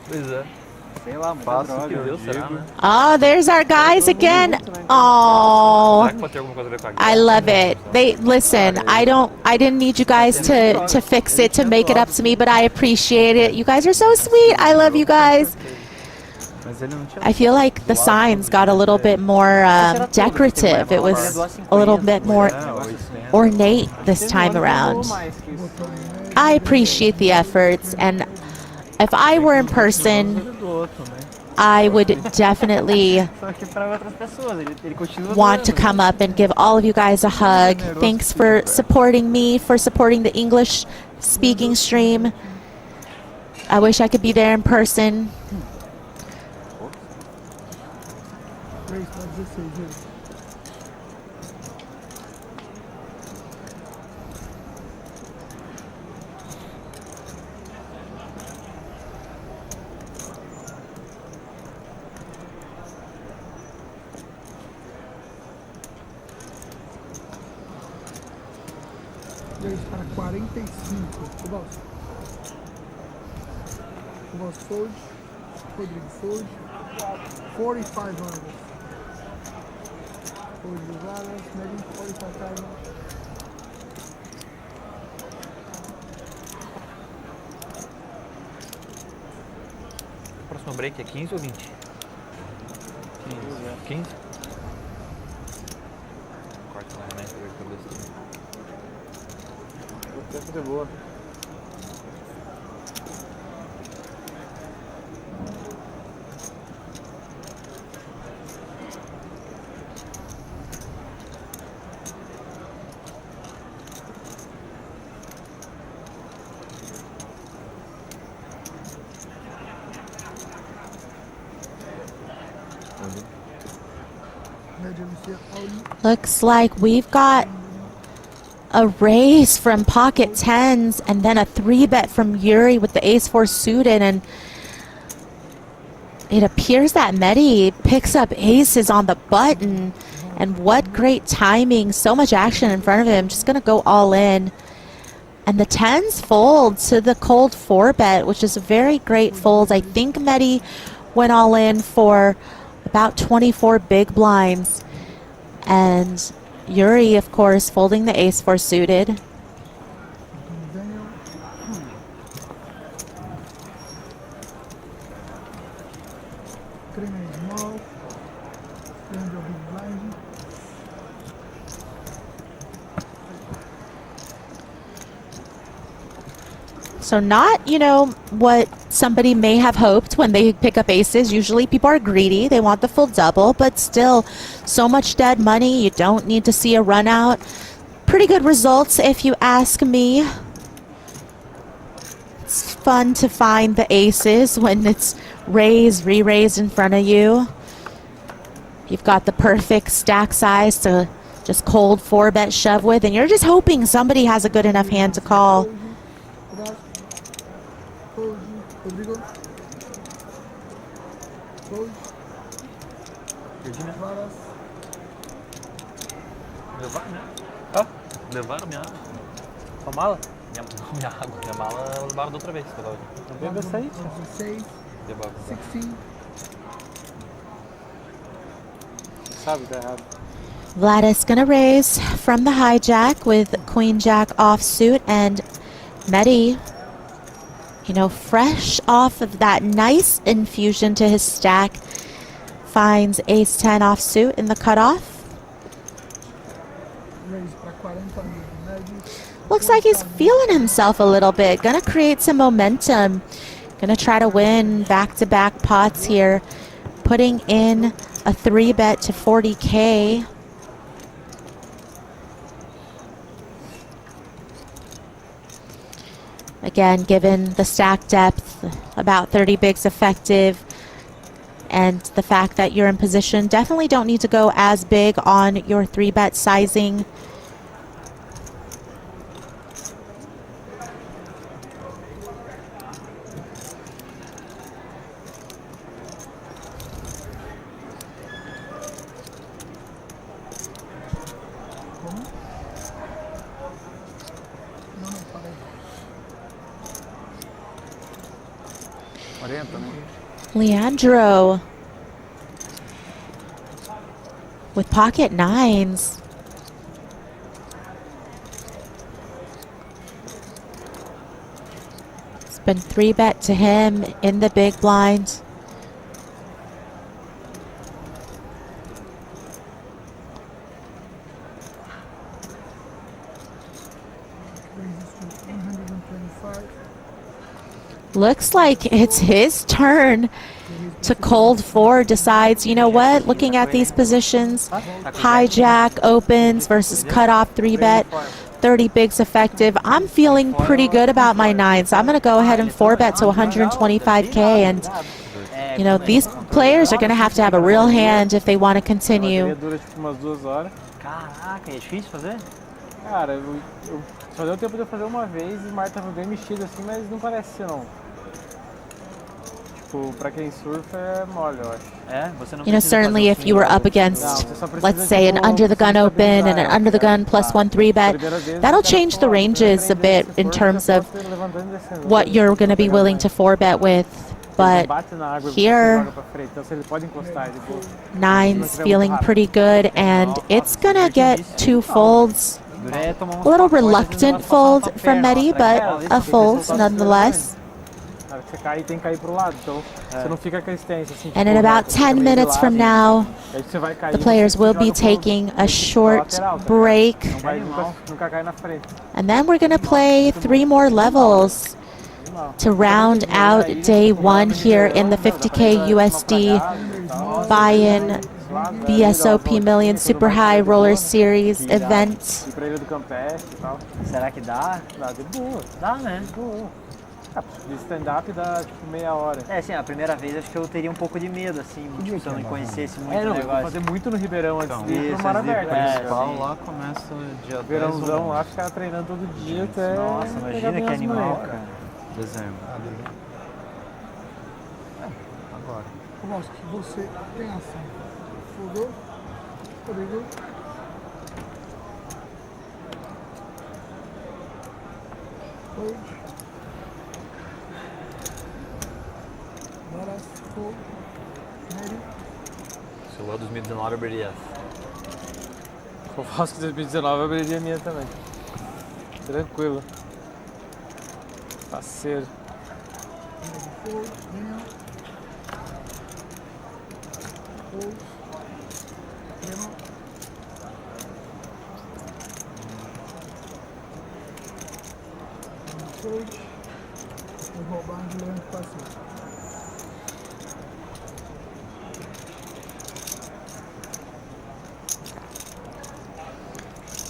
Speaker 12: Pois é.
Speaker 11: Sei lá, muita
Speaker 19: Faço
Speaker 11: droga.
Speaker 19: que eu
Speaker 11: Deus, será,
Speaker 19: digo.
Speaker 11: né?
Speaker 1: Oh, there's our guys again. Oh,
Speaker 12: Será que pode ter alguma coisa a ver com a
Speaker 1: I love it. They listen. I didn't need you guys to fix it, to make it up to me, but I appreciate it. You guys are so sweet. I love you guys. I feel like the signs got a little bit more decorative. It was a little bit more ornate this time around. I appreciate the efforts, and if I were in person, I would definitely want to come up and give all of you guys a hug. Thanks for supporting me, for supporting the English speaking stream. I wish I could be there in person.
Speaker 5: Para 45. Kubas fold. Rodrigo fold. 4,500. Fold de varas. Maybe 45,000.
Speaker 12: O próximo break é 15 ou 20? 15? Corta lá, né?
Speaker 11: O tempo de boa.
Speaker 1: Looks like we've got a raise from pocket tens and then a 3-bet from Yuri with the ace-4 suited, and it appears that Mehdi picks up aces on the button, and what great timing, so much action in front of him, just gonna go all in. And the tens fold to the cold 4-bet, which is a very great fold. I think Mehdi went all in for about 24 big blinds, and Yuri, of course, folding the ace-4 suited. So not, what somebody may have hoped when they pick up aces. Usually people are greedy. They want the full double, but still so much dead money. You don't need to see a run out. Pretty good results if you ask me. It's fun to find the aces when it's raised, re-raised in front of you. You've got the perfect stack size to just cold 4-bet shove with, and you're just hoping somebody has a good enough hand to call.
Speaker 5: Rodrigo. Fold. Varas.
Speaker 12: Levaram, né? Hã? Levaram minha água.
Speaker 11: Sua mala?
Speaker 12: Minha água. Minha mala levaram da outra vez.
Speaker 11: Não bebe essa aí,
Speaker 5: 16. 16.
Speaker 11: Sabe, tá errado.
Speaker 1: Vladis gonna raise from the hijack with Queen Jack offsuit, and Mehdi, fresh off of that nice infusion to his stack, finds ace 10 offsuit in the cutoff. Looks like he's feeling himself a little bit. Gonna create some momentum. Gonna try to win back-to-back pots here. Putting in a 3-bet to 40K. Again, given the stack depth, about 30 bigs effective, and the fact that you're in position, definitely don't need to go as big on your 3-bet sizing. Leandro with pocket nines. It's been 3-bet to him in the big blind. Looks like it's his turn to cold 4, decides, you know what, looking at these positions, hijack opens versus cutoff 3-bet, 30 bigs effective. I'm feeling pretty good about my 9s. I'm going to go ahead and 4-bet to 125K, and you know, these players are going to have a real hand if they want to continue.
Speaker 11: Caraca, é difícil fazer? Cara, eu só deu tempo de eu fazer uma vez e o mar tava bem mexido assim, mas não parece ser não. Tipo, pra quem surfa é mole, eu acho. É, você não.
Speaker 1: You know, certainly if you were up against, let's say, an under the gun open and an under the gun +1 3-bet, that'll change the ranges a bit in terms of what you're going to be willing to 4-bet with. But here, 9's feeling pretty good, and it's going to get 2 folds. A little reluctant fold from Medi, but a fold nonetheless. And in about 10 minutes from now, the players will be taking a short break. And then we're going to play 3 more levels to round out day 1 here in the 50K USD buy-in BSOP Millions Super High Roller Series event.
Speaker 11: Será que dá? Dá de boa. Dá, né? De stand-up dá tipo meia hora. É, sim, a primeira vez acho que eu teria um pouco de medo, assim, tipo, se eu não conhecesse muito o negócio. Vou fazer muito no Ribeirão antes de ir pro mar aberto. O principal lá começa dia 10. Verãozão lá, ficar treinando todo dia até. Nossa, imagina que animal, cara. Dezembro.
Speaker 20: Agora. Mostra que você tem ação. Fudou? Obrigado.
Speaker 12: Se eu vou 2019, eu abriria essa.
Speaker 11: Se eu faço que 2019, eu abriria a minha também. Tranquilo. Parceiro.
Speaker 20: Vou roubar de leão que passou.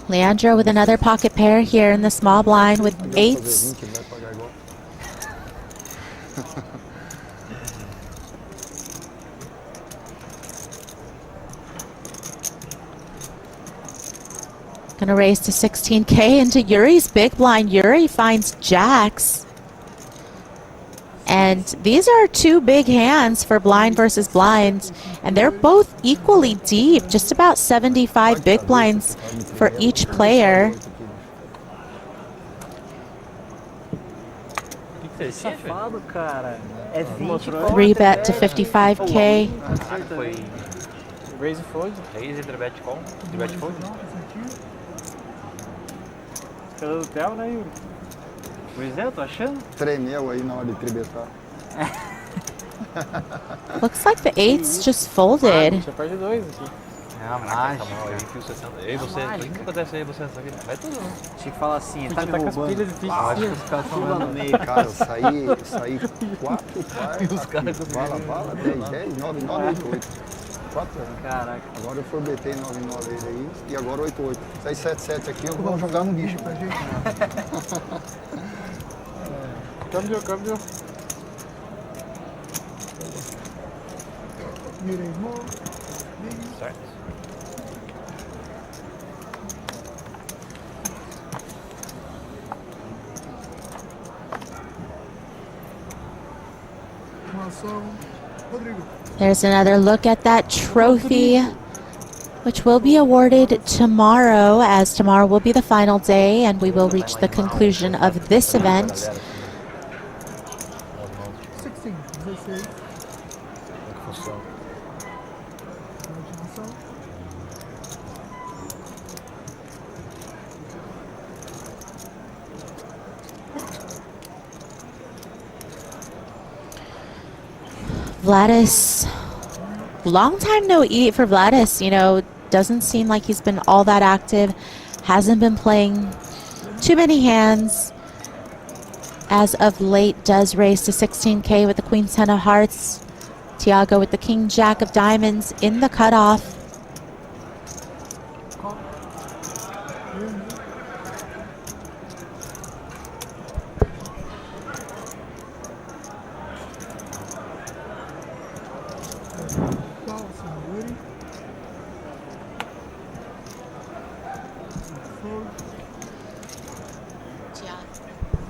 Speaker 1: Leandro with another pocket pair here in the small blind with 8s. Gonna raise to 16K into Yuri's big blind. Yuri finds jacks. And these are 2 big hands for blind versus blind, and they're both equally deep, just about 75 big blinds for each player.
Speaker 11: Safado, cara. É 20.
Speaker 1: 3-bet to 55K.
Speaker 12: Foi
Speaker 11: raise fold.
Speaker 12: Raise, 3-bet call. 3-bet fold.
Speaker 11: Pelo Theo, né, Yuri? Pois é, eu tô achando.
Speaker 17: Tremeu aí na hora de tribetar.
Speaker 1: Looks like the 8s just folded.
Speaker 11: Já perde 2 aqui.
Speaker 12: É a mágica. Ei, você, o que acontece aí, você nessa vida? Vai tudo, né?
Speaker 11: Tinha que falar assim, tá me roubando.
Speaker 17: Acho que os caras estão lá no meio. Cara, eu saí 4 quartos.
Speaker 12: E os caras
Speaker 17: bala, 10, 9, 8. 4 anos.
Speaker 11: Caraca.
Speaker 17: Agora eu forbetei 9,9 ele aí e agora 8,8. Se é 7,7 aqui, eu vou jogar no bicho.
Speaker 5: Pra gente.
Speaker 20: Câmbio.
Speaker 5: Mirei small.
Speaker 12: Certo.
Speaker 5: Ação. Rodrigo.
Speaker 1: There's another look at that trophy, which will be awarded tomorrow, as tomorrow will be the final day and we will reach the conclusion of this event.
Speaker 5: 16, 16. Imaginação.
Speaker 1: Vladis, long time no eat for Vladis, you know, doesn't seem like he's been all that active, hasn't been playing too many hands. As of late, does raise to 16K with the Queen 10 of Hearts. Tiago with the King Jack of Diamonds in the cutoff.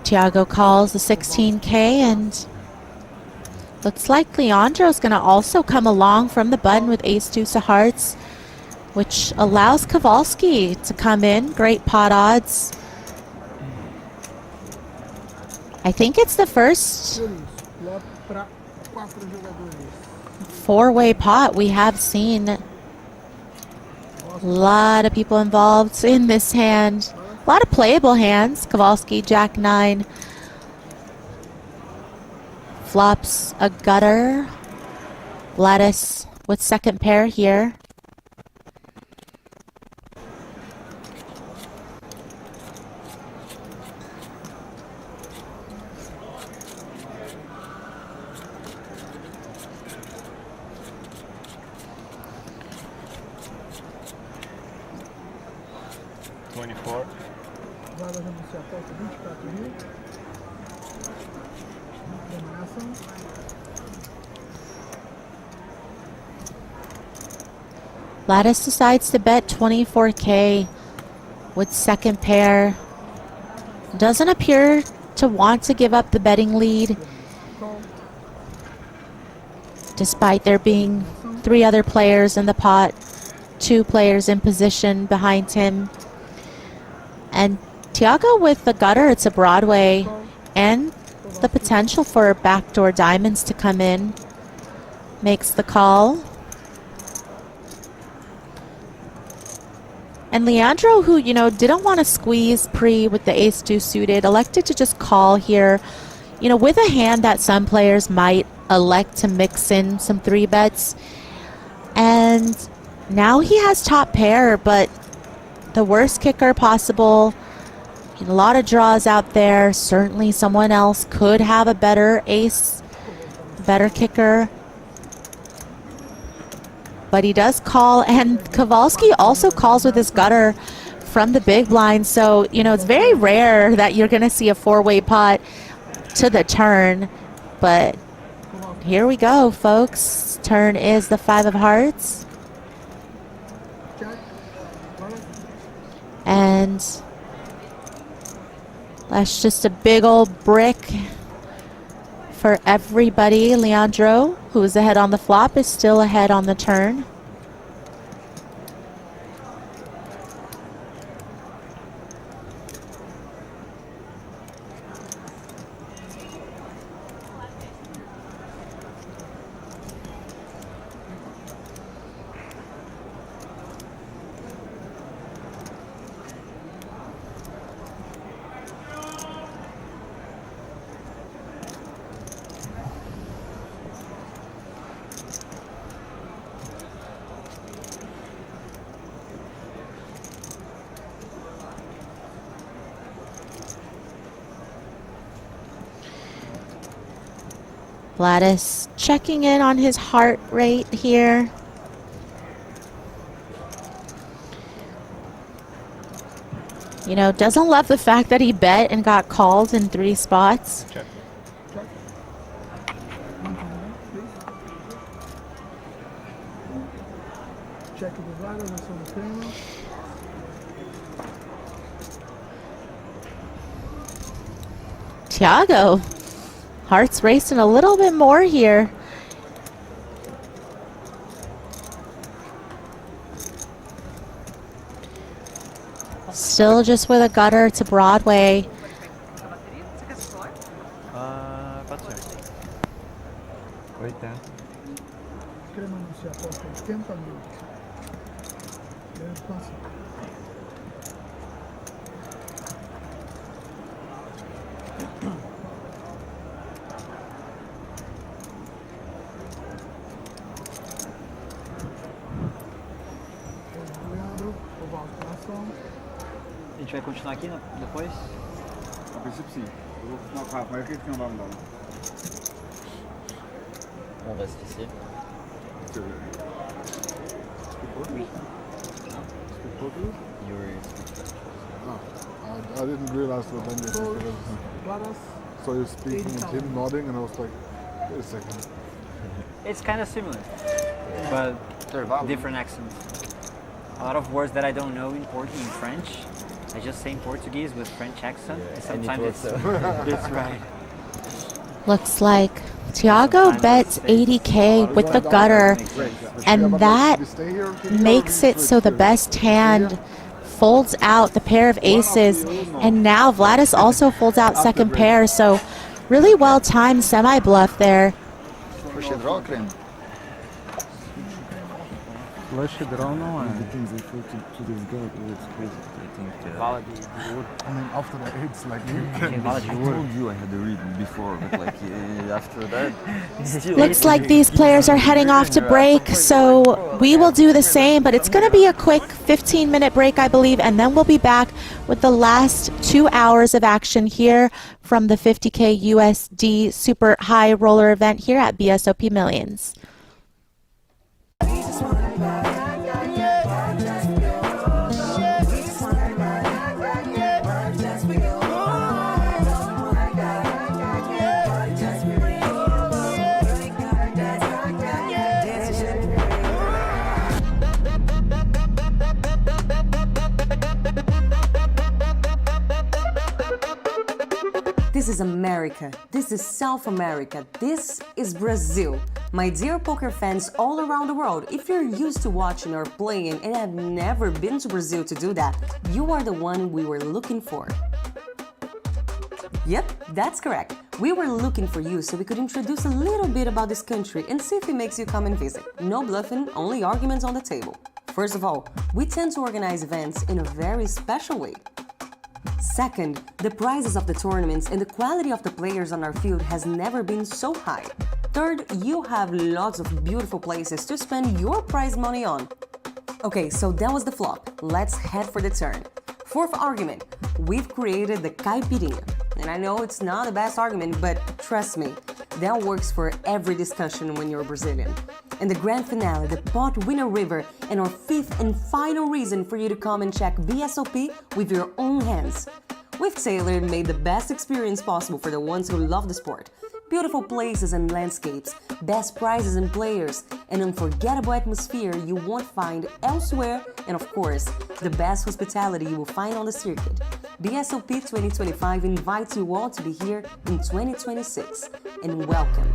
Speaker 1: Tiago calls the 16K, and looks like Leandro's going to also come along from the button with ace deuce of hearts, which allows Kowalski to come in. Great pot odds. I think it's the first four-way pot we have seen. A lot of people involved in this hand. A lot of playable hands. Kowalski, Jack 9. Flops a gutter. Vladis with second pair here.
Speaker 5: Vagas anunciar aposta 24 mil. Dominação.
Speaker 1: Vladis decides to bet 24K with second pair. Doesn't appear to want to give up the betting lead, despite there being 3 other players in the pot, 2 players in position behind him. And Tiago with the gutter, it's a Broadway, and the potential for backdoor diamonds to come in, makes the call. And Leandro, who, you know, didn't want to squeeze pre with the ace deuce suited, elected to just call here, you know, with a hand that some players might elect to mix in some 3 bets. And now he has top pair, but the worst kicker possible. A lot of draws out there. Certainly someone else could have a better ace, better kicker. But he does call, and Kowalski also calls with his gutter from the big blind. So, you know, it's very rare that you're going to see a 4-way pot to the turn. But here we go, folks. Turn is the 5 of hearts. And that's just a big old brick for everybody. Leandro, who is ahead on the flop, is still ahead on the turn. Vladis checking in on his heart rate here. You know, doesn't love the fact that he bet and got called in 3 spots.
Speaker 13: Check.
Speaker 5: Check the rider, that's on the camera.
Speaker 1: Thiago, heart's racing a little bit more here. Still just with a gutter to Broadway.
Speaker 19: 400. 80.
Speaker 5: Crema no se aposta 80 mil. Grande passa. Leandro, o Valdo na ação.
Speaker 12: A gente vai continuar aqui depois?
Speaker 20: A princípio sim. Eu vou continuar com o Rafa, mas aquele que não vai mudar.
Speaker 12: On va se laisser.
Speaker 20: Oui. I didn't realize what then you so you're speaking and him nodding and I was like, wait a second.
Speaker 12: It's kind of similar, but different accents. A lot of words that I don't know in French, I just say in Portuguese with French accent. And sometimes it's right.
Speaker 1: Looks like Thiago bets 80K with the gutter, and that makes it so the best hand folds out the pair of aces, and now Vladis also folds out second pair, so really well timed semi-bluff there.
Speaker 17: Push and draw, Creme.
Speaker 19: Flush draw não é.
Speaker 12: Vala de ouro.
Speaker 20: I mean, after that, it's like
Speaker 12: Vala de ouro.
Speaker 19: I had the read before, but like after that,
Speaker 1: Looks like these players are heading off to break, so we will do the same, but it's going to be a quick 15-minute break, I believe, and then we'll be back with the last 2 hours of action here from the 50K USD Super High Roller event here at BSOP Millions.
Speaker 14: This is America. This is South America. This is Brazil. My dear poker fans all around the world, if you're used to watching or playing and have never been to Brazil to do that, you are the one we were looking for. Yep, that's correct. We were looking for you so we could introduce a little bit about this country and see if it makes you come and visit. No bluffing, only arguments on the table. First of all, we tend to organize events in a very special way. Second, the prizes of the tournaments and the quality of the players on our field has never been so high. Third, you have lots of beautiful places to spend your prize money on. Okay, so that was the flop. Let's head for the turn. Fourth argument, we've created the caipirinha. And I know it's not the best argument, but trust me, that works for every discussion when you're Brazilian. And the grand finale, the pot winner river, and our fifth and final reason for you to come and check BSOP with your own hands. We've tailored and made the best experience possible for the ones who love the sport. Beautiful places and landscapes, best prizes and players, an unforgettable atmosphere you won't find elsewhere, and of course, the best hospitality you will find on the circuit. BSOP 2025 invites you all to be here in 2026, and welcome.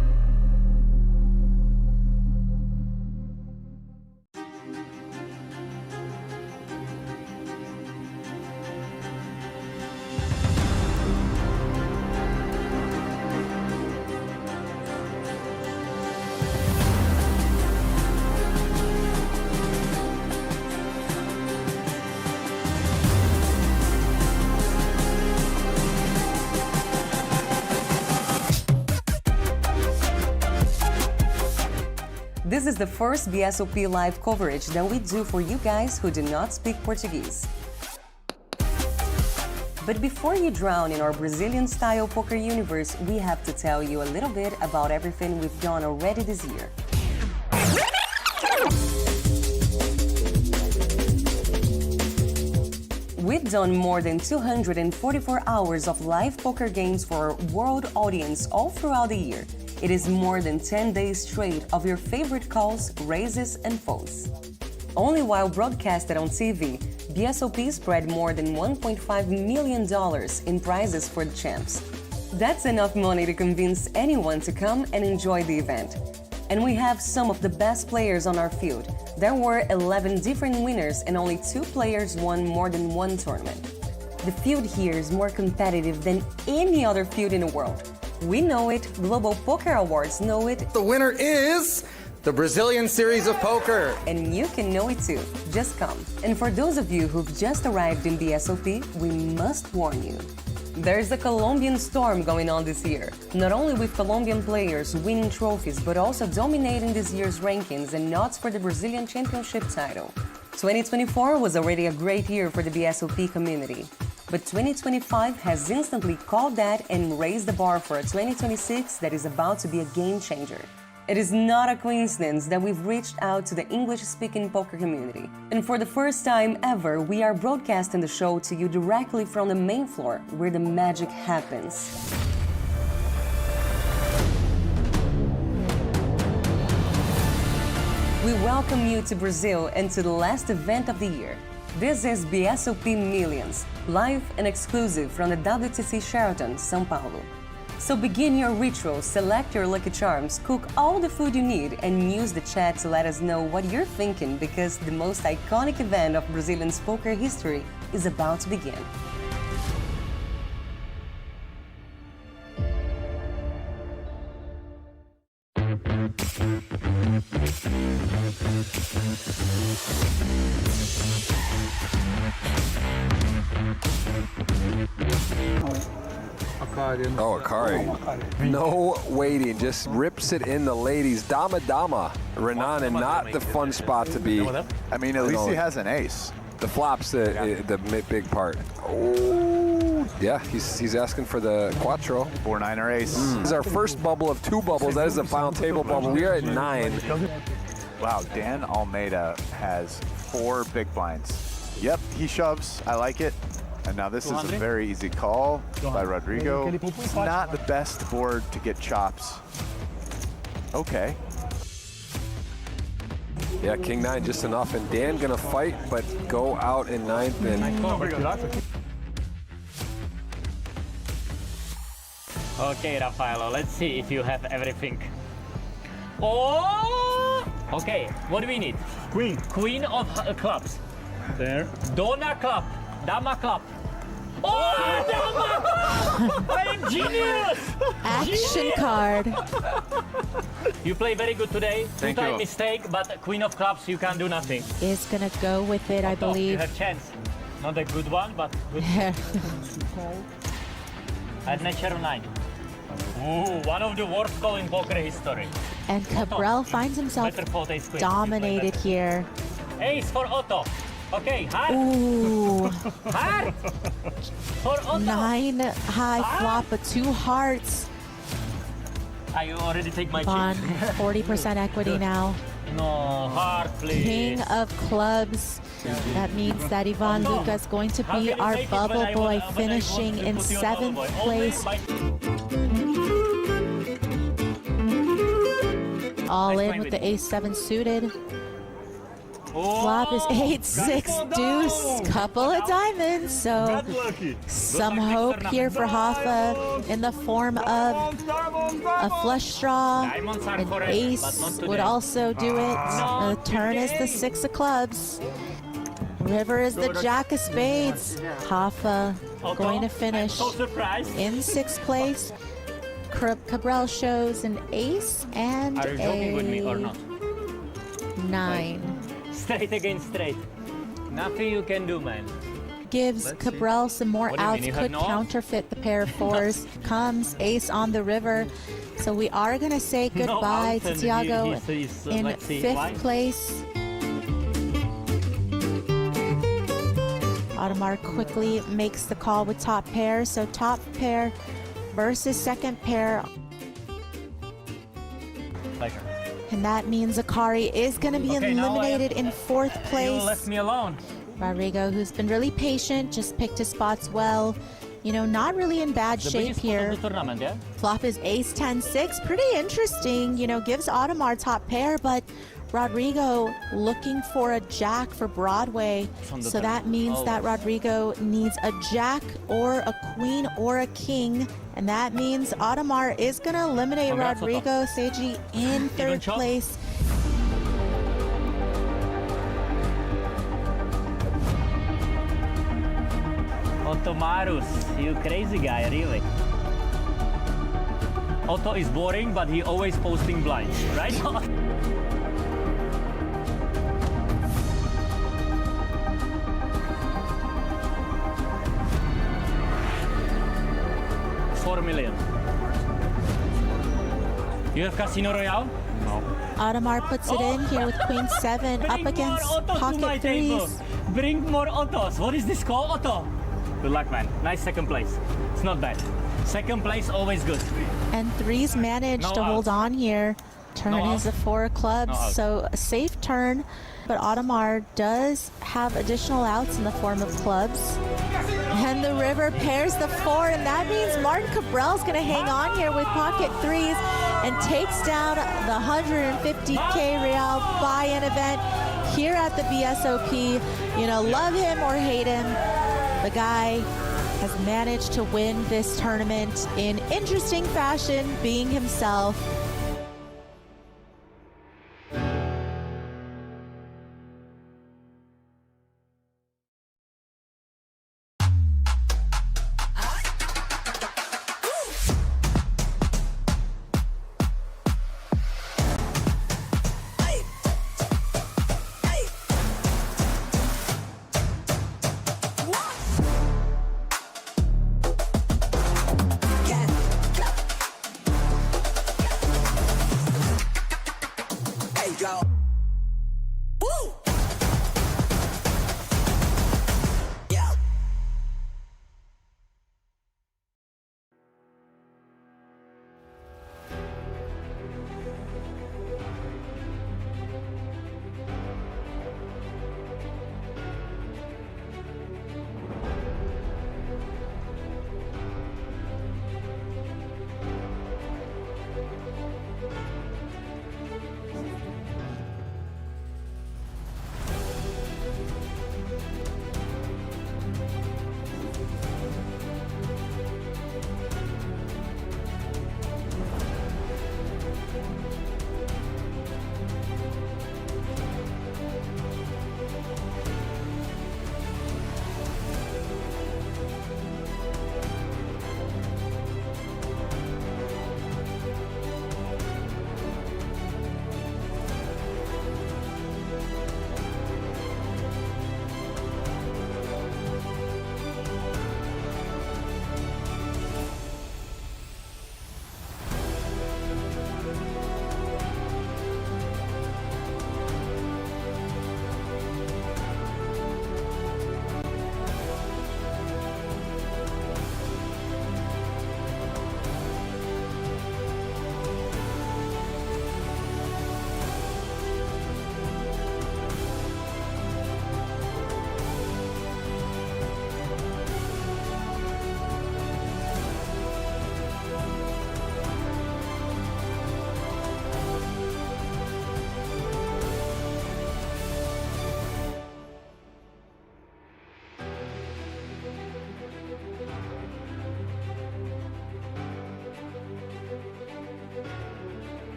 Speaker 14: This is the first BSOP live coverage that we do for you guys who do not speak Portuguese. But before you drown in our Brazilian-style poker universe, we have to tell you a little bit about everything we've done already this year. With We've done more than 244 hours of live poker games for a world audience all throughout the year. It is more than 10 days straight of your favorite calls, raises, and folds. Only while broadcasted on TV, BSOP spread more than $1.5 million in prizes for the champs. That's enough money to convince anyone to come and enjoy the event. And we have some of the best players on our field. There were 11 different winners and only 2 players won more than one tournament. The field here is more competitive than any other field in the world. We know it, Global Poker Awards know it.
Speaker 15: The winner is the Brazilian Series of Poker.
Speaker 14: And you can know it too. Just come. And for those of you who've just arrived in BSOP, we must warn you. There's a Colombian storm going on this year, not only with Colombian players winning trophies, but also dominating this year's rankings and odds for the Brazilian Championship title. 2024 was already a great year for the BSOP community, but 2025 has instantly called that and raised the bar for a 2026 that is about to be a game changer. It is not a coincidence that we've reached out to the English-speaking poker community. And for the first time ever, we are broadcasting the show to you directly from the main floor, where the magic happens. We welcome you to Brazil and to the last event of the year. This is BSOP Millions, live and exclusive from the WTC Sheraton, São Paulo. So begin your ritual, select your lucky charms, cook all the food you need, and use the chat to let us know what you're thinking, because the most iconic event of Brazilian poker history is about to begin.
Speaker 3: Oh, Akari. No waiting, just rips it in the ladies. Dama Dama. Renan, and not the fun spot to be.
Speaker 4: I mean, at least he has an ace.
Speaker 3: The flop's the big part. Oh, yeah, he's asking for the quattro.
Speaker 4: 4-9 ace.
Speaker 3: This is our first bubble of 2 bubbles. That is the final table bubble. We are at 9.
Speaker 4: Wow, Dan Almeida has 4 big blinds. Yep, he shoves. I like it. And now this is a very easy call by Rodrigo. It's not the best board to get chops. Okay.
Speaker 3: Yeah, King 9 just enough, and Dan gonna fight, but go out in 9th.
Speaker 18: Okay, Rafaelo, let's see if you have everything. Oh! Okay, what do we need?
Speaker 6: Queen.
Speaker 18: Queen of clubs.
Speaker 6: There.
Speaker 18: Donna club. Dama club. Oh, Dama club! I am genius!
Speaker 7: Action card.
Speaker 18: You play very good today.
Speaker 12: Thank
Speaker 18: Two-time
Speaker 12: you.
Speaker 18: mistake, but Queen of clubs, you can do nothing.
Speaker 7: Is gonna go with it, I believe.
Speaker 18: You have chance. Not a good one, but good. At natural 9. Ooh, one of the worst call in poker history.
Speaker 7: And Cabral finds himself
Speaker 18: Better fold ace queen.
Speaker 7: dominated here.
Speaker 18: Ace for Otto. Okay, heart.
Speaker 7: Ooh.
Speaker 18: Heart. For Otto.
Speaker 7: 9 high flop, but 2 hearts.
Speaker 18: I already take my
Speaker 7: On
Speaker 18: chip.
Speaker 7: 40% equity now.
Speaker 18: No, heart, please.
Speaker 7: King of clubs. That means that Ivan Luca is going to be our bubble boy, finishing in 7th place. All in with the ace-7 suited. Flop is 8-6 deuce, couple of diamonds. So some hope here for Hoffa in the form of a flush draw. An ace would also do it. The turn is the 6 of clubs. River is the jack of spades. Hoffa going to finish in 6th place. Cabral shows an ace and
Speaker 18: Are you joking with me or not?
Speaker 7: 9.
Speaker 18: Straight against straight. Nothing you can do, man.
Speaker 7: Gives Cabral some more
Speaker 18: What do you mean,
Speaker 7: outs,
Speaker 18: you have
Speaker 7: could
Speaker 18: no outs?
Speaker 7: counterfeit the pair of 4s. Comes ace on the river. So we are going to say goodbye
Speaker 18: outs,
Speaker 7: to
Speaker 18: and
Speaker 7: Tiago
Speaker 18: he says,
Speaker 7: in
Speaker 18: let's see,
Speaker 7: 5th
Speaker 18: why?
Speaker 7: place. Audemars quickly makes the call with top pair. So top pair versus second pair.
Speaker 18: Pleasure.
Speaker 7: And that means Akari is going to be
Speaker 18: Okay, now I
Speaker 7: eliminated in 4th place.
Speaker 18: You left me alone.
Speaker 7: Rodrigo, who's been really patient, just picked his spots well. You know, not really in bad shape here.
Speaker 18: Yeah?
Speaker 7: Flop is ace 10-6. Pretty interesting. You know, gives Audemars top pair, but Rodrigo looking for a jack for Broadway. So that means that Rodrigo needs a jack or a queen or a king. And that means Audemars is going to eliminate Rodrigo Seiji in third place.
Speaker 18: Otomarus, you crazy guy, really. Otto is boring, but he always posting blinds, right? $4 million. You have Casino Royale?
Speaker 21: No.
Speaker 7: Audemars puts it in here with Queen 7 up against pocket threes.
Speaker 18: Bring more Ottos. What is this called, Otto? Good luck, man. Nice second place. It's not bad. Second place, always good.
Speaker 7: And threes managed to hold on here. Turn is a 4 of clubs, so a safe turn. But Audemars does have additional outs in the form of clubs. And the river pairs the 4, and that means Martin Cabril's going to hang on here with pocket threes and takes down the 150K Real buy-in event here at the BSOP. You know, love him or hate him, the guy has managed to win this tournament in interesting fashion, being himself.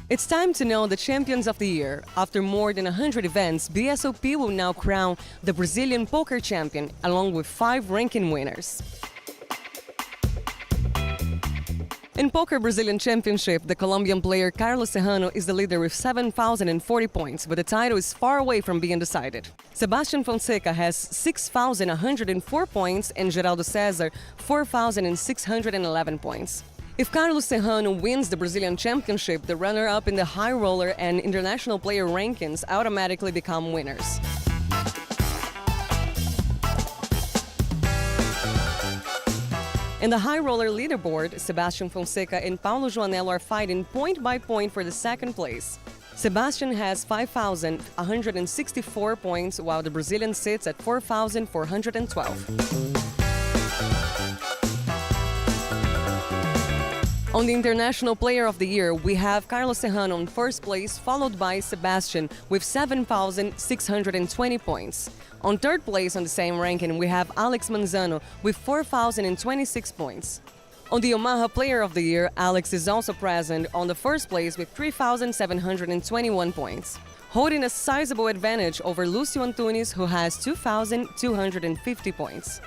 Speaker 2: It's time to know the champions of the year. After more than 100 events, BSOP will now crown the Brazilian poker champion, along with 5 ranking winners. In Poker Brazilian Championship, the Colombian player Carlos Serrano is the leader with 7,040 points, but the title is far away from being decided. Sebastian Fonseca has 6,104 points and Geraldo Cesar 4,611 points. If Carlos Serrano wins the Brazilian Championship, the runner-up in the high roller and international player rankings automatically become winners. In the high roller leaderboard, Sebastian Fonseca and Paulo Joanello are fighting point by point for the second place. Sebastian has 5,164 points, while the Brazilian sits at 4,412. On the International Player of the Year, we have Carlos Serrano in first place, followed by Sebastian with 7,620 points. On third place on the same ranking, we have Alex Manzano with 4,026 points. On the Omaha Player of the Year, Alex is also present on the first place with 3,721 points, holding a sizable advantage over Lucio Antunes, who has 2,250 points.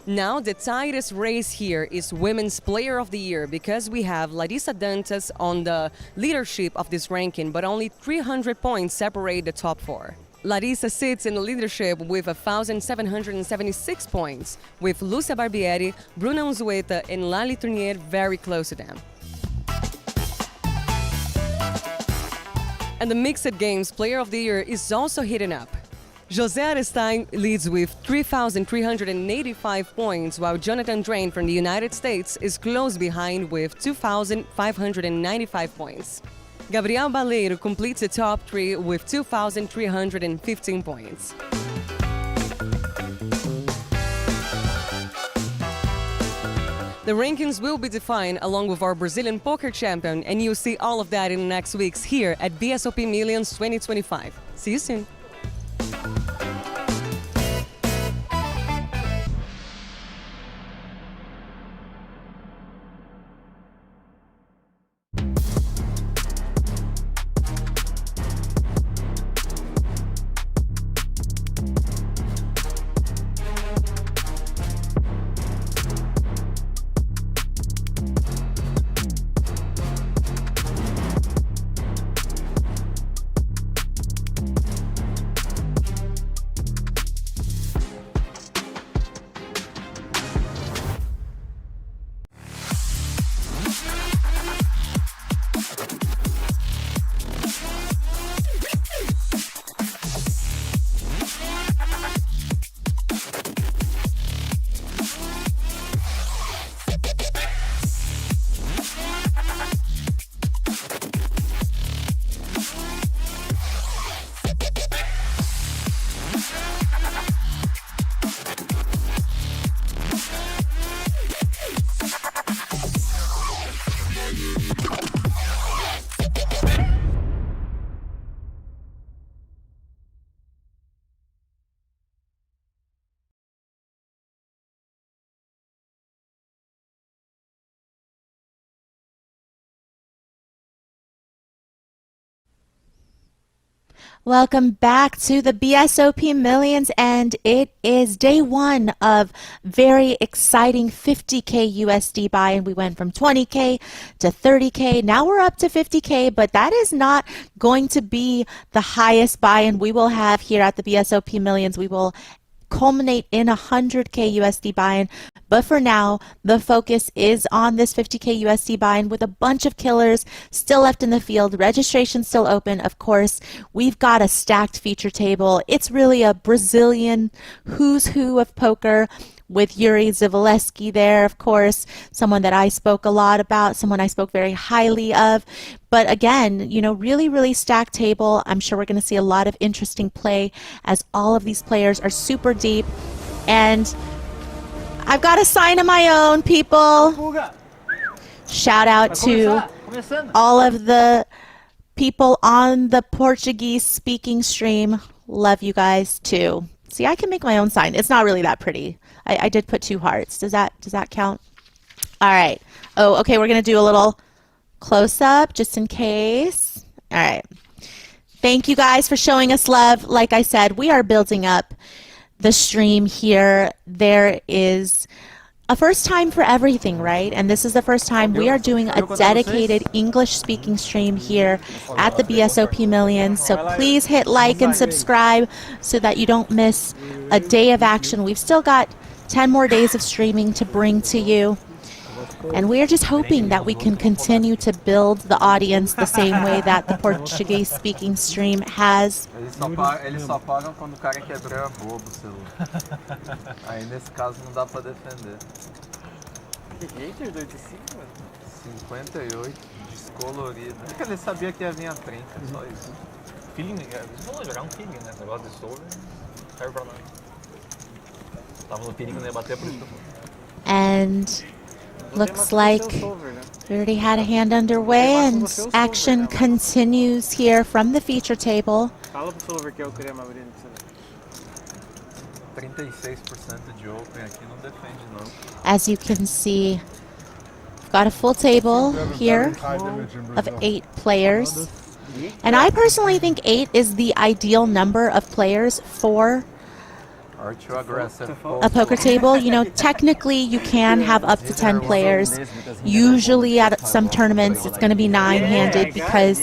Speaker 2: Now, the tightest race here is Women's Player of the Year, because we have Larissa Dantas on the leadership of this ranking, but only 300 points separate the top four. Larissa sits in the leadership with 1,776 points, with Lúcia Barbieri, Bruna Unzueta, and Lali Tournier very close to them. And the Mixed Games Player of the Year is also heating up. José Arestein leads with 3,385 points, while Jonathan Drain from the United States is close behind with 2,595 points. Gabriel Baleiro completes the top three with 2,315 points. The rankings will be defined along with our Brazilian poker champion, and you'll see all of that in the next weeks here at BSOP Millions 2025. See you soon.
Speaker 1: Welcome back to the BSOP Millions, and it is day one of very exciting 50K USD buy-in. We went from 20K to 30K. Now we're up to 50K, but that is not going to be the highest buy-in we will have here at the BSOP Millions. We will culminate in 100K USD buy-in, but for now the focus is on this 50K USD buy-in with a bunch of killers still left in the field. Registration still open. Of course, we've got a stacked feature table. It's really a Brazilian who's who of poker, with Yuri Zivaleski there, of course, someone that I spoke a lot about, someone I spoke very highly of. But again, you know, really, really stacked table. I'm sure we're going to see a lot of interesting play as all of these players are super deep. And I've got a sign of my own, people. Shout out to all of the people on the Portuguese speaking stream. Love you guys too. See, I can make my own sign. It's not really that pretty. I did put 2 hearts. Does that count? All right. Oh, okay. We're going to do a little close up just in case. All right. Thank you guys for showing us love. Like I said, we are building up the stream here. There is a first time for everything, right? And this is the first time we are doing a dedicated English-speaking stream here at the BSOP Millions. So please hit like and subscribe so that you don't miss a day of action. We've still got 10 more days of streaming to bring to you. And we are just hoping that we can continue to build the audience the same way that the Portuguese-speaking stream has.
Speaker 19: Eles só pagam quando o cara quebrar bobo o celular. Aí nesse caso não dá pra defender.
Speaker 11: Que hater do 85, mano?
Speaker 19: 58, descolorido. Ele sabia que ia vir a 30, só isso.
Speaker 12: Feeling, eles vão jogar um feeling, né? Esse negócio de solver, serve pra nós. Tava no feeling que não ia bater, por isso que eu fui.
Speaker 1: And looks like we already had a hand underway, and action continues here from the feature table.
Speaker 11: Fala pro Silver que eu queria uma abrir
Speaker 19: 36% de open aqui não defende não.
Speaker 1: As you can see, we've got a full table here of 8 players. And I personally think 8 is the ideal number of players for a poker table. You know, technically you can have up to 10 players. Usually at some tournaments it's going to be 9-handed because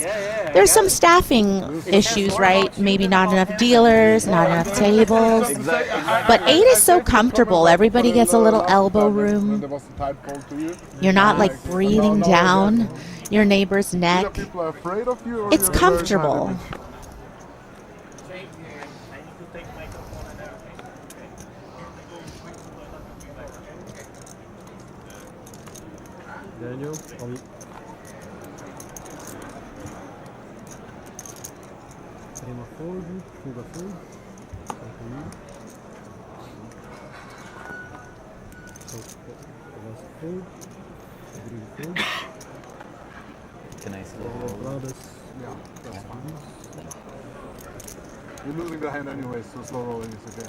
Speaker 1: there's some staffing issues, right? Maybe not enough dealers, not enough tables. But 8 is so comfortable. Everybody gets a little elbow room. You're not like breathing down your neighbor's neck. It's comfortable.
Speaker 16: Daniel, prima fold, fuga fold, fold, fold.
Speaker 19: Can I see?
Speaker 20: Yeah, that's fine. You're losing the hand anyway, so slow rolling is okay.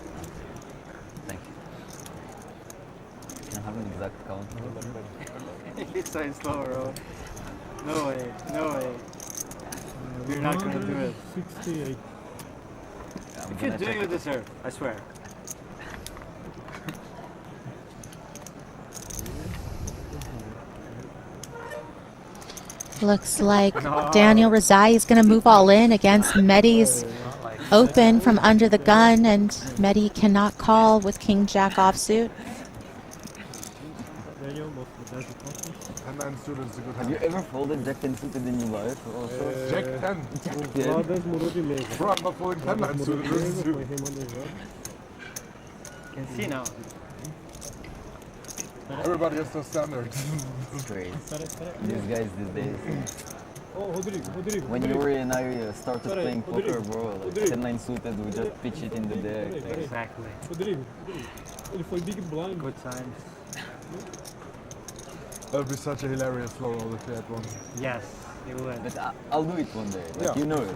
Speaker 19: Thank you. Can I have an exact count?
Speaker 11: It's so slow, bro. No way, no way. You're not gonna do it.
Speaker 16: 68.
Speaker 11: If you do, you deserve. I swear.
Speaker 1: Looks like Daniel Razai is going to move all in against Mehdi's open from under the gun, and Mehdi cannot call with King Jack offsuit.
Speaker 19: Have you ever folded Jack 10 suited in your life? Also?
Speaker 20: Jack 10?
Speaker 19: Jack 10?
Speaker 20: Bro, I'm not folding 10 9 suited.
Speaker 11: Can see now.
Speaker 20: Everybody has their standards.
Speaker 19: Great. These guys these days. When you were and I started playing poker, bro, like 10-9 suited, we just pitch it in the deck. Like.
Speaker 11: Exactly.
Speaker 16: Ele foi big blind.
Speaker 11: Good times.
Speaker 20: That would be such a hilarious flow roll if you had one.
Speaker 11: Yes, it would.
Speaker 19: But I'll do it one day, like you know it.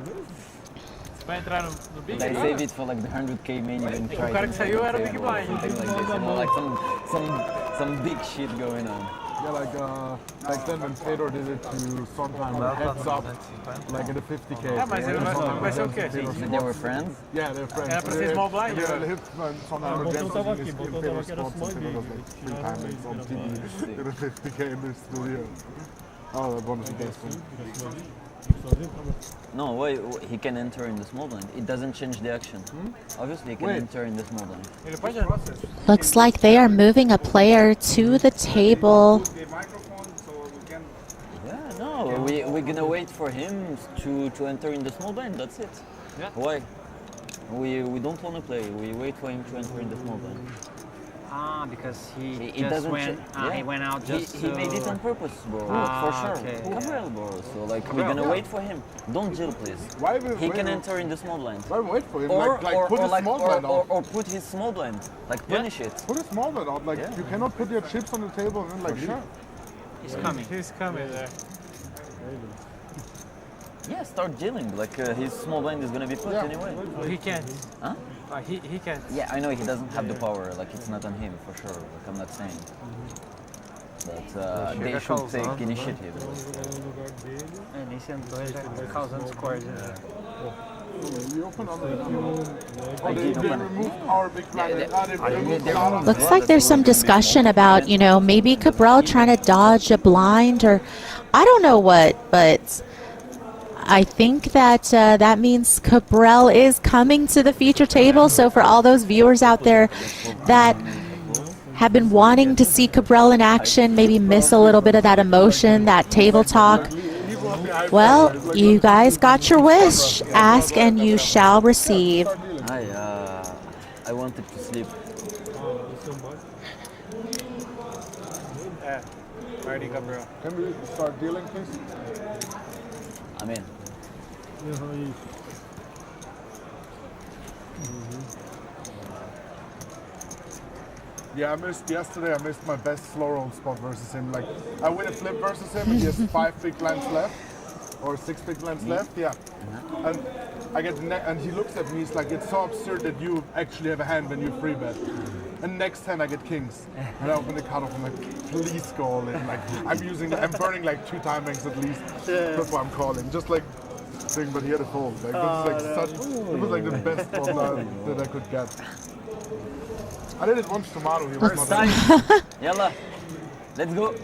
Speaker 11: Vai entrar no big
Speaker 19: I save it for like the 100k main event.
Speaker 11: O cara que saiu era big blind.
Speaker 19: Something like this, you know, like some big shit going on.
Speaker 20: Yeah, like back then when Fedor did it to Sondheim heads up, like in the 50k.
Speaker 11: Yeah, mas vai ser o quê?
Speaker 19: They were friends?
Speaker 20: Yeah, they were friends.
Speaker 11: Era pra ser small blind?
Speaker 20: Yeah, the hip when Sondheim against him in Fedor's spots, and Fedor was like 3 times on TV in the 50k in the studio. Oh, that one was the best one.
Speaker 19: No, why he can enter in the small blind. It doesn't change the action. Obviously, he can enter in the small blind.
Speaker 1: Looks like they are moving a player to the table.
Speaker 19: Yeah, no, we're gonna wait for him to enter in the small blind. That's it.
Speaker 11: Yeah.
Speaker 19: Why? We don't want to play. We wait for him to enter in the small blind.
Speaker 11: Ah, because he went out just
Speaker 19: he made it on purpose, bro. For sure.
Speaker 11: Okay.
Speaker 19: Cabrel, bro. So like we're gonna wait for him. Don't jill, please.
Speaker 20: Why
Speaker 19: he can enter in the small blind.
Speaker 20: Why wait for him?
Speaker 19: Or
Speaker 20: put his small blind out.
Speaker 19: Or put his small blind. Like punish it.
Speaker 20: Put his small blind out. Like you cannot put your chips on the table and then like
Speaker 19: sure.
Speaker 11: He's coming. He's coming there.
Speaker 19: Yeah, start jilling. Like his small blind is gonna be put anyway.
Speaker 11: He can't.
Speaker 19: Huh?
Speaker 11: He can't.
Speaker 19: Yeah, I know he doesn't have the power. Like it's not on him for sure. Like I'm not saying. But they should take initiative.
Speaker 11: Iniciando dois, causando scores.
Speaker 20: You open on it. Or they removed our big blind.
Speaker 1: Looks like there's some discussion about, you know, maybe Cabral trying to dodge a blind, or I don't know what, but I think that that means Cabral is coming to the feature table. So for all those viewers out there that have been wanting to see Cabral in action, maybe miss a little bit of that emotion, that table talk, well, you guys got your wish. Ask and you shall receive.
Speaker 12: I wanted to sleep.
Speaker 20: Ready, Gabriel. Can we start dealing, please?
Speaker 12: I'm in.
Speaker 20: Yeah, I missed yesterday. I missed my best slow roll spot versus him. Like, I win a flip versus him, and he has 5 big blinds left, or 6 big blinds left. Yeah, and I get and he looks at me. He's like, "It's so absurd that you actually have a hand when you free bet." And next hand I get kings, and I open the cutoff. I'm like, "Please go all in." Like, I'm burning like 2 time banks at least. That's why I'm calling. Just like thing, but he had a fold. Like, it was like the best one that I could get. I did it once tomorrow. He was not
Speaker 12: Yalla, let's go.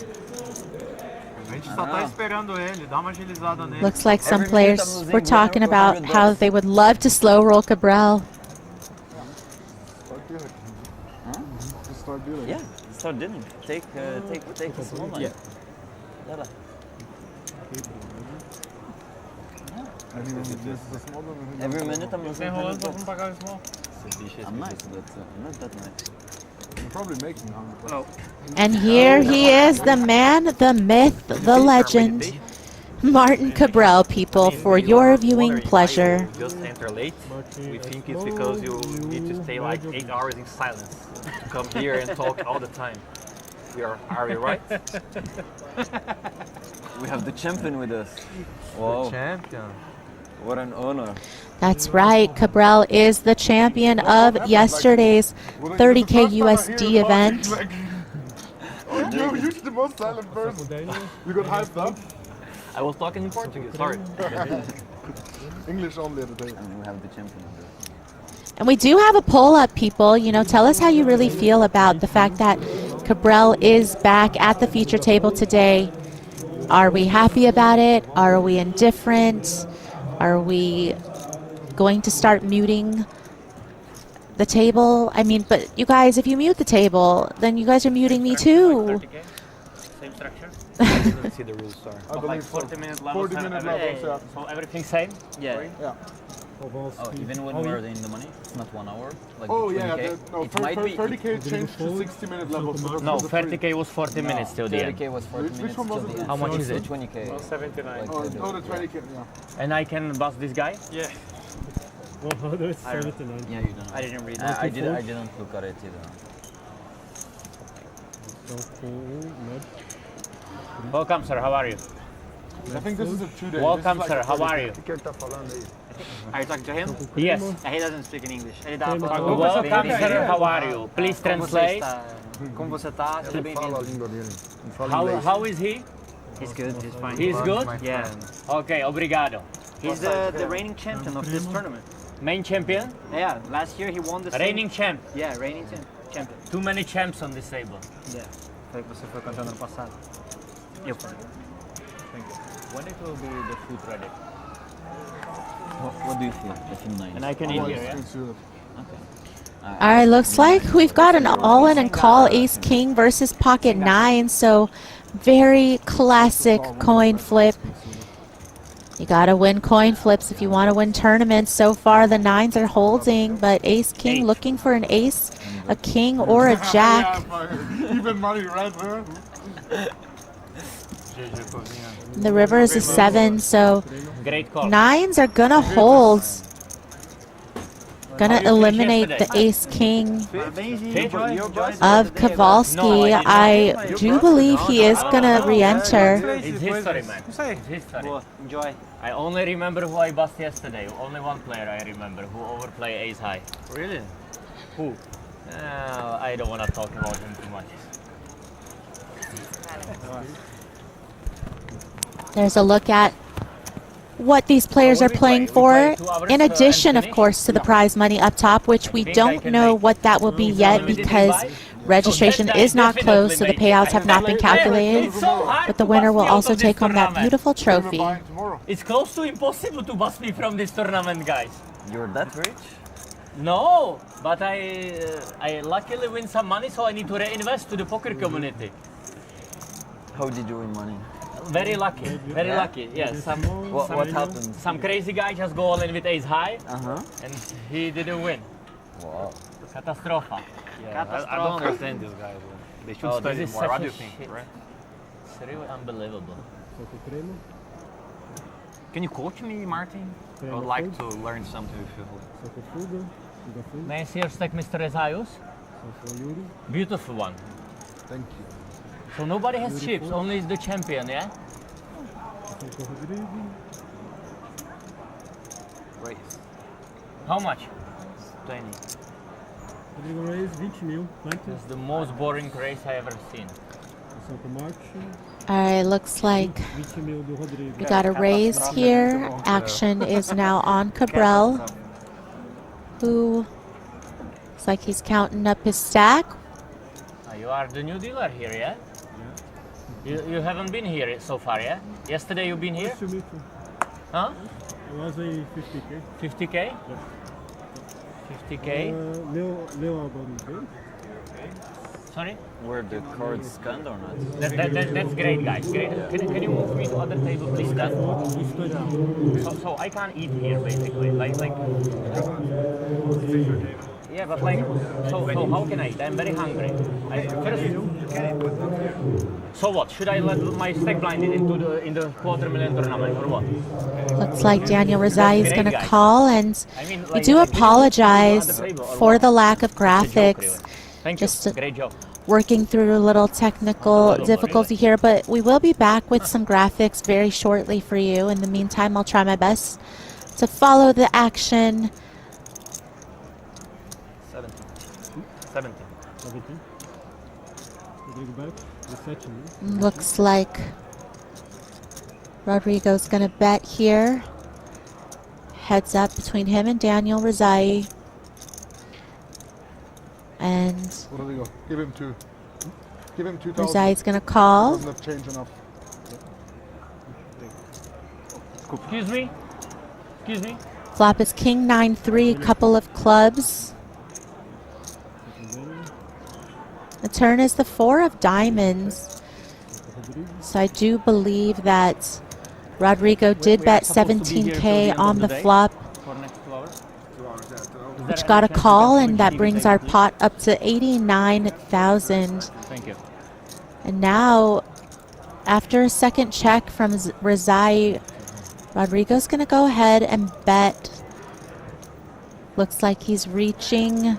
Speaker 8: A gente só tá esperando ele, dá uma agilizada nele.
Speaker 1: Looks like some players were talking about how they would love to slow roll Cabral.
Speaker 20: Start dealing.
Speaker 12: Yeah, start dealing. Take a small line.
Speaker 20: Yeah.
Speaker 12: Yalla. Every minute I'm losing. I'm nice, but not that nice.
Speaker 20: You're probably making 100.
Speaker 1: And here he is, the man, the myth, the legend, Martin Cabral, people, for your viewing pleasure.
Speaker 12: Just enter late. We think it's because you need to stay like 8 hours in silence to come here and talk all the time. Are we right? We have the champion with us. Wow.
Speaker 19: The champion.
Speaker 12: What an honor.
Speaker 1: That's right, Cabral is the champion of yesterday's 30K USD event.
Speaker 20: You're the most silent person. You got hyped up?
Speaker 12: I was talking in Portuguese, sorry.
Speaker 20: English only at the day.
Speaker 12: And we have the champion.
Speaker 1: And we do have a poll up, people. You know, tell us how you really feel about the fact that Cabral is back at the feature table today. Are we happy about it? Are we indifferent? Are we going to start muting the table? I mean, but you guys, if you mute the table, then you guys are muting me too.
Speaker 18: Same structure?
Speaker 12: I didn't see the rules, sorry.
Speaker 20: I believe
Speaker 18: 40-minute levels.
Speaker 20: 40-minute levels, yeah.
Speaker 18: So everything same?
Speaker 12: Yeah.
Speaker 20: Yeah.
Speaker 12: Oh, even when we're in the money, it's not 1 hour. Like
Speaker 20: Oh
Speaker 12: 20K.
Speaker 20: yeah, no,
Speaker 12: It might be.
Speaker 20: 30K changed to 60-minute levels. So
Speaker 18: No, 30K was 40 minutes till the end.
Speaker 12: 30K was 40 minutes
Speaker 20: one
Speaker 12: till
Speaker 20: was
Speaker 12: the
Speaker 20: it?
Speaker 12: end.
Speaker 18: How much is it?
Speaker 12: 20K.
Speaker 18: 79.
Speaker 20: Oh, the 20K, yeah.
Speaker 18: And I can bust this guy?
Speaker 11: Yeah.
Speaker 18: 179.
Speaker 12: Yeah, you don't.
Speaker 11: I didn't read
Speaker 12: I
Speaker 11: that.
Speaker 12: didn't look at it either.
Speaker 18: Welcome, sir. How are you?
Speaker 20: I think this is a 2-day.
Speaker 18: Welcome, sir. How are you?
Speaker 11: Are you talking to him?
Speaker 18: Yes.
Speaker 11: He doesn't speak in English. Ele dá pra
Speaker 18: Welcome, sir. How are you? Please translate.
Speaker 11: Como você está? Seja bem-vindo.
Speaker 18: How is he?
Speaker 11: He's good. He's fine.
Speaker 18: He's good?
Speaker 11: Yeah.
Speaker 18: Okay, obrigado.
Speaker 11: He's the reigning champion of this tournament.
Speaker 18: Main champion?
Speaker 11: Yeah. Last year he won the
Speaker 18: Reigning champ.
Speaker 11: Yeah, reigning champion.
Speaker 18: Too many champs on this table.
Speaker 11: Yeah. Foi que você foi campeão no ano passado. Eu fui.
Speaker 18: Thank you. When it will be the food ready?
Speaker 12: What do you feel? I feel nice.
Speaker 18: And I can eat here, yeah?
Speaker 12: Okay.
Speaker 1: All right, looks like we've got an all-in and call ace king versus pocket nine. So very classic coin flip. You gotta win coin flips if you want to win tournaments. So far the nines are holding, but ace king looking for an ace, a king, or a jack.
Speaker 20: Even money right there.
Speaker 1: The river is a 7, so
Speaker 18: Great call.
Speaker 1: nines are gonna hold. Gonna eliminate the ace king of Kowalski. I do believe he is gonna re-enter.
Speaker 18: It's history, man. It's history.
Speaker 11: Enjoy.
Speaker 18: I only remember who I bust yesterday. Only one player I remember who overplay ace high.
Speaker 11: Really?
Speaker 18: Who? I don't want to talk about him too much.
Speaker 1: There's a look at what these players are playing for, in addition, of course, to the prize money up top, which we don't know what that will be yet because registration is not closed, so the payouts have not been calculated. But the winner will also take home that beautiful trophy.
Speaker 18: It's close to impossible to bust me from this tournament, guys.
Speaker 12: You're that rich?
Speaker 18: No, but I luckily win some money, so I need to reinvest to the poker community.
Speaker 12: How did you win money?
Speaker 18: Very lucky, very lucky. Yes.
Speaker 12: What happened?
Speaker 18: Some crazy guy just go all in with ace high,
Speaker 12: Uh-huh.
Speaker 18: and he didn't win.
Speaker 12: Wow.
Speaker 18: Catastrophe.
Speaker 12: Yeah, I don't understand these guys. They should study
Speaker 18: this is
Speaker 12: more.
Speaker 18: such
Speaker 12: What do
Speaker 18: a
Speaker 12: you think,
Speaker 18: shit.
Speaker 12: right?
Speaker 18: It's really unbelievable.
Speaker 12: Can you coach me, Martin? I would like to learn something with you.
Speaker 18: May I see your stack, Mr. Ezaius? Beautiful one.
Speaker 20: Thank you.
Speaker 18: So nobody has chips, only the champion, yeah?
Speaker 12: Raise.
Speaker 18: How much?
Speaker 12: 20.
Speaker 16: Rodrigo raise 20 mil.
Speaker 18: It's the most boring race I ever seen.
Speaker 1: Alright, looks like
Speaker 16: 20 mil do Rodrigo.
Speaker 1: we got a raise here. Action is now on Cabral, who looks like he's counting up his stack.
Speaker 18: You are the new dealer here, yeah? You haven't been here so far, yeah? Yesterday you've been here? Huh?
Speaker 16: I was a 50k.
Speaker 18: 50k?
Speaker 16: Yeah.
Speaker 18: 50k?
Speaker 16: Leo album.
Speaker 18: Sorry?
Speaker 12: Were the cards scanned or not?
Speaker 18: That's great, guys. Great. Can you move me to other table, please, Dan? So I can't eat here, basically. Like. Yeah, but like, so how can I eat? I'm very hungry. So what? Should I let my stack blind in the $250,000 tournament or what?
Speaker 1: Looks like Daniel Rizai is going to call, and we do apologize for the lack of graphics.
Speaker 18: Thank you. Great job.
Speaker 1: Working through a little technical difficulty here, but we will be back with some graphics very shortly for you. In the meantime, I'll try my best to follow the action.
Speaker 18: 17.
Speaker 1: Looks like Rodrigo's going to bet here. Heads up between him and Daniel Rizai. And
Speaker 20: Rodrigo, give him 2. Give him 2,000.
Speaker 1: Rizai's going to call.
Speaker 20: Doesn't have change enough.
Speaker 18: Excuse me? Excuse me?
Speaker 1: Flop is King 9-3, couple of clubs. The turn is the 4 of diamonds. So I do believe that Rodrigo did bet 17k on the flop, which got a call, and that brings our pot up to 89,000.
Speaker 18: Thank you.
Speaker 1: And now, after a second check from Rizai, Rodrigo's going to go ahead and bet. Looks like he's reaching.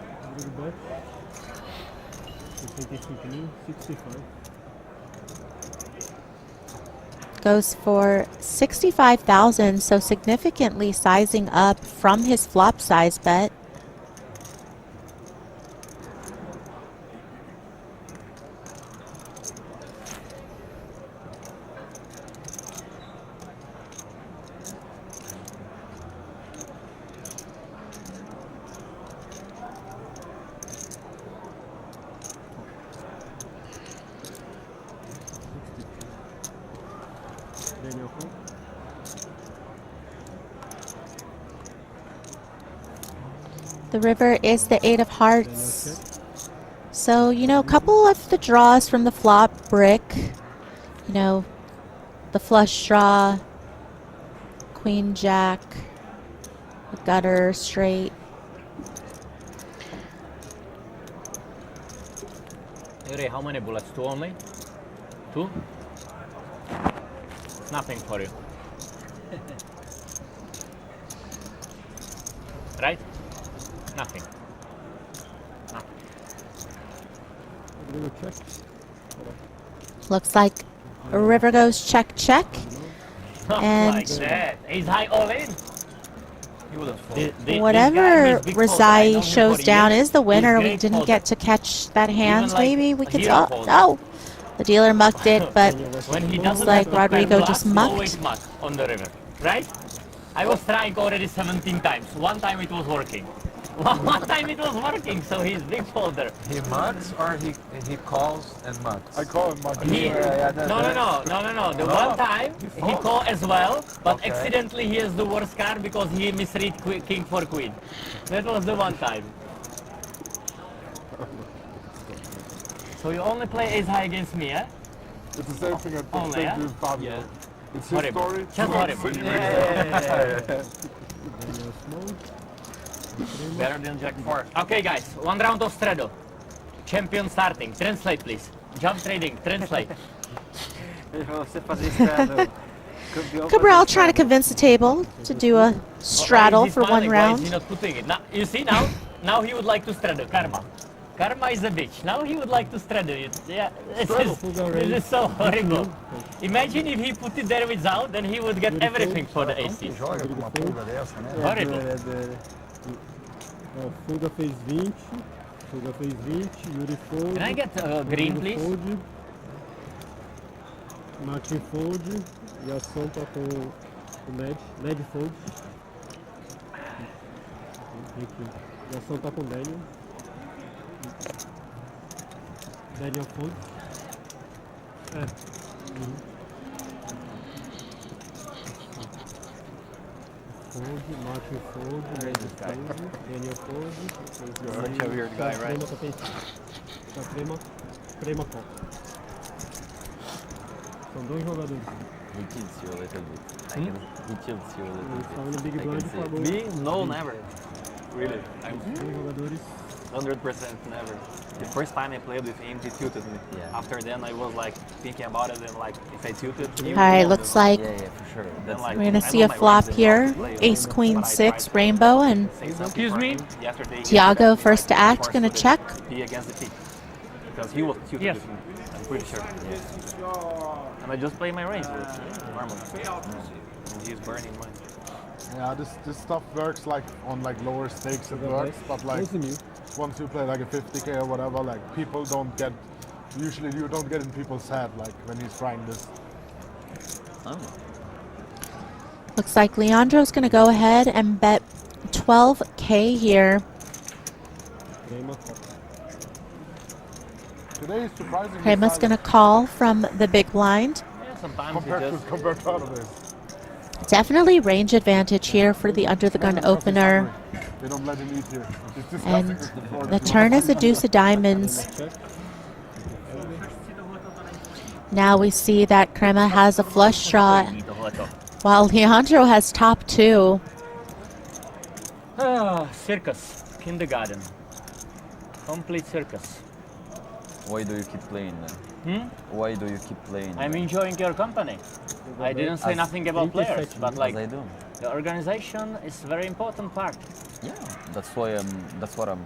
Speaker 1: Goes for 65,000, so significantly sizing up from his flop size bet. The river is the 8 of hearts. So, you know, a couple of the draws from the flop brick. You know, the flush draw, queen jack, the gutter straight.
Speaker 18: Yuri, how many bullets? 2 only? 2? Nothing for you. Right? Nothing.
Speaker 1: Looks like a river goes check, check. And
Speaker 18: like that. Ace high all in.
Speaker 1: whatever Rizai shows down is the winner. We didn't get to catch that hand. Maybe we could. Oh, no. The dealer mucked it, but looks like Rodrigo just mucked.
Speaker 18: On the river, right? I was trying already 17 times. One time it was working. One time it was working, so he's big folder.
Speaker 19: He mugs or he calls and mugs?
Speaker 20: I call him mug.
Speaker 18: No. The one time he called as well, but accidentally he has the worst card because he misread king for queen. That was the one time. So you only play ace high against me, eh?
Speaker 20: It's the same thing I
Speaker 18: Only,
Speaker 20: think with Fabio.
Speaker 18: Yeah.
Speaker 20: It's his story.
Speaker 18: Just horrible. Yeah. Better than Jack 4. Okay, guys, one round of straddle. Champion starting. Translate, please. Jump trading. Translate.
Speaker 1: Cabral trying to convince the table to do a straddle for one round.
Speaker 18: Why is he not putting it? Now, you see now he would like to straddle. Karma is a bitch. Now he would like to straddle it. Yeah, this is so horrible. Imagine if he put it there without, then he would get everything for the aces. Horrible.
Speaker 16: Fuga fez 20, Fuga fez 20, Yuri fold.
Speaker 18: Can I get green, please?
Speaker 16: Fold, Martin fold, e a ação tá com o Ned fold. Aqui. E a ação tá com o Daniel. Daniel fold. Fold, Martin fold, Daniel fold.
Speaker 12: You're such a weird guy, right?
Speaker 16: Prema call. São dois jogadores.
Speaker 12: He tilts you a little bit. He tilts you a little
Speaker 16: bit.
Speaker 12: Me? No, never. Really?
Speaker 16: Dois jogadores.
Speaker 12: 100% never. The first time I played with him, he tilted me. Yeah. After then, I was like thinking about it and like if I tilted.
Speaker 1: All right, looks like
Speaker 12: for sure. Then, like,
Speaker 1: we're gonna see a flop here. Ace, Queen, 6, rainbow, and
Speaker 18: excuse me.
Speaker 1: Tiago first to act, gonna check.
Speaker 12: He against the peak because he was tilted with me. I'm pretty sure. Yeah. And I just play my range normally. And he's burning mine.
Speaker 20: Yeah, this stuff works like on like lower stakes. It works, but like once you play like a 50k or whatever, like people don't get. Usually, you don't get in people's head like when he's trying this.
Speaker 1: Looks like Leandro's gonna go ahead and bet 12k here.
Speaker 20: Today is surprisingly
Speaker 1: Prema's gonna call from the big blind.
Speaker 18: Yeah, sometimes
Speaker 20: compared to others.
Speaker 1: Definitely range advantage here for the under the gun opener.
Speaker 20: They don't let him eat here.
Speaker 1: And the turn is a deuce of diamonds. Now we see that Crema has a flush draw, while Leandro has top 2.
Speaker 18: Circus, kindergarten, complete circus.
Speaker 12: Why do you keep playing then? Why do you keep playing?
Speaker 18: I'm enjoying your company. I didn't say nothing about players, but like
Speaker 12: I do.
Speaker 18: The organization is very important part.
Speaker 12: Yeah, that's what I'm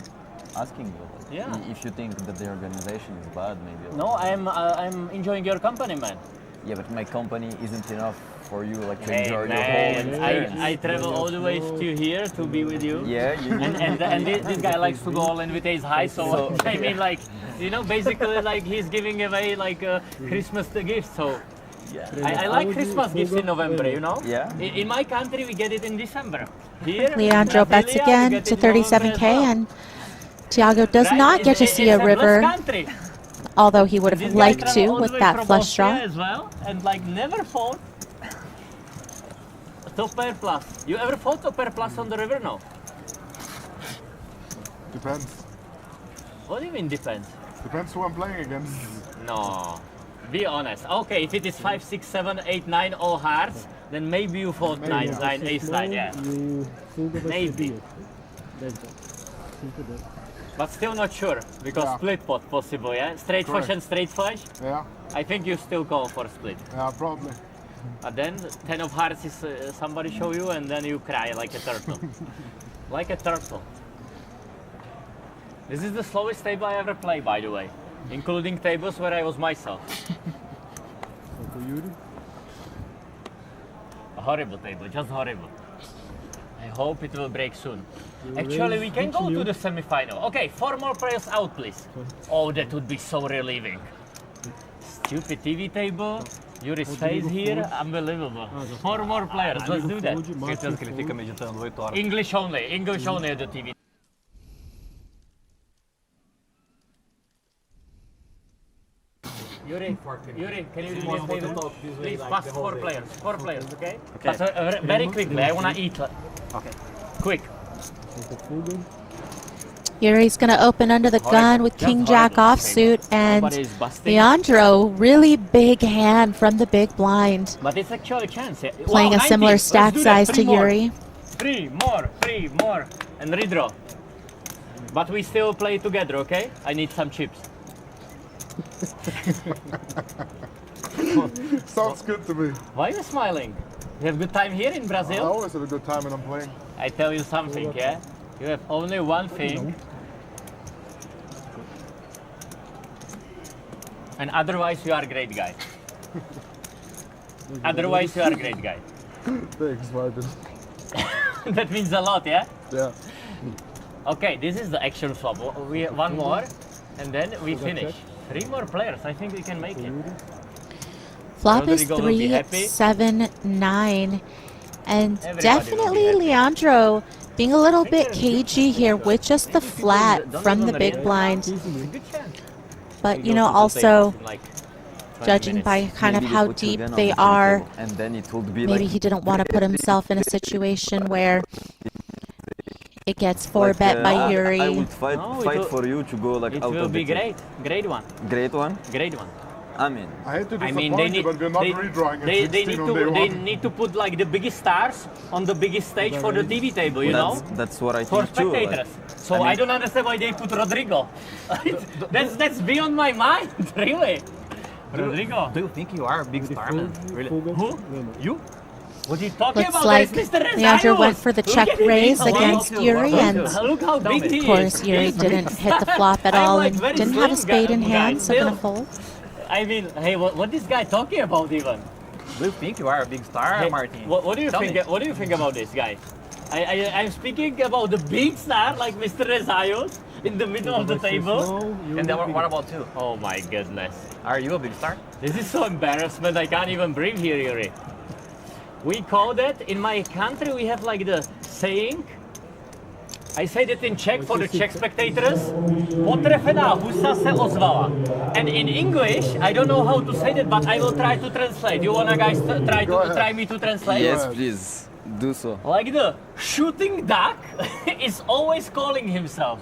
Speaker 12: asking you. Like,
Speaker 18: Yeah.
Speaker 12: If you think that the organization is bad, maybe.
Speaker 18: No, I'm enjoying your company, man.
Speaker 12: Yeah, but my company isn't enough for you, like to
Speaker 18: Hey,
Speaker 12: enjoy your whole
Speaker 18: man,
Speaker 12: experience.
Speaker 18: I travel all the way to here to be with you.
Speaker 12: Yeah, you do.
Speaker 18: And this guy likes to go all in with ace high, so I mean, like, you know, basically, like he's giving away like Christmas gifts. So I like Christmas gifts in November, you know.
Speaker 12: Yeah.
Speaker 18: In my country, we get it in December. Here,
Speaker 1: Leandro bets
Speaker 18: Brasilia, we
Speaker 1: again
Speaker 18: get
Speaker 1: to
Speaker 18: it in November
Speaker 1: 37k,
Speaker 18: as well.
Speaker 1: and Tiago does
Speaker 18: Right?
Speaker 1: not get to see a
Speaker 18: It's
Speaker 1: river,
Speaker 18: blessed country.
Speaker 1: although he would
Speaker 18: This
Speaker 1: have
Speaker 18: guy
Speaker 1: liked to
Speaker 18: traveled all
Speaker 1: with
Speaker 18: the way
Speaker 1: that
Speaker 18: from
Speaker 1: flush
Speaker 18: Austria
Speaker 1: draw.
Speaker 18: as well, and like never fought top pair plus. You ever fought top pair plus on the river? No.
Speaker 20: Depends.
Speaker 18: What do you mean depends?
Speaker 20: Depends who I'm playing against.
Speaker 18: No. Be honest. Okay, if it is 5, 6, 7, 8, 9 all hearts, then maybe you fought
Speaker 20: Maybe,
Speaker 18: 9, ace 9, yeah. Maybe. But still not sure, because split pot possible, yeah? Straight flush and straight flush?
Speaker 20: Yeah.
Speaker 18: I think you still call for split.
Speaker 20: Yeah, probably.
Speaker 18: But then 10 of hearts is somebody show you and then you cry like a turtle. Like a turtle. This is the slowest table I ever played, by the way. Including tables where I was myself. A horrible table, just horrible. I hope it will break soon. Actually, we can go to the semi-final. Okay, 4 more players out, please. Oh, that would be so relieving. Stupid TV table. Yuri's face here, unbelievable. 4 more players, let's do that.
Speaker 9: Certeza que ele fica meditando 8 horas.
Speaker 18: English only at the TV. Yuri, can you do me a favor? Please pass 4 players, okay?
Speaker 11: Okay.
Speaker 18: But very quickly, I wanna eat. Okay. Quick.
Speaker 1: Yuri's going to open under the gun with King Jack offsuit, and
Speaker 18: Nobody's busting.
Speaker 1: Leandro, really big hand from the big blind.
Speaker 18: But it's actually a chance. Yeah.
Speaker 1: Playing
Speaker 18: Wow,
Speaker 1: a
Speaker 18: 19.
Speaker 1: similar
Speaker 18: Let's
Speaker 1: stack
Speaker 18: do that.
Speaker 1: size to
Speaker 18: 3 more.
Speaker 1: Yuri.
Speaker 18: 3 more, and redraw. But we still play together, okay? I need some chips.
Speaker 20: Sounds good to me.
Speaker 18: Why are you smiling? You have good time here in
Speaker 20: I
Speaker 18: Brazil?
Speaker 20: always have a good time when I'm playing.
Speaker 18: I tell you something, yeah? You have only one thing. And otherwise you are a great guy. Otherwise you are a great guy.
Speaker 20: Thanks, Martin.
Speaker 18: That means a lot, yeah?
Speaker 20: Yeah.
Speaker 18: Okay, this is the action flop. We have one more, and then we finish. 3 more players. I think we can make it.
Speaker 1: Flop is
Speaker 18: Rodrigo will be
Speaker 1: 3,
Speaker 18: happy.
Speaker 1: 7, 9. And
Speaker 18: Everybody will be
Speaker 1: definitely
Speaker 18: happy.
Speaker 1: Leandro being a little bit cagey here with just the flat
Speaker 18: Don't
Speaker 1: from
Speaker 18: even
Speaker 1: the big
Speaker 18: read.
Speaker 1: blind.
Speaker 18: Good chance.
Speaker 1: But,
Speaker 18: We
Speaker 1: you
Speaker 18: go
Speaker 1: know,
Speaker 18: to the
Speaker 1: also
Speaker 18: tables in like 20
Speaker 1: judging
Speaker 18: minutes.
Speaker 1: by kind of
Speaker 10: Maybe
Speaker 1: how
Speaker 10: put you
Speaker 1: deep
Speaker 10: again on
Speaker 1: they
Speaker 10: the
Speaker 1: are,
Speaker 10: table, and then it would be
Speaker 1: maybe
Speaker 10: like
Speaker 1: he didn't want to put himself in a situation where it gets 4-bet by Yuri.
Speaker 10: I would fight
Speaker 18: No, it
Speaker 10: fight
Speaker 18: will-
Speaker 10: for you to go like
Speaker 18: It
Speaker 10: out
Speaker 18: will
Speaker 10: of
Speaker 18: be
Speaker 10: the
Speaker 18: great. Great one.
Speaker 10: Great one.
Speaker 18: Great one.
Speaker 10: I mean,
Speaker 20: I hate to
Speaker 18: I
Speaker 20: disappoint
Speaker 18: mean, they
Speaker 20: you,
Speaker 18: need,
Speaker 20: but we're not redrawing at
Speaker 18: they
Speaker 20: 16
Speaker 18: need
Speaker 20: on
Speaker 18: to
Speaker 20: day
Speaker 18: they
Speaker 20: one.
Speaker 18: need to put like the biggest stars on the biggest stage for the TV table, you know,
Speaker 10: that's what I
Speaker 18: for
Speaker 10: think too. like,
Speaker 18: spectators. So
Speaker 10: I mean-
Speaker 18: I don't understand why they put Rodrigo. that's beyond my mind, really. Rodrigo.
Speaker 12: Do you think you are a big star, man? Really?
Speaker 18: Who? You? What are you talking
Speaker 1: Looks
Speaker 18: about?
Speaker 1: like
Speaker 18: That's Mr.
Speaker 1: Leandro
Speaker 18: Rezaius.
Speaker 1: went for the
Speaker 18: Look
Speaker 1: check
Speaker 18: at him,
Speaker 1: raise
Speaker 18: he's
Speaker 1: against
Speaker 18: wild.
Speaker 1: Yuri, and
Speaker 18: Look how big he
Speaker 1: of
Speaker 18: is.
Speaker 1: course Yuri
Speaker 18: He's
Speaker 1: didn't
Speaker 18: big.
Speaker 1: hit the flop at
Speaker 18: I'm
Speaker 1: all
Speaker 18: like
Speaker 1: and
Speaker 18: very
Speaker 1: didn't have a
Speaker 18: slim
Speaker 1: spade in
Speaker 18: guy
Speaker 1: hand, so
Speaker 18: still.
Speaker 1: gonna fold.
Speaker 18: I mean, hey, what this guy talking about even?
Speaker 12: Do you think you are a big star,
Speaker 18: Hey,
Speaker 12: Martin?
Speaker 18: what do you
Speaker 12: Tell
Speaker 18: think?
Speaker 12: me.
Speaker 18: What do you think about this guy? I'm speaking about the big star like Mr. Rezaius in the middle of the table.
Speaker 12: And then what about you?
Speaker 18: Oh my goodness!
Speaker 12: Are you a big star?
Speaker 18: This is so embarrassment. I can't even breathe here, Yuri. We call that in my country. We have like the saying. I say that in Czech for the Czech spectators. Potrefená husa se ozvala. And in English, I don't know how to say that, but I will try to translate. You wanna guys try me to translate?
Speaker 10: yes, please do so.
Speaker 18: Like the shooting duck is always calling himself.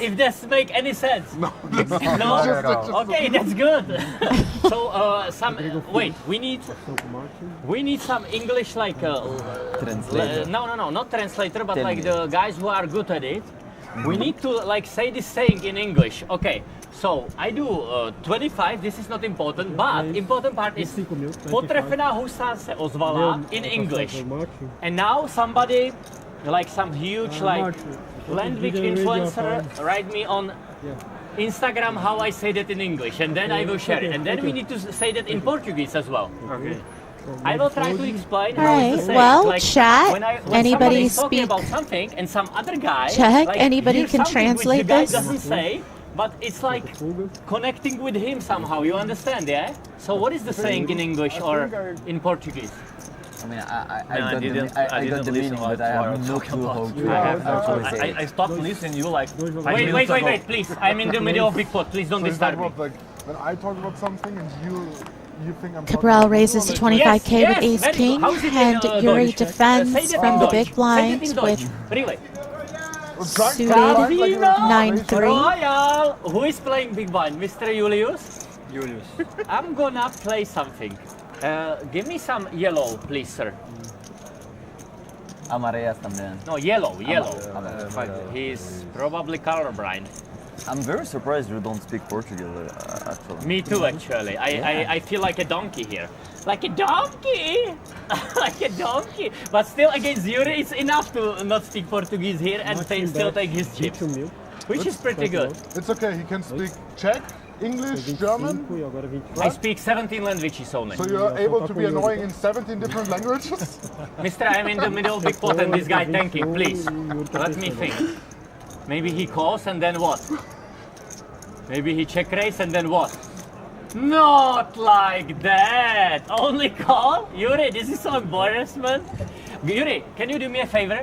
Speaker 18: If that make any sense? No. Okay, that's good. So we need some English like
Speaker 10: Translator.
Speaker 18: no, not translator, but
Speaker 10: Tell
Speaker 18: like
Speaker 10: me.
Speaker 18: the guys who are good at it. We need to like say this saying in English. Okay, so I do 25. This is not important, but important part is potrefená husa se ozvala in English. And now somebody, like some huge like language influencer, write me on Instagram how I say that in English, and then I will share it. And then we need to say that in Portuguese as well.
Speaker 12: Okay.
Speaker 18: I will try to explain
Speaker 1: All
Speaker 18: how
Speaker 1: right,
Speaker 18: it's the same.
Speaker 1: well,
Speaker 18: like,
Speaker 1: chat,
Speaker 18: when
Speaker 1: anybody
Speaker 18: somebody is talking
Speaker 1: speak
Speaker 18: about something and some other guy
Speaker 1: Czech,
Speaker 18: like,
Speaker 1: anybody
Speaker 18: hears
Speaker 1: can
Speaker 18: something which
Speaker 1: translate
Speaker 18: the guy
Speaker 1: this?
Speaker 18: doesn't say, but it's like connecting with him somehow. You understand, yeah? So what is the saying in English or in Portuguese?
Speaker 10: I mean,
Speaker 12: I
Speaker 10: got the meaning, but I have no clue how to say it.
Speaker 12: I stopped listening you like 5
Speaker 18: Wait,
Speaker 12: minutes ago.
Speaker 18: please. I'm in the middle of big pot. Please don't
Speaker 20: So is that
Speaker 18: disturb me.
Speaker 20: what, like, when I talk about something and you think I'm
Speaker 1: Cabral
Speaker 20: talking
Speaker 1: raises to
Speaker 20: about it?
Speaker 1: 25k
Speaker 18: Yes,
Speaker 1: with ace
Speaker 18: very good.
Speaker 1: king,
Speaker 18: How's it in,
Speaker 1: and Yuri
Speaker 18: Deutsch?
Speaker 1: defends
Speaker 18: Say that
Speaker 1: from
Speaker 18: in
Speaker 1: the
Speaker 18: Deutsch.
Speaker 1: big
Speaker 18: Say
Speaker 1: blind
Speaker 18: that in
Speaker 1: with
Speaker 18: Deutsch. Really?
Speaker 1: suited
Speaker 18: Cardino
Speaker 1: 9-3.
Speaker 18: Royal. Who is playing big blind? Mr. Julius?
Speaker 12: Julius.
Speaker 18: I'm gonna play something. Give me some yellow, please, sir.
Speaker 10: Amarelas também.
Speaker 18: No, yellow.
Speaker 10: Amarelo.
Speaker 18: He's probably colorblind.
Speaker 10: I'm very surprised you don't speak Portuguese, actually.
Speaker 18: Me too, actually. I feel like a donkey here. Like a donkey! Like a donkey! But still, against Yuri, it's enough to not speak Portuguese here and still take his chips. Which is pretty good.
Speaker 20: It's okay, he can speak Czech, English, German.
Speaker 18: I speak 17 languages only.
Speaker 20: So you're able to be annoying in 17 different languages?
Speaker 18: Mister, I'm in the middle of big pot and this guy tanking, please. Let me think. Maybe he calls and then what? Maybe he check raise and then what? Not like that. Only call? Yuri, this is so embarrassment. Yuri, can you do me a favor?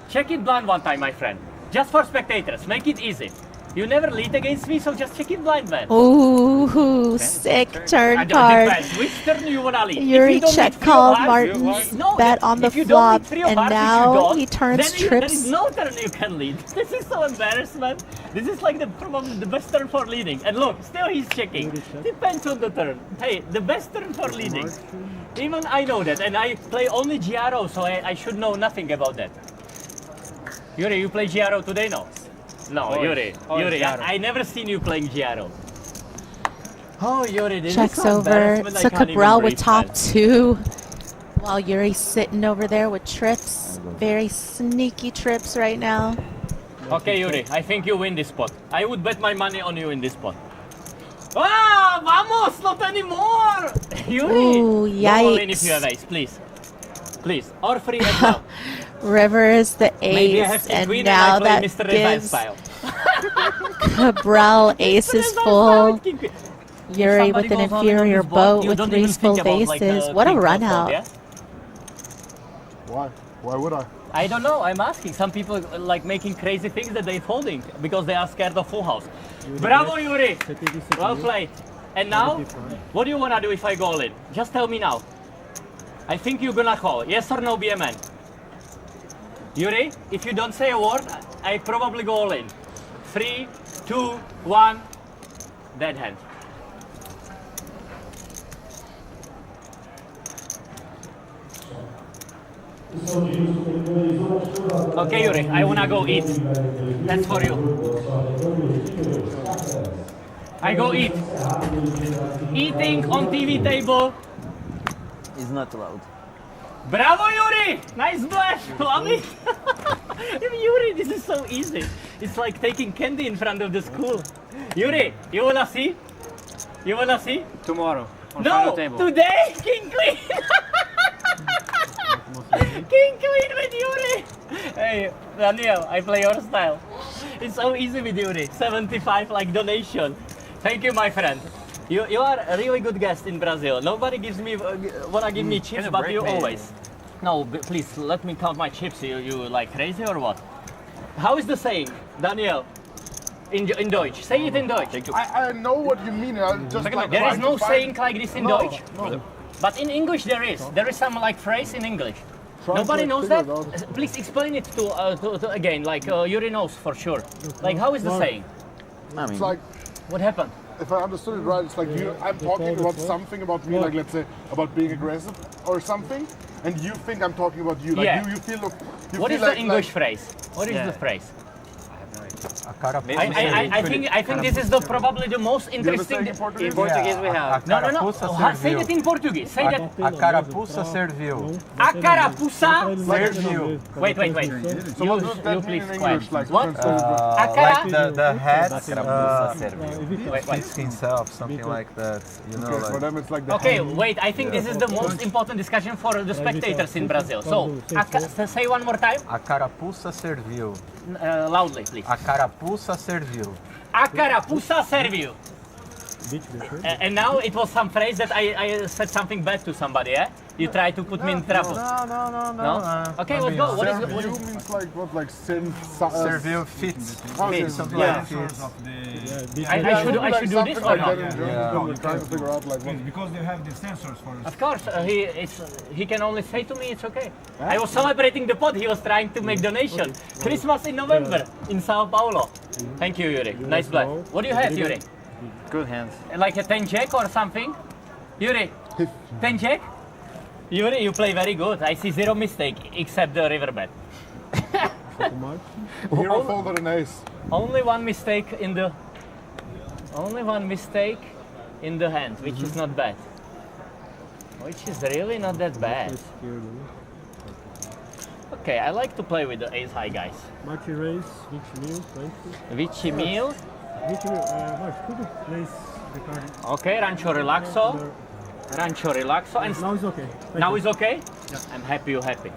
Speaker 18: Check it blind one time, my friend. Just for spectators. Make it easy. You never lead against me, so just check it blind, man.
Speaker 1: Ooh, sick turn card.
Speaker 18: Depends. Which turn you wanna lead?
Speaker 1: Yuri check called Martin's bet on the flop, and now he turns
Speaker 18: There
Speaker 1: trips.
Speaker 18: is no turn you can lead. This is so embarrassment. This is like probably the best turn for leading. And look, still he's checking. Depends on the turn. Hey, the best turn for leading. Even I know that, and I play only GRO, so I should know nothing about that. Yuri, you play GRO today? No. No,
Speaker 11: Always.
Speaker 18: Yuri, I never seen you playing GRO. Oh, Yuri, this
Speaker 1: Checks
Speaker 18: is so
Speaker 1: over
Speaker 18: embarrassment, I
Speaker 1: to
Speaker 18: can't even
Speaker 1: Cabral with
Speaker 18: breathe,
Speaker 1: top
Speaker 18: man.
Speaker 1: 2, while Yuri's sitting over there with trips. Very sneaky trips right now.
Speaker 18: Okay, Yuri, I think you win this spot. I would bet my money on you in this spot. Ah, vamos, not anymore! Yuri,
Speaker 1: Ooh,
Speaker 18: go all in if
Speaker 1: yikes.
Speaker 18: you have ace, please. Please, or free as well.
Speaker 1: River is the
Speaker 18: Maybe I have
Speaker 1: ace,
Speaker 18: to
Speaker 1: and
Speaker 18: queen
Speaker 1: now
Speaker 18: and I play
Speaker 1: that
Speaker 18: Mr. Resign
Speaker 1: gives
Speaker 18: style.
Speaker 1: Cabral aces full. Yuri
Speaker 18: Somebody
Speaker 1: with an
Speaker 18: goes all in on
Speaker 1: inferior
Speaker 18: this board,
Speaker 1: boat
Speaker 18: you
Speaker 1: with
Speaker 18: don't
Speaker 1: 3
Speaker 18: even
Speaker 1: full
Speaker 18: think about, like,
Speaker 1: bases.
Speaker 18: the
Speaker 1: What a
Speaker 18: king
Speaker 1: run
Speaker 18: fold,
Speaker 1: out.
Speaker 18: yeah?
Speaker 20: Why? Why would I?
Speaker 18: I don't know, I'm asking. Some people like making crazy things that they're folding because they are scared of full house. Bravo, Yuri! Well played. And now, what do you want to do if I go all in? Just tell me now. I think you're gonna call. Yes or no, BMN? Yuri, if you don't say a word, I probably go all in. 3, 2, 1, dead hand. Okay, Yuri, I wanna go eat. That's for you. I go eat. Eating on TV table.
Speaker 10: Is not allowed.
Speaker 18: Bravo, Yuri! Nice blush! Love it! Yuri, this is so easy. It's like taking candy in front of the school. Yuri, you wanna see? You wanna see?
Speaker 11: Tomorrow. On
Speaker 18: No!
Speaker 11: final table.
Speaker 18: Today! King Queen! King Queen with Yuri! Hey, Daniel, I play your style. It's so easy with Yuri. 75 like donation. Thank you, my friend. You are a really good guest in Brazil. Nobody gives me wanna give me chips, but you always. No, please let me count my chips. You like crazy or what? How is the saying, Daniel? In Deutsch. Say it in Deutsch.
Speaker 20: I know what you mean. I just like
Speaker 18: There is
Speaker 20: trying
Speaker 18: no
Speaker 20: to find-
Speaker 18: saying like this in
Speaker 20: No,
Speaker 18: Deutsch.
Speaker 20: no.
Speaker 18: But in English there is. There is some like phrase in English.
Speaker 20: Try
Speaker 18: Nobody
Speaker 20: to
Speaker 18: knows
Speaker 20: figure
Speaker 18: that?
Speaker 20: it out.
Speaker 18: Please explain it to again. Like Yuri knows for sure. Like how is the
Speaker 20: No.
Speaker 18: saying?
Speaker 20: It's like,
Speaker 18: What happened?
Speaker 20: if I understood it right, it's like I'm talking about something about me, like let's say about being aggressive or something, and you think I'm talking about you. Like
Speaker 18: Yeah.
Speaker 20: you feel.
Speaker 18: What is the English phrase? What is the phrase? I think this is probably the most interesting.
Speaker 19: In Portuguese we have.
Speaker 18: No. Say that in Portuguese. Say that.
Speaker 19: A carapuça serviu.
Speaker 18: A carapuça
Speaker 19: Serviu.
Speaker 18: Wait.
Speaker 20: So what does that mean
Speaker 18: please
Speaker 20: in
Speaker 18: quiet.
Speaker 20: English? Like,
Speaker 18: What?
Speaker 19: Like the hat
Speaker 18: Wait.
Speaker 19: fits himself, something like that. You know,
Speaker 20: Okay, for
Speaker 19: like,
Speaker 20: them it's like the
Speaker 18: Okay,
Speaker 20: hand.
Speaker 18: wait. I think this is the most important discussion for the spectators in Brazil. So, say one more time.
Speaker 19: a carapuça serviu.
Speaker 18: Loudly, please.
Speaker 19: A carapuça serviu.
Speaker 18: A carapuça serviu. And now it was some phrase that I said something bad to somebody, yeah? You try to put me in trouble.
Speaker 19: No.
Speaker 18: Okay, let's go. What is
Speaker 20: Serviu means like what? Like
Speaker 19: Serviu fit.
Speaker 20: Okay,
Speaker 19: Something
Speaker 18: yeah.
Speaker 19: like fit.
Speaker 18: I should do this or not?
Speaker 20: I'm trying to figure out like what.
Speaker 6: Because they have the sensors for
Speaker 18: Of course, he can only say to me it's okay. I was celebrating the pot. He was trying to make donation. Christmas in November in São Paulo. Thank you, Yuri. Nice play. What do you have, Yuri?
Speaker 12: Good hands.
Speaker 18: Like a 10 jack or something? Yuri, 10 jack? Yuri, you play very good. I see zero mistake except the river bet.
Speaker 20: Hero folded an ace.
Speaker 18: Only one mistake in the hand, which is not bad. Which is really not that bad. Okay, I like to play with the ace high guys.
Speaker 16: Mate raise, 20 mil, 20.
Speaker 18: Vici mil.
Speaker 16: 20 mil, Mate, tudo raise the card.
Speaker 18: Okay, Rancho Relaxo. Rancho Relaxo. And
Speaker 16: Now it's okay.
Speaker 18: now it's okay? I'm happy you're happy.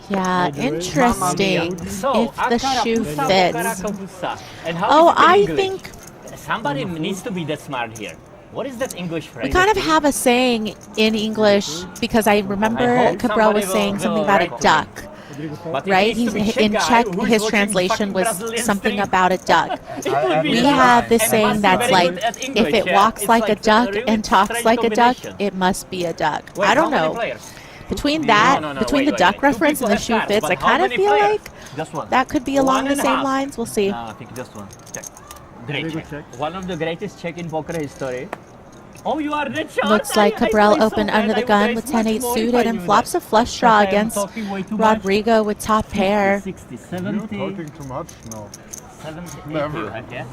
Speaker 1: Yeah, interesting.
Speaker 18: So,
Speaker 1: If the shoe
Speaker 18: Akarapusa,
Speaker 1: fits.
Speaker 18: Akarapusa. And how
Speaker 1: Oh,
Speaker 18: is it in
Speaker 1: I
Speaker 18: English?
Speaker 1: think
Speaker 18: Somebody needs to be that smart here. What is that English phrase?
Speaker 1: We kind of have a saying in English because I remember Cabral was saying something about a duck.
Speaker 18: But it
Speaker 1: Right?
Speaker 18: needs to
Speaker 1: He's,
Speaker 18: be
Speaker 1: in
Speaker 18: guy
Speaker 1: Czech,
Speaker 18: who is
Speaker 1: his
Speaker 18: watching
Speaker 1: translation
Speaker 18: fucking
Speaker 1: was
Speaker 18: Brazilian
Speaker 1: something
Speaker 18: stream.
Speaker 1: about a duck.
Speaker 18: It would be
Speaker 1: We
Speaker 18: that.
Speaker 1: have this
Speaker 18: And
Speaker 1: saying
Speaker 18: must be
Speaker 1: that's
Speaker 18: very
Speaker 1: like,
Speaker 18: good at
Speaker 1: if
Speaker 18: English,
Speaker 1: it
Speaker 18: yeah.
Speaker 1: walks
Speaker 18: It's
Speaker 1: like a duck
Speaker 18: really
Speaker 1: and talks
Speaker 18: strange
Speaker 1: like a duck,
Speaker 18: combination.
Speaker 1: it must be a duck.
Speaker 18: Wait,
Speaker 1: I don't
Speaker 18: how many
Speaker 1: know.
Speaker 18: players?
Speaker 1: Between that, between the duck reference and the shoe fits, I kind of feel like
Speaker 18: Just one.
Speaker 1: that could be along
Speaker 18: One
Speaker 1: the
Speaker 18: and a
Speaker 1: same
Speaker 18: half.
Speaker 1: lines. We'll see.
Speaker 18: No, I think just one. Check. Great check. One of the greatest check in poker history. Oh, you are that short.
Speaker 1: Looks like Cabral
Speaker 18: play so
Speaker 1: opened
Speaker 18: bad.
Speaker 1: under
Speaker 18: I
Speaker 1: the
Speaker 18: would
Speaker 1: gun
Speaker 18: raise
Speaker 1: with
Speaker 18: much
Speaker 1: 10-8
Speaker 18: more if
Speaker 1: suited
Speaker 18: I
Speaker 1: and
Speaker 18: knew
Speaker 1: flops
Speaker 18: that.
Speaker 1: a flush draw
Speaker 18: Okay, I'm
Speaker 1: against
Speaker 18: talking way too much.
Speaker 1: Rodrigo with top pair.
Speaker 18: 60,
Speaker 20: You're
Speaker 18: 70.
Speaker 20: talking too much? No.
Speaker 18: 70,
Speaker 20: Never.
Speaker 18: you have, yeah?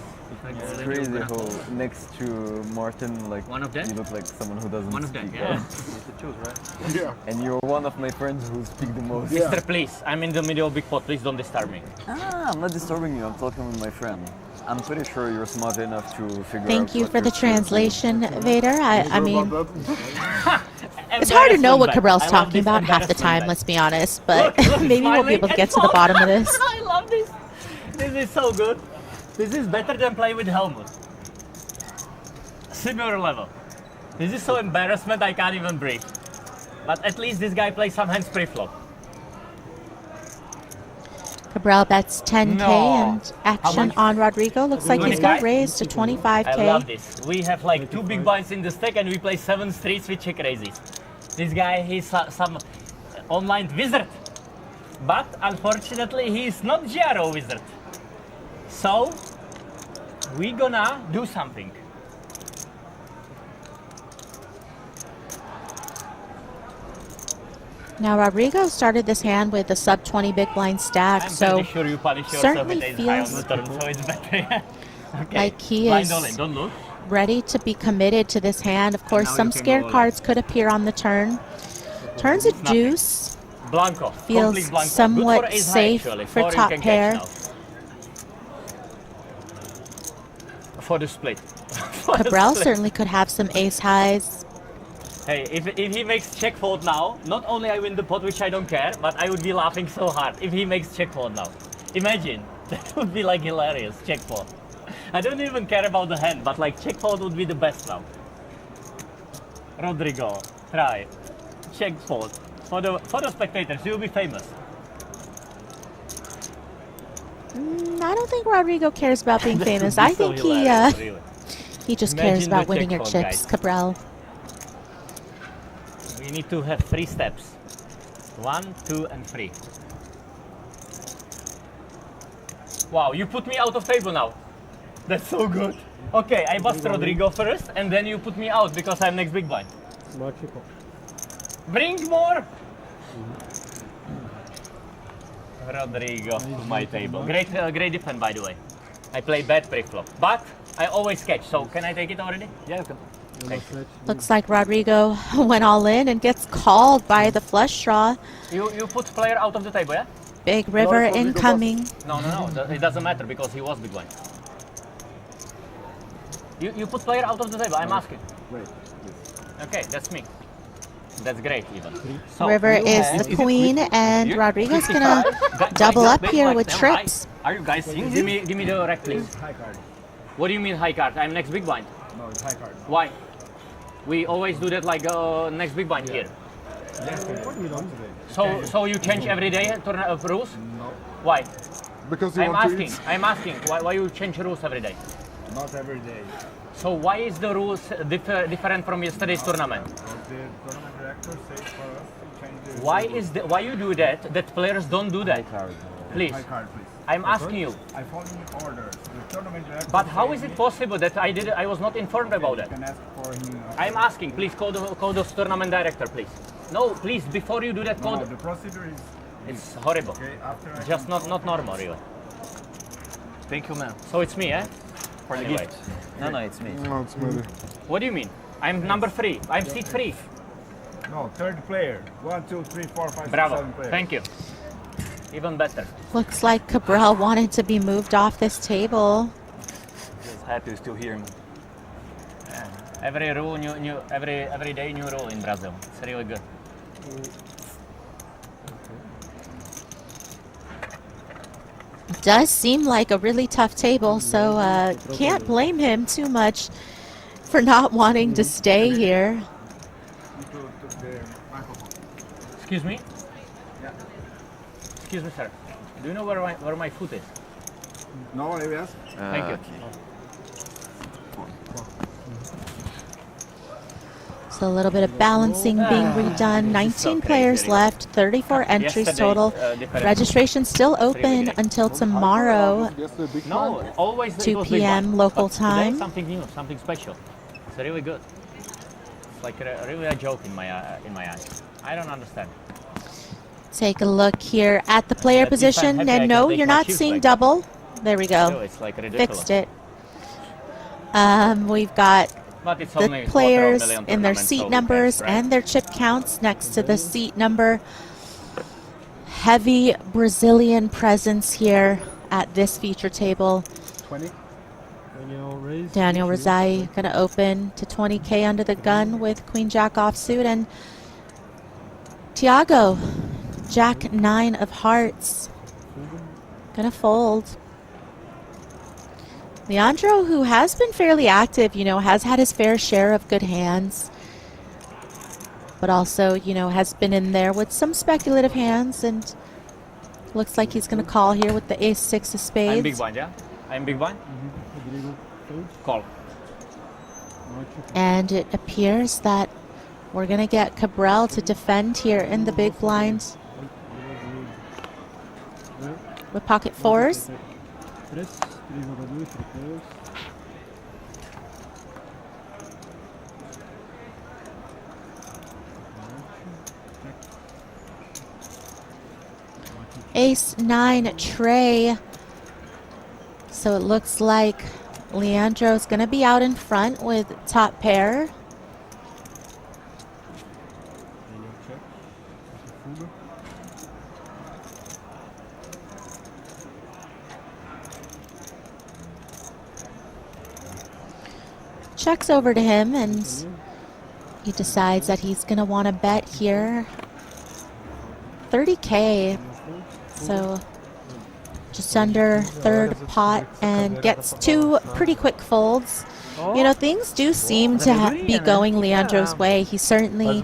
Speaker 10: It's crazy how next to Martin, like,
Speaker 18: one of them?
Speaker 10: you look like someone who doesn't
Speaker 18: One of them,
Speaker 10: speak
Speaker 18: yeah.
Speaker 10: well.
Speaker 18: You should choose, right?
Speaker 20: Yeah.
Speaker 10: And you're one of my friends who speak the most.
Speaker 18: Mister, please, I'm in the middle of big pot. Please don't disturb me.
Speaker 10: Ah, I'm not disturbing you. I'm talking with my friend. I'm pretty sure you're smart enough to figure out.
Speaker 1: Thank you
Speaker 10: what
Speaker 1: for the
Speaker 10: you're supposed to do.
Speaker 1: translation, Vader. I mean, it's
Speaker 18: Embarrassment
Speaker 1: hard to know what
Speaker 18: back.
Speaker 1: Cabral's
Speaker 18: I love
Speaker 1: talking
Speaker 18: this
Speaker 1: about half the
Speaker 18: embarrassment
Speaker 1: time,
Speaker 18: back.
Speaker 1: let's be honest. But
Speaker 18: Look,
Speaker 1: maybe we'll be able to get to the bottom of this.
Speaker 18: I love this. This is so good. This is better than playing with Helmut. Similar level. This is so embarrassment I can't even breathe. But at least this guy plays some hands pre-flop.
Speaker 1: Cabral bets 10K
Speaker 18: No.
Speaker 1: and action
Speaker 18: much?
Speaker 1: on Rodrigo. Looks like he's got
Speaker 18: 25?
Speaker 1: raised to 25K.
Speaker 18: I love this. We have like 2 big blinds in the stack and we play 7 streets with check raises. This guy, he's some online wizard. But unfortunately, he's not Gyro wizard. So, we gonna do something.
Speaker 1: Now Rodrigo started this hand with a sub 20 big blind stack,
Speaker 18: I'm
Speaker 1: so
Speaker 18: pretty sure you punish yourself
Speaker 1: certainly
Speaker 18: with ace high on
Speaker 1: feels
Speaker 18: the turn, so it's better. Okay.
Speaker 1: like he
Speaker 18: Blind
Speaker 1: is
Speaker 18: all in, don't look.
Speaker 1: ready to be committed to this hand. Of course,
Speaker 18: now
Speaker 1: some
Speaker 18: you can
Speaker 1: scared
Speaker 18: go all
Speaker 1: cards could appear on the turn. Turns a
Speaker 18: Nothing.
Speaker 1: deuce.
Speaker 18: Blanco.
Speaker 1: Feels
Speaker 18: complete blanco.
Speaker 1: somewhat
Speaker 18: Good for ace high,
Speaker 1: safe
Speaker 18: actually.
Speaker 1: for
Speaker 18: 4 you
Speaker 1: top
Speaker 18: can catch
Speaker 1: pair.
Speaker 18: now. For the split. For the
Speaker 1: Cabral
Speaker 18: split.
Speaker 1: certainly could have some ace highs.
Speaker 18: Hey, if he makes check fold now, not only I win the pot, which I don't care, but I would be laughing so hard if he makes check fold now. Imagine. That would be like hilarious, check fold. I don't even care about the hand, but like check fold would be the best now. Rodrigo, try. Check fold. For the spectators, you'll be famous.
Speaker 1: I don't think Rodrigo cares about being
Speaker 18: That
Speaker 1: famous.
Speaker 18: would be
Speaker 1: I
Speaker 18: so
Speaker 1: think
Speaker 18: hilarious, really.
Speaker 1: he just
Speaker 18: Imagine
Speaker 1: cares about
Speaker 18: the
Speaker 1: winning your
Speaker 18: check fold,
Speaker 1: chips,
Speaker 18: guys.
Speaker 1: Cabral.
Speaker 18: We need to have 3 steps. 1, 2, and 3. Wow, you put me out of table now. That's so good. Okay, I bust Rodrigo first, and then you put me out because I'm next big blind. Bring more! Rodrigo to my table. Great defense, by the way. I play bad pre-flop, but I always catch. So can I take it already? Yeah, you can. Thanks.
Speaker 1: Looks like Rodrigo went all in and gets called by the flush draw.
Speaker 18: You put player out of the table, yeah?
Speaker 1: Big river incoming.
Speaker 18: No. It doesn't matter because he was big blind. You put player out of the table. I'm asking.
Speaker 9: Right.
Speaker 18: Okay, that's me. That's great, even. So
Speaker 1: River
Speaker 18: you
Speaker 1: is
Speaker 18: have-
Speaker 1: the queen, and Rodrigo's gonna double up here with trips.
Speaker 18: Are you guys seeing? Give me the rack, please.
Speaker 9: High card.
Speaker 18: What do you mean high card? I'm next big blind.
Speaker 9: No, it's high card.
Speaker 18: Why? We always do that like next big blind here.
Speaker 9: Yes, we don't today.
Speaker 18: So you change every day rules?
Speaker 9: No.
Speaker 18: Why?
Speaker 20: Because you
Speaker 18: I'm
Speaker 20: want
Speaker 18: asking.
Speaker 20: to eat.
Speaker 18: I'm asking. Why you change rules every day?
Speaker 9: Not every day.
Speaker 18: So why is the rules different from yesterday's tournament?
Speaker 9: Because the tournament director says for us to change the
Speaker 18: Why you do that? That players don't do that. Please.
Speaker 9: high card, please.
Speaker 18: I'm asking you.
Speaker 9: I follow orders. The tournament director.
Speaker 18: But how
Speaker 9: says
Speaker 18: is it possible that I was not informed about
Speaker 9: you
Speaker 18: that?
Speaker 9: can ask for him.
Speaker 18: I'm asking. Please call the tournament director, please. No, please. Before you do that, call.
Speaker 9: No, the procedure is.
Speaker 18: It's horrible.
Speaker 9: Okay, after I
Speaker 18: Just not normal, really.
Speaker 12: Thank you, man.
Speaker 18: So it's me, eh?
Speaker 12: For the
Speaker 18: Anyway.
Speaker 12: gift. No, it's me.
Speaker 20: No, it's me.
Speaker 18: What do you mean? I'm number 3. I'm seat 3.
Speaker 9: No, third player. 1, 2, 3, 4, 5, 6,
Speaker 18: Bravo.
Speaker 9: 7 players.
Speaker 18: Thank you. Even better.
Speaker 1: Looks like Cabral wanted to be moved off this table.
Speaker 12: Just happy to still hear him.
Speaker 18: Yeah. Every rule, every day new rule in Brazil. It's really good.
Speaker 1: Does seem like a really tough table, so can't blame him too much for not wanting to stay here.
Speaker 18: Excuse me?
Speaker 20: Yeah.
Speaker 18: Excuse me, sir. Do you know where my foot is?
Speaker 20: No, yes.
Speaker 18: Thank you.
Speaker 1: So a little bit of balancing being redone. 19 players left, 34 entries total. Registration still open until tomorrow,
Speaker 18: No, always it
Speaker 1: 2
Speaker 18: was big
Speaker 1: p.m.
Speaker 18: one.
Speaker 1: local
Speaker 18: But today,
Speaker 1: time.
Speaker 18: something new, something special. It's really good. It's like really a joke in my eyes. I don't understand.
Speaker 1: Take a look here at the player
Speaker 18: But if I'm
Speaker 1: position.
Speaker 18: happy, I
Speaker 1: And
Speaker 18: can
Speaker 1: no,
Speaker 18: take
Speaker 1: you're
Speaker 18: my
Speaker 1: not
Speaker 18: shoes
Speaker 1: seeing
Speaker 18: like
Speaker 1: double. There we go.
Speaker 18: So it's like ridiculous.
Speaker 1: Fixed it. We've got
Speaker 18: But it's
Speaker 1: the
Speaker 18: only
Speaker 1: players
Speaker 18: 250,000
Speaker 1: in their
Speaker 18: tournament,
Speaker 1: seat
Speaker 18: so who
Speaker 1: numbers
Speaker 18: cares, right?
Speaker 1: and their chip counts next to the seat number. Heavy Brazilian presence here at this feature table.
Speaker 16: 20.
Speaker 1: Daniel Rizai going to open to 20K under the gun with Queen Jack offsuit, and Tiago, Jack 9 of hearts, going to fold. Leandro, who has been fairly active, has had his fair share of good hands, but also, has been in there with some speculative hands, and looks like he's going to call here with the ace-6 of spades.
Speaker 18: I'm big blind, yeah? I'm big blind? Call.
Speaker 1: And it appears that we're going to get Cabral to defend here in the big blind with pocket fours. Ace-9 tray. So it looks like Leandro's going to be out in front with top pair. Checks over to him, and he decides that he's going to want to bet here. 30K. So just under third pot, and gets 2 pretty quick folds. Things do seem to be going Leandro's way. He certainly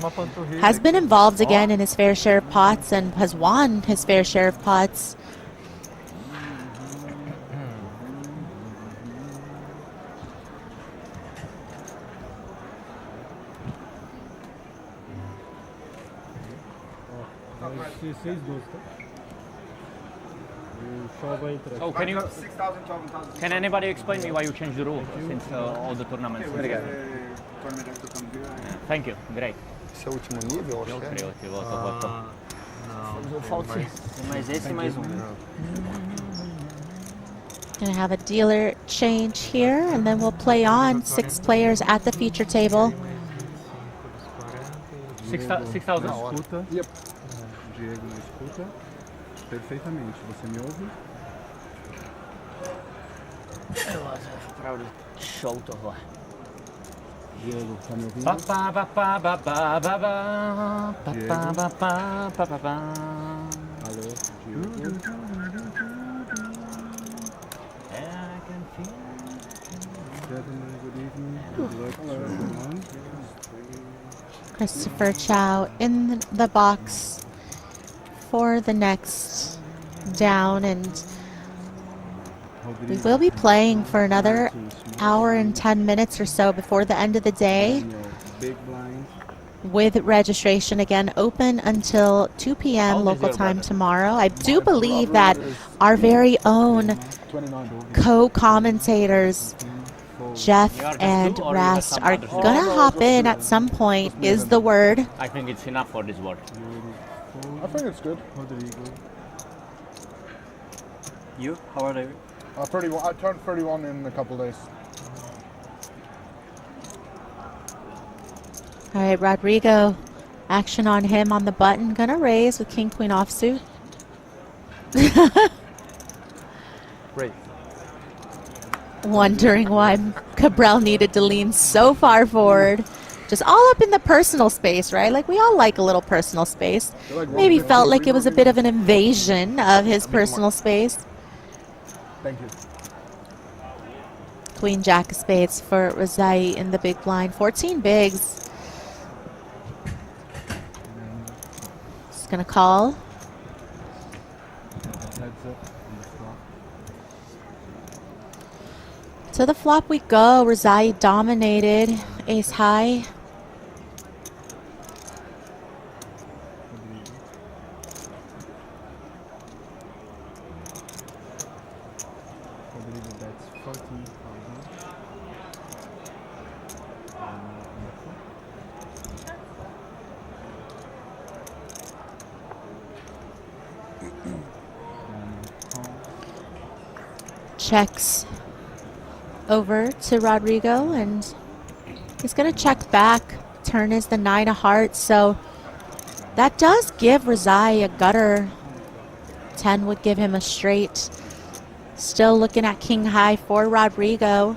Speaker 1: has been involved again in his fair share of pots and has won his fair share of pots.
Speaker 18: Oh, can anybody explain me why you changed the rule since all the tournaments? Thank you, great.
Speaker 17: Esse é o último nível, acho que é.
Speaker 18: Não, falta mais esse e mais
Speaker 1: Gonna have a dealer change here, and then we'll play on 6 players at the feature table.
Speaker 18: 6,000?
Speaker 16: Yep. Diego na escuta. Perfeitamente. Você me ouve?
Speaker 18: Show to horror.
Speaker 16: Diego, tá me ouvindo? Alô, Diego. Gentlemen, good evening. Good luck to everyone.
Speaker 1: Christopher Chow in the box for the next down, and we will be playing for another hour and 10 minutes or so before the end of the day, with registration again open until 2 p.m. local time tomorrow. I do believe that our very own co-commentators Jeff and Rast are gonna hop in at some point, is the word.
Speaker 18: I think it's enough for this word.
Speaker 20: I think it's good.
Speaker 12: You? How old are you?
Speaker 20: 31. I turned 31 in a couple days.
Speaker 1: All right, Rodrigo, action on him on the button. Gonna raise with King Queen offsuit.
Speaker 19: Great.
Speaker 1: Wondering why Cabral needed to lean so far forward. Just all up in the personal space, right? Like, we all like a little personal space. Maybe felt like it was a bit of an invasion of his personal space.
Speaker 20: Thank you.
Speaker 1: Queen Jack of Spades for Razai in the big blind. 14 bigs. Just going to call. To the flop we go. Razai dominated. Ace high. Checks over to Rodrigo, and he's going to check back. Turn is the 9 of hearts, so that does give Razai a gutter. 10 would give him a straight. Still looking at king high for Rodrigo.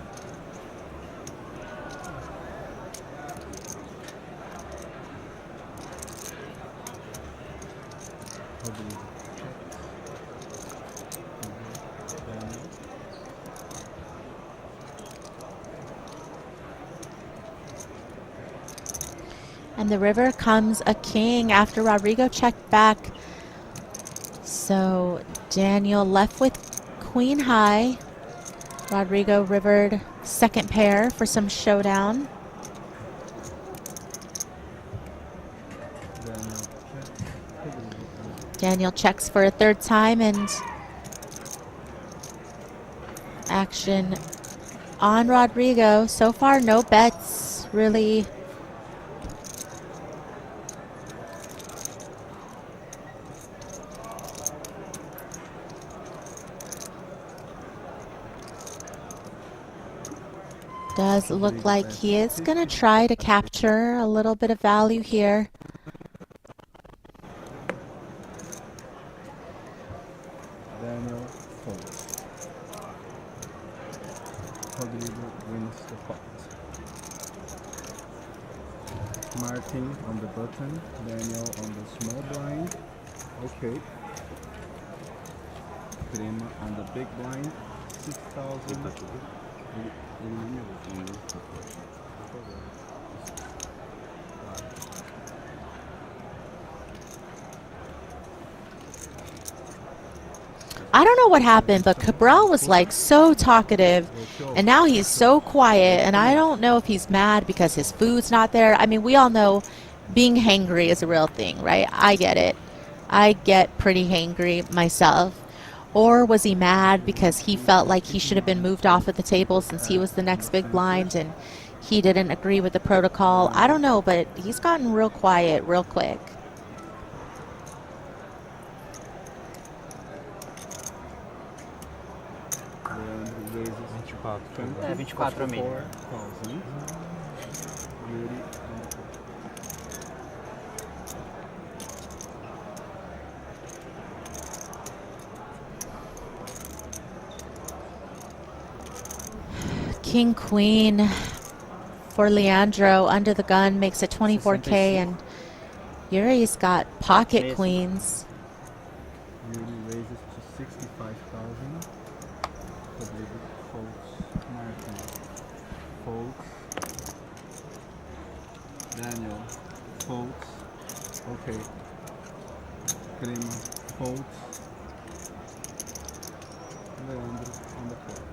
Speaker 1: And the river comes a king after Rodrigo checked back. So Daniel left with queen high. Rodrigo rivered second pair for some showdown. Daniel checks for a third time, and action on Rodrigo. So far, no bets really. Does look like he is going to try to capture a little bit of value here.
Speaker 16: Daniel folds. Rodrigo wins the pot. Martin on the button, Daniel on the small blind. Okay. Crema on the big blind, 6,000.
Speaker 1: I don't know what happened, but Cabral was like so talkative, and now he's so quiet, and I don't know if he's mad because his food's not there. I mean, we all know being hangry is a real thing, right? I get it. I get pretty hangry myself. Or was he mad because he felt like he should have been moved off of the table since he was the next big blind and he didn't agree with the protocol? I don't know, but he's gotten real quiet real quick.
Speaker 12: É, 24 a mim.
Speaker 1: King Queen for Leandro under the gun makes it 24K, and Yuri's got pocket queens.
Speaker 16: Yuri raises to 65,000. Rodrigo folds. Martin folds. Daniel folds. Okay. Crema folds. Leandro on the floor.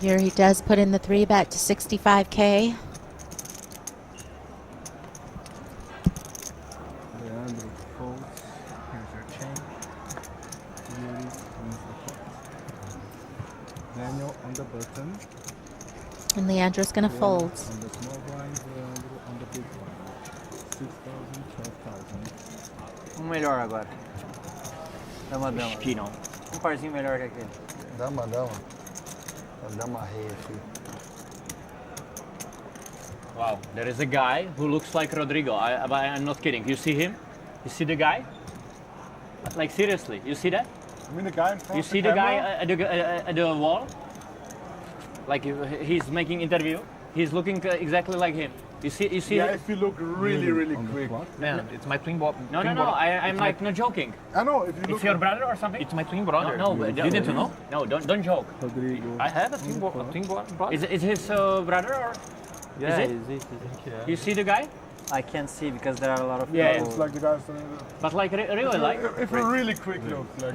Speaker 1: Yuri does put in the 3-bet to 65K.
Speaker 16: Leandro folds. Here's your chain. Yuri wins the pot. Daniel on the button.
Speaker 1: And Leandro's going to fold.
Speaker 16: On the small blind, Leandro on the big blind. 6,000, 12,000.
Speaker 12: Melhor agora. Dama. Acho que não. Parzinho melhor que aquele.
Speaker 17: Dama. Dama rei aqui.
Speaker 18: Wow, there is a guy who looks like Rodrigo. I'm not kidding. You see him? You see the guy? Like seriously, you see that?
Speaker 20: You mean the guy in front
Speaker 18: You
Speaker 20: of the
Speaker 18: see the guy
Speaker 20: camera?
Speaker 18: at the wall? Like he's making interview? He's looking exactly like him. You see.
Speaker 20: Yeah, if you look really quick.
Speaker 12: Yeah, it's my twin brother.
Speaker 18: No. I'm like not joking.
Speaker 20: I know. If you look.
Speaker 18: It's your brother or something?
Speaker 12: It's my twin brother.
Speaker 18: No, but
Speaker 12: you didn't know?
Speaker 18: No, don't joke.
Speaker 12: I have a twin brother.
Speaker 18: Is his brother or?
Speaker 12: Yeah,
Speaker 18: is it?
Speaker 12: Yeah.
Speaker 18: You see the guy?
Speaker 12: I can't see because there are a lot of
Speaker 18: Yeah,
Speaker 12: people.
Speaker 20: It's like the guys.
Speaker 18: But like really like.
Speaker 20: If you really quick look, like.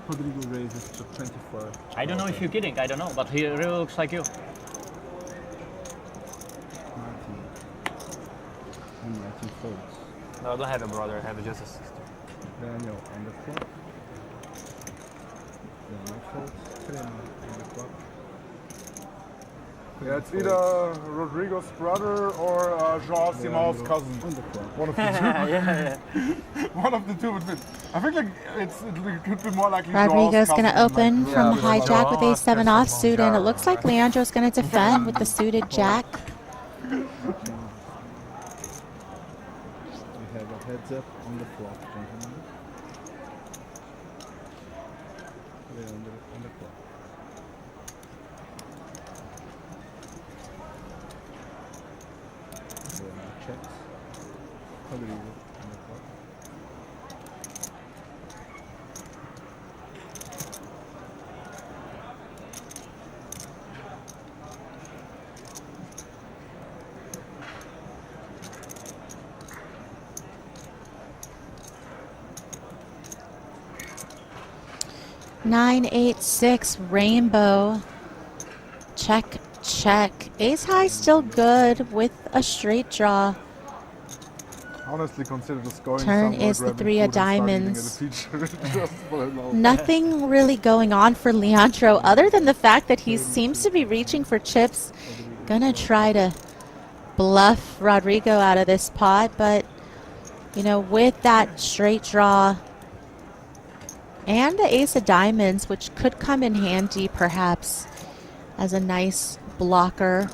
Speaker 16: Rodrigo raises to 24.
Speaker 18: I don't know if you're kidding. I don't know, but he really looks like you.
Speaker 16: Martin folds.
Speaker 12: No, I don't have a brother. I have just a sister.
Speaker 16: Daniel on the flop. Daniel folds. Crema on the flop.
Speaker 20: Yeah, it's either Rodrigo's brother or Joao Simon's cousin. One of the two.
Speaker 18: yeah.
Speaker 20: One of the two would fit. I think like it could be more likely.
Speaker 1: Rodrigo's going to open
Speaker 20: like,
Speaker 1: from hijack with a 7 offsuit, and it looks like Leandro's going to defend with the suited jack.
Speaker 16: We have a heads up on the flop, gentlemen. Leandro on the flop. Leandro checks. Rodrigo on the flop.
Speaker 1: Nine, 8, 6, rainbow. Check. Ace high still good with a straight draw.
Speaker 20: Honestly, consider just going
Speaker 1: Turn
Speaker 20: somewhere,
Speaker 1: is the
Speaker 20: grabbing
Speaker 1: 3 of
Speaker 20: food and start eating
Speaker 1: diamonds.
Speaker 20: at a feature just for a long
Speaker 1: Nothing really going on for Leandro other than the fact that he seems to be reaching for chips. Gonna try to bluff Rodrigo out of this pot, but you know, with that straight draw and the ace of diamonds, which could come in handy perhaps as a nice blocker.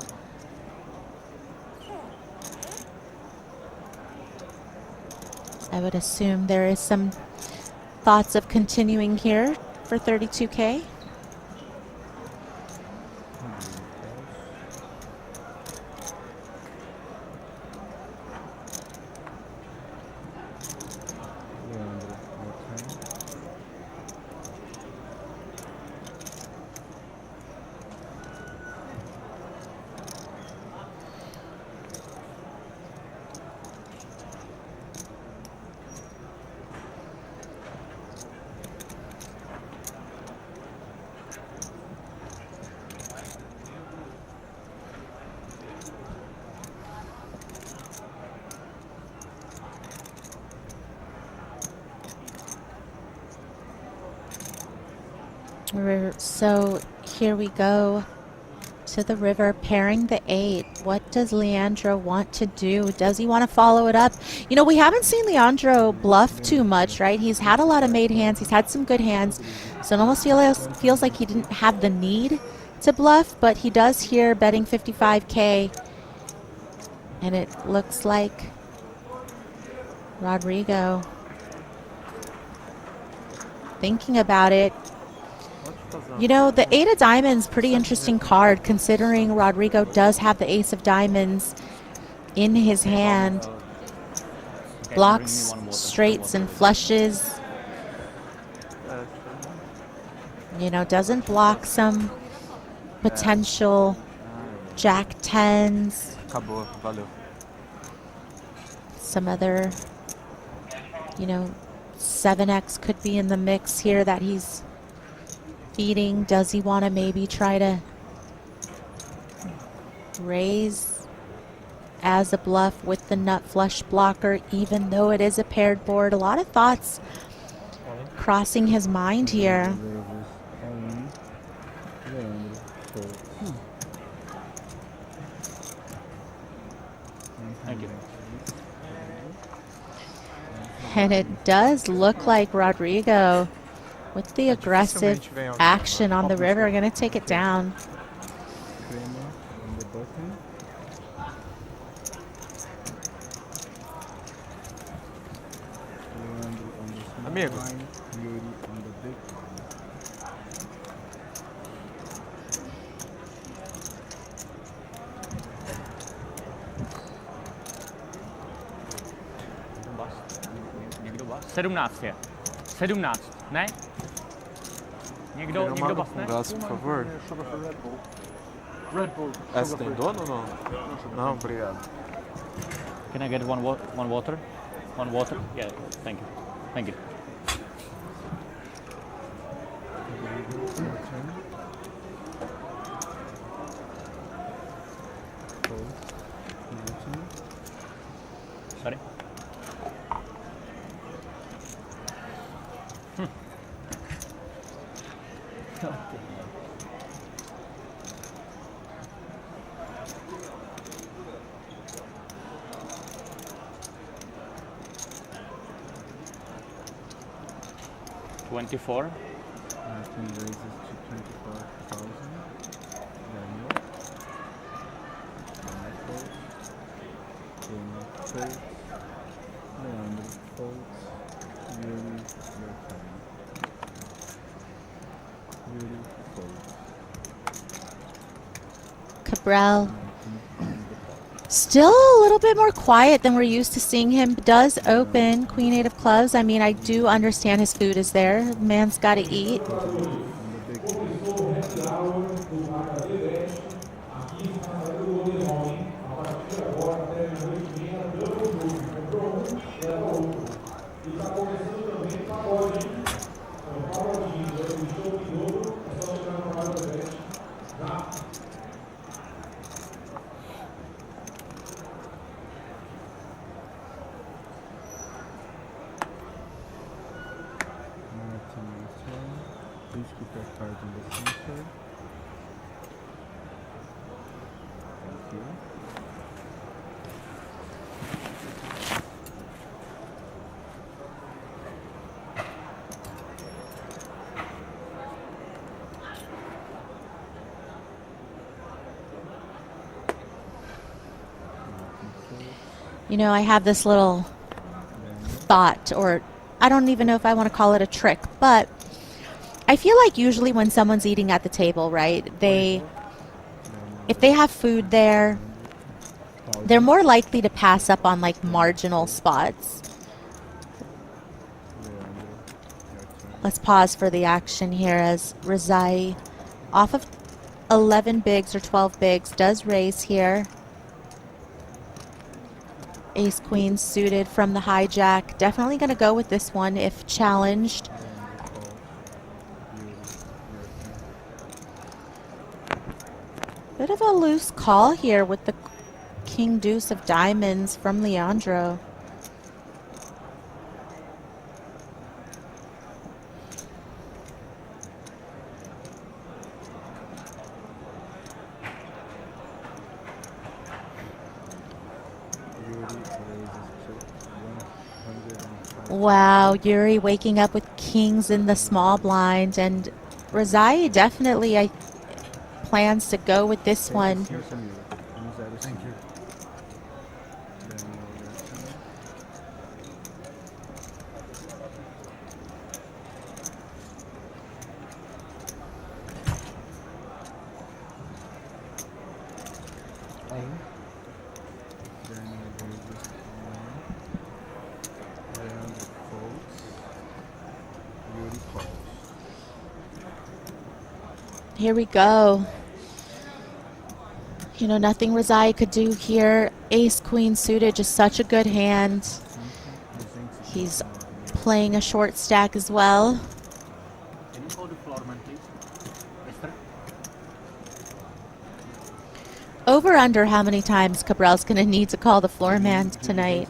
Speaker 1: I would assume there is some thoughts of continuing here for 32K. So here we go to the river, pairing the 8. What does Leandro want to do? Does he want to follow it up? You know, we haven't seen Leandro bluff too much, right? He's had a lot of made hands. He's had some good hands. So it almost feels like he didn't have the need to bluff, but he does here betting 55K. And it looks like Rodrigo thinking about it. You know, the 8 of diamonds, pretty interesting card considering Rodrigo does have the ace of diamonds in his hand. Blocks straights and flushes. You know, doesn't block some potential jack 10s. Some other, you know, 7x could be in the mix here that he's feeding. Does he want to maybe try to raise as a bluff with the nut flush blocker, even though it is a paired board? A lot of thoughts crossing his mind here.
Speaker 12: Thank you.
Speaker 1: And it does look like Rodrigo, with the aggressive action on the river, going to take it down.
Speaker 12: Amigo.
Speaker 18: 17 je. 17, ne? Někdo basne?
Speaker 19: Gás, por favor.
Speaker 20: Red Bull.
Speaker 19: Essa tem dono ou não? Não, obrigado.
Speaker 18: Can I get one water? One water? Yeah, thank you. Thank you. Sorry. $24.
Speaker 16: Martin raises to 25,000. Daniel. Michael. Daniel folds. Leandro folds. Yuri, your turn. Yuri folds.
Speaker 1: Cabral. Still a little bit more quiet than we're used to seeing him. Does open Queen 8 of clubs. I mean, I do understand his food is there. Man's got to eat.
Speaker 16: Please keep that card in the center. Thank you.
Speaker 1: You know, I have this little thought, or I don't even know if I want to call it a trick, but I feel like usually when someone's eating at the table, right, if they have food there, they're more likely to pass up on like marginal spots. Let's pause for the action here as Razai, off of 11 bigs or 12 bigs, does raise here. Ace Queen suited from the hijack. Definitely going to go with this one if challenged. Bit of a loose call here with the King Deuce of Diamonds from Leandro. Wow, Yuri waking up with kings in the small blind, and Razai definitely plans to go with this one.
Speaker 16: Thank you.
Speaker 1: Here we go. You know, nothing Razai could do here. Ace Queen suited, just such a good hand. He's playing a short stack as well.
Speaker 18: Can you call the floor man, please? Esther?
Speaker 1: Over under how many times Cabral's going to need to call the floor man tonight?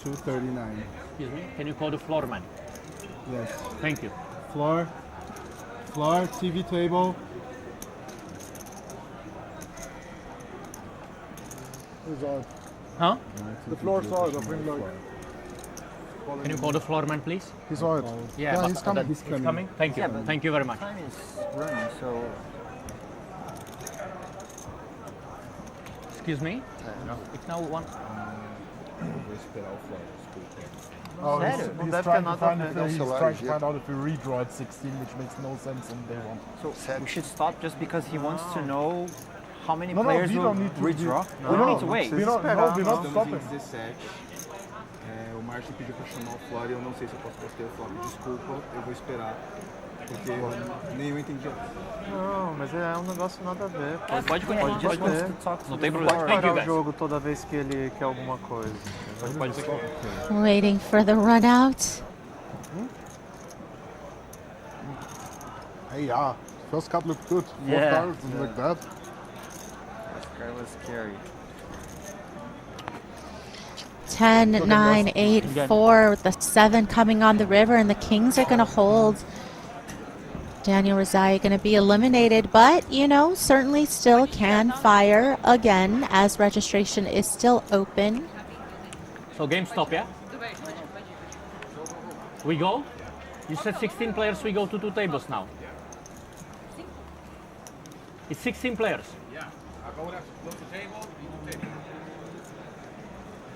Speaker 16: 239.
Speaker 18: Excuse me, can you call the floor man?
Speaker 16: Yes.
Speaker 18: Thank you.
Speaker 16: Floor, TV table.
Speaker 20: Who's on?
Speaker 18: Huh?
Speaker 20: The floor side, I bring like.
Speaker 18: Can you call the floor man, please?
Speaker 20: He's on it.
Speaker 18: Yeah,
Speaker 20: he's coming.
Speaker 18: He's coming. Thank you.
Speaker 10: Yeah, but
Speaker 18: Thank you very much.
Speaker 10: Time is running, so.
Speaker 18: Excuse me? It's now one.
Speaker 20: Oh,
Speaker 10: Sério? Não
Speaker 20: he's
Speaker 10: deve ter
Speaker 20: trying to
Speaker 10: nada a
Speaker 20: find
Speaker 10: ver.
Speaker 20: if he's trying to find out if we redraw at 16, which makes no sense on day one.
Speaker 10: So we should stop just because he wants to know how many
Speaker 20: No,
Speaker 10: players
Speaker 20: we
Speaker 10: will
Speaker 20: don't need to
Speaker 10: redraw.
Speaker 20: No,
Speaker 10: we don't need to wait.
Speaker 20: We're not stopping.
Speaker 18: O
Speaker 16: Martin pediu pra chamar o Flora e eu não sei se eu posso bater o Flora. Desculpa, eu vou esperar. Porque nem eu entendi.
Speaker 19: Não, mas é um negócio nada a ver.
Speaker 12: Pode continuar, pode
Speaker 19: ter.
Speaker 12: Não tem problema.
Speaker 19: Pode parar o jogo toda vez que ele quer alguma coisa.
Speaker 12: Pode ser.
Speaker 1: Waiting for the run out.
Speaker 20: Hey, yeah. First cut looked good.
Speaker 12: Yeah.
Speaker 20: Fourth cut didn't look bad.
Speaker 10: This guy was scary.
Speaker 1: 10, 9, 8, 4 with the 7 coming on the river, and the Kings are going to hold. Daniel Rizai going to be eliminated, but, you know, certainly still can fire again as registration is still open.
Speaker 18: So game stop, yeah? We go? You said 16 players, we go to 2 tables now. It's 16 players.
Speaker 6: Yeah, I go there, close the table, you take it.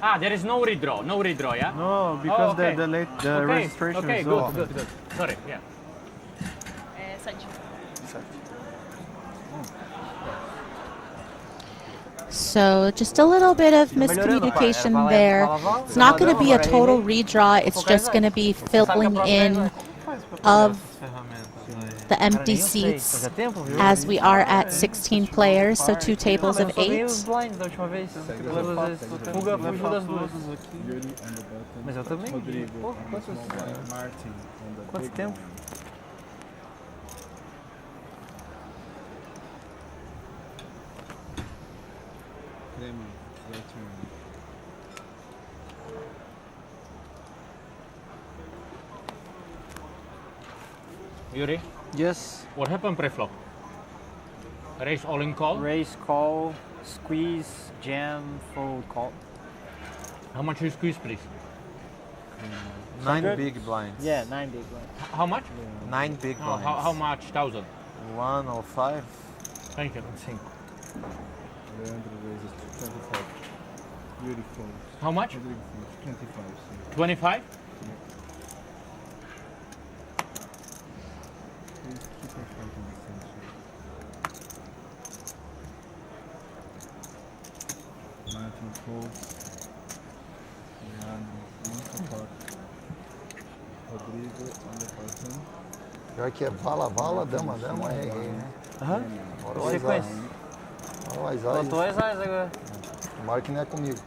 Speaker 18: Ah, there is no redraw, yeah?
Speaker 19: No, because
Speaker 18: okay.
Speaker 19: the registration
Speaker 18: okay,
Speaker 19: is
Speaker 18: good,
Speaker 19: off.
Speaker 18: good. Sorry, yeah.
Speaker 13: 7.
Speaker 1: So just a little bit of miscommunication there. It's not going to be a total redraw. It's just going to be filling in of the empty seats as we are at 16 players, so 2 tables of 8.
Speaker 12: Mas eu também. Pô, quanto tempo?
Speaker 18: Yuri?
Speaker 12: Yes.
Speaker 18: What happened pre-flop? Raise all in call?
Speaker 12: Raise, call, squeeze, jam, fold, call.
Speaker 18: How much you squeeze, please?
Speaker 19: 9 big blinds.
Speaker 12: Yeah, 9 big blinds.
Speaker 18: How much?
Speaker 19: 9 big
Speaker 18: No,
Speaker 19: blinds.
Speaker 18: how much? 1,000?
Speaker 19: 1 or 5.
Speaker 18: Thank you.
Speaker 19: 5.
Speaker 16: Leandro raises 25. Yuri folds.
Speaker 18: How much?
Speaker 16: 25.
Speaker 18: 25?
Speaker 16: Please keep your fight in the center. Martin folds. Leandro into pot. Rodrigo on the button.
Speaker 17: Pior que é vala, vala, dama, dama, rei, rei, né?
Speaker 12: Aham. Sequência.
Speaker 17: Olha o
Speaker 12: Faltou as eyes agora.
Speaker 17: Tomara que não é comigo.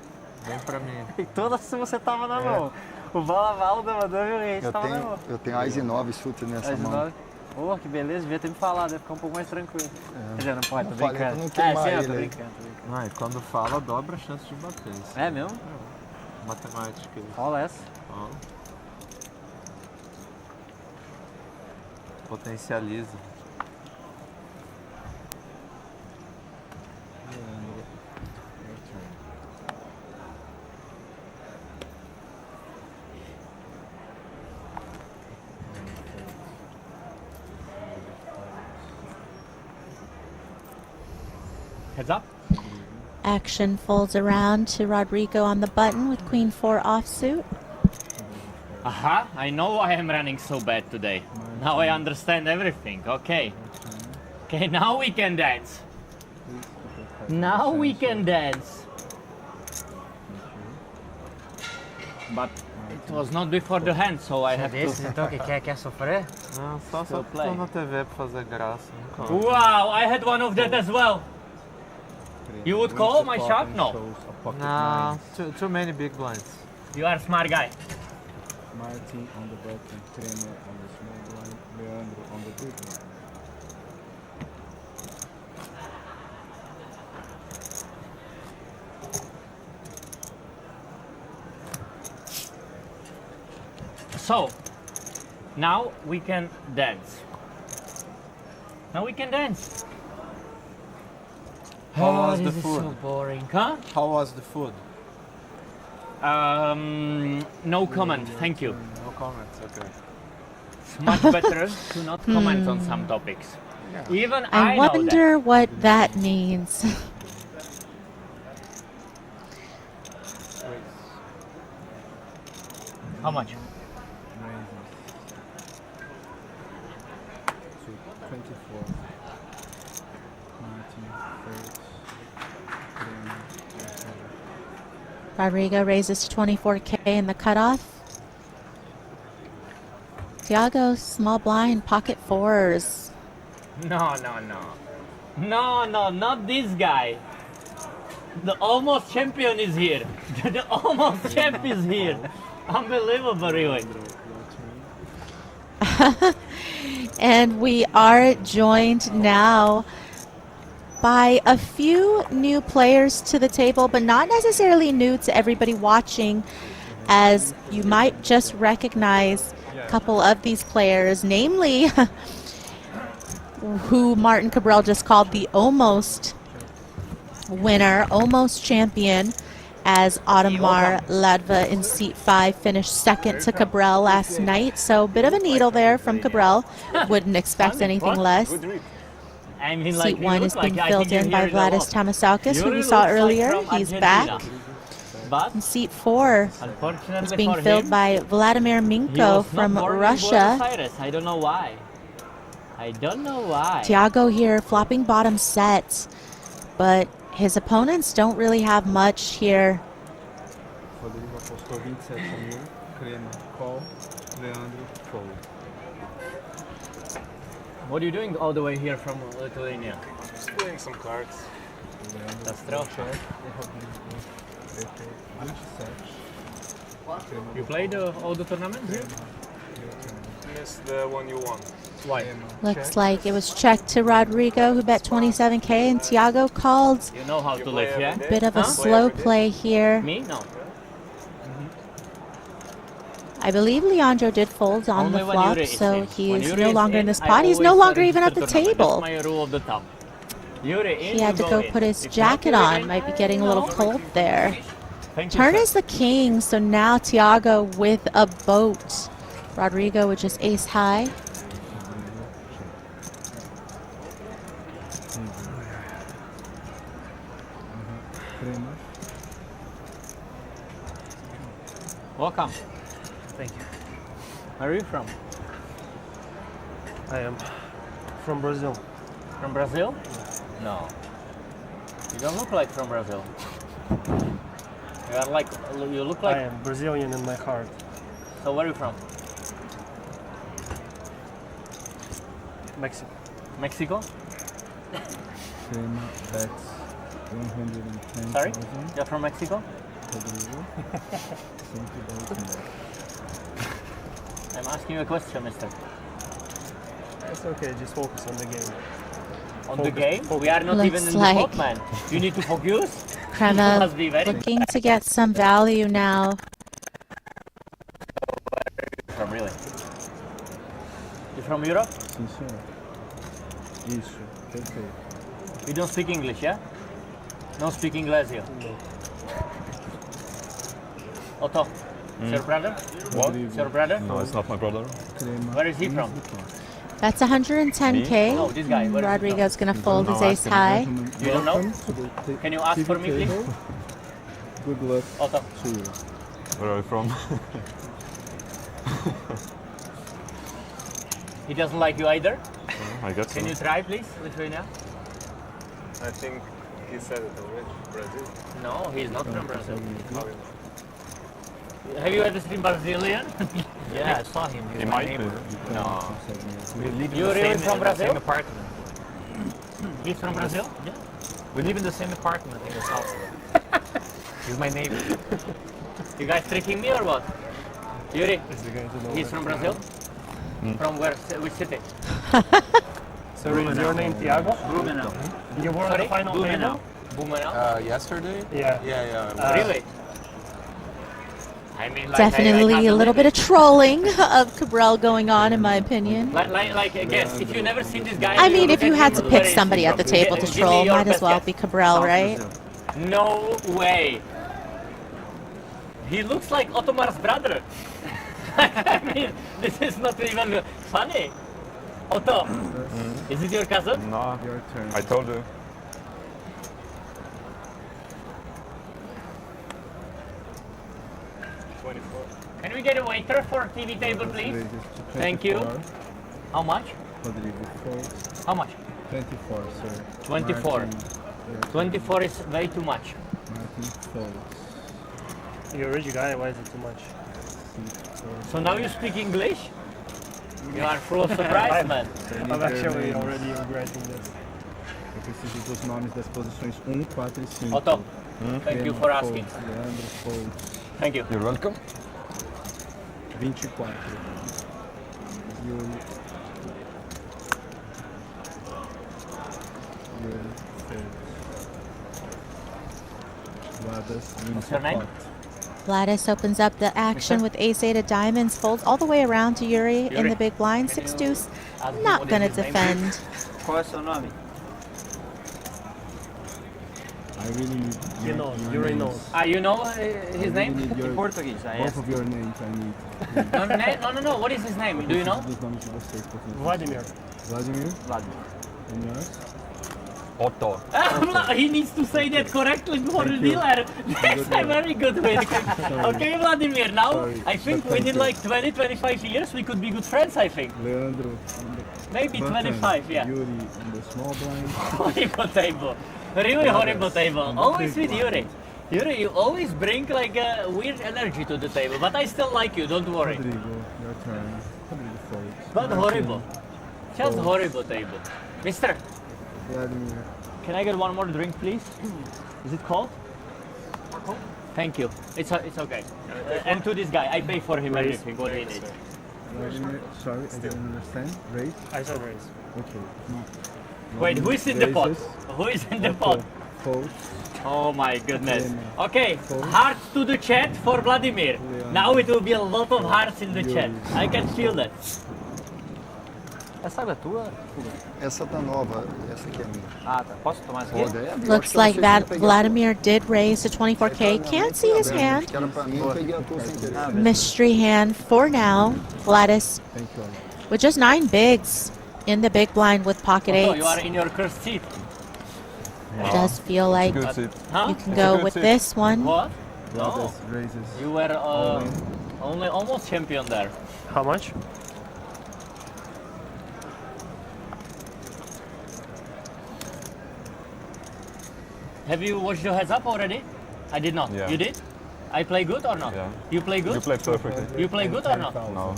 Speaker 19: Vem pra mim.
Speaker 12: E todas você tava na mão. O vala, dama, dama e o rei tava na mão.
Speaker 17: Eu tenho Ás e 9 chutes nessa
Speaker 12: Ás e
Speaker 17: mão.
Speaker 12: 9. Oh, que beleza, devia ter me falado, ia ficar um pouco mais tranquilo. Já não pode, tô
Speaker 17: Não falei
Speaker 12: brincando.
Speaker 17: pra não queimar
Speaker 12: sim, eu tô
Speaker 17: ele aí.
Speaker 12: brincando.
Speaker 19: Não, e quando fala, dobra a chance de bater. Isso.
Speaker 12: É mesmo?
Speaker 19: Matemática.
Speaker 12: Rola essa.
Speaker 19: Rola. Potencializa.
Speaker 18: Heads up.
Speaker 1: Action folds around to Rodrigo on the button with Queen 4 offsuit.
Speaker 18: Aha, I know why I'm running so bad today. Now I understand everything. Okay. Okay, now we can dance. Now we can dance. But it was not before the hand, so I have to...
Speaker 12: Então, que quer sofrer?
Speaker 19: Não, só tô na TV pra fazer graça.
Speaker 18: Wow, I had one of that as well. You would call my shot? No.
Speaker 19: No, too many big blinds.
Speaker 18: You are a smart guy.
Speaker 16: Martin on the button, Kramer on the small blind, Leandro on the big blind.
Speaker 18: So, now we can dance. Now we can dance.
Speaker 19: How was the
Speaker 18: this
Speaker 19: food?
Speaker 18: is so boring. Huh?
Speaker 19: How was the food?
Speaker 18: No comment, thank you.
Speaker 19: No comments, okay.
Speaker 18: It's much better to not comment on some topics. Even
Speaker 1: I
Speaker 18: know that.
Speaker 1: wonder what that means.
Speaker 18: How much?
Speaker 16: So 24. Martin folds. Kramer,
Speaker 1: Rodrigo raises to 24K in the cutoff. Thiago, small blind, pocket fours.
Speaker 18: No, no, no. No, no, not this guy. The almost champion is here. The almost champ is here. Unbelievable, really.
Speaker 1: And we are joined now by a few new players to the table, but not necessarily new to everybody watching, as you might just recognize a couple of these players, namely who Martin Cabral just called the almost winner, almost champion, as Audemars Ladva in seat 5 finished second to Cabral last night. So a bit of a needle there from Cabral. Wouldn't expect anything less.
Speaker 18: I mean,
Speaker 1: Seat 1 is being filled in by Vladis Tamasaukis, who we saw earlier. He's back. And seat 4 is being filled by Vladimir Minko from Russia.
Speaker 18: I don't know why. I don't know why.
Speaker 1: Thiago here flopping bottom sets, but his opponents don't really have much here.
Speaker 16: Rodrigo apostou 27.000, Crema call, Leandro fold.
Speaker 18: What are you doing all the way here from Lithuania?
Speaker 21: Just playing some cards.
Speaker 18: That's true. You played all the tournaments here?
Speaker 21: Missed the one you won.
Speaker 18: Why?
Speaker 1: Looks like it was checked to Rodrigo, who bet 27K, and Thiago called.
Speaker 18: You know how to live, yeah?
Speaker 1: Bit of a slow play here.
Speaker 18: Me? No.
Speaker 1: I believe Leandro did fold on
Speaker 18: Only
Speaker 1: the
Speaker 18: when
Speaker 1: flop,
Speaker 18: Yuri is
Speaker 1: so
Speaker 18: in.
Speaker 1: he
Speaker 18: When
Speaker 1: is
Speaker 18: Yuri
Speaker 1: no
Speaker 18: is
Speaker 1: longer in
Speaker 18: in,
Speaker 1: this
Speaker 18: I
Speaker 1: pot. He's
Speaker 18: always
Speaker 1: no longer
Speaker 18: register
Speaker 1: even at the
Speaker 18: tournament.
Speaker 1: table.
Speaker 18: That's my rule of the thumb. Yuri in,
Speaker 1: He had to
Speaker 18: you
Speaker 1: go
Speaker 18: in.
Speaker 1: put his
Speaker 18: If
Speaker 1: jacket
Speaker 18: not Yuri
Speaker 1: on.
Speaker 18: in,
Speaker 1: Might be getting a little cold there.
Speaker 18: Thank you,
Speaker 1: Turn
Speaker 18: sir.
Speaker 1: is the king, so now Thiago with a boat. Rodrigo with just ace high.
Speaker 18: Welcome. Thank you. Where are you from?
Speaker 5: I am from Brazil.
Speaker 18: From Brazil? No. You don't look like from Brazil. You are like, you look like.
Speaker 5: I am Brazilian in my heart.
Speaker 18: So where are you from?
Speaker 5: Mexico.
Speaker 18: Mexico?
Speaker 16: Crema bets 110,000.
Speaker 18: Sorry? You're from Mexico?
Speaker 16: Rodrigo.
Speaker 18: I'm asking you a question, mister.
Speaker 5: It's okay, just focus on the game.
Speaker 18: On the game? We are not
Speaker 1: Looks
Speaker 18: even in
Speaker 1: like
Speaker 18: the pot, man. You need to focus. You
Speaker 1: Crema
Speaker 18: must be very
Speaker 1: looking to get some value now.
Speaker 18: from, really. You from Europe?
Speaker 16: Sim, senhor. Isso, perfeito.
Speaker 18: You don't speak English, yeah? Don't speak English here. Otto, it's your brother?
Speaker 9: What?
Speaker 18: It's your brother?
Speaker 9: No, it's not my brother.
Speaker 18: Where is he from?
Speaker 1: That's 110K.
Speaker 18: No, this guy. Where is he
Speaker 1: Rodrigo's
Speaker 18: from?
Speaker 1: going to fold his ace high.
Speaker 18: You don't know? Can you ask for me, please?
Speaker 16: Good luck
Speaker 18: Otto.
Speaker 16: to you.
Speaker 9: Where are you from?
Speaker 18: He doesn't like you either?
Speaker 9: I guess
Speaker 18: Can
Speaker 9: so.
Speaker 18: you try, please, Lithuania?
Speaker 21: I think he said it already. Brazil.
Speaker 18: No, he's not from Brazil. Have you ever seen Brazilian?
Speaker 12: Yeah, I saw him. He's
Speaker 9: He
Speaker 12: my
Speaker 9: might
Speaker 12: neighbor.
Speaker 9: be.
Speaker 18: No.
Speaker 12: We live in
Speaker 18: You
Speaker 12: the
Speaker 18: really
Speaker 12: same,
Speaker 18: from
Speaker 12: in the
Speaker 18: Brazil?
Speaker 12: same apartment.
Speaker 18: He's from Brazil?
Speaker 12: Yeah. We live in the same apartment in the south. He's my neighbor.
Speaker 18: You guys tricking me or what? Yuri, he's from Brazil? From where? Which city?
Speaker 5: So is your name Thiago?
Speaker 18: Blumenau.
Speaker 5: You were on the final
Speaker 18: Blumenau.
Speaker 5: table?
Speaker 18: Blumenau?
Speaker 10: Yesterday?
Speaker 5: Yeah.
Speaker 10: Yeah.
Speaker 18: Really? I mean, like,
Speaker 1: Definitely a little bit of trolling of Cabral going on, in my opinion.
Speaker 18: Like I guess, if you've never seen this guy...
Speaker 1: I mean, if you
Speaker 18: look
Speaker 1: had
Speaker 18: at
Speaker 1: to
Speaker 18: him,
Speaker 1: pick
Speaker 18: where is
Speaker 1: somebody
Speaker 18: he
Speaker 1: at the
Speaker 18: from?
Speaker 1: table to
Speaker 18: Give me
Speaker 1: troll,
Speaker 18: your
Speaker 1: might as
Speaker 18: best
Speaker 1: well
Speaker 18: guess.
Speaker 1: be Cabral, right?
Speaker 18: No way. He looks like Ottomar's brother. I mean, this is not even funny. Otto, is it your cousin?
Speaker 9: No,
Speaker 16: Your turn.
Speaker 9: I told you.
Speaker 18: Can we get a waiter for TV table, please? Thank you. How much?
Speaker 16: Rodrigo folds.
Speaker 18: How much?
Speaker 16: 24, sir.
Speaker 18: 24.
Speaker 16: Martin,
Speaker 18: 24 is way too much.
Speaker 16: Martin folds.
Speaker 5: You're a rich guy, why is it too much?
Speaker 18: So now you speak English? You are full of surprise, man.
Speaker 5: I'm actually already regretting this.
Speaker 16: Eu preciso dos nomes das posições 1, 4 e 5.
Speaker 18: Otto, thank you for asking.
Speaker 16: Leandro, folds.
Speaker 18: Thank you.
Speaker 3: You're welcome.
Speaker 16: 24. Yuri.
Speaker 18: What's your name?
Speaker 1: Vladis opens up the action with ace-8 of diamonds, folds all the way around to Yuri in the big blind. 6 deuce, not going to defend.
Speaker 12: Qual é o seu nome?
Speaker 16: I really need
Speaker 5: Yuri knows.
Speaker 18: You know his name?
Speaker 12: Em português,
Speaker 16: Both of your names I need.
Speaker 18: No. What is his name? Do you know?
Speaker 16: Dos nomes de vocês, por favor.
Speaker 5: Vladimir.
Speaker 16: Vladimir?
Speaker 12: Vladimir.
Speaker 16: And yours?
Speaker 9: Otto.
Speaker 18: He needs to say that correctly before the dealer. That's a very good way. Okay, Vladimir, now
Speaker 16: Sorry,
Speaker 18: I think
Speaker 16: but
Speaker 18: within
Speaker 16: thank
Speaker 18: like 20-25 years we could be good friends, I think.
Speaker 16: Leandro.
Speaker 18: Maybe
Speaker 16: button.
Speaker 18: 25, yeah.
Speaker 16: Yuri in the small blind.
Speaker 18: Horrible table. Really horrible table. Always with Yuri. Yuri, you always bring like a weird energy to the table, but I still like you, don't worry.
Speaker 16: Rodrigo, your turn. Rodrigo folds.
Speaker 18: But horrible. Just horrible table. Mister,
Speaker 16: Vladimir.
Speaker 18: can I get one more drink, please? Is it cold? Thank you. It's okay. And to this guy, I pay for him everything, what he needs.
Speaker 16: Vladimir, sorry, I didn't understand. Raise?
Speaker 5: I said raise.
Speaker 16: Okay.
Speaker 18: Wait, who is in the pot? Who is in the pot?
Speaker 16: Folds.
Speaker 18: Oh my goodness. Okay, hearts to the chat for Vladimir. Now it will be a lot of hearts in the chat. I can feel that.
Speaker 12: Essa água é tua?
Speaker 17: Essa tá nova, essa aqui é minha.
Speaker 12: Ah, tá. Posso tomar essa aqui?
Speaker 17: Pode, é. Eu
Speaker 1: Looks
Speaker 17: acho que
Speaker 1: like
Speaker 17: vocês têm que pegar
Speaker 1: Vladimir did raise to 24K. Can't see his hand.
Speaker 17: Que era pra mim, eu peguei a tua sem querer.
Speaker 1: Mystery hand for now. Vladis
Speaker 16: Thank you.
Speaker 1: with just 9 bigs in the big blind with pocket
Speaker 18: Oh, you are
Speaker 1: eights.
Speaker 18: in your cursed seat.
Speaker 1: It does feel like
Speaker 9: Good seat.
Speaker 18: Huh?
Speaker 1: you can go with this one.
Speaker 18: What? No.
Speaker 16: Vladis raises.
Speaker 18: You were only almost champion there.
Speaker 5: How much?
Speaker 18: Have you watched your heads up already? I did not.
Speaker 9: Yeah.
Speaker 18: You did? I play good or not?
Speaker 9: Yeah.
Speaker 18: You play good?
Speaker 9: You played perfectly.
Speaker 18: You play good or not?
Speaker 9: No.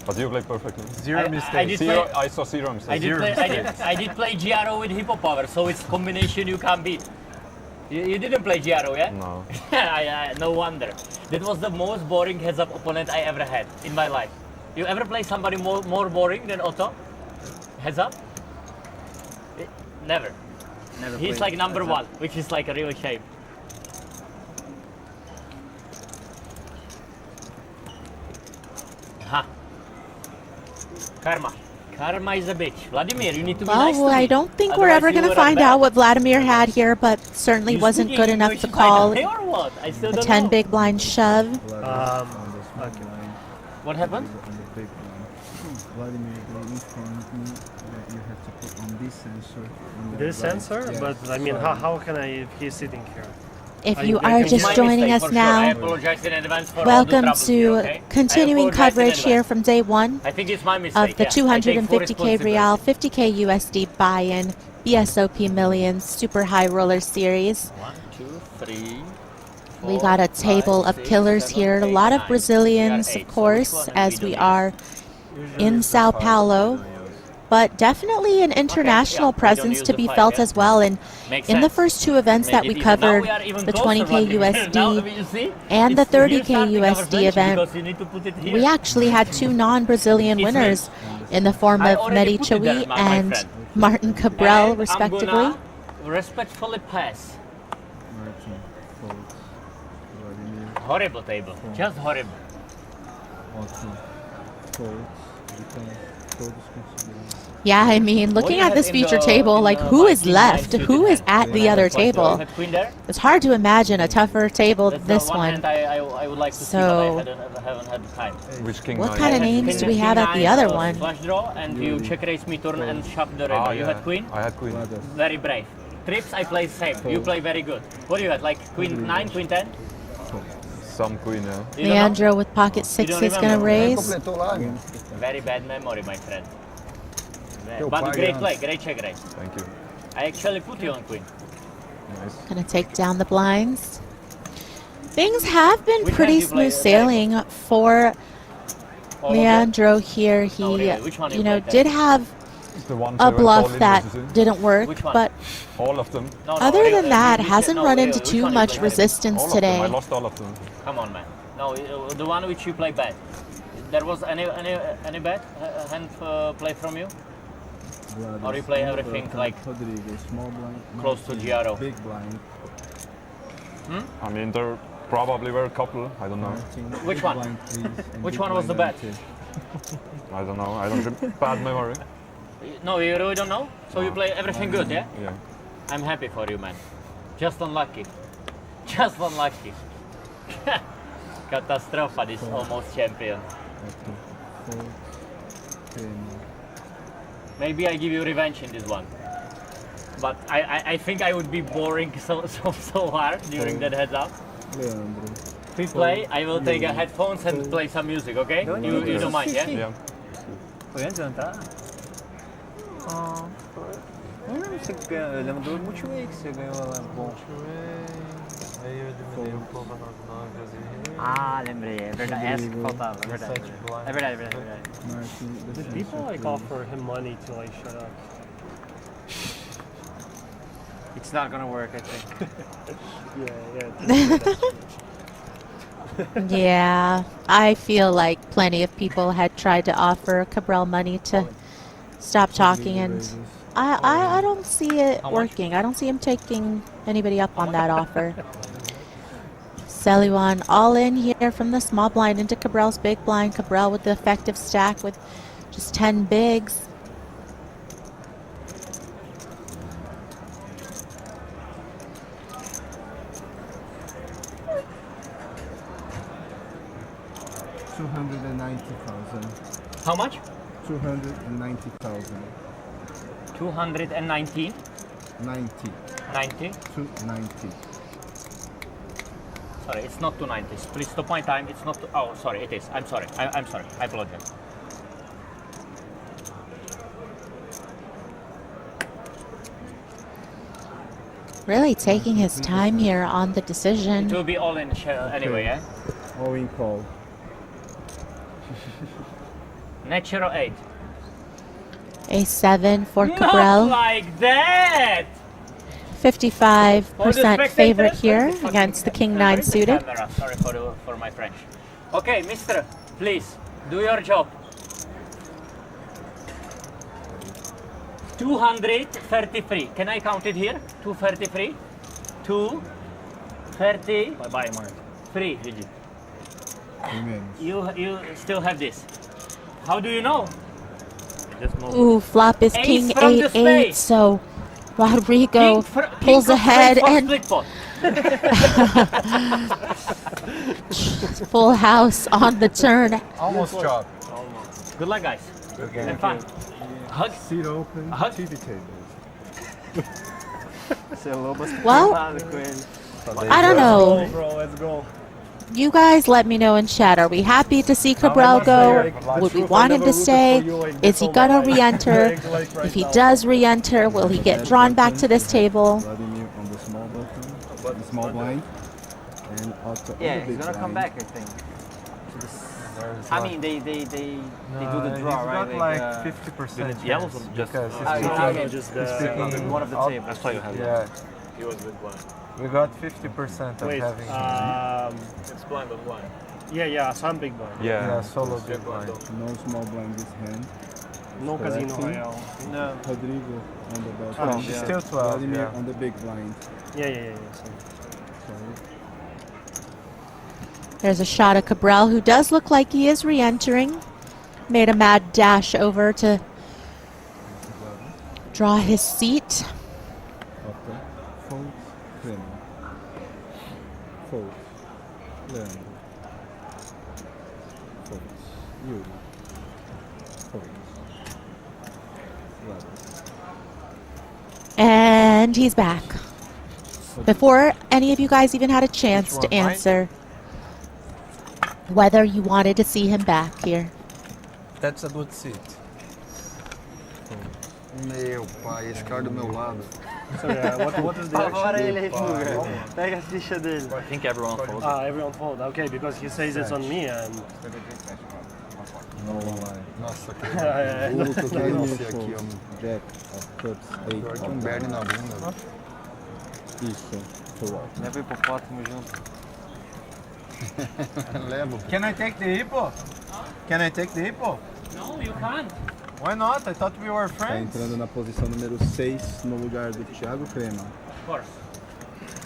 Speaker 9: But you played perfectly.
Speaker 5: Zero
Speaker 18: I
Speaker 5: mistakes.
Speaker 18: did play,
Speaker 9: I saw zero mistakes.
Speaker 18: I did play GRO with Hippo Power, so it's combination you can't beat. You didn't play GRO, yeah?
Speaker 9: No.
Speaker 18: No wonder. That was the most boring heads-up opponent I ever had in my life. You ever play somebody more boring than Otto? Heads up? Never.
Speaker 12: Never
Speaker 18: He's
Speaker 12: played
Speaker 18: like number
Speaker 12: heads up.
Speaker 18: one, which is like a real shame. Aha. Karma. Karma is a bitch. Vladimir, you need to be nice to
Speaker 1: Well,
Speaker 18: me.
Speaker 1: I don't think we're
Speaker 18: Otherwise
Speaker 1: ever
Speaker 18: you
Speaker 1: going to
Speaker 18: would
Speaker 1: find
Speaker 18: have
Speaker 1: out what Vladimir had here, but certainly
Speaker 18: You
Speaker 1: wasn't
Speaker 18: speak
Speaker 1: good enough
Speaker 18: English
Speaker 1: to
Speaker 18: by
Speaker 1: call
Speaker 18: the way or what? I still
Speaker 1: a
Speaker 18: don't
Speaker 1: 10
Speaker 18: know.
Speaker 1: big blind shove.
Speaker 18: What happened?
Speaker 16: On the big blind. Vladimir, they informed me that you have to put on this sensor. On the
Speaker 5: This
Speaker 16: right.
Speaker 5: sensor?
Speaker 16: Yeah.
Speaker 5: But I mean,
Speaker 16: Sorry.
Speaker 5: how can I if he's sitting here?
Speaker 1: If
Speaker 5: I-
Speaker 1: you
Speaker 5: I
Speaker 1: are
Speaker 5: can-
Speaker 1: just
Speaker 18: My
Speaker 1: joining
Speaker 18: mistake
Speaker 1: us
Speaker 18: for sure. I
Speaker 1: now,
Speaker 18: apologize in advance for all the
Speaker 1: welcome
Speaker 18: troubles
Speaker 1: to
Speaker 18: here, okay?
Speaker 1: continuing
Speaker 18: I apologize in
Speaker 1: coverage here
Speaker 18: advance.
Speaker 1: from day one
Speaker 18: I think it's my mistake.
Speaker 1: of the
Speaker 18: yeah. I take full
Speaker 1: 250k Real, 50k USD buy-in BSOP Millions Super High Roller Series.
Speaker 18: 1, 2, 3.
Speaker 1: We got a table of killers here, a lot of Brazilians, of course, as we are in Sao Paulo, but definitely an international presence to be felt as well. And in the first 2 events that we covered, the 20k USD and the 30k USD event, we actually had 2 non-Brazilian winners in the form of Medi Chaui and Martin Cabral, respectively.
Speaker 18: I'm gonna respectfully pass.
Speaker 16: Martin folds. Vladimir
Speaker 18: Horrible table. Just horrible.
Speaker 16: Otto folds. Então, todos conseguiram.
Speaker 1: Yeah, I mean, looking at this feature table, like who is left? Who is at the other table? It's hard to imagine a tougher table than this one.
Speaker 18: I would like to see,
Speaker 1: So,
Speaker 18: but I haven't had the time.
Speaker 9: Which king?
Speaker 1: what kind of names do we have at the other one?
Speaker 18: Flush draw, and you check raise me turn and shove the river. You had queen?
Speaker 9: I had queen.
Speaker 18: Very brave. Trips, I play same. You play very good. What do you had? Like queen 9, queen 10?
Speaker 9: Some queen, yeah.
Speaker 1: Leandro with pocket 6 is going to raise.
Speaker 17: Completou lá, né?
Speaker 18: Very bad memory, my friend.
Speaker 17: Teu
Speaker 18: But
Speaker 17: pai
Speaker 18: great
Speaker 17: antes.
Speaker 18: play, great check raise.
Speaker 9: Thank you.
Speaker 18: I actually put you on queen.
Speaker 9: Nice.
Speaker 1: Going to take down the blinds. Things have been
Speaker 18: Which
Speaker 1: pretty
Speaker 18: hand you play
Speaker 1: smooth sailing for
Speaker 18: All of them?
Speaker 1: Leandro here. He,
Speaker 18: No, really, which one you
Speaker 1: you know,
Speaker 18: played
Speaker 1: did
Speaker 18: then?
Speaker 1: have
Speaker 9: The ones
Speaker 1: a
Speaker 9: I went all
Speaker 1: bluff
Speaker 9: in
Speaker 1: that
Speaker 9: versus him.
Speaker 1: didn't work,
Speaker 18: Which one?
Speaker 1: but
Speaker 9: All of them.
Speaker 18: No,
Speaker 1: other
Speaker 18: really,
Speaker 1: than that,
Speaker 18: which-
Speaker 1: hasn't
Speaker 18: no,
Speaker 1: run
Speaker 18: really,
Speaker 1: into
Speaker 18: which
Speaker 1: too
Speaker 18: one you
Speaker 1: much
Speaker 18: played?
Speaker 1: resistance
Speaker 9: All of them. I
Speaker 1: today.
Speaker 9: lost all of them.
Speaker 18: Come on, man. No, the one which you play bad. There was any bad hand play from you? Or you play everything like
Speaker 16: Rodrigo, small blind,
Speaker 18: close to
Speaker 16: 19,
Speaker 18: Giaro?
Speaker 16: big blind.
Speaker 9: I mean, there probably were a couple. I don't know.
Speaker 16: 19,
Speaker 18: Which
Speaker 16: big
Speaker 18: one?
Speaker 16: blind, please, and
Speaker 18: Which
Speaker 16: big
Speaker 18: one was the
Speaker 16: blind
Speaker 18: bet?
Speaker 16: 90.
Speaker 9: I don't know. I don't bad memory.
Speaker 18: No, you really don't know? So you play everything good, yeah?
Speaker 9: Yeah.
Speaker 18: I'm happy for you, man. Just unlucky. Just unlucky. Katastrofa, this almost champion. Maybe I give you revenge in this one. But I think I would be boring so hard during that heads up.
Speaker 16: Leandro.
Speaker 18: We play, I will take a headphones and play some music, okay? You don't mind, yeah?
Speaker 9: Yeah.
Speaker 12: Foi antes de eu entrar? Não lembro se você ganhou. Eu lembro do Multiway que você ganhou lá. Bom.
Speaker 19: Aí eu diminuí um pouco a 99.
Speaker 12: Ah, lembrei. É verdade. Essa que faltava. É verdade. É verdade, é verdade.
Speaker 5: Did people like offer him money to like shut up?
Speaker 12: It's not gonna work, I think.
Speaker 1: Yeah, I feel like plenty of people had tried to offer Cabral money to stop talking, and I don't see it working. I don't see him taking anybody up on that offer. Seliwan all in here from the small blind into Cabral's big blind. Cabral with the effective stack with just 10 bigs.
Speaker 16: $290,000.
Speaker 18: How much?
Speaker 16: 290,000.
Speaker 18: 219?
Speaker 16: 90.
Speaker 18: 90?
Speaker 16: 290.
Speaker 18: Sorry, it's not 290. Please stop my time. It's not. Oh, sorry, it is. I'm sorry. I'm sorry. I apologize.
Speaker 1: Really taking his time here on the decision.
Speaker 18: It will be all in anyway, yeah?
Speaker 16: All in call.
Speaker 18: Natural 8.
Speaker 1: A7 for
Speaker 18: Not
Speaker 1: Cabral.
Speaker 18: like that!
Speaker 1: 55% favorite here
Speaker 18: Fucking
Speaker 1: against the King
Speaker 18: camera.
Speaker 1: 9 suited.
Speaker 18: Camera. Sorry for my French. Okay, mister, please, do your job. 233. Can I count it here? 233. 230.
Speaker 12: Bye-bye, Mark.
Speaker 18: 3, Gigi.
Speaker 16: Amen.
Speaker 18: You still have this. How do you know?
Speaker 12: Just move.
Speaker 1: Ooh, flop is
Speaker 18: Ace
Speaker 1: King
Speaker 18: from the
Speaker 1: 8-8,
Speaker 18: space.
Speaker 1: so Rodrigo
Speaker 18: King
Speaker 1: pulls
Speaker 18: for
Speaker 1: ahead
Speaker 18: split
Speaker 1: and
Speaker 18: split pot.
Speaker 1: full house on the turn.
Speaker 19: Almost chop.
Speaker 18: Almost. Good luck, guys.
Speaker 19: Okay.
Speaker 18: Have fun. Hug.
Speaker 16: Seat open,
Speaker 18: Hug.
Speaker 16: TV tables.
Speaker 12: Você é lobo
Speaker 1: Well,
Speaker 12: com ele.
Speaker 1: I don't know.
Speaker 5: Bro, let's go.
Speaker 1: You guys let me know in chat. Are we happy to see Cabral go? Would we want him to stay? Is he gonna re-enter? If he does re-enter, will he get drawn back to this table?
Speaker 16: Vladimir on the small button, the small blind, and Otto on
Speaker 12: Yeah,
Speaker 16: the
Speaker 12: he's
Speaker 16: big
Speaker 12: gonna come
Speaker 16: blind.
Speaker 12: back, I think. I mean, they do the draw, right?
Speaker 19: Got like 50%.
Speaker 12: The yellows just
Speaker 19: because
Speaker 12: speaking
Speaker 19: one of the tables.
Speaker 12: That's why you have
Speaker 19: Yeah.
Speaker 12: He was with blind.
Speaker 19: We got 50% of
Speaker 5: Wait,
Speaker 19: having.
Speaker 12: It's blind on blind.
Speaker 5: yeah, some big blind.
Speaker 19: Yeah, solo big blind.
Speaker 16: No small blind this hand.
Speaker 5: No Casino
Speaker 16: Correctly.
Speaker 5: Royale.
Speaker 12: No.
Speaker 16: Rodrigo on the
Speaker 5: Oh,
Speaker 16: button.
Speaker 5: yeah.
Speaker 19: Still 12,
Speaker 16: Vladimir
Speaker 19: yeah.
Speaker 16: on the big blind.
Speaker 5: Yeah.
Speaker 1: There's a shot of Cabral, who does look like he is re-entering. Made a mad dash over to draw his seat.
Speaker 16: Otto, fold, Clement. Fold, Leandro. Fold, Yuri. Fold, Vlad.
Speaker 1: And he's back. Before any of you guys even had a chance to answer whether you wanted to see him back here.
Speaker 19: That's a good seat.
Speaker 17: Meu pai, esse cara do meu lado.
Speaker 5: So yeah, what is the
Speaker 12: Agora ele
Speaker 5: action?
Speaker 12: resmunga. Pega a ficha dele.
Speaker 10: I think everyone folds.
Speaker 5: Everyone fold. Okay, because he says it's on me and.
Speaker 17: Não, nossa, que
Speaker 5: É.
Speaker 17: bolo que eu queria
Speaker 16: Não,
Speaker 17: você aqui, ó. Jack of Cups,
Speaker 20: Pior que um
Speaker 17: berne na bunda.
Speaker 16: Isso.
Speaker 12: Leva o hipopótamo junto.
Speaker 17: Levo.
Speaker 8: Can I take the hippo? Can I take the hippo?
Speaker 18: No, you can't.
Speaker 8: Why not? I thought we were
Speaker 16: Tá
Speaker 8: friends.
Speaker 16: entrando na posição número 6 no lugar do Thiago Crema.
Speaker 18: Of course.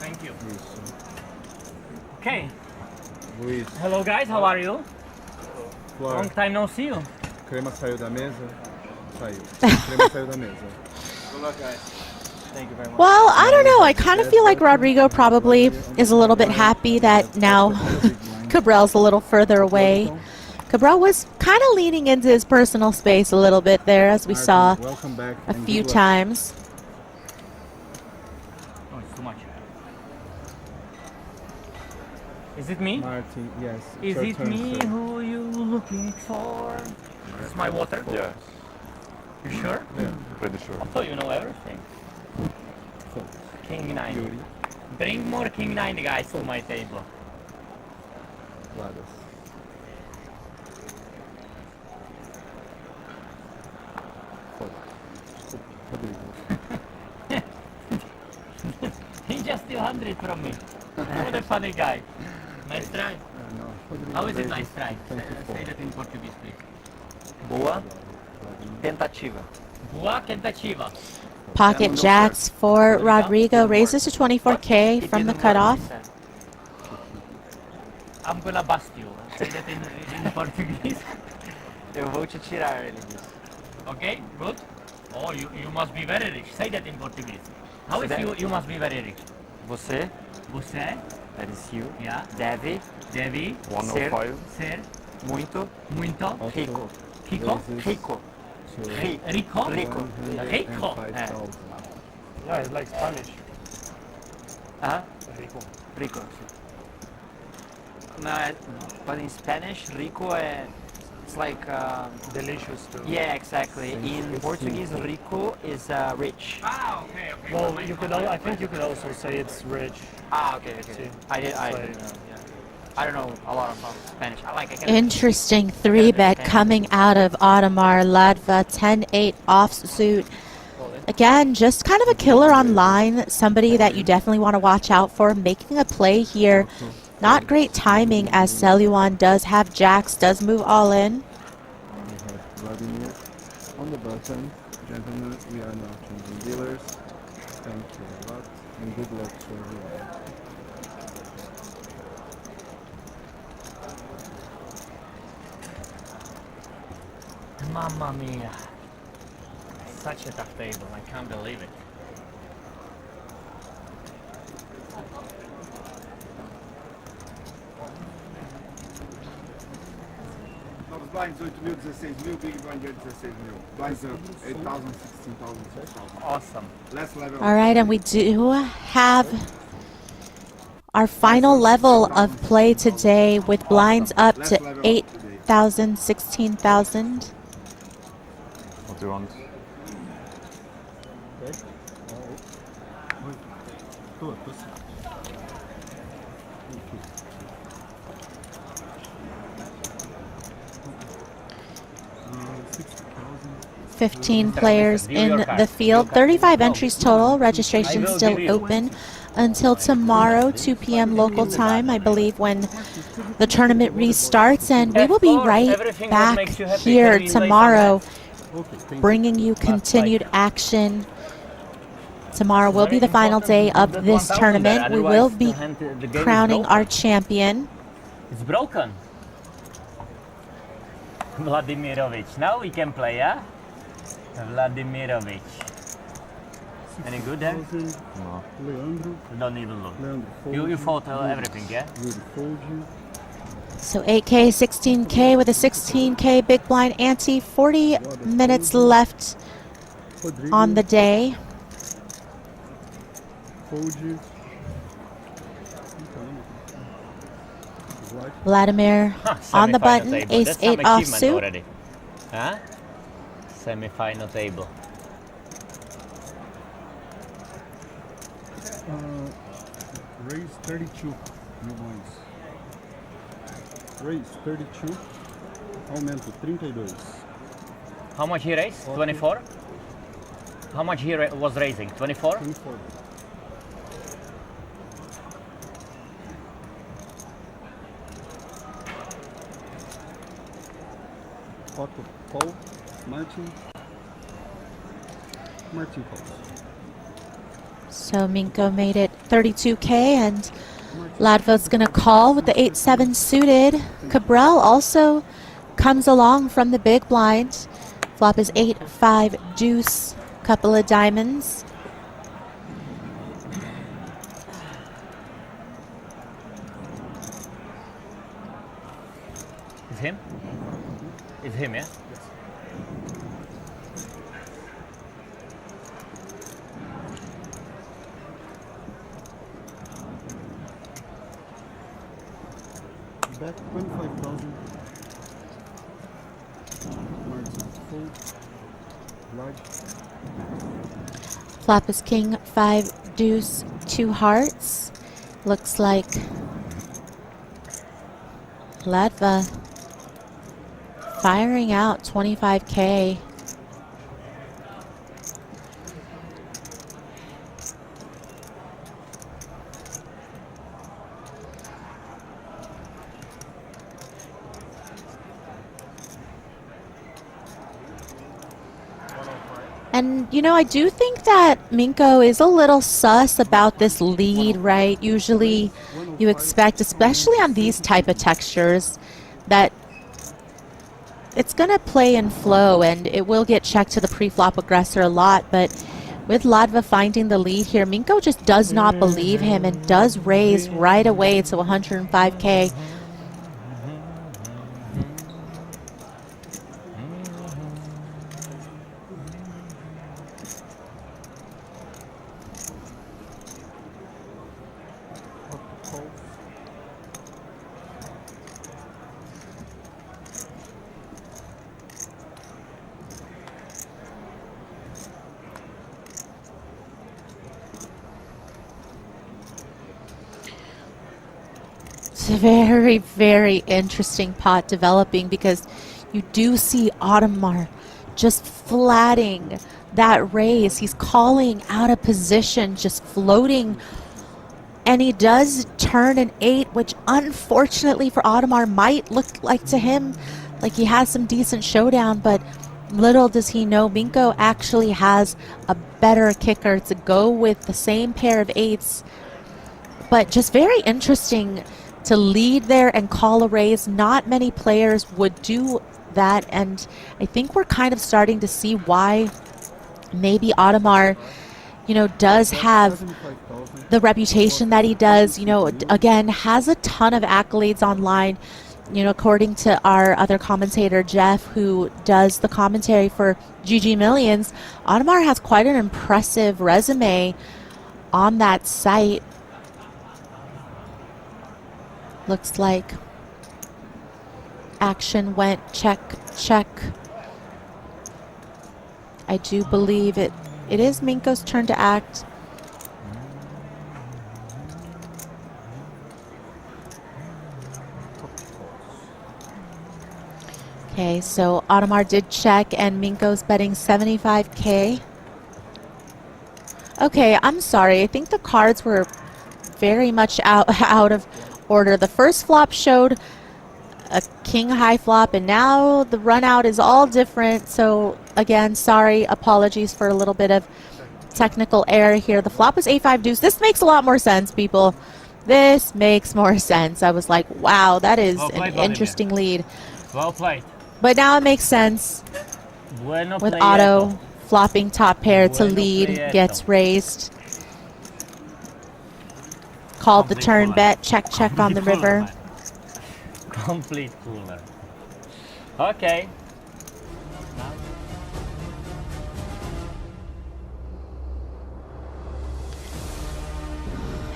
Speaker 18: Thank you.
Speaker 16: Isso.
Speaker 18: Okay.
Speaker 16: Luiz.
Speaker 18: Hello guys, how are you?
Speaker 16: Flor.
Speaker 18: Long time no see you.
Speaker 16: Crema saiu da mesa? Saiu. Crema saiu da mesa.
Speaker 12: Good luck, guys. Thank you very much.
Speaker 1: Well, I don't know. I kind of feel like Rodrigo probably is a little bit happy that now Cabral's a little further away. Cabral was kind of leaning into his personal space a little bit there, as we saw
Speaker 16: Welcome back
Speaker 1: a
Speaker 16: and
Speaker 1: few
Speaker 16: good luck.
Speaker 1: times.
Speaker 18: Oh, it's too much. Is it me?
Speaker 16: Martin, yes. it's
Speaker 18: Is
Speaker 16: your
Speaker 18: it
Speaker 16: turn,
Speaker 18: me
Speaker 16: sir.
Speaker 18: who you looking for? It's my water?
Speaker 21: Yeah,
Speaker 18: You sure?
Speaker 21: yeah, pretty sure.
Speaker 18: So you know everything. King 9. Bring more King 9 guys to my table.
Speaker 16: Ladas.
Speaker 18: He just 200 from me. What a funny guy. Nice try. How is it nice try? Say that in Portuguese, please.
Speaker 12: Boa tentativa.
Speaker 18: Boa tentativa.
Speaker 1: Pocket jacks for Rodrigo, raises to 24K from the cutoff.
Speaker 18: I'm gonna bust you. Say that in Portuguese.
Speaker 12: Eu vou te tirar, ele disse.
Speaker 18: Okay, good. Oh, you must be very rich. Say that in Portuguese. How is you must be very rich?
Speaker 12: Você,
Speaker 18: Você,
Speaker 12: that is you,
Speaker 18: yeah,
Speaker 12: deve
Speaker 18: deve
Speaker 12: ser,
Speaker 21: 105.
Speaker 18: ser
Speaker 12: muito
Speaker 18: muito
Speaker 12: rico.
Speaker 18: rico.
Speaker 12: Rico.
Speaker 18: Rico?
Speaker 12: Rico.
Speaker 18: Rico.
Speaker 5: Yeah, it's like Spanish.
Speaker 12: Ah,
Speaker 5: Rico.
Speaker 12: rico. No, but in Spanish, rico it's like
Speaker 5: Delicious too.
Speaker 12: yeah, exactly. In Portuguese, rico is rich.
Speaker 18: Ah, okay, okay.
Speaker 5: Well, you could. I think you could also say it's rich.
Speaker 12: Ah, okay, okay.
Speaker 5: See,
Speaker 12: I
Speaker 5: it's like-
Speaker 12: didn't know. Yeah. I don't know a lot about Spanish. I like it.
Speaker 1: Interesting 3-bet coming out of Audemars Ladva, 10-8 offsuit. Again, just kind of a killer online, somebody that you definitely want to watch out for, making a play here. Not great timing as Celuan does have jacks, does move all in.
Speaker 16: We have Vladimir on the button. Gentlemen, we are now changing dealers. Thank you a lot and good luck to everyone.
Speaker 18: Mamma mia. Such a tough table. I can't believe it.
Speaker 20: Novos blinds, 8.000, 16.000, big blind 16.000. Blinds up, 8,000, 16,000, 6,000.
Speaker 18: Awesome.
Speaker 20: Last level.
Speaker 1: All right, and we do have our final level of play today with blinds up to 8,000, 16,000.
Speaker 21: What do you want?
Speaker 1: Fifteen players in the field, 35 entries total. Registration still open until tomorrow, 2 p.m. local time, I believe, when the tournament restarts. And we will be right back here tomorrow, bringing you continued action. Tomorrow will be the final day of this tournament. We will be crowning our champion.
Speaker 18: It's broken. Vladimirovic. Now we can play, yeah? Vladimirovic. Any good there?
Speaker 16: No. Leandro.
Speaker 18: Don't even look.
Speaker 16: Leandro,
Speaker 18: You fought everything, yeah?
Speaker 1: So 8K, 16K with a 16K big blind ante. 40 minutes left on the day. Vladimir on the button, ace-8 offsuit.
Speaker 18: Huh? Semi-final table.
Speaker 16: Raise 32 mil blinds. Raise 32. Aumento 32.
Speaker 18: How much he raised? 24? How much he was raising? 24?
Speaker 16: 24. Foto call. Martin. Martin calls.
Speaker 1: So Minko made it 32K, and Ladvo's going to call with the 8-7 suited. Cabral also comes along from the big blind. Flop is 8-5 deuce, couple of diamonds.
Speaker 18: It's him? It's him, yeah?
Speaker 16: Bet 25,000. Martin full. Large.
Speaker 1: Flop is king, 5 deuce, 2 hearts. Looks like Ladva firing out 25K. And, you know, I do think that Minko is a little sus about this lead, right? Usually you expect, especially on these type of textures, that it's going to play and flow and it will get checked to the pre-flop aggressor a lot. But with Ladva finding the lead here, Minko just does not believe him and does raise right away to 105K. A very, very interesting pot developing, because you do see Audemars just flatting that raise. He's calling out of position, just floating, and he does turn an 8, which unfortunately for Audemars might look like to him like he has some decent showdown, but little does he know Minko actually has a better kicker to go with the same pair of 8s. But just very interesting to lead there and call a raise. Not many players would do that, and I think we're kind of starting to see why maybe Audemars, you know, does have the reputation that he does. You know, again, has a ton of accolades online. You know, according to our other commentator, Jeff, who does the commentary for GG Millions, Audemars has quite an impressive resume on that site. Looks like action went check, check. I do believe it is Minko's turn to act. Okay, so Audemars did check and Minko's betting 75K. Okay, I'm sorry. I think the cards were very much out of order. The first flop showed a king high flop, and now the run out is all different. So again, sorry, apologies for a little bit of technical error here. The flop was 8-5 deuce. This makes a lot more sense, people. This makes more sense. I was like, wow, that is an interesting lead.
Speaker 18: Well played.
Speaker 1: But now it makes sense with Otto flopping top pair to lead, gets raised. Called the turn bet, check, check on the river.
Speaker 18: Complete cooler. Okay.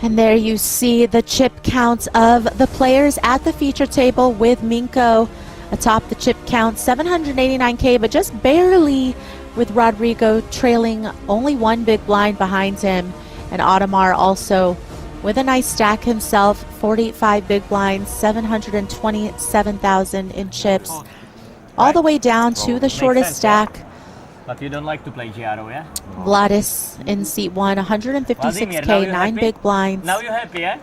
Speaker 1: And there you see the chip counts of the players at the feature table, with Minko atop the chip count, 789K, but just barely, with Rodrigo trailing only one big blind behind him, and Audemars also with a nice stack himself, 45 big blinds, 727,000 in chips, all the way down to the shortest stack.
Speaker 18: But you don't like to play Giaro, yeah?
Speaker 1: Vladis in seat 1, 156K, 9 big blinds.
Speaker 18: Now you're happy, yeah?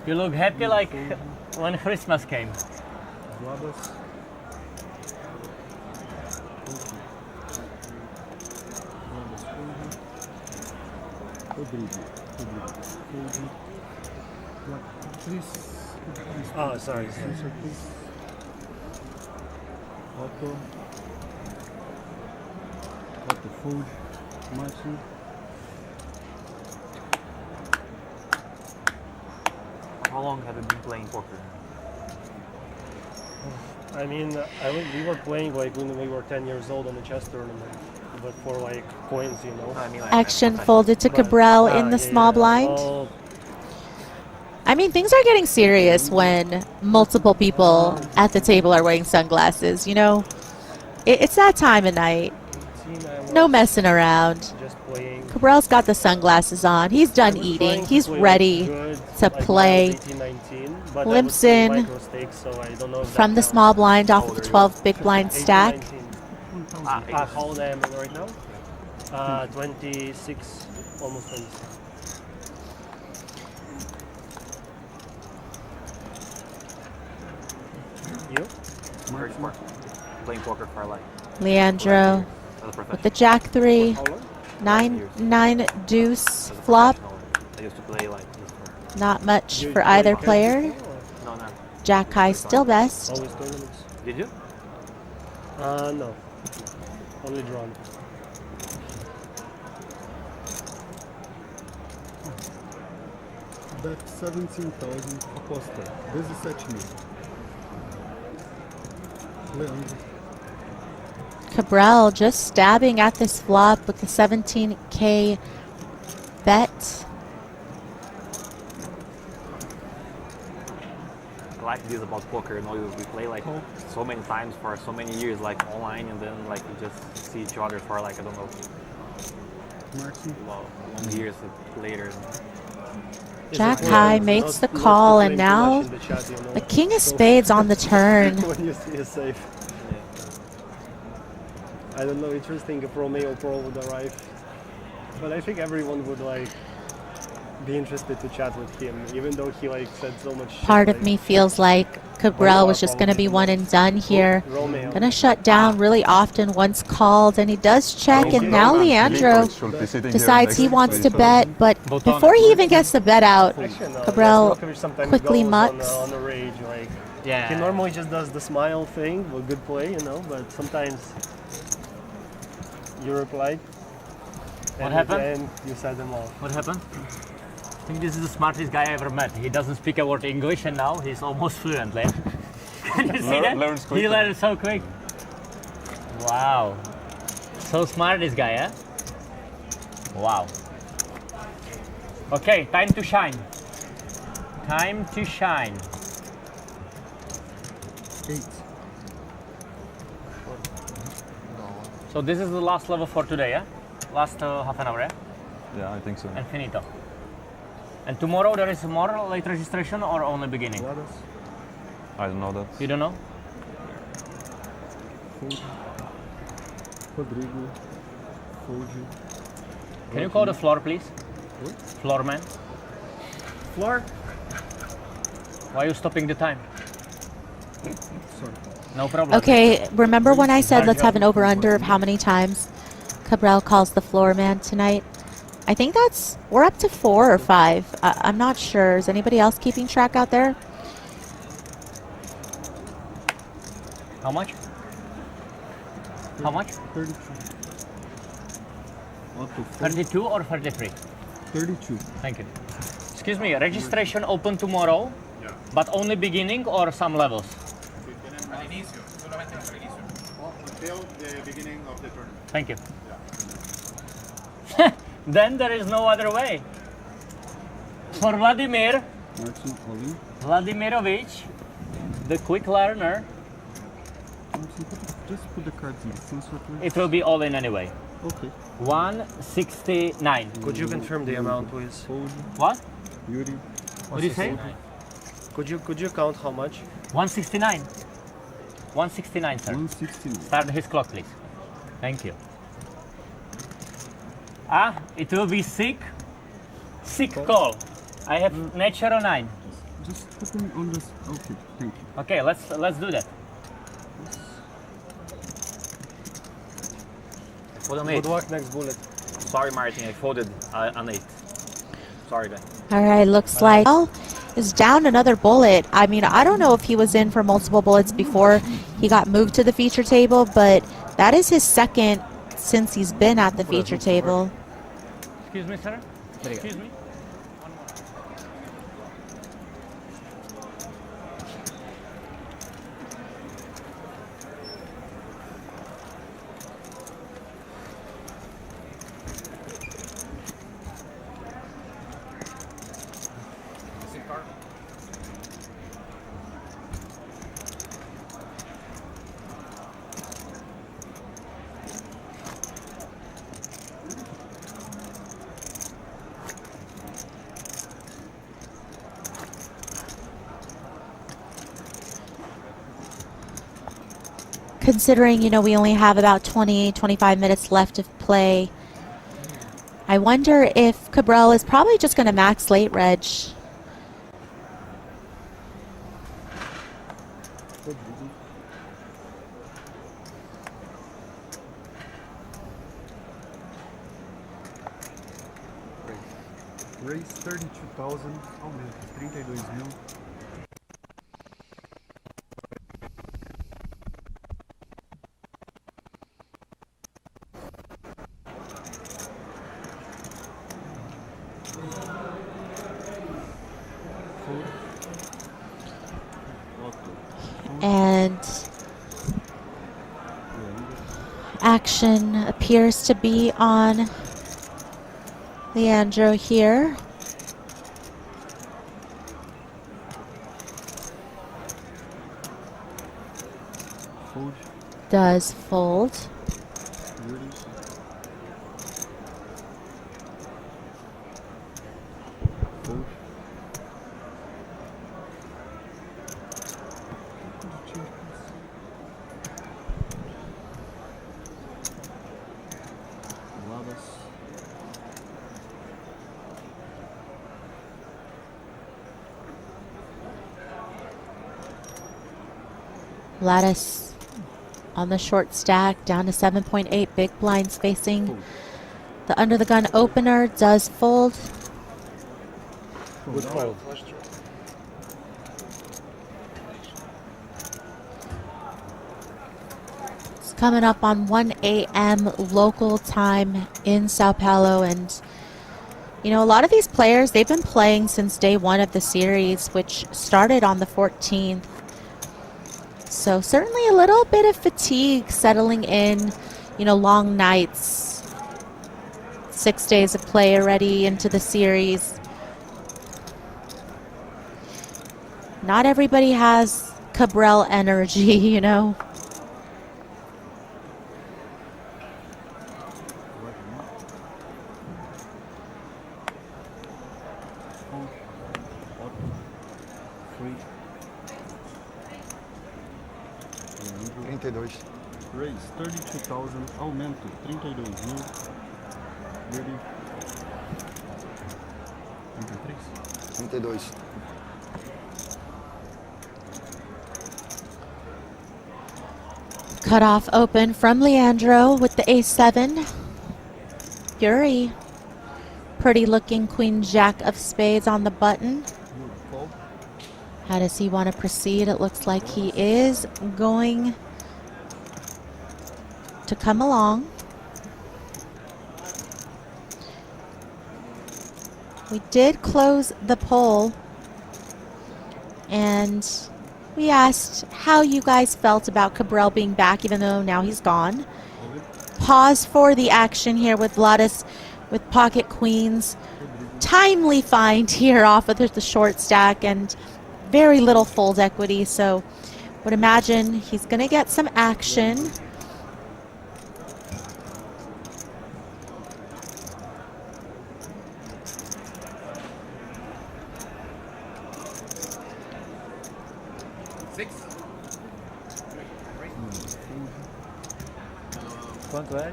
Speaker 18: You look happy like when Christmas came.
Speaker 5: Oh, sorry.
Speaker 16: Otto, food, Martin.
Speaker 12: How long have you been playing poker?
Speaker 5: I mean, we were playing like when we were 10 years old on the chess tournament, but for like coins, you know.
Speaker 12: I mean, like,
Speaker 1: Action folded to Cabral in the small blind.
Speaker 5: Well,
Speaker 1: I mean, things are getting serious when multiple people at the table are wearing sunglasses, you know? It's that time of night. No messing around. Cabral's got the sunglasses on. He's done eating. He's ready to play. Limps in from the small blind off of the 12 big blind stack.
Speaker 5: How old I am right now? 26, almost 27. You?
Speaker 12: Playing poker for life.
Speaker 1: Leandro with the Jack 3, 9 deuce flop.
Speaker 12: I used to play like this for
Speaker 1: Not much for either player.
Speaker 12: No, no.
Speaker 1: Jack high still best.
Speaker 5: Always tournaments.
Speaker 12: Did you?
Speaker 5: No. Only drawn.
Speaker 16: That's 17,000 aposta. 17,000. Leandro.
Speaker 1: Cabral just stabbing at this flop with the 17K bet.
Speaker 12: I like this about poker, you know, we play like so many times for so many years, like online, and then like we just see each other for like, I don't know, long years later.
Speaker 1: Jack high makes the call, and now the king of spades on the turn.
Speaker 5: When you see a safe. I don't know, interesting if Romeo Pro would arrive. But I think everyone would like be interested to chat with him, even though he like said so much shit,
Speaker 1: Part of me feels like Cabral was just going to be one and done here. Going to shut down really often once called, and he does check, and now Leandro decides he wants to bet, but before he even gets the bet out, Cabral quickly mucks.
Speaker 5: On the rage, like,
Speaker 18: yeah.
Speaker 5: He normally just does the smile thing, well, good play, you know, but sometimes you replied.
Speaker 18: What happened?
Speaker 5: And you said them all.
Speaker 18: What happened? I think this is the smartest guy I ever met. He doesn't speak a word English, and now he's almost fluent. Like, can you see that?
Speaker 21: Learns quickly.
Speaker 18: He learned so quick. Wow. So smart, this guy, eh? Wow. Okay, time to shine. Time to shine.
Speaker 16: 8.
Speaker 18: So this is the last level for today, yeah? Last half an hour, yeah?
Speaker 9: Yeah, I think so.
Speaker 18: And finito. And tomorrow there is more late registration or only beginning?
Speaker 9: I don't know that.
Speaker 18: You don't know?
Speaker 16: Rodrigo, Fold.
Speaker 18: Can you call the floor, please?
Speaker 16: What?
Speaker 18: Floor man.
Speaker 5: Floor?
Speaker 18: Why are you stopping the time?
Speaker 16: Sorry.
Speaker 18: No problem.
Speaker 1: Okay, remember when I said let's have an over-under of how many times Cabral calls the floor man tonight? I think we're up to 4 or 5. I'm not sure. Is anybody else keeping track out there?
Speaker 18: How much? How much?
Speaker 16: 32.
Speaker 18: 32 or 33?
Speaker 16: 32.
Speaker 18: Thank you. Excuse me, registration open tomorrow, but only beginning or some levels?
Speaker 20: Until the beginning of the tournament.
Speaker 18: Thank you. Then there is no other way. For Vladimir Vladimirovich, the quick learner,
Speaker 16: Just put the cards in.
Speaker 18: it will be all in anyway.
Speaker 16: Okay.
Speaker 18: 169.
Speaker 5: Could you confirm the amount, please?
Speaker 18: What?
Speaker 16: Beauty.
Speaker 18: What do you say?
Speaker 5: Could you count how much?
Speaker 18: 169. 169, sir.
Speaker 16: 169.
Speaker 18: Start his clock, please. Thank you. It will be sick. Sick call. I have natural 9.
Speaker 16: Just put them on this. Okay, thank you.
Speaker 18: Okay, let's do that. Fold an 8.
Speaker 5: Good luck next bullet.
Speaker 12: Sorry, Martin, I folded an 8. Sorry, Ben.
Speaker 1: All right, looks like is down another bullet. I mean, I don't know if he was in for multiple bullets before he got moved to the feature table, but that is his second since he's been at the feature table.
Speaker 18: Excuse me, sir. Excuse me.
Speaker 1: Considering, you know, we only have about 25 minutes left of play, I wonder if Cabral is probably just going to max late reg.
Speaker 16: Raise 32,000, aumenta 32 mil.
Speaker 1: And action appears to be on Leandro here.
Speaker 16: Fold.
Speaker 1: Does fold.
Speaker 16: Fold.
Speaker 1: Lattice on the short stack down to 7.8. Big blinds facing the under the gun opener. Does fold.
Speaker 16: Good fold.
Speaker 1: It's coming up on 1 a.m. local time in Sao Paulo, and you know, a lot of these players, they've been playing since day one of the series, which started on the 14th. So certainly a little bit of fatigue settling in, you know, long nights, 6 days of play already into the series. Not everybody has Cabral energy, you know.
Speaker 16: Raise 32,000, aumento 32 mil. Ready?
Speaker 17: 32.
Speaker 1: Cut off open from Leandro with the A7. Yuri. Pretty looking Queen Jack of Spades on the button. How does he want to proceed? It looks like he is going to come along. We did close the poll and we asked how you guys felt about Cabral being back, even though now he's gone. Pause for the action here with Lattice with pocket queens. Timely find here off of the short stack and very little fold equity, so would imagine he's going to get some action.
Speaker 12: Quanto é?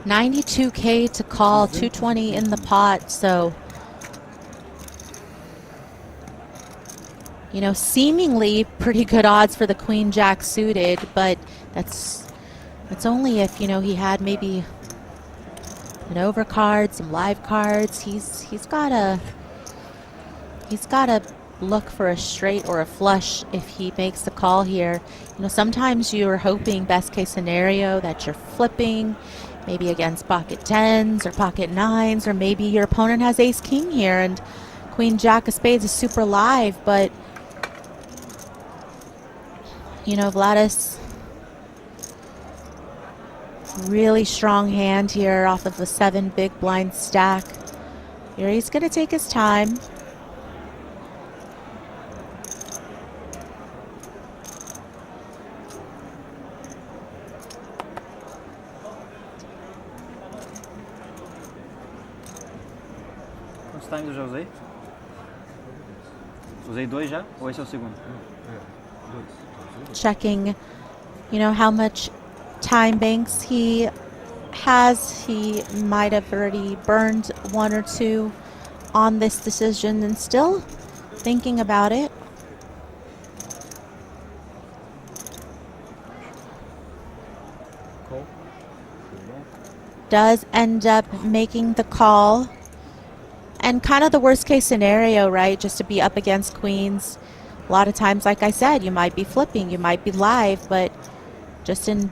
Speaker 1: 92K to call, 220 in the pot, so you know, seemingly pretty good odds for the queen jack suited, but that's only if, you know, he had maybe an overcard, some live cards. He's gotta look for a straight or a flush if he makes the call here. You know, sometimes you're hoping, best case scenario, that you're flipping, maybe against pocket tens or pocket nines, or maybe your opponent has ace king here and queen jack of spades is super live. But you know, Vladis, really strong hand here off of the 7 big blind stack. Here he's gonna take his time.
Speaker 12: Quantos times eu já usei? Usei 2 já? Ou esse é o segundo?
Speaker 1: Checking, you know, how much time banks he has. He might have already burned 1 or 2 on this decision and still thinking about it. Does end up making the call. And kind of the worst case scenario, right? Just to be up against queens. A lot of times, like I said, you might be flipping, you might be live, but just in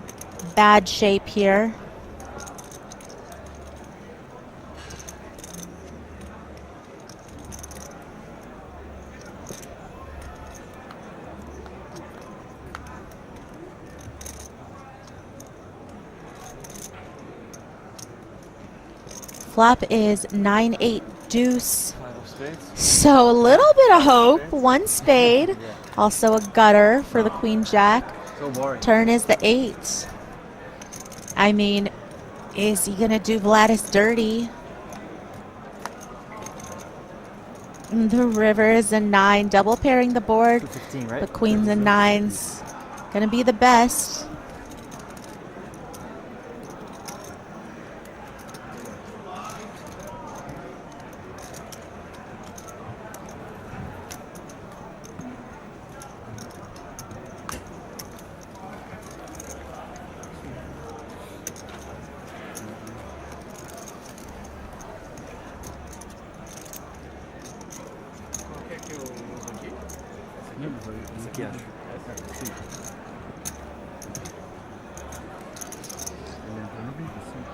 Speaker 1: bad shape here. Flop is 9-8 deuce. So a little bit of hope. 1 spade. Also a gutter for the queen jack. Turn is the 8. I mean, is he gonna do Vladis dirty? The river is a 9, double pairing the board.
Speaker 12: 15, right?
Speaker 1: The queens and 9s gonna be the best.
Speaker 12: Aqui, acho.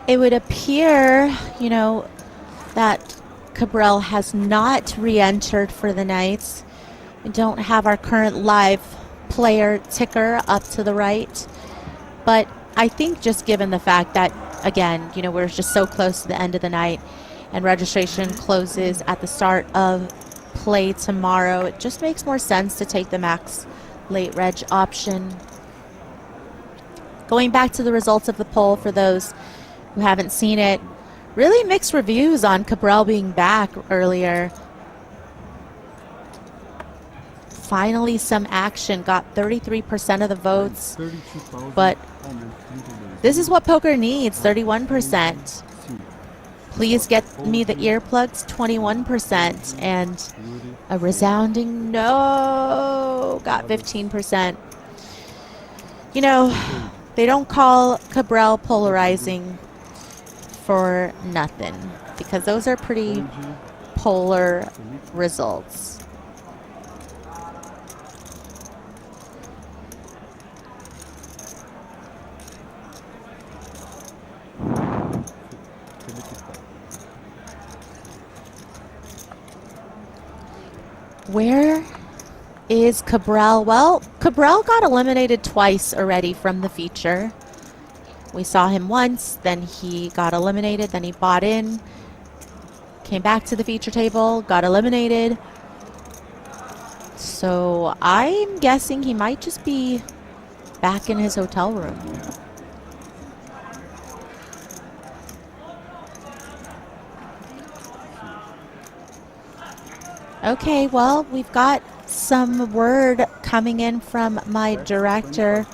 Speaker 1: It would appear, you know, that Cabral has not re-entered for the night. We don't have our current live player ticker up to the right. But I think just given the fact that, again, you know, we're just so close to the end of the night and registration closes at the start of play tomorrow, it just makes more sense to take the max late reg option. Going back to the results of the poll for those who haven't seen it, really mixed reviews on Cabral being back earlier. Finally some action, got 33% of the votes, but this is what poker needs, 31%. Please get me the earplugs, 21%, and a resounding no, got 15%. You know, they don't call Cabral polarizing for nothing, because those are pretty polar results. Where is Cabral? Well, Cabral got eliminated twice already from the feature. We saw him once, then he got eliminated, then he bought in, came back to the feature table, got eliminated. So I'm guessing he might just be back in his hotel room. Okay, well, we've got some word coming in from my director,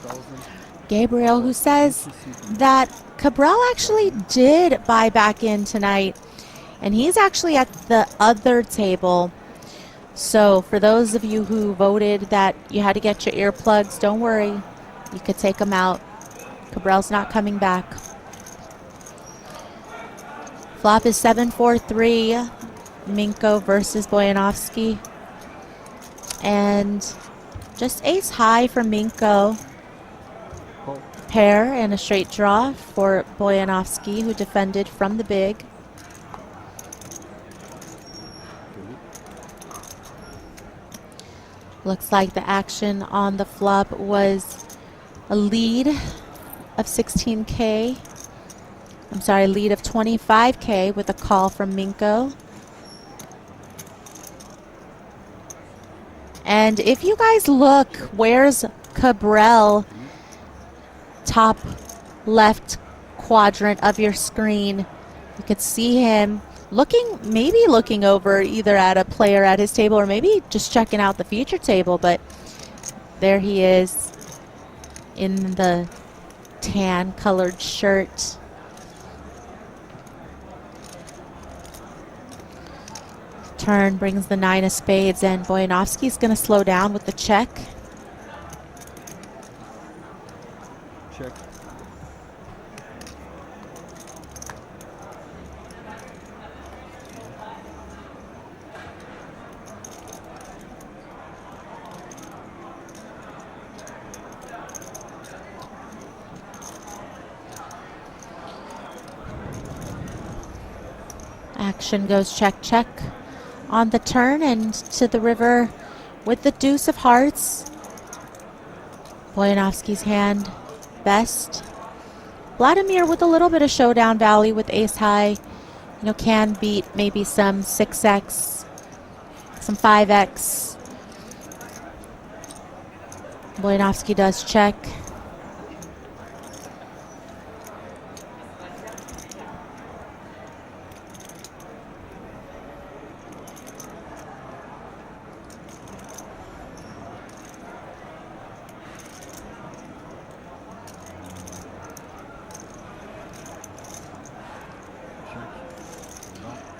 Speaker 1: Gabriel, who says that Cabral actually did buy back in tonight, and he's actually at the other table. So for those of you who voted that you had to get your earplugs, don't worry. You could take them out. Cabral's not coming back. Flop is 7-4-3. Minko versus Boyanovsky. And just ace high for Minko. Pair and a straight draw for Boyanovsky, who defended from the big. Looks like the action on the flop was a lead of 16K. I'm sorry, lead of 25K with a call from Minko. And if you guys look, where's Cabral? Top left quadrant of your screen. You could see him maybe looking over either at a player at his table or maybe just checking out the feature table, but there he is in the tan colored shirt. Turn brings the 9 of spades, and Boyanovsky's going to slow down with the check.
Speaker 16: Check.
Speaker 1: Action goes check, check on the turn and to the river with the deuce of hearts. Boyanovsky's hand best. Vladimir with a little bit of showdown value with ace high. You know, can beat maybe some 6x, some 5x. Boyanovsky does check.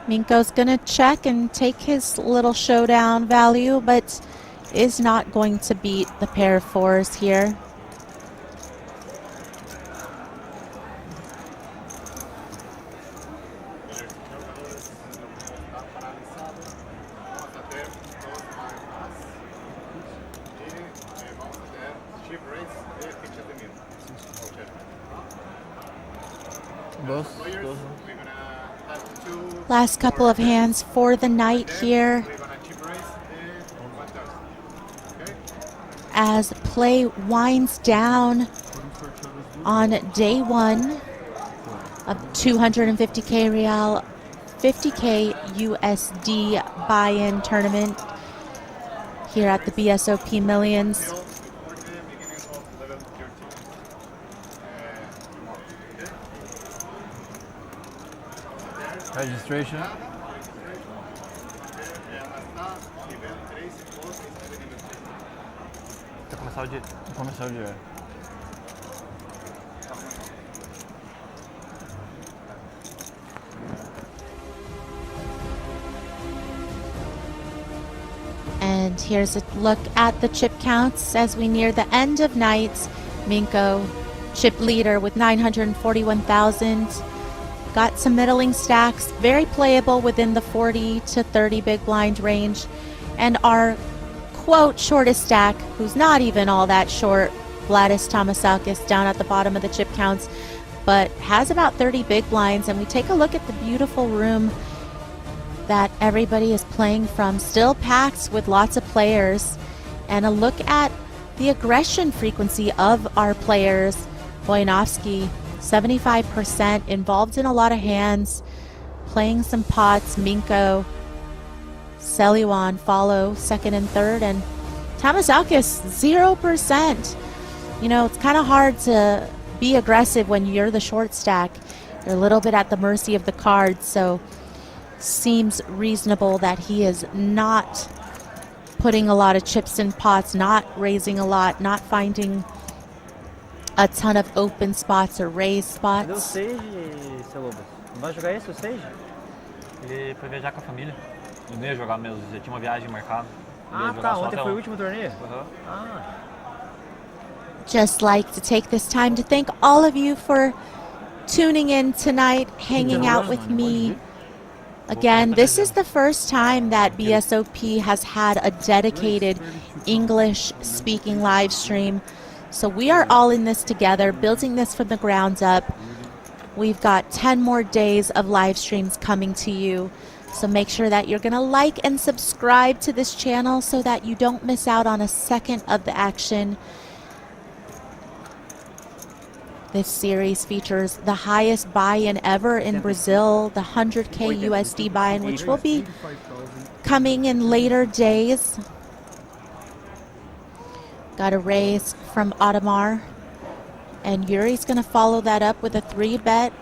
Speaker 1: Minko's gonna check and take his little showdown value, but is not going to beat the pair of fours here. Last couple of hands for the night here. As play winds down on day one of 250K Real, 50K USD buy-in tournament here at the BSOP Millions.
Speaker 12: Registration. Vai começar o dia. Vai começar o dia.
Speaker 1: And here's a look at the chip counts as we near the end of night. Minko, chip leader with 941,000. Got some middling stacks, very playable within the 40 to 30 big blind range. And our quote shortest stack, who's not even all that short, Vladis Tomasakis, down at the bottom of the chip counts, but has about 30 big blinds. And we take a look at the beautiful room that everybody is playing from, still packed with lots of players, and a look at the aggression frequency of our players. Boyanovsky, 75%, involved in a lot of hands, playing some pots. Minko, Selyuan follow second and third, and Tomasakis 0%. You know, it's kind of hard to be aggressive when you're the short stack. You're a little bit at the mercy of the cards, so seems reasonable, that he is not putting a lot of chips in pots, not raising a lot, not finding a ton of open spots or raised
Speaker 12: Cadê o
Speaker 1: spots.
Speaker 12: Sage, seu Lobas? Não vai jogar esse, o Sage? Ele foi viajar com a família. Eu não ia jogar mesmo, já tinha uma viagem marcada.
Speaker 11: Ah, tá. Ontem foi o último torneio? Ah.
Speaker 1: Just like to take this time to thank all of you for tuning in tonight, hanging out with me. Again, this is the first time that BSOP has had a dedicated English-speaking live stream. So we are all in this together, building this from the ground up. We've got 10 more days of live streams coming to you. So make sure that you're going to like and subscribe to this channel so that you don't miss out on a second of the action. This series features the highest buy-in ever in Brazil, the 100K USD buy-in, which will be coming in later days. Got a raise from Audemars. And Yuri's going to follow that up with a 3-bet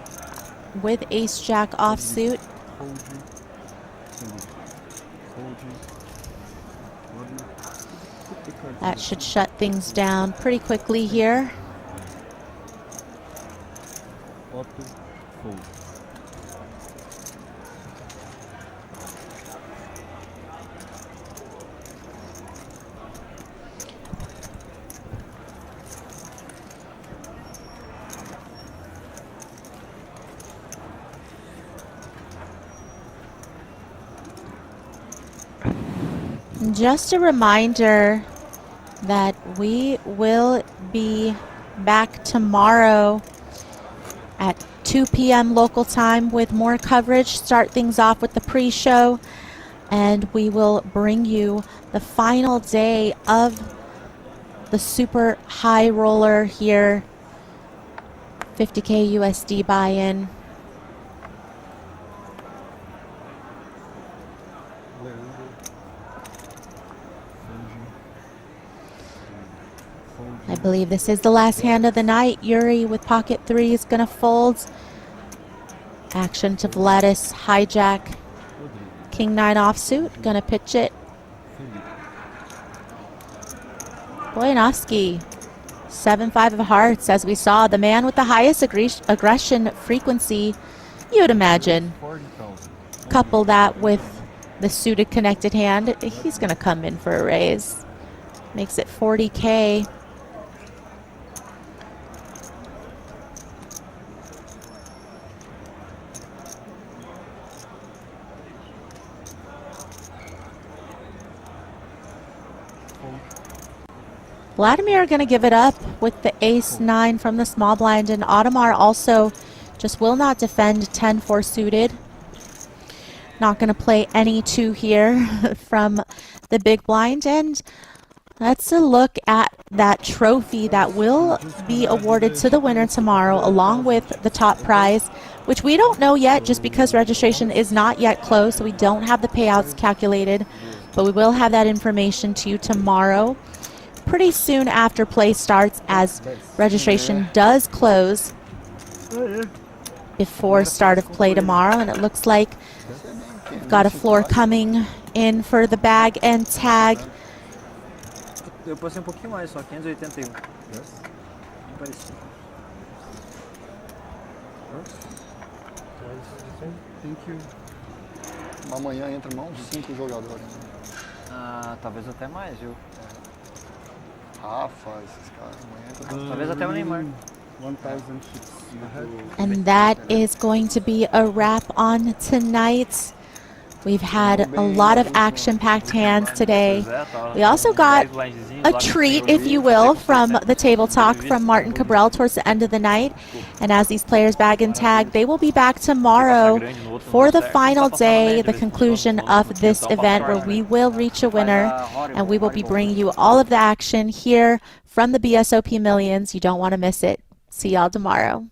Speaker 1: with Ace-Jack offsuit. That should shut things down pretty quickly here. Just a reminder that we will be back tomorrow at 2 p.m. local time with more coverage. Start things off with the pre-show, and we will bring you the final day of the super high roller here. 50K USD buy-in. I believe this is the last hand of the night. Yuri with pocket 3 is going to fold. Action to Vladis, hijack. King 9 offsuit, going to pitch it. Boyanovsky, 7-5 of hearts, as we saw. The man with the highest aggression frequency, you would imagine. Couple that with the suited connected hand, he's going to come in for a raise. Makes it 40K. Vladimir going to give it up with the ace-9 from the small blind, and Audemars also just will not defend 10-4 suited. Not going to play any 2 here from the big blind, and that's a look at that trophy that will be awarded to the winner tomorrow, along with the top prize, which we don't know yet just because registration is not yet closed, so we don't have the payouts calculated, but we will have that information to you tomorrow, pretty soon after play starts, as registration does close before start of play tomorrow. And it looks like we've got a floor coming in for the bag and tag.
Speaker 12: Eu postei pouquinho mais, só 581. Bem parecido.
Speaker 17: Thank you. Amanhã entra mais uns 5 jogadores.
Speaker 12: Ah, talvez até mais, viu?
Speaker 17: Rafa, esses caras. Amanhã entra.
Speaker 12: Talvez até o Neymar.
Speaker 16: 1,000
Speaker 1: And that is going to be a wrap on tonight. We've had a lot of action-packed hands today. We also got a treat, if you will, from the table talk from Martin Cabral towards the end of the night. And as these players bag and tag, they will be back tomorrow for the final day, the conclusion of this event, where we will reach a winner, and we will be bringing you all of the action here from the BSOP Millions. You don't want to miss it. See y'all tomorrow.